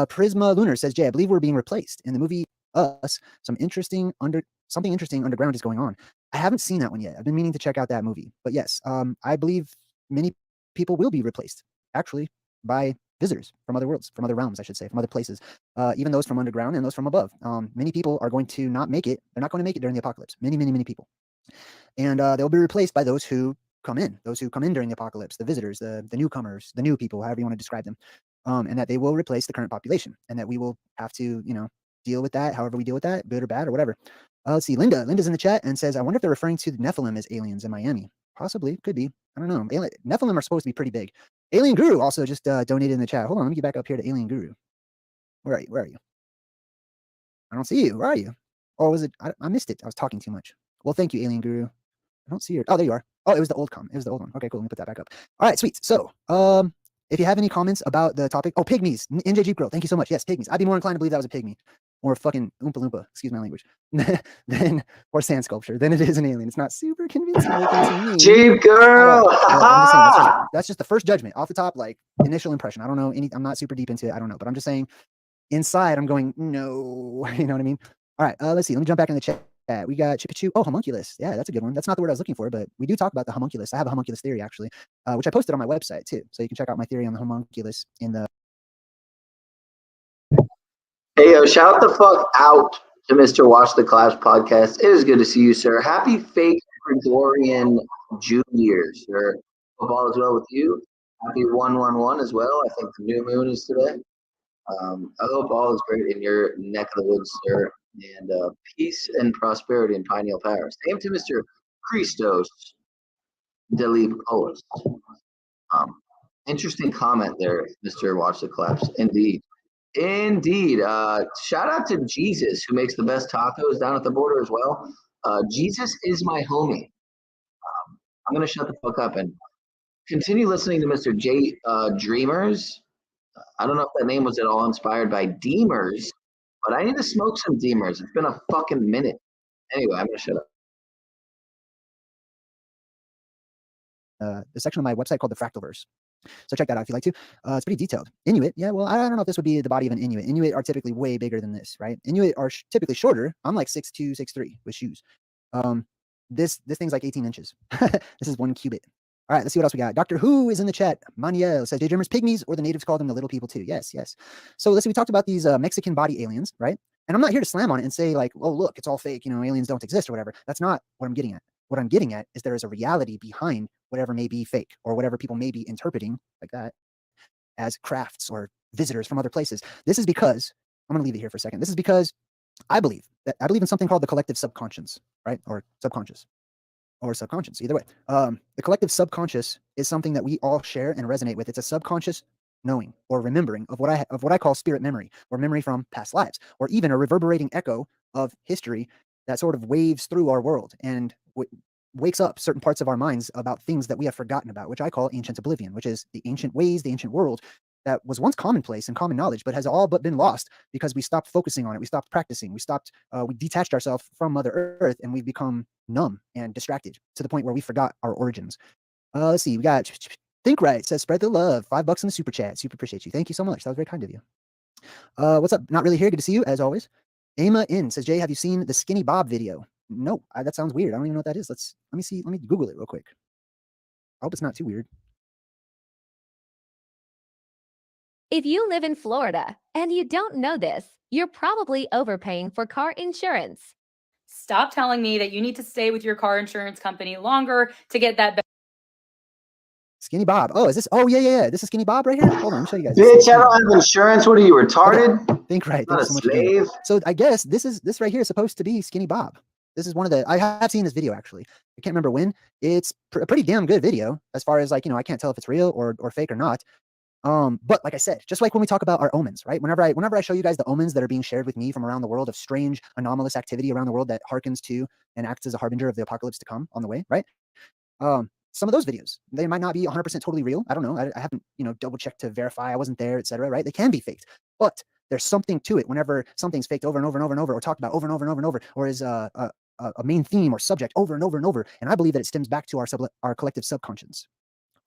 Prisma Lunar says, Jay, I believe we're being replaced in the movie Us. Something interesting underground is going on. I haven't seen that one yet. I've been meaning to check out that movie, but yes, I believe many people will be replaced actually by visitors from other worlds, from other realms, I should say, from other places, even those from underground and those from above. Many people are going to not make it. They're not going to make it during the apocalypse. Many people. And they'll be replaced by those who come in during the apocalypse, the visitors, the newcomers, the new people, however you want to describe them. And that they will replace the current population, and that we will have to, you know, deal with that, however we deal with that, good or bad or whatever. Let's see. Linda's in the chat and says, I wonder if they're referring to the Nephilim as aliens in Miami. Possibly, could be. I don't know. Nephilim are supposed to be pretty big. Alien Guru also just donated in the chat. Hold on, let me get back up here to Alien Guru. Where are you? I don't see you. Where are you? Oh, was it? I missed it. I was talking too much. Well, thank you, Alien Guru. I don't see you. Oh, there you are. Oh, it was the old one. Okay, cool. Let me put that back up. All right, sweet. So, if you have any comments about the topic, oh, pygmies, NJ Jeep Girl, thank you so much. Yes, pygmies. I'd be more inclined to believe that was a pygmy or fucking Oompa Loompa, excuse my language, or sand sculpture than it is an alien. It's not super convincing looking to me. Jeep Girl. I'm just saying, that's just the first judgment off the top, like initial impression. I don't know I'm not super deep into it. I don't know, but I'm just saying inside I'm going, no, you know what I mean? All right, let's see. Let me jump back in the chat. We got Chipichu. Oh, homunculus. Yeah, that's a good one. That's not the word I was looking for, but we do talk about the homunculus. I have a homunculus theory, actually, which I posted on my website, too. So you can check out my theory on the homunculus in the... Hey, yo, shout the fuck out to Mr. Watch the Clash podcast. It is good to see you, sir. Happy fake Gregorian Jew year, sir. Hope all is well with you. Happy 111 as well. I think the new moon is today. I hope all is great in your neck of the woods, sir. And peace and prosperity in Pineal Parish. Same to Mr. Christos Delipolis. Interesting comment there, Mr. Watch the Collapse. Indeed. Shout out to Jesus, who makes the best tacos down at the border as well. Jesus is my homie. I'm going to shut the fuck up and continue listening to Mr. J. Dreamers. I don't know if that name was at all inspired by Deemers, but I need to smoke some Deemers. It's been a fucking minute. Anyway, I'm going to shut up. The section of my website called the Fractalverse. So check that out if you'd like to. It's pretty detailed. Inuit, yeah, well, I don't know if this would be the body of an Inuit. Inuit are typically way bigger than this, right? Inuit are typically shorter. I'm like 6'2", 6'3" with shoes. This thing's like 18 inches. This is 1 cubit. All right, let's see what else we got. Doctor Who is in the chat. Maniel says, Daydreamers, pygmies, or the natives call them the little people too. Yes. So let's see, we talked about these Mexican body aliens, right? And I'm not here to slam on it and say like, oh, look, it's all fake, you know, aliens don't exist or whatever. That's not what I'm getting at. What I'm getting at is there is a reality behind whatever may be fake or whatever people may be interpreting like that as crafts or visitors from other places. This is because, I'm going to leave it here for a second. This is because I believe in something called the collective subconscious, right? Or subconscious. Or subconscious, either way. The collective subconscious is something that we all share and resonate with. It's a subconscious knowing or remembering of what I call spirit memory, or memory from past lives, or even a reverberating echo of history that sort of waves through our world and wakes up certain parts of our minds about things that we have forgotten about, which I call ancient oblivion, which is the ancient ways, the ancient world that was once commonplace and common knowledge, but has all but been lost because we stopped focusing on it. We stopped practicing. We detached ourselves from Mother Earth, and we've become numb and distracted to the point where we forgot our origins. Let's see. We got Think Right says, spread the love. $5 in the super chat. Super appreciate you. Thank you so much. That was very kind of you. What's up? Not really here. Good to see you as always. Ama in says, Jay, have you seen the Skinny Bob video? No, that sounds weird. I don't even know what that is. Let me see. Let me Google it real quick. I hope it's not too weird. If you live in Florida and you don't know this, you're probably overpaying for car insurance. Stop telling me that you need to stay with your car insurance company longer to get that. Skinny Bob. Oh, is this? Oh, yeah. This is Skinny Bob right here. Hold on, let me show you guys. Bitch, I don't have insurance. What are you, retarded? Okay. Think Right. Not Thank a you so much slave. again. So I guess this right here is supposed to be Skinny Bob. This is one of the, I have seen this video actually. I can't remember when. It's a pretty damn good video as far as like, I can't tell if it's real or fake or not. But like I said, just like when we talk about our omens, right? Whenever I show you guys the omens that are being shared with me from around the world of strange anomalous activity around the world that harkens to and acts as a harbinger of the apocalypse to come on the way, right? Some of those videos, they might not be 100% totally real. I don't know. I haven't, double checked to verify I wasn't there, etc. Right? They can be faked, but there's something to it whenever something's faked over and over and over and over, or talked about over and over and over and over, or is a main theme or subject over and over and over. And I believe that it stems back to our collective subconscious.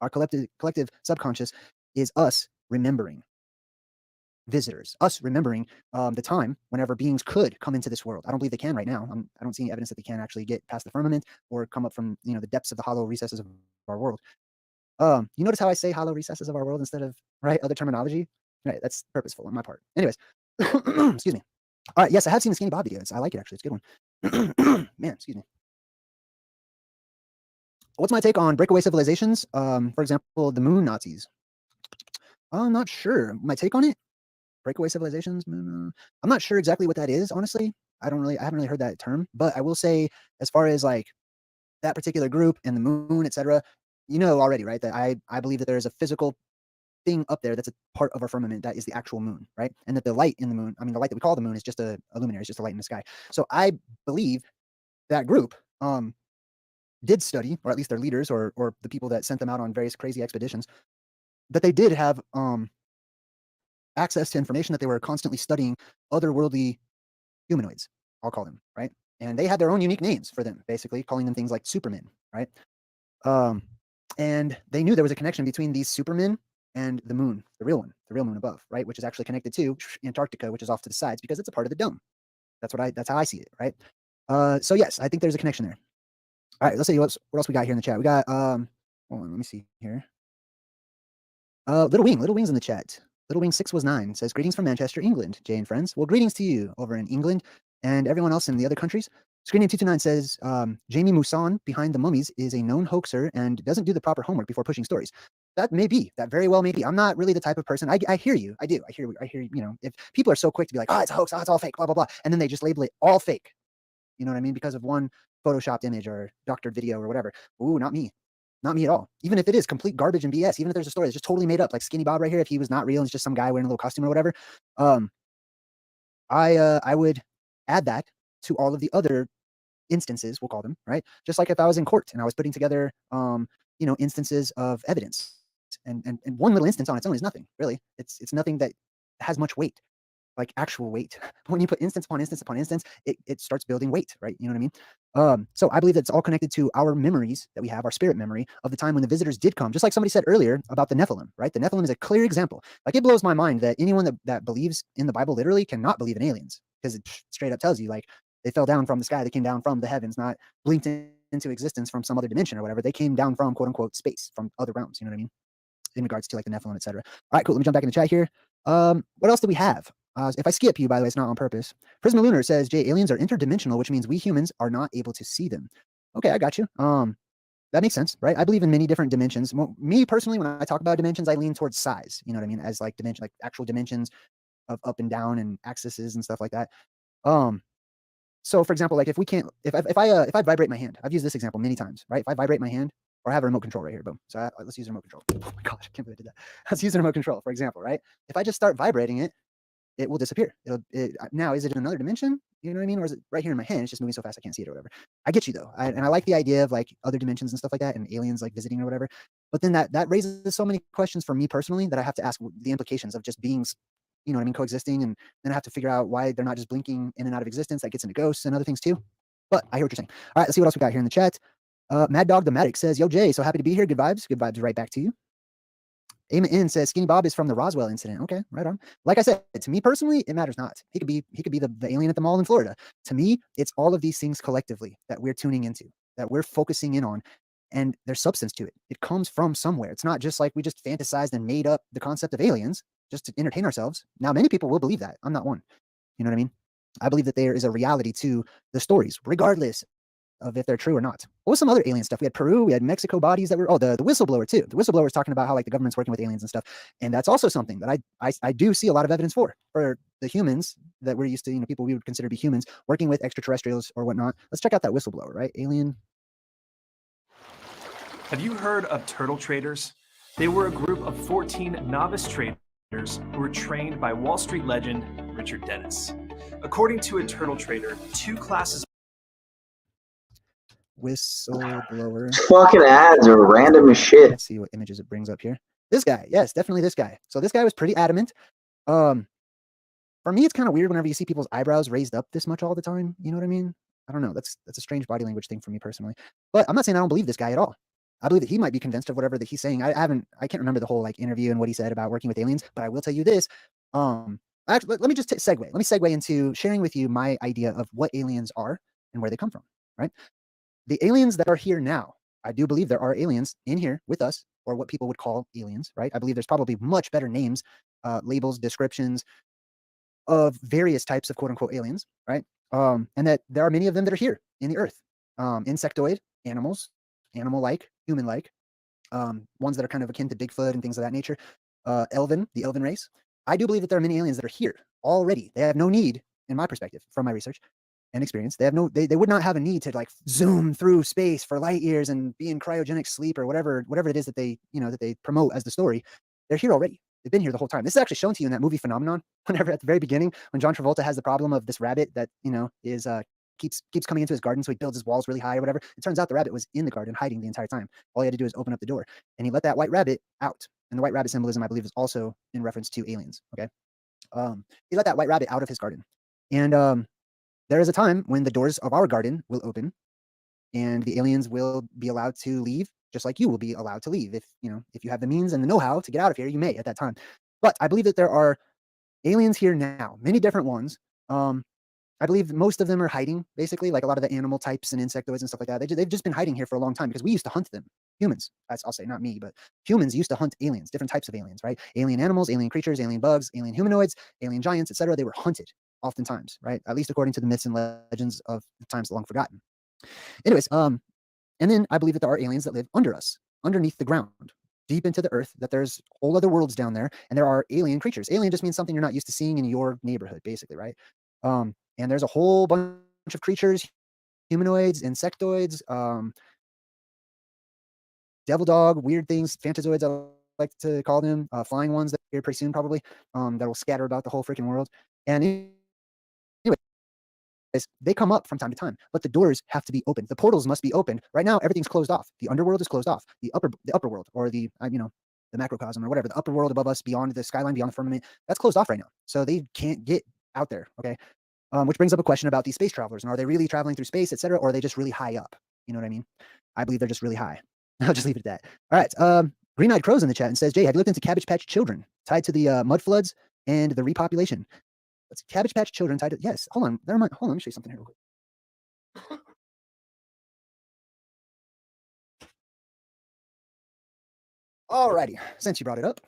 Our collective subconscious is us remembering visitors, us remembering the time whenever beings could come into this world. I don't believe they can right now. I don't see any evidence that they can actually get past the firmament or come up from the depths of the hollow recesses of our world. You notice how I say hollow recesses of our world instead of other terminology? Right, that's purposeful on my part. Anyways, excuse me. All right, yes, I have seen the Skinny Bob videos. I like it actually. It's a good one. Man, excuse me. What's my take on breakaway civilizations? For example, the moon Nazis. I'm not sure. My take on it? Breakaway civilizations? I'm not sure exactly what that is, honestly. I haven't really heard that term, but I will say, as far as like that particular group and the moon, etc., already, right? That I believe that there is a physical thing up there that's a part of our firmament that is the actual moon, right? And that the light in the moon, the light that we call the moon is just a luminary, it's just a light in the sky. So I believe that group did study, or at least their leaders or the people that sent them out on various crazy expeditions, that they did have access to information, that they were constantly studying otherworldly humanoids, I'll call them, right? And they had their own unique names for them, basically calling them things like supermen, right? And they knew there was a connection between these supermen and the moon, the real moon above, right? Which is actually connected to Antarctica, which is off to the sides because it's a part of the dome. That's how I see it, right? So yes, I think there's a connection there. All right, let's see what else we got here in the chat. We got hold on, let me see here. Little Wing's in the chat. Little Wing 619 says, greetings from Manchester, England, Jay and friends. Well, greetings to you over in England and everyone else in the other countries. Screen name 229 says, Jamie Mousson behind the mummies is a known hoaxer and doesn't do the proper homework before pushing stories. That very well may be. I'm not really the type of person. I hear you. I do. I hear, if people are so quick to be like, oh, it's a hoax, oh, it's all fake, blah, blah, blah. And then they just label it all fake. You know what I mean? Because of one photoshopped image or doctored video or whatever. Ooh, not me. Not me at all. Even if it is complete garbage and BS, even if there's a story that's just totally made up, like Skinny Bob right here, if he was not real and it's just some guy wearing a little costume or whatever, I would add that to all of the other instances, we'll call them, right? Just like if I was in court and I was putting together, instances of evidence, and one little instance on its own is nothing, really. It's nothing that has much weight, like actual weight. When you put instance upon instance upon instance, it starts building weight, right? You know what I mean? So I believe that it's all connected to our memories that we have, our spirit memory of the time when the visitors did come. Just like somebody said earlier about the Nephilim, right? The Nephilim is a clear example. Like, it blows my mind that anyone that believes in the Bible literally cannot believe in aliens, because it straight up tells you, like, they fell down from the sky, they came down from the heavens, not blinked into existence from some other dimension or whatever. They came down from, quote unquote, space, from other realms, you know what I mean? In regards to like the Nephilim, etc. All right, cool. Let me jump back in the chat here. What else do we have? If I skip you, by the way, it's not on purpose. Prisma Lunar says, Jay, aliens are interdimensional, which means we humans are not able to see them. Okay, I got you. That makes sense, right? I believe in many different dimensions. Well, me personally, when I talk about dimensions, I lean towards size. You know what I mean? As like dimension, like actual dimensions of up and down and axes and stuff like that. So for example, like if I vibrate my hand, I've used this example many times, right? If I vibrate my hand, or I have a remote control right here. Boom. So let's use a remote control. Oh my gosh, I can't believe I did that. Let's use a remote control, for example, right? If I just start vibrating it, it will disappear. Now, is it in another dimension? You know what I mean? Or is it right here in my hand? It's just moving so fast I can't see it or whatever. I get you though. And I like the idea of like other dimensions and stuff like that and aliens like visiting or whatever. But then that raises so many questions for me personally that I have to ask the implications of just beings, you know what I mean, coexisting. And then I have to figure out why they're not just blinking in and out of existence. That gets into ghosts and other things too. But I hear what you're saying. All right, let's see what else we got here in the chat. Mad Dog the Matic says, yo, Jay, so happy to be here. Good vibes. Good vibes right back to you. Amen In says Skinny Bob is from the Roswell incident. Okay, right on. Like I said, to me personally, it matters not. He could be the alien at the mall in Florida. To me, it's all of these things collectively that we're tuning into, that we're focusing in on, and there's substance to it. It comes from somewhere. It's not just like we just fantasized and made up the concept of aliens just to entertain ourselves. Now, many people will believe that. I'm not one. You know what I mean? I believe that there is a reality to the stories, regardless of if they're true or not. What was some other alien stuff? We had Peru, we had Mexico bodies that were, the whistleblower too. The whistleblower was talking about how like the government's working with aliens and stuff. And that's also something that I do see a lot of evidence for the humans that we're used to, you know, people we would consider to be humans working with extraterrestrials or whatnot. Let's check out that whistleblower, right? Alien. Have you heard of turtle traders? They were a group of 14 novice traders who were trained by Wall Street legend Richard Dennis. According to a turtle trader, two classes Whistleblower. Fucking ads are random as shit. Let's see what images it brings up here. This guy, yes, definitely this guy. So this guy was pretty adamant. For me, it's kind of weird whenever you see people's eyebrows raised up this much all the time. You know what I mean? I don't know. That's a strange body language thing for me personally. But I'm not saying I don't believe this guy at all. I believe that he might be convinced of whatever that he's saying. I can't remember the whole like interview and what he said about working with aliens, but I will tell you this. Actually, let me just segue. Let me segue into sharing with you my idea of what aliens are and where they come from, right? The aliens that are here now, I do believe there are aliens in here with us, or what people would call aliens, right? I believe there's probably much better names, labels, descriptions of various types of quote unquote aliens, right? And that there are many of them that are here in the earth. Insectoid animals, animal-like, human-like, ones that are kind of akin to Bigfoot and things of that nature. Elven, the elven race. I do believe that there are many aliens that are here already. They have no need, in my perspective, from my research and experience, they would not have a need to like zoom through space for light years and be in cryogenic sleep or whatever it is that they promote as the story. They're here already. They've been here the whole time. This is actually shown to you in that movie Phenomenon, whenever at the very begining, when John Travolta has the problem of this rabbit that, you know, is keeps coming into his garden, so he builds his walls really high or whatever. It turns out the rabbit was in the garden hiding the entire time. All he had to do is open up the door, and he let that white rabbit out. And the white rabbit symbolism, I believe, is also in reference to aliens. Okay, he let that white rabbit out of his garden, and there is a time when the doors of our garden will open, and the aliens will be allowed to leave, just like you will be allowed to leave. If you have the means and the know-how to get out of here, you may at that time. But I believe that there are aliens here now, many different ones. I believe most of them are hiding, basically, like a lot of the animal types and insectoids and stuff like that. They've just been hiding here for a long time because we used to hunt them. Humans, I'll say, not me, but humans used to hunt aliens, different types of aliens, right? Alien animals, alien creatures, alien bugs, alien humanoids, alien giants, etc. They were hunted oftentimes, right? At least according to the myths and legends of the times long forgotten. Anyways, and then I believe that there are aliens that live under us, underneath the ground, deep into the earth, that there's whole other worlds down there, and there are alien creatures. Alien just means something you're not used to seeing in your neighborhood, basically, right? And there's a whole bunch of creatures, humanoids, insectoids, devil dog, weird things, phantazoids, I like to call them, flying ones that appear pretty soon probably, that will scatter about the whole freaking world. And anyway, they come up from time to time, but the doors have to be opened. The portals must be opened. Right now, everything's closed off. The underworld is closed off. The upper world, or the macrocosm or whatever, the upper world above us, beyond the skyline, beyond the firmament, that's closed off right now. So they can't get out there, okay? Which brings up a question about these space travelers, and are they really traveling through space, etc., or are they just really high up? You know what I mean? I believe they're just really high. I'll just leave it at that. All right. Green-Eyed Crow's in the chat and says, Jay, have you looked into Cabbage Patch Children tied to the mud floods and the repopulation? Let's Cabbage Patch Children tied to, yes. Hold on. Never mind. Hold on. Let me show you something here real quick. Alrighty. Since you brought it up,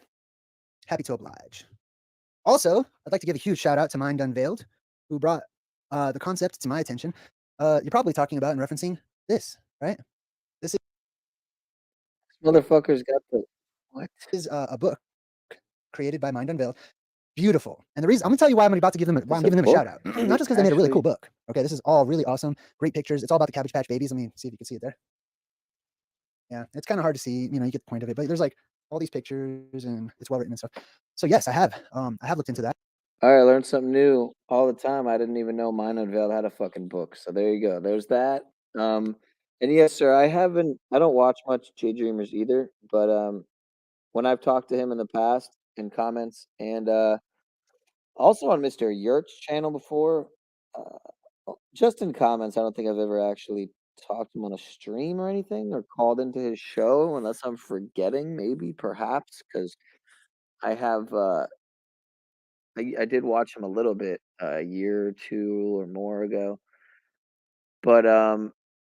happy to oblige. Also, I'd like to give a huge shout out to Mind Unveiled, who brought the concept to my attention. You're probably talking about and referencing this, right? This Motherfuckers got the what? Is a book created by Mind Unveiled. Beautiful. And the reason I'm gonna tell you why I'm about to give them why I'm giving them a shout out. Not just because they made a really cool book. Okay, this is all really awesome, great pictures. It's all about the Cabbage Patch Babies. Let me see if you can see it there. Yeah, it's kind of hard to see. You know, you get the point of it, but there's like all these pictures and it's well written and stuff. So yes, I have looked into that. All right, learn something new all the time. I didn't even know Mine Unveiled had a fucking book. So there you go. There's that. And yes, sir, I don't watch much Jay Dreamers either, but when I've talked to him in the past in comments and also on Mr. Yurt's channel before, just in comments, I don't think I've ever actually talked to him on a stream or anything or called into his show unless I'm forgetting, maybe, perhaps, because I have I did watch him a little bit a year or two or more ago. But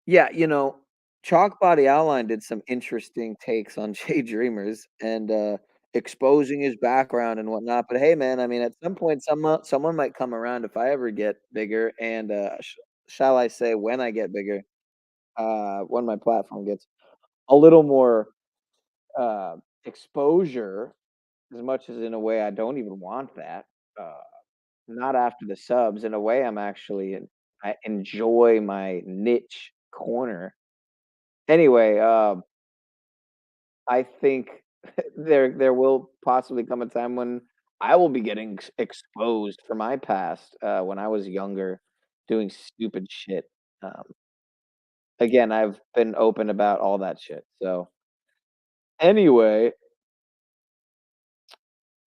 yeah, you know, Chalk Body Outline did some interesting takes on Jay Dreamers and exposing his background and whatnot. But hey, man, I mean, at some point, someone might come around if I ever get bigger, and shall I say, when I get bigger, when my platform gets a little more exposure, as much as in a way I don't even want that. Uh, Not after the subs. In a way, I enjoy my niche corner. Anyway, I think there will possibly come a time when I will be getting exposed for my past when I was younger, doing stupid shit. Um, Again, I've been open about all that shit. So anyway,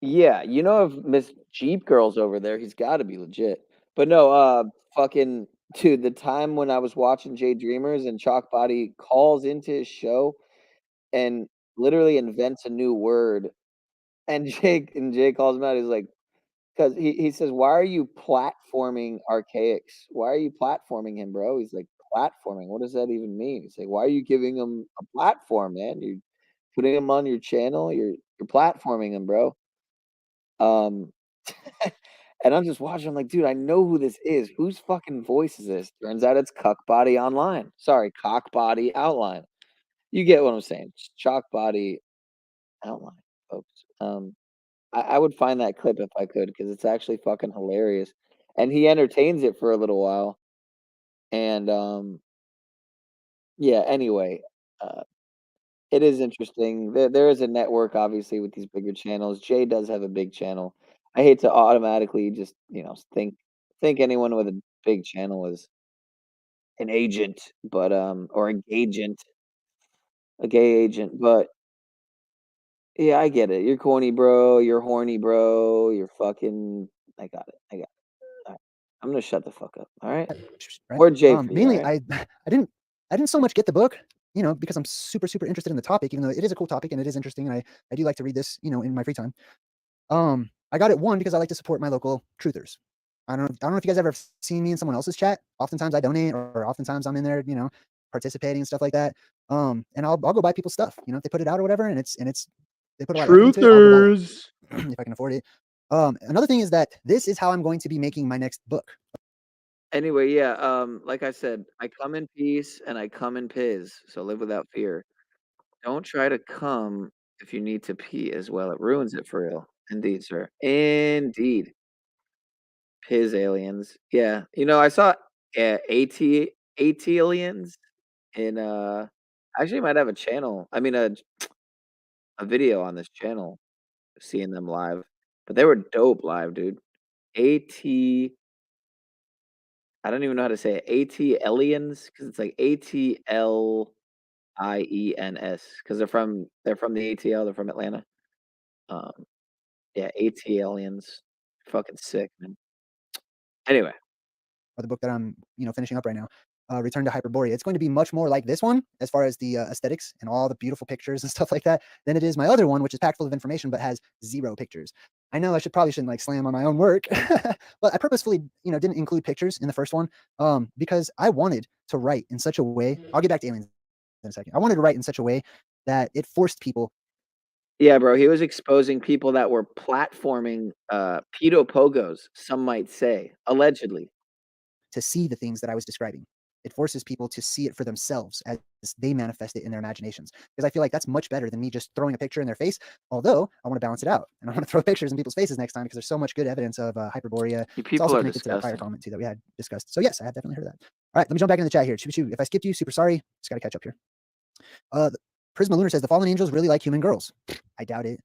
yeah, you know, if Miss Jeep Girl's over there, he's got to be legit. But no, fucking dude, the time when I was watching Jay Dreamers and Chalk Body calls into his show and literally invents a new word, and Jay calls him out. He's like, because he says, "Why are you platforming Archaics? Why are you platforming him, bro?" He's like, "Platforming? What does that even mean?" He's like, "Why are you giving him a platform, man? You're putting him on your channel. You're platforming him, bro." Um, and I'm just watching. I'm like, dude, I know who this is. Whose fucking voice is this? Turns out it's Cuckbody Online. Sorry, Cockbody Outline. You get what I'm saying? Chalk Body Outline, folks. I would find that clip if I could because it's actually fucking hilarious, and he entertains it for a little while. And yeah. Anyway, uh, it is interesting. There is a network, obviously, with these bigger channels. Jay does have a big channel. I hate to automatically just, you know, think anyone with a big channel is an agent, but or a agent, a gay agent. But yeah, I get it. You're corny, bro. You're horny, bro. You're fucking. I got it. I got it. All right. I'm gonna shut the fuck up. All right. Right? More Jay for you. All Mainly, right? I didn't so much get the book, you know, because I'm super interested in the topic, even though it is a cool topic and it is interesting, and I do like to read this, you know, in my free time. I got it one because I like to support my local truthers. I don't know if you guys ever seen me in someone else's chat. Oftentimes I donate, or oftentimes I'm in there, you know, participating and stuff like that. And I'll go buy people's stuff, you know, if they put it out or whatever, and it's they put a lot of effort into it, I'll go buy it, if I can afford it. Another thing is that this is how I'm going to be making my next book. Anyway, yeah, like I said, I come in peace and I come in piz, so live without fear. Don't try to come if you need to pee as well. It ruins it for real. Indeed, sir. Indeed. Piz aliens. Yeah. You know, I saw aliens in actually might have a channel. I mean a video on this channel seeing them live. But they were dope live, dude. I don't even know how to say it. ATLiens, because it's like ATLIENS, because they're from the ATL. They're from Atlanta. Um, yeah, ATLiens, fucking sick, man. Anyway, Or the book that I'm, you know, finishing up right now, Return to Hyperborea. It's going to be much more like this one as far as the aesthetics and all the beautiful pictures and stuff like that than it is my other one, which is packed full of information but has 0 pictures. I know I shouldn't like slam on my own work, but I purposefully, you know, didn't include pictures in the first one because I wanted to write in such a way. I'll get back to aliens in a second. I wanted to write in such a way that it forced people. yeah, bro, he was exposing people that were platforming pedo pogos, some might say, allegedly. To see the things that I was describing. It forces people to see it for themselves as they manifest it in their imaginations. Because I feel like that's much better than me just throwing a picture in their face. Although I want to balance it out and I want to throw pictures in people's faces next time because there's so much good evidence of Hyperborea. It's also connected to that fire comment too that we had discussed. So yes, I have definitely heard that. All right, let me jump back in the chat here. If I skipped you, super sorry. Just got to catch up here. Prisma Lunar says the fallen angels really like human girls. I doubt it.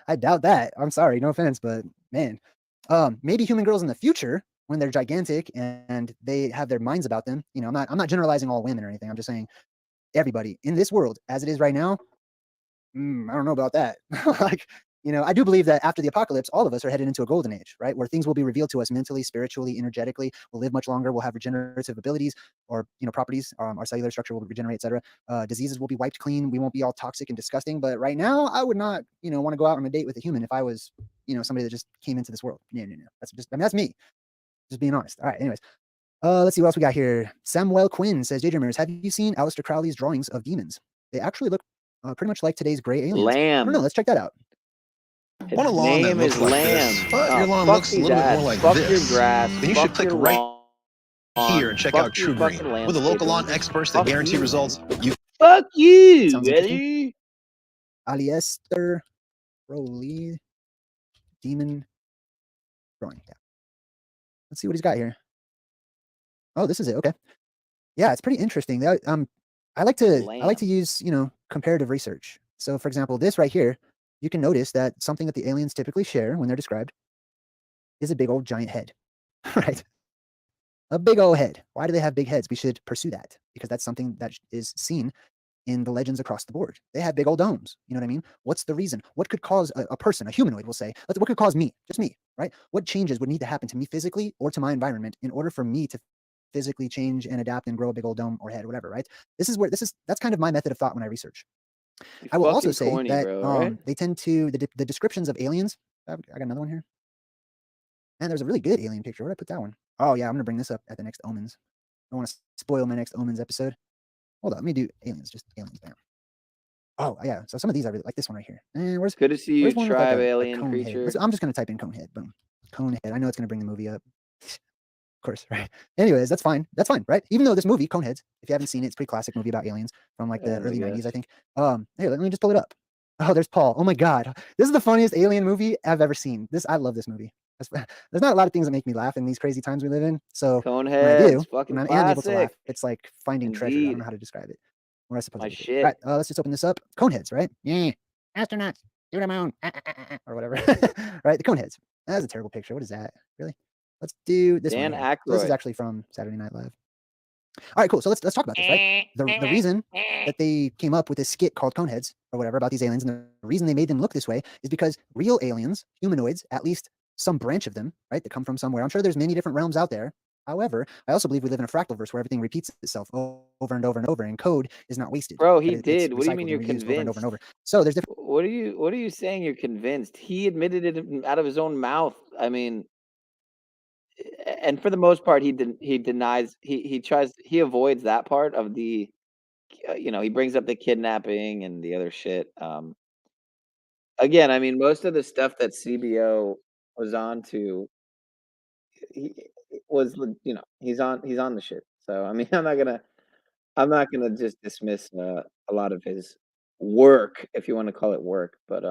I doubt that. I'm sorry, no offense, but man, maybe human girls in the future when they're gigantic and they have their minds about them. You know, I'm not generalizing all women or anything. I'm just saying everybody in this world as it is right now. I don't know about that. Like, you know, I do believe that after the apocalypse, all of us are headed into a golden age, right? Where things will be revealed to us mentally, spiritually, energetically. We'll live much longer. We'll have regenerative abilities or, you know, properties. Our cellular structure will regenerate, etc. Diseases will be wiped clean. We won't be all toxic and disgusting. But right now, I would not, you know, want to go out on a date with a human if I was, you know, somebody that just came into this world. No. That's just, I mean, that's me. Just being honest. All right. Anyways, let's see what else we got here. Samuel Quinn says, JDreamers, have you seen Aleister Crowley's drawings of demons? They actually look pretty much like today's gray aliens. I don't know. Let's check that out. His name is Lamb. Your lawn fuck looks a these little bit ads. more like Fuck this. your grass. Then you fuck should click your right lawn, here and check fuck out your True fucking Green. With the local lawn landscaping. experts that Fuck guarantee you. results, you Fuck you, Sounds interesting. ready? Aleister Crowley demon drawing. Yeah. Let's see what he's got here. Oh, this is it. Okay. Yeah, it's pretty interesting. I like to use, you know, comparative research. So for example, this right here, you can notice that something that the aliens typically share when they're described is a big old giant head, right? A big old head. Why do they have big heads? We should pursue that because that's something that is seen in the legends across the board. They have big old domes. You know what I mean? What's the reason? What could cause a person, a humanoid, we'll say, what could cause me, just me, right? What changes would need to happen to me physically or to my environment in order for me to physically change and adapt and grow a big old dome or head or whatever, right? That's kind of my method of thought when I research. I will also say corny, that bro, right? they tend to, the descriptions of aliens, I got another one here. And there's a really good alien picture. Where did I put that one? Oh yeah, I'm gonna bring this up at the next Omens. I want to spoil my next Omens episode. Hold on, let me do aliens, just aliens, bam. Oh yeah, so some of these I really like this one right here. And where's Good to see you, where's one with like tribe a alien cone head? creature. I'm just gonna type in cone head, boom. Cone head. I know it's gonna bring the movie up. Of course, right? Anyways, that's fine. That's fine, right? Even though this movie, Coneheads, if you haven't seen it, it's a pretty classic movie about aliens from like the early 90s, I think. Here, let me just pull it up. Oh, there's Paul. Oh my God. This is the funniest alien movie I've ever seen. I love this movie. There's not a lot of things that make me laugh in these crazy times we live in. So when I do, fucking when I am able to laugh, classic. it's like finding treasure. I don't Indeed. know how to describe it. What am I supposed My to do? shit. Right, let's just open this up. Coneheads, right? Yeah. Astronauts, do the moon, or whatever. Right, the Coneheads. That's a terrible picture. What is that? Really? Let's do this Dan one. Right here. So this is Aykroyd. actually from Saturday Night Live. All right, cool. So let's talk about this, right? The reason that they came up with this skit called Coneheads or whatever about these aliens, and the reason they made them look this way is because real aliens, humanoids, at least some branch of them, right, that come from somewhere. I'm sure there's many different realms out there. However, I also believe we live in a fractal verse where everything repeats itself over and over and over, and code is not wasted. Bro, he It's did. What do you recycled mean and you're reused over and convinced? over and over. So there's different. What are you saying you're convinced? He admitted it out of his own mouth. I mean, and for the most part, he denies. He avoids that part of the. You know, he brings up the kidnapping and the other shit. Again, I mean, most of the stuff that CBO was on to, he was, you know, he's on the shit. So I mean, I'm not gonna just dismiss a lot of his work, if you want to call it work. But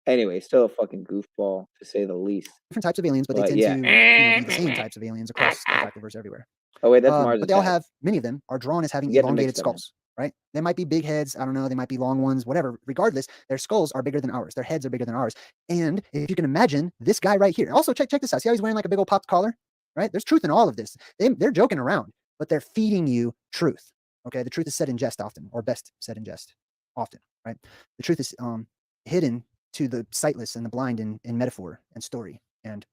anyway, still a fucking goofball to say the least. Different types of aliens, but they tend to, you know, be the same types of aliens across the fractalverse everywhere. Oh wait, that's Mars. But they all have, many of them are drawn as having You get them elongated mixed up, man. skulls, right? They might be big heads. I don't know. They might be long ones, whatever. Regardless, their skulls are bigger than ours. Their heads are bigger than ours. And if you can imagine this guy right here. Also, check this out. See how he's wearing like a big old popped collar, right? There's truth in all of this. They're joking around, but they're feeding you truth. Okay, the truth is said in jest often, or best said in jest often, right? The truth is hidden to the sightless and the blind in metaphor and story and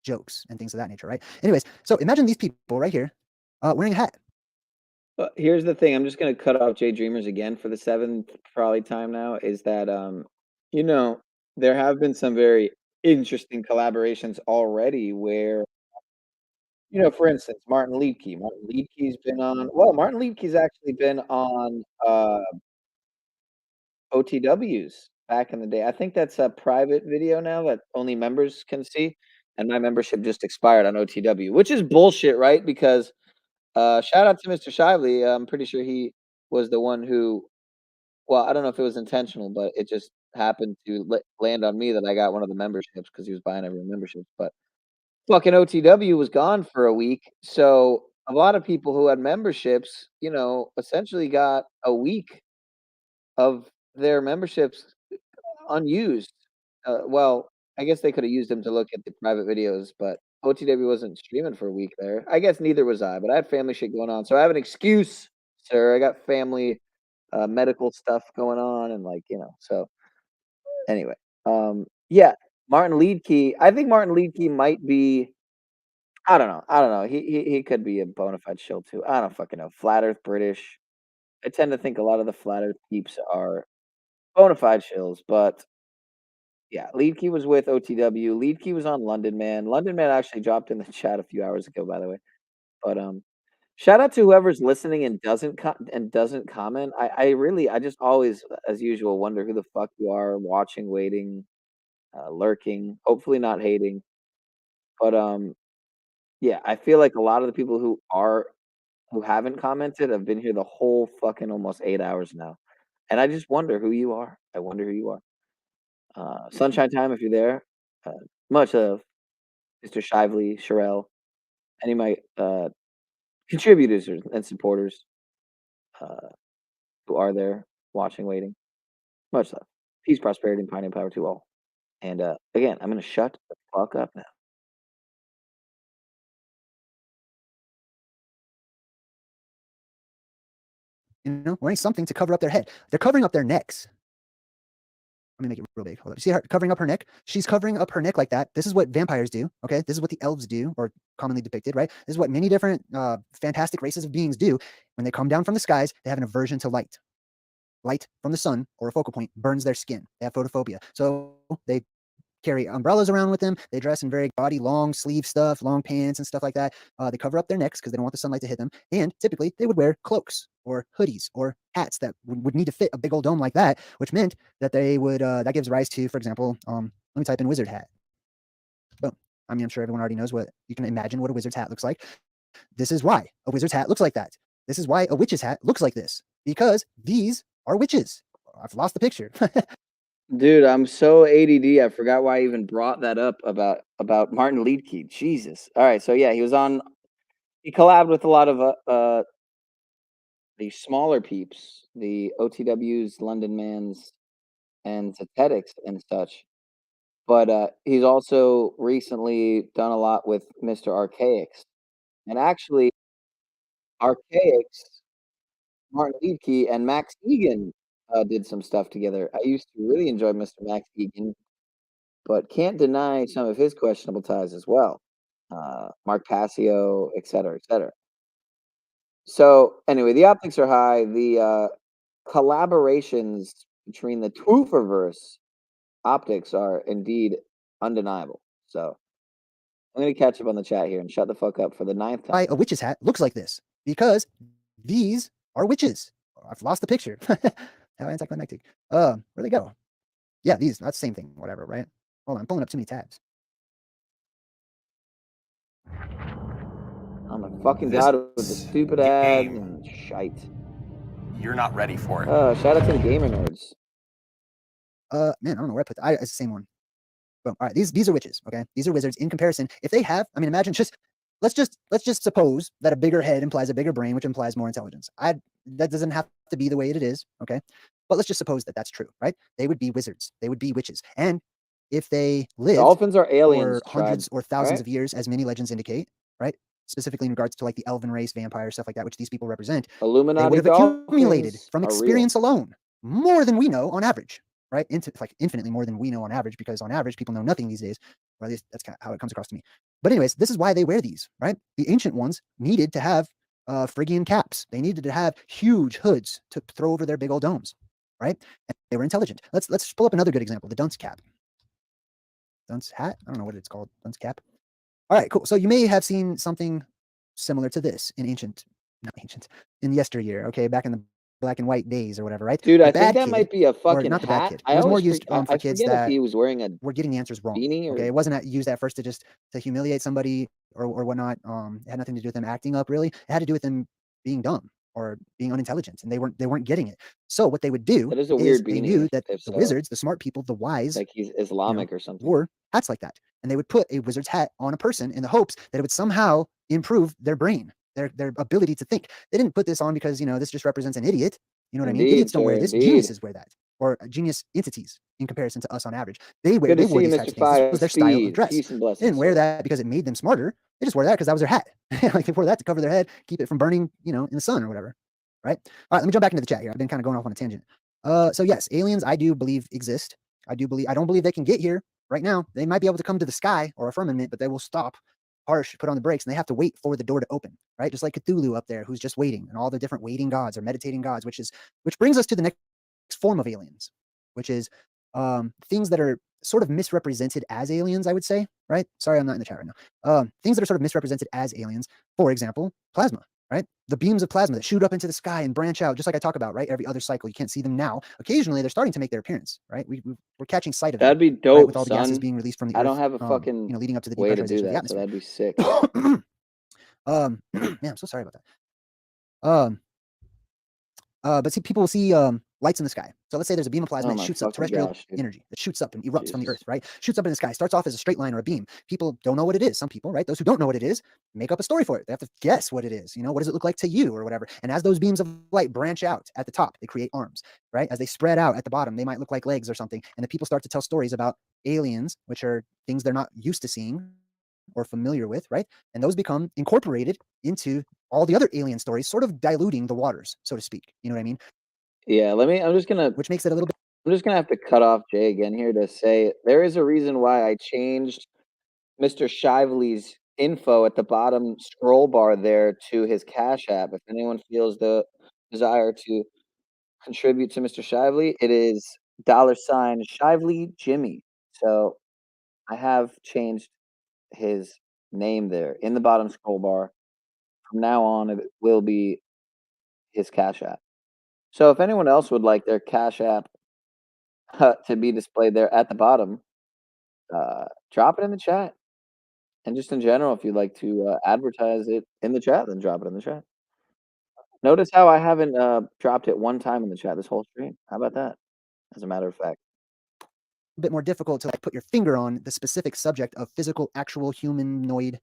jokes and things of that nature, right? Anyways, so imagine these people right here wearing a hat. But here's the thing. I'm just gonna cut off Jay Dreamers again for the 7th probably time now. Is that you know, there have been some very interesting collaborations already where, you know, for instance, Martin Liedtke. Martin Liedtke's been on. Well, Martin Liedtke's actually been on OTWs back in the day. I think that's a private video now that only members can see, and my membership just expired on OTW, which is bullshit, right? Because shout out to Mr. Shively. I'm pretty sure he was the one who. Well, I don't know if it was intentional, but it just happened to land on me that I got one of the memberships because he was buying every membership. But fucking OTW was gone for a week, so a lot of people who had memberships, you know, essentially got a week of their memberships unused. Well, I guess they could have used them to look at the private videos, but OTW wasn't streaming for a week there. I guess neither was I, but I had family shit going on, so I have an excuse, sir. I got family medical stuff going on, and like so. Anyway, yeah, Martin Leedkey. I think Martin Leedkey might be. I don't know. I don't know. He could be a bona fide shill too. I don't fucking know. Flat Earth British. I tend to think a lot of the Flat Earth peeps are bona fide shills, but yeah, Leedkey was with OTW. Leedkey was on London Man. London Man actually dropped in the chat a few hours ago, by the way. But shout out to whoever's listening and doesn't comment. I just always, as usual, wonder who the fuck you are, watching, waiting, lurking, hopefully not hating. But yeah, I feel like a lot of the people who haven't commented have been here the whole fucking almost 8 hours now. And I just wonder who you are. I wonder who you are. Sunshine Time, if you're there, much love, Mr. Shively, Sherelle, any of my contributors and supporters who are there watching, waiting. Much love. Peace, prosperity, and pioneer power to all. And again, I'm going to shut the fuck up now. Wearing something to cover up their head. They're covering up their necks. Let me make it real big. Hold up. See her covering up her neck? She's covering up her neck like that. This is what vampires do. Okay. This is what the elves do, or commonly depicted, right? This is what many different fantastic races of beings do. When they come down from the skies, they have an aversion to light. Light from the sun or a focal point burns their skin. They have photophobia. So they carry umbrellas around with them. They dress in very gaudy, long sleeve stuff, long pants and stuff like that. They cover up their necks because they don't want the sunlight to hit them. And typically they would wear cloaks or hoodies or hats that would need to fit a big old dome like that, which meant that they would, that gives rise to, for example, let me type in wizard hat. Boom. I mean, I'm sure everyone already knows what, you can imagine what a wizard's hat looks like. This is why a wizard's hat looks like that. This is why a witch's hat looks like this, because these are witches. I've lost the picture. Dude, I'm so ADD. I forgot why I even brought that up about Martin Leedkey. Jesus. All right, so yeah, he collabed with a lot of the smaller peeps, the OTWs, London Mans, and Zetetics and such. But he's also recently done a lot with Mr. Archaics. And actually, Archaics, Martin Leedkey, and Max Egan did some stuff together. I used to really enjoy Mr. Max Egan, but can't deny some of his questionable ties as well. Mark Passio, et cetera, et cetera. So anyway, the optics are high. The collaborations between the Twooferverse optics are indeed undeniable. So I'm going to catch up on the chat here and shut the fuck up for the 9th time. Why a witch's hat looks like this, because these are witches. I've lost the picture. How anticlimactic. Where'd they go? Yeah, these, that's the same thing, whatever, right? Hold on, I'm pulling up too many tabs. Oh my fucking god, with the stupid ads and shite. You're not ready for it. Shout out to the gamer nerds. Man, I don't know where I put that. It's the same one. Boom. All right, these are witches, okay? These are wizards in comparison. If they have, I mean, imagine let's just suppose that a bigger head implies a bigger brain, which implies more intelligence. That doesn't have to be the way it is, okay? But let's just suppose that that's true, right? They would be wizards. They would be witches. And if they lived Dolphins are aliens, for hundreds or thousands of years, as many legends indicate, right? Specifically in regards to like the elven race, vampire, stuff like that, which these people represent, Illuminati they would have accumulated dolphins from are real. experience alone more than we know on average, right? Like infinitely more than we know on average, because on average people know nothing these days, or at least that's kind of how it comes across to me. But anyways, this is why they wear these, right? The ancient ones needed to have Phrygian caps. They needed to have huge hoods to throw over their big old domes, right? And they were intelligent. Let's pull up another good example, the dunce cap. Dunce hat? I don't know what it's called. Dunce cap. All right, cool. So you may have seen something similar to this in in yesteryear, okay, back in the black and white days or whatever, right? Dude, The I think bad that kid, might be a or fucking not the bad hat. kid. I It was more always used forget, for I kids forget if that he was wearing a were getting the answers wrong. beanie or Okay, it wasn't used at first to humiliate somebody or whatnot. It had nothing to do with them acting up, really. It had to do with them being dumb or being unintelligent, and they weren't getting it. So what they would do That is a is weird they beanie, knew that if the so. wizards, the smart people, the wise, Like he's Islamic or something. wore hats like that, and they would put a wizard's hat on a person in the hopes that it would somehow improve their brain, their ability to think. They didn't put this on because this just represents an idiot. You know what I mean? Indeed, Idiots don't wear sir, this. indeed. Geniuses wear that, or genius entities in comparison to us on average. They Good to wore see you, these types Mr. of things. This Fire was their style of Speed. dress. Peace and They blessings, didn't wear sir. that because it made them smarter. They just wore that because that was their hat. Like they wore that to cover their head, keep it from burning, you know, in the sun or whatever. Right? All right, let me jump back into the chat here. I've been kind of going off on a tangent. So yes, aliens I do believe exist. I don't believe they can get here right now. They might be able to come to the sky or a firmament, but they will stop harsh, put on the brakes, and they have to wait for the door to open, right? Just like Cthulhu up there, who's just waiting, and all the different waiting gods or meditating gods, which brings us to the next form of aliens, which is things that are sort of misrepresented as aliens, I would say, right? Sorry, I'm not in the chat right now. Things that are sort of misrepresented as aliens, for example, plasma, right? The beams of plasma that shoot up into the sky and branch out, just like I talk about, right? Every other cycle, you can't see them now. Occasionally, they're starting to make their appearance, right? We're catching sight of them. That'd be Right? dope, With all the gases son. being released from the I Earth, don't have a fucking you know, leading up to the way to depressurization do of the that, so atmosphere. that'd be sick. Man, I'm so sorry about that. But see, people will see lights in the sky. So let's say there's a beam of plasma Oh that my shoots up, fucking terrestrial gosh, dude. energy that shoots up and erupts from the Jesus. Earth, right? Shoots up in the sky, starts off as a straight line or a beam. People don't know what it is. Some people, right? Those who don't know what it is, make up a story for it. They have to guess what it is. You know, what does it look like to you or whatever? And as those beams of light branch out at the top, they create arms, right? As they spread out at the bottom, they might look like legs or something. And the people start to tell stories about aliens, which are things they're not used to seeing or familiar with, right? And those become incorporated into all the other alien stories, sort of diluting the waters, so to speak. You know what I mean? Yeah, Which makes it a little bit. I'm just gonna have to cut off Jay again here to say there is a reason why I changed Mr. Shively's info at the bottom scroll bar there to his Cash App. If anyone feels the desire to contribute to Mr. Shively, it is $Shively Jimmy. So I have changed his name there in the bottom scroll bar. From now on, it will be his Cash App. So if anyone else would like their Cash App to be displayed there at the bottom, drop it in the chat. And just in general, if you'd like to advertise it in the chat, then drop it in the chat. Notice how I haven't dropped it one time in the chat this whole stream. How about that? As a matter of fact. A bit more difficult to like put your finger on the specific subject of physical, actual humanoid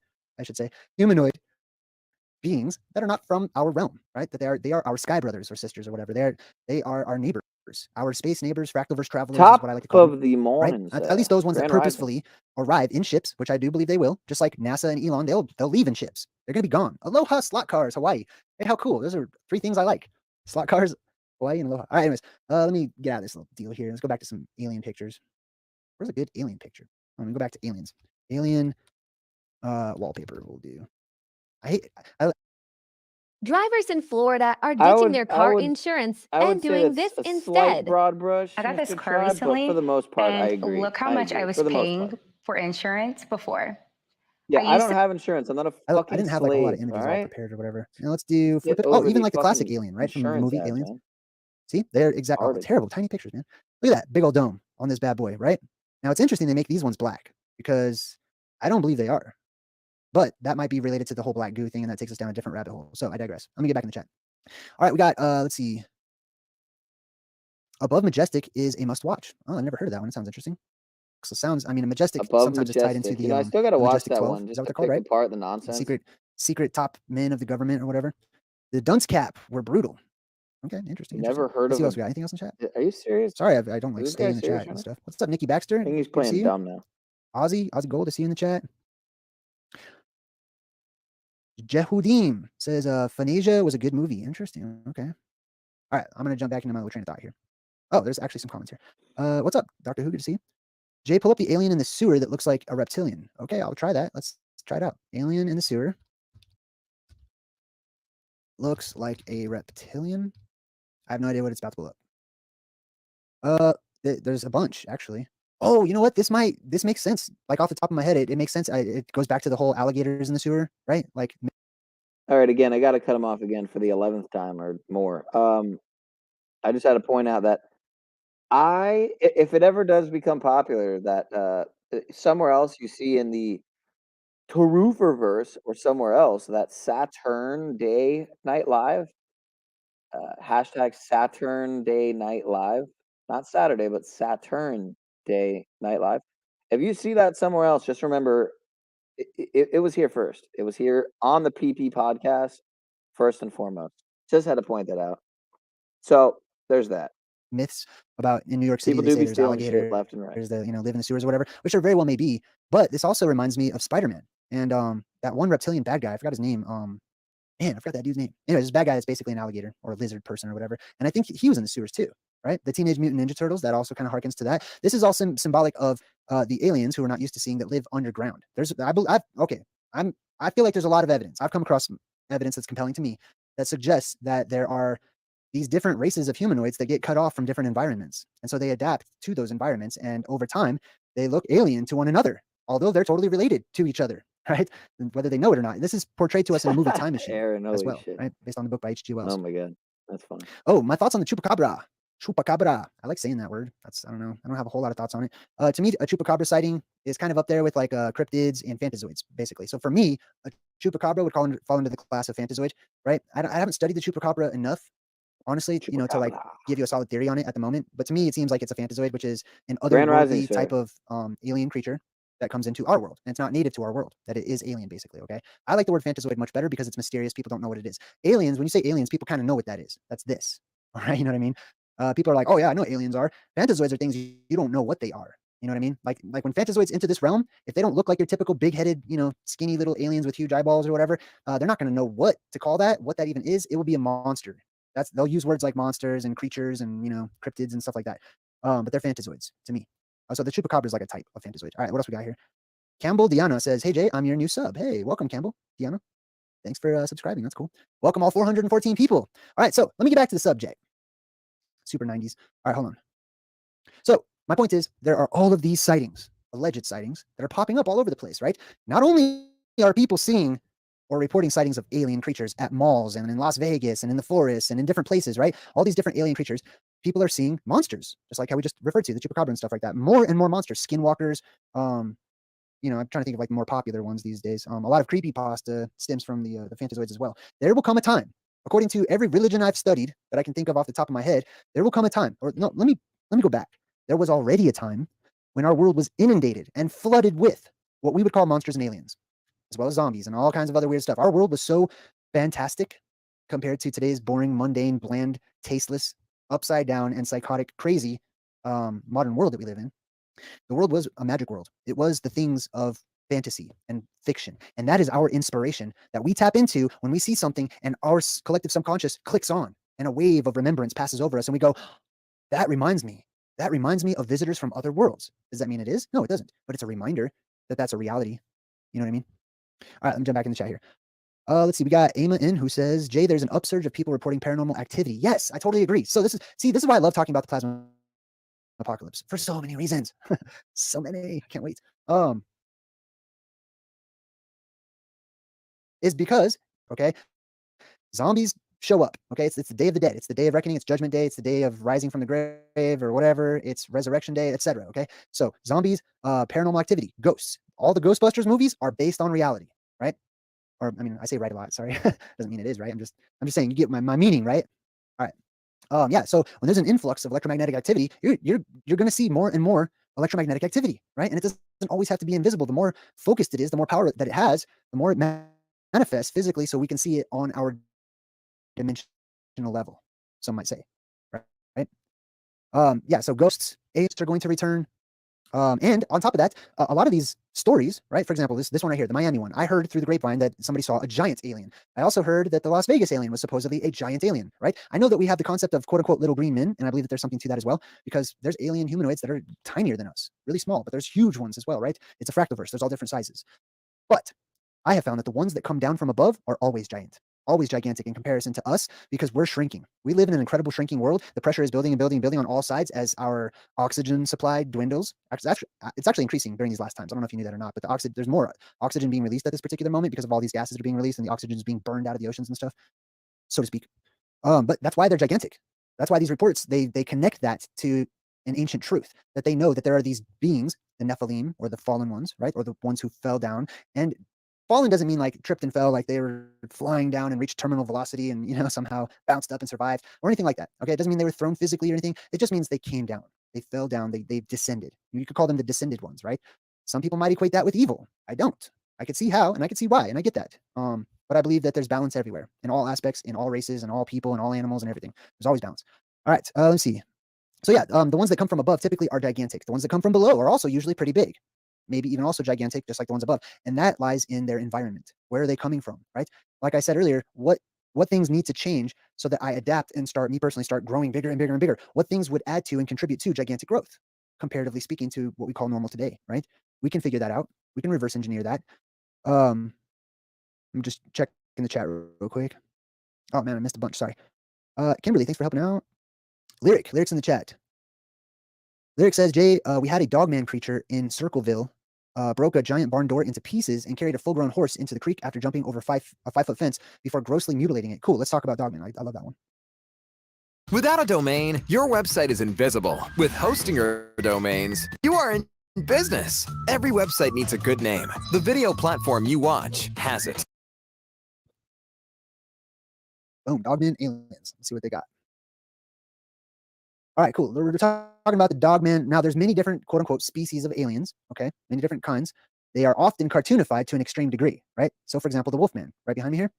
beings that are not from our realm, right? That they are our sky brothers or sisters or whatever. They are our neighbors, our space neighbors, fractalverse travelers is what I like to call them. Top of the Right? morning, At least those ones that Grand Rising. purposefully arrive in ships, which I do believe they will, just like NASA and Elon, they'll leave in ships. They're gonna be gone. Aloha slot cars, Hawaii. Hey, how cool. Those are 3 things I like. Slot cars, Hawaii, and aloha. All right, anyways, let me get out of this little deal here. Let's go back to some alien pictures. Where's a good alien picture? Let me go back to aliens. Alien wallpaper will do. Drivers in Florida are I ditching would- their I car would- insurance I would and say doing that's this a slight instead. broad brush. I got this Mr. car Tribe, recently, but for the most part, I and agree. look how I much I agree, was for the most paying part. for insurance before. Yeah, I used don't have insurance. I'm not a I fucking didn't have like a whole lot of slave. images all all right. prepared or whatever. Now let's do Get oh, over even the like the classic fucking alien, right? From the insurance movie ads, Aliens. man. See, they're exact. Oh, Retarded. terrible, tiny pictures, man. Look at that big old dome on this bad boy, right? Now it's interesting they make these ones black because I don't believe they are. But that might be related to the whole black goo thing, and that takes us down a different rabbit hole. So I digress. Let me get back in the chat. All right, we got let's see. Above Majestic is a must watch. Oh, I never heard of that one. It sounds interesting. So sounds, I mean, a Majestic Above sometimes is tied into Majestic. the You know, I still gotta the watch Majestic that 12. one Is just that what to they're called, pick right? apart the The nonsense. secret top men of the government or whatever. The dunce cap were brutal. Okay, interesting. Never heard Let's see of what else a- we got. Anything else in the chat? Are you serious? Sorry, I don't like Is this stay guy in the serious chat right and now? stuff. What's up, Nikki Baxter? I think he's Good to playing see you. dumb now. Ozzy Gold to see you in the chat. Jehudim says Phonesia was a good movie. Interesting. Okay. All right, I'm gonna jump back into my little train of thought here. Oh, there's actually some comments here. What's up, Dr. Who? Good to see you. Jay, pull up the alien in the sewer that looks like a reptilian. Okay, I'll try that. Let's try it out. Alien in the sewer. Looks like a reptilian. I have no idea what it's about to pull up. There's a bunch actually. Oh, you know what? This makes sense. Like off the top of my head, it makes sense. It goes back to the whole alligators in the sewer, right? Like, All right, again, I got to cut him off again for the 11th time or more. I just had to point out that if it ever does become popular, that somewhere else you see in the Taruferverse or somewhere else that Saturn Day Night Live, hashtag Saturn Day Night Live, not Saturday, but Saturn Day Night Live. If you see that somewhere else, just remember it was here first. It was here on the PP podcast, first and foremost. Just had to point that out. So there's that. Myths about in New York City, People they do say be there's stealing shit alligators left and right. that live in the sewers or whatever, which there very well may be. But this also reminds me of Spider-Man and that one reptilian bad guy. I forgot his name. Man, I forgot that dude's name. Anyways, this bad guy is basically an alligator or a lizard person or whatever. And I think he was in the sewers too, right? The Teenage Mutant Ninja Turtles, that also kind of harkens to that. This is also symbolic of the aliens who we're not used to seeing that live underground. I feel like there's a lot of evidence. I've come across evidence that's compelling to me that suggests that there are these different races of humanoids that get cut off from different environments. And so they adapt to those environments. And over time, they look alien to one another, although they're totally related to each other, right? Whether they know it or not. This is portrayed to us in a movie Time Machine Aaron, as holy well, shit. right? Based on the book by H.G. Wells. Oh my god, that's funny. Oh, my thoughts on the chupacabra. Chupacabra. I like saying that word. I don't know. I don't have a whole lot of thoughts on it. To me, a chupacabra sighting is kind of up there with like cryptids and phantazoids, basically. So for me, a chupacabra would fall into the class of phantazoid, right? I haven't studied the chupacabra enough, honestly, to like give you a solid theory on it at the moment. But to me, it seems like it's a phantazoid, which is an Grand Rising, otherworldly type of alien creature that comes into our world. And it's not native to our world, that it is alien, basically, okay? I like the word phantazoid much better because it's mysterious. People don't know what it is. Aliens, when you say aliens, people kind of know what that is. That's this, all right? You know what I mean? People are like, oh yeah, I know what aliens are. Phantazoids are things you don't know what they are. You know what I mean? Like when phantazoids enter this realm, if they don't look like your typical big-headed, skinny little aliens with huge eyeballs or whatever, they're not going to know what to call that, what that even is. It will be a monster. They'll use words like monsters and creatures and cryptids and stuff like that. But they're phantazoids to me. So the chupacabra is like a type of phantazoid. All right, what else we got here? Campbell Diana says, hey Jay, I'm your new sub. Hey, welcome Campbell Diana. Thanks for subscribing. That's cool. Welcome all 414 people. All right, so let me get back to the subject. Super 90s. All right, hold on. So my point is there are all of these sightings, alleged sightings, that are popping up all over the place, right? Not only are people seeing or reporting sightings of alien creatures at malls and in Las Vegas and in the forests and in different places, right? All these different alien creatures, people are seeing monsters, just like how we just referred to, the chupacabra and stuff like that. More and more monsters, skinwalkers. I'm trying to think of like more popular ones these days. A lot of creepypasta stems from the phantazoids as well. There will come a time, according to every religion I've studied that I can think of off the top of my head, there will come a time, or no, let me go back. There was already a time when our world was inundated and flooded with what we would call monsters and aliens, as well as zombies and all kinds of other weird stuff. Our world was so fantastic compared to today's boring, mundane, bland, tasteless, upside down, and psychotic, crazy modern world that we live in. The world was a magic world. It was the things of fantasy and fiction. And that is our inspiration that we tap into when we see something and our collective subconscious clicks on and a wave of remembrance passes over us and we go, that reminds me of visitors from other worlds. Does that mean it is? No, it doesn't. But it's a reminder that that's a reality. You know what I mean? All right, let me jump back in the chat here. Let's see. We got Ama in who says, Jay, there's an upsurge of people reporting paranormal activity. Yes, I totally agree. So this is why I love talking about the plasma apocalypse for so many reasons. So many. Can't wait. Is because, okay, zombies show up. Okay, it's the day of the dead. It's the day of reckoning. It's Judgment Day. It's the day of rising from the grave or whatever. It's Resurrection Day, etc. Okay, so zombies, paranormal activity, ghosts. All the Ghostbusters movies are based on reality, right? Or I mean, I say right a lot. Sorry, doesn't mean it is right. I'm just saying you get my meaning, right? All right. Yeah. So when there's an influx of electromagnetic activity, you're going to see more and more electromagnetic activity, right? And it doesn't always have to be invisible. The more focused it is, the more power that it has, the more it manifests physically, so we can see it on our dimensional level, some might say, right? Yeah, so ghosts, aliens are going to return. And on top of that, a lot of these stories, right? For example, this one right here, the Miami one, I heard through the grapevine that somebody saw a giant alien. I also heard that the Las Vegas alien was supposedly a giant alien, right? I know that we have the concept of quote unquote little green men, and I believe that there's something to that as well, because there's alien humanoids that are tinier than us, really small, but there's huge ones as well, right? It's a fractalverse. There's all different sizes. But I have found that the ones that come down from above are always giant. Always gigantic in comparison to us because we're shrinking. We live in an incredible shrinking world. The pressure is building and building and building on all sides as our oxygen supply dwindles. Actually, it's actually increasing during these last times. I don't know if you knew that or not, but there's more oxygen being released at this particular moment because of all these gases that are being released and the oxygen is being burned out of the oceans and stuff, so to speak. But that's why they're gigantic. That's why these reports, they connect that to an ancient truth, that they know that there are these beings, the Nephilim or the fallen ones, right? Or the ones who fell down. And fallen doesn't mean like tripped and fell, like they were flying down and reached terminal velocity and, somehow bounced up and survived or anything like that. Okay. It doesn't mean they were thrown physically or anything. It just means they came down. They fell down. They descended. You could call them the descended ones, right? Some people might equate that with evil. I don't. I could see how, and I could see why, and I get that. But but I believe that there's balance everywhere, in all aspects, in all races, and all people, and all animals, and everything. There's always balance. All right, let's see. So yeah, the ones that come from above typically are gigantic. The ones that come from below are also usually pretty big, maybe even also gigantic, just like the ones above. And that lies in their environment. Where are they coming from, right? Like I said earlier, what things need to change so that I adapt and me personally start growing bigger and bigger and bigger? What things would add to and contribute to gigantic growth, comparatively speaking to what we call normal today, right? We can figure that out. We can reverse engineer that. I'm just checking the chat real quick. Oh man, I missed a bunch. Sorry. Kimberly, thanks for helping out. Lyric's in the chat. Lyric says, Jay, we had a dogman creature in Circleville, broke a giant barn door into pieces and carried a full-grown horse into the creek after jumping over a 5-foot fence before grossly mutilating it. Cool. Let's talk about dogman. I love that one. Without a domain, your website is invisible. With Hostinger domains, you are in business. Every website needs a good name. The video platform you watch has it. Boom, dogman aliens. Let's see what they got. All right, cool. We're talking about the dogman. Now, there's many different quote-unquote species of aliens, okay? Many different kinds. They are often cartoonified to an extreme degree, right? So, for example, the Wolfman, right behind me here,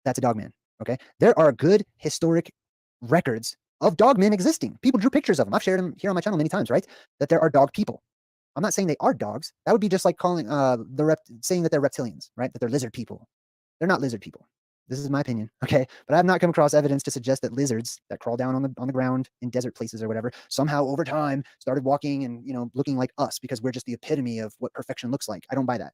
that's a dogman, okay? There are good historic records of dogmen existing. People drew pictures of them. I've shared them here on my channel many times, right? That there are dog people. I'm not saying they are dogs. That would be just like calling saying that they're reptilians, right? That they're lizard people. They're not lizard people. This is my opinion, okay? But I have not come across evidence to suggest that lizards that crawl down on the ground in desert places or whatever somehow over time started walking and looking like us because we're just the epitome of what perfection looks like. I don't buy that.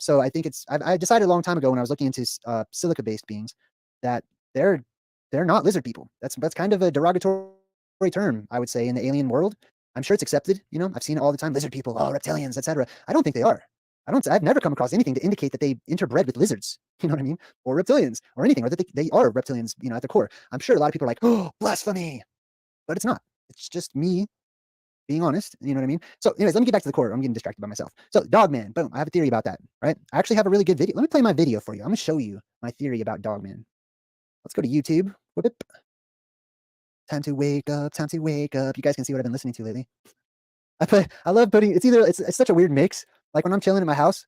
So I think I decided a long time ago when I was looking into silica-based beings that they're not lizard people. That's kind of a derogatory term, I would say, in the alien world. I'm sure it's accepted. I've seen it all the time. Lizard people, oh, reptilians, etc. I don't think they are. I've never come across anything to indicate that they interbred with lizards, you know what I mean? Or reptilians or anything, or that they are reptilians, at the core. I'm sure a lot of people are like, oh, blasphemy, but it's not. It's just me being honest, you know what I mean? So anyways, let me get back to the core. I'm getting distracted by myself. So Dogman, boom, I have a theory about that, right? I actually have a really good video. Let me play my video for you. I'm gonna show you my theory about Dogman. Let's go to YouTube. Whoop. Time to wake up, time to wake up. You guys can see what I've been listening to lately. I love putting, it's such a weird mix. Like when I'm chilling in my house,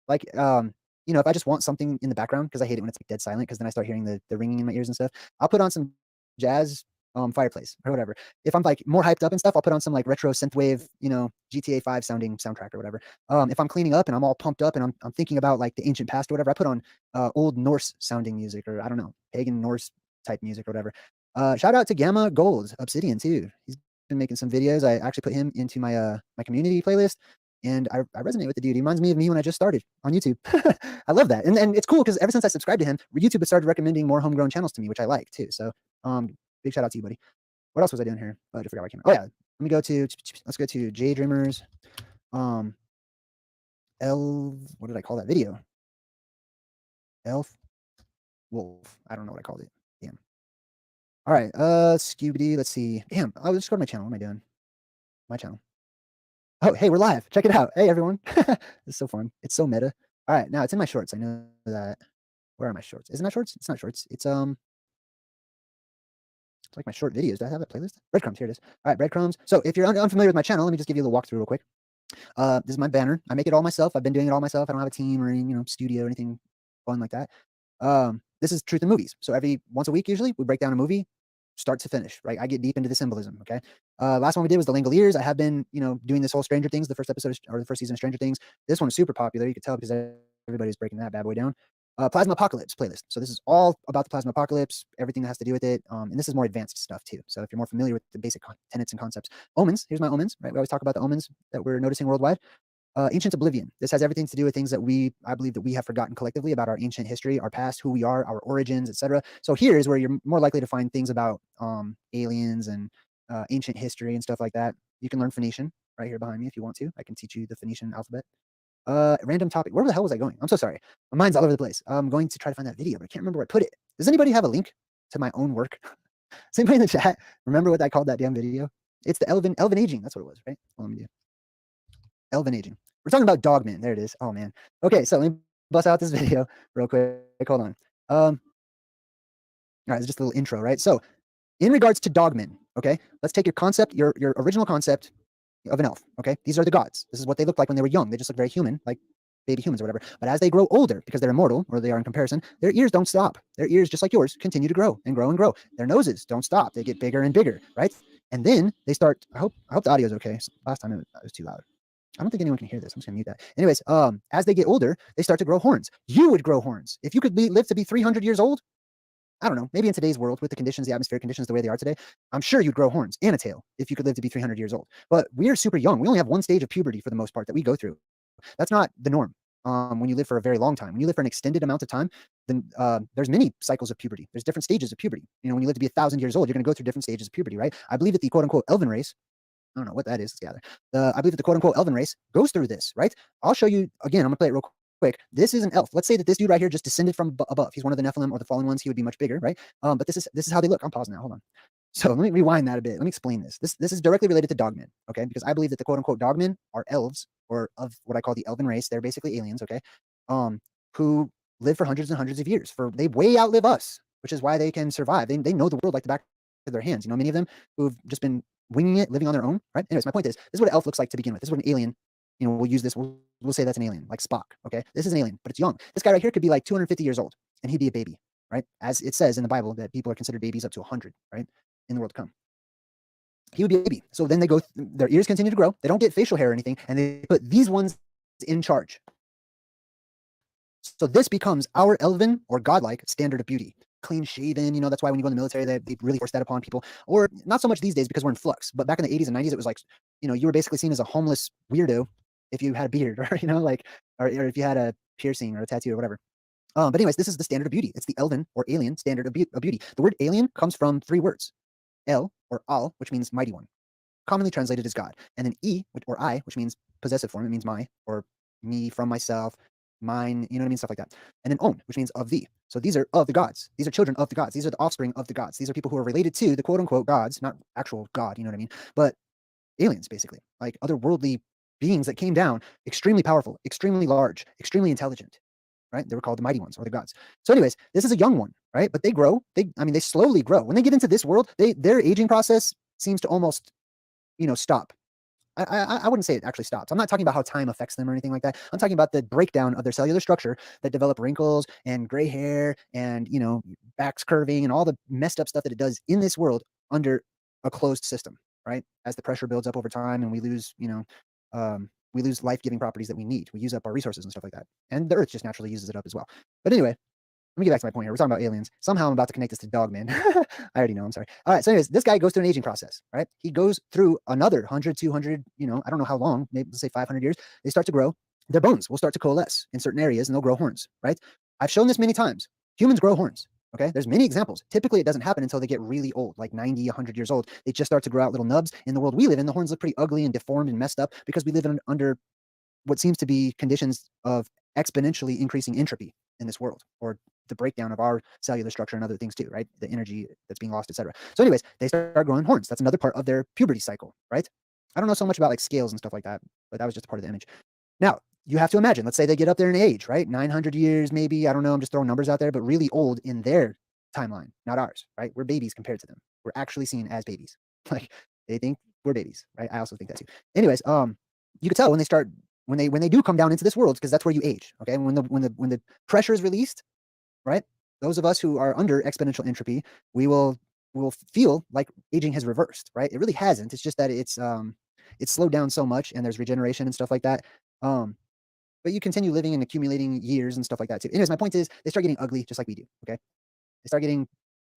like, if I just want something in the background, because I hate it when it's like dead silent, because then I start hearing the ringing in my ears and stuff, I'll put on some jazz fireplace or whatever. If I'm like more hyped up and stuff, I'll put on some like retro synthwave, GTA 5 sounding soundtrack or whatever. If I'm cleaning up and I'm all pumped up and I'm thinking about like the ancient past or whatever, I put on old Norse sounding music, or I don't know, pagan Norse type music or whatever. Shout out to Gamma Gold Obsidian too. He's been making some videos. I actually put him into my my community playlist. And I resonate with the dude. He reminds me of me when I just started on YouTube. I love that. And it's cool because ever since I subscribed to him, YouTube has started recommending more homegrown channels to me, which I like too. So big shout out to you, buddy. What else was I doing here? I forgot where I came. Oh yeah. Let's go to J Dreamers. What did I call that video? Elf Wolf. I don't know what I called it. Damn. All right. Scooby-Doo. Let's see. Damn. I'll just go to my channel. What am I doing? My channel. Oh, hey, we're live. Check it out. Hey, everyone. It's so fun. It's so meta. All right, now it's in my shorts. I know that. Where are my shorts? Isn't that shorts? It's not shorts. It's like my short videos. Do I have that playlist? Breadcrumbs. Here it is. All right, breadcrumbs. So if you're unfamiliar with my channel, let me just give you a little walkthrough real quick. This is my banner. I make it all myself. I've been doing it all myself. I don't have a team or any, studio or anything fun like that. This is Truth in Movies. So every once a week, usually, we break down a movie, start to finish, right? I get deep into the symbolism, okay? Last one we did was the Langoliers. I have been, doing this whole Stranger Things, the first episode or the first season of Stranger Things. This one is super popular. You could tell because everybody's breaking that bad boy down. Plasma Apocalypse playlist. So this is all about the Plasma Apocalypse, everything that has to do with it. And this is more advanced stuff too. So if you're more familiar with the basic tenets and concepts. Omens, here's my omens, right? We always talk about the omens that we're noticing worldwide. Ancient Oblivion. This has everything to do with things that I believe that we have forgotten collectively about our ancient history, our past, who we are, our origins, etc. So here is where you're more likely to find things about aliens and ancient history and stuff like that. You can learn Phoenician right here behind me if you want to. I can teach you the Phoenician alphabet. Random topic. Where the hell was I going? I'm so sorry. My mind's all over the place. I'm going to try to find that video, but I can't remember where I put it. Does anybody have a link to my own work? Does anybody in the chat remember what I called that damn video? It's the Elven Aging. That's what it was, right? Well, let me do. Elven Aging. We're talking about Dogman. There it is. Oh man. Okay, so let me bust out this video real quick. Hold on. All right, it's just a little intro, right? So, in regards to Dogmen, okay, let's take your concept, your original concept of an elf. Okay, these are the gods. This is what they look like when they were young. They just look very human, like baby humans or whatever. But as they grow older, because they're immortal, or they are in comparison, their ears don't stop. Their ears, just like yours, continue to grow and grow and grow. Their noses don't stop. They get bigger and bigger, right? And then they start, I hope the audio is okay. Last time it was too loud. I don't think anyone can hear this. I'm just gonna mute that. Anyways, as they get older, they start to grow horns. You would grow horns. If you could live to be 300 years old, I don't know, maybe in today's world with the conditions, the atmospheric conditions, the way they are today, I'm sure you'd grow horns and a tail if you could live to be 300 years old. But we're super young. We only have one stage of puberty for the most part that we go through. That's not the norm. When you live for a very long time, when you live for an extended amount of time, then there's many cycles of puberty. There's different stages of puberty. You know, when you live to be 1,000 years old, you're going to go through different stages of puberty, right? I believe that the quote unquote elven race, I don't know what that is. Let's gather. I believe that the quote unquote elven race goes through this, right? I'll show you again. I'm gonna play it real quick. This is an elf. Let's say that this dude right here just descended from above. He's one of the Nephilim or the fallen ones. He would be much bigger, right? But this is how they look. I'm pausing now. Hold on. So let me rewind that a bit. Let me explain this. This is directly related to dogmen, okay? Because I believe that the quote unquote dogmen are elves, or of what I call the elven race. They're basically aliens, okay? Who live for hundreds and hundreds of years. They way outlive us, which is why they can survive. They know the world like the back of their hands. You know, many of them who've just been winging it, living on their own, right? Anyways, my point is, this is what an elf looks like to begin with. This is what an alien, you know, we'll use this, we'll say that's an alien, like Spock, okay? This is an alien, but it's young. This guy right here could be like 250 years old, and he'd be a baby, right? As it says in the Bible that people are considered babies up to 100, right? In the world to come. He would be a baby. So then their ears continue to grow. They don't get facial hair or anything, and they put these ones in charge. So this becomes our elven or godlike standard of beauty. Clean shaven, you know, that's why when you go in the military, they really force that upon people. Or not so much these days because we're in flux, but back in the 80s and 90s, it was like, you know, you were basically seen as a homeless weirdo if you had a beard, or, you know, like, or if you had a piercing or a tattoo or whatever. But anyways, this is the standard of beauty. It's the elven or alien standard of beauty. The word alien comes from 3 words. El, or al, which means mighty one, commonly translated as God. And then E, or I, which means possessive form. It means my, or me, from myself, mine, you know what I mean? Stuff like that. And then on, which means of thee. So these are of the gods. These are children of the gods. These are the offspring of the gods. These are people who are related to the quote unquote gods, not actual God, you know what I mean? But aliens, basically, like otherworldly beings that came down, extremely powerful, extremely large, extremely intelligent, right? They were called the mighty ones or the gods. So anyways, this is a young one, right? But they grow. They slowly grow. When they get into this world, their aging process seems to almost, you know, stop. I wouldn't say it actually stops. I'm not talking about how time affects them or anything like that. I'm talking about the breakdown of their cellular structure that develop wrinkles and gray hair and, you know, backs curving and all the messed up stuff that it does in this world under a closed system, right? As the pressure builds up over time and we lose, you know, we lose life-giving properties that we need. We use up our resources and stuff like that. And the earth just naturally uses it up as well. But anyway, let me get back to my point here. We're talking about aliens. Somehow I'm about to connect this to dogmen. I already know, I'm sorry. All right, so anyways, this guy goes through an aging process, right? He goes through another 100, 200, you know, I don't know how long, maybe let's say 500 years. They start to grow. Their bones will start to coalesce in certain areas and they'll grow horns, right? I've shown this many times. Humans grow horns, okay? There's many examples. Typically, it doesn't happen until they get really old, like 90, 100 years old. They just start to grow out little nubs. In the world we live in, the horns look pretty ugly and deformed and messed up because we live under what seems to be conditions of exponentially increasing entropy in this world, or the breakdown of our cellular structure and other things too, right? The energy that's being lost, etc. So anyways, they start growing horns. That's another part of their puberty cycle, right? I don't know so much about like scales and stuff like that, but that was just a part of the image. Now, you have to imagine, let's say they get up there in age, right? 900 years, maybe, I don't know, I'm just throwing numbers out there, but really old in their timeline, not ours, right? We're babies compared to them. We're actually seen as babies. Like, they think we're babies, right? I also think that too. Anyways, you could tell when they start, when they do come down into this world, because that's where you age, okay? When the pressure is released, right? Those of us who are under exponential entropy, we will feel like aging has reversed, right? It really hasn't. It's just that it's slowed down so much and there's regeneration and stuff like that. But you continue living and accumulating years and stuff like that too. Anyways, my point is they start getting ugly just like we do, okay? They start getting,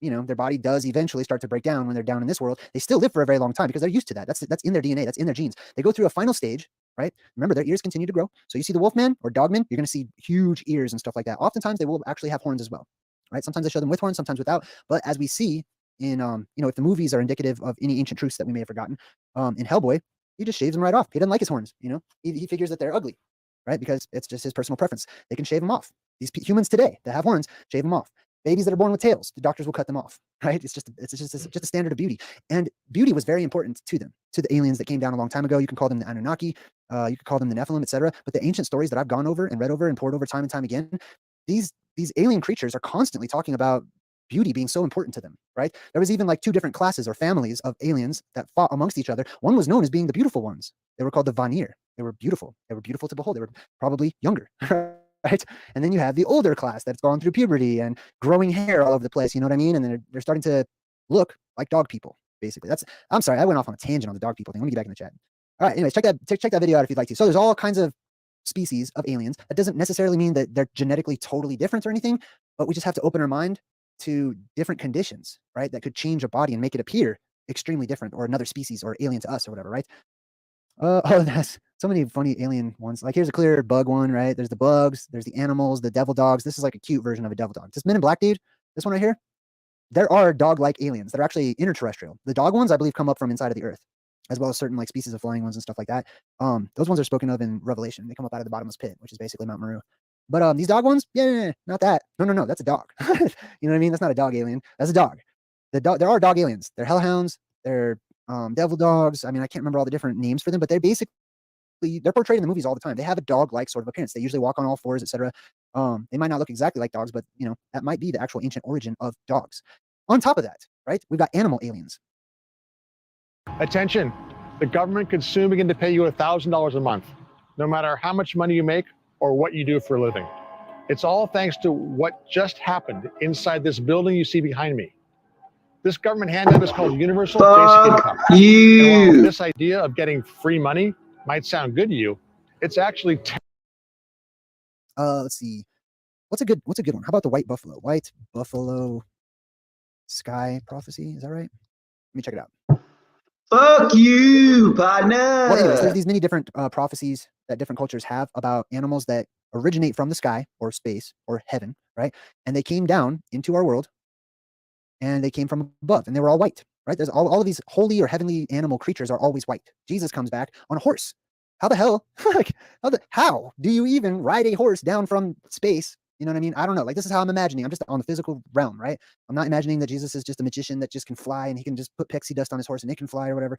you know, their body does eventually start to break down when they're down in this world. They still live for a very long time because they're used to that. That's in their DNA. That's in their genes. They go through a final stage, right? Remember, their ears continue to grow. So you see the wolfman or dogman, you're going to see huge ears and stuff like that. Oftentimes they will actually have horns as well, right? Sometimes they show them with horns, sometimes without. But as we see in, you know, if the movies are indicative of any ancient truths that we may have forgotten, in Hellboy, he just shaves them right off. He doesn't like his horns, you know? He figures that they're ugly, right? Because it's just his personal preference. They can shave them off. These humans today that have horns, shave them off. Babies that are born with tails, the doctors will cut them off, right? It's just a standard of beauty. And beauty was very important to them, to the aliens that came down a long time ago. You can call them the Anunnaki, you could call them the Nephilim, etc. But the ancient stories that I've gone over and read over and poured over time and time again, these alien creatures are constantly talking about beauty being so important to them, right? There was even like 2 different classes or families of aliens that fought amongst each other. One was known as being the beautiful ones. They were called the Vanir. They were beautiful. They were beautiful to behold. They were probably younger, right? And then you have the older class that's gone through puberty and growing hair all over the place. You know what I mean? And then they're starting to look like dog people, basically. I'm sorry, I went off on a tangent on the dog people thing. Let me get back in the chat. All right, anyways, check that video out if you'd like to. So there's all kinds of species of aliens. That doesn't necessarily mean that they're genetically totally different or anything, but we just have to open our mind to different conditions, right? That could change a body and make it appear extremely different or another species or alien to us or whatever, right? Oh, that's so many funny alien ones. Like here's a clear bug one, right? There's the bugs, there's the animals, the devil dogs. This is like a cute version of a devil dog. This Men in Black dude, this one right here, there are dog-like aliens that are actually interterrestrial. The dog ones, I believe, come up from inside of the earth, as well as certain like species of flying ones and stuff like that. Those ones are spoken of in Revelation. They come up out of the bottomless pit, which is basically Mount Meru. But these dog ones, yeah, not that. No, that's a dog. You know what I mean? That's not a dog alien. That's a dog. There are dog aliens. They're hellhounds. They're devil dogs. I mean, I can't remember all the different names for them, but they're portrayed in the movies all the time. They have a dog-like sort of appearance. They usually walk on all fours, etc. They might not look exactly like dogs, but you know that might be the actual ancient origin of dogs. On top of that, right, we've got animal aliens. Attention, the government could soon begin to pay you $1,000 a month, no matter how much money you make or what you do for a living. It's all thanks to what just happened inside this building you see behind me. This government handout is called Universal Basic Income. And while this idea of getting free money might sound good to you, it's actually let's see. What's a good one? How about the white buffalo? White buffalo sky prophecy, is that right? Let me check it out. Fuck you, partner. Well, anyways, there's these many different prophecies that different cultures have about animals that originate from the sky or space or heaven, right? And they came down into our world and they came from above and they were all white, right? There's all of these holy or heavenly animal creatures are always white. Jesus comes back on a horse. How the hell? Like, how do you even ride a horse down from space? You know what I mean? I don't know. Like, this is how I'm imagining. I'm just on the physical realm, right? I'm not imagining that Jesus is just a magician that just can fly and he can just put pixie dust on his horse and it can fly or whatever.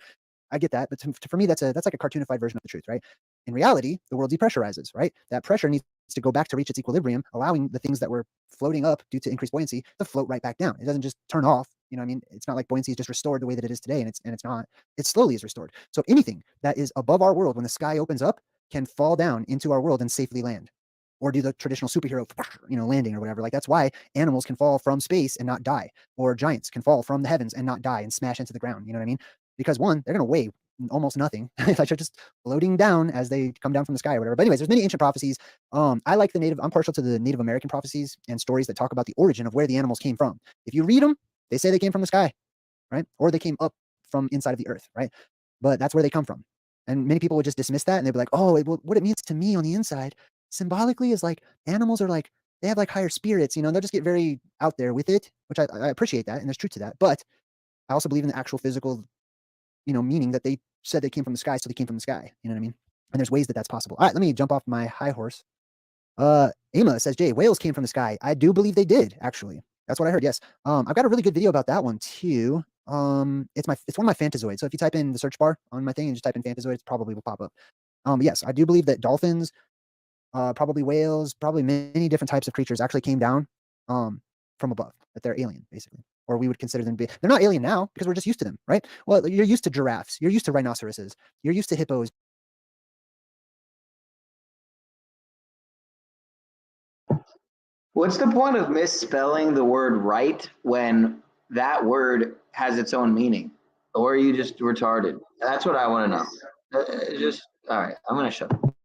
I get that. But for me, that's like a cartoonified version of the truth, right? In reality, the world depressurizes, right? That pressure needs to go back to reach its equilibrium, allowing the things that were floating up due to increased buoyancy to float right back down. It doesn't just turn off. You know what I mean? It's not like buoyancy is just restored the way that it is today, and it's not. It slowly is restored. So anything that is above our world when the sky opens up can fall down into our world and safely land, or do the traditional superhero, landing or whatever. Like that's why animals can fall from space and not die, or giants can fall from the heavens and not die and smash into the ground. You know what I mean? Because one, they're going to weigh almost nothing. Like they're just floating down as they come down from the sky or whatever. But anyways, there's many ancient prophecies. I like I'm partial to the Native American prophecies and stories that talk about the origin of where the animals came from. If you read them, they say they came from the sky, right? Or they came up from inside of the earth, right? But that's where they come from. And many people would just dismiss that and they'd be like, oh, what it means to me on the inside symbolically is like animals are like, they have like higher spirits, they'll just get very out there with it, which I appreciate that. And there's truth to that. But I also believe in the actual physical, meaning that they said they came from the sky. So they came from the sky. You know what I mean? And there's ways that that's possible. All right, let me jump off my high horse. Ama says, Jay, whales came from the sky. I do believe they did, actually. That's what I heard. Yes. I've got a really good video about that one too. It's one of my Fantazoids. So if you type in the search bar on my thing and just type in Fantazoids, it probably will pop up. Yes, I do believe that dolphins, probably whales, probably many different types of creatures actually came down from above, that they're alien, basically. Or we would consider them to be. They're not alien now because we're just used to them, right? Well, you're used to giraffes. You're used to rhinoceroses. You're used to hippos. What's the point of misspelling the word right when that word has its own meaning? Or are you just retarded? That's what I want to know. All right, I'm going to shut up.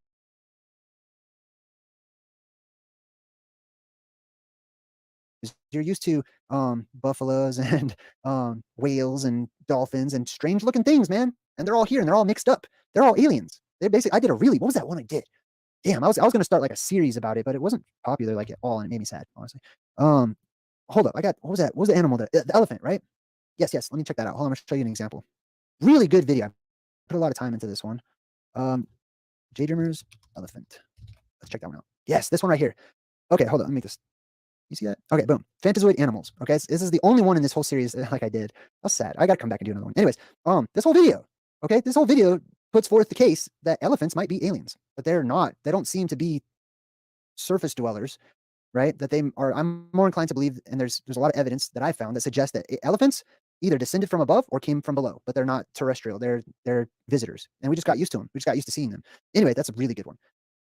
You're used to buffaloes and whales and dolphins and strange looking things, man. And they're all here and they're all mixed up. They're all aliens. They're basically, what was that one I did? Damn, I was going to start like a series about it, but it wasn't popular like at all, and it made me sad, honestly. Hold up, what was that? What was the animal? The elephant, right? Yes. Let me check that out. Hold on, I'm going to show you an example. Really good video. I put a lot of time into this one. J-Dreamer's elephant. Let's check that one out. Yes, this one right here. Okay, hold on. Let me make this. You see that? Okay, boom. Fantazoid animals. Okay, this is the only one in this whole series like I did. That's sad. I got to come back and do another one. Anyways, this whole video puts forth the case that elephants might be aliens, but they're not. They don't seem to be surface dwellers, right? That they are. I'm more inclined to believe, and there's a lot of evidence that I found that suggests that elephants, either descended from above or came from below, but they're not terrestrial. They're visitors, and we just got used to them. We just got used to seeing them. Anyway, that's a really good one.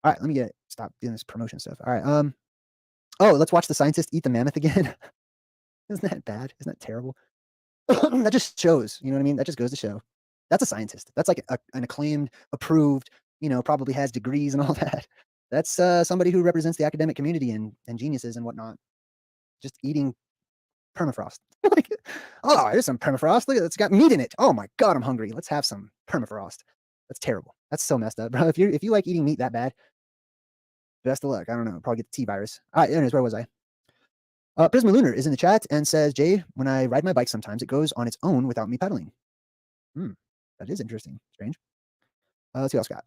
All right, let me stop doing this promotion stuff. All right, oh, let's watch the scientist eat the mammoth again. Isn't that bad? Isn't that terrible? That just shows, you know what I mean? That just goes to show. That's a scientist. That's like an acclaimed, approved, probably has degrees and all that. That's somebody who represents the academic community and geniuses and whatnot. Just eating permafrost. Like, oh, here's some permafrost. Look, it's got meat in it. Oh my God, I'm hungry. Let's have some permafrost. That's terrible. That's so messed up, bro. If you like eating meat that bad, best of luck. I don't know. Probably get the T virus. All right, anyways, where was I? Prisma Lunar is in the chat and says, Jay, when I ride my bike sometimes, it goes on its own without me pedaling. That is interesting. Strange. Let's see what else got.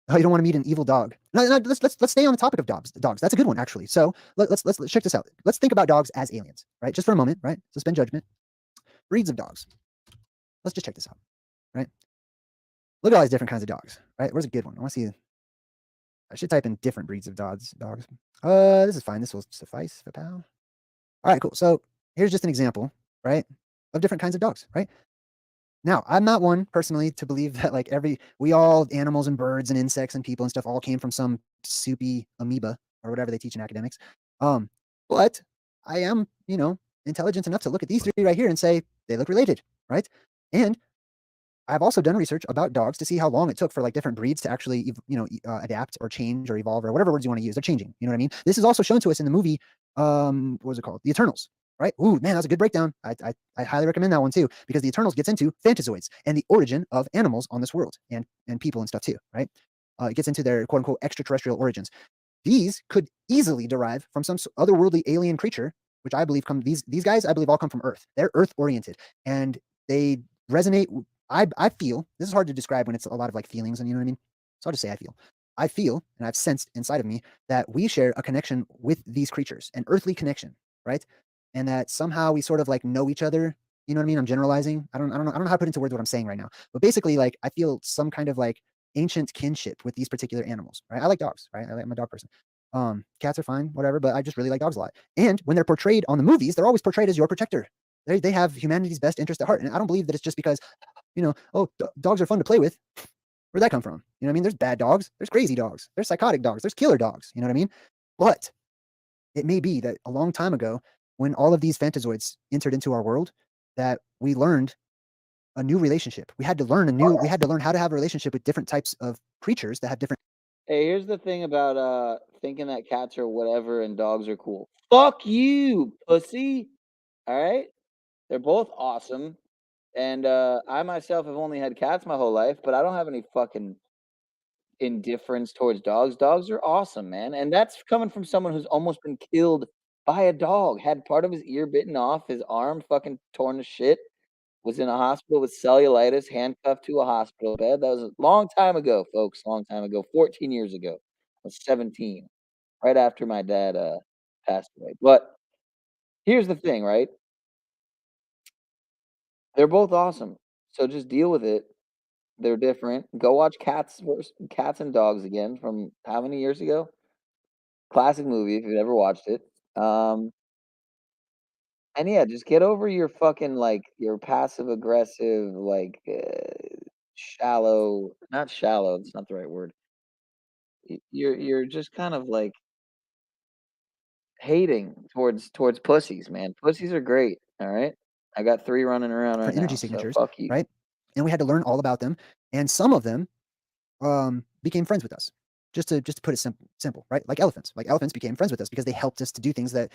Oh, you don't want to meet an evil dog. No, let's stay on the topic of dogs. That's a good one, actually. So let's check this out. Let's think about dogs as aliens, right? Just for a moment, right? Suspend judgment. Breeds of dogs. Let's just check this out, right? Look at all these different kinds of dogs, right? Where's a good one? I want to see. I should type in different breeds of dogs. This is fine. This will suffice for pal. All right, cool. So here's just an example, right, of different kinds of dogs, right? Now, I'm not one personally to believe that like we all animals and birds and insects and people and stuff all came from some soupy amoeba or whatever they teach in academics. But I am, intelligent enough to look at these three right here and say they look related, right? And I've also done research about dogs to see how long it took for like different breeds to actually, adapt or change or evolve or whatever words you want to use. They're changing. You know what I mean? This is also shown to us in the movie. What was it called? The Eternals. Right? Ooh, man, that's a good breakdown. I highly recommend that one too, because the Eternals gets into fantasoids and the origin of animals on this world and people and stuff too, right? It gets into their quote unquote extraterrestrial origins. These could easily derive from some otherworldly alien creature, which I believe these guys, I believe all come from Earth. They're Earth oriented and they resonate. I feel, this is hard to describe when it's a lot of like feelings and you know what I mean? So I'll just say I feel, and I've sensed inside of me that we share a connection with these creatures, an earthly connection, right? And that somehow we sort of like know each other. You know what I mean? I'm generalizing. I don't know how to put into words what I'm saying right now. But basically, like I feel some kind of like ancient kinship with these particular animals, right? I like dogs, right? I'm a dog person. Cats are fine, whatever, but I just really like dogs a lot. And when they're portrayed on the movies, they're always portrayed as your protector. They have humanity's best interest at heart. And I don't believe that it's just because, dogs are fun to play with. Where'd that come from? You know what I mean? There's bad dogs. There's crazy dogs. There's psychotic dogs. There's killer dogs. You know what I mean? But it may be that a long time ago, when all of these fantasoids entered into our world, that we learned a new relationship. We had to learn how to have a relationship with different types of creatures that have different. Hey, here's the thing about thinking that cats are whatever and dogs are cool. Fuck you, pussy. All right? They're both awesome. And I myself have only had cats my whole life, but I don't have any fucking indifference towards dogs. Dogs are awesome, man. And that's coming from someone who's almost been killed by a dog, had part of his ear bitten off, his arm fucking torn to shit, was in a hospital with cellulitis, handcuffed to a hospital bed. That was a long time ago, folks, long time ago, 14 years ago. I was 17, right after my dad passed away. But here's the thing, right? They're both awesome. So just deal with it. They're different. Go watch Cats and Dogs again from how many years ago? Classic movie if you've ever watched it. And yeah, just get over your fucking like your passive aggressive, like shallow, not shallow, it's not the right word. You're just kind of like hating towards pussies, man. Pussies are great. All right. I got 3 running around right energy now. signatures, So fuck you. right? And we had to learn all about them. And some of them became friends with us. Just to put it simple, right? Like elephants. Like elephants became friends with us because they helped us to do things that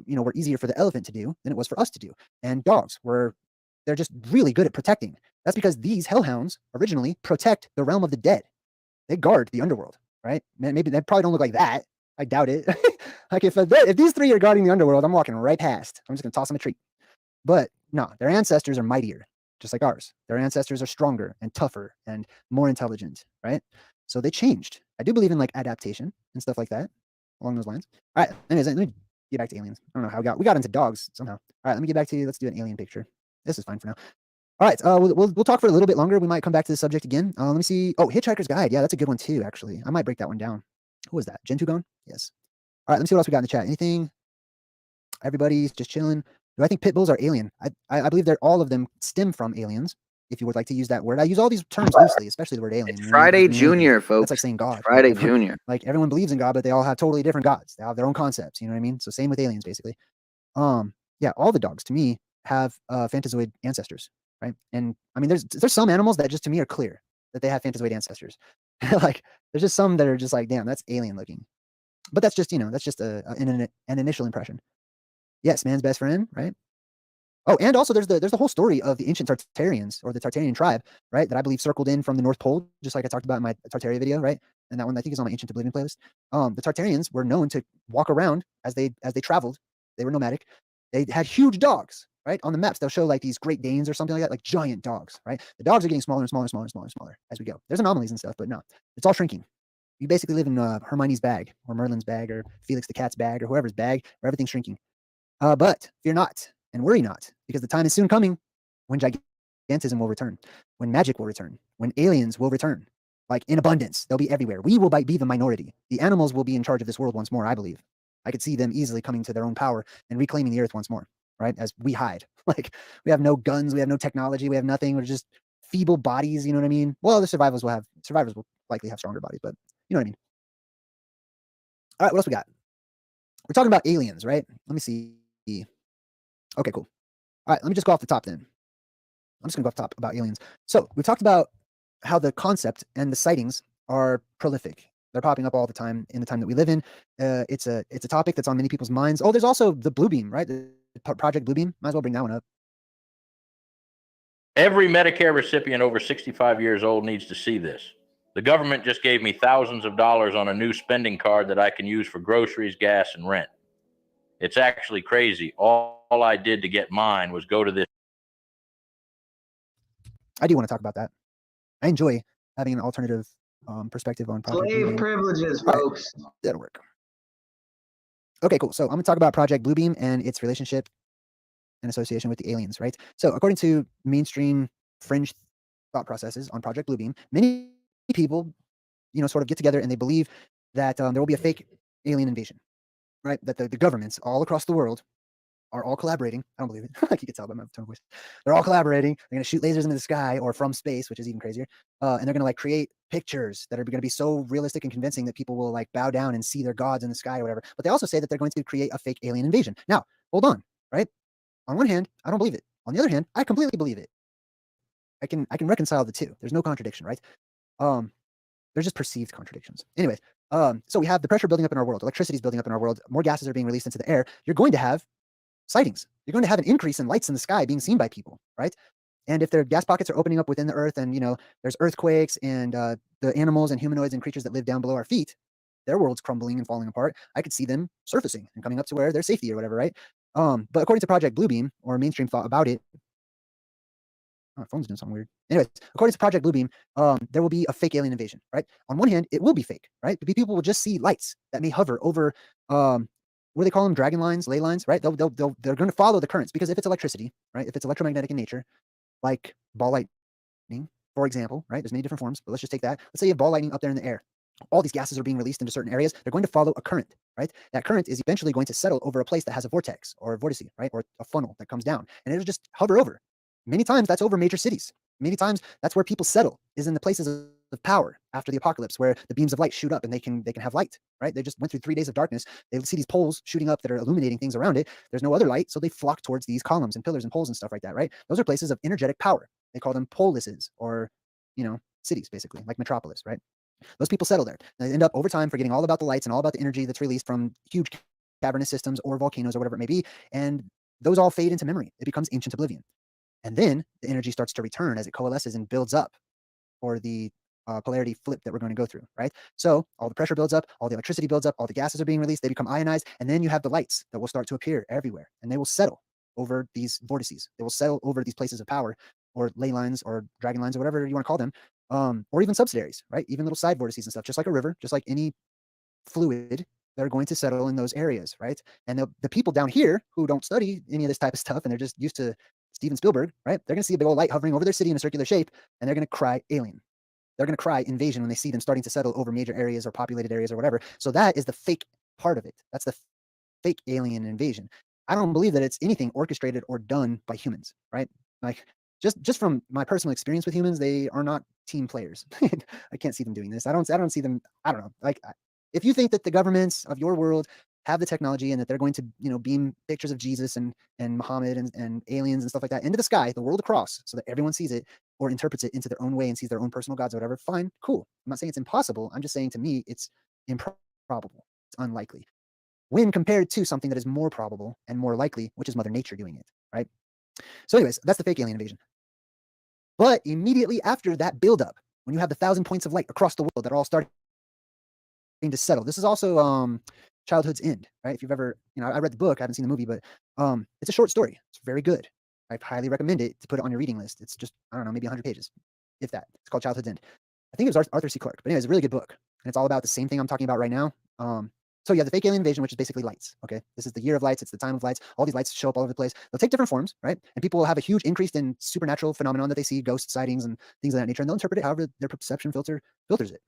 were easier for the elephant to do than it was for us to do. And dogs they're just really good at protecting. That's because these hellhounds originally protect the realm of the dead. They guard the underworld, right? Maybe they probably don't look like that. I doubt it. Like if these 3 are guarding the underworld, I'm walking right past. I'm just gonna toss them a treat. But no, their ancestors are mightier, just like ours. Their ancestors are stronger and tougher and more intelligent, right? So they changed. I do believe in like adaptation and stuff like that along those lines. All right, anyways, let me get back to aliens. I don't know how we got into dogs somehow. All right, let me get back to you. Let's do an alien picture. This is fine for now. All right, we'll talk for a little bit longer. We might come back to the subject again. Let me see. Oh, Hitchhiker's Guide. Yeah, that's a good one too, actually. I might break that one down. Who was that? Gentugon? Yes. All right, let me see what else we got in the chat. Anything? Everybody's just chilling. Do I think pit bulls are alien? I believe that all of them stem from aliens. If you would like to use that word, I use all these terms loosely, especially the word alien. It's Friday Junior, That's folks. like saying God. Friday Junior. Like everyone believes in God, but they all have totally different gods. They have their own concepts. You know what I mean? So same with aliens, basically. Yeah, all the dogs to me have phantazoid ancestors, right? And I mean, there's some animals that just to me are clear that they have phantazoid ancestors. Like there's just some that are just like, damn, that's alien looking. But that's just an initial impression. Yes, man's best friend, right? Oh, and also there's the whole story of the ancient Tartarians or the Tartarian tribe, right? That I believe circled in from the North Pole, just like I talked about in my Tartaria video, right? And that one I think is on my Ancient Oblivion playlist. The Tartarians were known to walk around as they traveled. They were nomadic. They had huge dogs, right? On the maps, they'll show like these Great Danes or something like that, like giant dogs, right? The dogs are getting smaller and smaller and smaller and smaller and smaller as we go. There's anomalies and stuff, but no, it's all shrinking. You basically live in Hermione's bag or Merlin's bag or Felix the cat's bag or whoever's bag where everything's shrinking. But fear not and worry not, because the time is soon coming when gigantism will return, when magic will return, when aliens will return, like in abundance. They'll be everywhere. We will be the minority. The animals will be in charge of this world once more, I believe. I could see them easily coming to their own power and reclaiming the earth once more, right? As we hide. Like we have no guns, we have no technology, we have nothing. We're just feeble bodies, you know what I mean? Well, the survivors will likely have stronger bodies, but you know what I mean? All right, what else we got? We're talking about aliens, right? Let me see. Okay, cool. All right, let me just go off the top then. I'm just gonna go off the top about aliens. So we've talked about how the concept and the sightings are prolific. They're popping up all the time in the time that we live in. It's a topic that's on many people's minds. Oh, there's also the Bluebeam, right? The Project Bluebeam. Might as well bring that one up. Every Medicare recipient over 65 years old needs to see this. The government just gave me thousands of dollars on a new spending card that I can use for groceries, gas, and rent. It's actually crazy. All I did to get mine was go to this. I do want to talk about that. I enjoy having an alternative perspective on Project Slave Bluebeam. privileges, All right, folks. that'll work. Okay, cool. So I'm going to talk about Project Bluebeam and its relationship and association with the aliens, right? So according to mainstream fringe thought processes on Project Bluebeam, many people, sort of get together and they believe that there will be a fake alien invasion, right? That the governments all across the world are all collaborating. I don't believe it. Like you can tell by my tone of voice. They're all collaborating. They're going to shoot lasers into the sky or from space, which is even crazier. And they're going to like create pictures that are going to be so realistic and convincing that people will like bow down and see their gods in the sky or whatever. But they also say that they're going to create a fake alien invasion. Now, hold on, right? On one hand, I don't believe it. On the other hand, I completely believe it. I can reconcile the two. There's no contradiction, right? There's just perceived contradictions. Anyways, so we have the pressure building up in our world. Electricity is building up in our world. More gases are being released into the air. You're going to have sightings. You're going to have an increase in lights in the sky being seen by people, right? And if their gas pockets are opening up within the earth and, there's earthquakes and the animals and humanoids and creatures that live down below our feet, their world's crumbling and falling apart, I could see them surfacing and coming up to where there's safety or whatever, right? But according to Project Bluebeam or mainstream thought about it, my phone's doing something weird. Anyways, according to Project Bluebeam, there will be a fake alien invasion, right? On one hand, it will be fake, right? People will just see lights that may hover over, what do they call them? Dragon lines, ley lines, right? They're going to follow the currents because if it's electricity, right? If it's electromagnetic in nature, like ball lightning, for example, right? There's many different forms, but let's just take that. Let's say you have ball lightning up there in the air. All these gases are being released into certain areas. They're going to follow a current, right? That current is eventually going to settle over a place that has a vortex or a vortice, right? Or a funnel that comes down and it'll just hover over. Many times that's over major cities. Many times that's where people settle, is in the places of power after the apocalypse, where the beams of light shoot up and they can have light, right? They just went through 3 days of darkness. They see these poles shooting up that are illuminating things around it. There's no other light, so they flock towards these columns and pillars and poles and stuff like that, right? Those are places of energetic power. They call them polises or, cities, basically, like metropolis, right? Those people settle there. They end up over time forgetting all about the lights and all about the energy that's released from huge cavernous systems or volcanoes or whatever it may be. And those all fade into memory. It becomes ancient oblivion. And then the energy starts to return as it coalesces and builds up for the polarity flip that we're going to go through, right? So all the pressure builds up, all the electricity builds up, all the gases are being released, they become ionized, and then you have the lights that will start to appear everywhere, and they will settle over these vortices. They will settle over these places of power, or ley lines, or dragon lines, or whatever you want to call them, or even subsidiaries, right? Even little side vortices and stuff, just like a river, just like any fluid, they're going to settle in those areas, right? And the people down here who don't study any of this type of stuff, and they're just used to Steven Spielberg, right? They're going to see a big old light hovering over their city in a circular shape, and they're going to cry alien. They're going to cry invasion when they see them starting to settle over major areas or populated areas or whatever. So that is the fake part of it. That's the fake alien invasion. I don't believe that it's anything orchestrated or done by humans, right? Like just from my personal experience with humans, they are not team players. I can't see them doing this. I don't see them. I don't know. Like if you think that the governments of your world have the technology and that they're going to, beam pictures of Jesus and Muhammad and aliens and stuff like that into the sky, the world across, so that everyone sees it or interprets it into their own way and sees their own personal gods or whatever, fine, cool. I'm not saying it's impossible. I'm just saying to me, it's improbable. It's unlikely. When compared to something that is more probable and more likely, which is Mother Nature doing it, right? So anyways, that's the fake alien invasion. But immediately after that buildup, when you have the 1,000 points of light across the world that are all starting to settle, this is also Childhood's End, right? If you've ever, I read the book, I haven't seen the movie, but it's a short story. It's very good. I highly recommend it to put it on your reading list. It's just, I don't know, maybe 100 pages, if that. It's called Childhood's End. I think it was Arthur C. Clarke, but anyways, a really good book. And it's all about the same thing I'm talking about right now. So you have the fake alien invasion, which is basically lights, okay? This is the year of lights. It's the time of lights. All these lights show up all over the place. They'll take different forms, right? And people will have a huge increase in supernatural phenomenon that they see, ghost sightings and things of that nature, and they'll interpret it however their perception filters it.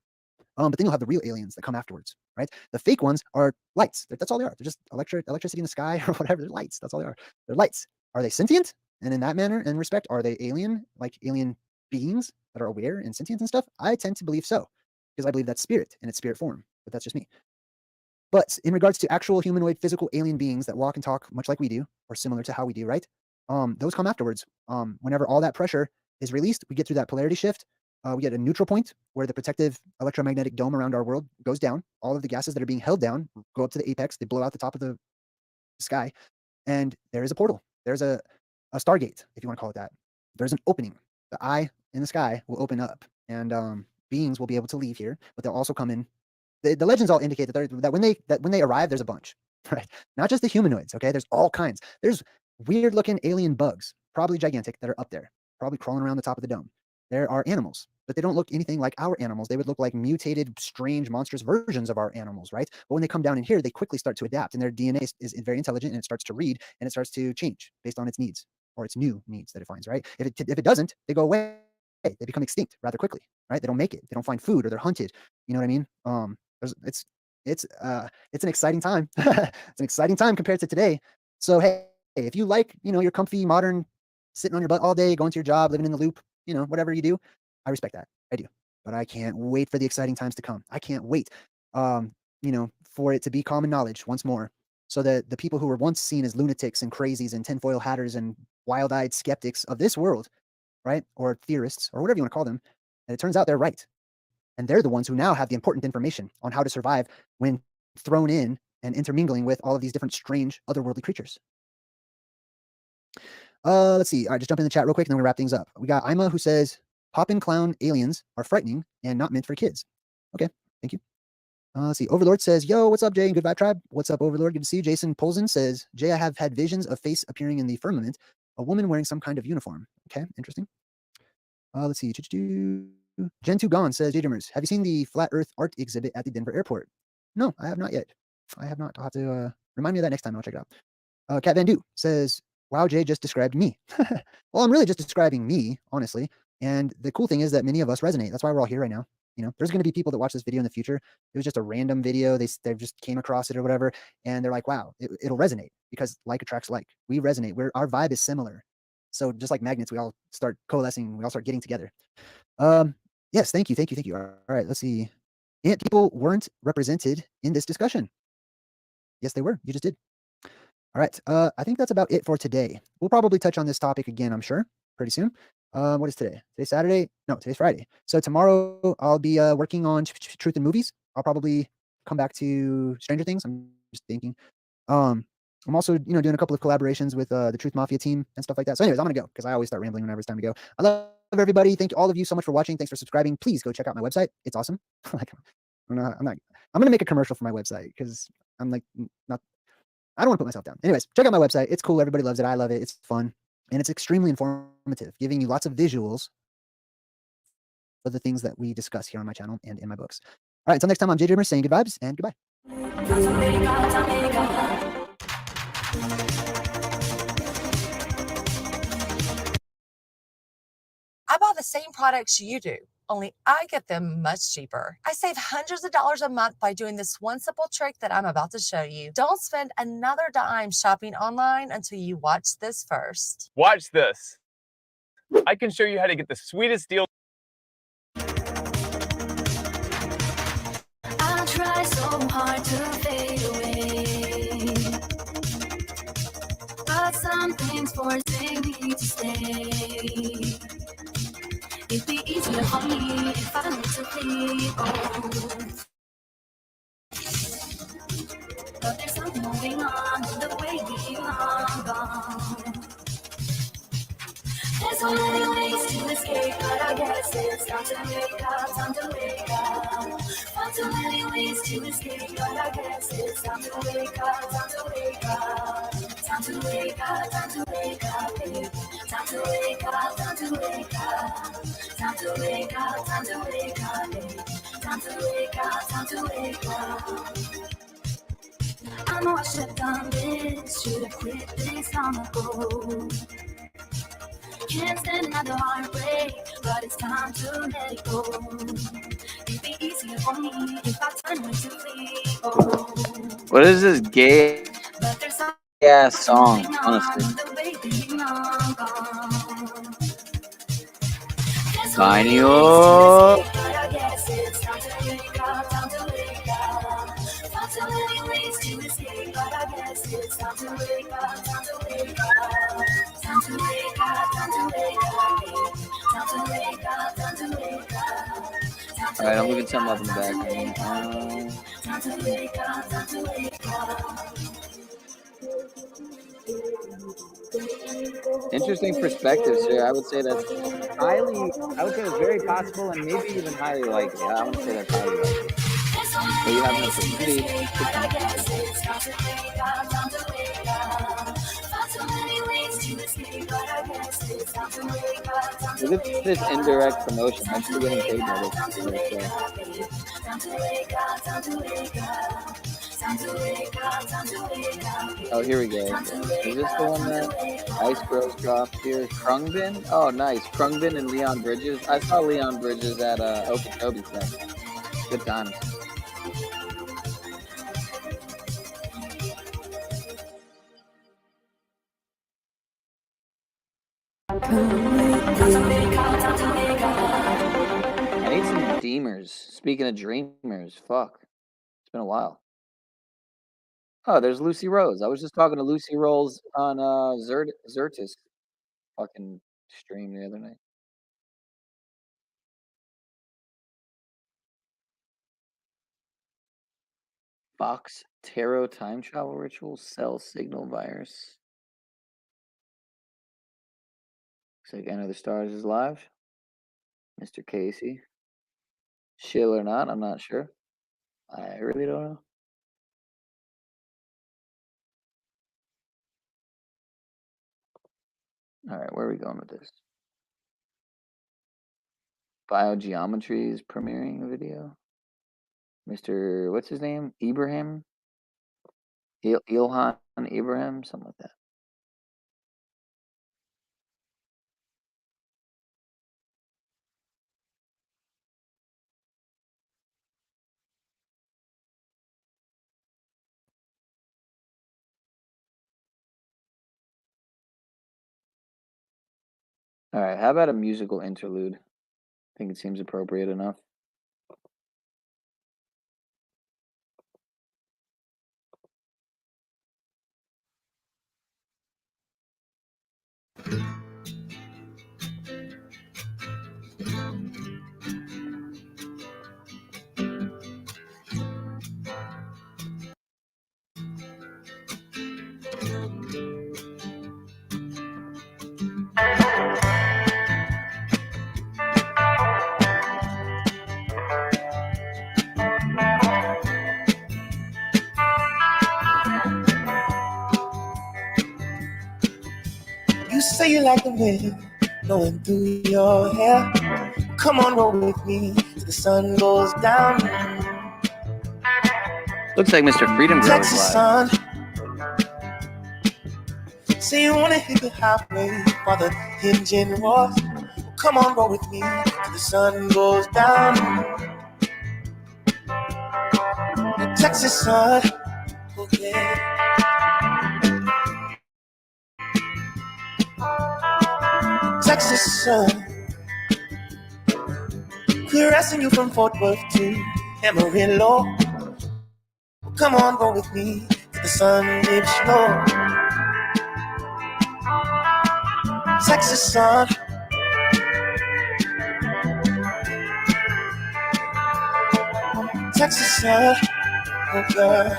But then you'll have the real aliens that come afterwards, right? The fake ones are lights. That's all they are. They're just electricity in the sky or whatever. They're lights. That's all they are. They're lights. Are they sentient? And in that manner and respect, are they alien, like alien beings that are aware and sentient and stuff? I tend to believe so, because I believe that's spirit in its spirit form, but that's just me. But in regards to actual humanoid physical alien beings that walk and talk much like we do, or similar to how we do, right? Those come afterwards. Whenever all that pressure is released, we get through that polarity shift. We get a neutral point where the protective electromagnetic dome around our world goes down. All of the gases that are being held down go up to the apex. They blow out the top of the sky. And there is a portal. There's a Stargate, if you want to call it that. There's an opening. The eye in the sky will open up. And beings will be able to leave here, but they'll also come in. The legends all indicate that when they arrive, there's a bunch, right? Not just the humanoids, okay? There's all kinds. There's weird looking alien bugs, probably gigantic, that are up there, probably crawling around the top of the dome. There are animals, but they don't look anything like our animals. They would look like mutated, strange, monstrous versions of our animals, right? But when they come down in here, they quickly start to adapt, and their DNA is very intelligent, and it starts to read, and it starts to change based on its needs, or its new needs that it finds, right? If it doesn't, they go away. They become extinct rather quickly, right? They don't make it. They don't find food, or they're hunted. You know what I mean? It's an exciting time. It's an exciting time compared to today. So hey, if you like, you're comfy, modern, sitting on your butt all day, going to your job, living in the loop, whatever you do, I respect that. I do. But I can't wait for the exciting times to come. I can't wait, for it to be common knowledge once more, so that the people who were once seen as lunatics and crazies and tinfoil hatters and wild-eyed skeptics of this world, right, or theorists, or whatever you want to call them, and it turns out they're right. And they're the ones who now have the important information on how to survive when thrown in and intermingling with all of these different strange otherworldly creatures. Let's see. All right, just jump in the chat real quick and then we'll wrap things up. We got Ima who says, "Poppin' clown aliens are frightening and not meant for kids." Okay, thank you. Let's see. Overlord says, "Yo, what's up, Jay and Good Vibe Tribe?" What's up, Overlord? Good to see you. Jason Polzen says, "Jay, I have had visions of face appearing in the firmament, a woman wearing some kind of uniform." Okay, interesting. Let's see. Gen2 Gone says, "Jay Dreamers, have you seen the Flat Earth art exhibit at the Denver airport?" No, I have not yet. I have not. I'll have to remind me of that next time. I'll check it out. Cat Van Du says, "Wow, Jay just described me." Well, I'm really just describing me, honestly. And the cool thing is that many of us resonate. That's why we're all here right now. There's going to be people that watch this video in the future. It was just a random video. They just came across it or whatever. And they're like, wow, it'll resonate, because like attracts like. We resonate. Our vibe is similar. So just like magnets, we all start coalescing. We all start getting together. Yes, thank you. All right, let's see. Ant people weren't represented in this discussion. Yes, they were. You just did. All right. I think that's about it for today. We'll probably touch on this topic again, I'm sure, pretty soon. What is today? Today's Saturday? No, today's Friday. So tomorrow I'll be working on Truth in Movies. I'll probably come back to Stranger Things. I'm just thinking. I'm also, doing a couple of collaborations with the Truth Mafia team and stuff like that. So anyways, I'm going to go because I always start rambling whenever it's time to go. I love everybody. Thank all of you so much for watching. Thanks for subscribing. Please go check out my website. It's awesome. I'm going to make a commercial for my website because I'm like, I don't want to put myself down. Anyways, check out my website. It's cool. Everybody loves it. I love it. It's fun. And it's extremely informative, giving you lots of visuals for the things that we discuss here on my channel and in my books. All right, until next time, I'm Jay Dreamer saying good vibes and goodbye. I buy the same products you do. only I get them much cheaper. I save hundreds of dollars a month by doing this one simple trick that I'm about to show you. Don't spend another dime shopping online until you watch this first. Watch this. I can show you how to get the sweetest deal. I try so hard to fade away, but something's forcing me to stay. It'd be easier for me if I were to leave. But there's something going on with the way we are gone. There's so many ways to escape, but I guess it's time to wake up, time to wake up. Not too many ways to escape, but I guess it's time to wake up, time to wake up. Time to wake up, time to wake up, baby. Time to wake up, time to wake up. Time to wake up, time to wake up, baby. Time to wake up, time to wake up. I know I should've done this, should've quit this long ago. Can't stand another heartbreak, but it's time to let it go. It'd be easier for me if I turn away to flee. Oh. What is this gay ass song, honestly? Sign you up. So many ways to escape, but I guess it's time to wake up, time to wake up. Time to wake up, time to wake up, baby. Time to wake up, time to wake up. Alright, I'm looking something up in the background. Time to wake up, time to wake up. Interesting perspective, sir. I would say that's very possible and maybe even highly likely. I would say that's highly likely. So you have no security. It's this indirect promotion. I'm still getting paid by this. Oh, here we go. Is this the one that Ice Bros dropped here? Krungbin? Oh, nice. Krungbin and Leon Bridges. I saw Leon Bridges at Okeechobee Fest. Good times. I need some Dreamers. Speaking of Dreamers, fuck. It's been a while. Oh, there's Lucy Rose. I was just talking to Lucy Rose on Zertis fucking stream the other night. Fox Tarot time travel ritual, cell signal virus. Looks like Enter the Stars is live. Mr. Casey. Shill or not, I'm not sure. I really don't know. All right, where are we going with this? Biogeometry is premiering a video. Mr. What's his name? Ibrahim? Ilhan Ibrahim, something like that. All right, how about a musical interlude? I think it seems appropriate enough. You say you like the wind blowing through your hair. Come on, roll with me till the sun goes down. Looks like Mr. Freedom Grows Texas live. sun. Say you wanna hit the highway while the engine roars. Come on, roll with me till the sun goes down. The Texas sun, okay. Texas sun, caressing you from Fort Worth to Amarillo. Come on, roll with me till the sun dips low. Texas sun, Texas sun, oh girl.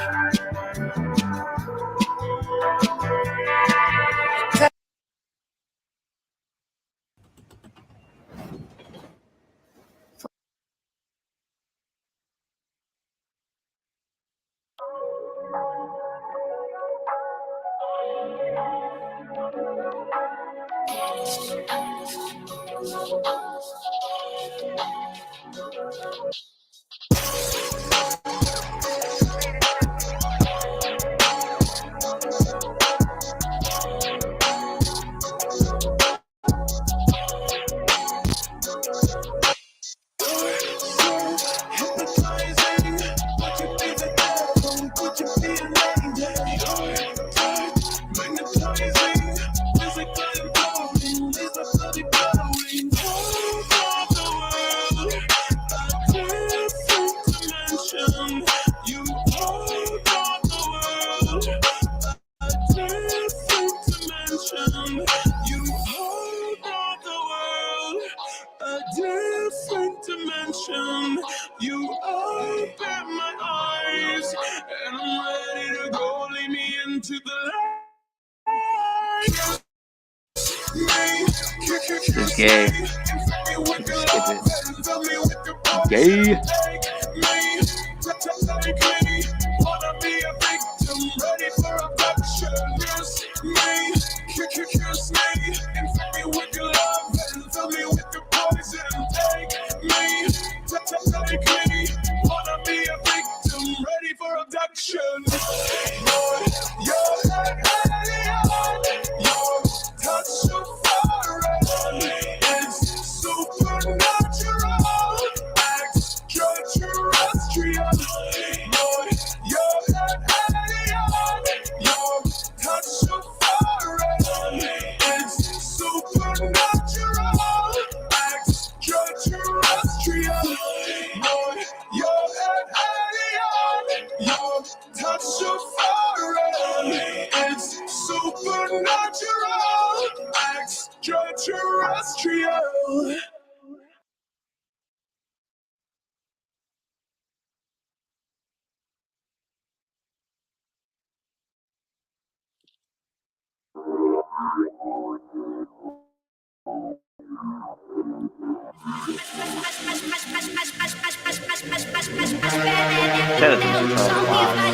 You open my eyes, and I'm ready to go. Lead me into the light. It's gay. Skip it. Gay. Wanna be a victim, ready for abduction. Kiss me, kiss me, infect me with your love and fill me with your poison. Take me, take me. Wanna be a victim, ready for abduction. You're an alien, your touch so foreign. It's supernatural, extraterrestrial. You're an alien, your touch so foreign. It's supernatural, extraterrestrial. You're an alien, your touch so foreign. It's supernatural, extraterrestrial. Shout out to Mr. Charles Watts.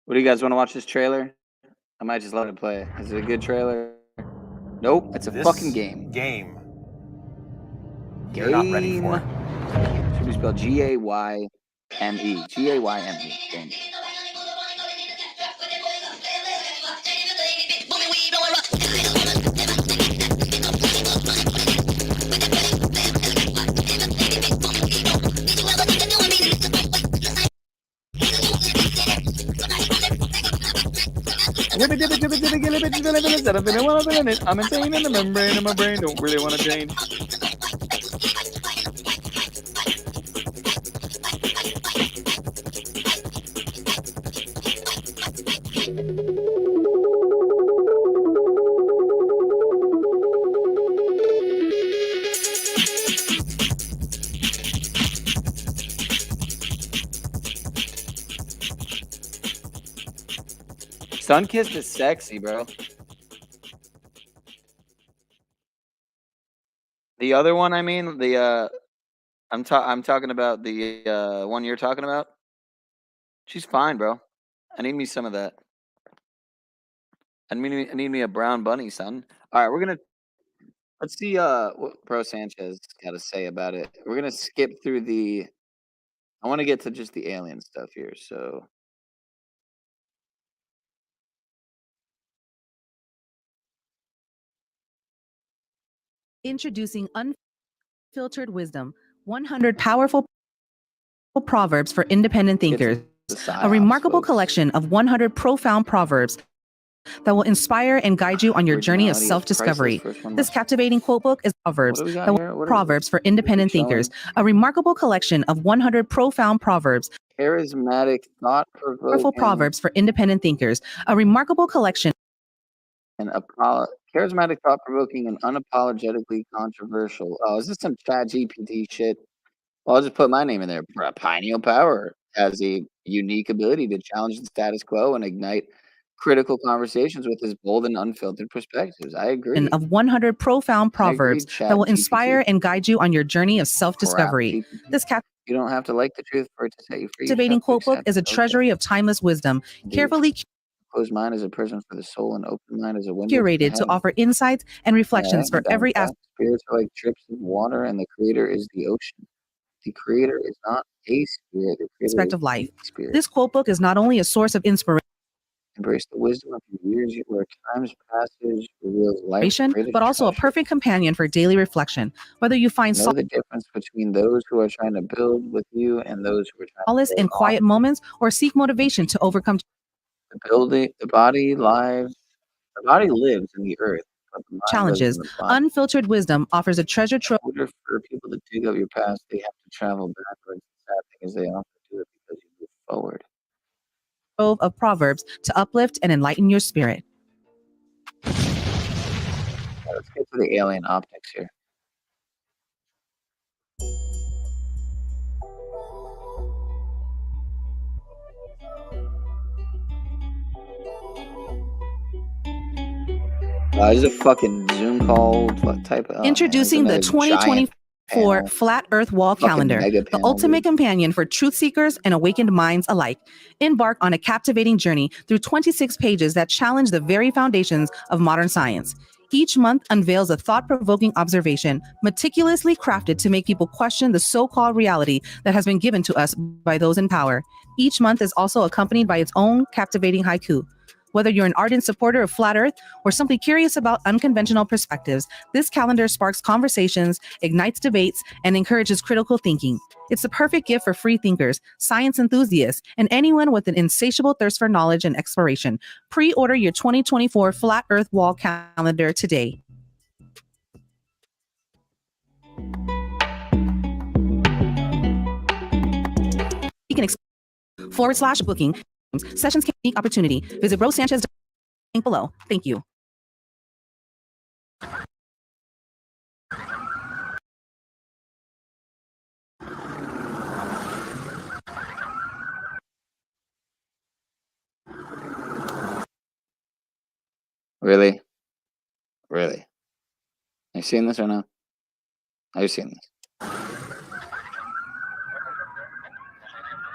What do you guys want to watch this trailer? I might just let it play. Is it a good trailer? Nope, it's a fucking game. Game. You're not ready for it. Should be spelled G-A-Y-M-E. G-A-Y-M-E. Game. I'm insane in the membrane and my brain don't really want to change. Sunkissed is sexy, bro. The other one, I mean, the I'm talking about the one you're talking about. She's fine, bro. I need me some of that. I need me a brown bunny, son. All right, let's see what Pro Sanchez got to say about it. We're gonna skip through I want to get to just the alien stuff here. So Introducing Unfiltered Wisdom, 100 Powerful Proverbs for Independent Thinkers. A remarkable collection of 100 profound proverbs that will inspire and guide you on your journey of self-discovery. This captivating quote book is Proverbs for Independent Thinkers, a remarkable collection of 100 profound proverbs. Charismatic, thought-provoking. Powerful proverbs for independent thinkers, a remarkable collection. And charismatic, thought-provoking, and unapologetically controversial. Oh, is this some Chat GPT shit? Well, I'll just put my name in there. Pineal Power has a unique ability to challenge the status quo and ignite critical conversations with his bold and unfiltered perspectives. I agree. Of 100 profound proverbs that will inspire and guide you on your journey of self-discovery. This you don't have to like the truth for it to set you free. Captivating quote book is a treasury of timeless wisdom, carefully closed mind is a prison for the soul, and open mind is a window curated to offer insights and reflections for every aspect. Spirits are like drips of water, and the creator is the ocean. The creator is not a spirit. The creator aspect of life. This quote book is not only a source of inspiration, embrace the wisdom of your years, where time's passage reveals life, but also a perfect companion for daily reflection. Whether you find know the difference between those who are trying to build with you and those who are trying solace in quiet moments, or seek motivation to overcome the body lives. The body lives in the earth. But the mind challenges. lives in the body. Unfiltered Wisdom offers a treasure trove. In order for people to dig up your past, they have to travel backwards. The sad thing is they often do it because you move forward. Of proverbs to uplift and enlighten your spirit. Let's get to the alien optics here. Is it a fucking Zoom call? What type of? Introducing the 2024 Flat Earth Wall Calendar, the ultimate companion for truth seekers and awakened minds alike. Embark on a captivating journey through 26 pages that challenge the very foundations of modern science. Each month unveils a thought-provoking observation, meticulously crafted to make people question the so-called reality that has been given to us by those in power. Each month is also accompanied by its own captivating haiku. Whether you're an ardent supporter of Flat Earth or simply curious about unconventional perspectives, this calendar sparks conversations, ignites debates, and encourages critical thinking. It's the perfect gift for free thinkers, science enthusiasts, and anyone with an insatiable thirst for knowledge and exploration. Pre-order your 2024 Flat Earth Wall Calendar today. You can /booking. Sessions can unique opportunity. Visit Bro Sanchez link below. Thank you. Really? Really? Have you seen this or no? Have you seen this?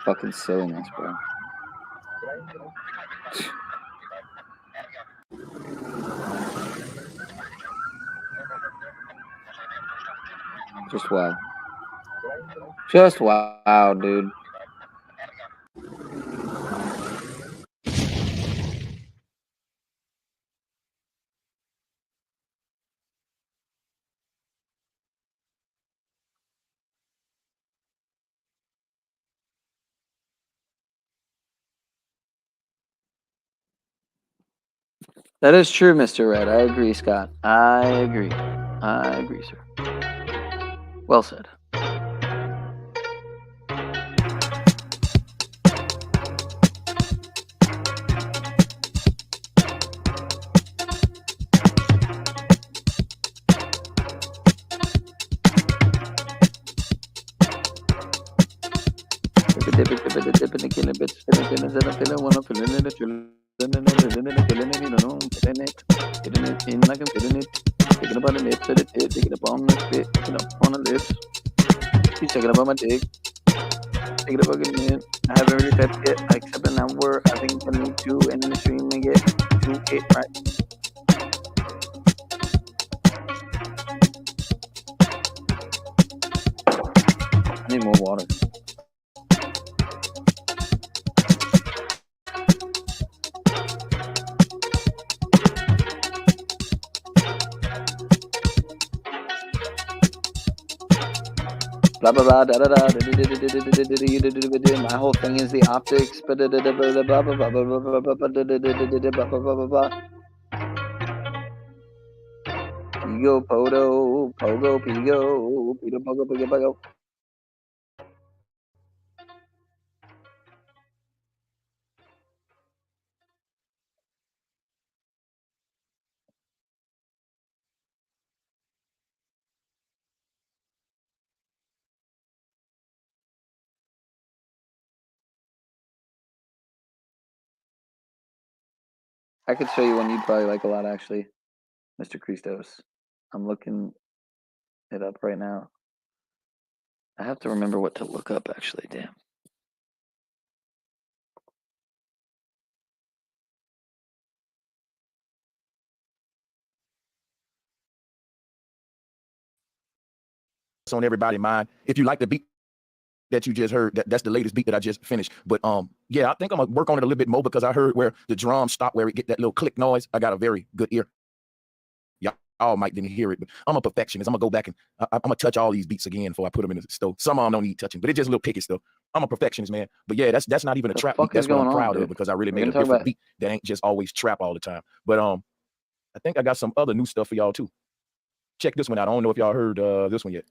Fucking silliness, bro. Just wow. Just wow, dude. That is true, Mr. Red. I agree, Scott. I agree. I agree, sir. Well said. Thinking about the lips of the tip, thinking about the spit, thinking up on the lips. She's checking about my dick. Thinking about getting in. I haven't really stepped yet. I accept an word. I think I need to end in the stream and get to it right. I need more water. Blah blah blah da da da. My whole thing is the optics. Pigo podo pogo pigo pigo pogo pigo pogo. I could show you one you'd probably like a lot, actually, Mr. Christos. I'm looking it up right now. I have to remember what to look up, actually. Damn. On everybody's mind. If you like the beat that you just heard, that's the latest beat that I just finished. But yeah, I think I'm gonna work on it a little bit more because I heard where the drums stop, where it get that little click noise. I got a very good ear. Y'all might didn't hear it, but I'm a perfectionist. I'm gonna go back and I'm gonna touch all these beats again before I put them in the stove. Some of them don't need touching, but it's just a little picky stuff. I'm a perfectionist, man. But yeah, that's not even a trap beat. That's what I'm proud of because I really made a different beat that ain't just always trap all the time. But I think I got some other new stuff for y'all too. Check this one out. I don't know if y'all heard this one yet.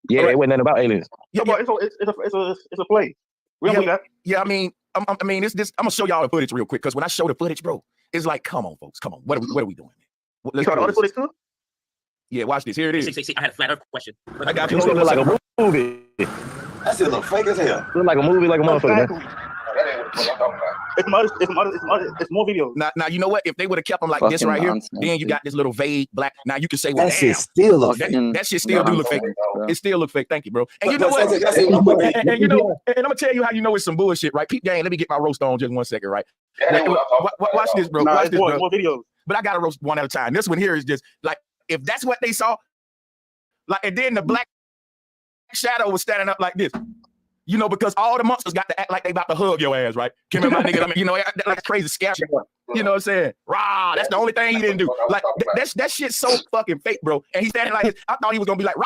Yeah, it wasn't nothing about aliens. Yeah, it's a play. We don't believe that. Yeah, I mean, it's this. I'm gonna show y'all the footage real quick because when I show the footage, bro, it's like, come on, folks, come on. What are we doing? You saw the other footage too? Yeah, watch this. Here it is. I had a flat earth question. I got you. It look like a movie. That shit look fake as hell. Look like a movie, like a motherfucker. Man. It's more videos. Now you know what? If they would have kept them like this right here, then you got this little vague black. Now you can say, well, that shit still look fake. That shit still do look fake. It still look fake. Thank you, bro. And you know what? And you know, and I'm gonna tell you how you know it's some bullshit, right? Peep gang. Let me get my roast on just 1 second, right? Watch this, bro. Watch this, bro. More videos. But I gotta roast one at a time. This one here is just like, if that's what they saw, like, and then the black shadow was standing up like this. You know, because all the monsters got to act like they about to hug your ass, right? Can my nigga, I mean, you know, like crazy scary. You know what I'm saying? Rah, that's the only thing he didn't do. Like, that shit's so fucking fake, bro. And he's standing like this. I thought he was gonna be like, rah.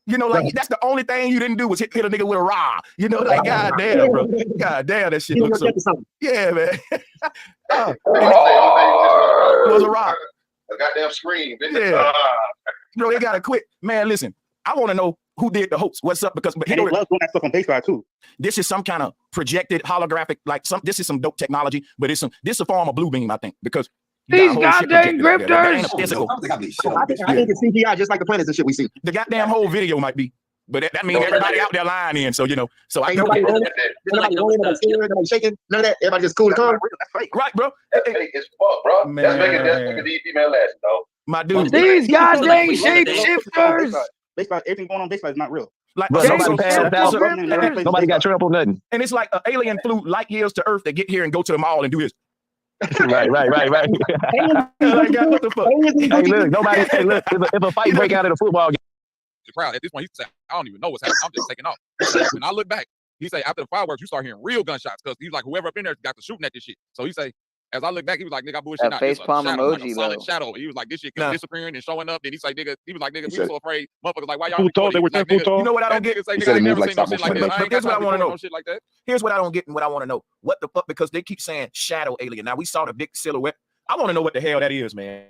You know, like, that's the only thing you didn't do was hit a nigga with a rah. You know, like, god damn, bro. God damn, that shit looks so. Yeah, man. It was a rah. A goddamn scream. Yeah. Bro, they gotta quit. Man, listen, I want to know who did the hoax. What's up? Because they love doing that stuff on Payside too. This is some kind of projected holographic, like this is some dope technology, but this is a form of blue beam, I think, because these goddamn grifters. I think it's CGI, just like the planets and shit we see. The goddamn whole video might be. But that means everybody out there lying in. So, you know, so I Ain't nobody running, nobody scared, nobody shaking, none of that. Everybody just cool and calm. That's fake. Right, bro. That's fake as fuck, bro. That's making these female lashes, though. My dude. These goddamn shapeshifters. Baseball, everything going on baseball is not real. Like, Bro, nobody got trampled, nothing. And it's like an alien flew light years to Earth to get here and go to the mall and do this. right. Like, God, what the fuck? Hey, look, nobody. Hey, look, if a fight break out in a football game. The crowd at this point, he said, "I don't even know what's happening. I'm just taking off." When I look back, he say after the fireworks, you start hearing real gunshots because he's like whoever up in there got to shooting at this shit. So he say, as I look back, he was like, "Nigga, I bullshit That not. It's a facepalm shadow, like a emoji, solid though. shadow." He was like, "This shit kept disappearing and showing up." Then he like, "Nigga," he was like, "Nigga, we were so afraid." Motherfuckers like, "Why y'all?" Who told they were like, who told? You know what I don't get? Niggas say, "Nigga, I ain't never seen no shit like this." But here's what I want to know. Shit like that. Here's what I don't get and what I want to know. What the fuck? Because they keep saying shadow alien. Now we saw the big silhouette. I want to know what the hell that is, man.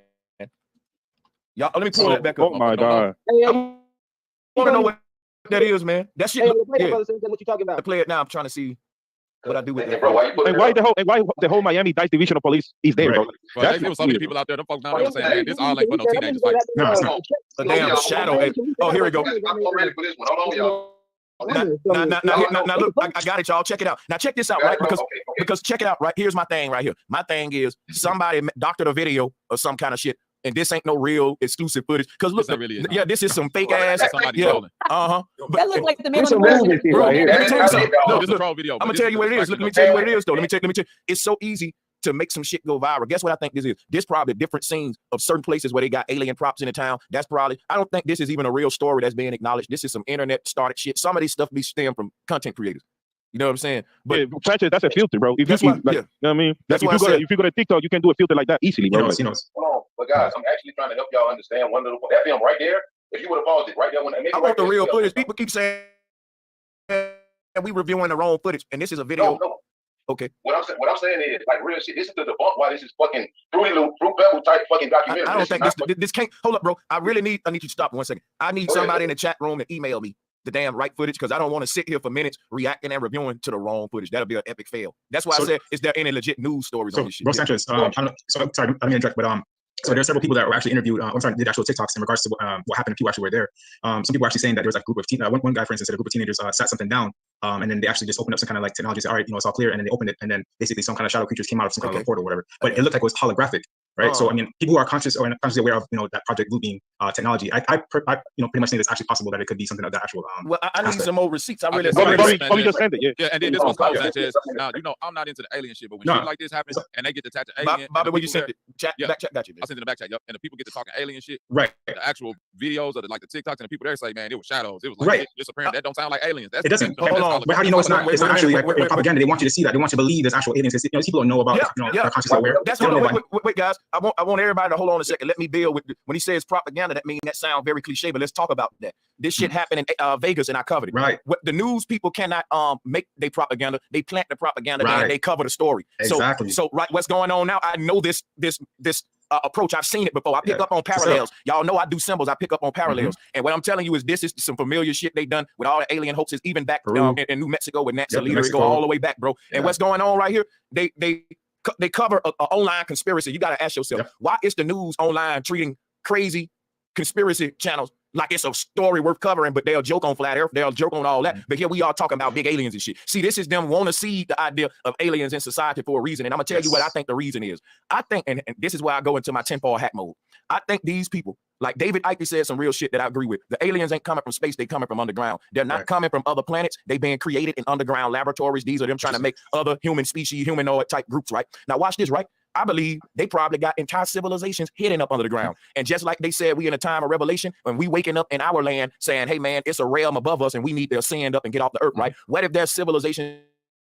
Y'all, let me pull that back up. Oh my God. I want to know what that is, man. That shit. Hey, Yeah. what you talking about? I play it now. I'm trying to see what I do with it. Bro, why the whole Miami Dice Division of Police is there, bro? There was so many people out there. Them folks down there saying, "Man, this all like for no teenagers." Like, No, it's not. A damn shadow. Oh, here we go. I'm ready for this one. Hold on, y'all. Now, look, I got it, y'all. Check it out. Now, check this out, right? Because check it out, right? Here's my thing right here. My thing is somebody doctored a video or some kind of shit, and this ain't no real exclusive footage. Because look, yeah, this is some fake ass. Yeah, That looked like the man. Bro, here. let me tell you something. No, this is a troll video. I'm gonna tell you what it is. Let me tell you what it is, though. Let me tell you. It's so easy to make some shit go viral. Guess what I think this is? This probably different scenes of certain places where they got alien props in the town. That's probably, I don't think this is even a real story that's being acknowledged. This is some internet started shit. Some of these stuff be stemmed from content creators. You know what I'm saying? But Francis, that's a filter, bro. If you why, like, you know what I mean? That's Like, if you go to TikTok, you can do a filter like that easily, bro. Hold on, but guys, I'm actually trying to help y'all understand one little that film right there. If you would have paused it right there when I want the real footage. People keep saying we reviewing the wrong footage, and this is a video. No. Okay. What I'm saying is like real shit. This is the debunk why this is fucking Fruity Pebble type fucking documentary. I don't think this can't. Hold up, bro. I need you to stop 1 second. I need somebody in the chat room to email me the damn right footage because I don't want to sit here for minutes reacting and reviewing to the wrong footage. That'll be an epic fail. That's why I said, is there any legit news stories on this shit? Bro, Sanchez, sorry, let me interject, but so there are several people that were actually interviewed. Did actual TikToks in regards to what happened. People actually were there. Some people were actually saying that there was like a group of one guy, for instance, said a group of teenagers sat something down, and then they actually just opened up some kind of like technology. Said, all right, it's all clear, and then they opened it, and then basically some kind of shadow creatures came out of some kind of portal or whatever. But it looked like it was holographic, right? So I mean, people who are conscious or consciously aware of that Project Blue Beam technology, I pretty much think it's actually possible that it could be something of that actual. Well, I need some more receipts. I really. We just sent it, yeah. And then this one's called Sanchez. Now I'm not into the alien shit, but when shit like this happens and they get to attach an alien, Bobby, when you sent it, back chat got you. I sent it in the back chat. Yep. And the people get to talking alien shit. Right. The actual videos of the TikToks and the people there say, man, it was shadows. It was like disappearing. That don't sound like aliens. It doesn't. Hold on. But how do you know it's not actually like propaganda? They want you to see that. They want you to believe there's actual aliens. People don't know about. They're consciously aware. That's wait, guys. I want everybody to hold on a second. Let me build with when he says propaganda. That means that sounds very cliche, but let's talk about that. This shit happened in Vegas, and I covered it. Right. What the news people cannot make their propaganda. They plant the propaganda and they cover the story. Exactly. So right, what's going on now? I know this approach. I've seen it before. I pick up on parallels. Y'all know I do symbols. I pick up on parallels. And what I'm telling you is this is some familiar shit they done with all the alien hoaxes, even back in New Mexico with Nancy Leader. Go all the way back, bro. And what's going on right here? They cover an online conspiracy. You got to ask yourself, why is the news online treating crazy conspiracy channels like it's a story worth covering, but they'll joke on flat earth, they'll joke on all that. But here we are talking about big aliens and shit. See, this is them want to see the idea of aliens in society for a reason. And I'm gonna tell you what I think the reason is. I think, and this is where I go into my tinfoil hat mode. I think these people, like David Icke said some real shit that I agree with. The aliens ain't coming from space, they coming from underground. They're not coming from other planets. They being created in underground laboratories. These are them trying to make other human species, humanoid type groups, right? Now watch this, right? I believe they probably got entire civilizations hidden up under the ground. And just like they said, we in a time of revelation, when we waking up in our land saying, hey man, it's a realm above us and we need to ascend up and get off the earth, right? What if there's civilization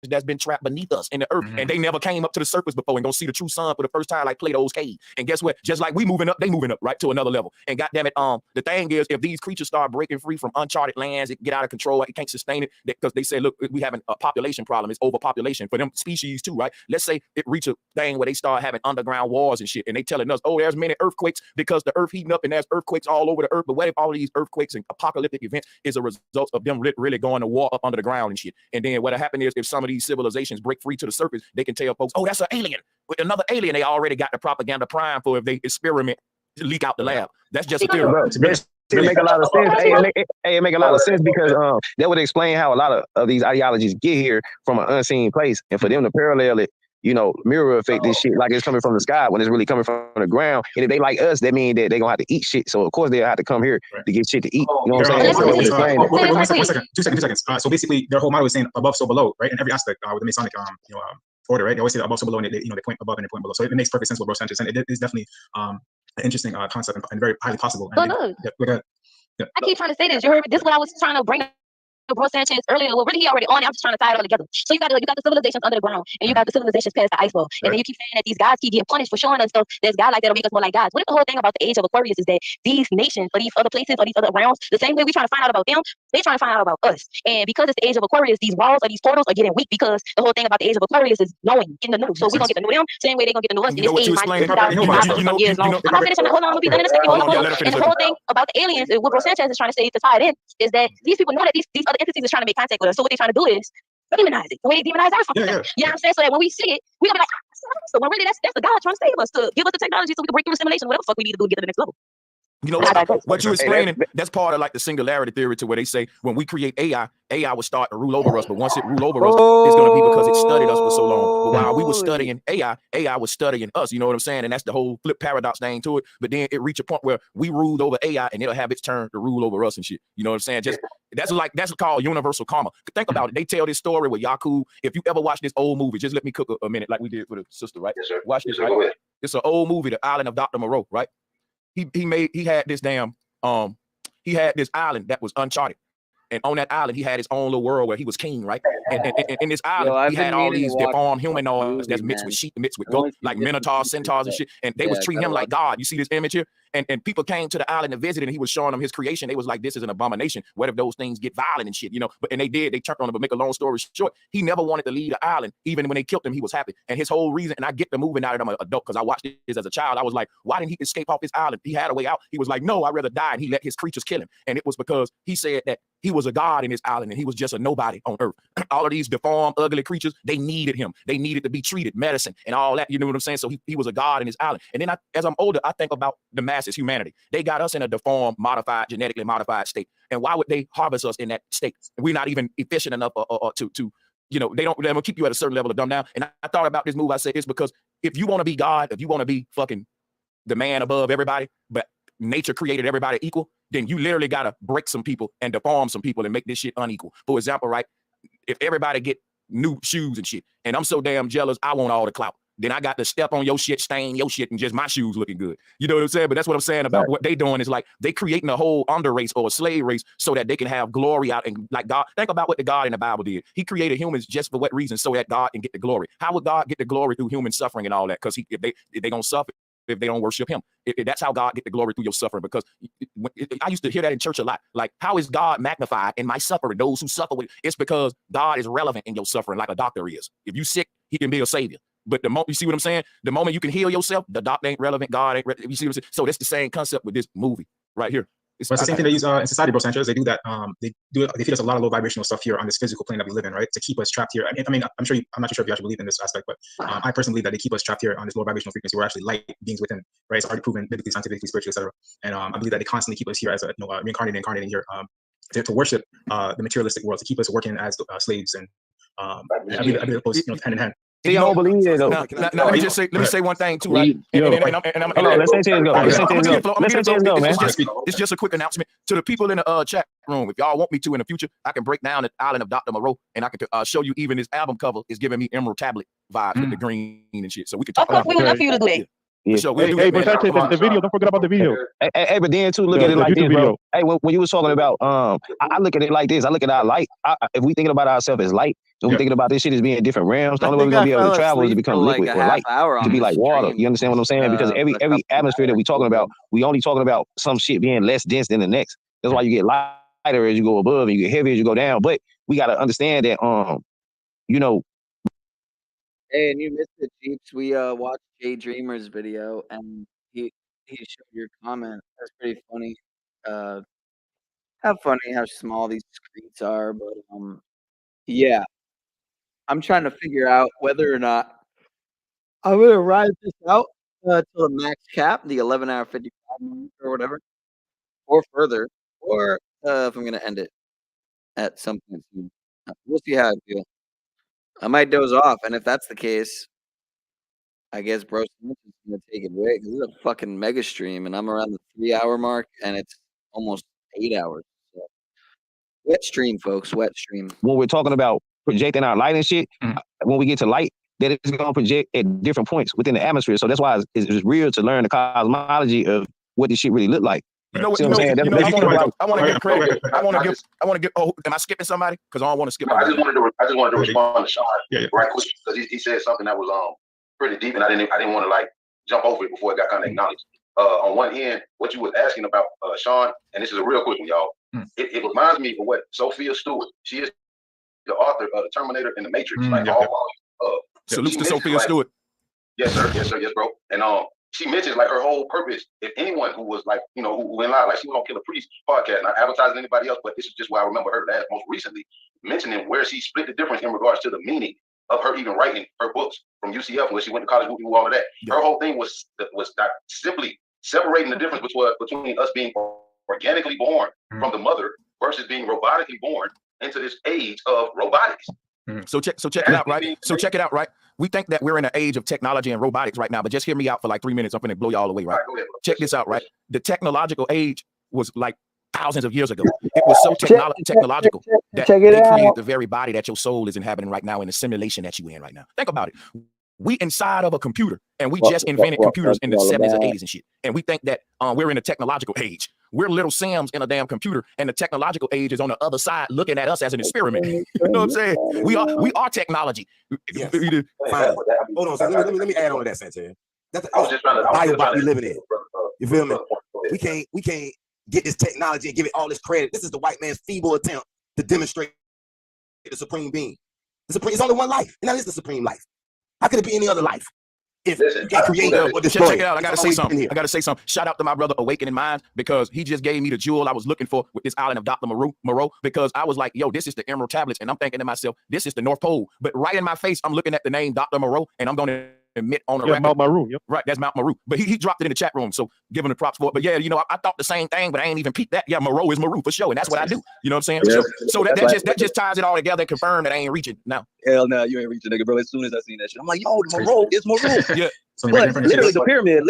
that's been trapped beneath us in the earth and they never came up to the surface before and gonna see the true sun for the first time like Plato's cave? And guess what? Just like we moving up, they moving up, right, to another level. And goddamn it, the thing is, if these creatures start breaking free from uncharted lands, it get out of control, it can't sustain it, because they say, look, we having a population problem. It's overpopulation for them species too, right? Let's say it reach a thing where they start having underground wars and shit, and they telling us, oh, there's many earthquakes because the earth heating up and there's earthquakes all over the earth. But what if all of these earthquakes and apocalyptic events is a result of them really going to war up under the ground and shit? And then what'll happen is, if some of these civilizations break free to the surface, they can tell folks, oh, that's an alien. With another alien, they already got the propaganda prime for if they experiment to leak out the lab. That's just a theory. It make a lot of sense. It make a lot of sense because that would explain how a lot of these ideologies get here from an unseen place, and for them to parallel it, mirror effect this shit like it's coming from the sky when it's really coming from the ground. And if they like us, that means that they're gonna have to eat shit. So of course they'll have to come here to get shit to eat. You know what I'm saying? So that would explain it. Wait, 1 second, 2 seconds. So basically, their whole model is saying above, so below, right? In every aspect with the Masonic, order, right? They always say above, so below, and they point above and they point below. So it makes perfect sense what Bro Sanchez said. It is definitely an interesting concept and very highly possible. And I keep trying to say this. You heard me. This is what I was trying to bring up Bro Sanchez earlier. Well, really, he already on it. I'm just trying to tie it all together. So you got the civilizations under the ground, and you got the civilizations past the iceberg. And then you keep saying that these guys keep getting punished for showing us stuff. There's God like that'll make us more like gods. What if the whole thing about the age of Aquarius is that these nations or these other places or these other realms, the same way we trying to find out about them, they trying to find out about us. And because it's the age of Aquarius, these walls or these portals are getting weak because the whole thing about the age of Aquarius is knowing, getting the new. So we're gonna get to know them same way they're gonna get to know us. And this age might be 2,000 years long. I'm not finished. Hold on, I'm gonna be done in a second. Hold on. And the whole thing about the aliens, what Bro Sanchez is trying to say to tie it in, is that these people know that these other entities are trying to make contact with us. So what they're trying to do is demonize it. The way they demonize our fucking thing. You know what I'm saying? So that when we see it, we're gonna be like, so when really that's the God trying to save us, to give us the technology so we can break through the simulation, whatever the fuck we need to do to get to the next level. You know what you explaining? That's part of like the singularity theory, to where they say when we create AI will start to rule over us. But once it rule over us, it's going to be because it studied us for so long. But while we were studying AI was studying us. You know what I'm saying? And that's the whole flip paradox thing to it. But then it reached a point where we ruled over AI, and it'll have its turn to rule over us and shit. You know what I'm saying? Just that's called universal karma. Think about it. They tell this story with Yakub. If you ever watch this old movie, just let me cook a minute, like we did for the sister, right? Yes, sir. Watch this. Yes, Right? It's an old movie, The Island of Dr. Moreau, right? He had this damn he had this island that was uncharted, and on that island he had his own little world where he was king, right? And in this island he had all these deformed humanoids that's mixed with sheep, mixed with goat, like minotaurs, centaurs and shit, and they was treating him like God. You see this image here? And people came to the island to visit, and he was showing them his creation. They was like, this is an abomination. What if those things get violent and shit, and they did. They turned on him. But make a long story short, he never wanted to leave the island. Even when they killed him, he was happy. And his whole reason, and I get the movie now that I'm an adult, because I watched this as a child. I was like, why didn't he escape off this island? He had a way out. He was like, no, I'd rather die. And he let his creatures kill him. And it was because he said that he was a god in his island, and he was just a nobody on earth. All of these deformed, ugly creatures, they needed him. They needed to be treated, medicine, and all that. You know what I'm saying? So he was a god in his island. And then as I'm older, I think about the masses, humanity. They got us in a deformed, modified, genetically modified state. And why would they harvest us in that state? We're not even efficient enough to they don't keep you at a certain level of dumb down. And I thought about this move. I said it's because if you want to be God, if you want to be fucking the man above everybody, but nature created everybody equal, then you literally got to break some people and deform some people and make this shit unequal. For example, right? If everybody get new shoes and shit, and I'm so damn jealous, I want all the clout. Then I got to step on your shit, stain your shit, and just my shoes looking good. You know what I'm saying? But that's what I'm saying about what they doing is like they creating a whole under race or a slave race so that they can have glory out. And like God, think about what the God in the Bible did. He created humans just for what reason? So that God can get the glory. How would God get the glory through human suffering and all that? Because if they gonna suffer if they don't worship him. That's how God get the glory through your suffering. Because I used to hear that in church a lot. Like, how is God magnified in my suffering? Those who suffer with it's because God is relevant in your suffering, like a doctor is. If you sick, he can be a savior. But the moment you see what I'm saying, the moment you can heal yourself, the doctor ain't relevant. God ain't. You see what I'm saying? So that's the same concept with this movie right here. It's the same thing they use in society, bro, Sanchez. They do that. They feed us a lot of low vibrational stuff here on this physical plane that we live in, right? To keep us trapped here. I mean, I'm not sure if you actually believe in this aspect, but I personally believe that they keep us trapped here on this low vibrational frequency. We're actually light beings within, right? It's already proven biblically, scientifically, spiritually, etc. And I believe that they constantly keep us here as a reincarnating here to worship the materialistic world, to keep us working as slaves and I believe it goes hand in hand. See, I don't believe it though. Now, let me just say one thing too, right? Let's say things go. Man. It's just a quick announcement to the people in the chat room. If y'all want me to in the future, I can break down the Island of Dr. Moreau, and I can show you even his album cover is giving me Emerald Tablet vibes with the green and shit. So we can talk about. We would love for you to do that. Yeah. Sure, we'll do that, but the video. Don't forget about the video. Hey, but then too, look at it like this, bro. Hey, when you was talking about, I look at it like this. I look at our light. If we thinking about ourselves as light, and we thinking about this shit as being different realms, the only way we're gonna be able to travel is to become liquid or light, to be like water. You understand what I'm saying? Because every atmosphere that we talking about, we only talking about some shit being less dense than the next. That's why you get lighter as you go above, and you get heavier as you go down. But we gotta understand that, Hey, and you missed it, Jeeps. We watched Jay Dreamer's video, and he showed your comment. That's pretty funny. How funny how small these screens are, but yeah. I'm trying to figure out whether or not I'm gonna ride this out till the max cap, the 11 hour 55 minutes or whatever. or further, or if I'm gonna end it at some point soon. We'll see how I feel. I might doze off, and if that's the case, I guess Bro Smith is gonna take it away because this is a fucking mega stream, and I'm around the 3-hour mark, and it's almost 8 hours. So. Wet stream, folks. Wet stream. When we're talking about projecting our light and shit, when we get to light, that it's going to project at different points within the atmosphere. So that's why it's real to learn the cosmology of what this shit really look like. You know what? I want to give credit. I want to give. Oh, am I skipping somebody? Because I don't want to skip. I just wanted to respond to Sean right quick because he said something that was pretty deep, and I didn't want to like jump over it before it got kind of acknowledged. On one end, what you was asking about, Sean, and this is a real quick one, y'all. It reminds me of what Sophia Stewart. She is the author of The Terminator and The Matrix. Like all salutes to Sophia Stewart. Yes, sir. Yes, sir. Yes, bro. And she mentions like her whole purpose. If anyone who was like, you know, who went live, like she was on Killer Priest podcast, not advertising anybody else, but this is just where I remember her last most recently mentioning where she split the difference in regards to the meaning of her even writing her books from UCF, where she went to college, all of that. Her whole thing was simply separating the difference between us being organically born from the mother versus being robotically born into this age of robotics. So check it out, right? So check it out, right? We think that we're in an age of technology and robotics right now, but just hear me out for like 3 minutes. I'm going to blow y'all away, right? Check this out, right? The technological age was like thousands of years ago. It was so technological that they created the very body that your soul is inhabiting right now in the simulation that you're in right now. Think about it. We inside of a computer, and we just invented computers in the 70s and 80s and shit. And we think that we're in a technological age. We're little Sims in a damn computer, and the technological age is on the other side looking at us as an experiment. You know what I'm saying? We are technology. Yes. Hold on, so let me add on to that, Sanchez. That's the biobot we living in. You feel me? We can't get this technology and give it all this credit. This is the white man's feeble attempt to demonstrate the supreme being. It's only one life, and that is the supreme life. How could it be any other life? If you can't create or destroy. Check it out. I gotta say something. Shout out to my brother Awakening Minds, because he just gave me the jewel I was looking for with this island of Dr. Moreau, because I was like, yo, this is the Emerald Tablets, and I'm thinking to myself, this is the North Pole. But right in my face, I'm looking at the name Dr. Moreau, and I'm gonna admit on the record. Mount Maru. Yep. Right, that's Mount Maru. But he dropped it in the chat room, so give him the props for it. But yeah, you know, I thought the same thing, but I ain't even peeped that. Yeah, Moreau is Maru for sure, and that's what I do. You know what I'm saying? Yeah. So that just ties it all together and confirm that I ain't reaching now. Hell no, you ain't reaching, nigga, bro. As soon as I seen that shit, I'm like, yo, Moreau is Maru. Yeah. So but literally, the pyramid,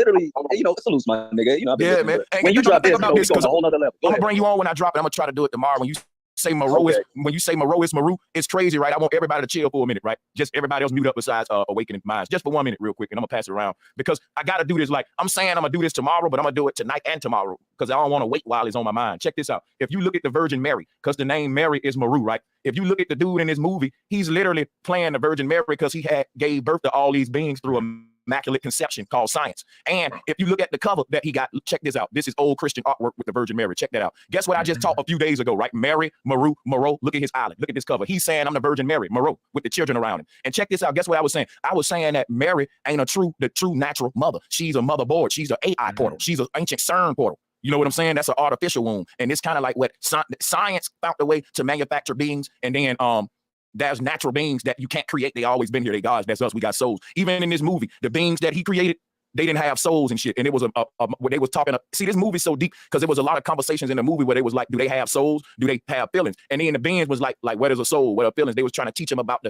you know, salutes my nigga. You know, yeah, man. When you drop this, it's on a whole nother level. I'm gonna bring you on when I drop it. I'm gonna try to do it tomorrow. When you say Moreau is Maru, it's crazy, right? I want everybody to chill for a minute, right? Just everybody else mute up besides Awakening Minds, just for 1 minute, real quick, and I'm gonna pass it around because I gotta do this. Like I'm saying, I'm gonna do this tomorrow, but I'm gonna do it tonight and tomorrow because I don't want to wait while it's on my mind. Check this out. If you look at the Virgin Mary, because the name Mary is Maru, right? If you look at the dude in this movie, he's literally playing the Virgin Mary because he gave birth to all these beings through a immaculate conception called science. And if you look at the cover that he got, check this out. This is old Christian artwork with the Virgin Mary. Check that out. Guess what I just taught a few days ago, right? Mary, Maru, Moreau. Look at his island. Look at this cover. He's saying I'm the Virgin Mary, Moreau, with the children around him. And check this out. Guess what I was saying? I was saying that Mary ain't the true natural mother. She's a motherboard. She's an AI portal. She's an ancient CERN portal. You know what I'm saying? That's an artificial womb. And it's kind of like what science found a way to manufacture beings. And then there's natural beings that you can't create. They always been here. They gods. That's us. We got souls. Even in this movie, the beings that he created, they didn't have souls and shit. And it was where they was talking. See, this movie's so deep because there was a lot of conversations in the movie where they was like, do they have souls? Do they have feelings? And then the beings was like, where there's a soul, where are feelings? They was trying to teach them about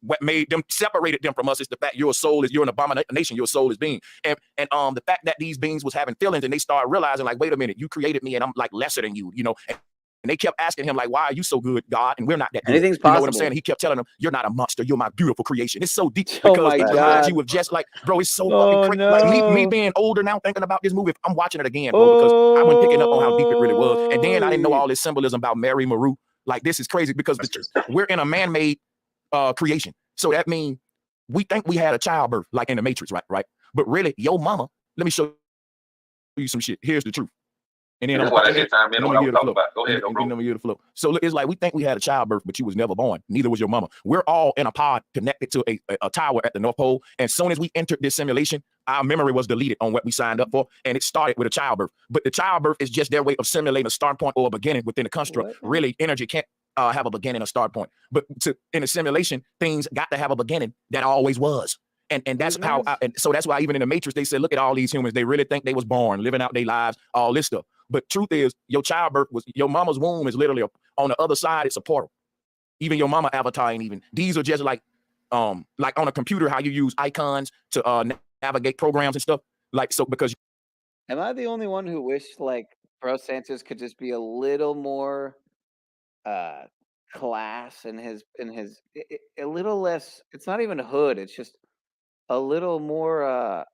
what made them, separated them from us is the fact you're an abomination, your soul is being. And the fact that these beings was having feelings and they started realizing like, wait a minute, you created me and I'm like lesser than you, you know. And they kept asking him, like, why are you so good, God? And we're not that good. Anything's possible. You know possible. what I'm saying? He kept telling them, you're not a monster. You're my beautiful creation. It's so deep Oh because my it God. reminds you of just like, bro, it's so fucking crazy. no. Like me being older now, thinking about this movie, I'm watching it again, bro, because I wasn't picking up on how deep it really was. And then I didn't know all this symbolism about Mary Maru. Like, this is crazy because we're in a man-made creation. So that means we think we had a childbirth, like in the Matrix, right? But really, your mama, let me show you some shit. Here's the truth. And then I'm gonna give you the flow. So look, it's like we think we had a childbirth, but you was never born. Neither was your mama. We're all in a pod connected to a tower at the North Pole. And as soon as we entered this simulation, our memory was deleted on what we signed up for, and it started with a childbirth. But the childbirth is just their way of simulating a start point or a beginning within the construct. Really, energy can't have a beginning or start point. But in a simulation, things got to have a beginning that always was. And that's how, so that's why even in the Matrix, they said, look at all these humans. They really think they was born, living out their lives, all this stuff. But truth is, your childbirth was your mama's womb is literally on the other side. It's a portal. Even your mama avatar ain't even. These are just like on a computer, how you use icons to navigate programs and stuff. Like so, because am I the only one who wished like Bro Sanchez could just be a little more class in his a little less? It's not even hood. It's just a little more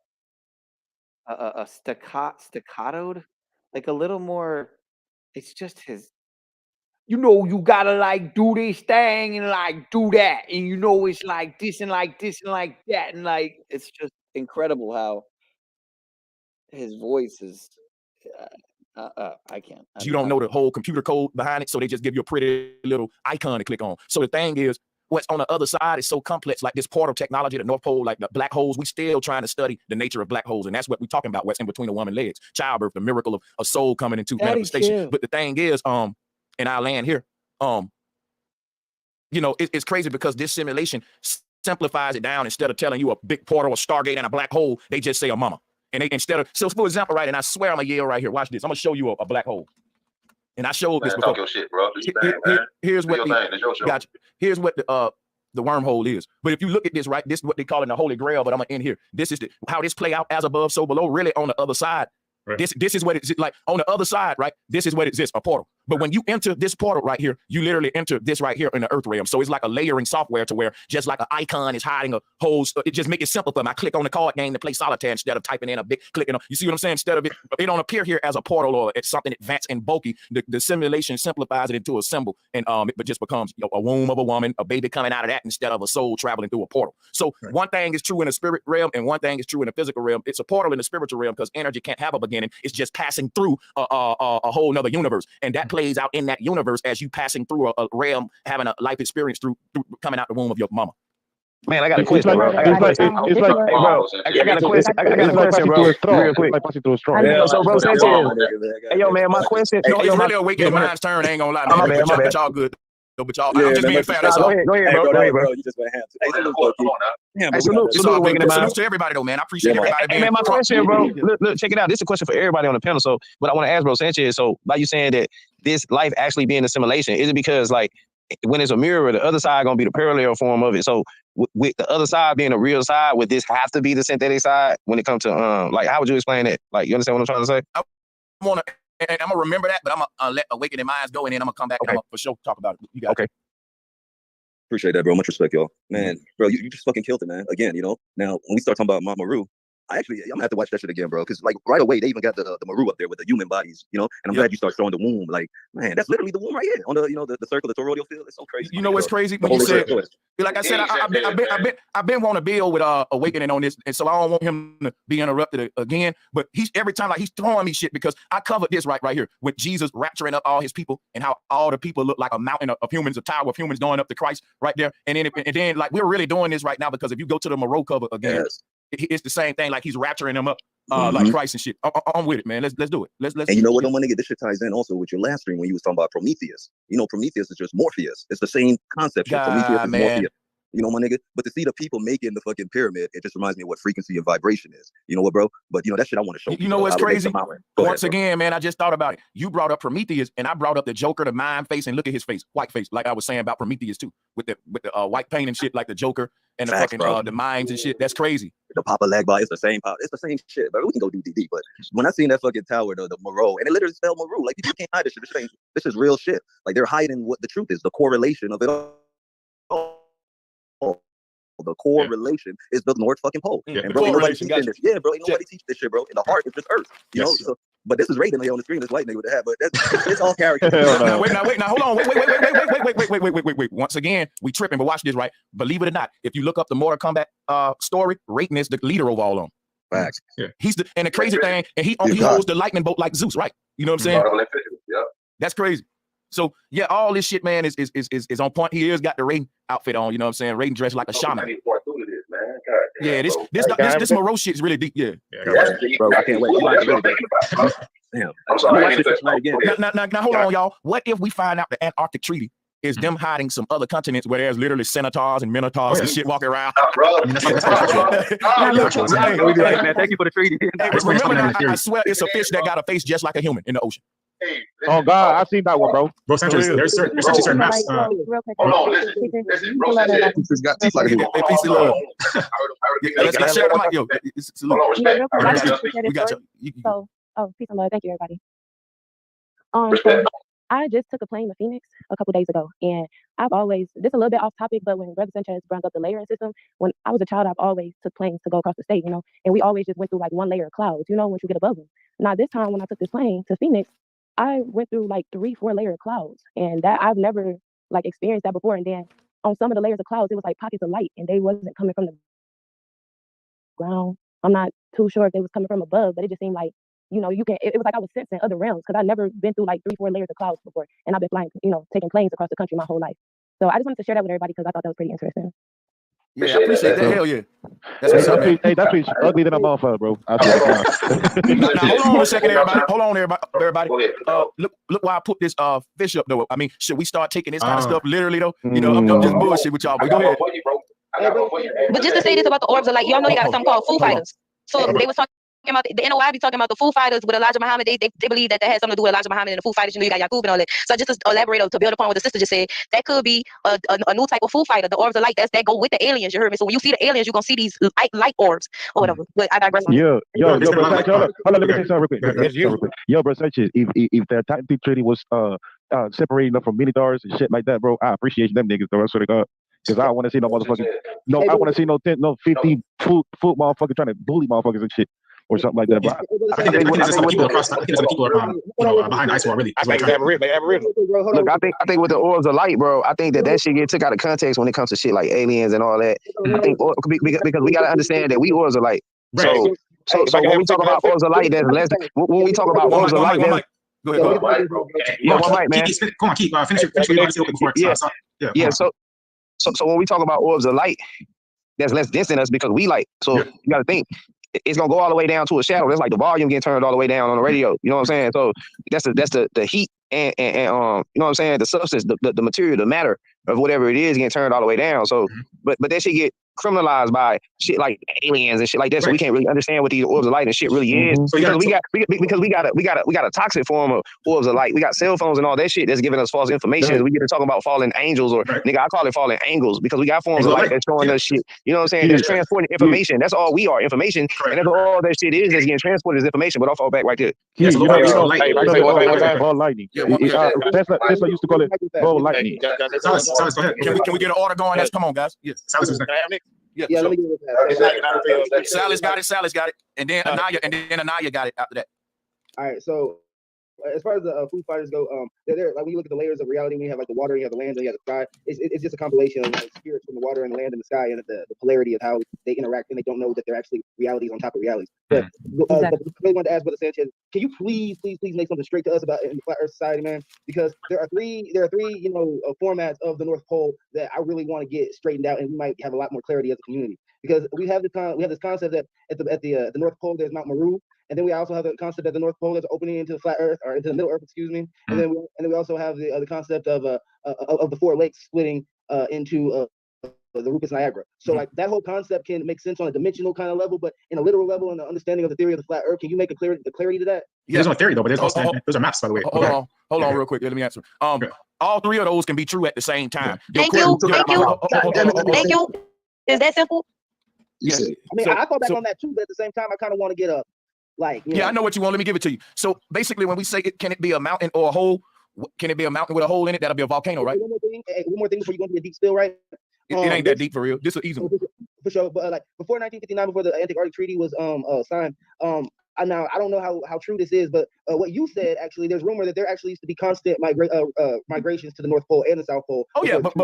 staccatoed, like a little more. It's just his. You know, you gotta like do this thing and like do that, and you know it's like this and like this and like that, and like it's just incredible how his voice is. I can't. you don't know the whole computer code behind it, so they just give you a pretty little icon to click on. So the thing is, what's on the other side is so complex, like this portal technology, the North Pole, like the black holes. We still trying to study the nature of black holes, and that's what we're talking about. What's in between a woman's legs, childbirth, the miracle of a soul coming into manifestation. But the thing is, and I'll land here, you know, it's crazy because this simulation simplifies it down. Instead of telling you a big portal, a stargate, and a black hole, they just say a mama. And they instead of, so for example, right, and I swear I'm a Yale right here. Watch this. I'm gonna show you a black hole. And I showed this before. Talk your shit, bro. Here's what gotcha. Here's what the wormhole is. But if you look at this, right, this is what they call in the Holy Grail. But I'm gonna end here. This is how this play out, as above, so below. Really, on the other side, right. This is what it's like on the other side, right? This is what exists, a portal. But when you enter this portal right here, you literally enter this right here in the earth realm. So it's like a layering software to where just like an icon is hiding a whole, it just make it simple for them. I click on the card game to play solitaire instead of typing in a big clicking on. You see what I'm saying? Instead of it don't appear here as a portal or it's something advanced and bulky. The simulation simplifies it into a symbol, and it just becomes a womb of a woman, a baby coming out of that instead of a soul traveling through a portal. So one thing is true in the spirit realm, and one thing is true in the physical realm. It's a portal in the spiritual realm because energy can't have a beginning. It's just passing through a whole nother universe, and that plays out in that universe as you passing through a realm, having a life experience through coming out the womb of your mama. Man, I got a question, bro. I got a question, bro. I got a question, bro. Real quick. Yeah, so, bro, Sanchez. Hey, yo, man, my question. It's really awakening mind's turn. I ain't gonna lie, man. But y'all good. But y'all, I'm just being fair. That's all. Go ahead, bro. You just gonna have to. Hey, salute to everybody, though, man. I appreciate everybody. Hey, man, my question, bro. Look, check it out. This is a question for everybody on the panel. So, but I want to ask, bro, Sanchez. So, by you saying that this life actually being a simulation, is it because like when it's a mirror, the other side gonna be the parallel form of it? So, with the other side being the real side, would this have to be the synthetic side when it comes to like? How would you explain that? Like, you understand what I'm trying to say? And I'm gonna remember that, but I'm gonna let awakening minds go, and then I'm gonna come back and I'm gonna for sure talk about it. You got it. Appreciate that, bro. Much respect, y'all. Man, bro, you just fucking killed it, man. Again, you know. Now, when we start talking about Mama Ru, I'm gonna have to watch that shit again, bro. Because like right away, they even got the Maru up there with the human bodies, you know. And I'm glad you start showing the womb. Like, man, that's literally the womb right here on the, you know, the circle, the toroidal field. It's so crazy. You know what's crazy? When you said, like I said, I've been wanting to build with awakening on this, and so I don't want him to be interrupted again. But he's every time like he's throwing me shit because I covered this right here with Jesus rapturing up all his people and how all the people look like a mountain of humans, a tower of humans going up to Christ right there. And then like we're really doing this right now because if you go to the Moreau cover again. It's the same thing, like he's rapturing them up like Christ and shit. I'm with it, man. Let's do it. Let's. And you know what, my nigga, this shit ties in also with your last stream when you was talking about Prometheus. You know, Prometheus is just Morpheus. It's the same concept. Prometheus is Morpheus. You know, my nigga. But to see the people making the fucking pyramid, it just reminds me of what frequency and vibration is. You know what, bro? But you know that shit I want to show. You know what's crazy? Once again, man, I just thought about it. You brought up Prometheus, and I brought up the Joker, the mind face, and look at his face, white face, like I was saying about Prometheus too, with the white paint and shit, like the Joker and the fucking the minds and shit. That's crazy. The Papa Legba, it's the same power. It's the same shit, but we can go do DD. But when I seen that fucking tower, the Moreau, and it literally spelled Moreau, like you can't hide this shit. This is real shit. Like they're hiding what the truth is, the correlation of it all. The correlation is the North fucking pole. And bro, ain't nobody teaching this. Yeah, bro, ain't nobody teach this shit, bro. In the heart is just earth. You know, so, but this is Raiden on the screen, this white nigga with the hat, but it's all character. Wait, hold on. Wait. Once again, we tripping, but watch this, right? Believe it or not, if you look up the Mortal Kombat story, Raiden is the leader of all of them. Facts. Yeah. He's the crazy thing, and he holds the lightning bolt like Zeus, right? You know what I'm saying? Yeah. That's crazy. So yeah, all this shit, man, is on point. He has got the Raiden outfit on. You know what I'm saying? Raiden dressed like a shaman. Yeah, this Moreau shit is really deep. Yeah. Bro, I can't wait. Damn. Now hold on, y'all. What if we find out the Antarctic Treaty is them hiding some other continents where there's literally centaurs and minotaurs and shit walking around. Man, thank you for the treaty. Remember, I swear it's a fish that got a face just like a human in the ocean. Oh God, I seen that one, bro. Bro, Sanchez, there's certain maps. Hold on, listen, bro, Sanchez. He's got teeth like a human. Peace and love. Let's share the mic, yo. We got you. So, peace and love. Thank you, everybody. So I just took a plane to Phoenix a couple days ago, and I've always, this is a little bit off topic, but when Brother Sanchez brought up the layering system, when I was a child, I've always took planes to go across the state, and we always just went through like one layer of clouds, once you get above them. Now this time when I took this plane to Phoenix, I went through like 3-4 layer of clouds, and that I've never like experienced that before. And then on some of the layers of clouds, it was like pockets of light, and they wasn't coming from the ground. I'm not too sure if they was coming from above, but it just seemed like, you can, it was like I was sensing other realms, because I've never been through like 3-4 layers of clouds before. And I've been flying, taking planes across the country my whole life. So I just wanted to share that with everybody because I thought that was pretty interesting. Yeah, I appreciate that. Hell yeah. That fish ugly than a motherfucker, bro. Now, hold on a second, everybody. Hold on, everybody. Look why I put this fish up, though. I mean, should we start taking this kind of stuff literally, though? I'm just bullshit with y'all, but go ahead. But just to say this about the orbs of light, y'all know they got something called Foo Fighters. So they was talking about the NOI be talking about the Foo Fighters with Elijah Muhammad. They believe that had something to do with Elijah Muhammad and the Foo Fighters. You got Yaqub and all that. So just to elaborate to build upon what the sister just said, that could be a new type of Foo Fighter. The orbs of light that go with the aliens. You heard me. So when you see the aliens, you're gonna see these light orbs or whatever. But I digress. Yo, bro, hold on, let me say something real quick. Yo, bro, Sanchez, if that Titan Treaty was separating them from minotaurs and shit like that, bro, I appreciate them niggas, though. I swear to God. Because I don't want to see no motherfucking, I want to see no 15 foot motherfucker trying to bully motherfuckers and shit. Or something like that. But I think there's some people across. I think there's some people behind the ice wall. Really, I think Look, I think with the orbs of light, bro, I think that shit get took out of context when it comes to shit like aliens and all that. I think because we gotta understand that we orbs of light. So when we talk about orbs of light, there's less. When we talk about orbs of light, go ahead. Yeah, one mic, man. Come on, keep finish your before. Yeah. So when we talk about orbs of light, there's less dense in us because we light. So you gotta think. It's gonna go all the way down to a shadow. That's like the volume getting turned all the way down on the radio. You know what I'm saying? So that's the heat and you know what I'm saying? The substance, the material, the matter of whatever it is getting turned all the way down. So, but that shit get criminalized by shit like aliens and shit like that. So we can't really understand what these orbs of light and shit really is. Because we got a toxic form of orbs of light. We got cell phones and all that shit that's giving us false information. We get to talk about fallen angels or nigga, I call it fallen angles because we got forms of light that's showing us shit. You know what I'm saying? That's transporting information. That's all we are, information. And that's all that shit is that's getting transported as information. But I'll fall back right there. Ball lightning. Tesla used to call it ball lightning. Can we get an order going? Come on, guys. Yes. Yeah, let me give it. Sally's got it, and then Anaya got it after that. All right, so as far as the Foo Fighters go, they're like when you look at the layers of reality, when you have like the water, you have the land, and you have the sky. It's just a compilation of like, spirits from the water and the land and the sky, and the polarity of how they interact, and they don't know that they're actually realities on top of realities. But I really wanted to ask Brother Sanchez, can you please make something straight to us about in the Flat Earth Society, man? Because there are three formats of the North Pole that I really want to get straightened out, and we might have a lot more clarity as a community. Because we have this concept that at the North Pole there's Mount Meru. And then we also have the concept that the North Pole is opening into the flat Earth or into the Middle Earth, excuse me. And then we also have the concept of the four lakes splitting into the Rufus Niagara. So like that whole concept can make sense on a dimensional kind of level, but in a literal level and the understanding of the theory of the flat Earth, can you make the clarity to that? Yeah, there's no theory though, but there's also those are maps, by the way. Hold on, real quick. Let me answer. All three of those can be true at the same time. Thank you. Is that simple? Yes. I mean, I fall back on that too, but at the same time, I kind of want to get up. I know what you want. Let me give it to you. So basically, when we say can it be a mountain or a hole? Can it be a mountain with a hole in it? That'll be a volcano, right? One more thing before you go into the deep spill, right? It ain't that deep for real. This is easy. For sure, but like before 1959, before the Antarctic Treaty was signed, now I don't know how true this is, but what you said actually, there's rumor that there actually used to be constant migrations to the North Pole and the South Pole. Oh yeah, but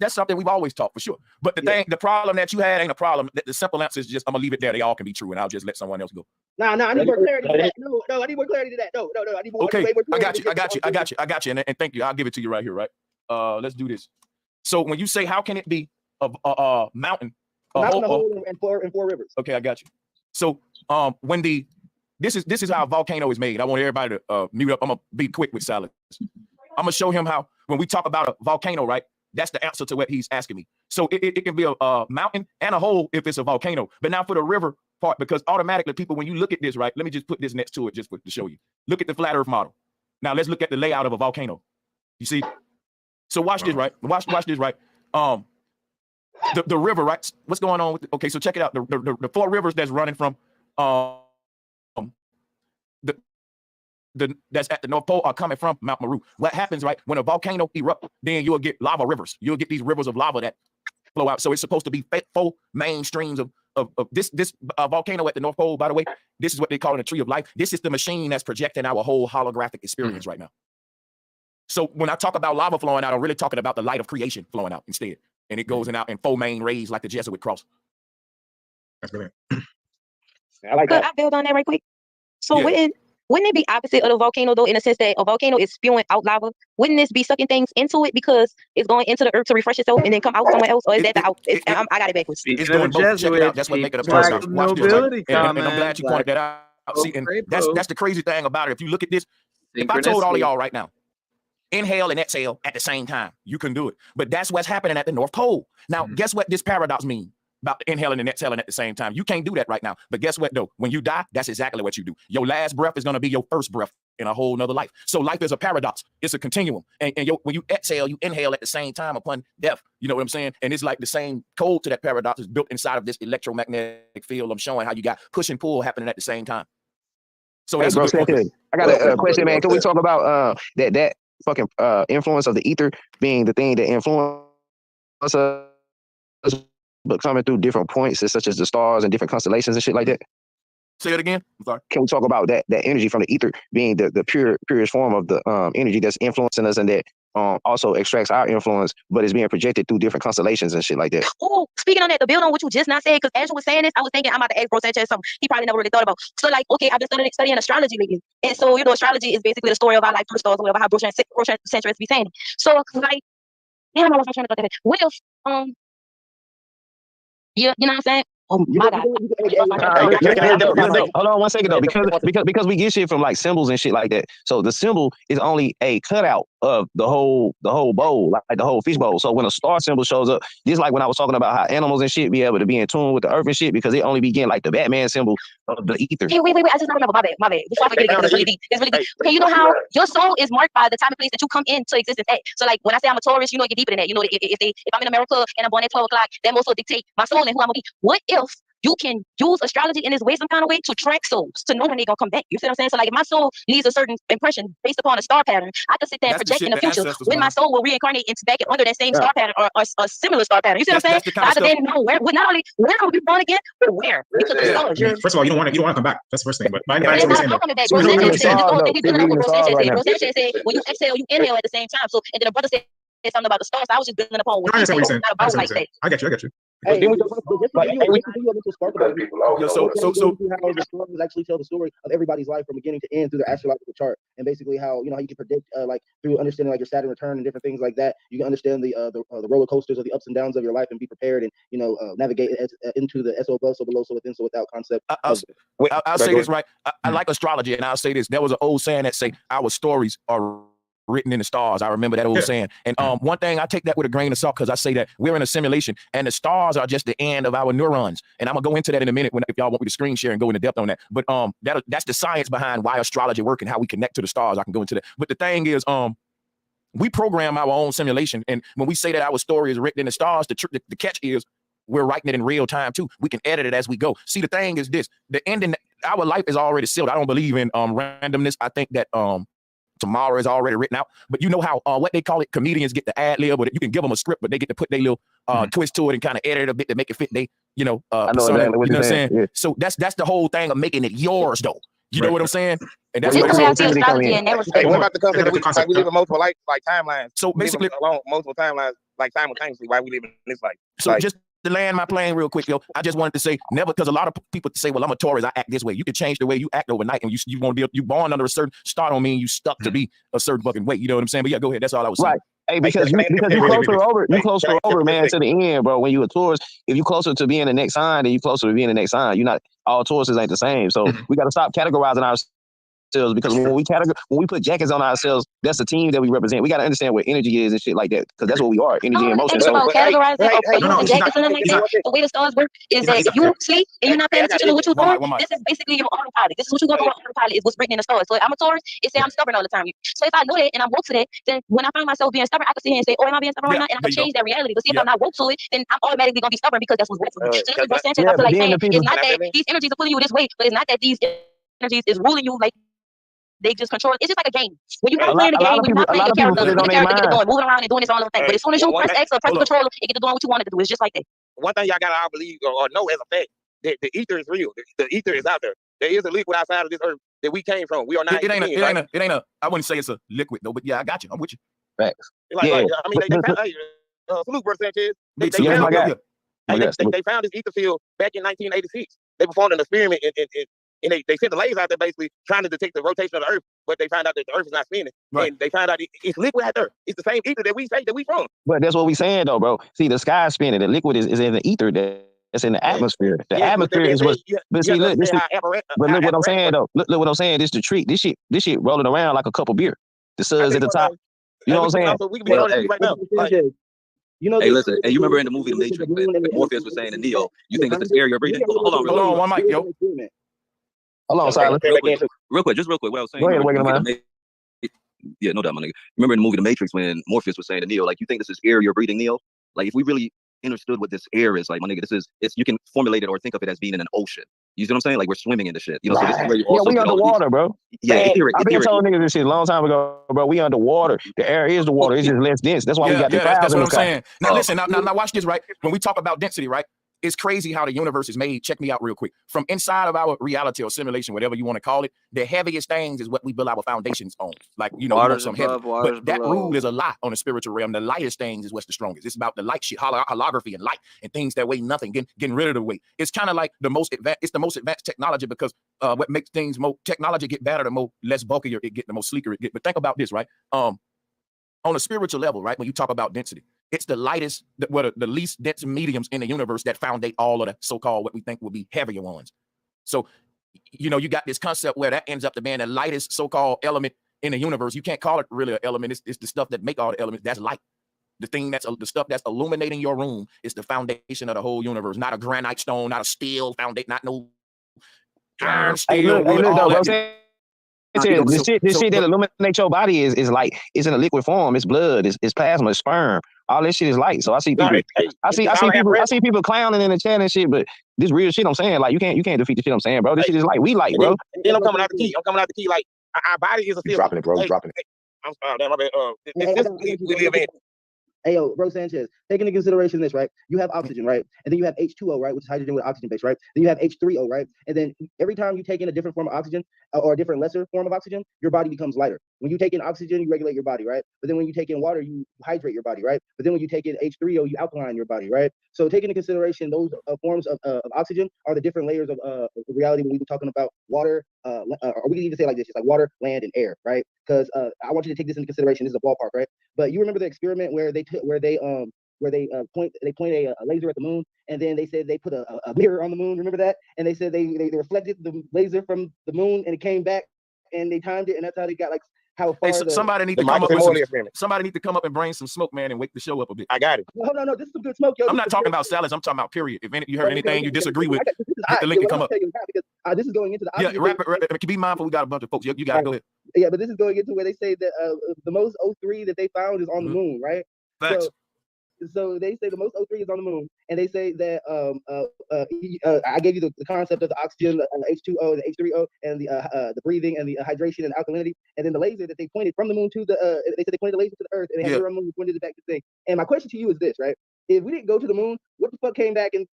that's something we've always talked for sure. But the problem that you had ain't a problem. The simple answer is just I'm gonna leave it there. They all can be true, and I'll just let someone else go. No, I need more clarity to that. No, I need more clarity to that. No, I need more. Okay, I got you, and thank you. I'll give it to you right here, right? Let's do this. So when you say how can it be a mountain? A hole and four rivers. Okay, I got you. So when this is how a volcano is made. I want everybody to mute up. I'm gonna be quick with silence. I'm gonna show him how when we talk about a volcano, right? That's the answer to what he's asking me. So it can be a mountain and a hole if it's a volcano. But now for the river part, because automatically people, when you look at this, right? Let me just put this next to it just to show you. Look at the flat Earth model. Now let's look at the layout of a volcano. You see? So watch this, right? Watch this, right? The river, right? What's going on with okay, so check it out. The four rivers that's running from that's at the North Pole are coming from Mount Meru. What happens, right? When a volcano erupts, then you'll get lava rivers. You'll get these rivers of lava that flow out. So it's supposed to be four main streams of this volcano at the North Pole, by the way. This is what they call in a tree of life. This is the machine that's projecting our whole holographic experience right now. So when I talk about lava flowing out, I'm really talking about the light of creation flowing out instead. And it goes in out in four main rays like the Jesuit cross. That's brilliant. I like Could that. I build on that right quick? So wouldn't it be opposite of the volcano though, in the sense that a volcano is spewing out lava? Wouldn't this be sucking things into it because it's going into the earth to refresh itself and then come out somewhere else? Or is that the out? I got it backwards. It's doing both. Check it out. That's what making a paradox. Watch this, right? And I'm glad you pointed that out. See, and that's the crazy thing about it. If you look at this, if I told all of y'all right now, inhale and exhale at the same time, you can do it. But that's what's happening at the North Pole. Now, guess what this paradox means about inhaling and exhaling at the same time? You can't do that right now. But guess what, though? When you die, that's exactly what you do. Your last breath is going to be your first breath in a whole nother life. So life is a paradox. It's a continuum. And when you exhale, you inhale at the same time upon death. You know what I'm saying? And it's like the same code to that paradox is built inside of this electromagnetic field. I'm showing how you got push and pull happening at the same time. So that's bro, I got a question, man. Can we talk about that fucking influence of the ether being the thing that influences us, but coming through different points, such as the stars and different constellations and shit like that? Say it again. I'm sorry. Can we talk about that energy from the ether being the purest form of the energy that's influencing us, and that also extracts our influence, but is being projected through different constellations and shit like that? Oh, speaking on that, to build on what you just not said, because as you were saying this, I was thinking I'm about to ask Bro Sanchez something he probably never really thought about. So like, okay, I've been studying astrology lately, and so astrology is basically the story of our life through the stars, or whatever, how Bro Sanchez be saying it. So like, damn, I was trying to think of that. What if you know what I'm saying? Oh my God. Hold on 1 second though, because we get shit from like symbols and shit like that. So the symbol is only a cutout of the whole bowl, like the whole fish bowl. So when a star symbol shows up, just like when I was talking about how animals and shit be able to be in tune with the earth and shit, because it only begin like the Batman symbol of the ether. Hey, wait, I just not remember. My bad. Before I forget it, it's really deep. Okay, you know how your soul is marked by the time and place that you come into existence at. So like when I say I'm a Taurus, it get deeper than that. If I'm in America and I'm born at 12 o'clock, that also dictate my soul and who I'm gonna be. What if you can use astrology in this way, some kind of way, to track souls, to know when they're gonna come back? You see what I'm saying? So like if my soul leaves a certain impression based upon a star pattern, I can sit there and project in the future when my soul will reincarnate into back under that same star pattern or a similar star pattern. You see what I'm saying? I can then know where, not only where I'm be born again, but where. Because the stars. First of all, you don't want to come back. That's the first thing. But my Bro Sanchez said, when you exhale, you inhale at the same time. So and then the brother said something about the stars. I was just building upon what he said. Not about like that. I get you. Hey, so how the stars actually tell the story of everybody's life from beginning to end through the astrological chart, and basically how how you can predict like through understanding like your Saturn return and different things like that. You can understand the roller coasters of the ups and downs of your life and be prepared and navigate into the so above, so below, so within, so without concept. I'll say this right. I like astrology, and I'll say this. There was an old saying that say our stories are written in the stars. I remember that old saying. And one thing, I take that with a grain of salt, because I say that we're in a simulation and the stars are just the end of our neurons. And I'm gonna go into that in a minute if y'all want me to screen share and go into depth on that. But that's the science behind why astrology works and how we connect to the stars. I can go into that. But the thing is, we program our own simulation. And when we say that our story is written in the stars, the catch is we're writing it in real time too. We can edit it as we go. See, the thing is this: the ending, our life is already sealed. I don't believe in randomness. I think that tomorrow is already written out. But you know how what they call it, comedians get the ad lib, but you can give them a script, but they get to put their little twist to it and kind of edit it a bit to make it fit they I know persona, exactly what you know what I'm saying? Yeah. So that's the whole thing of making it yours though. You know what I'm saying? And that's what what about the concept we live in multiple like timelines? So basically along multiple timelines like simultaneously why we live in this life. So just to land my plane real quick, yo, I just wanted to say never, because a lot of people say, well, I'm a Taurus, I act this way. You can change the way you act overnight, and you want to be, you born under a certain star don't mean you stuck to be a certain fucking way. You know what I'm saying? But yeah, go ahead. That's all I was saying. Right. Hey, because you closer over, man, to the end, bro. When you a Taurus, if you closer to being the next sign, then you closer to being the next sign. You're not, all Tauruses ain't the same. So we got to stop categorizing because when we put jackets on ourselves, that's the team that we represent. We got to understand what energy is and shit like that, because that's what we are, energy and motion. So categorizing or using jackets and like that, the way the stars work is that if you sleep and you're not paying attention to what you're doing, this is basically your autopilot. This is what you're going to do on autopilot, is what's written in the stars. So if I'm a Taurus, it say I'm stubborn all the time. So if I know that and I'm woke to that, then when I find myself being stubborn, I can sit here and say, oh, am I being stubborn right now? And I can change that reality. But see, if I'm not woke to it, then I'm automatically going to be stubborn because that's what's written for me. So this is what Sanchez, I feel like saying, it's not that these energies are pulling you this way, but it's not that these energies is ruling you like they just control. It's just like a game. When you're not playing the game, when you're not playing your character, the character get to doing, moving around and doing this all the thing. But as soon as you press X or press control, it get to doing what you wanted to do. It's just like that. One thing y'all gotta all believe or know as a fact, that the ether is real. The ether is out there. There is a liquid outside of this earth that we came from. We are not. It ain't a. I wouldn't say it's a liquid though, but yeah, I got you. I'm with you. Facts. Like, I mean, they found, salute, brother Sanchez. They found this ether field back in 1986. They performed an experiment and they sent the lasers out there basically trying to detect the rotation of the earth, but they found out that the earth is not spinning. Right. And they found out it's liquid out there. It's the same ether that we say that we from. But that's what we saying though, bro. See, the sky's spinning. The liquid is in the ether that's in the atmosphere. The atmosphere is what. But see, look, but look what I'm saying though. Look what I'm saying. This the treat. This shit rolling around like a cup of beer. The sun's at the top. You know what I'm saying? We can be on this right now. You know, hey, listen, and you remember in the movie The Matrix when Morpheus was saying to Neo, you think it's the air you're breathing? Hold on, one mic, yo. Hold on, Silent. Real quick, just real quick. What I was saying. Go ahead, yeah, no doubt, my nigga. Remember in the movie The Matrix when Morpheus was saying to Neo, like, you think this is air you're breathing, Neo? Like, if we really understood what this air is, like, my nigga, it's you can formulate it or think of it as being in an ocean. You see what I'm saying? Like, we're swimming in the shit. You know, so this is where you also we underwater, bro. Yeah, I've been telling niggas this shit a long time ago, bro. We underwater. The air is the water. It's just less dense. That's why we got the clouds. That's what I'm saying. Now listen, now watch this, right? When we talk about density, right? It's crazy how the universe is made. Check me out real quick. From inside of our reality or simulation, whatever you want to call it, the heaviest things is what we build our foundations on. Like, you know, some heavy. But that rule is a lot on the spiritual realm. The lightest things is what's the strongest. It's about the light shit, holography and light and things that weigh nothing, getting rid of the weight. It's kind of like the most advanced. It's the most advanced technology because what makes things more technology get better, the less bulkier it get, the more sleeker it get. But think about this, right? On a spiritual level, right? When you talk about density, it's the lightest, the least dense mediums in the universe that foundate all of the so-called what we think will be heavier ones. So, you know, you got this concept where that ends up to being the lightest so-called element in the universe. You can't call it really an element. It's the stuff that make all the elements. That's light. The thing that's the stuff that's illuminating your room is the foundation of the whole universe. Not a granite stone, not a steel foundation, not no iron, steel, wood, all that. This shit that illuminates your body is light. It's in a liquid form. It's blood. It's plasma. It's sperm. All this shit is light. So I see people. I see people clowning in the chat and shit. But this real shit I'm saying, like you can't defeat the shit I'm saying, bro. This shit is light. We light, bro. Then I'm coming out the key. Like our body is a system. Dropping it, bro. Dropping it. I'm damn, my bad. This system we live in. Hey, yo, bro Sanchez, take into consideration this, right? You have oxygen, right? And then you have H2O, right? Which is hydrogen with oxygen base, right? Then you have H3O, right? And then every time you take in a different form of oxygen or a different lesser form of oxygen, your body becomes lighter. When you take in oxygen, you regulate your body, right? But then when you take in water, you hydrate your body, right? But then when you take in H3O, you alkaline your body, right? So take into consideration those forms of oxygen are the different layers of reality when we were talking about water, or we can even say like this, just like water, land, and air, right? Because I want you to take this into consideration. This is a ballpark, right? But you remember the experiment where they point a laser at the moon, and then they said they put a mirror on the moon. Remember that? And they said they reflected the laser from the moon, and it came back, and they timed it, and that's how they got like how far. Hey, somebody need to come up with somebody need to come up and bring some smoke, man, and wake the show up a bit. I got it. No, this is some good smoke, yo. I'm not talking about salads. I'm talking about period. If you heard anything you disagree with, hit the link and come up. Because this is going into the be mindful. We got a bunch of folks. You got to go ahead. Yeah, but this is going into where they say that the most O3 that they found is on the moon, right? Facts. So they say the most O3 is on the moon, and they say that I gave you the concept of the oxygen, the H2O, the H3O, and the breathing and the hydration and alkalinity, and then the laser that they pointed from the moon to they said they pointed the laser to the Earth, and they had the moon pointed it back to the thing. And my question to you is this, right? If we didn't go to the moon, what the fuck came back and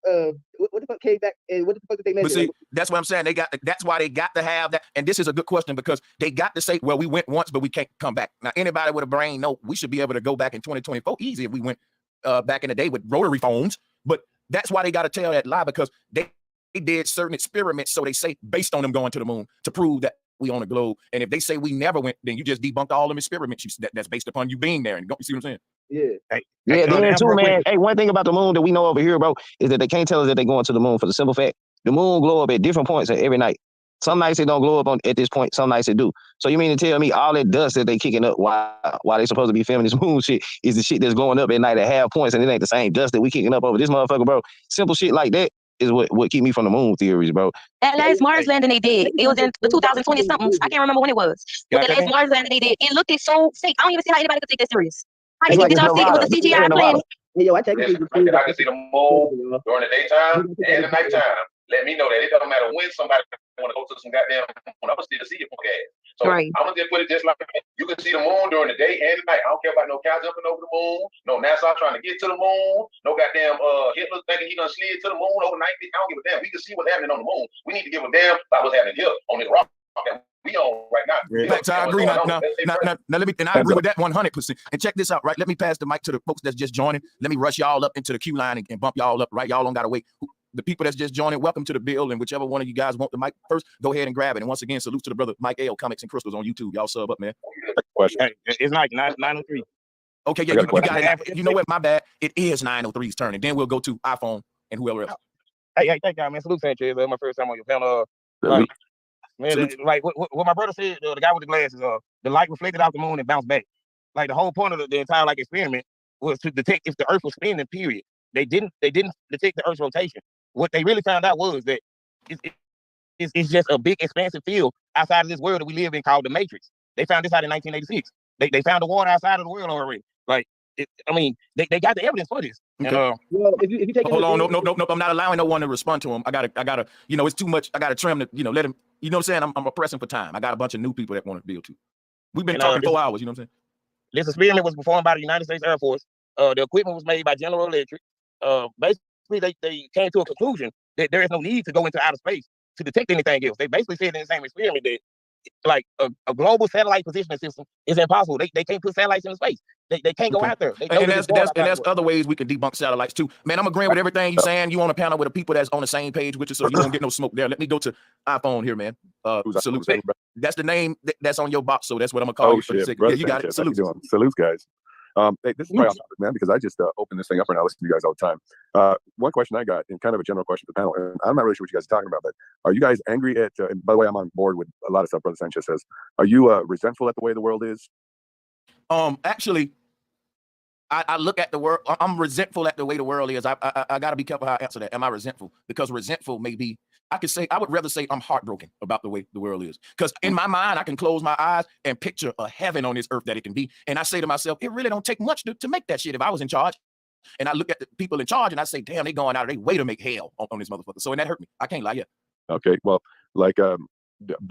what the fuck came back and what the fuck did they measure? But see, that's what I'm saying. That's why they got to have that. And this is a good question because they got to say, well, we went once, but we can't come back. Now, anybody with a brain know we should be able to go back in 2024 easy if we went back in the day with rotary phones. But that's why they got to tell that lie because they did certain experiments. So they say based on them going to the moon to prove that we on the globe. And if they say we never went, then you just debunked all them experiments that's based upon you being there. And you see what I'm saying? Yeah. Then too, man. Hey, one thing about the moon that we know over here, bro, is that they can't tell us that they're going to the moon for the simple fact the moon glow up at different points every night. Some nights it don't glow up at this point. Some nights it do. So you mean to tell me all that dust that they kicking up while they supposed to be filming this moon shit is the shit that's glowing up at night at half points, and it ain't the same dust that we kicking up over this motherfucker, bro? Simple shit like that is what keep me from the moon theories, bro. That last Mars landing they did, it was in 2020 something. I can't remember when it was. But the last Mars landing they did, it looked so fake. I don't even see how anybody could take that serious. Did y'all see it was a CGI plane? Hey, yo, I can see the moon during the daytime and the nighttime. Let me know that it doesn't matter when somebody want to go to some goddamn moon. I'm gonna still see it from gas. So I'm gonna just put it just like you can see the moon during the day and the night. I don't care about no cow jumping over the moon, no NASA trying to get to the moon, no goddamn Hitler thinking he done slid to the moon overnight. I don't give a damn. We can see what's happening on the moon. We need to give a damn about what's happening here on this rock that we on right now. So I agree. Now let me, and I agree with that 100%. And check this out, right? Let me pass the mic to the folks that's just joining. Let me rush y'all up into the queue line and bump y'all up, right? Y'all don't gotta wait. The people that's just joining, welcome to the bill. And whichever one of you guys want the mic first, go ahead and grab it. And once again, salute to the brother Mike L, Comics and Crystals on YouTube. Y'all sub up, man. Question. It's like 903. Okay, yeah, you got it. You know what? My bad. It is 903's turn, and then we'll go to iPhone and whoever else. Hey, thank y'all, man. Salute, Sanchez. My first time on your panel. Like what my brother said, the guy with the glasses, the light reflected off the moon and bounced back. Like the whole point of the entire experiment was to detect if the Earth was spinning. Period. They didn't detect the Earth's rotation. What they really found out was that it's just a big expansive field outside of this world that we live in called the Matrix. They found this out in 1986. They found the water outside of the world already. Like, they got the evidence for this. Okay. Well, if you take hold on, nope. I'm not allowing no one to respond to him. I gotta, it's too much. I gotta trim to, let him. You know what I'm saying? I'm pressing for time. I got a bunch of new people that want to build too. We've been talking 4 hours. You know what I'm saying? This experiment was performed by the United States Air Force. The equipment was made by General Electric. Basically, they came to a conclusion that there is no need to go into outer space to detect anything else. They basically said in the same experiment that like a global satellite positioning system is impossible. They can't put satellites in space. They can't go out there. And there's other ways we can debunk satellites too. Man, I'm agreeing with everything you're saying. You on a panel with the people that's on the same page with you, so you don't get no smoke there. Let me go to iPhone here, man. Salute. That's the name that's on your box, so that's what I'm gonna call you for the second. Yeah, you got it. Salute. Salute, guys. Hey, this is my off topic, man, because I just open this thing up and I listen to you guys all the time. One question I got, and kind of a general question for the panel, and I'm not really sure what you guys are talking about, but are you guys angry at, and by the way, I'm on board with a lot of stuff Brother Sanchez says. Are you resentful at the way the world is? Actually, I look at the world, I'm resentful at the way the world is. I got to be careful how I answer that. Am I resentful? Because resentful may be, I would rather say I'm heartbroken about the way the world is. Because in my mind, I can close my eyes and picture a heaven on this earth that it can be. And I say to myself, it really don't take much to make that shit if I was in charge. And I look at the people in charge and I say, damn, they going out of their way to make hell on this motherfucker. So, and that hurt me. I can't lie yet. Okay, well, but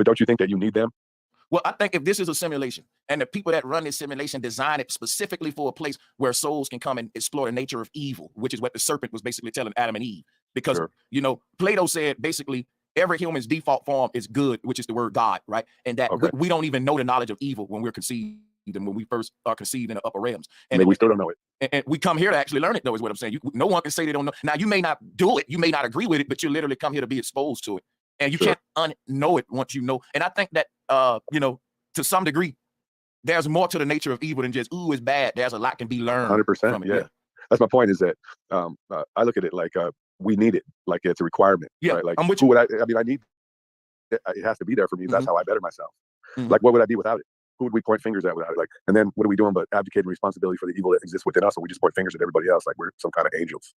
don't you think that you need them? Well, I think if this is a simulation and the people that run this simulation design it specifically for a place where souls can come and explore the nature of evil, which is what the serpent was basically telling Adam and Eve. Because, Plato said basically every human's default form is good, which is the word God, right? And that we don't even know the knowledge of evil when we're conceived and when we first are conceived in the upper realms. And maybe we still don't know it. And we come here to actually learn it, though, is what I'm saying. No one can say they don't know. Now, you may not do it. You may not agree with it, but you literally come here to be exposed to it. And you can't unknow it once you know. And I think that, to some degree, there's more to the nature of evil than just, ooh, it's bad. There's a lot can be learned. 100%. From it. Yeah. That's my point is that I look at it like we need it. Like it's a requirement. Yeah. Right? Like, I'm with who you. I need it. It has to be there for me. That's how I better myself. Like, what would I be without it? Who would we point fingers at without it? Like, and then what are we doing but abdicating responsibility for the evil that exists within us? And we just point fingers at everybody else like we're some kind of angels.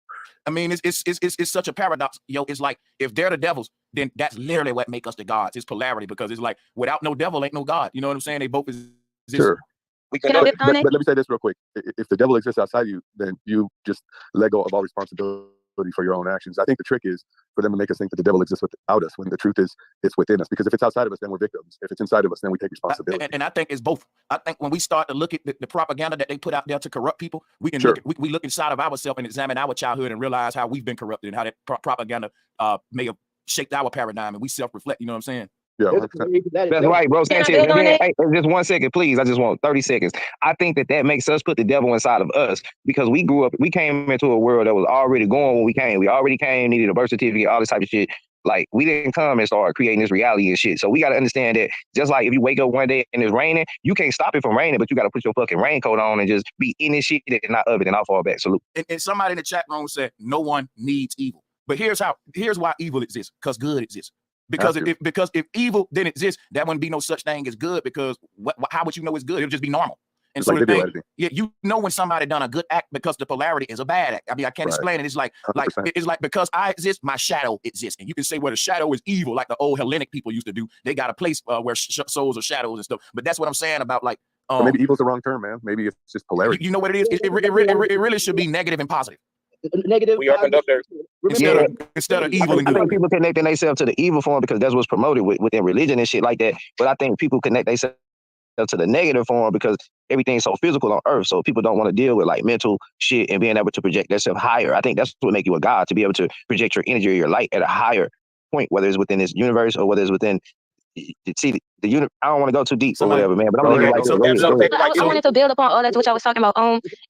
I mean, it's such a paradox. It's like if they're the devils, then that's literally what make us the gods. It's polarity, because it's like without no devil ain't no God. You know what I'm saying? They both exist. Sure. But let me say this real quick. If the devil exists outside you, then you just let go of all responsibility for your own actions. I think the trick is for them to make us think that the devil exists without us, when the truth is it's within us. Because if it's outside of us, then we're victims. If it's inside of us, then we take responsibility. And I think it's both. I think when we start to look at the propaganda that they put out there to corrupt people, we can we look inside of ourselves and examine our childhood and realize how we've been corrupted and how that propaganda may have shaped our paradigm, and we self-reflect. You know what I'm saying? Yeah, that's right, bro. Sanchez, hey, just 1 second, please. I just want 30 seconds. I think that makes us put the devil inside of us, because we came into a world that was already going when we came. We already came, needed a birth certificate, all this type of shit. Like, we didn't come and start creating this reality and shit. So we got to understand that just like if you wake up one day and it's raining, you can't stop it from raining, but you got to put your fucking raincoat on and just be in this shit and not of it. And I'll fall back. Salute. And somebody in the chat room said, no one needs evil. But here's why evil exists, because good exists. Because if evil didn't exist, that wouldn't be no such thing as good. Because how would you know it's good? It'll just be normal. And It's so like the video thing, editing. yeah, you know when somebody done a good act because the polarity is a bad act. I mean, I can't explain it. It's like 100%. it's like because I exist, my shadow exists, and you can say, well, the shadow is evil, like the old Hellenic people used to do. They got a place where souls are shadows and stuff. But that's what I'm saying about like. Or maybe evil's the wrong term, man. Maybe it's just polarity. You know what it is? It really should be negative and positive. Negative. We are conductors. Instead of evil and I good. think people connecting themselves to the evil form because that's what's promoted within religion and shit like that. But I think people connect themselves to the negative form because everything's so physical on earth. So people don't want to deal with like mental shit and being able to project themselves higher. I think that's what makes you a god, to be able to project your energy or your light at a higher point, whether it's within this universe or whether it's within. See the unit. I don't want to go too deep or whatever, man. But I'm leaving right there. I wanted to build upon all that which I was talking about.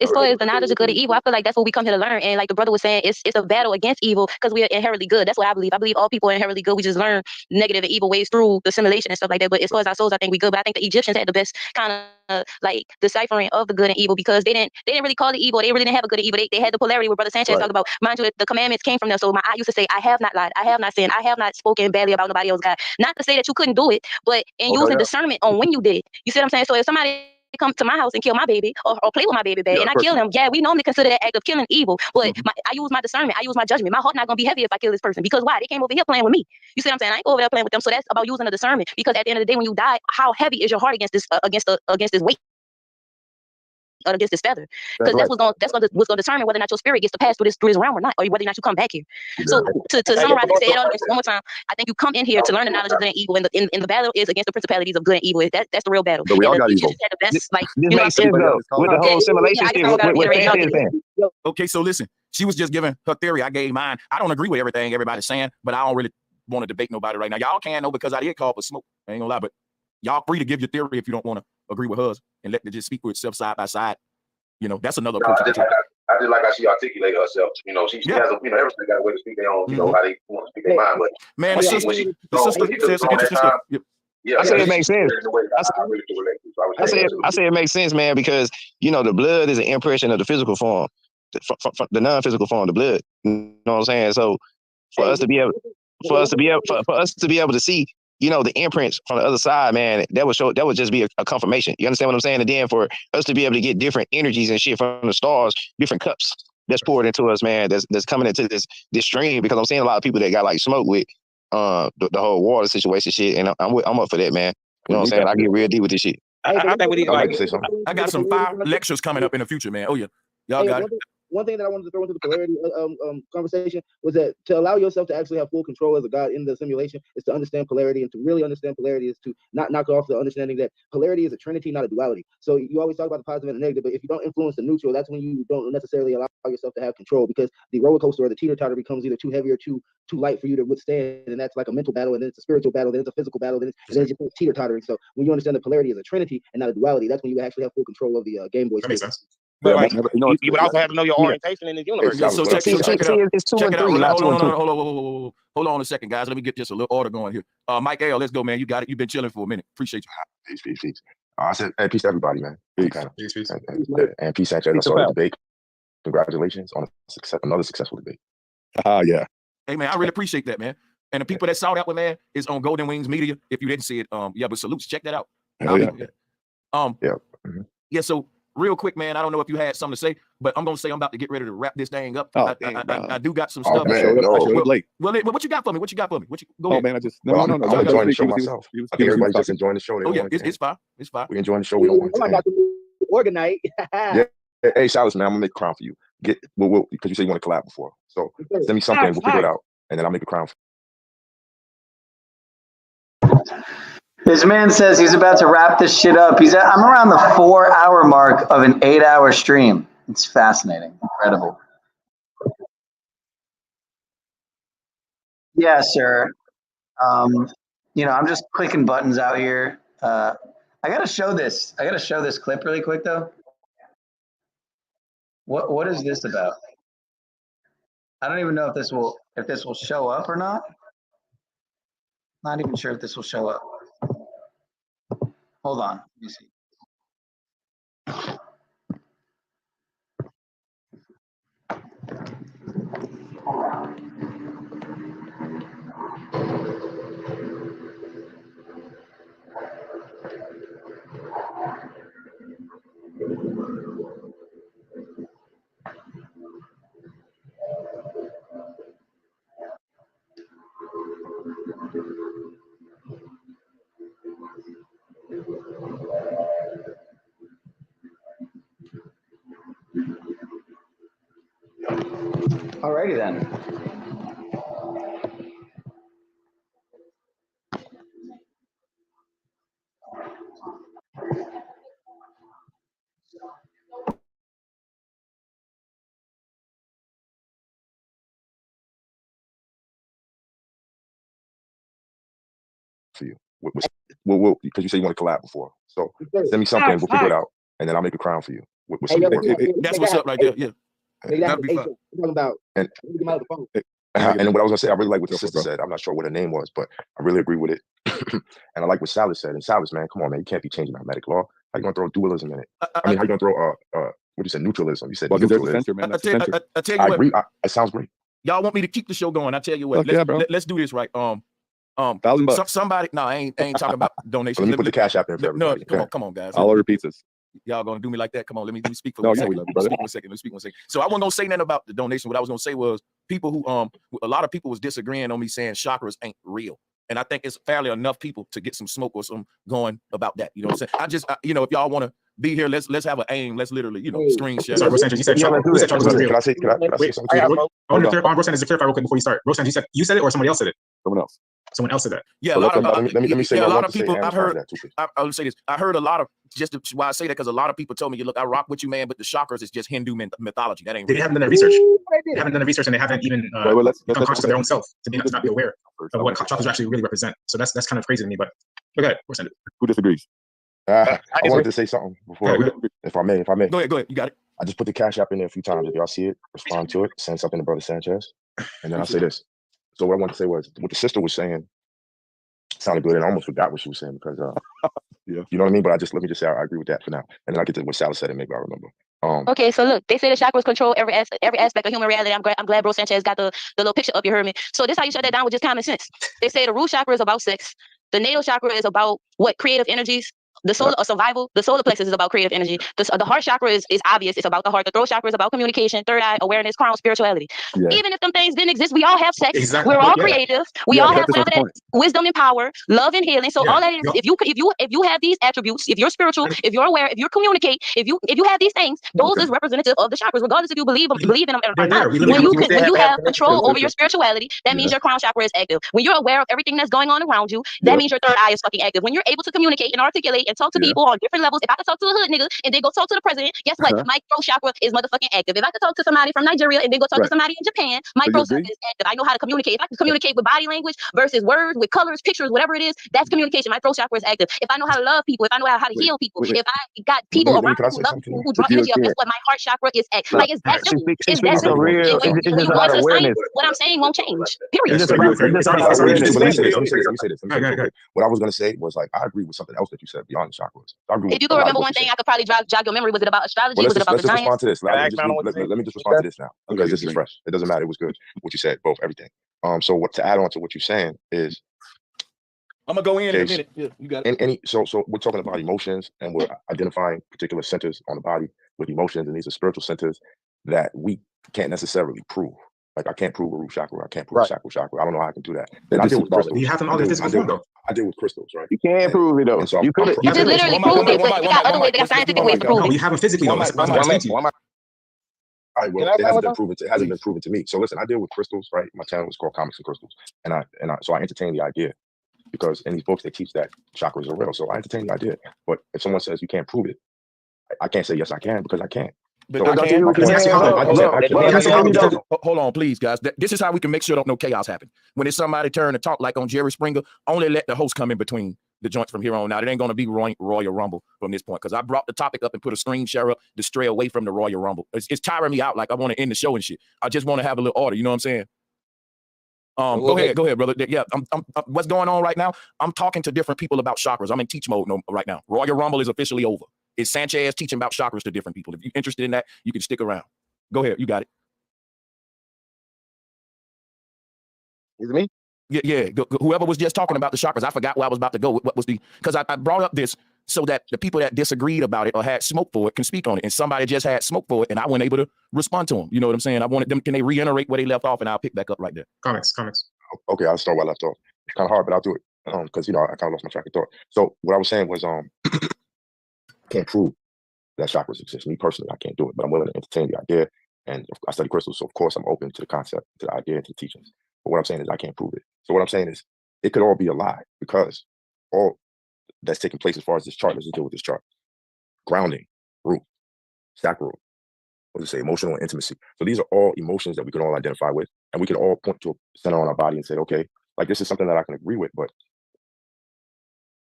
As far as the knowledge of good and evil, I feel like that's what we come here to learn. And like the brother was saying, it's a battle against evil because we are inherently good. That's what I believe. I believe all people are inherently good. We just learn negative and evil ways through the simulation and stuff like that. But as far as our souls, I think we good. But I think the Egyptians had the best kind of like deciphering of the good and evil because they didn't really call it evil. They really didn't have a good and evil. They had the polarity where Brother Sanchez talked about. Mind you, the commandments came from them. So I used to say, I have not lied, I have not sinned, I have not spoken badly about nobody else, God. Not to say that you couldn't do it, but using discernment on when you did it. You see what I'm saying? So if somebody come to my house and kill my baby or play with my baby bad and I kill him, we normally consider that act of killing evil. But I use my discernment, I use my judgment. My heart not gonna be heavy if I kill this person because why? They came over here playing with me. You see what I'm saying? I ain't go over there playing with them. So that's about using the discernment because at the end of the day, when you die, how heavy is your heart against this against this weight? Against this feather, because that's what's gonna determine whether or not your spirit gets to pass through this realm or not, or whether or not you come back here. So to summarize and say it all one more time, I think you come in here to learn the knowledge of good and evil, and the battle is against the principalities of good and evil. That's the real battle. But we all got evil. Had the best, like, this makes sense though with the whole simulation shit. Okay, so listen, she was just giving her theory. I gave mine. I don't agree with everything everybody's saying, but I don't really want to debate nobody right now. Y'all can know because I did call for smoke. I ain't gonna lie, but y'all free to give your theory if you don't want to agree with hers and let it just speak for itself side by side. You know, that's another approach. I just like how she articulated herself. You know, she has a, everybody got a way to speak their own, you know, how they want to speak their mind. But man, the sister says interesting stuff. I say it makes sense. I say it makes sense, man, because you know the blood is an impression of the physical form, the non-physical form, the blood. You know what I'm saying? So for us to be able to see, you know, the imprints from the other side, man, that would just be a confirmation. You understand what I'm saying? And then for us to be able to get different energies and shit from the stars, different cups that's poured into us, man, that's coming into this stream, because I'm seeing a lot of people that got like smoke with the whole water situation shit, and I'm up for that, man. You know what I'm saying? I get real deep with this shit. I think we need like to say something. I got some fire lectures coming up in the future, man. Oh yeah, y'all got it. One thing that I wanted to throw into the polarity conversation was that to allow yourself to actually have full control as a god in the simulation is to understand polarity, and to really understand polarity is to not knock off the understanding that polarity is a trinity, not a duality. So you always talk about the positive and the negative, but if you don't influence the neutral, that's when you don't necessarily allow yourself to have control, because the roller coaster or the teeter-totter becomes either too heavy or too light for you to withstand, and that's like a mental battle, and then it's a spiritual battle, then it's a physical battle, then it's just teeter-tottering. So when you understand that polarity is a trinity and not a duality, that's when you actually have full control of the Game Boy. That makes sense. But like, you would also have to know your orientation in this universe. So check it out. It's 2 check and it 3, out. not 2 and 2. Hold on a second, guys. Let me get just a little order going here. Mike L, let's go, man. You got it. You've been chilling for a minute. Appreciate you. Peace. I said, hey, peace to everybody, man. Peace. And peace, Sanchez. I saw the debate. Congratulations on another successful debate. Yeah. Hey, man, I really appreciate that, man. And the people that saw that one, man, is on Golden Wings Media. If you didn't see it, but salutes. Check that out. Yeah. So real quick, man, I don't know if you had something to say, but I'm gonna say I'm about to get ready to wrap this thing up. I do got some stuff. Man, well, what you got for me? Go ahead. Man, I just no. I'm enjoying the show myself. I think everybody's just enjoying the show. It's fine. It's fine. We enjoying the show. We don't want to. I got to organize. Yeah. Hey, Silas, man, I'm gonna make a crown for you. Because you said you want to collab before. So send me something. We'll figure it out, and then I'll make a crown. This man says he's about to wrap this shit up. I'm around the 4-hour mark of an 8-hour stream. It's fascinating, incredible. Yeah, sir. I'm just clicking buttons out here. I gotta show this. I gotta show this clip really quick though. What is this about? I don't even know if this will show up or not. Not even sure if this will show up. Hold on, let me see. Alrighty then. For you, because you said you want to collab before. So send me something, we'll figure it out, and then I'll make a crown for you. With some That's what's up right there. Yeah. That'd be fun. About and get out of the phone. And what I was gonna say, I really like what the sister said. I'm not sure what her name was, but I really agree with it. And I like what Silas said. And Silas, man, come on, man, you can't be changing hermetic law. How you gonna throw dualism in it? I mean, how you gonna throw what you said, neutralism? You said neutralism. I tell you I what, agree. It sounds great. y'all want me to keep the show going? I tell you what, let's do this right. $1,000. Somebody, no, I ain't talking about donations. Let me put the cash app there for everybody. No, come on, guys. I'll order pizzas. Y'all gonna do me like that? Come on, let me speak for 1 second. Let me speak one second. So I wasn't gonna say nothing about the donation. What I was gonna say was people who a lot of people was disagreeing on me saying chakras ain't real. And I think it's fairly enough people to get some smoke or some going about that. You know what I'm saying? If y'all want to be here, let's have an aim. Let's literally, screen share. Sorry, Rosange, you said chakras was real. Can I say something? Rosange, is it clarify real quick before you start? Rosange, you said it or somebody else said it? Someone else. Someone else said that. Yeah, So a lot of let me say a what I lot want of to say people. and I've heard. that too, please. I'll say this. I heard a lot of why I say that because a lot of people told me, look, I rock with you, man, but the chakras is just Hindu mythology. That ain't. They real. haven't done their research. They haven't done the research, and they haven't even become conscious of their own self to not be aware of what chakras actually really represent. So that's kind of crazy to me. But okay, Rosange. Who disagrees? I wanted to say something before, if I may. Go ahead. You got it. I just put the cash app in there a few times. If y'all see it, respond to it. Send something to Brother Sanchez, and then I'll say this. So what I wanted to say was what the sister was saying sounded good, and I almost forgot what she was saying because you know what I mean. But let me just say I agree with that for now, and then I get to what Silas said, and maybe I remember. Okay, so look, they say the chakras control every aspect of human reality. I'm glad Bro Sanchez got the little picture up. You heard me. So this how you shut that down with just common sense. They say the root chakra is about sex. The natal chakra is about what creative energies. The solar survival. The solar plexus is about creative energy. The heart chakra is obvious. It's about the heart. The throat chakra is about communication. Third eye, awareness, crown, spirituality. Yeah. Even if them things didn't exist, we all have sex. Exactly. We're all creative. We all have whatever that wisdom and power, love and healing. So all that is, if you have these attributes, if you're spiritual, if you're aware, if you communicate, if you have these things, those is representative of the chakras, regardless if you believe in them or not. When you have control over your spirituality, that means your crown chakra is active. When you're aware of everything that's going on around you, that means your third eye is fucking active. When you're able to communicate and articulate and talk to people on different levels, if I could talk to a hood nigga and then go talk to the president, guess what? My throat chakra is motherfucking active. If I could talk to somebody from Nigeria and then go talk to somebody in Japan, my throat chakra is active. I know how to communicate. If I can communicate with body language versus words, with colors, pictures, whatever it is, that's communication. My throat chakra is active. If I know how to love people, if I know how to heal people, if I got people around who love people, who draw energy up, guess what? My heart chakra is active. Like, it's that simple. It's that simple. When you want to science, what I'm saying won't change. Period. What I was going to say was, like, I agree with something else that you said beyond the chakras. If you can remember one thing, I could probably jog your memory. Was it about astrology? Was it about the giants? Respond to this. Let me just respond to this now, because this is fresh. It doesn't matter. It was good what you said, both, everything. So what to add on to what you're saying is, I'm gonna go in a minute. Yeah, you got it. So we're talking about emotions, and we're identifying particular centers on the body with emotions, and these are spiritual centers that we can't necessarily prove. Like, I can't prove a root chakra. I can't prove a sacral chakra. I don't know how I can do that. Then I deal with crystals. You have them all in physical form, though. I deal with crystals, right? You can't prove it, though. So you could literally prove it, but you got other ways. They got scientific ways to prove it. You have them physically, though. All right, well, it hasn't been proven to me. So listen, I deal with crystals, right? My channel is called Comics and Crystals, and so I entertain the idea, because in these books they teach that chakras are real. So I entertain the idea. But if someone says you can't prove it, I can't say yes I can, because I can't. But hold on, please, guys. This is how we can make sure no chaos happen. When it's somebody turn to talk like on Jerry Springer, only let the host come in between the joints from here on out. It ain't going to be Royal Rumble from this point, because I brought the topic up and put a screen share up to stray away from the Royal Rumble. It's tiring me out. Like, I want to end the show and shit. I just want to have a little order. You know what I'm saying? Go ahead, brother. Yeah, I'm what's going on right now? I'm talking to different people about chakras. I'm in teach mode right now. Royal Rumble is officially over. It's Sanchez teaching about chakras to different people. If you're interested in that, you can stick around. Go ahead. You got it. Is it me? Yeah. Whoever was just talking about the chakras, I forgot where I was about to go. What was because I brought up this so that the people that disagreed about it or had smoke for it can speak on it. And somebody just had smoke for it, and I wasn't able to respond to them. You know what I'm saying? I wanted them, can they reiterate where they left off, and I'll pick back up right there. Comments. Okay, I'll start where I left off. It's kind of hard, but I'll do it. Because, I kind of lost my track of thought. So what I was saying was, can't prove that chakras exist. Me personally, I can't do it, but I'm willing to entertain the idea. And I study crystals, so of course I'm open to the concept, to the idea, to the teachings. But what I'm saying is I can't prove it. So what I'm saying is it could all be a lie, because all that's taking place as far as this chart, let's just deal with this chart. Grounding, root, sacral, what does it say, emotional and intimacy. So these are all emotions that we can all identify with, and we can all point to a center on our body and say, okay, like this is something that I can agree with, but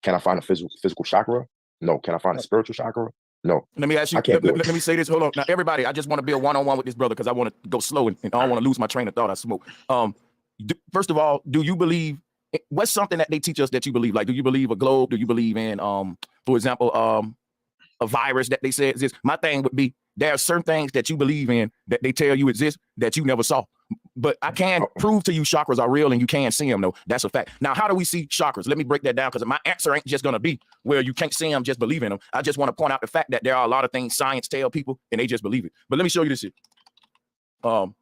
can I find a physical chakra? No. Can I find a spiritual chakra? No. Let me ask you, let me say this. Hold on. Now, everybody, I just want to be a one-on-one with this brother because I want to go slow and I don't want to lose my train of thought. I smoke. First of all, do you believe, what's something that they teach us that you believe? Like, do you believe a globe? Do you believe in, for example, a virus that they say exists? My thing would be, there are certain things that you believe in that they tell you exist that you never saw. But I can prove to you chakras are real and you can't see them, though. That's a fact. Now, how do we see chakras? Let me break that down, because my answer ain't just going to be where you can't see them, just believe in them. I just want to point out the fact that there are a lot of things science tell people and they just believe it. But let me show you this shit. Wow,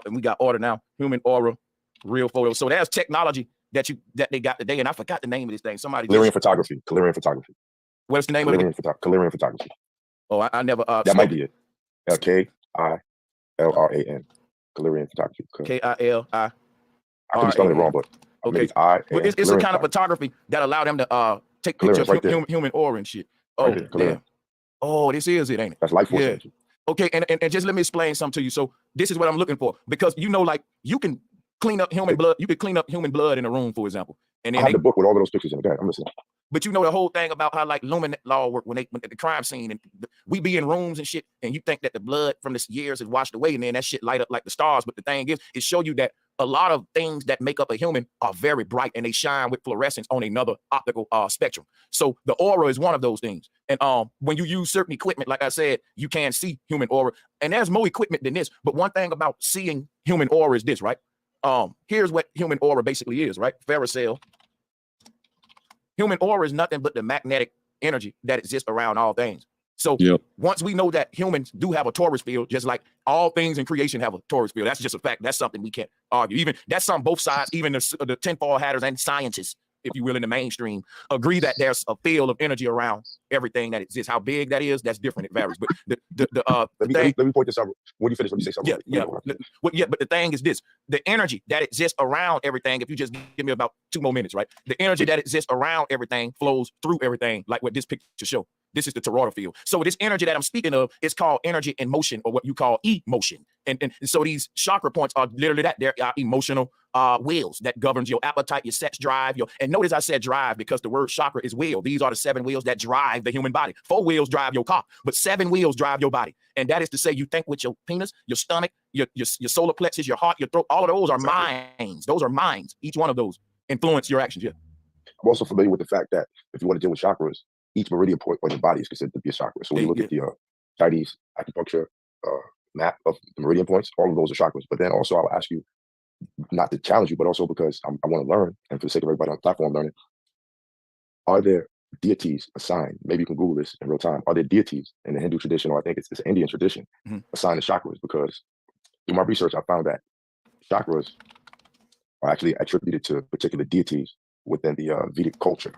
and we got order now. Human aura, real photos. So there's technology that they got today, and I forgot the name of this thing. Somebody. Calirian photography. Calirian photography. What's the name of it? Calirian photography. Oh, I never. That might be it. KILRAN. Calirian photography. KILI. I could be spelling it wrong, but okay. But it's a kind of photography that allowed them to take pictures of human aura and shit. Oh, right damn. Oh, this is it, ain't it? That's life force. Yeah. Okay, and just let me explain something to you. So this is what I'm looking for, because you know, like, you can clean up human blood. You could clean up human blood in a room, for example. And then I have the book with all of those pictures in it. I'm listening. But you know the whole thing about how, like, luminant law work when at the crime scene, and we be in rooms and shit, and you think that the blood from the years is washed away, and then that shit light up like the stars. But the thing is, it show you that a lot of things that make up a human are very bright, and they shine with fluorescence on another optical spectrum. So the aura is one of those things. And when you use certain equipment, like I said, you can see human aura. And there's more equipment than this. But one thing about seeing human aura is this, right? Here's what human aura basically is, right? Ferrocell. Human aura is nothing but the magnetic energy that exists around all things. So once we know that humans do have a torus field, just like all things in creation have a torus field, that's just a fact. That's something we can't argue. Even that's on both sides, even the tinfoil hatters and scientists, if you will, in the mainstream, agree that there's a field of energy around everything that exists. How big that is, that's different. It varies. But let me point this out. When you finish, let me say something. But the thing is this: the energy that exists around everything. If you just give me about 2 more minutes, right? The energy that exists around everything flows through everything, like what this picture shows. This is the toroidal field. So this energy that I'm speaking of is called energy in motion, or what you call emotion. And so these chakra points are literally that. They're emotional wheels that governs your appetite, your sex drive, and notice I said drive because the word chakra is wheel. These are the 7 wheels that drive the human body. 4 wheels drive your car, but 7 wheels drive your body. And that is to say, you think with your penis, your stomach, your solar plexus, your heart, your throat. All of those are minds. Those are minds. Each one of those influence your actions. Yeah. I'm also familiar with the fact that if you want to deal with chakras, each meridian point on your body is considered to be a chakra. So when you look at the Chinese acupuncture map of the meridian points, all of those are chakras. But then also I'll ask you, not to challenge you, but also because I want to learn, and for the sake of everybody on the platform learning, are there deities assigned? Maybe you can Google this in real time. Are there deities in the Hindu tradition, or I think it's an Indian tradition, assigned to chakras? Because through my research, I found that chakras are actually attributed to particular deities within the Vedic culture.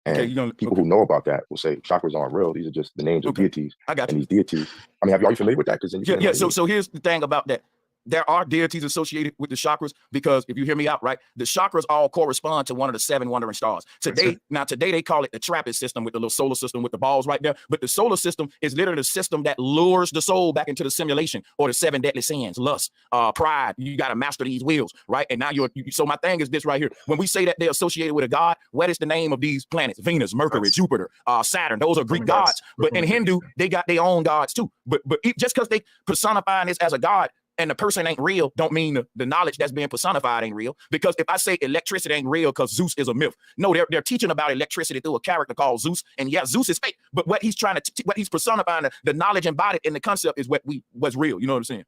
And people who know about that will say chakras aren't real. These are just the names of deities. I got you. And these deities, I mean, are you familiar with that? So here's the thing about that. There are deities associated with the chakras, because if you hear me out, right, the chakras all correspond to one of the 7 wandering stars. Today they call it the TRAPPIST system, with the little solar system with the balls right there. But the solar system is literally the system that lures the soul back into the simulation, or the 7 deadly sins: lust, pride. You got to master these wheels, right? And now so my thing is this right here. When we say that they're associated with a god, what is the name of these planets? Venus, Mercury, Jupiter, Saturn. Those are Greek gods. But in Hindu, they got their own gods too. But just because they personify this as a god, and the person ain't real, don't mean the knowledge that's being personified ain't real. Because if I say electricity ain't real because Zeus is a myth, no, they're teaching about electricity through a character called Zeus, and yeah, Zeus is fake. But what he's trying to, what he's personifying, the knowledge embodied in the concept is what's real. You know what I'm saying?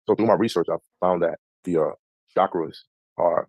So through my research, I found that the chakras are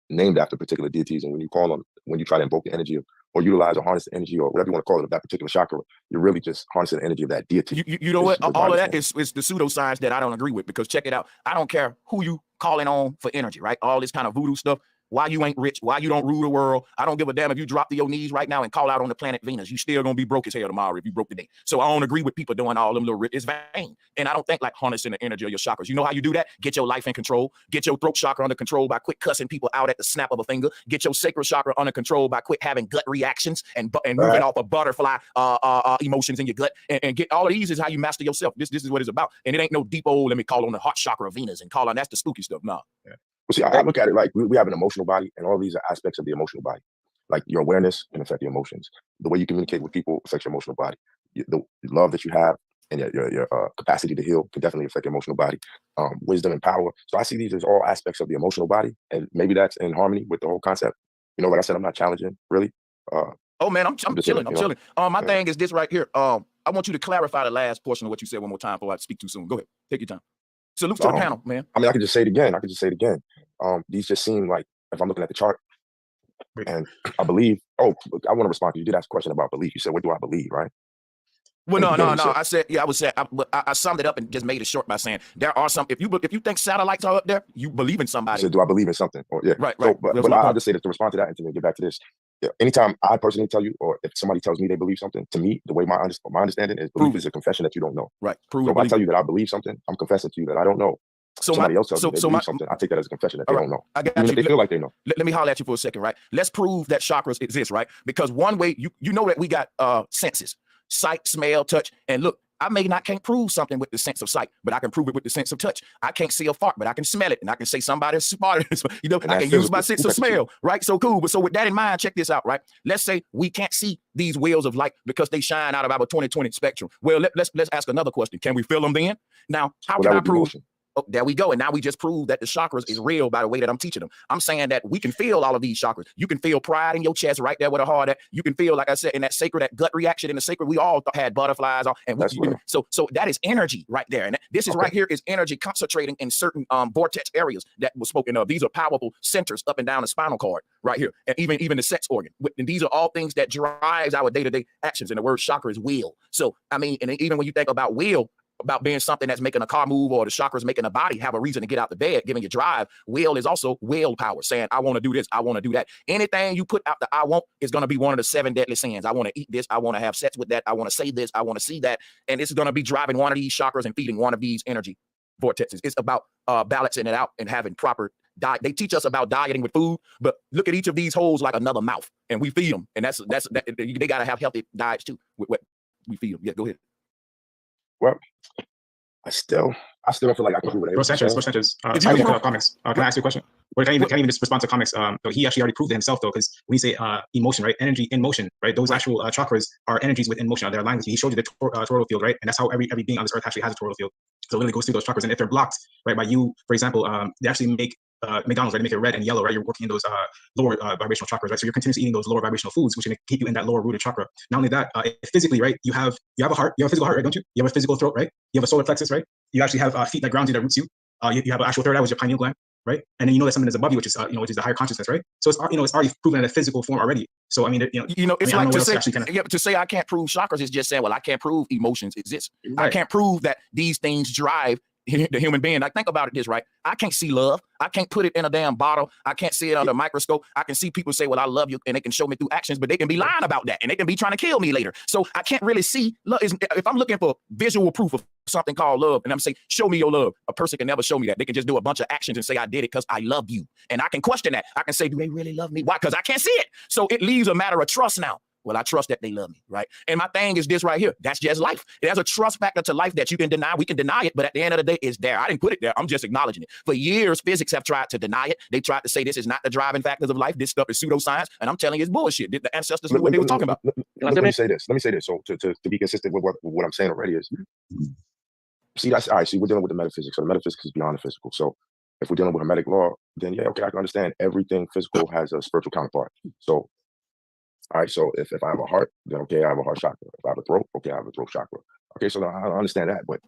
named after particular deities, and when you call them, when you try to invoke the energy of, or utilize or harness the energy, or whatever you want to call it, of that particular chakra, you're really just harnessing the energy of that deity. You know what? All of that is the pseudoscience that I don't agree with, because check it out. I don't care who you calling on for energy, right? All this kind of voodoo stuff. why you ain't rich, why you don't rule the world. I don't give a damn if you drop to your knees right now and call out on the planet Venus. You still gonna be broke as hell tomorrow if you broke today. So I don't agree with people doing all them little rich. It's vain. And I don't think like harnessing the energy of your chakras. You know how you do that? Get your life in control. Get your throat chakra under control by quit cussing people out at the snap of a finger. Get your sacral chakra under control by quit having gut reactions and moving off of butterfly emotions in your gut. And get all of these is how you master yourself. This is what it's about. And it ain't no deep old, let me call on the heart chakra of Venus and call on that's the spooky stuff. No. Yeah. Well, see, I look at it like we have an emotional body, and all these are aspects of the emotional body. Like your awareness can affect your emotions. The way you communicate with people affects your emotional body. The love that you have and your capacity to heal can definitely affect your emotional body. Wisdom and power. So I see these as all aspects of the emotional body, and maybe that's in harmony with the whole concept. You know what I said? I'm not challenging, really. Oh man, I'm chilling. I'm chilling. My thing is this right here. I want you to clarify the last portion of what you said one more time before I speak too soon. Go ahead, take your time. Salute to the panel, man. I mean, I could just say it again. These just seem like, if I'm looking at the chart, and I believe. Oh, I want to respond. You did ask a question about belief. You said, "What do I believe?" Right? Well, no. I said, yeah, I would say, I summed it up and just made it short by saying there are some. If you think satellites are up there, you believe in somebody. So do I believe in something? Or, yeah, right. So, but I'll just say that to respond to that and to get back to this. Yeah, anytime I personally tell you, or if somebody tells me they believe something, to me, the way my understanding is, belief is a confession that you don't know. Right. So if I tell you that I believe something, I'm confessing to you that I don't know. So somebody else tells me they believe something, I take that as a confession that they don't know. Even if they feel like they know. Let me holler at you for a second, right? Let's prove that chakras exist, right? Because one way you know that we got senses, sight, smell, touch, and look. I can't prove something with the sense of sight, but I can prove it with the sense of touch. I can't see a fart, but I can smell it, and I can say somebody's smarter. You know, I can use my sense of smell, right? So cool. But so with that in mind, check this out, right? Let's say we can't see these wheels of light because they shine out of our 20/20 spectrum. Well, let's ask another question. Can we feel them then? Now, how can I prove? Oh, there we go. And now we just proved that the chakras is real by the way that I'm teaching them. I'm saying that we can feel all of these chakras. You can feel pride in your chest right there with a heart. You can feel, like I said, in that sacred, that gut reaction in the sacred, we all had butterflies on. And so that is energy right there. And this is right here is energy concentrating in certain vortex areas that was spoken of. These are powerful centers up and down the spinal cord right here. And even the sex organ. And these are all things that drives our day-to-day actions. And the word chakra is will. So, I mean, and even when you think about will, about being something that's making a car move or the chakras making a body have a reason to get out the bed, giving you drive. Will is also willpower, saying, I want to do this, I want to do that. Anything you put out the I want is going to be one of the 7 deadly sins. I want to eat this, I want to have sex with that, I want to say this, I want to see that. And this is going to be driving one of these chakras and feeding one of these energy vortexes. It's about balancing it out and having proper diet. They teach us about dieting with food, but look at each of these holes like another mouth, and we feed them. And that's they got to have healthy diets too with what we feed them. Yeah, go ahead. Well, I still don't feel like I can prove it. Bro Sanchez, comments. Can I ask you a question? Or can I even just respond to comments? So he actually already proved it himself, though, because when you say emotion, right? Energy in motion, right? Those actual chakras are energies within motion. They're aligned with you. He showed you the toroidal field, right? And that's how every being on this earth actually has a toroidal field. So it really goes through those chakras. And if they're blocked, right, by you, for example, they actually make McDonald's, right? They make it red and yellow, right? You're working in those lower vibrational chakras, right? So you're continuously eating those lower vibrational foods, which can keep you in that lower rooted chakra. Not only that, physically, right? You have a heart, you have a physical heart, right? Don't you? You have a physical throat, right? You have a solar plexus, right? You actually have feet that ground you, that roots you. You have an actual third eye, which is your pineal gland, right? And then you know that something is above you, which is which is the higher consciousness, right? So it's it's already proven in a physical form already. So I mean, it's like to say I can't prove chakras is just saying, well, I can't prove emotions exist. Right. I can't prove that these things drive the human being. Like, think about it this, right? I can't see love. I can't put it in a damn bottle. I can't see it under a microscope. I can see people say, well, I love you, and they can show me through actions, but they can be lying about that, and they can be trying to kill me later. So I can't really see love. If I'm looking for visual proof of something called love, and I'm saying, show me your love, a person can never show me that. They can just do a bunch of actions and say, I did it because I love you. And I can question that. I can say, do they really love me? Why? Because I can't see it. So it leaves a matter of trust now. Well, I trust that they love me, right? And my thing is this right here. That's just life. There's a trust factor to life that you can deny. We can deny it, but at the end of the day, it's there. I didn't put it there. I'm just acknowledging it. For years, physics have tried to deny it. They tried to say this is not the driving factors of life. This stuff is pseudoscience. And I'm telling you, it's bullshit. The ancestors knew what they were talking about. Let me say this. So to be consistent with what I'm saying already is, see, that's all right. See, we're dealing with the metaphysics. So the metaphysics is beyond the physical. So if we're dealing with hermetic law, then yeah, okay, I can understand everything physical has a spiritual counterpart. So all right, so if I have a heart, then okay, I have a heart chakra. If I have a throat, okay, I have a throat chakra. Okay, so I understand that, but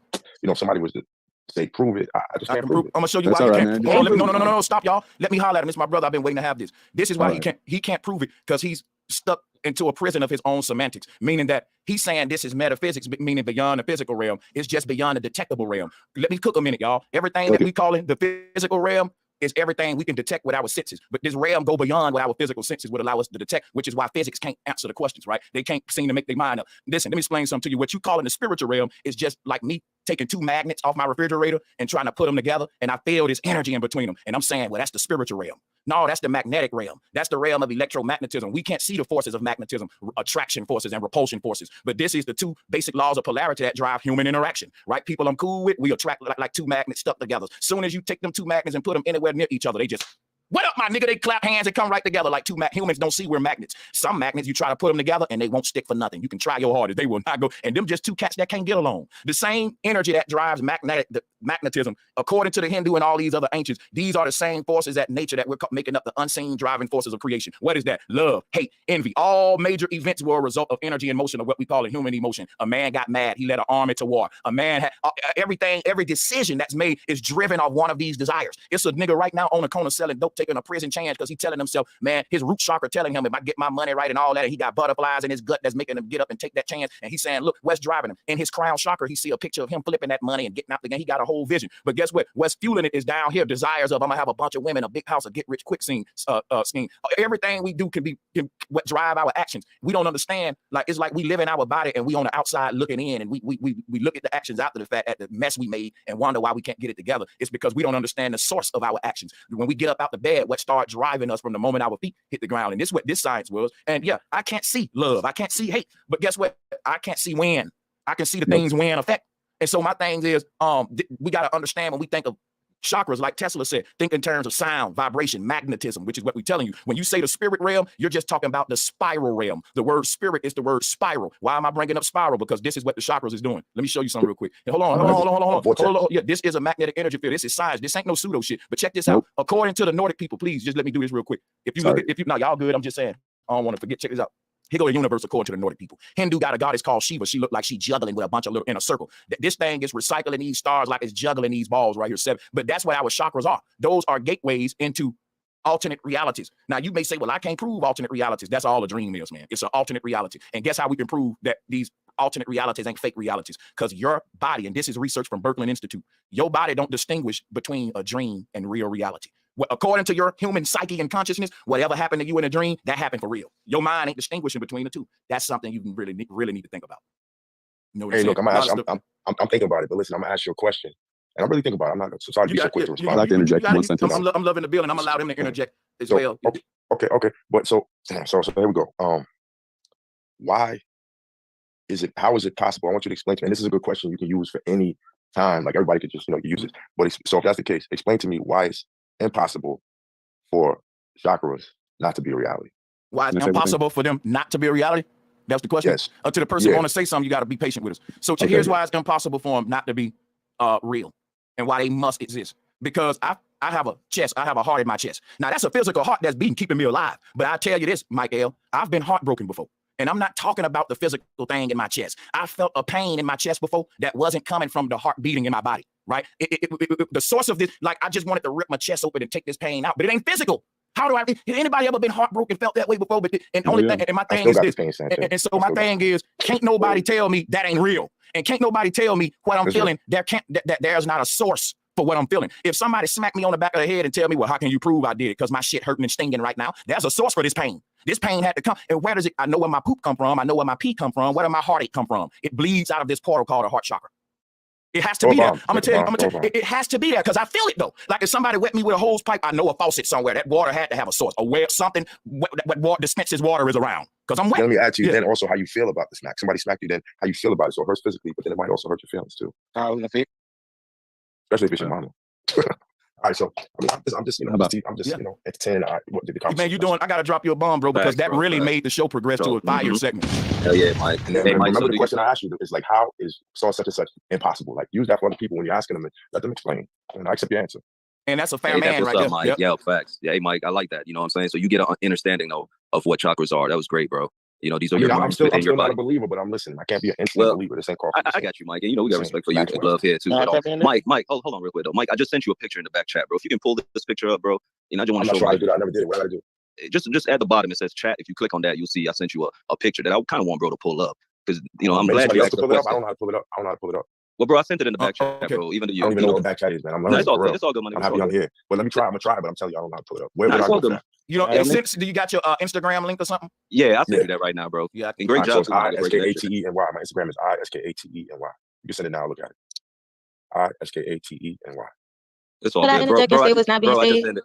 if somebody was to say prove it, I just can't prove it. I'm gonna show you why he can't. No, stop, y'all. Let me holler at him. It's my brother. I've been waiting to have this. This is why he can't prove it, because he's stuck into a prison of his own semantics, meaning that he's saying this is metaphysics, meaning beyond the physical realm. It's just beyond the detectable realm. Let me cook a minute, y'all. Everything that we call in the physical realm, is everything we can detect with our senses. But this realm go beyond what our physical senses would allow us to detect, which is why physics can't answer the questions, right? They can't seem to make their mind up. Listen, let me explain something to you. What you call in the spiritual realm is just like me taking two magnets off my refrigerator and trying to put them together, and I feel this energy in between them. And I'm saying, well, that's the spiritual realm. No, that's the magnetic realm. That's the realm of electromagnetism. We can't see the forces of magnetism, attraction forces and repulsion forces. But this is the two basic laws of polarity that drive human interaction, right? People I'm cool with, we attract like two magnets stuck together. Soon as you take them two magnets and put them anywhere near each other, they just, what up, my nigga? They clap hands and come right together like two humans don't see we're magnets. Some magnets, you try to put them together and they won't stick for nothing. You can try your hardest. They will not go. And them just two cats that can't get along. The same energy that drives magnetism, according to the Hindu and all these other ancients, these are the same forces at nature that we're making up the unseen driving forces of creation. What is that? Love, hate, envy. All major events were a result of energy and motion, of what we call a human emotion. A man got mad. He led an army to war. A man had everything, every decision that's made is driven off one of these desires. It's a nigga right now on the corner selling dope, taking a prison chance because he's telling himself, man, his root chakra telling him, if I get my money right and all that, and he got butterflies in his gut that's making him get up and take that chance. And he's saying, look, what's driving him? In his crown chakra, he see a picture of him flipping that money and getting out the game. He got a whole vision. But guess what? What's fueling it is down here. Desires of, I'm gonna have a bunch of women, a big house, a get rich quick scheme. Everything we do can what drive our actions. We don't understand. Like, it's like we live in our body and we on the outside looking in, and we look at the actions after the fact, at the mess we made, and wonder why we can't get it together. It's because we don't understand the source of our actions. When we get up out the bed, what starts driving us from the moment our feet hit the ground. And this is what this science was. And yeah, I can't see love. I can't see hate. But guess what? I can't see when. I can see the things when affect. And so my thing is, we got to understand when we think of chakras, like Tesla said, think in terms of sound, vibration, magnetism, which is what we're telling you. When you say the spirit realm, you're just talking about the spiral realm. The word spirit is the word spiral. Why am I bringing up spiral? Because this is what the chakras is doing. Let me show you something real quick. Hold on. Yeah, this is a magnetic energy field. This is science. This ain't no pseudo shit. But check this out. According to the Nordic people, please just let me do this real quick. If you look at, no, y'all good. I'm just saying. I don't want to forget. Check this out. Here go the universe according to the Nordic people. Hindu got a goddess called Shiva. She looked like she juggling with a bunch of little in a circle. This thing is recycling these stars like it's juggling these balls right here. Seven. But that's what our chakras are. Those are gateways into alternate realities. Now you may say, well, I can't prove alternate realities. That's all a dream is, man. It's an alternate reality. And guess how we can prove that these alternate realities ain't fake realities? Because your body, and this is research from Berkman Institute, your body don't distinguish between a dream and real reality. According to your human psyche and consciousness, whatever happened to you in a dream, that happened for real. Your mind ain't distinguishing between the two. That's something you really need to think about. You know what hey, I'm look, I'm thinking about it, but listen, I'm gonna ask you a question, and I'm really thinking about it. I'm not so sorry to be so quick to respond. I'd like to interject one sentence. I'm loving the bill, and I'm allowed him to interject as well. Okay. But so here we go. Why is it? How is it possible? I want you to explain to me. And this is a good question you can use for any time. Like everybody could just use it. But so if that's the case, explain to me why it's impossible for chakras not to be a reality. Why it's impossible for them not to be a reality? That's the question. Yes. To the person who want to say something, you got to be patient with us. So here's why it's impossible for them not to be real, and why they must exist. Because I have a chest, I have a heart in my chest. Now that's a physical heart that's beating, keeping me alive. But I tell you this, Michael, I've been heartbroken before. And I'm not talking about the physical thing in my chest. I felt a pain in my chest before that wasn't coming from the heart beating in my body, right? The source of this, like I just wanted to rip my chest open and take this pain out, but it ain't physical. How do I? Has anybody ever been heartbroken, felt that way before? But my thing is this, and so my thing is, can't nobody tell me that ain't real, and can't nobody tell me what I'm feeling. That there's not a source for what I'm feeling. If somebody smacked me on the back of the head and tell me, well, how can you prove I did it? Because my shit hurting and stinging right now. There's a source for this pain. This pain had to come. And where does it? I know where my poop come from. I know where my pee come from. Where does my heartache come from? It bleeds out of this portal called the heart chakra. It has to be there. I'm gonna tell you, it has to be there because I feel it though. Like if somebody wet me with a hose pipe, I know a faucet somewhere. That water had to have a source. Or where something what water dispenses water is around. Because I'm wet. Let me ask you then also how you feel about the smack. Somebody smacked you, then how you feel about it. So it hurts physically, but then it might also hurt your feelings too. Especially if it's your mama. All right, so I'm just entertaining the conversation. Man, you doing? I gotta drop you a bomb, bro, because that really made the show progress to a fire segment. Hell yeah, Mike. And then, remember the question I asked you is like, how is such and such impossible? Like, use that for other people when you're asking them and let them explain. And I accept your answer. And that's a fair man right there. Mike. Yep. Yeah, facts. Yeah, hey, Mike, I like that. You know what I'm saying? So you get an understanding though of what chakras are. That was great, bro. You know, these are I'm still not a believer, but I'm listening. I can't be an instant believer. This ain't called. I got you, Mike. And you know, we got respect for you and love here too. Mike, hold on real quick though. Mike, I just sent you a picture in the back chat, bro. If you can pull this picture up, bro. You know, I just want to show. I never did it. What did I do? Just at the bottom it says chat. If you click on that, you'll see I sent you a picture that I kind of want bro to pull up because you know I'm glad you asked the question. I don't know how to pull it up. Well, bro, I sent it in the back chat, bro. Even to you. I don't even know what the back chat is, man. I'm learning. It's all good. It's all good, money. I'm happy I'm here. But let me try. I'm gonna try, but I'm telling you, I don't know how to pull it up. Where would I go? You know, do you got your Instagram link or something? Yeah, I'll send you that right now, bro. Yeah, and great job. So ISKATENY. My Instagram is ISKATENY. You can send it now. Look at it. ISKATENY. It's all good, bro. Bro, I just sent it.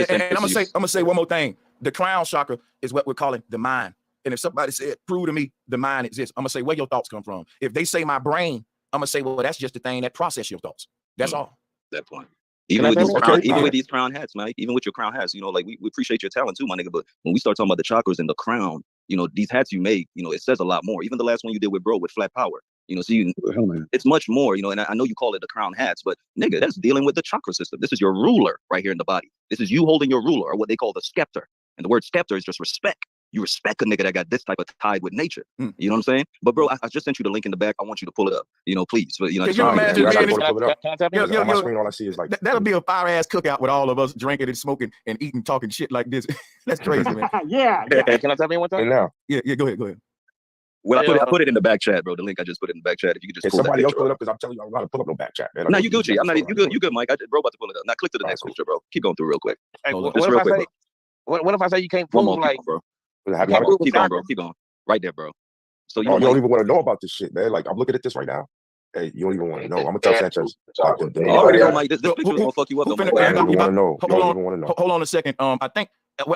And I'm gonna say one more thing. The crown chakra is what we're calling the mind. And if somebody said, prove to me the mind exists, I'm gonna say, where your thoughts come from? If they say my brain, I'm gonna say, well, that's just the thing that process your thoughts. That's all. That point. Even with these crown hats, Mike, even with your crown hats, you know, like we appreciate your talent too, my nigga. But when we start talking about the chakras and the crown, you know, these hats you make, you know, it says a lot more. Even the last one you did with bro with flat power, you know, so it's much more, you know, and I know you call it the crown hats, but nigga, that's dealing with the chakra system. This is your ruler right here in the body. This is you holding your ruler, or what they call the scepter. And the word scepter is just respect. You respect a nigga that got this type of tie with nature. You know what I'm saying? But bro, I just sent you the link in the back. I want you to pull it up. You know, please. But, you know, can you imagine on my screen, all I see is like that'll be a fire ass cookout with all of us drinking and smoking and eating, talking shit like this. That's crazy, man. Yeah. Can I tap in one time? And now. Yeah, go ahead. Well, I put it in the back chat, bro. The link I just put in the back chat. If you could just pull somebody that else pull it up, because I'm telling you, I'm not to pull up no back chat, man. No, you Gucci. I'm not. You good, Mike. Bro, about to pull it up. Now click to the next picture, bro. Keep going through real quick. Hey, what if I say you can't prove like? Bro. Keep going, bro. Keep going. Right there, bro. So you don't even want to know about this shit, man. Like I'm looking at this right now. Hey, you don't even want to know. I'm gonna tell Sanchez. Mike, this picture is gonna fuck you up. You don't even want to know. You don't even want to know. Hold on a second. I think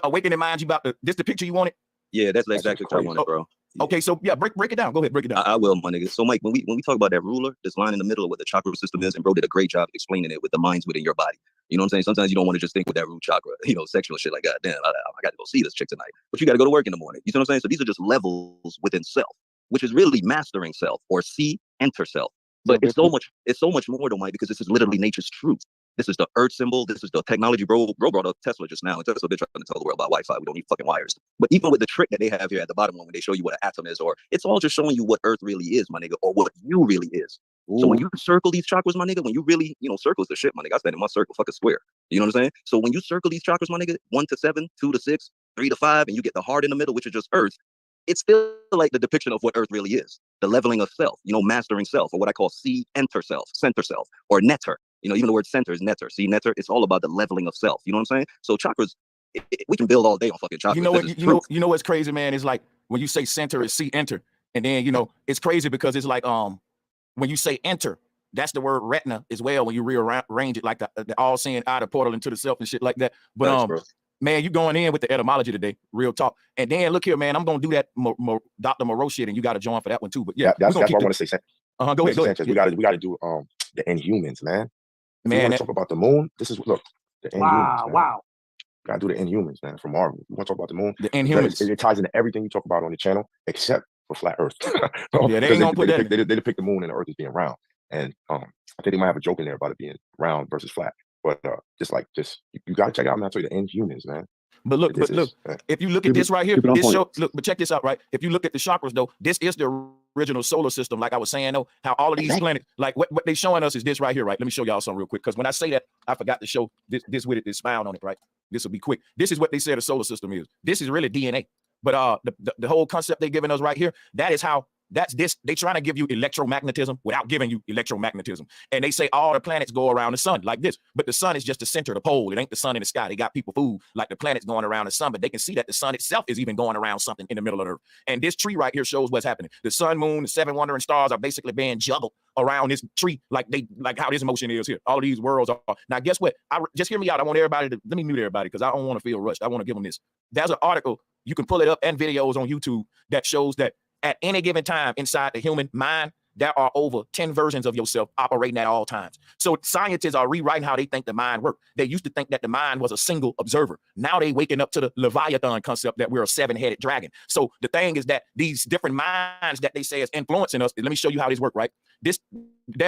Awakening Minds, you about this the picture you wanted? Yeah, that's exactly what I wanted, bro. Okay, so yeah, break it down. Go ahead, break it down. I will, my nigga. So, Mike, when we talk about that ruler, this line in the middle of what the chakra system is, and bro did a great job explaining it with the minds within your body. You know what I'm saying? Sometimes you don't want to just think with that root chakra, you know, sexual shit like, God damn, I got to go see this chick tonight. But you got to go to work in the morning. You know what I'm saying? So these are just levels within self, which is really mastering self, or enter self. But it's so much more though, Mike, because this is literally nature's truth. This is the earth symbol. This is the technology. Bro brought up Tesla just now. And Tesla been trying to tell the world about Wi-Fi. We don't need fucking wires. But even with the trick that they have here at the bottom when they show you what an atom is, or it's all just showing you what earth really is, my nigga, or what you really is. Ooh. So when you circle these chakras, my nigga, when you really, you know, circles the shit, my nigga, I stand in my circle, fuck a square. You know what I'm saying? So when you circle these chakras, my nigga, 1 to 7, 2 to 6, 3 to 5, and you get the heart in the middle, which is just earth, it's still like the depiction of what earth really is. The leveling of self, you know, mastering self, or what I call enter self, center self, or netter. You know, even the word center is netter. See, netter, it's all about the leveling of self. You know what I'm saying? So chakras, we can build all day on fucking chakras. You know what's crazy, man? It's like when you say center, it's enter. And then, you know, it's crazy because it's like when you say enter, that's the word retina as well when you rearrange it like the all-seeing eye, the portal into the self and shit like that. But man, you going in with the etymology today, real talk. And then look here, man, I'm gonna do that Dr. Moreau shit, and you got to join for that one too. But yeah, that's what I want to say. Go ahead. We got to do the Inhumans, man. Man, talk about the moon. This is the Inhumans. Wow. Gotta do the Inhumans, man, from Marvel. You want to talk about the moon? The Inhumans. It ties into everything you talk about on the channel, except for flat Earth. Yeah, they ain't gonna put that. They depict the moon and the Earth as being round, and I think they might have a joke in there about it being round versus flat. But you gotta check it out. I'm gonna tell you the Inhumans, man. But look, if you look at this right here, but check this out, right? If you look at the chakras, though, this is the original solar system. Like I was saying, though, how all of these planets, like what they showing us is this right here, right? Let me show y'all something real quick, because when I say that, I forgot to show this with it, this expound on it, right? This will be quick. This is what they say the solar system is. This is really DNA. But the whole concept they're giving us right here, that is how. That's this. They trying to give you electromagnetism without giving you electromagnetism. And they say all the planets go around the sun like this. But the sun is just the center, the pole. It ain't the sun in the sky. They got people fooled like the planets going around the sun, but they can see that the sun itself is even going around something in the middle of the earth. And this tree right here shows what's happening. The sun, moon, the 7 wandering stars are basically being juggled around this tree like how this motion is here. All of these worlds are. Now, guess what? Just hear me out. I want everybody to, let me mute everybody because I don't want to feel rushed. I want to give them this. There's an article. You can pull it up and videos on YouTube that shows that at any given time inside the human mind, there are over 10 versions of yourself operating at all times. So scientists are rewriting how they think the mind works. They used to think that the mind was a single observer. Now they waking up to the Leviathan concept that we're a 7-headed dragon. So the thing is that these different minds that they say is influencing us. Let me show you how this works, right? There's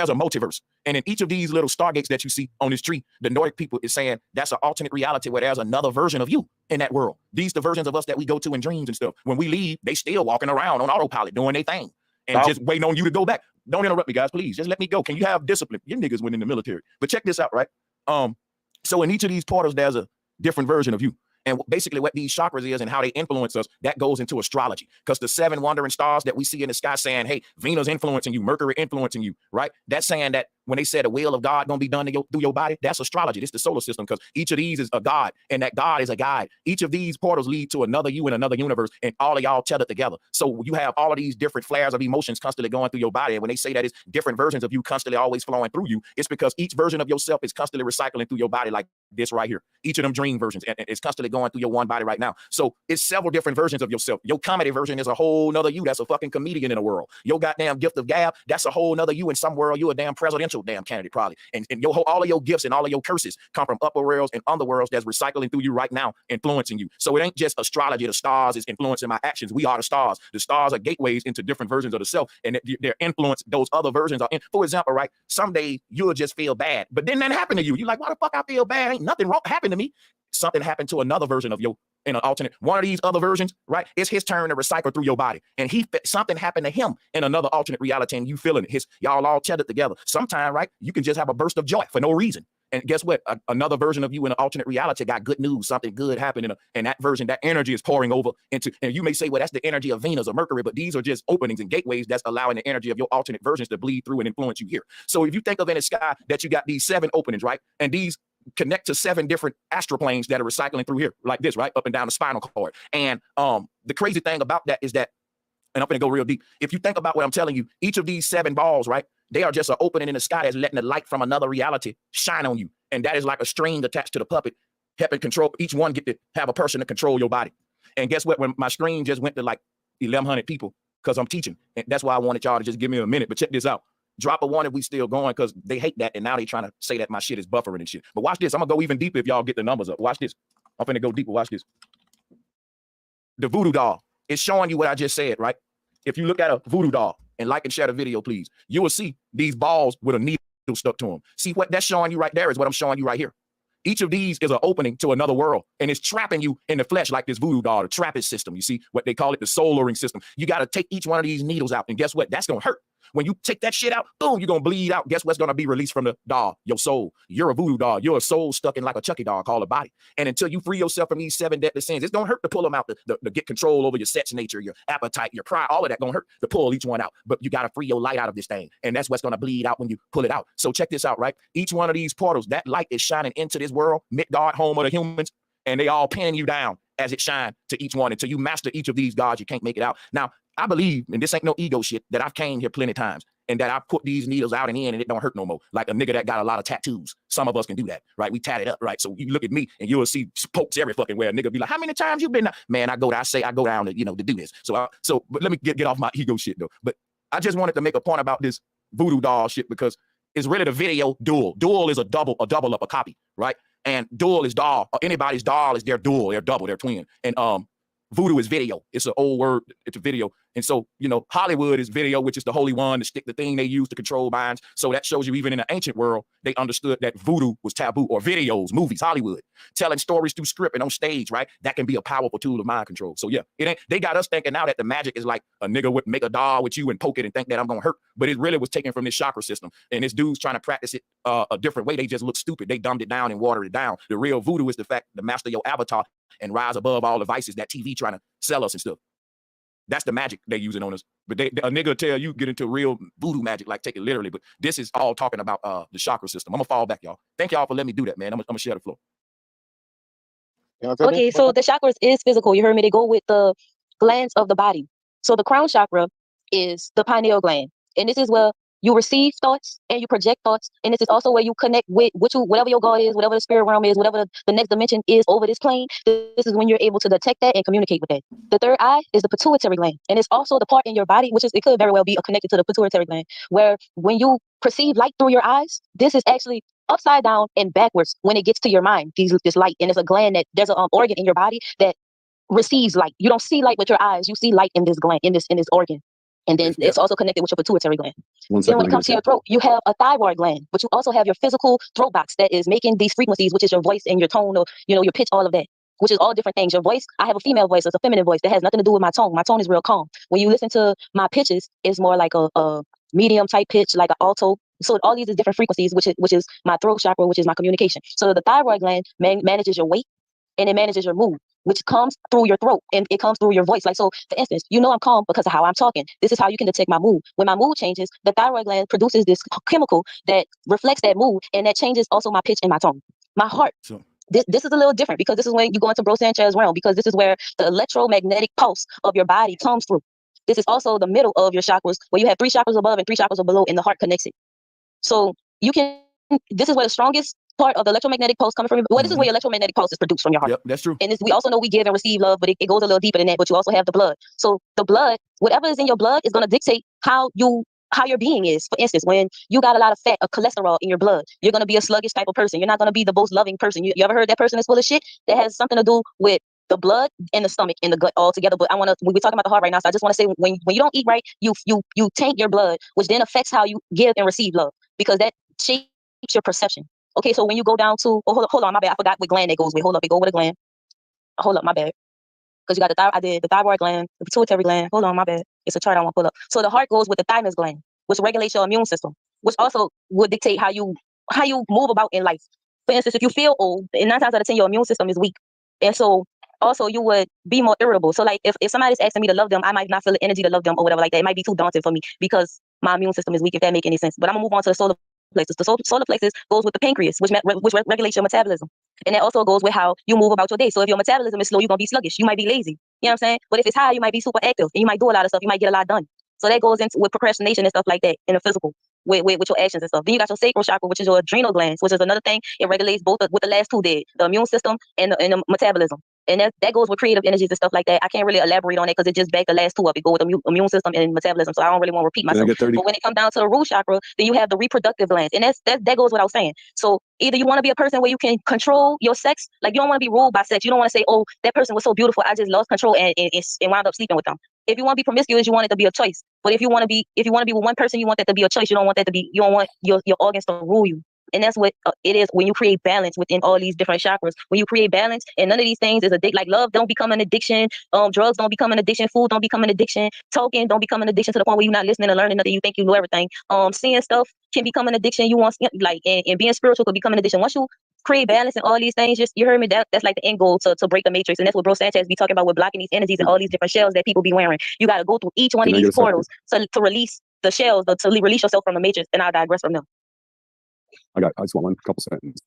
a multiverse. And in each of these little stargates that you see on this tree, the Nordic people is saying that's an alternate reality where there's another version of you in that world. These the versions of us that we go to in dreams and stuff. When we leave, they still walking around on autopilot doing their thing and just waiting on you to go back. Don't interrupt me, guys, please. Just let me go. Can you have discipline? Your niggas went in the military. But check this out, right? So in each of these portals, there's a different version of you. And basically what these chakras is and how they influence us, that goes into astrology. Because the 7 wandering stars that we see in the sky saying, hey, Venus influencing you, Mercury influencing you, right? That's saying that when they said the will of God gonna be done through your body, that's astrology. This is the solar system, because each of these is a God, and that God is a guide. Each of these portals lead to another you in another universe, and all of y'all tethered together. So you have all of these different flares of emotions constantly going through your body. And when they say that it's different versions of you constantly always flowing through you, it's because each version of yourself is constantly recycling through your body, like this right here. Each of them dream versions, and it's constantly going through your one body right now. So it's several different versions of yourself. Your comedy version is a whole nother you. That's a fucking comedian in the world. Your goddamn gift of gab, that's a whole nother you. In some world, you a damn presidential damn candidate probably. And all of your gifts and all of your curses come from upper worlds and underworlds that's recycling through you right now, influencing you. So it ain't just astrology. The stars is influencing my actions. We are the stars. The stars are gateways into different versions of the self, and their influence, those other versions are in. For example, right, someday you'll just feel bad, but then that happened to you. You're like, why the fuck I feel bad? Ain't nothing wrong happened to me. Something happened to another version of you in an alternate one of these other versions, right? It's his turn to recycle through your body, and something happened to him in another alternate reality, and you feeling it. Y'all all tethered together. Sometime, right, you can just have a burst of joy for no reason. And guess what? Another version of you in an alternate reality got good news. Something good happened, and that version, that energy is pouring over into. And you may say, well, that's the energy of Venus or Mercury, but these are just openings and gateways that's allowing the energy of your alternate versions to bleed through and influence you here. So if you think of in the sky that you got these 7 openings, right, and these connect to 7 different astral planes that are recycling through here, like this, right, up and down the spinal cord. And the crazy thing about that is that, and I'm gonna go real deep. If you think about what I'm telling you, each of these 7 balls, right, they are just an opening in the sky that's letting the light from another reality shine on you. And that is like a string attached to the puppet, helping control. Each one get to have a person to control your body. And guess what? When my screen just went to like 1,100 people, because I'm teaching. And that's why I wanted y'all to just give me a minute. But check this out. Drop a 1 if we still going, because they hate that. And now they trying to say that my shit is buffering and shit. But watch this. I'm gonna go even deeper if y'all get the numbers up. Watch this. I'm finna go deeper. Watch this. The voodoo doll is showing you what I just said, right? If you look at a voodoo doll and like and share the video, please, you will see these balls with a needle stuck to them. See what that's showing you right there is what I'm showing you right here. Each of these is an opening to another world, and it's trapping you in the flesh like this voodoo doll, the trappist system. You see what they call it, the soul-luring system. You got to take each one of these needles out, and guess what? That's going to hurt. When you take that shit out, boom, you're going to bleed out. Guess what's going to be released from the doll? Your soul. You're a voodoo doll. You're a soul stuck in like a Chucky doll called a body. And until you free yourself from these 7 deadly sins, it's going to hurt to pull them out, to get control over your sex nature, your appetite, your pride, all of that going to hurt to pull each one out. But you got to free your light out of this thing. And that's what's going to bleed out when you pull it out. So check this out, right? Each one of these portals, that light is shining into this world, Midgard, home of the humans, and they all pin you down as it shine to each one. Until you master each of these gods, you can't make it out. Now, I believe, and this ain't no ego shit, that I've came here plenty times, and that I put these needles out and in, and it don't hurt no more. Like a nigga that got a lot of tattoos. Some of us can do that, right? We tat it up, right? So you look at me, and you'll see pokes every fucking where. A nigga be like, how many times you been? Man, I go down to, to do this. So but let me get off my ego shit though. But I just wanted to make a point about this voodoo doll shit, because it's really the video dual. Dual is a double up, a copy, right? And dual is doll. Anybody's doll is their dual, their double, their twin. And voodoo is video. It's an old word. It's a video. And so, Hollywood is video, which is the holy one, the thing they use to control minds. So that shows you even in the ancient world, they understood that voodoo was taboo, or videos, movies, Hollywood, telling stories through script and on stage, right? That can be a powerful tool of mind control. So yeah, they got us thinking now that the magic is like a nigga would make a doll with you and poke it and think that I'm going to hurt. But it really was taken from this chakra system. And this dude's trying to practice it a different way. They just look stupid. They dumbed it down and watered it down. The real voodoo is the fact to master your avatar and rise above all the vices that TV trying to sell us and stuff. That's the magic they're using on us. But a nigga will tell you get into real voodoo magic, like take it literally. But this is all talking about the chakra system. I'm gonna fall back, y'all. Thank y'all for letting me do that, man. I'm gonna share the floor. Okay, so the chakras is physical. You heard me. They go with the glands of the body. So the crown chakra is the pineal gland, and this is where you receive thoughts and you project thoughts, and this is also where you connect with whatever your God is, whatever the spirit realm is, whatever the next dimension is over this plane. This is when you're able to detect that and communicate with that. The third eye is the pituitary gland, and it's also the part in your body, it could very well be connected to the pituitary gland, where when you perceive light through your eyes, this is actually upside down and backwards when it gets to your mind, this light. And it's a gland that there's an organ in your body that receives light. You don't see light with your eyes, you see light in this gland, in this organ. And then it's also connected with your pituitary gland. Then when it comes to your throat, you have a thyroid gland, but you also have your physical throat box that is making these frequencies, which is your voice and your tone, or your pitch, all of that, which is all different things. Your voice, I have a female voice, it's a feminine voice that has nothing to do with my tone. My tone is real calm. When you listen to my pitches, it's more like a medium type pitch, like an alto. So all these is different frequencies, which is my throat chakra, which is my communication. So the thyroid gland manages your weight and it manages your mood, which comes through your throat and it comes through your voice. Like, so for instance, you know I'm calm because of how I'm talking. This is how you can detect my mood. When my mood changes, the thyroid gland produces this chemical that reflects that mood, and that changes also my pitch and my tone. My heart. So This is a little different because this is when you go into Bro Sanchez realm, because this is where the electromagnetic pulse of your body comes through. This is also the middle of your chakras, where you have 3 chakras above and 3 chakras below, and the heart connects it. So you can, this is where the strongest part of the electromagnetic pulse coming from. Well, this is where your electromagnetic pulse is produced from your heart. Yep, that's true. And we also know we give and receive love, but it goes a little deeper than that. But you also have the blood. So the blood, whatever is in your blood, is going to dictate how your being is. For instance, when you got a lot of fat or cholesterol in your blood, you're going to be a sluggish type of person. You're not going to be the most loving person. You ever heard that person is full of shit? That has something to do with the blood and the stomach and the gut all together. But we're talking about the heart right now. So I just want to say, when you don't eat right, you taint your blood, which then affects how you give and receive love, because that shapes your perception. Okay, so when you go down to, hold on, my bad. I forgot what gland that goes with. Hold up, it go with a gland. Hold up, my bad. Because you got the thyroid gland, the pituitary gland. Hold on, my bad. It's a chart I want to pull up. So the heart goes with the thymus gland, which regulates your immune system, which also would dictate how you move about in life. For instance, if you feel old, and 9 times out of 10, your immune system is weak. And so also you would be more irritable. So like if somebody's asking me to love them, I might not feel the energy to love them or whatever like that. It might be too daunting for me because my immune system is weak, if that make any sense. But I'm gonna move on to the solar plexus. The solar plexus goes with the pancreas, which regulates your metabolism. And that also goes with how you move about your day. So if your metabolism is slow, you're gonna be sluggish. You might be lazy. You know what I'm saying? But if it's high, you might be super active and you might do a lot of stuff. You might get a lot done. So that goes into with procrastination and stuff like that in the physical, with your actions and stuff. Then you got your sacral chakra, which is your adrenal glands, which is another thing. It regulates both what the last two did, the immune system and the metabolism. And that goes with creative energies and stuff like that. I can't really elaborate on it because it just backed the last two up. It go with the immune system and metabolism. So I don't really want to repeat myself. But when it comes down to the root chakra, then you have the reproductive glands. And that goes what I was saying. So either you want to be a person where you can control your sex, like you don't want to be ruled by sex. You don't want to say, oh, that person was so beautiful, I just lost control and wound up sleeping with them. If you want to be promiscuous, you want it to be a choice. But if you want to be with one person, you want that to be a choice. You don't want your organs to rule you. And that's what it is when you create balance within all these different chakras. When you create balance, and none of these things is like love don't become an addiction, drugs don't become an addiction, food don't become an addiction, talking don't become an addiction to the point where you're not listening and learning nothing. You think you know everything. Seeing stuff can become an addiction. You want and being spiritual could become an addiction. Once you create balance and all these things, just you heard me. That's like the end goal to break the matrix, and that's what Bro Sanchez be talking about with blocking these energies and all these different shells that people be wearing. You got to go through each one of these portals to release the shells, to release yourself from the matrix. And I'll digress from them. I just want one couple sentences.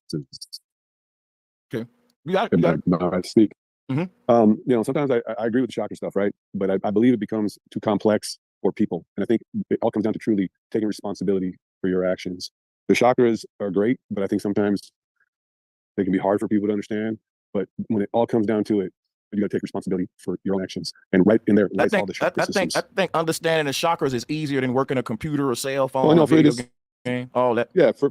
Okay. You got it. I speak. Mm-hmm. Sometimes I agree with the chakra stuff, right? But I believe it becomes too complex for people. And I think it all comes down to truly taking responsibility for your actions. The chakras are great, but I think sometimes they can be hard for people to understand. But when it all comes down to it, you got to take responsibility for your own actions. And right in there lies all the chakra systems. I think understanding the chakras is easier than working a computer or cell phone. Oh, no, for all that. Yeah, for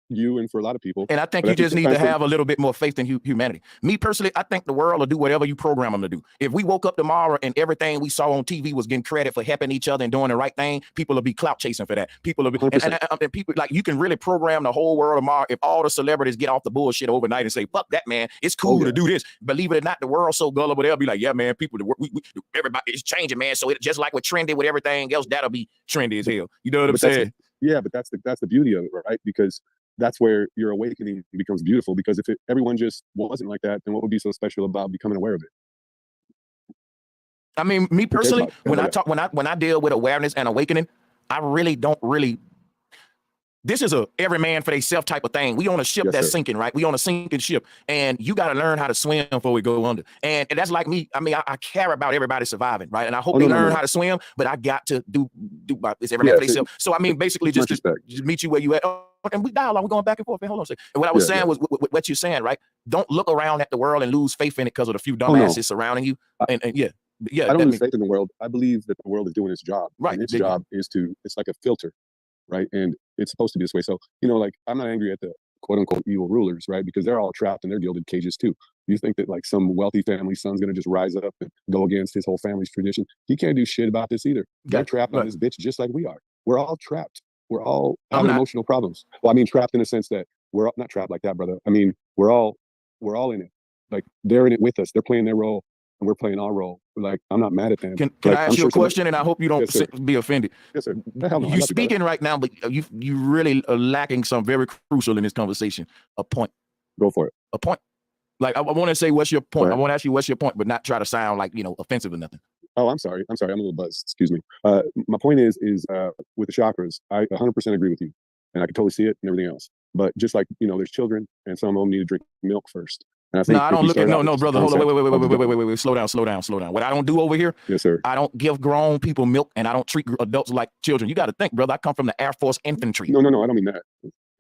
you and for a lot of people. And I think you just need to have a little bit more faith in humanity. Me personally, I think the world will do whatever you program them to do. If we woke up tomorrow and everything we saw on TV was getting credit for helping each other and doing the right thing, people will be clout chasing for that. People will be, and people like you can really program the whole world tomorrow if all the celebrities get off the bullshit overnight and say, "Fuck that, man, it's cool to do this." Believe it or not, the world's so gullible. They'll be like, "Yeah, man, people, everybody is changing, man." So it just like with trendy with everything else, that'll be trendy as hell. You know what I'm saying? Yeah, but that's the beauty of it, right? Because that's where your awakening becomes beautiful. Because if everyone just wasn't like that, then what would be so special about becoming aware of it? I mean, me personally, when I deal with awareness and awakening, I really don't really. This is a every man for themselves type of thing. We on a ship that's sinking, right? We on a sinking ship, and you got to learn how to swim before we go under. And that's like me. I mean, I care about everybody surviving, right? And I hope they learn how to swim, but I got to do this every man for themselves. So I mean, basically, just meet you where you at. And we dialogue. We're going back and forth. Hold on a second. And what I was saying was what you're saying, right? Don't look around at the world and lose faith in it because of the few dumbasses surrounding you. And yeah. I don't lose faith in the world. I believe that the world is doing its job. Right. And its job is it's like a filter. Right. And it's supposed to be this way. So, like, I'm not angry at the quote unquote evil rulers, right? Because they're all trapped in their gilded cages too. You think that like some wealthy family son's going to just rise up and go against his whole family's tradition? He can't do shit about this either. They're trapped on this bitch just like we are. We're all trapped. We're all having emotional problems. Well, I mean, trapped in the sense that we're not trapped like that, brother. I mean, we're all in it. Like they're in it with us. They're playing their role. And we're playing our role. Like, I'm not mad at them. Can I ask you a question? And I hope you don't be offended. Yes, sir. You're speaking right now, but you really are lacking some very crucial in this conversation. A point. Go for it. A point. Like I want to say, what's your point? Right. I want to ask you, what's your point, but not try to sound like offensive or nothing. Oh, I'm sorry. I'm a little buzzed. Excuse me. My point is with the chakras, I 100% agree with you, and I can totally see it and everything else. But just like there's children, and some of them need to drink milk first. And I think No, I don't look at no, brother. Hold on, wait. Slow down. What I don't do over here, yes, sir. I don't give grown people milk, and I don't treat adults like children. You got to think, brother. I come from the Air Force Infantry. No, I don't mean that.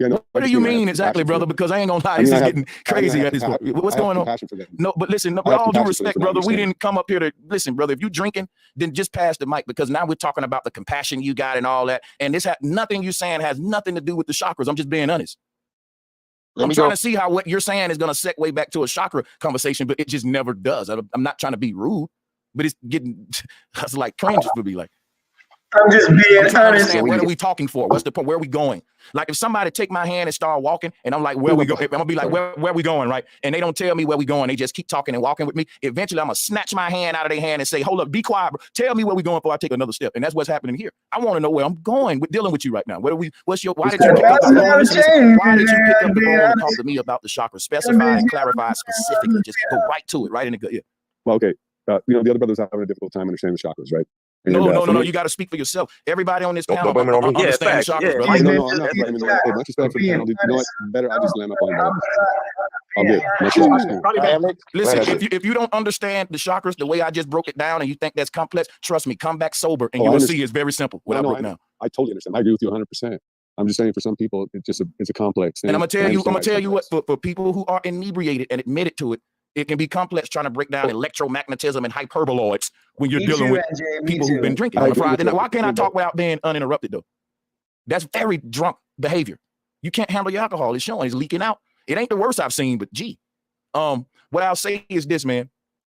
Yeah, no. What do you mean exactly, brother? Because I ain't gonna lie, this is getting crazy at this point. What's going on? No, but listen, with all due respect, brother, we didn't come up here to listen, brother. If you drinking, then just pass the mic, because now we're talking about the compassion you got and all that. And this nothing you're saying has nothing to do with the chakras. I'm just being honest. I'm trying to see how what you're saying is going to segue back to a chakra conversation, but it just never does. I'm not trying to be rude, but it's getting that's like cringe for me. Like, I'm just being honest. What are we talking for? What's the point? Where are we going? Like, if somebody take my hand and start walking, and I'm like, where we go? I'm gonna be like, where are we going, right? And they don't tell me where we going. They just keep talking and walking with me. Eventually, I'm gonna snatch my hand out of their hand and say, hold up, be quiet, bro. Tell me where we going before I take another step. And that's what's happening here. I want to know where I'm going with dealing with you right now. Why did you pick up the phone? Why did you pick up the phone and talk to me about the chakra? Specify and clarify specifically. Just go right to it, right in the gut. Yeah. Well, okay. The other brothers are having a difficult time understanding the chakras, right? And, no. You got to speak for yourself. Everybody on this panel understands chakras, brother. I'm not blaming no one. Hey, much respect for the panel. You know what? Better I just land my plane, brother. I'm good. Listen, if you don't understand the chakras the way I just broke it down, and you think that's complex, trust me, come back sober, and you will see it's very simple. What I broke down. I totally understand. I agree with you 100%. I'm just saying, for some people, it's a complex thing. And I'm gonna tell you what, for people who are inebriated and admitted to it, it can be complex trying to break down electromagnetism and hyperboloids when you're dealing with people who've been drinking on a Friday night. Why can't I talk without being uninterrupted, though? That's very drunk behavior. You can't handle your alcohol. It's showing. It's leaking out. It ain't the worst I've seen, but gee. What I'll say is this, man.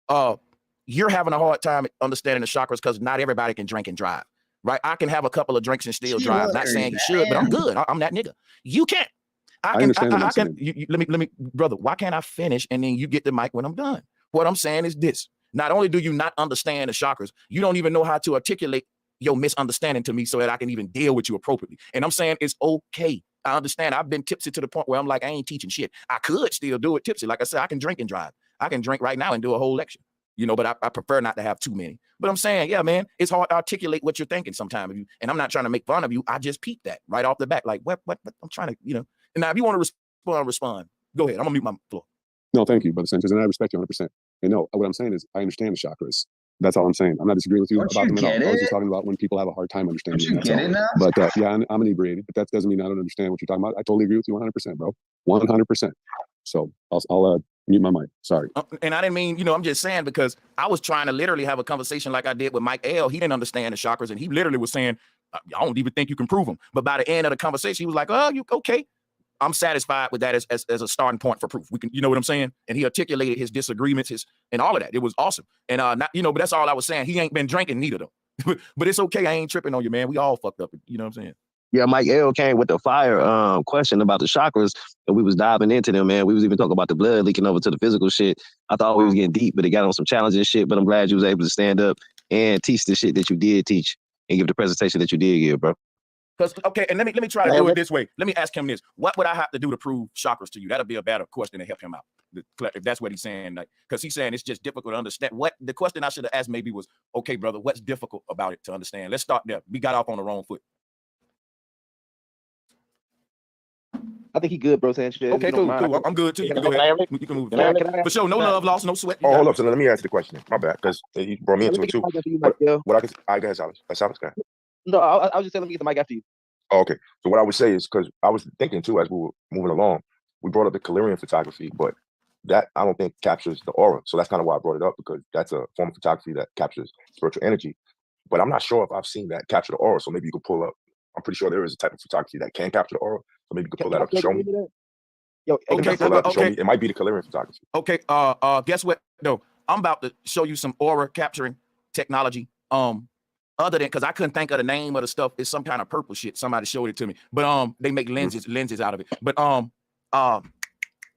You're having a hard time understanding the chakras because not everybody can drink and drive, right? I can have a couple of drinks and still drive. Not saying you should, but I'm good. I'm that nigga. You can't. I can. Let me, brother. Why can't I finish and then you get the mic when I'm done? What I'm saying is this: not only do you not understand the chakras, you don't even know how to articulate your misunderstanding to me so that I can even deal with you appropriately. And I'm saying it's okay. I understand. I've been tipsy to the point where I'm like, I ain't teaching shit. I could still do it tipsy. Like I said, I can drink and drive. I can drink right now and do a whole lecture, but I prefer not to have too many. But I'm saying, yeah, man, it's hard to articulate what you're thinking sometimes. And I'm not trying to make fun of you. I just peeped that right off the bat. Like, what I'm trying to, And now if you want to respond, go ahead. I'm gonna mute my floor. No, thank you, Brother Sanchez, and I respect you 100%. And no, what I'm saying is I understand the chakras. That's all I'm saying. I'm not disagreeing with you about them at all. I was just talking about when people have a hard time understanding. Don't you get it now? But yeah, I'm inebriated, but that doesn't mean I don't understand what you're talking about. I totally agree with you 100%, bro. 100%. So I'll mute my mic. Sorry. And I didn't mean, I'm just saying, because I was trying to literally have a conversation like I did with Mike L. He didn't understand the chakras, and he literally was saying, I don't even think you can prove them. But by the end of the conversation, he was like, oh, you okay? I'm satisfied with that as a starting point for proof. We can, you know what I'm saying? And he articulated his disagreements, and all of that. It was awesome. And but that's all I was saying. He ain't been drinking neither though. But it's okay. I ain't tripping on you, man. We all fucked up. You know what I'm saying? Yeah, Mike L came with the fire question about the chakras, and we was diving into them, man. We was even talking about the blood leaking over to the physical shit. I thought we was getting deep, but it got on some challenging shit. But I'm glad you was able to stand up and teach the shit that you did teach and give the presentation that you did give, bro. Because and let me try to do it this way. Let me ask him this: what would I have to do to prove chakras to you? That'll be a better question to help him out. If that's what he's saying, like, because he's saying it's just difficult to understand. What the question I should have asked maybe was, okay, brother, what's difficult about it to understand? Let's start there. We got off on the wrong foot. I think he good, bro. Sanchez. Okay, cool. I'm good too. You can go ahead. You can move. For sure, no love lost, no sweat. Oh, hold up. So let me answer the question. My bad, because you brought me into it too. What I guess, Alex. No, I was just saying, let me get the mic after you. Oh, okay. So what I would say is, because I was thinking too as we were moving along, we brought up the Calerian photography, but that I don't think captures the aura. So that's kind of why I brought it up, because that's a form of photography that captures spiritual energy. But I'm not sure if I've seen that capture the aura. So maybe you could pull up. I'm pretty sure there is a type of photography that can capture the aura. So maybe you could pull that up and show me. It might be the Calerian photography. Okay. Guess what? No, I'm about to show you some aura capturing technology. Other than, because I couldn't think of the name of the stuff. It's some kind of purple shit. Somebody showed it to me. But they make lenses out of it. But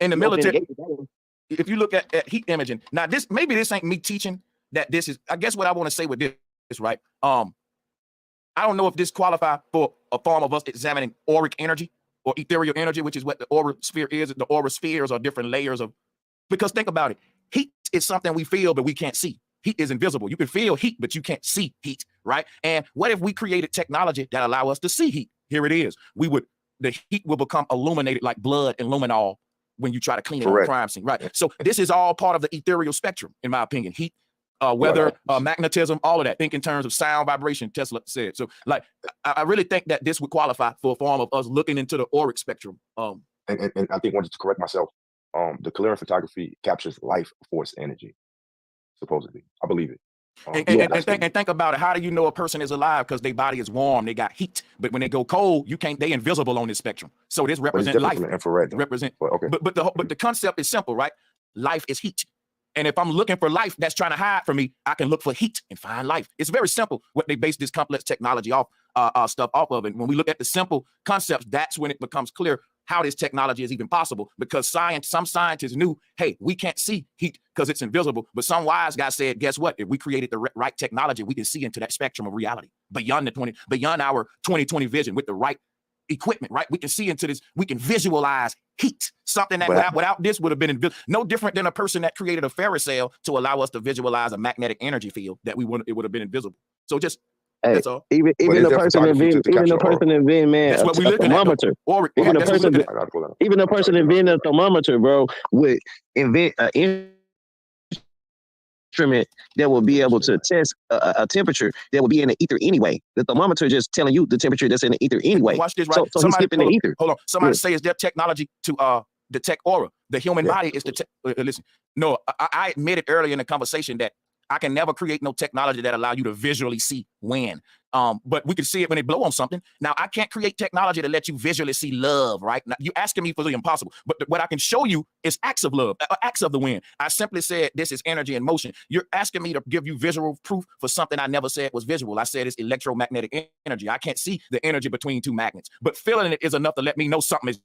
in the military, if you look at heat imaging, now this ain't me teaching that this is. I guess what I want to say with this is right. I don't know if this qualify for a form of us examining auric energy or ethereal energy, which is what the aura sphere is. The aura spheres are different layers of Because think about it. Heat is something we feel, but we can't see. Heat is invisible. You can feel heat, but you can't see heat, right? And what if we created technology that allow us to see heat? Here it is. The heat will become illuminated like blood and luminol when you try to clean it on a crime scene, right? So this is all part of the ethereal spectrum, in my opinion. Heat, weather, magnetism, all of that. Think in terms of sound, vibration, Tesla said. So like, I really think that this would qualify for a form of us looking into the auric spectrum. And I think, wanted to correct myself, the Calerian photography captures life force energy, supposedly. I believe it. And think about it. How do you know a person is alive? Because their body is warm, they got heat. But when they go cold, they invisible on this spectrum. So this represents life. Infrared, but the concept is simple, right? Life is heat. And if I'm looking for life that's trying to hide from me, I can look for heat and find life. It's very simple what they base this complex technology off stuff off of. And when we look at the simple concepts, that's when it becomes clear how this technology is even possible, because some scientists knew, hey, we can't see heat because it's invisible. But some wise guy said, guess what? If we created the right technology, we can see into that spectrum of reality beyond our 2020 vision with the right equipment, right? We can see into this, we can visualize heat, something that without this would have been no different than a person that created a ferrocell to allow us to visualize a magnetic energy field that it would have been invisible. So just that's all. Even the person invented, man, that's what we a thermometer. Even a person invented a thermometer, bro, would invent an instrument that will be able to test a temperature that will be in the ether anyway. The thermometer just telling you the temperature that's in the ether anyway. Watch this, right? So he's skipping the ether. Hold on. Somebody say is there technology to detect aura? The human body is listen. No, I admitted earlier in the conversation that I can never create no technology that allow you to visually see wind. But we can see it when they blow on something. Now, I can't create technology to let you visually see love, right? Now, you're asking me for the impossible. But what I can show you is acts of love, acts of the wind. I simply said this is energy in motion. You're asking me to give you visual proof for something I never said was visual. I said it's electromagnetic energy. I can't see the energy between two magnets. But feeling it is enough to let me know something is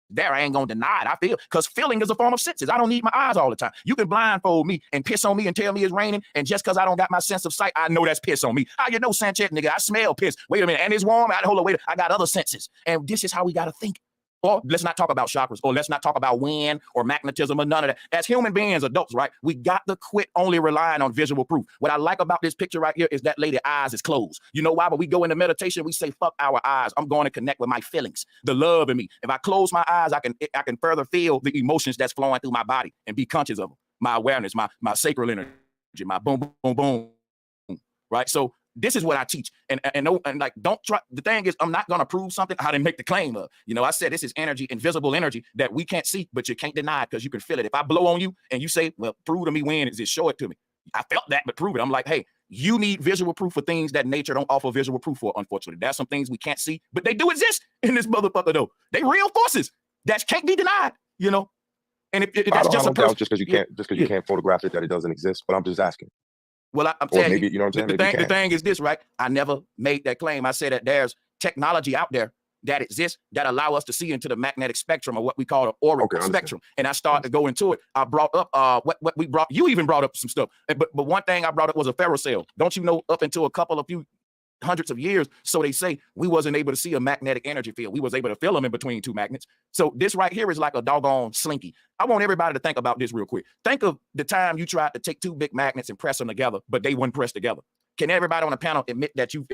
there. I ain't gonna deny it. I feel, because feeling is a form of senses. I don't need my eyes all the time. You can blindfold me and piss on me and tell me it's raining, and just because I don't got my sense of sight, I know that's piss on me. How you know, Sanchez, nigga? I smell piss. Wait a minute, and it's warm. Hold on, wait. I got other senses, and this is how we gotta think. Or let's not talk about chakras, or let's not talk about wind or magnetism or none of that. As human beings, adults, right? We got to quit only relying on visual proof. What I like about this picture right here is that lady's eyes is closed. You know why? But we go into meditation, we say, fuck our eyes. I'm going to connect with my feelings, the love in me. If I close my eyes, I can further feel the emotions that's flowing through my body and be conscious of them. My awareness, my sacral energy, my boom, boom, boom, right? So this is what I teach. And like, don't try. The thing is, I'm not going to prove something I didn't make the claim of. You know, I said this is energy, invisible energy that we can't see, but you can't deny it because you can feel it. If I blow on you and you say, well, prove to me when, is it? Show it to me. I felt that, but prove it. I'm like, hey, you need visual proof for things that nature don't offer visual proof for, unfortunately. There's some things we can't see, but they do exist in this motherfucker, though. They real forces that can't be denied, you know? And if that's just a person, just because you can't photograph it, that it doesn't exist, but I'm just asking. Well, I'm telling you, you know what I'm saying? The thing is this, right? I never made that claim. I said that there's technology out there that exists that allow us to see into the magnetic spectrum, or what we call the auric spectrum. And I started to go into it. I brought up what we brought. You even brought up some stuff. But one thing I brought up was a ferrocell. Don't you know, up until a few hundreds of years, so they say, we wasn't able to see a magnetic energy field. We was able to feel them in between two magnets. So this right here is like a doggone slinky. I want everybody to think about this real quick. Think of the time you tried to take two big magnets and press them together, but they wouldn't press together. Can everybody on the panel admit that you've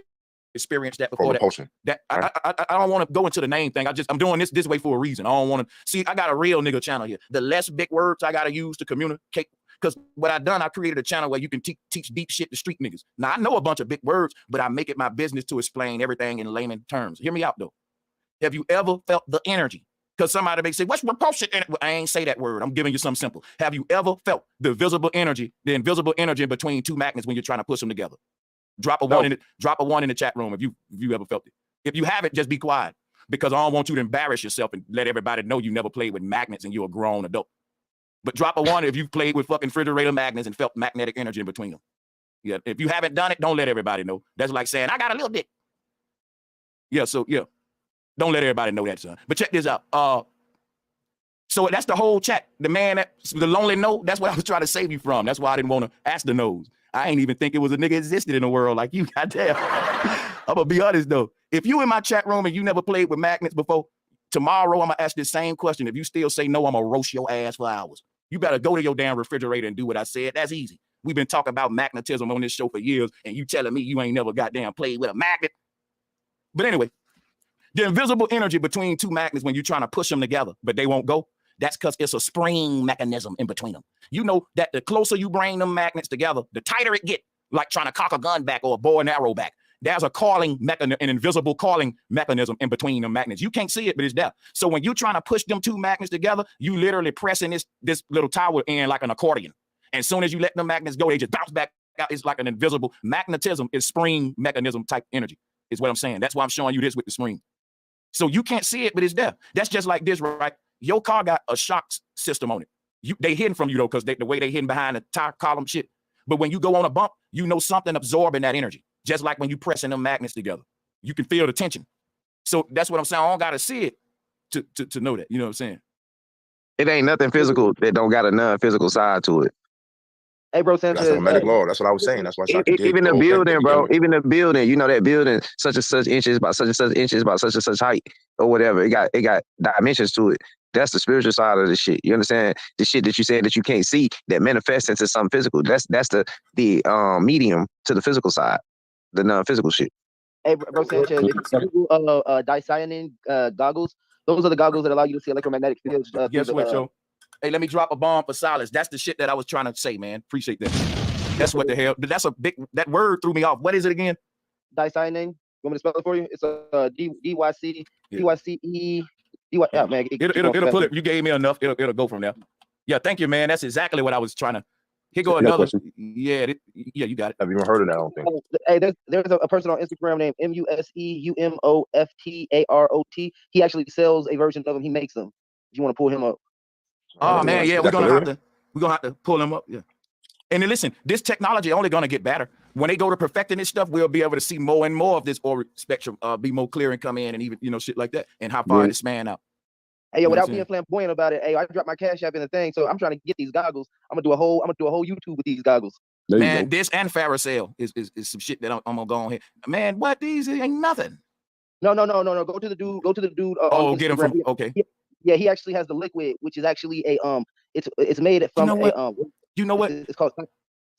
experienced that before? I don't want to go into the name thing. I'm doing this way for a reason. I don't want to see. I got a real nigga channel here. The less big words I got to use to communicate. Because what I done, I created a channel where you can teach deep shit to street niggas. Now, I know a bunch of big words, but I make it my business to explain everything in layman terms. Hear me out, though. Have you ever felt the energy? Because somebody may say, what's repulsion? Well, I ain't say that word. I'm giving you something simple. Have you ever felt the invisible energy in between two magnets when you're trying to push them together? Drop a one in the chat room if you ever felt it. If you haven't, just be quiet, because I don't want you to embarrass yourself and let everybody know you never played with magnets and you're a grown adult. But drop a one if you've played with fucking refrigerator magnets and felt magnetic energy in between them. Yeah, if you haven't done it, don't let everybody know. That's like saying, I got a little dick. Yeah, so yeah. Don't let everybody know that, son. But check this out. So that's the whole chat. The lonely no, that's what I was trying to save you from. That's why I didn't want to ask the no's. I ain't even think it was a nigga existed in the world like you. Goddamn. I'm gonna be honest though. If you in my chat room and you never played with magnets before, tomorrow I'm gonna ask this same question. If you still say no, I'm gonna roast your ass for hours. You better go to your damn refrigerator and do what I said. That's easy. We've been talking about magnetism on this show for years, and you telling me you ain't never goddamn played with a magnet. But anyway, the invisible energy between two magnets when you're trying to push them together, but they won't go, that's because it's a spring mechanism in between them. You know that the closer you bring them magnets together, the tighter it get, like trying to cock a gun back or a bow and arrow back. There's a calling mechanism, an invisible calling mechanism in between the magnets. You can't see it, but it's there. So when you're trying to push them two magnets together, you literally pressing this little tower in like an accordion. And as soon as you let the magnets go, they just bounce back out. It's like an invisible magnetism is spring mechanism type energy, is what I'm saying. That's why I'm showing you this with the spring. So you can't see it, but it's there. That's just like this, right? Your car got a shock system on it. They hidden from you though, because the way they hidden behind the tire column shit. But when you go on a bump, you know something absorbing that energy. Just like when you pressing them magnets together. You can feel the tension. So that's what I'm saying. I don't gotta see it to know that. You know what I'm saying? It ain't nothing physical that don't got a non-physical side to it. Hey, bro, Sanchez. That's hermetic law. That's what I was saying. That's why Even the building, bro. Even the building. You know that building, such and such inches by such and such inches by such and such height or whatever. It got dimensions to it. That's the spiritual side of the shit. You understand? The shit that you said that you can't see that manifests into something physical. That's the medium to the physical side, the non-physical shit. Hey, bro, Sanchez. If you Google DECEPTiON goggles, those are the goggles that allow you to see electromagnetic fields. Guess what, Joe? Hey, let me drop a bomb for Silas. That's the shit that I was trying to say, man. Appreciate that. That's what the hell. That's a big. That word threw me off. What is it again? DECEPTiON. You want me to spell it for you? It's a DYC DYCE. Yeah, man. It'll pull it. You gave me enough. It'll go from there. Yeah, thank you, man. That's exactly what I was trying to. Here go another. Yeah, you got it. Have you even heard of that? I don't think. Hey, there's a person on Instagram named MUSEUMOFTAROT. He actually sells a version of them. He makes them. If you want to pull him up. Oh man, yeah, we're gonna have to pull him up. Yeah. And then listen, this technology only gonna get better. When they go to perfecting this stuff, we'll be able to see more and more of this aura spectrum be more clear and come in, and even shit like that, and how far it span out. Hey, yo, without being flamboyant about it, hey, I dropped my Cash App in the thing, so I'm trying to get these goggles. I'm gonna do a whole YouTube with these goggles. Man, this and Pharisee is some shit that I'm gonna go on here. Man, what these ain't nothing. No. Go to the dude. Get him from okay. Yeah, he actually has the liquid, which is actually a it's made from you know what? It's called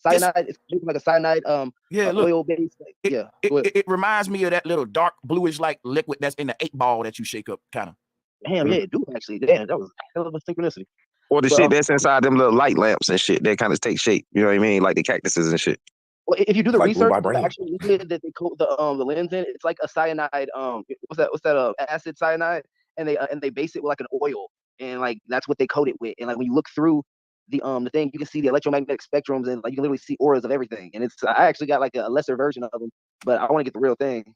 cyanide. It's like a cyanide oil based. It reminds me of that little dark bluish like liquid that's in the 8-ball that you shake up, kind of. Damn, yeah, it do actually. Damn, that was a hell of a synchronicity. Or the shit that's inside them little light lamps and shit that kind of take shape. You know what I mean? Like the cactuses and shit. Well, if you do the research, the actual liquid that they coat the lens in, it's like a cyanide. What's that? Acid cyanide, and they base it with like an oil, and like that's what they coat it with. And like when you look through the thing, you can see the electromagnetic spectrums, and like you can literally see auras of everything. And I actually got like a lesser version of them, but I want to get the real thing.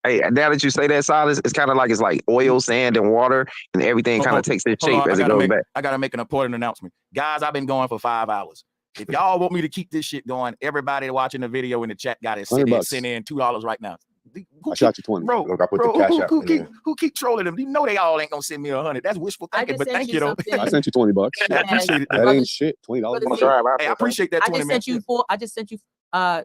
Hey, now that you say that, Silas, it's kind of like oil, sand, and water, and everything kind of takes its shape as it goes back. I gotta make an important announcement, guys. I've been going for 5 hours. If y'all want me to keep this shit going, everybody watching the video in the chat got it. Send in $2 right now. I shot you 20. Bro, look, I put the Cash App who keep trolling them? You know they all ain't gonna send me 100. That's wishful thinking, but thank you though. I sent you $20. I appreciate it. That ain't shit. $20. Hey, I appreciate that. I just sent you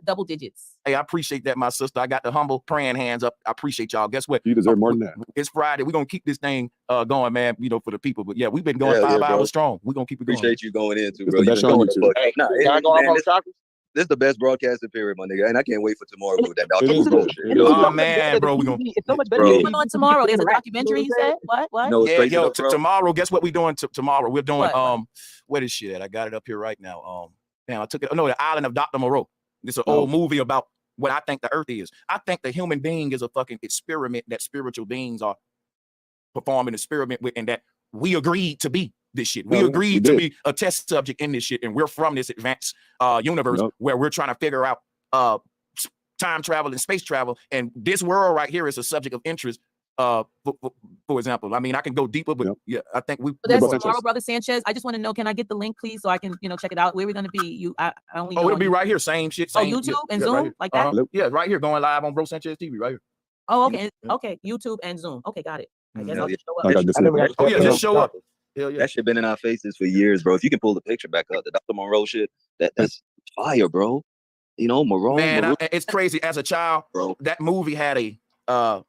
double digits. Hey, I appreciate that, my sister. I got the humble praying hands up. I appreciate y'all. Guess what? You deserve more than that. It's Friday. We're gonna keep this thing going, man. For the people. But yeah, we've been going 5 hours strong. We're gonna keep it going. Appreciate you going in too, It's bro. the best show on YouTube. Hey, this is the best broadcasting period, my nigga, and I can't wait for tomorrow with that documentary. Oh man, bro, we gonna. It's so much better. What's going on tomorrow? There's a documentary. You said what? No, yeah, yo, tomorrow. Guess what we doing tomorrow? We're doing what is shit at? I got it up here right now. Damn, I took it. No, the Island of Dr. Moreau. This is an old movie about what I think the Earth is. I think the human being is a fucking experiment that spiritual beings are performing an experiment with, and that we agreed to be this shit. We agreed to be a test subject in this shit, and we're from this advanced universe where we're trying to figure out time travel and space travel, and this world right here is a subject of interest. For example, I mean, I can go deeper, but yeah, I think we. But that's tomorrow, Brother Sanchez. I just want to know, can I get the link, please, so I can, check it out? Where are we going to be? I only. It'll be right here. Same shit. Same, YouTube and Zoom, right like that. Yeah, right here, going live on Bro Sanchez TV, right here. Oh, okay, okay, YouTube and Zoom. Okay, got it. I guess I'll just show up. Oh yeah, just show up. That shit been in our faces for years, bro. If you can pull the picture back up, the Dr. Monroe shit, that's fire, bro. Monroe. Man, it's crazy. As a child, bro, that movie had a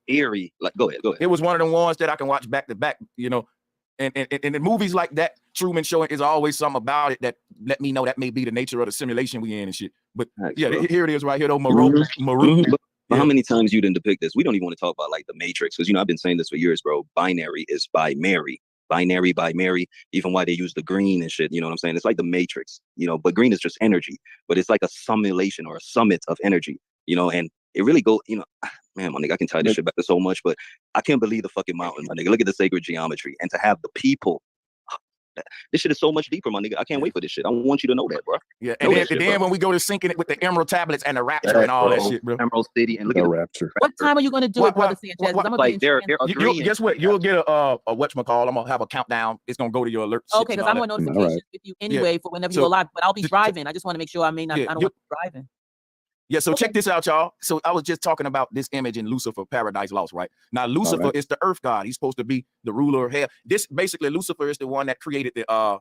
eerie. Like, go ahead. It was one of the ones that I can watch back to back. And in movies like that, Truman Show is always something about it that let me know that may be the nature of the simulation we in and shit. But yeah, here it is right here though, Maru. But how many times you didn't depict this? We don't even want to talk about like the Matrix, because I've been saying this for years, bro. Binary is by Mary. Binary by Mary, even why they use the green and shit, you know what I'm saying? It's like the Matrix, but green is just energy, but it's like a simulation or a summit of energy, and it really man, my nigga, I can tie this shit back to so much, but I can't believe the fucking mountain, my nigga. Look at the sacred geometry, and to have the people, this shit is so much deeper, my nigga. I can't wait for this shit. I want you to know that, bro. Yeah, and then when we go to syncing it with the emerald tablets and the rapture and all that shit, bro. Emerald City and look at the rapture. What time are you going to do it, Brother Sanchez? I'm like they're agreeing. Guess what? You'll get a whatchamacall. I'm gonna have a countdown. It's gonna go to your alert. Okay, because I'm on notifications with you anyway for whenever you go live, but I'll be driving. I just want to make sure I don't want to be driving. Yeah, so check this out, y'all. So I was just talking about this image in Lucifer, Paradise Lost, right? Now, Lucifer is the earth god. He's supposed to be the ruler of hell. This basically, Lucifer is the one that created the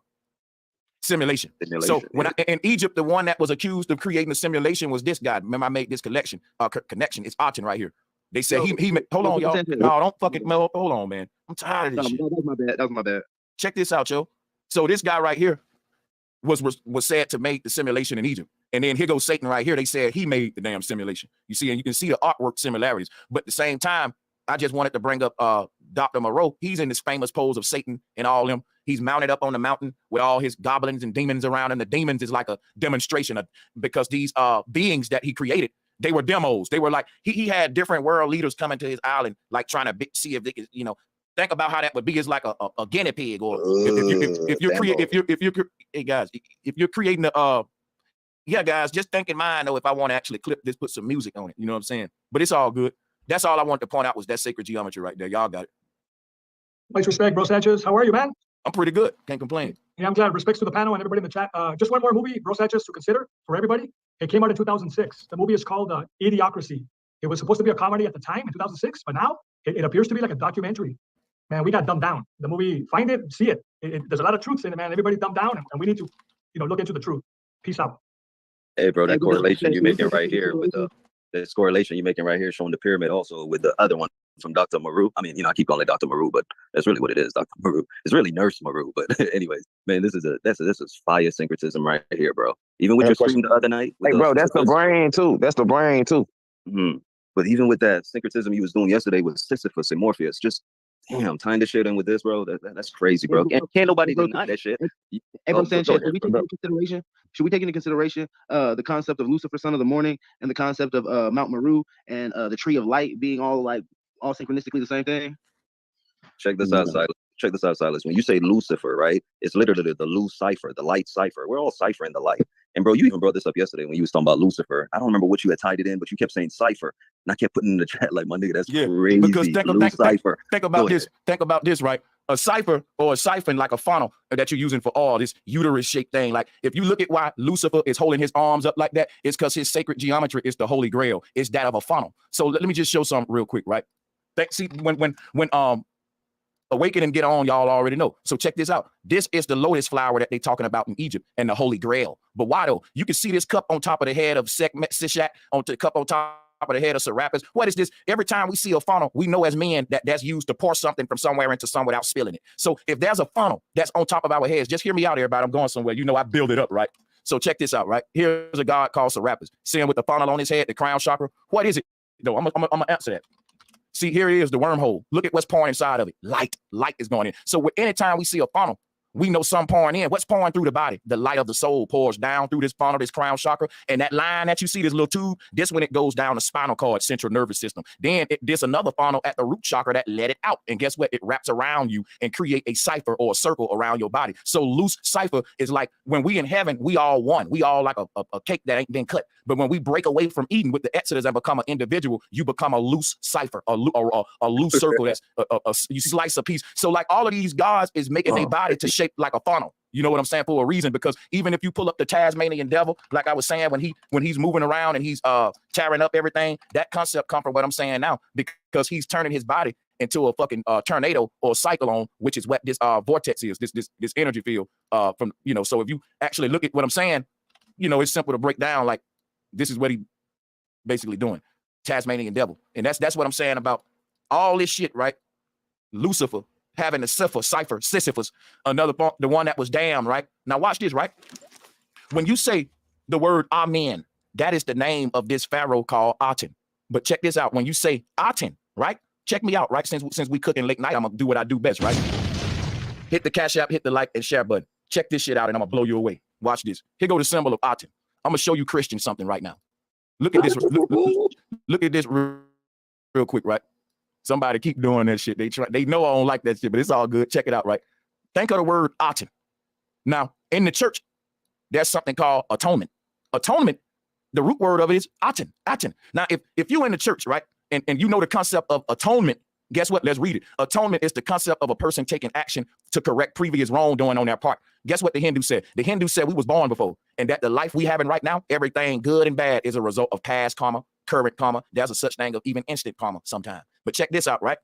simulation. So when in Egypt, the one that was accused of creating the simulation was this guy. Remember, I made this connection. It's Achen right here. They said he hold on, y'all. No, don't fucking hold on, man. I'm tired of this shit. That was my bad. That was my bad. Check this out, yo. So this guy right here was said to make the simulation in Egypt. And then here goes Satan right here. They said he made the damn simulation. You see, and you can see the artwork similarities. But at the same time, I just wanted to bring up Dr. Moreau. He's in this famous pose of Satan and all them. He's mounted up on the mountain with all his goblins and demons around. And the demons is like a demonstration because these beings that he created, they were demos. They were like, he had different world leaders coming to his island, like trying to see if they could, think about how that would be as like a guinea pig, or if you're creating yeah, guys, just think in mind though, if I want to actually clip this, put some music on it, you know what I'm saying? But it's all good. That's all I wanted to point out was that sacred geometry right there. Y'all got it. Much respect, bro Sanchez. How are you, man? I'm pretty good. Can't complain. Yeah, I'm glad. Respects to the panel and everybody in the chat. Just one more movie, bro Sanchez, to consider for everybody. It came out in 2006. The movie is called Idiocracy. It was supposed to be a comedy at the time in 2006, but now it appears to be like a documentary. Man, we got dumbed down. The movie, find it, see it. There's a lot of truths in it, man. Everybody dumbed down, and we need to, look into the truth. Peace out. Hey, bro, that correlation you're making right here with this correlation you're making right here showing the pyramid also with the other one from Dr. Maru. I mean, I keep calling it Dr. Maru, but that's really what it is, Dr. Maru. It's really Nurse Maru, but anyways, man, this is fire syncretism right here, bro. Even with your stream the other night. Hey, bro, that's the brain too. That's the brain too. Mm-hmm. But even with that syncretism you was doing yesterday with Sisyphus and Morpheus, just damn, tying this shit in with this, bro. That's crazy, bro. Can't nobody deny that shit. Hey, bro, Sanchez, should we take into consideration the concept of Lucifer, son of the morning, and the concept of Mount Meru and the tree of light being all synchronistically the same thing? Check this out, Silas. Check this out, Silas. When you say Lucifer, right? It's literally the Lu cipher, the light cipher. We're all ciphering the light. And bro, you even brought this up yesterday when you was talking about Lucifer. I don't remember what you had tied it in, but you kept saying cipher. And I kept putting in the chat like, my nigga, that's crazy. Because think about this. Think about this, right? A cipher or a siphon, like a funnel that you're using for all this uterus shaped thing. Like if you look at why Lucifer is holding his arms up like that, it's because his sacred geometry is the Holy Grail. It's that of a funnel. So let me just show something real quick, right? See, when Awaken and Get On, y'all already know. So check this out. This is the lotus flower that they're talking about in Egypt and the Holy Grail. But why though? You can see this cup on top of the head of Sishak, on the cup on top of the head of Serapis. What is this? Every time we see a funnel, we know as men that that's used to pour something from somewhere into some without spilling it. So if there's a funnel that's on top of our heads, just hear me out, everybody. I'm going somewhere. I build it up, right? So check this out, right? Here's a god called Serapis, sitting with the funnel on his head, the crown chakra. What is it? No, I'm gonna answer that. See, here it is, the wormhole. Look at what's pouring inside of it. Light is going in. So anytime we see a funnel, we know some pouring in. What's pouring through the body? The light of the soul pours down through this funnel, this crown chakra. And that line that you see, this little tube, this when it goes down the spinal cord, central nervous system. Then there's another funnel at the root chakra that let it out. And guess what? It wraps around you and create a cipher or a circle around your body. So loose cipher is like when we in heaven, we all one. We all like a cake that ain't been cut. But when we break away from Eden with the Exodus and become an individual, you become a loose cipher, a loose circle. That's you slice a piece. So like all of these gods is making their body to shape like a funnel. You know what I'm saying? For a reason, because even if you pull up the Tasmanian devil, like I was saying, when he's moving around and he's tearing up everything, that concept comes from what I'm saying now, because he's turning his body into a fucking tornado or cyclone, which is what this vortex is, this energy field from, so if you actually look at what I'm saying, it's simple to break down. Like this is what he basically doing, Tasmanian devil. And that's what I'm saying about all this shit, right? Lucifer having the cipher, Sisyphus, another the one that was damned, right? Now watch this, right? When you say the word amen, that is the name of this pharaoh called Aten. But check this out. When you say Aten, right? Check me out, right? Since we cooking late night, I'm gonna do what I do best, right? Hit the Cash App, hit the like and share button. Check this shit out, and I'm gonna blow you away. Watch this. Here go the symbol of Aten. I'm gonna show you Christian something right now. Look at this. Look at this real quick, right? Somebody keep doing that shit. They know I don't like that shit, but it's all good. Check it out, right? Think of the word Aten. Now, in the church, there's something called atonement. Atonement, the root word of it is Aten. Now, if you're in the church, right, and you know the concept of atonement, guess what? Let's read it. Atonement is the concept of a person taking action to correct previous wrongdoing on their part. Guess what the Hindu said? The Hindu said we was born before, and that the life we having right now, everything good and bad is a result of past karma, current karma. There's a such thing of even instant karma sometimes. But check this out, right?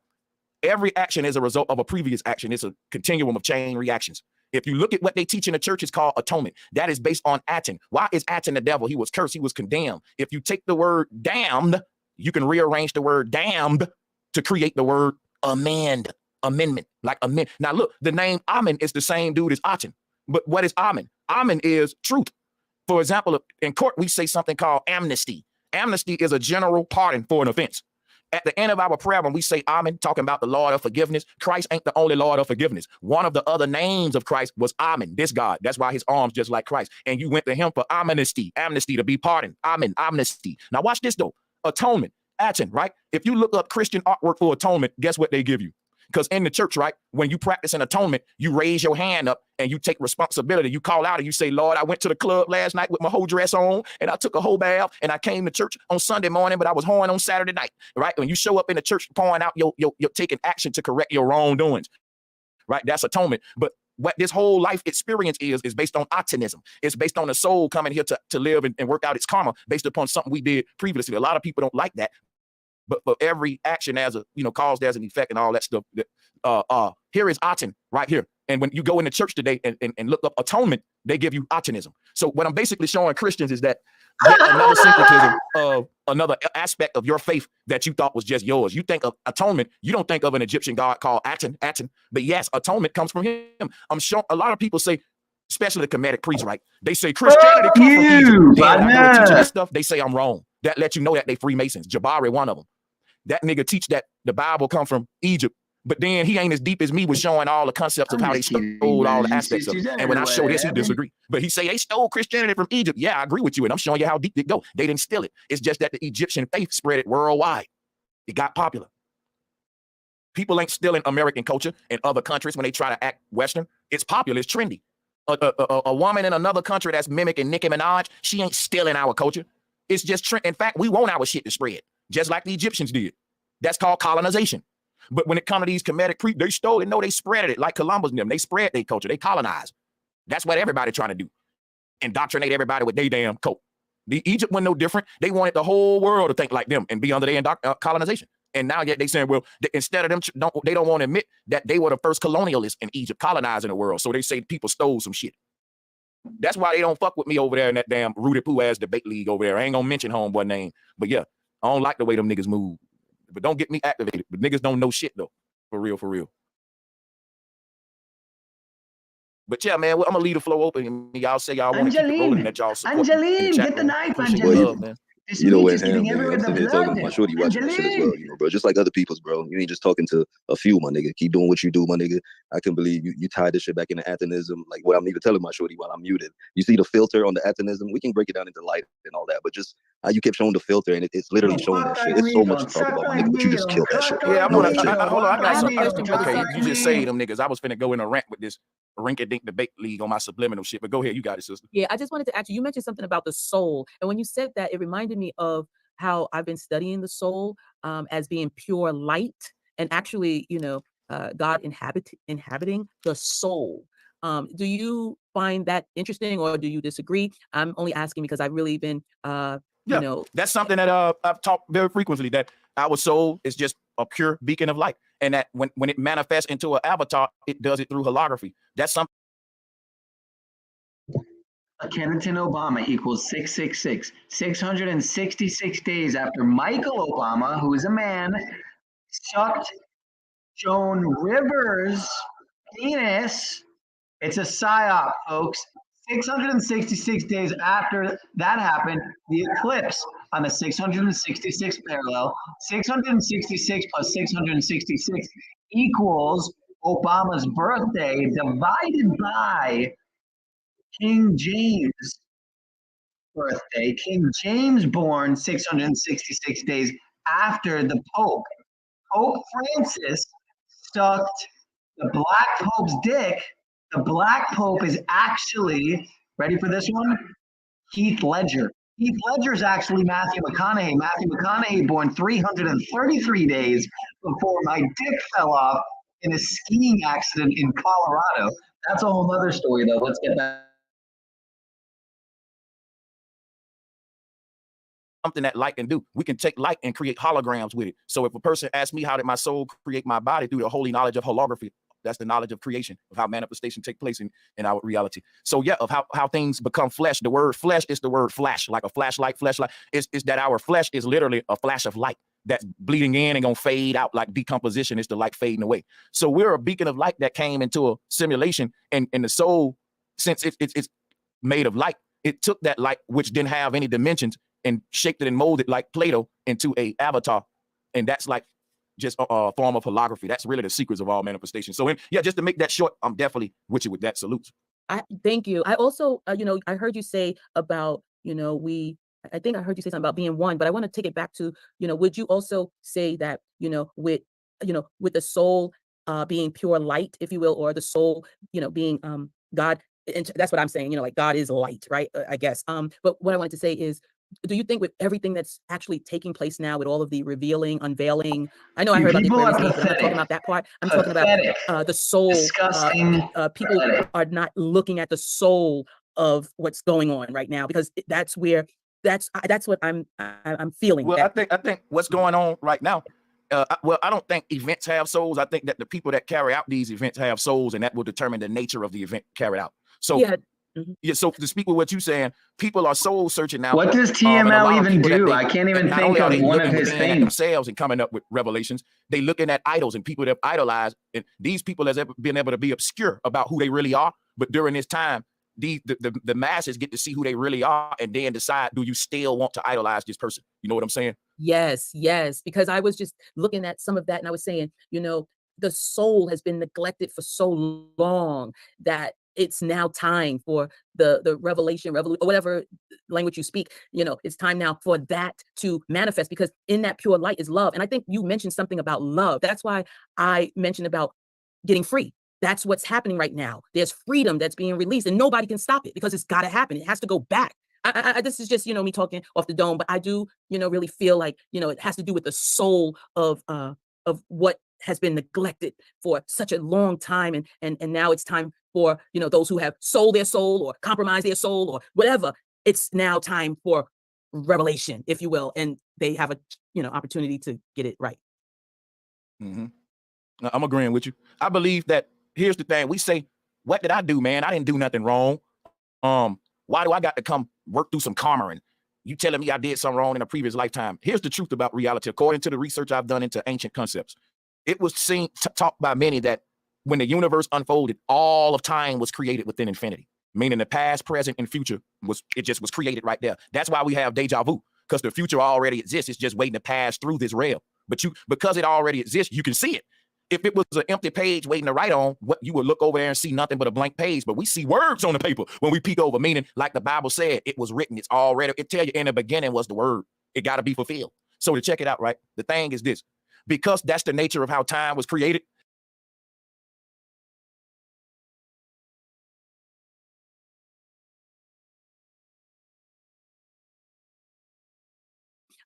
Every action is a result of a previous action. It's a continuum of chain reactions. If you look at what they teach in the church, it's called atonement. That is based on Aten. Why is Aten the devil? He was cursed. He was condemned. If you take the word damned, you can rearrange the word damned to create the word amendment, like amend. Now look, the name Amen is the same dude as Aten. But what is Amen? Amen is truth. For example, in court, we say something called amnesty. Amnesty is a general pardon for an offense. At the end of our prayer, when we say Amen, talking about the Lord of forgiveness, Christ ain't the only Lord of forgiveness. One of the other names of Christ was Amen, this God. That's why his arms just like Christ. And you went to him for amnesty to be pardoned. Amen, amnesty. Now watch this though. Atonement, Aten, right? If you look up Christian artwork for atonement, guess what they give you? Because in the church, right, when you practice an atonement, you raise your hand up and you take responsibility. You call out and you say, Lord, I went to the club last night with my whole dress on and I took a whole bath and I came to church on Sunday morning, but I was whoring on Saturday night, right? When you show up in the church pouring out, you're taking action to correct your wrongdoings, right? That's atonement. But what this whole life experience is based on Atenism. It's based on the soul coming here to live and work out its karma based upon something we did previously. A lot of people don't like that. But for every action as a, cause, there's an effect and all that stuff. Here is Aten right here. And when you go into church today and look up atonement, they give you Atenism. So what I'm basically showing Christians is that yet another syncretism of another aspect of your faith that you thought was just yours. You think of atonement, you don't think of an Egyptian god called Aten. But yes, atonement comes from him. I'm sure a lot of people say, especially the Kemetic priests, right? They say Christianity comes from Egypt. Then I go to teach that stuff, they say I'm wrong. That lets you know that they Freemasons. Jabari, one of them. That nigga teach that the Bible come from Egypt, but then he ain't as deep as me with showing all the concepts of how they stole all the aspects of it. And when I show this, he disagree. But he say they stole Christianity from Egypt. Yeah, I agree with you, and I'm showing you how deep it go. They didn't steal it. It's just that the Egyptian faith spread it worldwide. It got popular. People ain't stealing American culture in other countries when they try to act Western. It's popular. It's trendy. A woman in another country that's mimicking Nicki Minaj, she ain't stealing our culture. It's just trend. In fact, we want our shit to spread, just like the Egyptians did. That's called colonization. But when it comes to these Kemetic priests, they stole it. No, they spread it like Columbus and them. They spread their culture. They colonized. That's what everybody trying to do. Indoctrinate everybody with their damn cult. The Egypt wasn't no different. They wanted the whole world to think like them and be under their colonization. And now yet they saying, well, instead of them, they don't want to admit that they were the first colonialists in Egypt, colonizing the world. So they say people stole some shit. That's why they don't fuck with me over there in that damn Rudy Poo ass debate league over there. I ain't gonna mention homeboy name, but yeah, I don't like the way them niggas move. But don't get me activated. But niggas don't know shit though. For real, for real. But yeah, man, I'm gonna leave the floor open. Y'all say y'all want to keep it rolling, that y'all support. Angeline, get the knife, Angeline. Man. You know what, man? I'm sitting here talking to my shorty watching that shit as well, bro. Just like other people's, bro. You ain't just talking to a few, my nigga. Keep doing what you do, my nigga. I can believe you tied this shit back into Athenism. Like what I'm even telling my shorty while I'm muted. You see the filter on the Athenism? We can break it down into light and all that, but just how you kept showing the filter and it's literally showing that shit. It's so much to talk about, my nigga, but you just killed that shit. Yeah, hold on. I got something. Okay, you just say them niggas. I was finna go in a rant with this rinky-dink debate league on my subliminal shit, but go ahead. You got it, sister. Yeah, I just wanted to ask you mentioned something about the soul. And when you said that, it reminded me of how I've been studying the soul as being pure light and actually, God inhabiting the soul. Do you find that interesting or do you disagree? I'm only asking because I've really been, that's something that I've talked very frequently, that our soul is just a pure beacon of light. And that when it manifests into an avatar, it does it through holography. That's something. Kennington Obama equals 666. 666 days after Michael Obama, who is a man, sucked Joan Rivers' penis. It's a PSYOP, folks. 666 days after that happened, the eclipse on the 666 parallel, 666 plus 666 equals Obama's birthday divided by King James' birthday. King James born 666 days after the Pope. Pope Francis sucked the Black Pope's dick. The Black Pope is actually, ready for this one? Heath Ledger. Heath Ledger is actually Matthew McConaughey. Matthew McConaughey born 333 days before my dick fell off in a skiing accident in Colorado. That's a whole other story, though. Let's get back. Something that light can do. We can take light and create holograms with it. So if a person asks me, how did my soul create my body? Through the holy knowledge of holography. That's the knowledge of creation, of how manifestation take place in our reality. So yeah, of how things become flesh. The word flesh is the word flash, like a flashlight, flashlight. Is that our flesh is literally a flash of light that's bleeding in and gonna fade out like decomposition is the light fading away. So we're a beacon of light that came into a simulation, and the soul, since it's made of light, it took that light, which didn't have any dimensions, and shaped it and molded like Play-Doh into a avatar. And that's like just a form of holography. That's really the secrets of all manifestation. So yeah, just to make that short, I'm definitely with you with that. Salute. Thank you. I also, I heard you say about, I think I heard you say something about being one, but I want to take it back to, would you also say that, with the soul being pure light, if you will, or the soul, being God, and that's what I'm saying, like God is light, right? I guess. But what I wanted to say is, do you think with everything that's actually taking place now, with all of the revealing, unveiling, I know I heard about the Aquarius age, but I'm not talking about that part. I'm talking about the soul. Disgusting. People are not looking at the soul of what's going on right now, because that's what I'm feeling. Well, I think what's going on right now. Well, I don't think events have souls. I think that the people that carry out these events have souls, and that will determine the nature of the event carried out. So yeah. Yeah, so to speak with what you're saying, people are soul searching now. What does TML even do? I can't even think of one of his things. Themselves and coming up with revelations. They looking at idols and people that idolize, and these people has been able to be obscure about who they really are. But during this time, the masses get to see who they really are, and then decide, do you still want to idolize this person? You know what I'm saying? Yes, because I was just looking at some of that, and I was saying, the soul has been neglected for so long that it's now time for the revelation, or whatever language you speak, it's time now for that to manifest, because in that pure light is love. And I think you mentioned something about love. That's why I mentioned about getting free. That's what's happening right now. There's freedom that's being released, and nobody can stop it, because it's got to happen. It has to go back. This is just, me talking off the dome, but I do, really feel like, it has to do with the soul of what has been neglected for such a long time. And now it's time for, those who have sold their soul or compromised their soul or whatever. It's now time for revelation, if you will. And they have a, opportunity to get it right. Mm-hmm. I'm agreeing with you. I believe that, here's the thing. We say, what did I do, man? I didn't do nothing wrong. Why do I got to come work through some karma? And you telling me I did something wrong in a previous lifetime? Here's the truth about reality. According to the research I've done into ancient concepts, it was taught by many that when the universe unfolded, all of time was created within infinity, meaning the past, present, and future was created right there. That's why we have deja vu, because the future already exists. It's just waiting to pass through this rail. But because it already exists, you can see it. If it was an empty page waiting to write on, what you would look over there and see nothing but a blank page. But we see words on the paper when we peek over, meaning like the Bible said, it was written. It's already, it tell you in the beginning was the word. It got to be fulfilled. So to check it out, right? The thing is this, because that's the nature of how time was created.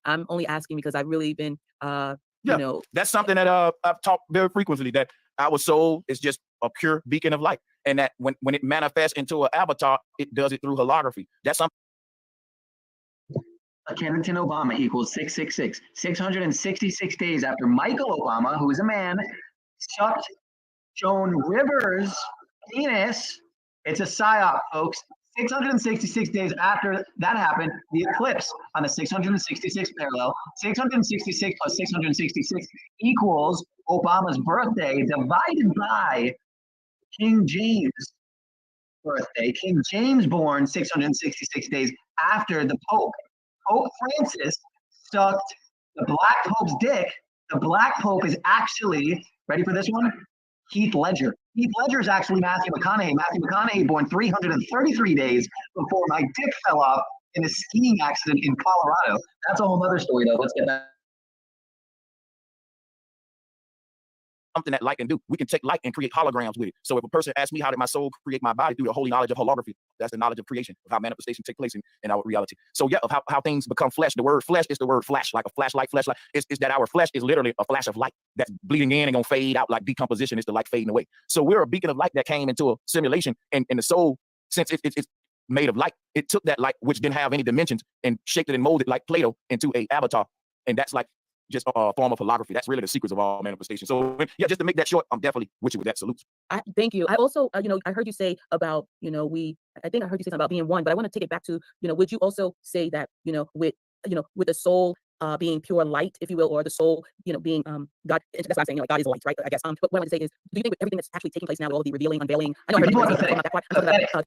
I'm only asking because I've really been, that's something that I've talked very frequently, that our soul is just a pure beacon of light. And that when it manifests into an avatar, it does it through holography. That's something. Kennington Obama equals 666. 666 days after Michael Obama, who is a man, sucked Joan Rivers' penis. It's a PSYOP, folks. 666 days after that happened, the eclipse on the 666 parallel, 666 plus 666 equals Obama's birthday divided by King James' birthday. King James born 666 days after the Pope. Pope Francis sucked the Black Pope's dick. The Black Pope is actually, ready for this one? Heath Ledger. Heath Ledger is actually Matthew McConaughey. Matthew McConaughey born 333 days before my dick fell off in a skiing accident in Colorado. That's a whole other story, though. Let's get back. Something that light can do. We can take light and create holograms with it. So if a person asks me how did my soul create my body through the holy knowledge of holography, that's the knowledge of creation, of how manifestation take place in our reality. So yeah, of how things become flesh. The word flesh is the word flash, like a flashlight, flashlight. It's that our flesh is literally a flash of light that's bleeding in and gonna fade out like decomposition is the light fading away. So we're a beacon of light that came into a simulation, and the soul, since it's made of light, it took that light, which didn't have any dimensions, and shaped it and molded like Play-Doh into a avatar. And that's like just a form of holography. That's really the secrets of all manifestation. So yeah, just to make that short, I'm definitely with you with that. Salute. Thank you. I also, I heard you say about, I think I heard you say something about being one, but I want to take it back to, would you also say that, with the soul being pure light, if you will, or the soul, being God, that's what I'm saying, like God is light, right? I guess. But what I want to say is, do you think with everything that's actually taking place now, with all the revealing, unveiling, I know I heard you say about that part, I'm talking about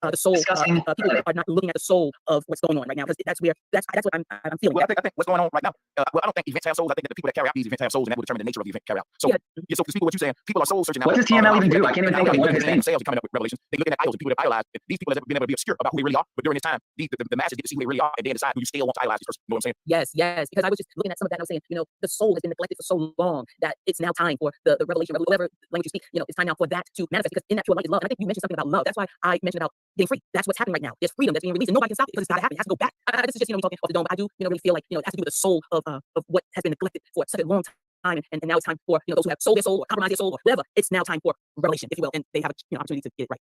the soul, people are not looking at the soul of what's going on right now, because that's what I'm feeling. Well, I think what's going on right now, well, I don't think events have souls. I think that the people that carry out these events have souls, and that will determine the nature of the event carry out. So, yeah, so to speak what you're saying, people are soul searching now. What does TML even do? I can't even think of one of his things. Themselves coming up with revelations. They looking at idols, and people that idolize. These people have been able to be obscure about who they really are, but during this time, the masses get to see who they really are, and then decide who you still want to idolize this person. You know what I'm saying? Yes. Because I was just looking at some of that, and I was saying, the soul has been neglected for so long that it's now time for the revelation, whatever language you speak. It's time now for that to manifest, because in that pure light is love. And I think you mentioned something about love. That's why I mentioned about getting free. That's what's happening right now. There's freedom that's being released, and nobody can stop it because it's got to happen. It has to go back. This is just, me talking off the dome, but I do, really feel like, it has to do with the soul of what has been neglected for such a long time. And now it's time for, those who have sold their soul or compromised their soul or whatever. It's now time for revelation, if you will, and they have an opportunity to get it right.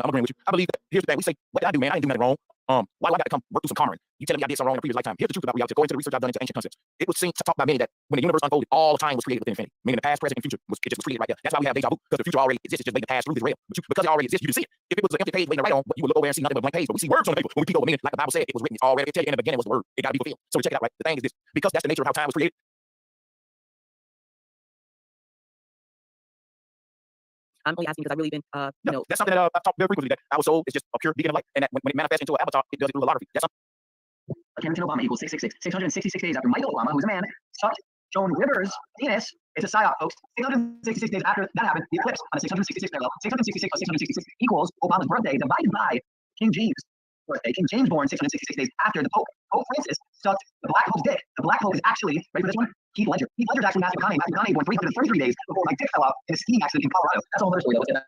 I'm agreeing with you. I believe that. Here's the thing. We say, what did I do, man? I didn't do nothing wrong. Why do I got to come work through some karma? You telling me I did something wrong in a previous lifetime. Here's the truth about reality. According to the research I've done into ancient concepts, it was seen to talk by many that when the universe unfolded, all time was created within infinity. Meaning the past, present, and future it just was created right there. That's why we have deja vu, because the future already exists. It's just making the past through this rail. But because it already exists, you can see it. If it was an empty page waiting to write on, you would look over and see nothing but blank page. But we see words on the paper. When we peek over, meaning like the Bible said, it was written. It's already tell you in the beginning was the word. It got to be fulfilled. So we check it out, right? The thing is this: because that's the nature of how time was created. I'm only asking because I've really been, that's something that I've talked very frequently, that our soul is just a pure beacon of light, and that when it manifests into an avatar, it does it through holography. That's something. Captain Obama equals 666. 666 days after Michael Obama, who's a man, sucked Joan Rivers' penis. It's a PSYOP, folks. 666 days after that happened, the eclipse on the 666 parallel, 666 plus 666 equals Obama's birthday divided by King James' birthday. King James born 666 days after the Pope. Pope Francis sucked the Black Pope's dick. The Black Pope is actually, ready for this one? Heath Ledger. Heath Ledger is actually Matthew McConaughey. Matthew McConaughey born 333 days before my dick fell out in a skiing accident in Colorado. That's a whole other story, though. Let's get that.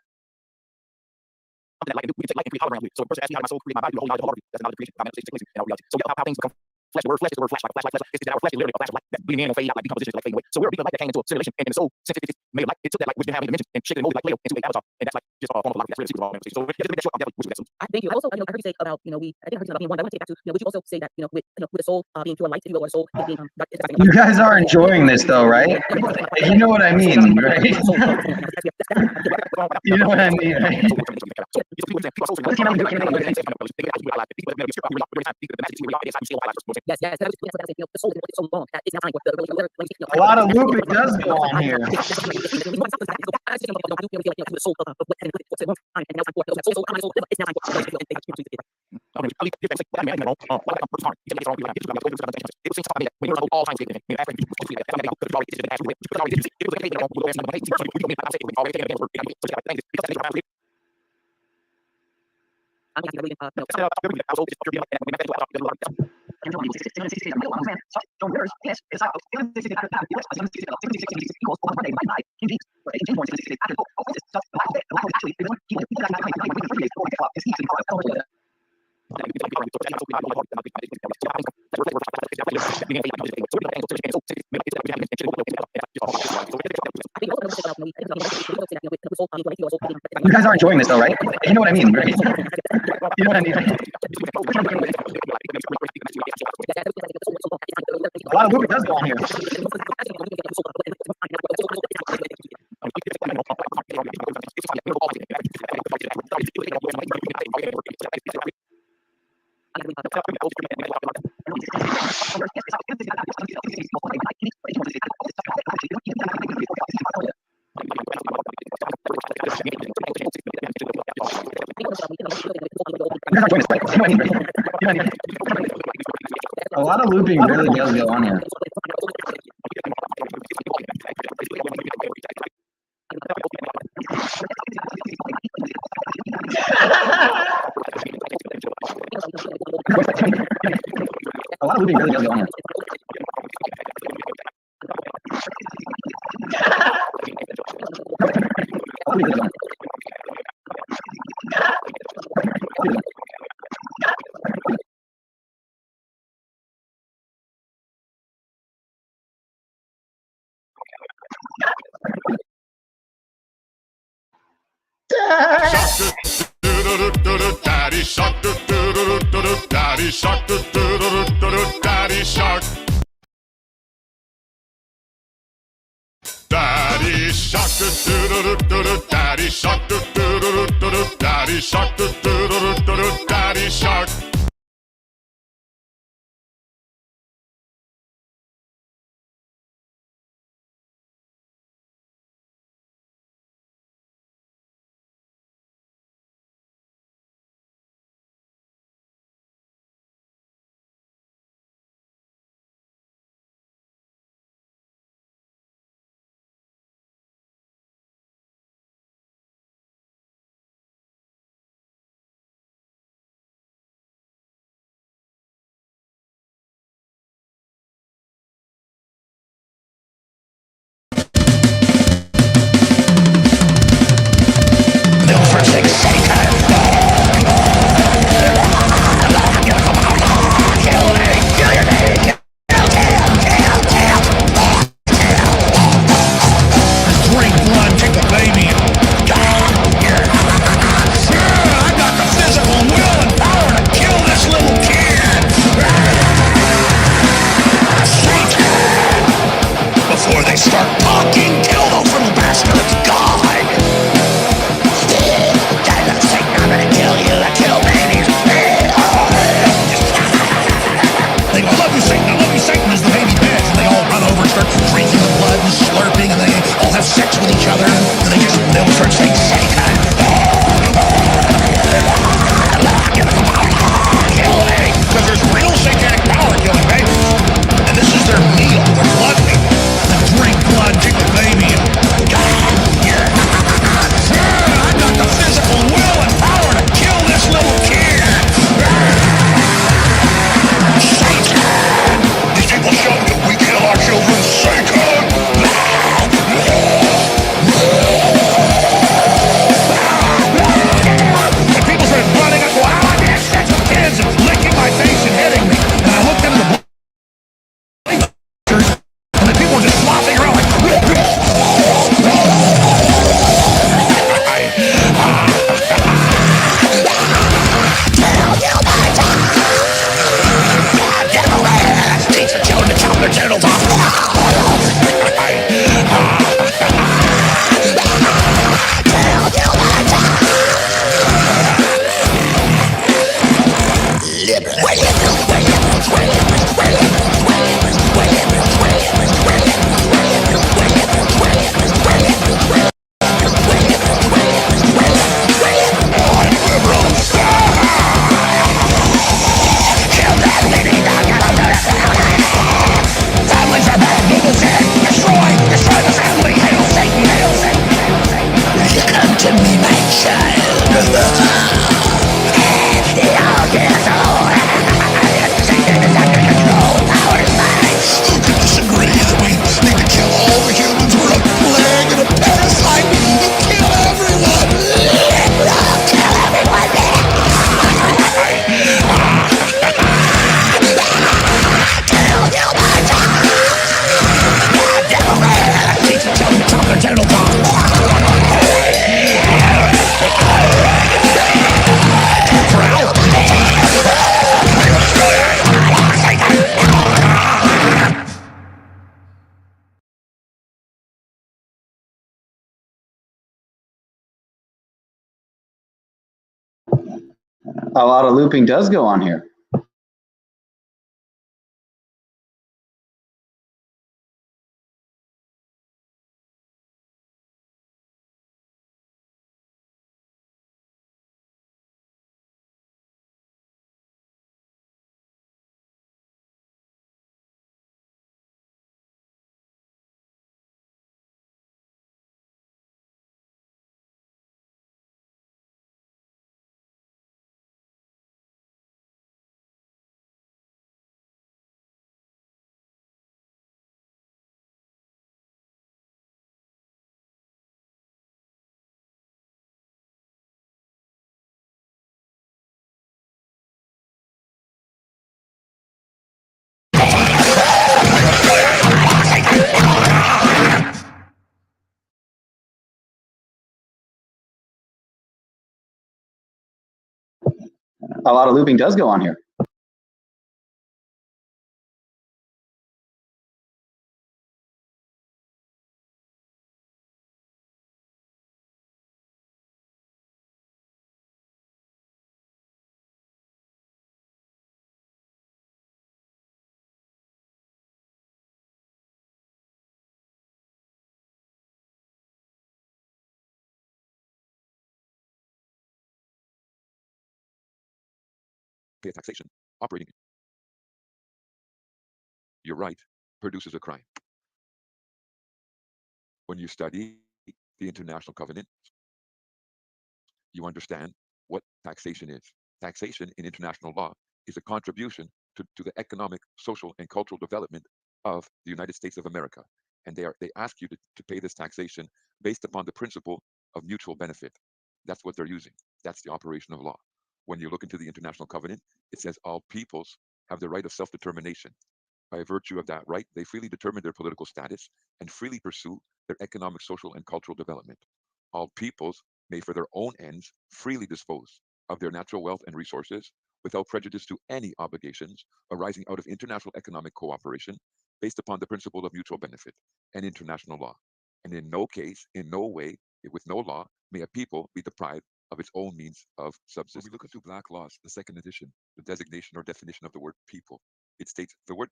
Something that light can do. We can take light and create holograms with it. So if a person asks me how did my soul create my body, through the whole knowledge of holography. That's the knowledge of creation, how manifestation takes place in our reality. So yeah, how things become flesh. The word flesh is the word flash, like a flashlight. It's that our flesh is literally a flash of light that's bleeding in and fade out like decomposition, like fading away. So we're a beacon of light that came into a simulation, and the soul, since it's made of light, it took that light, which didn't have any dimensions, and shaped it and molded like Play-Doh into a avatar. And that's like just a form of holography. That's really the secret of all manifestation. So yeah, just to make that short, I'm definitely with you with that. Thank you. I also, I heard you say about, I think I heard you say about being one, but I want to take it back to, would you also say that, with the soul being pure light, if you will, or the soul being, You guys are enjoying this, though, right? You know what I mean, right? You know what I mean, right? A lot of looping does go on here. You guys are enjoying this, though, right? You know what I mean, right? You know what I mean? A lot of looping does go on here. A lot of looping really does go on here. A lot of looping really does go on here. Daddy shark, daddy shark, daddy shark. Daddy shark, daddy shark, daddy shark, daddy shark. A lot of looping does go on here. A lot of looping does go on here. Pay taxation. Operating. Your right produces a crime. When you study the international covenant, you understand what taxation is. Taxation in international law is a contribution to the economic, social, and cultural development of the United States of America. And they ask you to pay this taxation based upon the principle of mutual benefit. That's what they're using. That's the operation of law. When you look into the international covenant, it says all peoples have the right of self-determination. By virtue of that right, they freely determine their political status and freely pursue their economic, social, and cultural development. All peoples may, for their own ends, freely dispose of their natural wealth and resources without prejudice to any obligations arising out of international economic cooperation based upon the principle of mutual benefit and international law. And in no case, in no way, with no law, may a people be deprived of its own means of subsistence. When we look into Black Laws, the second edition, the designation or definition of the word people, it states the word.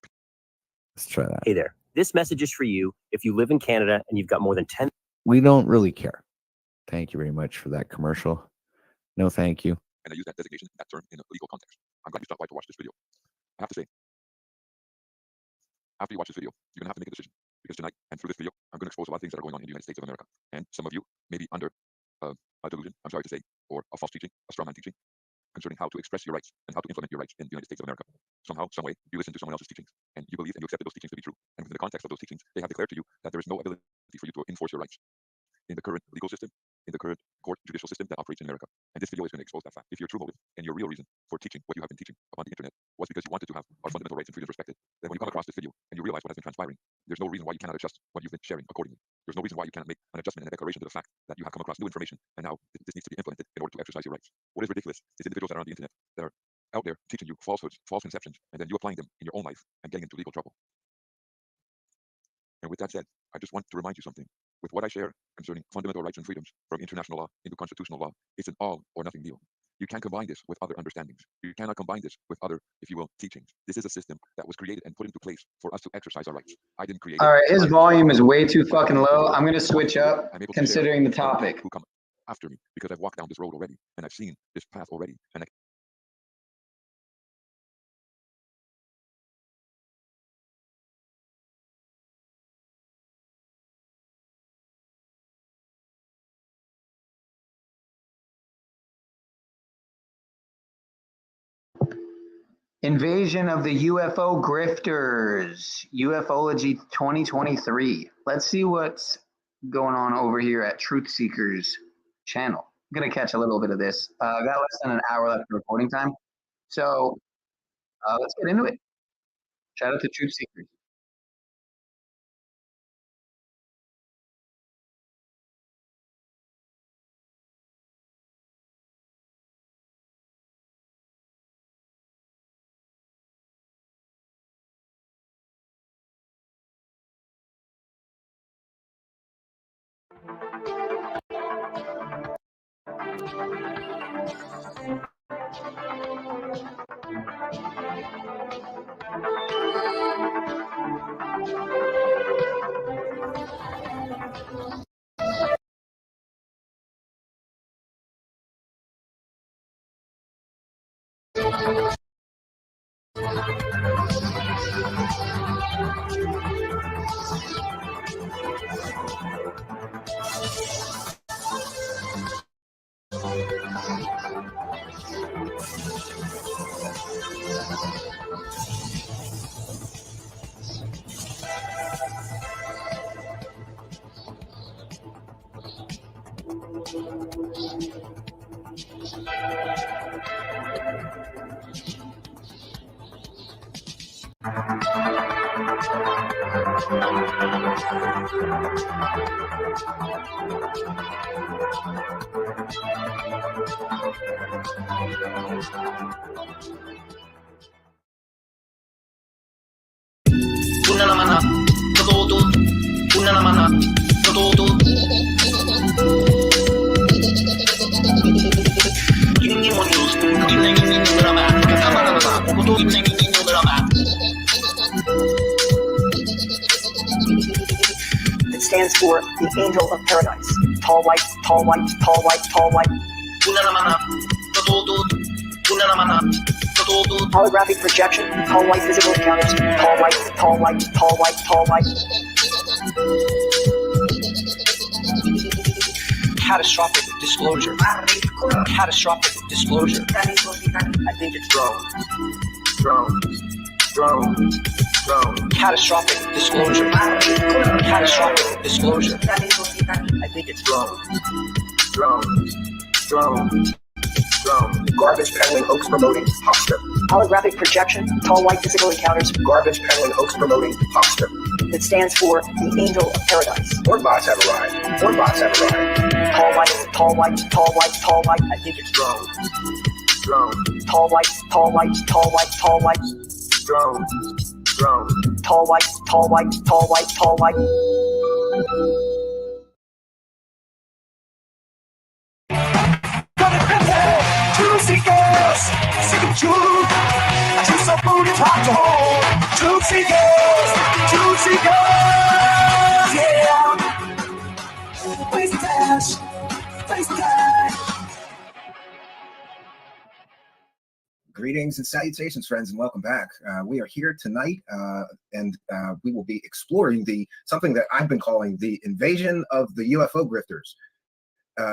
Let's try that. Hey there. This message is for you if you live in Canada and you've got more than 10. We don't really care. Thank you very much for that commercial. No, thank you. And I use that designation, that term, in a legal context. I'm glad you stopped by to watch this video. I have to say, after you watch this video, you're going to have to make a decision. Because tonight, and through this video, I'm going to expose a lot of things that are going on in the United States of America. And some of you may be under a delusion, I'm sorry to say, or a false teaching, a strawman teaching, concerning how to express your rights and how to implement your rights in the United States of America. Somehow, some way, you listen to someone else's teachings, and you believe and you accepted those teachings to be true. And within the context of those teachings, they have declared to you that there is no ability for you to enforce your rights in the current legal system, in the current court judicial system that operates in America. And this video is going to expose that fact. If your true motive and your real reason for teaching what you have been teaching upon the internet was because you wanted to have our fundamental rights and freedoms respected, then when you come across this video and you realize what has been transpiring, there's no reason why you cannot adjust what you've been sharing accordingly. There's no reason why you cannot make an adjustment and a declaration to the fact that you have come across new information and now this needs to be implemented in order to exercise your rights. What is ridiculous is individuals that are on the internet that are out there teaching you falsehoods, false conceptions, and then you applying them in your own life and getting into legal trouble. And with that said, I just want to remind you something. With what I share concerning fundamental rights and freedoms from international law into constitutional law, it's an all or nothing deal. You can't combine this with other understandings. You cannot combine this with other, if you will, teachings. This is a system that was created and put into place for us to exercise our rights. I didn't create it. All right, his volume is way too fucking low. I'm going to switch up considering the topic. Who come after me because I've walked down this road already and I've seen this path already. And Invasion of the UFO grifters, UFOlogy 2023. Let's see what's going on over here at Truth Seekers channel. I'm going to catch a little bit of this. I got less than an hour left of recording time. So let's get into it. Shout out to Truth Seekers. It stands for the angel of paradise. Tall white, tall white, tall white, tall white. Holographic projection, tall white physical encounters, tall white, tall white, tall white, tall white. Catastrophic disclosure. Catastrophic disclosure. I think it's drone. Catastrophic disclosure. Catastrophic disclosure. I think it's drone. Garbage peddling, hoax promoting, huckster. Holographic projection, tall white physical encounters. Garbage peddling, hoax promoting, huckster. It stands for the angel of paradise. More bots have arrived. More bots have arrived. Tall white, tall white, tall white, tall white. I think it's drone. Tall white, tall white, tall white, tall white. Drone. Tall white, tall white, tall white, tall white. Juicy girls, sick of truth. Juice of food is hard to hold. Juicy girls, yeah. Face dash, face dash. Greetings and salutations, friends, and welcome back. We are here tonight, and we will be exploring something that I've been calling the invasion of the UFO grifters.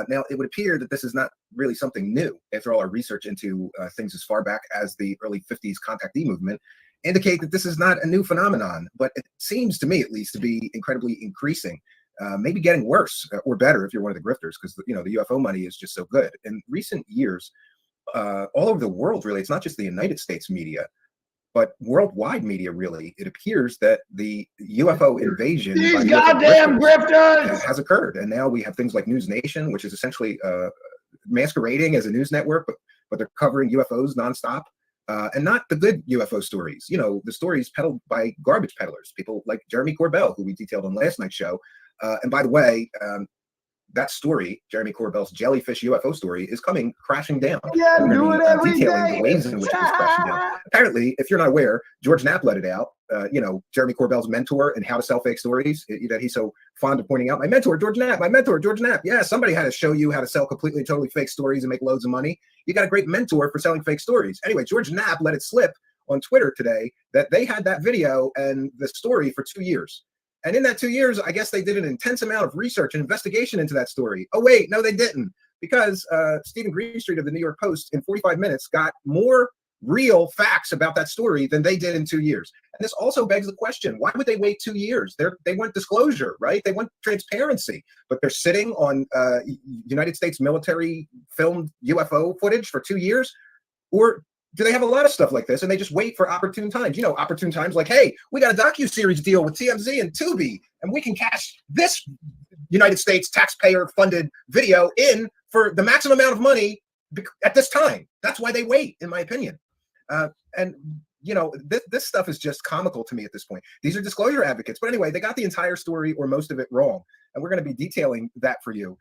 Now, it would appear that this is not really something new. After all, our research into things as far back as the early 50s contactee movement indicate that this is not a new phenomenon, but it seems to me, at least, to be incredibly increasing, maybe getting worse or better if you're one of the grifters, because the UFO money is just so good. In recent years, all over the world, really, it's not just the United States media, but worldwide media, really, it appears that the UFO invasion These goddamn grifters has occurred. And now we have things like News Nation, which is essentially masquerading as a news network, but they're covering UFOs nonstop. And not the good UFO stories, the stories peddled by garbage peddlers, people like Jeremy Corbell, who we detailed on last night's show. And by the way, that story, Jeremy Corbell's jellyfish UFO story, is coming crashing down. Yeah, do it every detailing day. the ways in which it was crashing down. Apparently, if you're not aware, George Knapp let it out. Jeremy Corbell's mentor in How to Sell Fake Stories, that he's so fond of pointing out. My mentor, George Knapp. Yeah, somebody had to show you how to sell completely and totally fake stories and make loads of money. You got a great mentor for selling fake stories. Anyway, George Knapp let it slip on Twitter today that they had that video and the story for 2 years. And in that 2 years, I guess they did an intense amount of research and investigation into that story. Oh, wait, no, they didn't. Because Stephen Greenstreet of the New York Post in 45 minutes got more real facts about that story than they did in 2 years. And this also begs the question, why would they wait 2 years? They want disclosure, right? They want transparency. But they're sitting on United States military filmed UFO footage for 2 years? Or do they have a lot of stuff like this and they just wait for opportune times? Opportune times like, hey, we got a docuseries deal with TMZ and Tubi, and we can cash this United States taxpayer-funded video in for the maximum amount of money at this time. That's why they wait, in my opinion. This stuff is just comical to me at this point. These are disclosure advocates. But anyway, they got the entire story or most of it wrong. And we're going to be detailing that for you.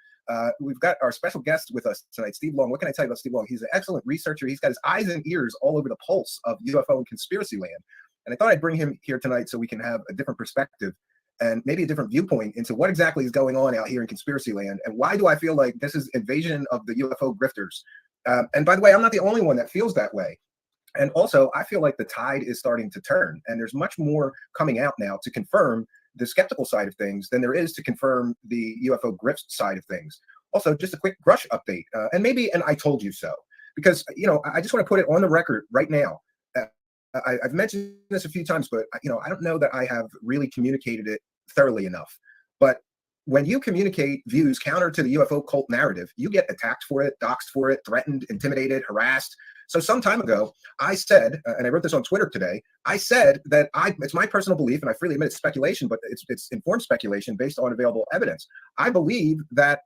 We've got our special guest with us tonight, Steve Long. What can I tell you about Steve Long? He's an excellent researcher. He's got his eyes and ears all over the pulse of UFO and conspiracy land. And I thought I'd bring him here tonight so we can have a different perspective and maybe a different viewpoint into what exactly is going on out here in conspiracy land. And why do I feel like this is invasion of the UFO grifters? And by the way, I'm not the only one that feels that way. And also, I feel like the tide is starting to turn. And there's much more coming out now to confirm the skeptical side of things than there is to confirm the UFO grift side of things. Also, just a quick Grush update, and maybe an I told you so, because, I just want to put it on the record right now. I've mentioned this a few times, but, I don't know that I have really communicated it thoroughly enough. But when you communicate views counter to the UFO cult narrative, you get attacked for it, doxxed for it, threatened, intimidated, harassed. So some time ago, I said, and I wrote this on Twitter today, I said that it's my personal belief, and I freely admit it's speculation, but it's informed speculation based on available evidence. I believe that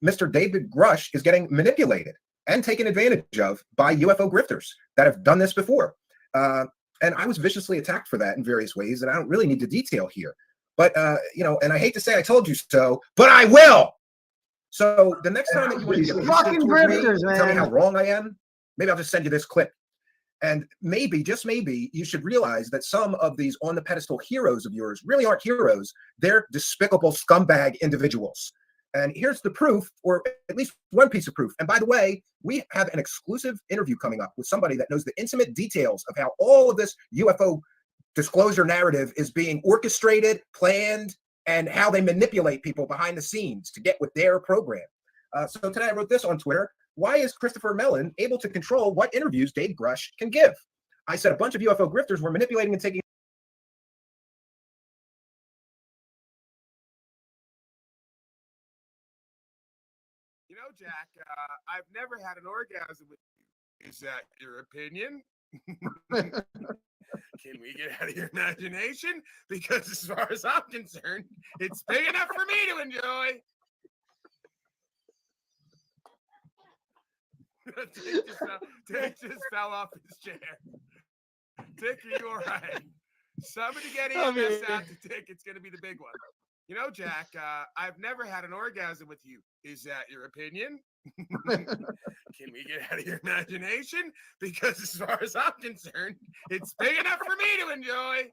Mr. David Grush is getting manipulated. and taken advantage of by UFO grifters that have done this before. And I was viciously attacked for that in various ways, and I don't really need to detail here. But, you know, and I hate to say I told you so, but I will. So the next time that you want to get fucking grifters, man, tell me how wrong I am, maybe I'll just send you this clip. And maybe, just maybe, you should realize that some of these on the pedestal heroes of yours really aren't heroes. They're despicable scumbag individuals. And here's the proof, or at least one piece of proof. And by the way, we have an exclusive interview coming up with somebody that knows the intimate details of how all of this UFO disclosure narrative is being orchestrated, planned, and how they manipulate people behind the scenes to get with their program. So today I wrote this on Twitter. Why is Christopher Mellon able to control what interviews Dave Grush can give? I said a bunch of UFO grifters were manipulating and taking. You know, Jack, I've never had an orgasm with you. Is that your opinion? Can we get out of your imagination? Because as far as I'm concerned, it's big enough for me to enjoy. Dick just fell off his chair. Dick, are you all right? Somebody get EMS out to Dick. It's going to be the big one. You know, Jack, I've never had an orgasm with you. Is that your opinion? Can we get out of your imagination? Because as far as I'm concerned, it's big enough for me to enjoy.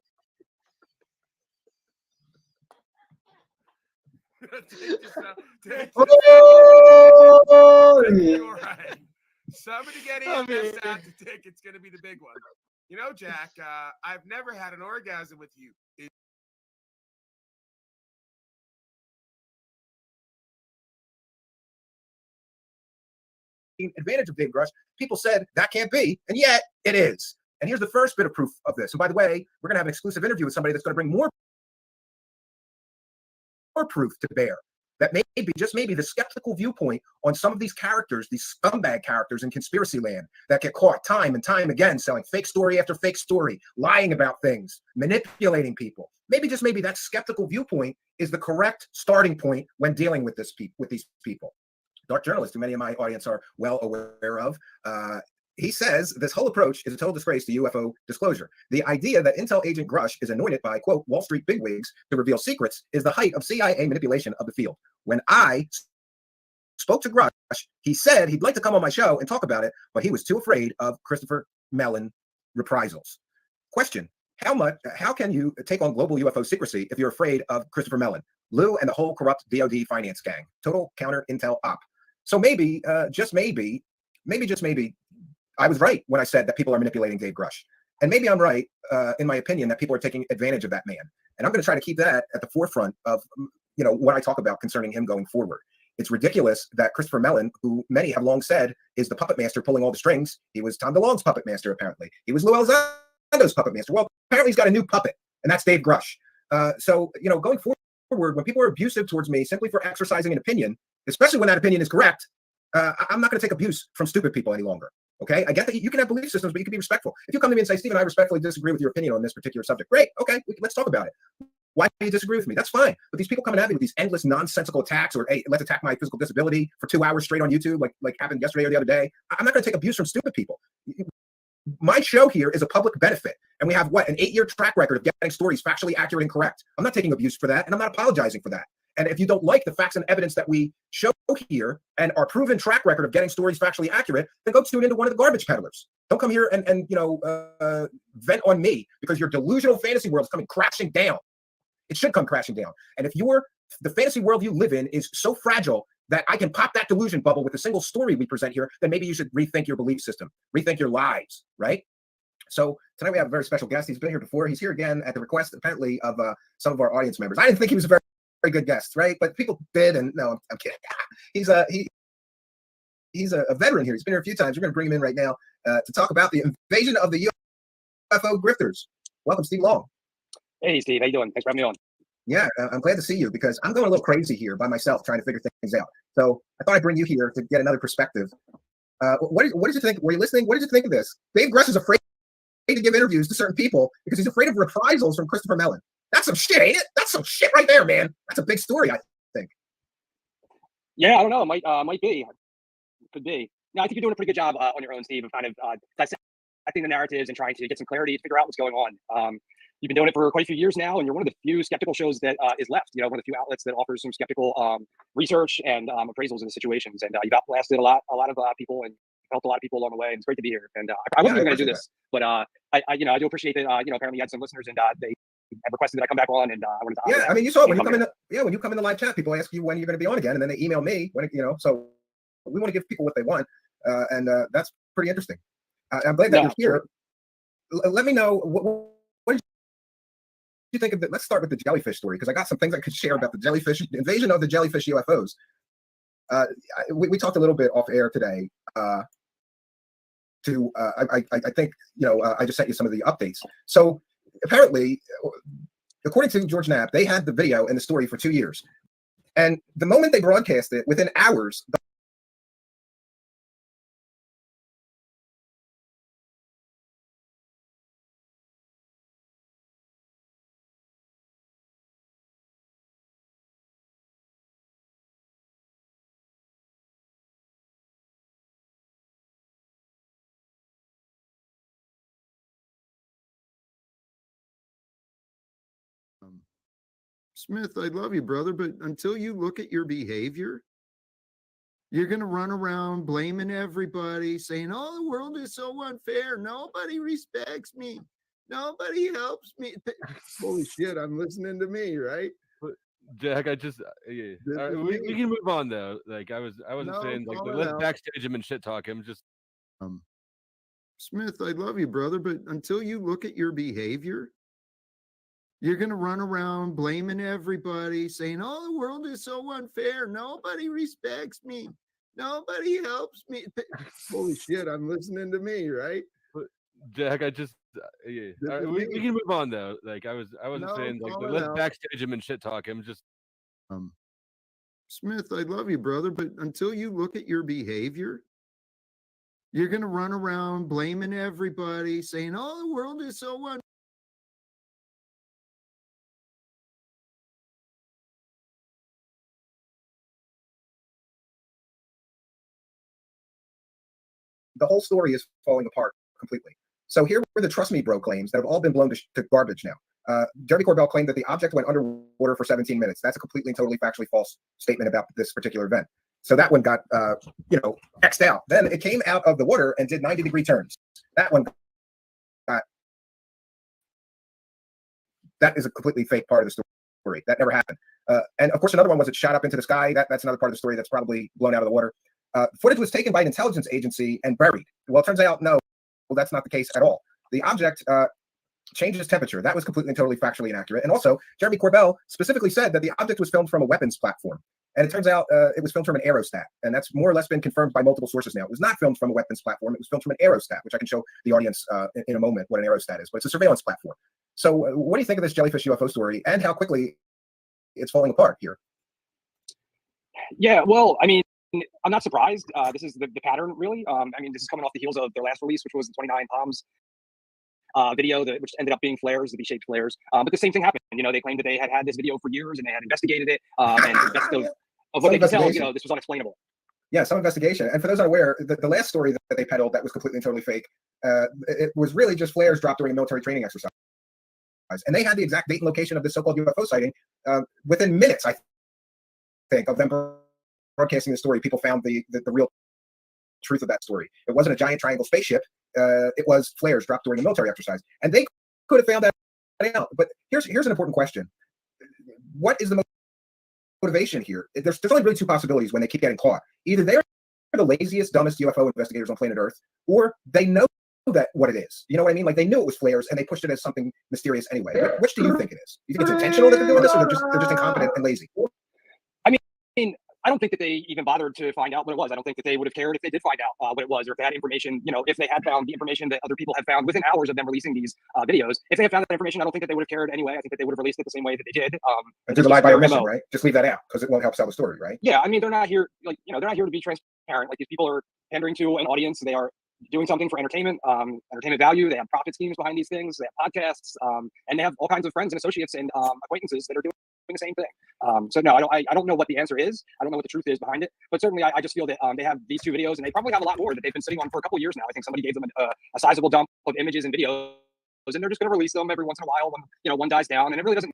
Dick, you all right? Somebody get EMS out to Dick. It's going to be the big one. You know, Jack, I've never had an orgasm with you. Advantage of Dave Grush, people said that can't be, and yet it is. And here's the first bit of proof of this. And by the way, we're going to have an exclusive interview with somebody that's going to bring more proof to bear that maybe, just maybe, the skeptical viewpoint on some of these characters, these scumbag characters in conspiracy land that get caught time and time again selling fake story after fake story, lying about things, manipulating people. Maybe, just maybe, that skeptical viewpoint is the correct starting point when dealing with these people. Dark journalist, who many of my audience are well aware of, he says this whole approach is a total disgrace to UFO disclosure. The idea that Intel agent Grush is anointed by, quote, Wall Street bigwigs to reveal secrets is the height of CIA manipulation of the field. When I spoke to Grush, he said he'd like to come on my show and talk about it, but he was too afraid of Christopher Mellon reprisals. Question: how can you take on global UFO secrecy if you're afraid of Christopher Mellon, Lou, and the whole corrupt DOD finance gang? Total counter intel op. So maybe, just maybe, I was right when I said that people are manipulating Dave Grush. And maybe I'm right in my opinion that people are taking advantage of that man. And I'm going to try to keep that at the forefront of, you know, what I talk about concerning him going forward. It's ridiculous that Christopher Mellon, who many have long said is the puppet master pulling all the strings, he was Tom DeLonge's puppet master, apparently. He was Lou Elizondo's puppet master. Well, apparently he's got a new puppet, and that's Dave Grush. So, you know, going forward, when people are abusive towards me simply for exercising an opinion, especially when that opinion is correct, I'm not going to take abuse from stupid people any longer. Okay, I get that you can have belief systems, but you can be respectful. If you come to me and say, Stephen, I respectfully disagree with your opinion on this particular subject, great. Okay, let's talk about it. Why do you disagree with me? That's fine. But these people coming at me with these endless nonsensical attacks, or hey, let's attack my physical disability for 2 hours straight on YouTube, like happened yesterday or the other day. I'm not going to take abuse from stupid people. My show here is a public benefit, and we have what, an 8-year track record of getting stories factually accurate and correct. I'm not taking abuse for that, and I'm not apologizing for that. And if you don't like the facts and evidence that we show here and our proven track record of getting stories factually accurate, then go tune into one of the garbage peddlers. Don't come here and you know, vent on me because your delusional fantasy world is coming crashing down. It should come crashing down. And if the fantasy world you live in is so fragile that I can pop that delusion bubble with a single story we present here, then maybe you should rethink your belief system, rethink your lives, right? So tonight we have a very special guest. He's been here before. He's here again at the request, apparently, of some of our audience members. I didn't think he was a very good guest, right? But people did, and no, I'm kidding. He's a veteran here. He's been here a few times. We're going to bring him in right now to talk about the invasion of the UFO grifters. Welcome, Steve Long. Hey, Steve. How you doing? Thanks for having me on. Yeah, I'm glad to see you because I'm going a little crazy here by myself trying to figure things out. So I thought I'd bring you here to get another perspective. What did you think? Were you listening? What did you think of this? Dave Grush is afraid to give interviews to certain people because he's afraid of reprisals from Christopher Mellon. That's some shit, ain't it? That's some shit right there, man. That's a big story, I think. Yeah, I don't know. It might be. Could be. No, I think you're doing a pretty good job on your own, Steve, of kind of dissecting the narratives and trying to get some clarity to figure out what's going on. You've been doing it for quite a few years now, and you're one of the few skeptical shows that is left. You know, one of the few outlets that offers some skeptical research and appraisals in the situations. And you've outlasted a lot of people and helped a lot of people along the way. And it's great to be here. And I wasn't even going to do this, but I do appreciate that. Apparently you had some listeners, and they have requested that I come back on. And I wanted to. Yeah, I mean, you saw it when you come in. When you come in the live chat, people ask you when you're going to be on again, and then they email me when So we want to give people what they want, and that's pretty interesting. I'm glad that you're here. Let me know what you think of that. Let's start with the jellyfish story, because I got some things I could share about the jellyfish, the invasion of the jellyfish UFOs. We talked a little bit off air today. I think I just sent you some of the updates. So apparently, according to George Knapp, they had the video and the story for 2 years, and the moment they broadcast it, within hours, Smith, I love you, brother, but until you look at your behavior, you're going to run around blaming everybody, saying, oh, the world is so unfair. Nobody respects me. Nobody helps me. Holy shit, I'm listening to me, right? Jack, I just we can move on though. Like I wasn't saying like let's backstage him and shit talk him. Just Smith, I love you, brother, but until you look at your behavior, you're going to run around blaming everybody, saying, oh, the world is so unfair. Nobody respects me. Nobody helps me. Holy shit, I'm listening to me, right? Jack, I just we can move on though. Like I wasn't saying like let's backstage him and shit talk him. Just Smith, I love you, brother, but until you look at your behavior, you're going to run around blaming everybody, saying, oh, the world is so unfair. The whole story is falling apart completely. So here were the trust me bro claims that have all been blown to garbage now. Jeremy Corbell claimed that the object went underwater for 17 minutes. That's a completely and totally factually false statement about this particular event. So that one got, X'd out. Then it came out of the water and did 90-degree turns. That one that is a completely fake part of the story. That never happened. And of course, another one was it shot up into the sky. That's another part of the story that's probably blown out of the water. Footage was taken by an intelligence agency and buried. Well, it turns out, no, that's not the case at all. The object changes temperature. That was completely and totally factually inaccurate. And also, Jeremy Corbell specifically said that the object was filmed from a weapons platform. And it turns out it was filmed from an aerostat. And that's more or less been confirmed by multiple sources now. It was not filmed from a weapons platform. It was filmed from an aerostat, which I can show the audience in a moment what an aerostat is. But it's a surveillance platform. So what do you think of this jellyfish UFO story and how quickly it's falling apart here? Yeah, well, I mean, I'm not surprised. This is the pattern, really. I mean, this is coming off the heels of their last release, which was the 29 Palms video, which ended up being flares, the V-shaped flares. But the same thing happened. They claimed that they had this video for years and they had investigated it. And the best of what they could tell, this was unexplainable. Yeah, some investigation. And for those unaware, the last story that they peddled that was completely and totally fake, it was really just flares dropped during a military training exercise. And they had the exact date and location of this so-called UFO sighting within minutes, I think, of them broadcasting the story. People found the real truth of that story. It wasn't a giant triangle spaceship. It was flares dropped during a military exercise. And they could have found that out. But here's an important question. What is the motivation here? There's only really two possibilities when they keep getting caught. Either they're the laziest, dumbest UFO investigators on planet Earth, or they know that what it is. You know what I mean? Like they knew it was flares and they pushed it as something mysterious anyway. Which do you think it is? You think it's intentional that they're doing this, or they're just incompetent and lazy? I mean, I don't think that they even bothered to find out what it was. I don't think that they would have cared if they did find out what it was, or if they had information, if they had found the information that other people had found within hours of them releasing these videos. If they had found that information, I don't think that they would have cared anyway. I think that they would have released it the same way that they did. And to lie by omission, right? Just leave that out because it won't help sell the story, right? Yeah, I mean, they're not here, they're not here to be transparent. Like these people are pandering to an audience. They are doing something for entertainment value. They have profit schemes behind these things. They have podcasts, and they have all kinds of friends and associates and acquaintances that are doing the same thing. So no, I don't know what the answer is. I don't know what the truth is behind it, but certainly I just feel that they have these 2 videos, and they probably have a lot more that they've been sitting on for a couple of years now. I think somebody gave them a sizable dump of images and videos, and they're just going to release them every once in a while when one dies down, and it really doesn't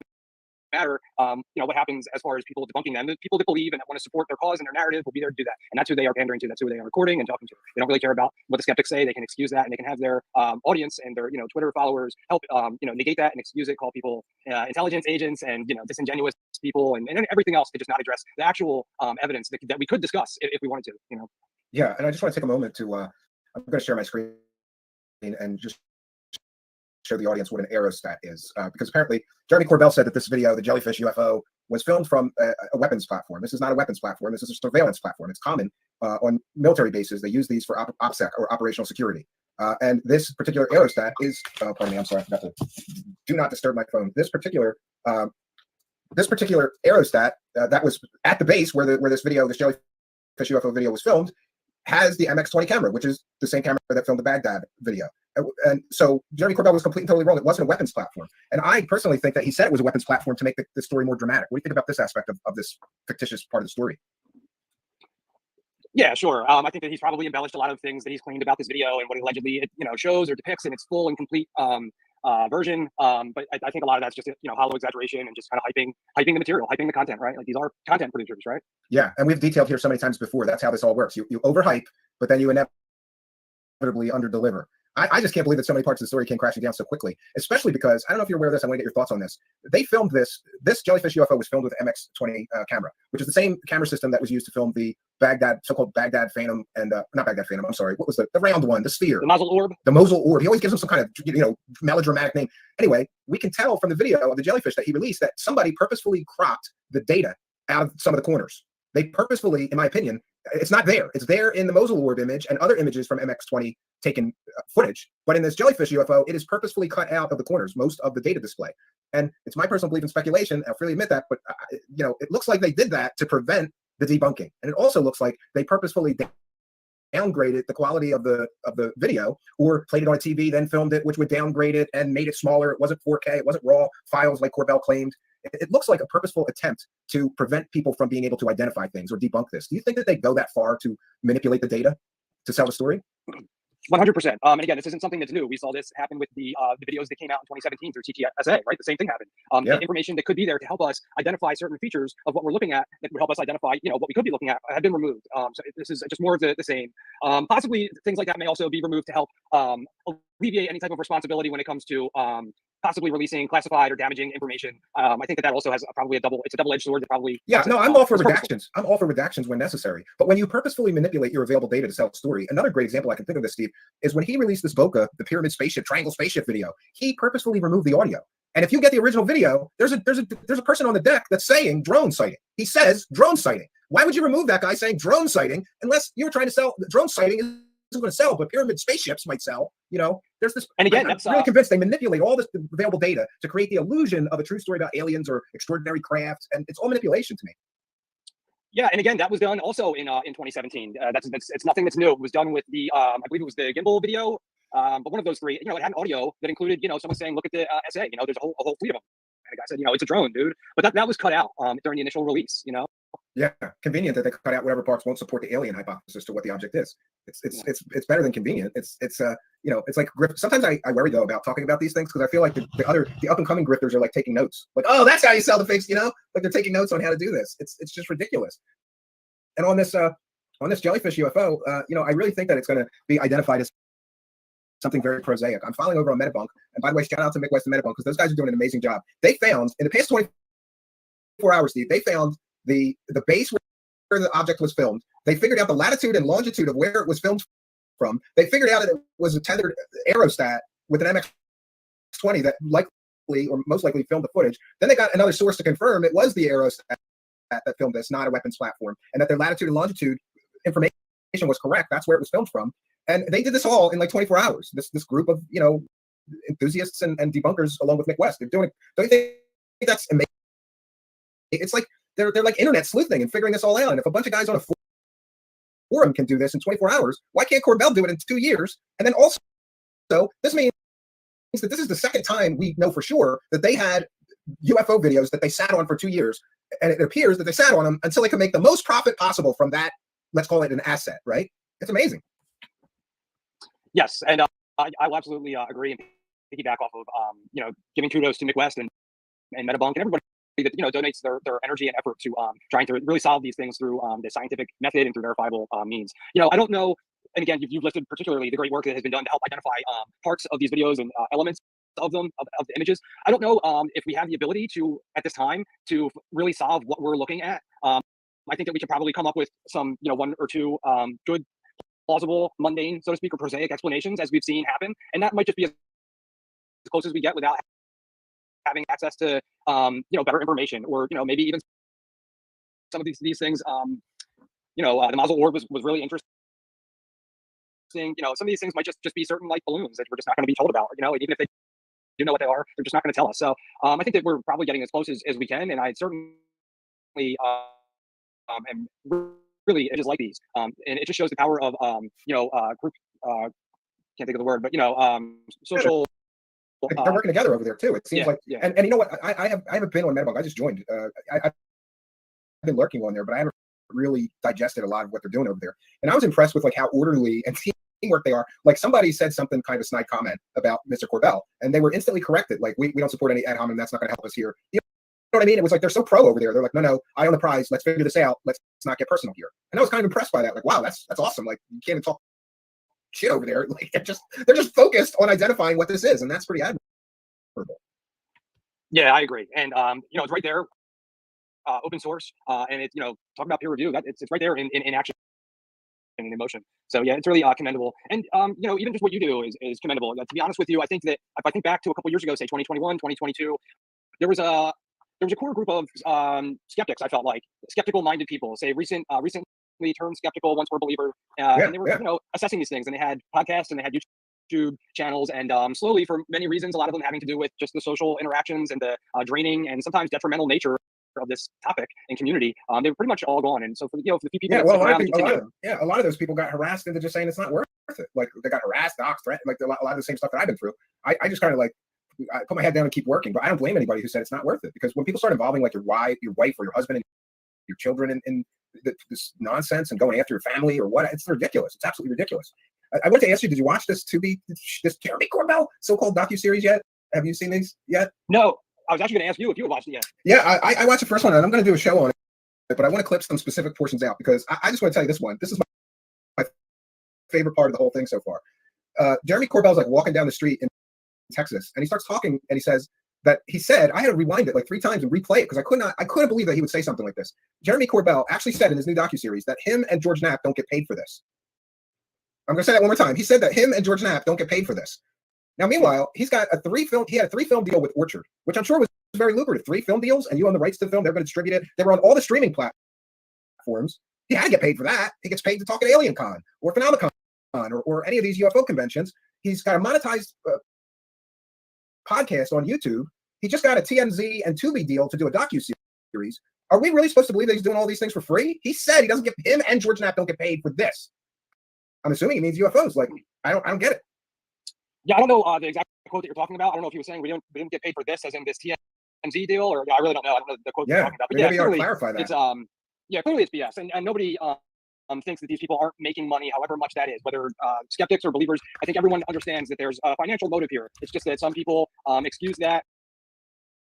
matter what happens as far as people debunking them. The people that believe and that want to support their cause and their narrative will be there to do that, and that's who they are pandering to. That's who they are recording and talking to. They don't really care about what the skeptics say. They can excuse that, and they can have their audience and their Twitter followers help negate that and excuse it, call people intelligence agents and disingenuous people and everything else to just not address the actual evidence that we could discuss if we wanted to. Yeah, and I just want to take a moment to I'm going to share my screen and just show the audience what an aerostat is, because apparently Jeremy Corbell said that this video, the jellyfish UFO, was filmed from a weapons platform. This is not a weapons platform. This is a surveillance platform. It's common on military bases. They use these for OPSEC or operational security. And this particular aerostat is, pardon me, I'm sorry, I forgot to do not disturb my phone. This particular aerostat that was at the base where this jellyfish UFO video was filmed has the MX-20 camera, which is the same camera that filmed the Baghdad video. And so Jeremy Corbell was completely and totally wrong. It wasn't a weapons platform. And I personally think that he said it was a weapons platform to make the story more dramatic. What do you think about this aspect of this fictitious part of the story? Yeah, sure. I think that he's probably embellished a lot of things that he's claimed about this video and what allegedly it shows or depicts in its full and complete version. But I think a lot of that's just hollow exaggeration and just kind of hyping the material, hyping the content, right? Like these are content producers, right? Yeah, and we've detailed here so many times before. That's how this all works. You overhype, but then you inevitably underdeliver. I just can't believe that so many parts of the story came crashing down so quickly, especially because, I don't know if you're aware of this, I want to get your thoughts on this. They filmed this jellyfish UFO was filmed with MX-20 camera, which is the same camera system that was used to film the so-called Baghdad Phantom and, not Baghdad Phantom, I'm sorry, what was the round one, the sphere? The Mosul Orb? The Mosul Orb. He always gives them some kind of, melodramatic name. Anyway, we can tell from the video of the jellyfish that he released that somebody purposefully cropped the data out of some of the corners. They purposefully, in my opinion, it's not there. It's there in the Mosul Orb image and other images from MX-20 taken footage. But in this jellyfish UFO, it is purposefully cut out of the corners, most of the data display. And it's my personal belief and speculation, I'll freely admit that, but it looks like they did that to prevent the debunking. And it also looks like they purposefully downgraded the quality of the video, or played it on a TV, then filmed it, which would downgrade it and made it smaller. It wasn't 4K, it wasn't raw files like Corbell claimed. It looks like a purposeful attempt to prevent people from being able to identify things or debunk this. Do you think that they go that far to manipulate the data to sell the story? 100%. And again, this isn't something that's new. We saw this happen with the videos that came out in 2017 through TTSA, right? The same thing happened. The information that could be there to help us identify certain features of what we're looking at that would help us identify, what we could be looking at had been removed. So this is just more of the same. Possibly things like that may also be removed to help alleviate any type of responsibility when it comes to possibly releasing classified or damaging information. I think that also has probably it's a double-edged sword that probably. Yeah, no, I'm all for redactions. I'm all for redactions when necessary. But when you purposefully manipulate your available data to sell a story, another great example I can think of this, Steve, is when he released this Boca, the pyramid spaceship, triangle spaceship video, he purposefully removed the audio. And if you get the original video, there's a person on the deck that's saying drone sighting. He says drone sighting. Why would you remove that guy saying drone sighting unless you were trying to sell drone sighting? Isn't going to sell, but pyramid spaceships might sell. There's this. And again, I'm really convinced they manipulate all this available data to create the illusion of a true story about aliens or extraordinary crafts, and it's all manipulation to me. Yeah, and again, that was done also in 2017. It's nothing that's new. It was done with the I believe it was the gimbal video, but one of those three. It had an audio that included someone saying, "Look at the SA." There's a whole fleet of them. And the guy said, "It's a drone, dude." But that was cut out during the initial release. Yeah, convenient that they cut out whatever parts won't support the alien hypothesis to what the object is. It's better than convenient. It's like sometimes I worry though about talking about these things because I feel like the up and coming grifters are like taking notes. Like, oh, that's how you sell the fakes, like they're taking notes on how to do this. It's just ridiculous. And on this jellyfish UFO, I really think that it's going to be identified as something very prosaic. I'm following over on Metabunk, and by the way, shout out to Mick West and Metabunk because those guys are doing an amazing job. They found in the past 24 hours, Steve, they found the base where the object was filmed. They figured out the latitude and longitude of where it was filmed from. They figured out that it was a tethered aerostat with an MX-20 that likely or most likely filmed the footage. Then they got another source to confirm it was the aerostat that filmed this, not a weapons platform, and that their latitude and longitude information was correct. That's where it was filmed from. And they did this all in like 24 hours. This group of enthusiasts and debunkers along with Mick West. They're doing it. Don't you think that's amazing? It's like they're like internet sleuthing and figuring this all out. And if a bunch of guys on a forum can do this in 24 hours, why can't Corbell do it in 2 years? And then also, this means that this is the second time we know for sure that they had UFO videos that they sat on for 2 years, and it appears that they sat on them until they could make the most profit possible from that. Let's call it an asset, right? It's amazing. Yes, and I will absolutely agree and piggyback off of giving kudos to Nick West and Metabunk and everybody that donates their energy and effort to trying to really solve these things through the scientific method and through verifiable means. I don't know, and again, you've listed particularly the great work that has been done to help identify parts of these videos and elements of them, of the images. I don't know if we have the ability to, at this time, to really solve what we're looking at. I think that we could probably come up with some, one or two good, plausible, mundane, so to speak, or prosaic explanations as we've seen happen. And that might just be as close as we get without having access to, better information, or, maybe even some of these things. The Mazel orb was really interesting. Some of these things might just be certain like balloons that we're just not going to be told about. And even if they do know what they are, they're just not going to tell us. So I think that we're probably getting as close as we can, and I certainly am really just like these. And it just shows the power of group. Can't think of the word, but social. They're working together over there too. It seems like, yeah. And you know what? I haven't been on Metabunk. I just joined. I've been lurking on there, but I haven't really digested a lot of what they're doing over there. And I was impressed with like how orderly and teamwork they are. Like somebody said something kind of a snide comment about Mr. Corbell, and they were instantly corrected. Like we don't support any ad hominem. That's not going to help us here. You know what I mean? It was like they're so pro over there. They're like, no, I own the prize. Let's figure this out. Let's not get personal here. And I was kind of impressed by that. Like, wow, that's awesome. Like you can't even talk shit over there. Like they're just focused on identifying what this is, and that's pretty admirable. Yeah, I agree. And it's right there, open source, and it's talking about peer review. That it's right there in action and in emotion. So yeah, it's really commendable. And even just what you do is commendable. To be honest with you, I think that if I think back to a couple years ago, say 2021, 2022, there was a core group of skeptics. I felt like skeptical-minded people, say recently turned skeptical, once were a believer, and they were assessing these things. And they had podcasts and they had YouTube channels, and slowly, for many reasons, a lot of them having to do with just the social interactions and the draining and sometimes detrimental nature of this topic and community, they were pretty much all gone. And so for the few people, a lot of those people got harassed into just saying it's not worth it. Like they got harassed, doxed, threatened, like a lot of the same stuff that I've been through. I just kind of like I put my head down and keep working, but I don't blame anybody who said it's not worth it, because when people start involving like your wife or your husband and your children in this nonsense and going after your family or what, it's ridiculous. It's absolutely ridiculous. I want to ask you, did you watch this Jeremy Corbell so-called docuseries yet? Have you seen these yet? No, I was actually going to ask you if you had watched it yet. Yeah, I watched the first one, and I'm going to do a show on it, but I want to clip some specific portions out, because I just want to tell you this one. This is my favorite part of the whole thing so far. Jeremy Corbell's like walking down the street in Texas, and he starts talking, and he says that he said, I had to rewind it like 3 times and replay it because I couldn't believe that he would say something like this. Jeremy Corbell actually said in his new docuseries that him and George Knapp don't get paid for this. I'm going to say that one more time. He said that him and George Knapp don't get paid for this. Now, meanwhile, he had a 3-film deal with Orchard, which I'm sure was very lucrative. 3 film deals, and you own the rights to the film. They're going to distribute it. They were on all the streaming platforms. He had to get paid for that. He gets paid to talk at ALiEN Con or Phenomicon or any of these UFO conventions. He's got a monetized podcast on YouTube. He just got a TMZ and Tubi deal to do a docuseries. Are we really supposed to believe that he's doing all these things for free? He said him and George Knapp don't get paid for this. I'm assuming he means UFOs. Like, I don't get it. Yeah, I don't know the exact quote that you're talking about. I don't know if he was saying we didn't get paid for this, as in this TMZ deal, or I really don't know. I don't know the quote you're talking about. But maybe clearly, clarify that. It's clearly it's BS, and nobody thinks that these people aren't making money, however much that is, whether skeptics or believers. I think everyone understands that there's a financial motive here. It's just that some people excuse that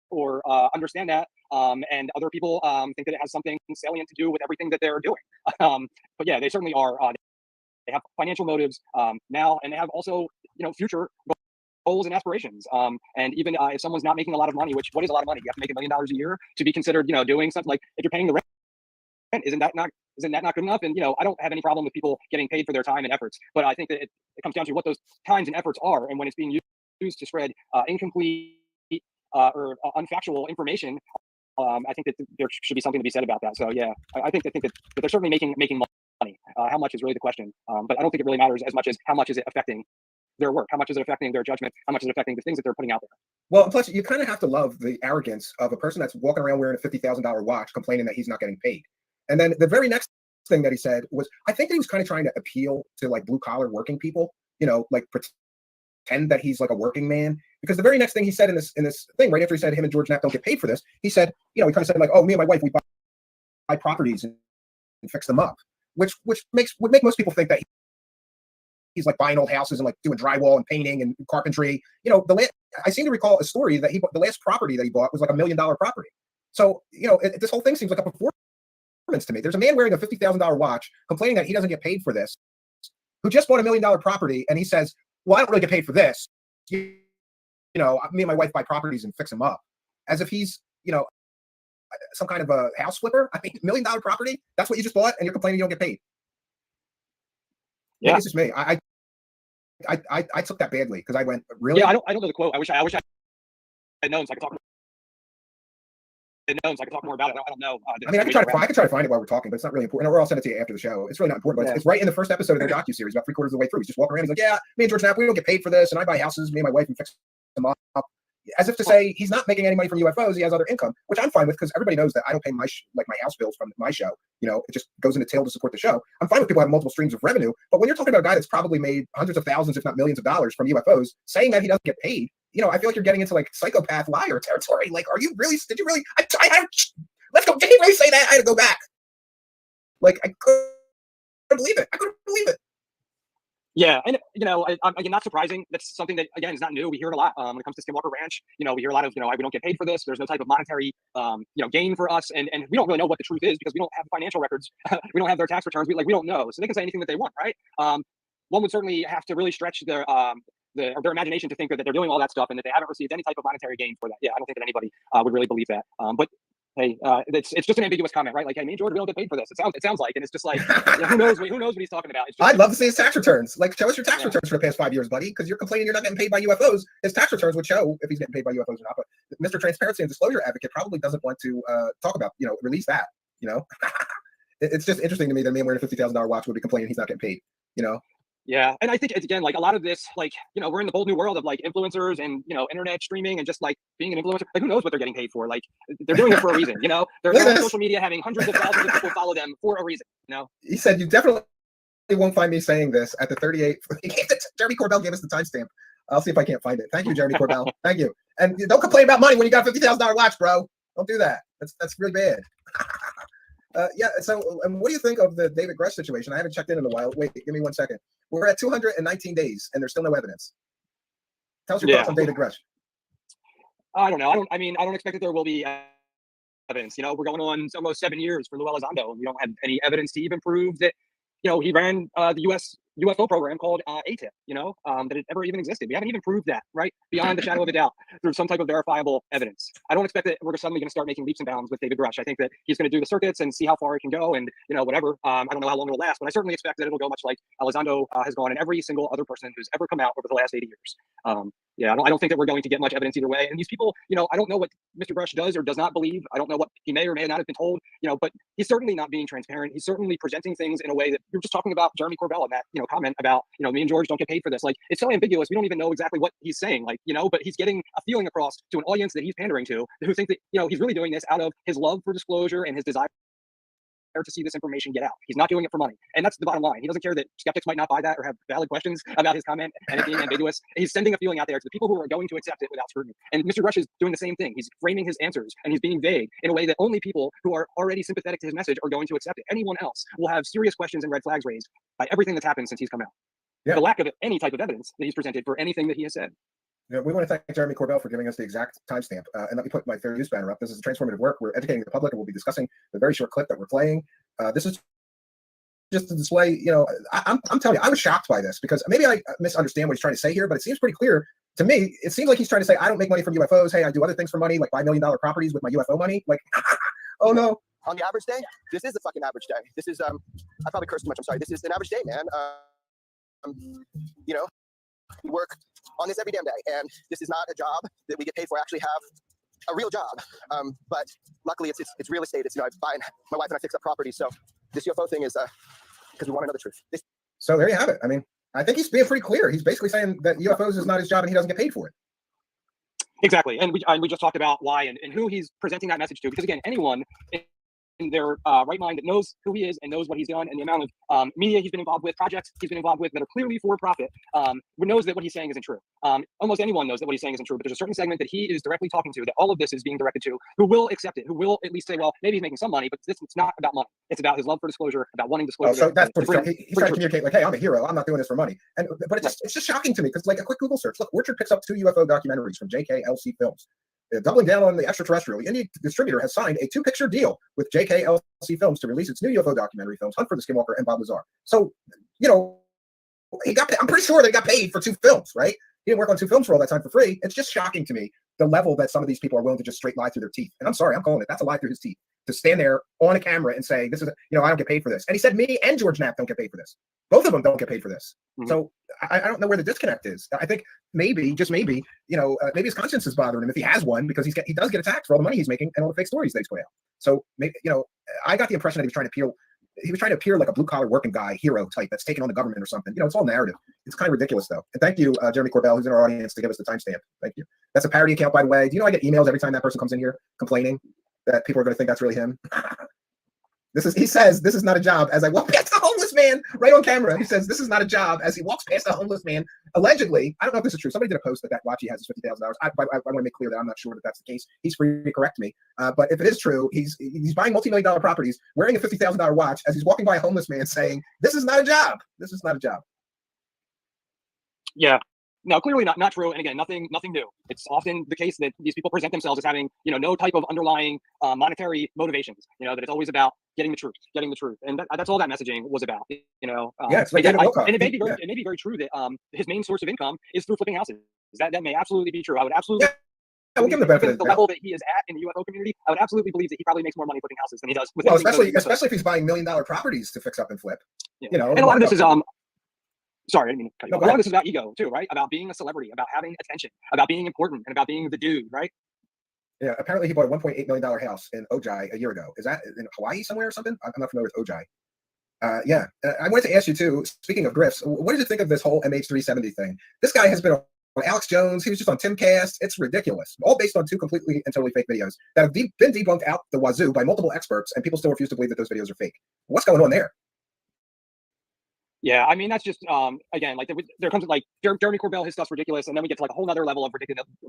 or understand that, and other people think that it has something salient to do with everything that they're doing. But yeah, they certainly are. They have financial motives now, and they have also future goals and aspirations. And even if someone's not making a lot of money, what is a lot of money? You have to make $1 million a year to be considered, doing something. Like if you're paying the rent, isn't that not good enough? And I don't have any problem with people getting paid for their time and efforts, but I think that it comes down to what those times and efforts are, and when it's being used to spread incomplete or unfactual information, I think that there should be something to be said about that. So yeah, I think that they're certainly making money. How much is really the question, but I don't think it really matters as much as how much is it affecting their work, how much is it affecting their judgment, how much is it affecting the things that they're putting out there. Well, plus you kind of have to love the arrogance of a person that's walking around wearing a $50,000 watch complaining that he's not getting paid. And then the very next thing that he said was, I think that he was kind of trying to appeal to like blue collar working people, like pretend that he's like a working man? Because the very next thing he said in this thing, right after he said him and George Knapp don't get paid for this, he said, he kind of said like, oh, me and my wife, we buy properties and fix them up, which would make most people think that he's like buying old houses and like doing drywall and painting and carpentry. I seem to recall a story that the last property that he bought was like $1 million property. So, this whole thing seems like a performance to me. There's a man wearing a $50,000 watch complaining that he doesn't get paid for this, who just bought $1 million property, and he says, well, I don't really get paid for this. Me and my wife buy properties and fix them up, as if he's, some kind of a house flipper. I mean, $1 million property, that's what you just bought, and you're complaining you don't get paid. Yeah, this is me. I took that badly because I went, really? Yeah, I don't know the quote. I wish I had known so I could talk. I could talk more about it. I don't know. I mean, I could try to find it while we're talking, but it's not really important. Or I'll send it to you after the show. It's really not important, but it's right in the first episode of their docuseries, about 3/4 of the way through. He's just walking around. He's like, yeah, me and George Knapp, we don't get paid for this, and I buy houses, me and my wife, and fix them up. As if to say he's not making any money from UFOs, he has other income, which I'm fine with because everybody knows that I don't pay my house bills from my show. It just goes in the tail to support the show. I'm fine with people having multiple streams of revenue, but when you're talking about a guy that's probably made hundreds of thousands, if not millions of dollars from UFOs, saying that he doesn't get paid, I feel like you're getting into like psychopath liar territory. Like, did you really, let's go, did he really say that? I had to go back. Like, I couldn't believe it. Yeah, and again, not surprising. That's something that again is not new. We hear it a lot when it comes to Skinwalker Ranch. We hear a lot of we don't get paid for this. There's no type of monetary gain for us, and we don't really know what the truth is because we don't have financial records. We don't have their tax returns. We don't know. So they can say anything that they want, right? One would certainly have to really stretch their imagination to think that they're doing all that stuff and that they haven't received any type of monetary gain for that. Yeah, I don't think that anybody would really believe that. But hey, it's just an ambiguous comment, right? Like, hey, me and George, we don't get paid for this. It sounds like, and it's just like, who knows what he's talking about. I'd love to see his tax returns. Like, show us your tax returns for the past 5 years, buddy, because you're complaining you're not getting paid by UFOs. His tax returns would show if he's getting paid by UFOs or not. But Mr. Transparency and Disclosure Advocate probably doesn't want to talk about, release that. It's just interesting to me that a man wearing a $50,000 watch would be complaining he's not getting paid. Yeah, and I think again, like a lot of this, we're in the bold new world of like influencers and internet streaming and just like being an influencer. Like, who knows what they're getting paid for? Like, they're doing it for a reason. They're on social media having hundreds of thousands of people follow them for a reason. He said, you definitely won't find me saying this at the 38. Jeremy Corbell gave us the timestamp. I'll see if I can't find it. Thank you, Jeremy Corbell. Thank you. And don't complain about money when you got a $50,000 watch, bro. Don't do that. That's really bad. Yeah. So, what do you think of the David Grush situation? I haven't checked in a while. Wait, give me 1 second. We're at 219 days, and there's still no evidence. Tell us your thoughts on David Grush. I don't know. I don't expect that there will be evidence. We're going on almost 7 years for Lou Elizondo, and we don't have any evidence to even prove that, he ran the U.S. UFO program called ATIP, that it ever even existed. We haven't even proved that, right? Beyond the shadow of a doubt, through some type of verifiable evidence. I don't expect that we're suddenly going to start making leaps and bounds with David Grush. I think that he's going to do the circuits and see how far it can go and, whatever. I don't know how long it'll last, but I certainly expect that it'll go much like Elizondo has gone and every single other person who's ever come out over the last 80 years. Yeah, I don't think that we're going to get much evidence either way. And these people, I don't know what Mr. Grush does or does not believe. I don't know what he may or may not have been told, but he's certainly not being transparent. He's certainly presenting things in a way that you're just talking about Jeremy Corbell and that, comment about, me and George don't get paid for this. Like, it's so ambiguous. We don't even know exactly what he's saying, but he's getting a feeling across to an audience that he's pandering to, who think that, he's really doing this out of his love for disclosure and his desire to see this information get out. He's not doing it for money. And that's the bottom line. He doesn't care that skeptics might not buy that or have valid questions about his comment and it being ambiguous. He's sending a feeling out there to the people who are going to accept it without scrutiny. And Mr. Grush is doing the same thing. He's framing his answers and he's being vague in a way that only people who are already sympathetic to his message are going to accept it. Anyone else will have serious questions and red flags raised by everything that's happened since he's come out. Yeah. The lack of any type of evidence that he's presented for anything that he has said. Yeah, we want to thank Jeremy Corbell for giving us the exact timestamp. And let me put my fair use banner up. This is transformative work. We're educating the public, and we'll be discussing the very short clip that we're playing. This is just to display, I'm telling you, I was shocked by this because maybe I misunderstand what he's trying to say here, but it seems pretty clear to me. It seems like he's trying to say, I don't make money from UFOs. Hey, I do other things for money, like buy $1 million properties with my UFO money. Like, oh no. On the average day, this is a fucking average day. This is, I probably cursed too much. I'm sorry. This is an average day, man. We work on this every damn day, and this is not a job that we get paid for. I actually have a real job, but luckily it's real estate. It's I buy, my wife and I fix up properties. So this UFO thing is because we want to know the truth. So there you have it. I mean, I think he's being pretty clear. He's basically saying that UFOs is not his job and he doesn't get paid for it. Exactly, and we just talked about why and who he's presenting that message to. Because again, anyone their right mind that knows who he is and knows what he's done, and the amount of media he's been involved with, projects he's been involved with that are clearly for profit, knows that what he's saying isn't true. Almost anyone knows that what he's saying isn't true, but there's a certain segment that he is directly talking to, that all of this is being directed to, who will accept it, who will at least say, well, maybe he's making some money, but it's not about money. It's about his love for disclosure, about wanting disclosure. Oh, so that's what he's trying to communicate, like, hey, I'm a hero. I'm not doing this for money. But it's just shocking to me because, like, a quick Google search. Look, Orchard picks up 2 UFO documentaries from JKLC Films. Doubling down on the extraterrestrial, the indie distributor has signed a 2-picture deal with JKLC Films to release its new UFO documentary films, Hunt for the Skinwalker and Bob Lazar. So, you know, I'm pretty sure they got paid for 2 films, right? He didn't work on 2 films for all that time for free. It's just shocking to me, the level that some of these people are willing to just straight lie through their teeth. And I'm sorry, I'm calling it. That's a lie through his teeth. To stand there on a camera and say, this is, I don't get paid for this. And he said me and George Knapp don't get paid for this. Both of them don't get paid for this. Mm-hmm. So I don't know where the disconnect is. I think maybe, just maybe, maybe his conscience is bothering him if he has one, because he does get attacked for all the money he's making and all the fake stories that he's putting out. So maybe, I got the impression that he was trying to appear like a blue collar working guy hero type that's taking on the government or something. It's all narrative. It's kind of ridiculous though. And thank you, Jeremy Corbell, who's in our audience, to give us the timestamp. Thank you. That's a parody account, by the way. Do you know I get emails every time that person comes in here complaining that people are going to think that's really him? He says, this is not a job, as I walk past a homeless man right on camera. He says, this is not a job, as he walks past a homeless man. Allegedly, I don't know if this is true. Somebody did a post that Watchy has his $50,000. I want to make clear that I'm not sure that that's the case. He's free to correct me. But if it is true, he's buying multi-million-dollar properties, wearing a $50,000 watch as he's walking by a homeless man saying, this is not a job. This is not a job. Yeah. No, clearly not true. And again, nothing new. It's often the case that these people present themselves as having, no type of underlying monetary motivations. That it's always about getting the truth. And that's all that messaging was about. And it may be very true that his main source of income is through flipping houses. That may absolutely be true. I would absolutely. Yeah, we'll give him the benefit of the level that he is at in the UFO community. I would absolutely believe that he probably makes more money flipping houses than he does. Well, especially if he's buying $1 million properties to fix up and flip. Yeah. And a lot of this is sorry, I didn't mean to cut you off. A lot of this is about ego too, right? About being a celebrity, about having attention, about being important, and about being the dude, right? Yeah, apparently he bought a $1.8 million house in Ojai a year ago. Is that in Hawaii somewhere or something? I'm not familiar with Ojai. Yeah, I wanted to ask you too, speaking of grifts, what did you think of this whole MH370 thing? This guy has been on Alex Jones. He was just on Timcast. It's ridiculous. All based on 2 completely and totally fake videos that have been debunked out the wazoo by multiple experts, and people still refuse to believe that those videos are fake. What's going on there? Yeah, I mean, that's just, again, like there comes like Jeremy Corbell, his stuff's ridiculous. And then we get to like a whole nother level of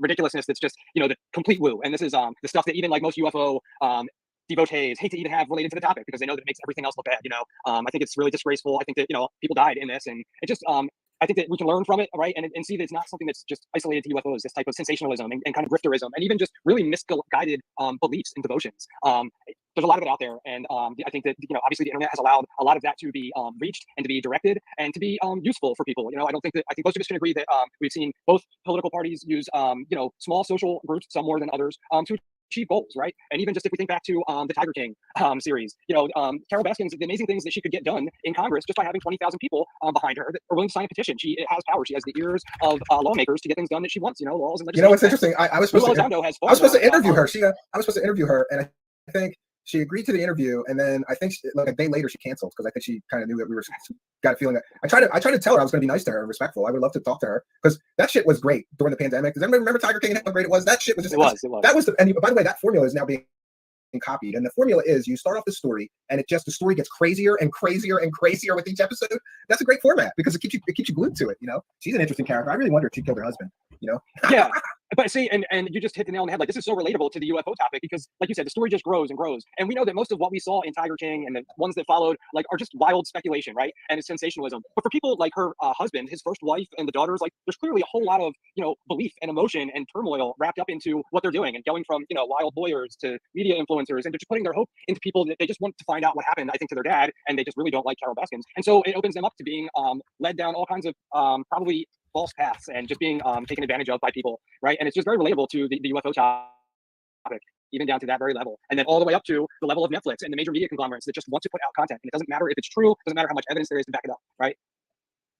ridiculousness that's just, the complete woo. And this is the stuff that even like most UFO devotees hate to even have related to the topic because they know that it makes everything else look bad. I think it's really disgraceful. I think that, people died in this, and it just, I think that we can learn from it, right? And see that it's not something that's just isolated to UFOs, this type of sensationalism and kind of grifterism, and even just really misguided beliefs and devotions. There's a lot of it out there, and I think that obviously the internet has allowed a lot of that to be reached and to be directed and to be useful for people. I think most of us can agree that we've seen both political parties use small social groups, some more than others, to achieve goals, right? And even just if we think back to the Tiger King series, Carol Baskins, the amazing things that she could get done in Congress just by having 20,000 people behind her that are willing to sign a petition. She has power. She has the ears of lawmakers to get things done that she wants. Laws and legislation. What's interesting? I was supposed to interview her. I was supposed to interview her, and I think she agreed to the interview, and then I think like a day later she canceled because I think she kind of knew that we were got a feeling that I tried to tell her I was going to be nice to her and respectful. I would love to talk to her because that shit was great during the pandemic. Does anybody remember Tiger King and how great it was? That shit was just that was the, and by the way, that formula is now being copied, and the formula is you start off the story and the story gets crazier and crazier and crazier with each episode. That's a great format because it keeps you glued to it. She's an interesting character. I really wonder if she killed her husband. Yeah. But see, and you just hit the nail on the head. Like, this is so relatable to the UFO topic because, like you said, the story just grows and grows. And we know that most of what we saw in Tiger King and the ones that followed, like, are just wild speculation, right? And it's sensationalism. But for people like her husband, his first wife, and the daughters, like, there's clearly a whole lot of, belief and emotion and turmoil wrapped up into what they're doing, and going from, wild lawyers to media influencers, and they're just putting their hope into people that they just want to find out what happened, I think, to their dad, and they just really don't like Carol Baskins. And so it opens them up to being led down all kinds of probably false paths and just being taken advantage of by people, right? And it's just very relatable to the UFO topic, even down to that very level. And then all the way up to the level of Netflix and the major media conglomerates that just want to put out content. And it doesn't matter if it's true, it doesn't matter how much evidence there is to back it up, right?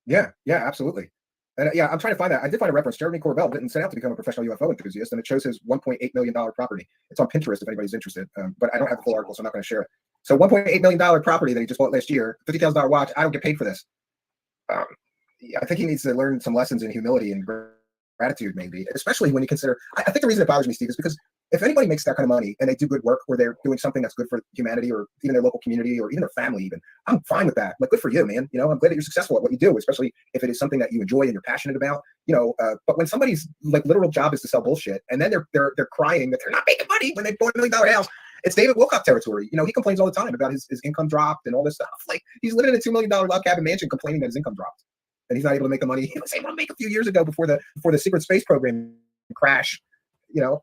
Yeah, absolutely. And yeah, I'm trying to find that. I did find a reference. Jeremy Corbell didn't set out to become a professional UFO enthusiast, and it shows his $1.8 million property. It's on Pinterest if anybody's interested, but I don't have the full article, so I'm not going to share it. So $1.8 million property that he just bought last year, $50,000 watch. I don't get paid for this. I think he needs to learn some lessons in humility and gratitude, maybe, especially when you consider. I think the reason it bothers me, Steve, is because if anybody makes that kind of money and they do good work, or they're doing something that's good for humanity, or even their local community, or even their family, even, I'm fine with that. Like, good for you, man. You know, I'm glad that you're successful at what you do, especially if it is something that you enjoy and you're passionate about. You know, but when somebody's like literal job is to sell bullshit, and then they're crying that they're not making money when they bought $1 million house, it's David Wilcock territory. You know, he complains all the time about his income dropped and all this stuff. Like, he's living in a $2 million log cabin mansion, complaining that his income dropped, and he's not able to make the money he was able to make a few years ago before the secret space program crash. You know,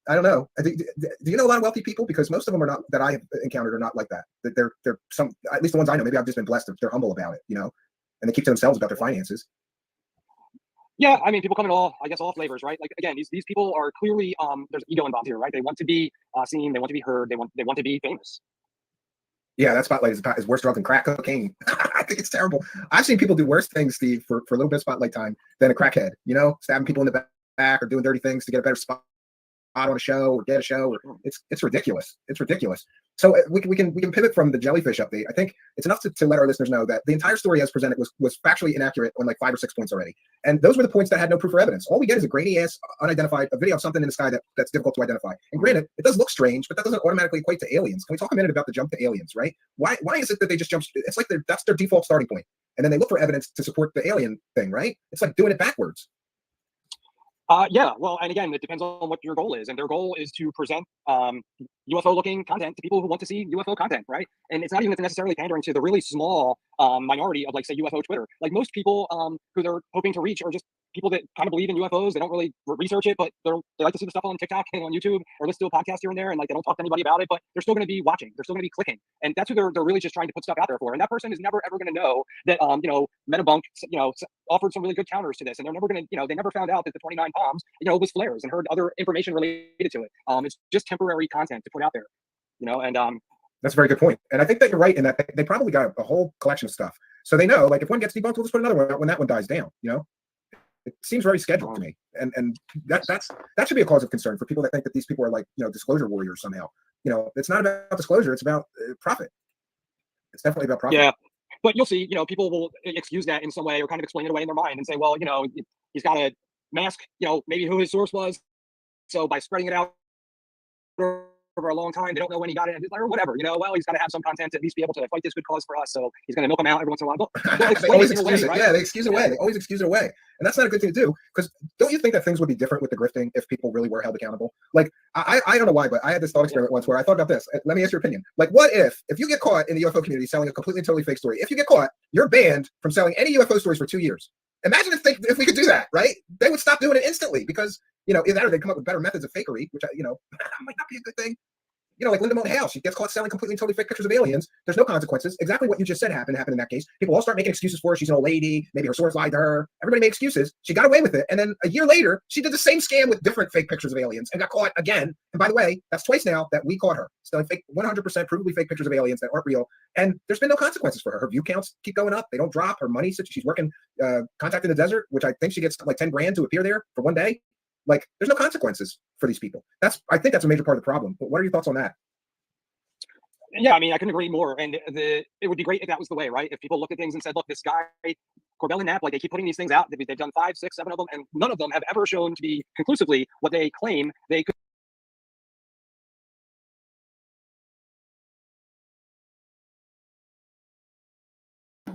I don't know. Do you know a lot of wealthy people? Because most of them are not, that I have encountered, are not like that. That they're some, at least the ones I know. Maybe I've just been blessed. They're humble about it, you know, and they keep to themselves about their finances. Yeah, I mean, people come in all flavors, right? Like, again, these people are clearly there's ego involved here, right? They want to be seen, they want to be heard, they want to be famous. Yeah, that spotlight is worse drug than crack cocaine. I think it's terrible. I've seen people do worse things, Steve, for a little bit of spotlight time than a crackhead. You know, stabbing people in the back or doing dirty things to get a better spot on a show or get a show. Or it's ridiculous. It's ridiculous. So we can pivot from the jellyfish update. I think it's enough to let our listeners know that the entire story as presented was factually inaccurate on like 5 or 6 points already. And those were the points that had no proof or evidence. All we get is a grainy ass, unidentified, a video of something in the sky that's difficult to identify. And granted, it does look strange, but that doesn't automatically equate to aliens. Can we talk a minute about the jump to aliens, right? Why is it that they just jump? It's like that's their default starting point. And then they look for evidence to support the alien thing, right? It's like doing it backwards. Yeah, well, and again, it depends on what your goal is. And their goal is to present UFO-looking content to people who want to see UFO content, right? And it's not even necessarily pandering to the really small minority of, like, say, UFO Twitter. Like, most people who they're hoping to reach are just people that kind of believe in UFOs. They don't really research it, but they like to see the stuff on TikTok and on YouTube, or listen to a podcast here and there, and like they don't talk to anybody about it, but they're still going to be watching. They're still going to be clicking, and that's who they're really just trying to put stuff out there for. And that person is never ever going to know that you know, Metabunk, you know, offered some really good counters to this, and they're never going to, you know, they never found out that the 29 Palms, you know, was flares, and heard other information related to it. It's just temporary content to put out there, you know. And that's a very good point. And I think that you're right in that they probably got a whole collection of stuff. So they know, like, if one gets debunked, we'll just put another one out when that one dies down, you know? It seems very scheduled to me. And that should be a cause of concern for people that think that these people are, like, you know, disclosure warriors somehow. You know, it's not about disclosure, it's about profit. It's definitely about profit. Yeah. But you'll see, you know, people will excuse that in some way, or kind of explain it away in their mind and say, well, you know, he's got to mask, you know, maybe who his source was. So by spreading it out over a long time, they don't know when he got it, or whatever, you know. Well, he's got to have some content to at least be able to fight this good cause for us, so he's going to milk them out every once in a while. They always excuse it. Right? Yeah, they excuse it away. They always excuse it away, and that's not a good thing to do. Because don't you think that things would be different with the grifting if people really were held accountable? Like, I don't know why, but I had this thought experiment once where I thought about this. Let me ask your opinion. Like, what if you get caught in the UFO community selling a completely totally fake story? If you get caught, you're banned from selling any UFO stories for 2 years. Imagine if we could do that, right? They would stop doing it instantly, because, you know, either they'd come up with better methods of fakery, which, you know, might not be a good thing. You know, like Linda Moulton Hale, she gets caught selling completely and totally fake pictures of aliens. There's no consequences. Exactly what you just said happened in that case. People all start making excuses for her. She's an old lady. Maybe her source lied to her. Everybody made excuses. She got away with it. And then a year later, she did the same scam with different fake pictures of aliens and got caught again. And by the way, that's twice now that we caught her selling fake, 100% provably fake pictures of aliens that aren't real. And there's been no consequences for her. Her view counts keep going up. They don't drop. Her money, she's working Contact in the Desert, which I think she gets like 10 grand to appear there for one day. Like, there's no consequences for these people. I think that's a major part of the problem. But what are your thoughts on that? Yeah, I mean, I couldn't agree more. And it would be great if that was the way, right? If people looked at things and said, look, this guy, Corbell and Knapp, like, they keep putting these things out. They've done 5, 6, 7 of them, and none of them have ever shown to be conclusively what they claim they could.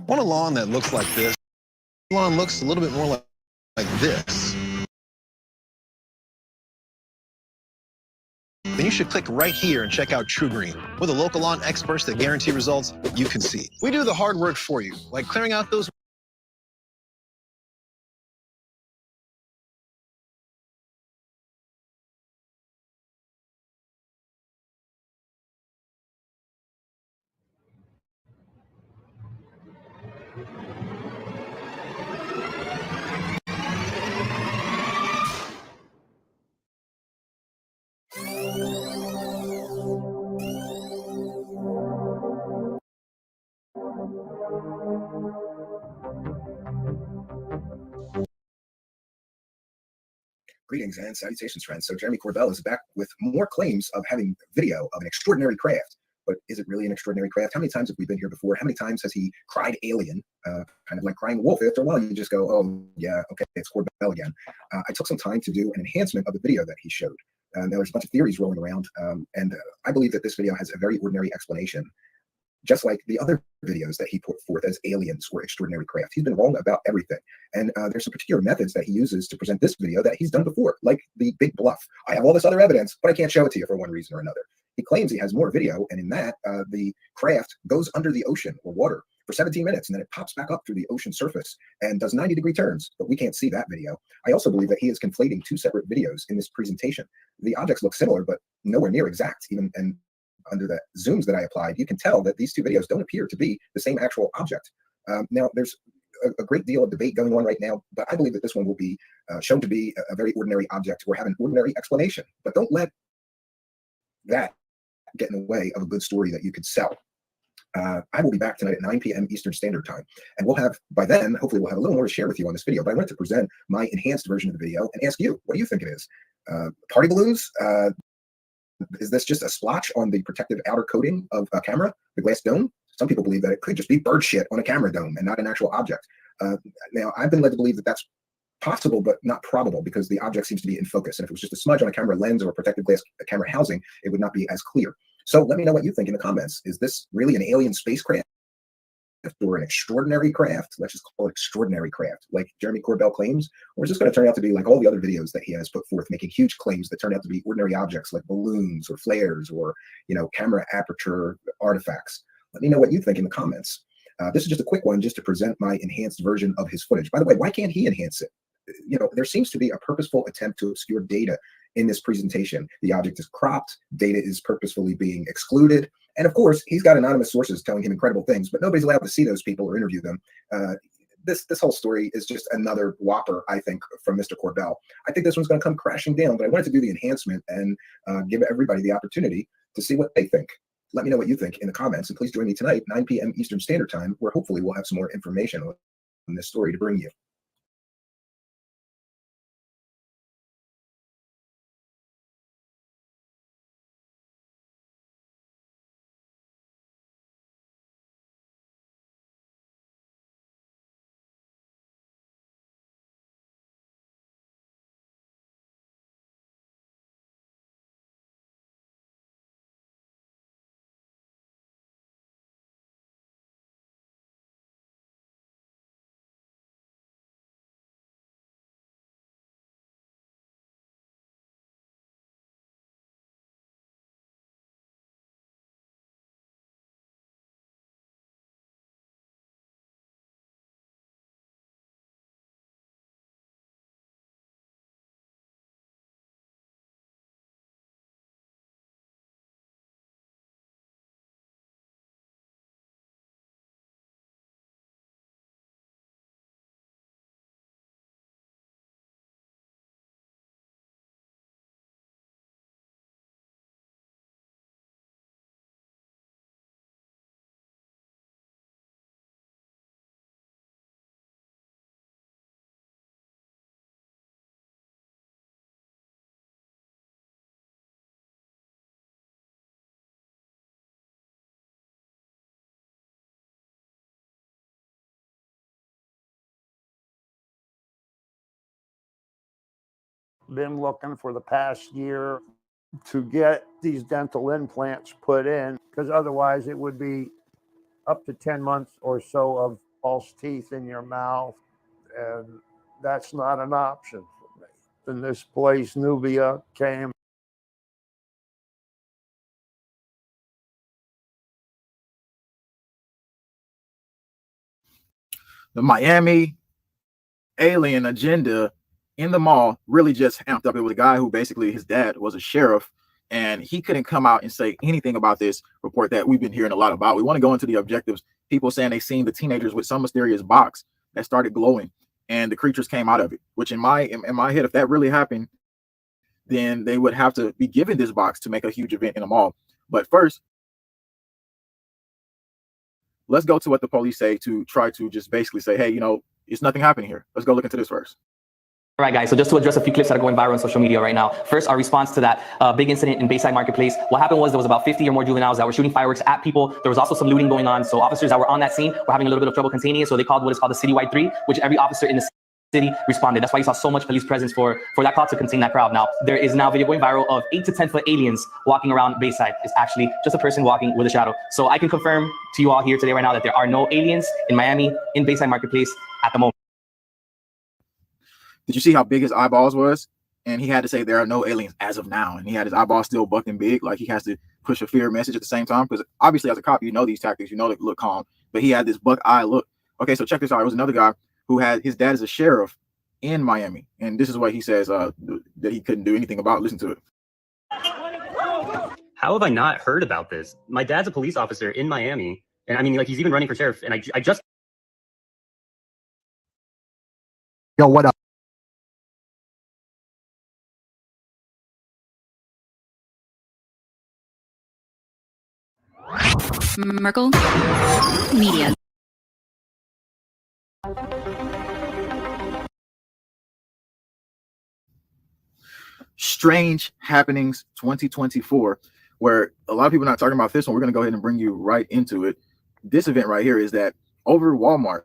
Want a lawn that looks like this? The lawn looks a little bit more like this. Then you should click right here and check out TruGreen. We're the local lawn experts that guarantee results you can see. We do the hard work for you, like clearing out those. Greetings and salutations, friends. So Jeremy Corbell is back with more claims of having video of an extraordinary craft. But is it really an extraordinary craft? How many times have we been here before? How many times has he cried alien, kind of like crying wolf? After a while, you just go, oh, yeah, okay, it's Corbell again. I took some time to do an enhancement of the video that he showed. Now, there's a bunch of theories rolling around, and I believe that this video has a very ordinary explanation, just like the other videos that he put forth as aliens or extraordinary craft. He's been wrong about everything. And there's some particular methods that he uses to present this video that he's done before, like the big bluff. I have all this other evidence, but I can't show it to you for one reason or another. He claims he has more video, and in that, the craft goes under the ocean or water for 17 minutes, and then it pops back up through the ocean surface and does 90-degree turns, but we can't see that video. I also believe that he is conflating two separate videos in this presentation. The objects look similar, but nowhere near exact, even, and under the zooms that I applied, you can tell that these two videos don't appear to be the same actual object. Now, there's a great deal of debate going on right now, but I believe that this one will be shown to be a very ordinary object or have an ordinary explanation. But don't let that get in the way of a good story that you could sell. I will be back tonight at 9 p.m. Eastern Standard Time, and we'll have, by then, hopefully we'll have a little more to share with you on this video, but I wanted to present my enhanced version of the video and ask you, what do you think it is? Party balloons? Is this just a splotch on the protective outer coating of a camera, the glass dome? Some people believe that it could just be bird shit on a camera dome and not an actual object. Now, I've been led to believe that that's possible, but not probable, because the object seems to be in focus. And if it was just a smudge on a camera lens or a protective glass camera housing, it would not be as clear. So let me know what you think in the comments. Is this really an alien spacecraft or an extraordinary craft? Let's just call it extraordinary craft, like Jeremy Corbell claims, or is this going to turn out to be like all the other videos that he has put forth, making huge claims that turn out to be ordinary objects like balloons or flares or, you know, camera aperture artifacts? Let me know what you think in the comments. This is just a quick one just to present my enhanced version of his footage. By the way, why can't he enhance it? You know, there seems to be a purposeful attempt to obscure data in this presentation. The object is cropped, data is purposefully being excluded, and of course, he's got anonymous sources telling him incredible things, but nobody's allowed to see those people or interview them. This whole story is just another whopper, I think, from Mr. Corbell. I think this one's going to come crashing down, but I wanted to do the enhancement and give everybody the opportunity to see what they think. Let me know what you think in the comments, and please join me tonight, 9 p.m. Eastern Standard Time, where hopefully we'll have some more information on this story to bring you. Been looking for the past year to get these dental implants put in, because otherwise it would be up to 10 months or so of false teeth in your mouth, and that's not an option for me. Then this place, Nubia, came. The Miami ALiEN agenda in the mall really just amped up. It was a guy who basically his dad was a sheriff, and he couldn't come out and say anything about this report that we've been hearing a lot about. We want to go into the objectives. People saying they seen the teenagers with some mysterious box that started glowing, and the creatures came out of it. Which in my head, if that really happened, then they would have to be given this box to make a huge event in a mall. But first, let's go to what the police say to try to just basically say, hey, you know, it's nothing happening here. Let's go look into this first. All right, guys, so just to address a few clips that are going viral on social media right now. First, our response to that big incident in Bayside Marketplace. What happened was there was about 50 or more juveniles that were shooting fireworks at people. There was also some looting going on. So officers that were on that scene were having a little bit of trouble containing it. So they called what is called the citywide 3, which every officer in the city responded. That's why you saw so much police presence for that call to contain that crowd. Now, there is now video going viral of 8 to 10 foot aliens walking around Bayside. It's actually just a person walking with a shadow. So I can confirm to you all here today right now that there are no aliens in Miami, in Bayside Marketplace at the moment. Did you see how big his eyeballs was? And he had to say there are no aliens as of now. And he had his eyeballs still bucking big, like he has to push a fear message at the same time. Because obviously as a cop, you know these tactics, you know they look calm. But he had this buck eye look. Okay, so check this out. It was another guy who had his dad is a sheriff in Miami. And this is what he says that he couldn't do anything about. Listen to it. How have I not heard about this? My dad's a police officer in Miami. And I mean, like, he's even running for sheriff. And I just... Yo, what up? Merkel Media. Strange happenings 2024, where a lot of people are not talking about this one. We're going to go ahead and bring you right into it. This event right here is that over Walmart,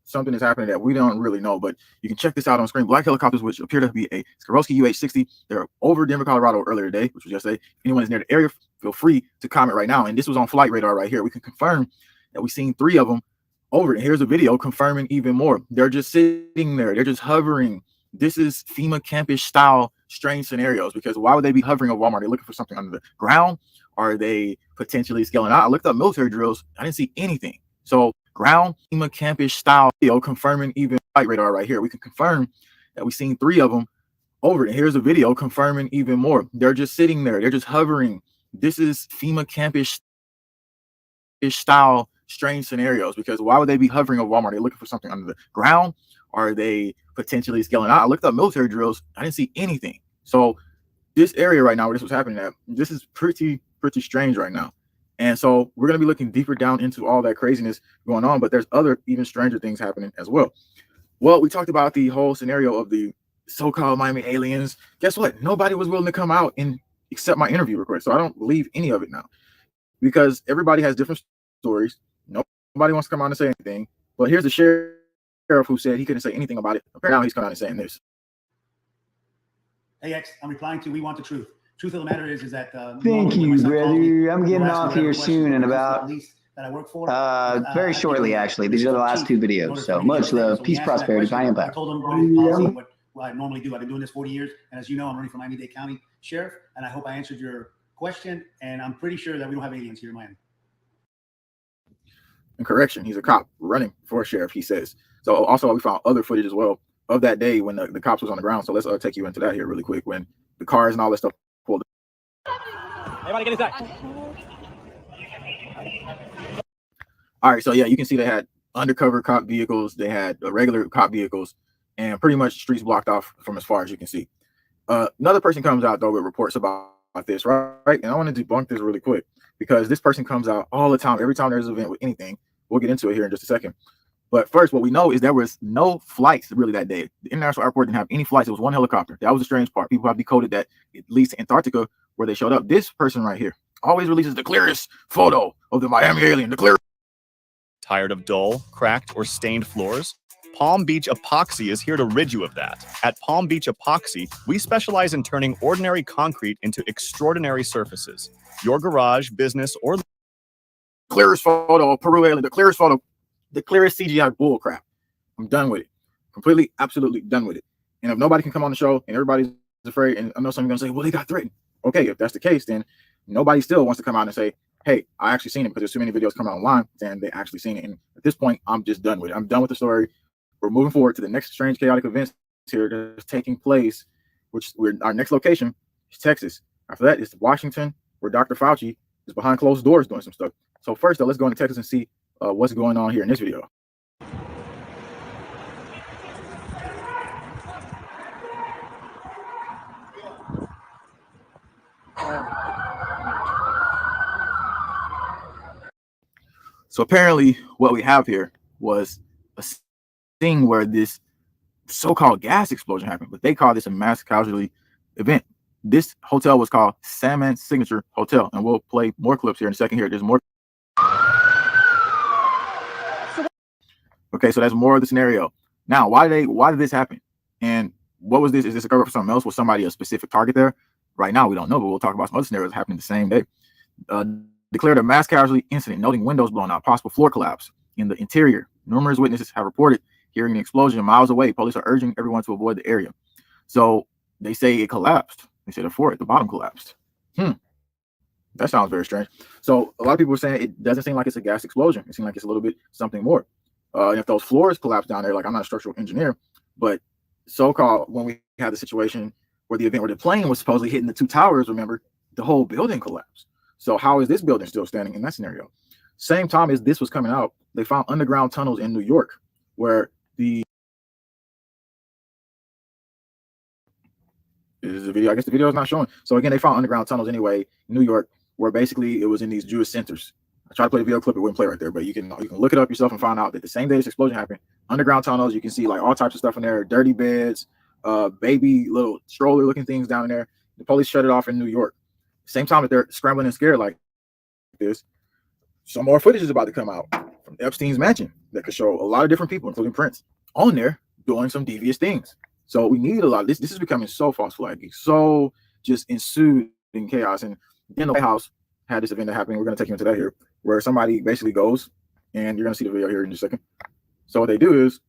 something is happening that we don't really know, but you can check this out on screen. Black helicopters, which appear to be a Swarovski UH-60, they're over Denver, Colorado earlier today, which was yesterday. If anyone is near the area, feel free to comment right now. And this was on flight radar right here. We can confirm that we've seen 3 of them over. And here's a video confirming even more. They're just sitting there. They're just hovering. This is FEMA campish style strange scenarios, because why would they be hovering over Walmart? They're looking for something under the ground. Are they potentially scaling out? I looked up military drills. I didn't see anything. So ground FEMA campish style video confirming even flight radar right here. We can confirm that we've seen 3 of them over. And here's a video confirming even more. They're just sitting there. They're just hovering. This is FEMA campish style strange scenarios, because why would they be hovering over Walmart? They're looking for something under the ground. Are they potentially scaling out? I looked up military drills. I didn't see anything. So this area right now where this was happening at, this is pretty strange right now. And so we're going to be looking deeper down into all that craziness going on, but there's other even stranger things happening as well. Well, we talked about the whole scenario of the so-called Miami aliens. Guess what? Nobody was willing to come out and accept my interview request. So I don't believe any of it now, because everybody has different stories. Nobody wants to come out and say anything. But here's the sheriff who said he couldn't say anything about it. Apparently now he's coming out and saying this. Hey, X, I'm replying to, we want the truth. Truth of the matter is that thank you, brother. I'm getting off here soon in about very shortly, actually. These are the last 2 videos. So much love, peace, prosperity, high impact. I told them what is policy, what I normally do. I've been doing this 40 years, and as you know, I'm running for Miami-Dade County Sheriff, and I hope I answered your question. And I'm pretty sure that we don't have aliens here in Miami. And correction, he's a cop running for sheriff, he says. So also we found other footage as well of that day when the cops was on the ground. So let's take you into that here really quick, when the cars and all that stuff pulled. Everybody get inside. All right, so yeah, you can see they had undercover cop vehicles, they had regular cop vehicles, and pretty much streets blocked off from as far as you can see. Another person comes out though with reports about this, right? And I want to debunk this really quick, because this person comes out all the time. Every time there's an event with anything, we'll get into it here in just a second. But first, what we know is there was no flights really that day. The international airport didn't have any flights. It was 1 helicopter. That was the strange part. People have decoded that it leads to Antarctica, where they showed up. This person right here always releases the clearest photo of the Miami alien, the clearest. Tired of dull, cracked, or stained floors? Palm Beach Epoxy is here to rid you of that. At Palm Beach Epoxy, we specialize in turning ordinary concrete into extraordinary surfaces. Your garage, business, or clearest photo of Peru alien, the clearest photo, the clearest CGI bull crap. I'm done with it. Completely, absolutely done with it. And if nobody can come on the show and everybody's afraid, and I know someone's gonna say, well, they got threatened. Okay, if that's the case, then nobody still wants to come out and say, hey, I actually seen it, because there's too many videos coming out online and they actually seen it. And at this point, I'm just done with it. I'm done with the story. We're moving forward to the next strange, chaotic events here that's taking place, which our next location is Texas. After that, it's Washington, where Dr. Fauci is behind closed doors doing some stuff. So first, though, let's go into Texas and see what's going on here in this video. So apparently what we have here was a thing where this so-called gas explosion happened, but they call this a mass casualty event. This hotel was called Salmon Signature Hotel, and we'll play more clips here in a second here. There's more. Okay, so that's more of the scenario. Now, why did this happen? And what was this? Is this a cover for something else? Was somebody a specific target there? Right now, we don't know, but we'll talk about some other scenarios happening the same day. Declared a mass casualty incident, noting windows blown out, possible floor collapse in the interior. Numerous witnesses have reported hearing an explosion miles away. Police are urging everyone to avoid the area. So they say it collapsed. They said the bottom collapsed. That sounds very strange. So a lot of people are saying it doesn't seem like it's a gas explosion. It seems like it's a little bit something more. And if those floors collapse down there, like, I'm not a structural engineer, but so-called when we had the situation where the event where the plane was supposedly hitting the two towers, remember, the whole building collapsed. So how is this building still standing in that scenario? Same time as this was coming out, they found underground tunnels in New York where the is the video. I guess the video is not showing. So again, they found underground tunnels anyway, in New York, where basically it was in these Jewish centers. I tried to play the video clip, it wouldn't play right there, but you can look it up yourself and find out that the same day this explosion happened, underground tunnels, you can see like all types of stuff in there, dirty beds, baby little stroller looking things down there. The police shut it off in New York. Same time that they're scrambling and scared like this, some more footage is about to come out from Epstein's mansion that could show a lot of different people, including Prince, on there doing some devious things. So we need a lot of this. This is becoming so false flagging, so just ensued in chaos. And then the White House had this event that happened. We're going to take you into that here, where somebody basically goes, and you're going to see the video here in just a second. So what they do is,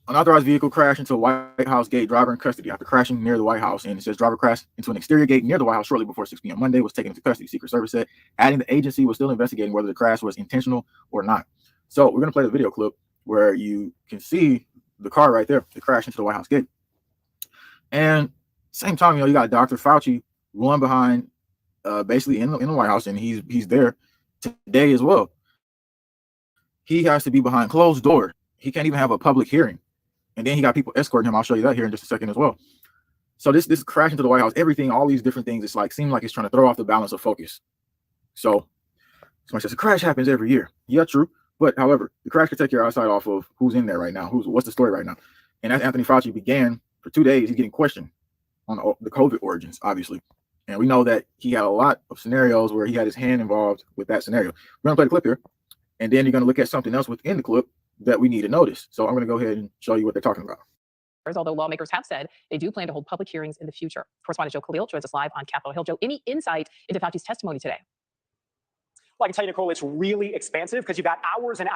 unauthorized vehicle crashed into a White House gate, driver in custody after crashing near the White House. And it says driver crashed into an exterior gate near the White House shortly before 6 p.m. Monday, was taken into custody, Secret Service said, adding the agency was still investigating whether the crash was intentional or not. So we're going to play the video clip where you can see the car right there, the crash into the White House gate. And same time, you got Dr. Fauci going behind basically in the White House, and he's there today as well. He has to be behind closed door. He can't even have a public hearing. And then he got people escorting him. I'll show you that here in just a second as well. So this crash into the White House, everything, all these different things, it's like seems like it's trying to throw off the balance of focus. So somebody says a crash happens every year. Yeah, true. But however, the crash could take your eyesight off of who's in there right now, what's the story right now. And as Anthony Fauci began for 2 days, he's getting questioned on the COVID origins, obviously. And we know that he had a lot of scenarios where he had his hand involved with that scenario. We're going to play the clip here, and then you're going to look at something else within the clip that we need to notice. So I'm going to go ahead and show you what they're talking about. Although lawmakers have said they do plan to hold public hearings in the future. Correspondent Joe Khalil joins us live on Capitol Hill. Joe, any insight into Fauci's testimony today? Well, I can tell you, Nicole, it's really expansive because you've got hours and hours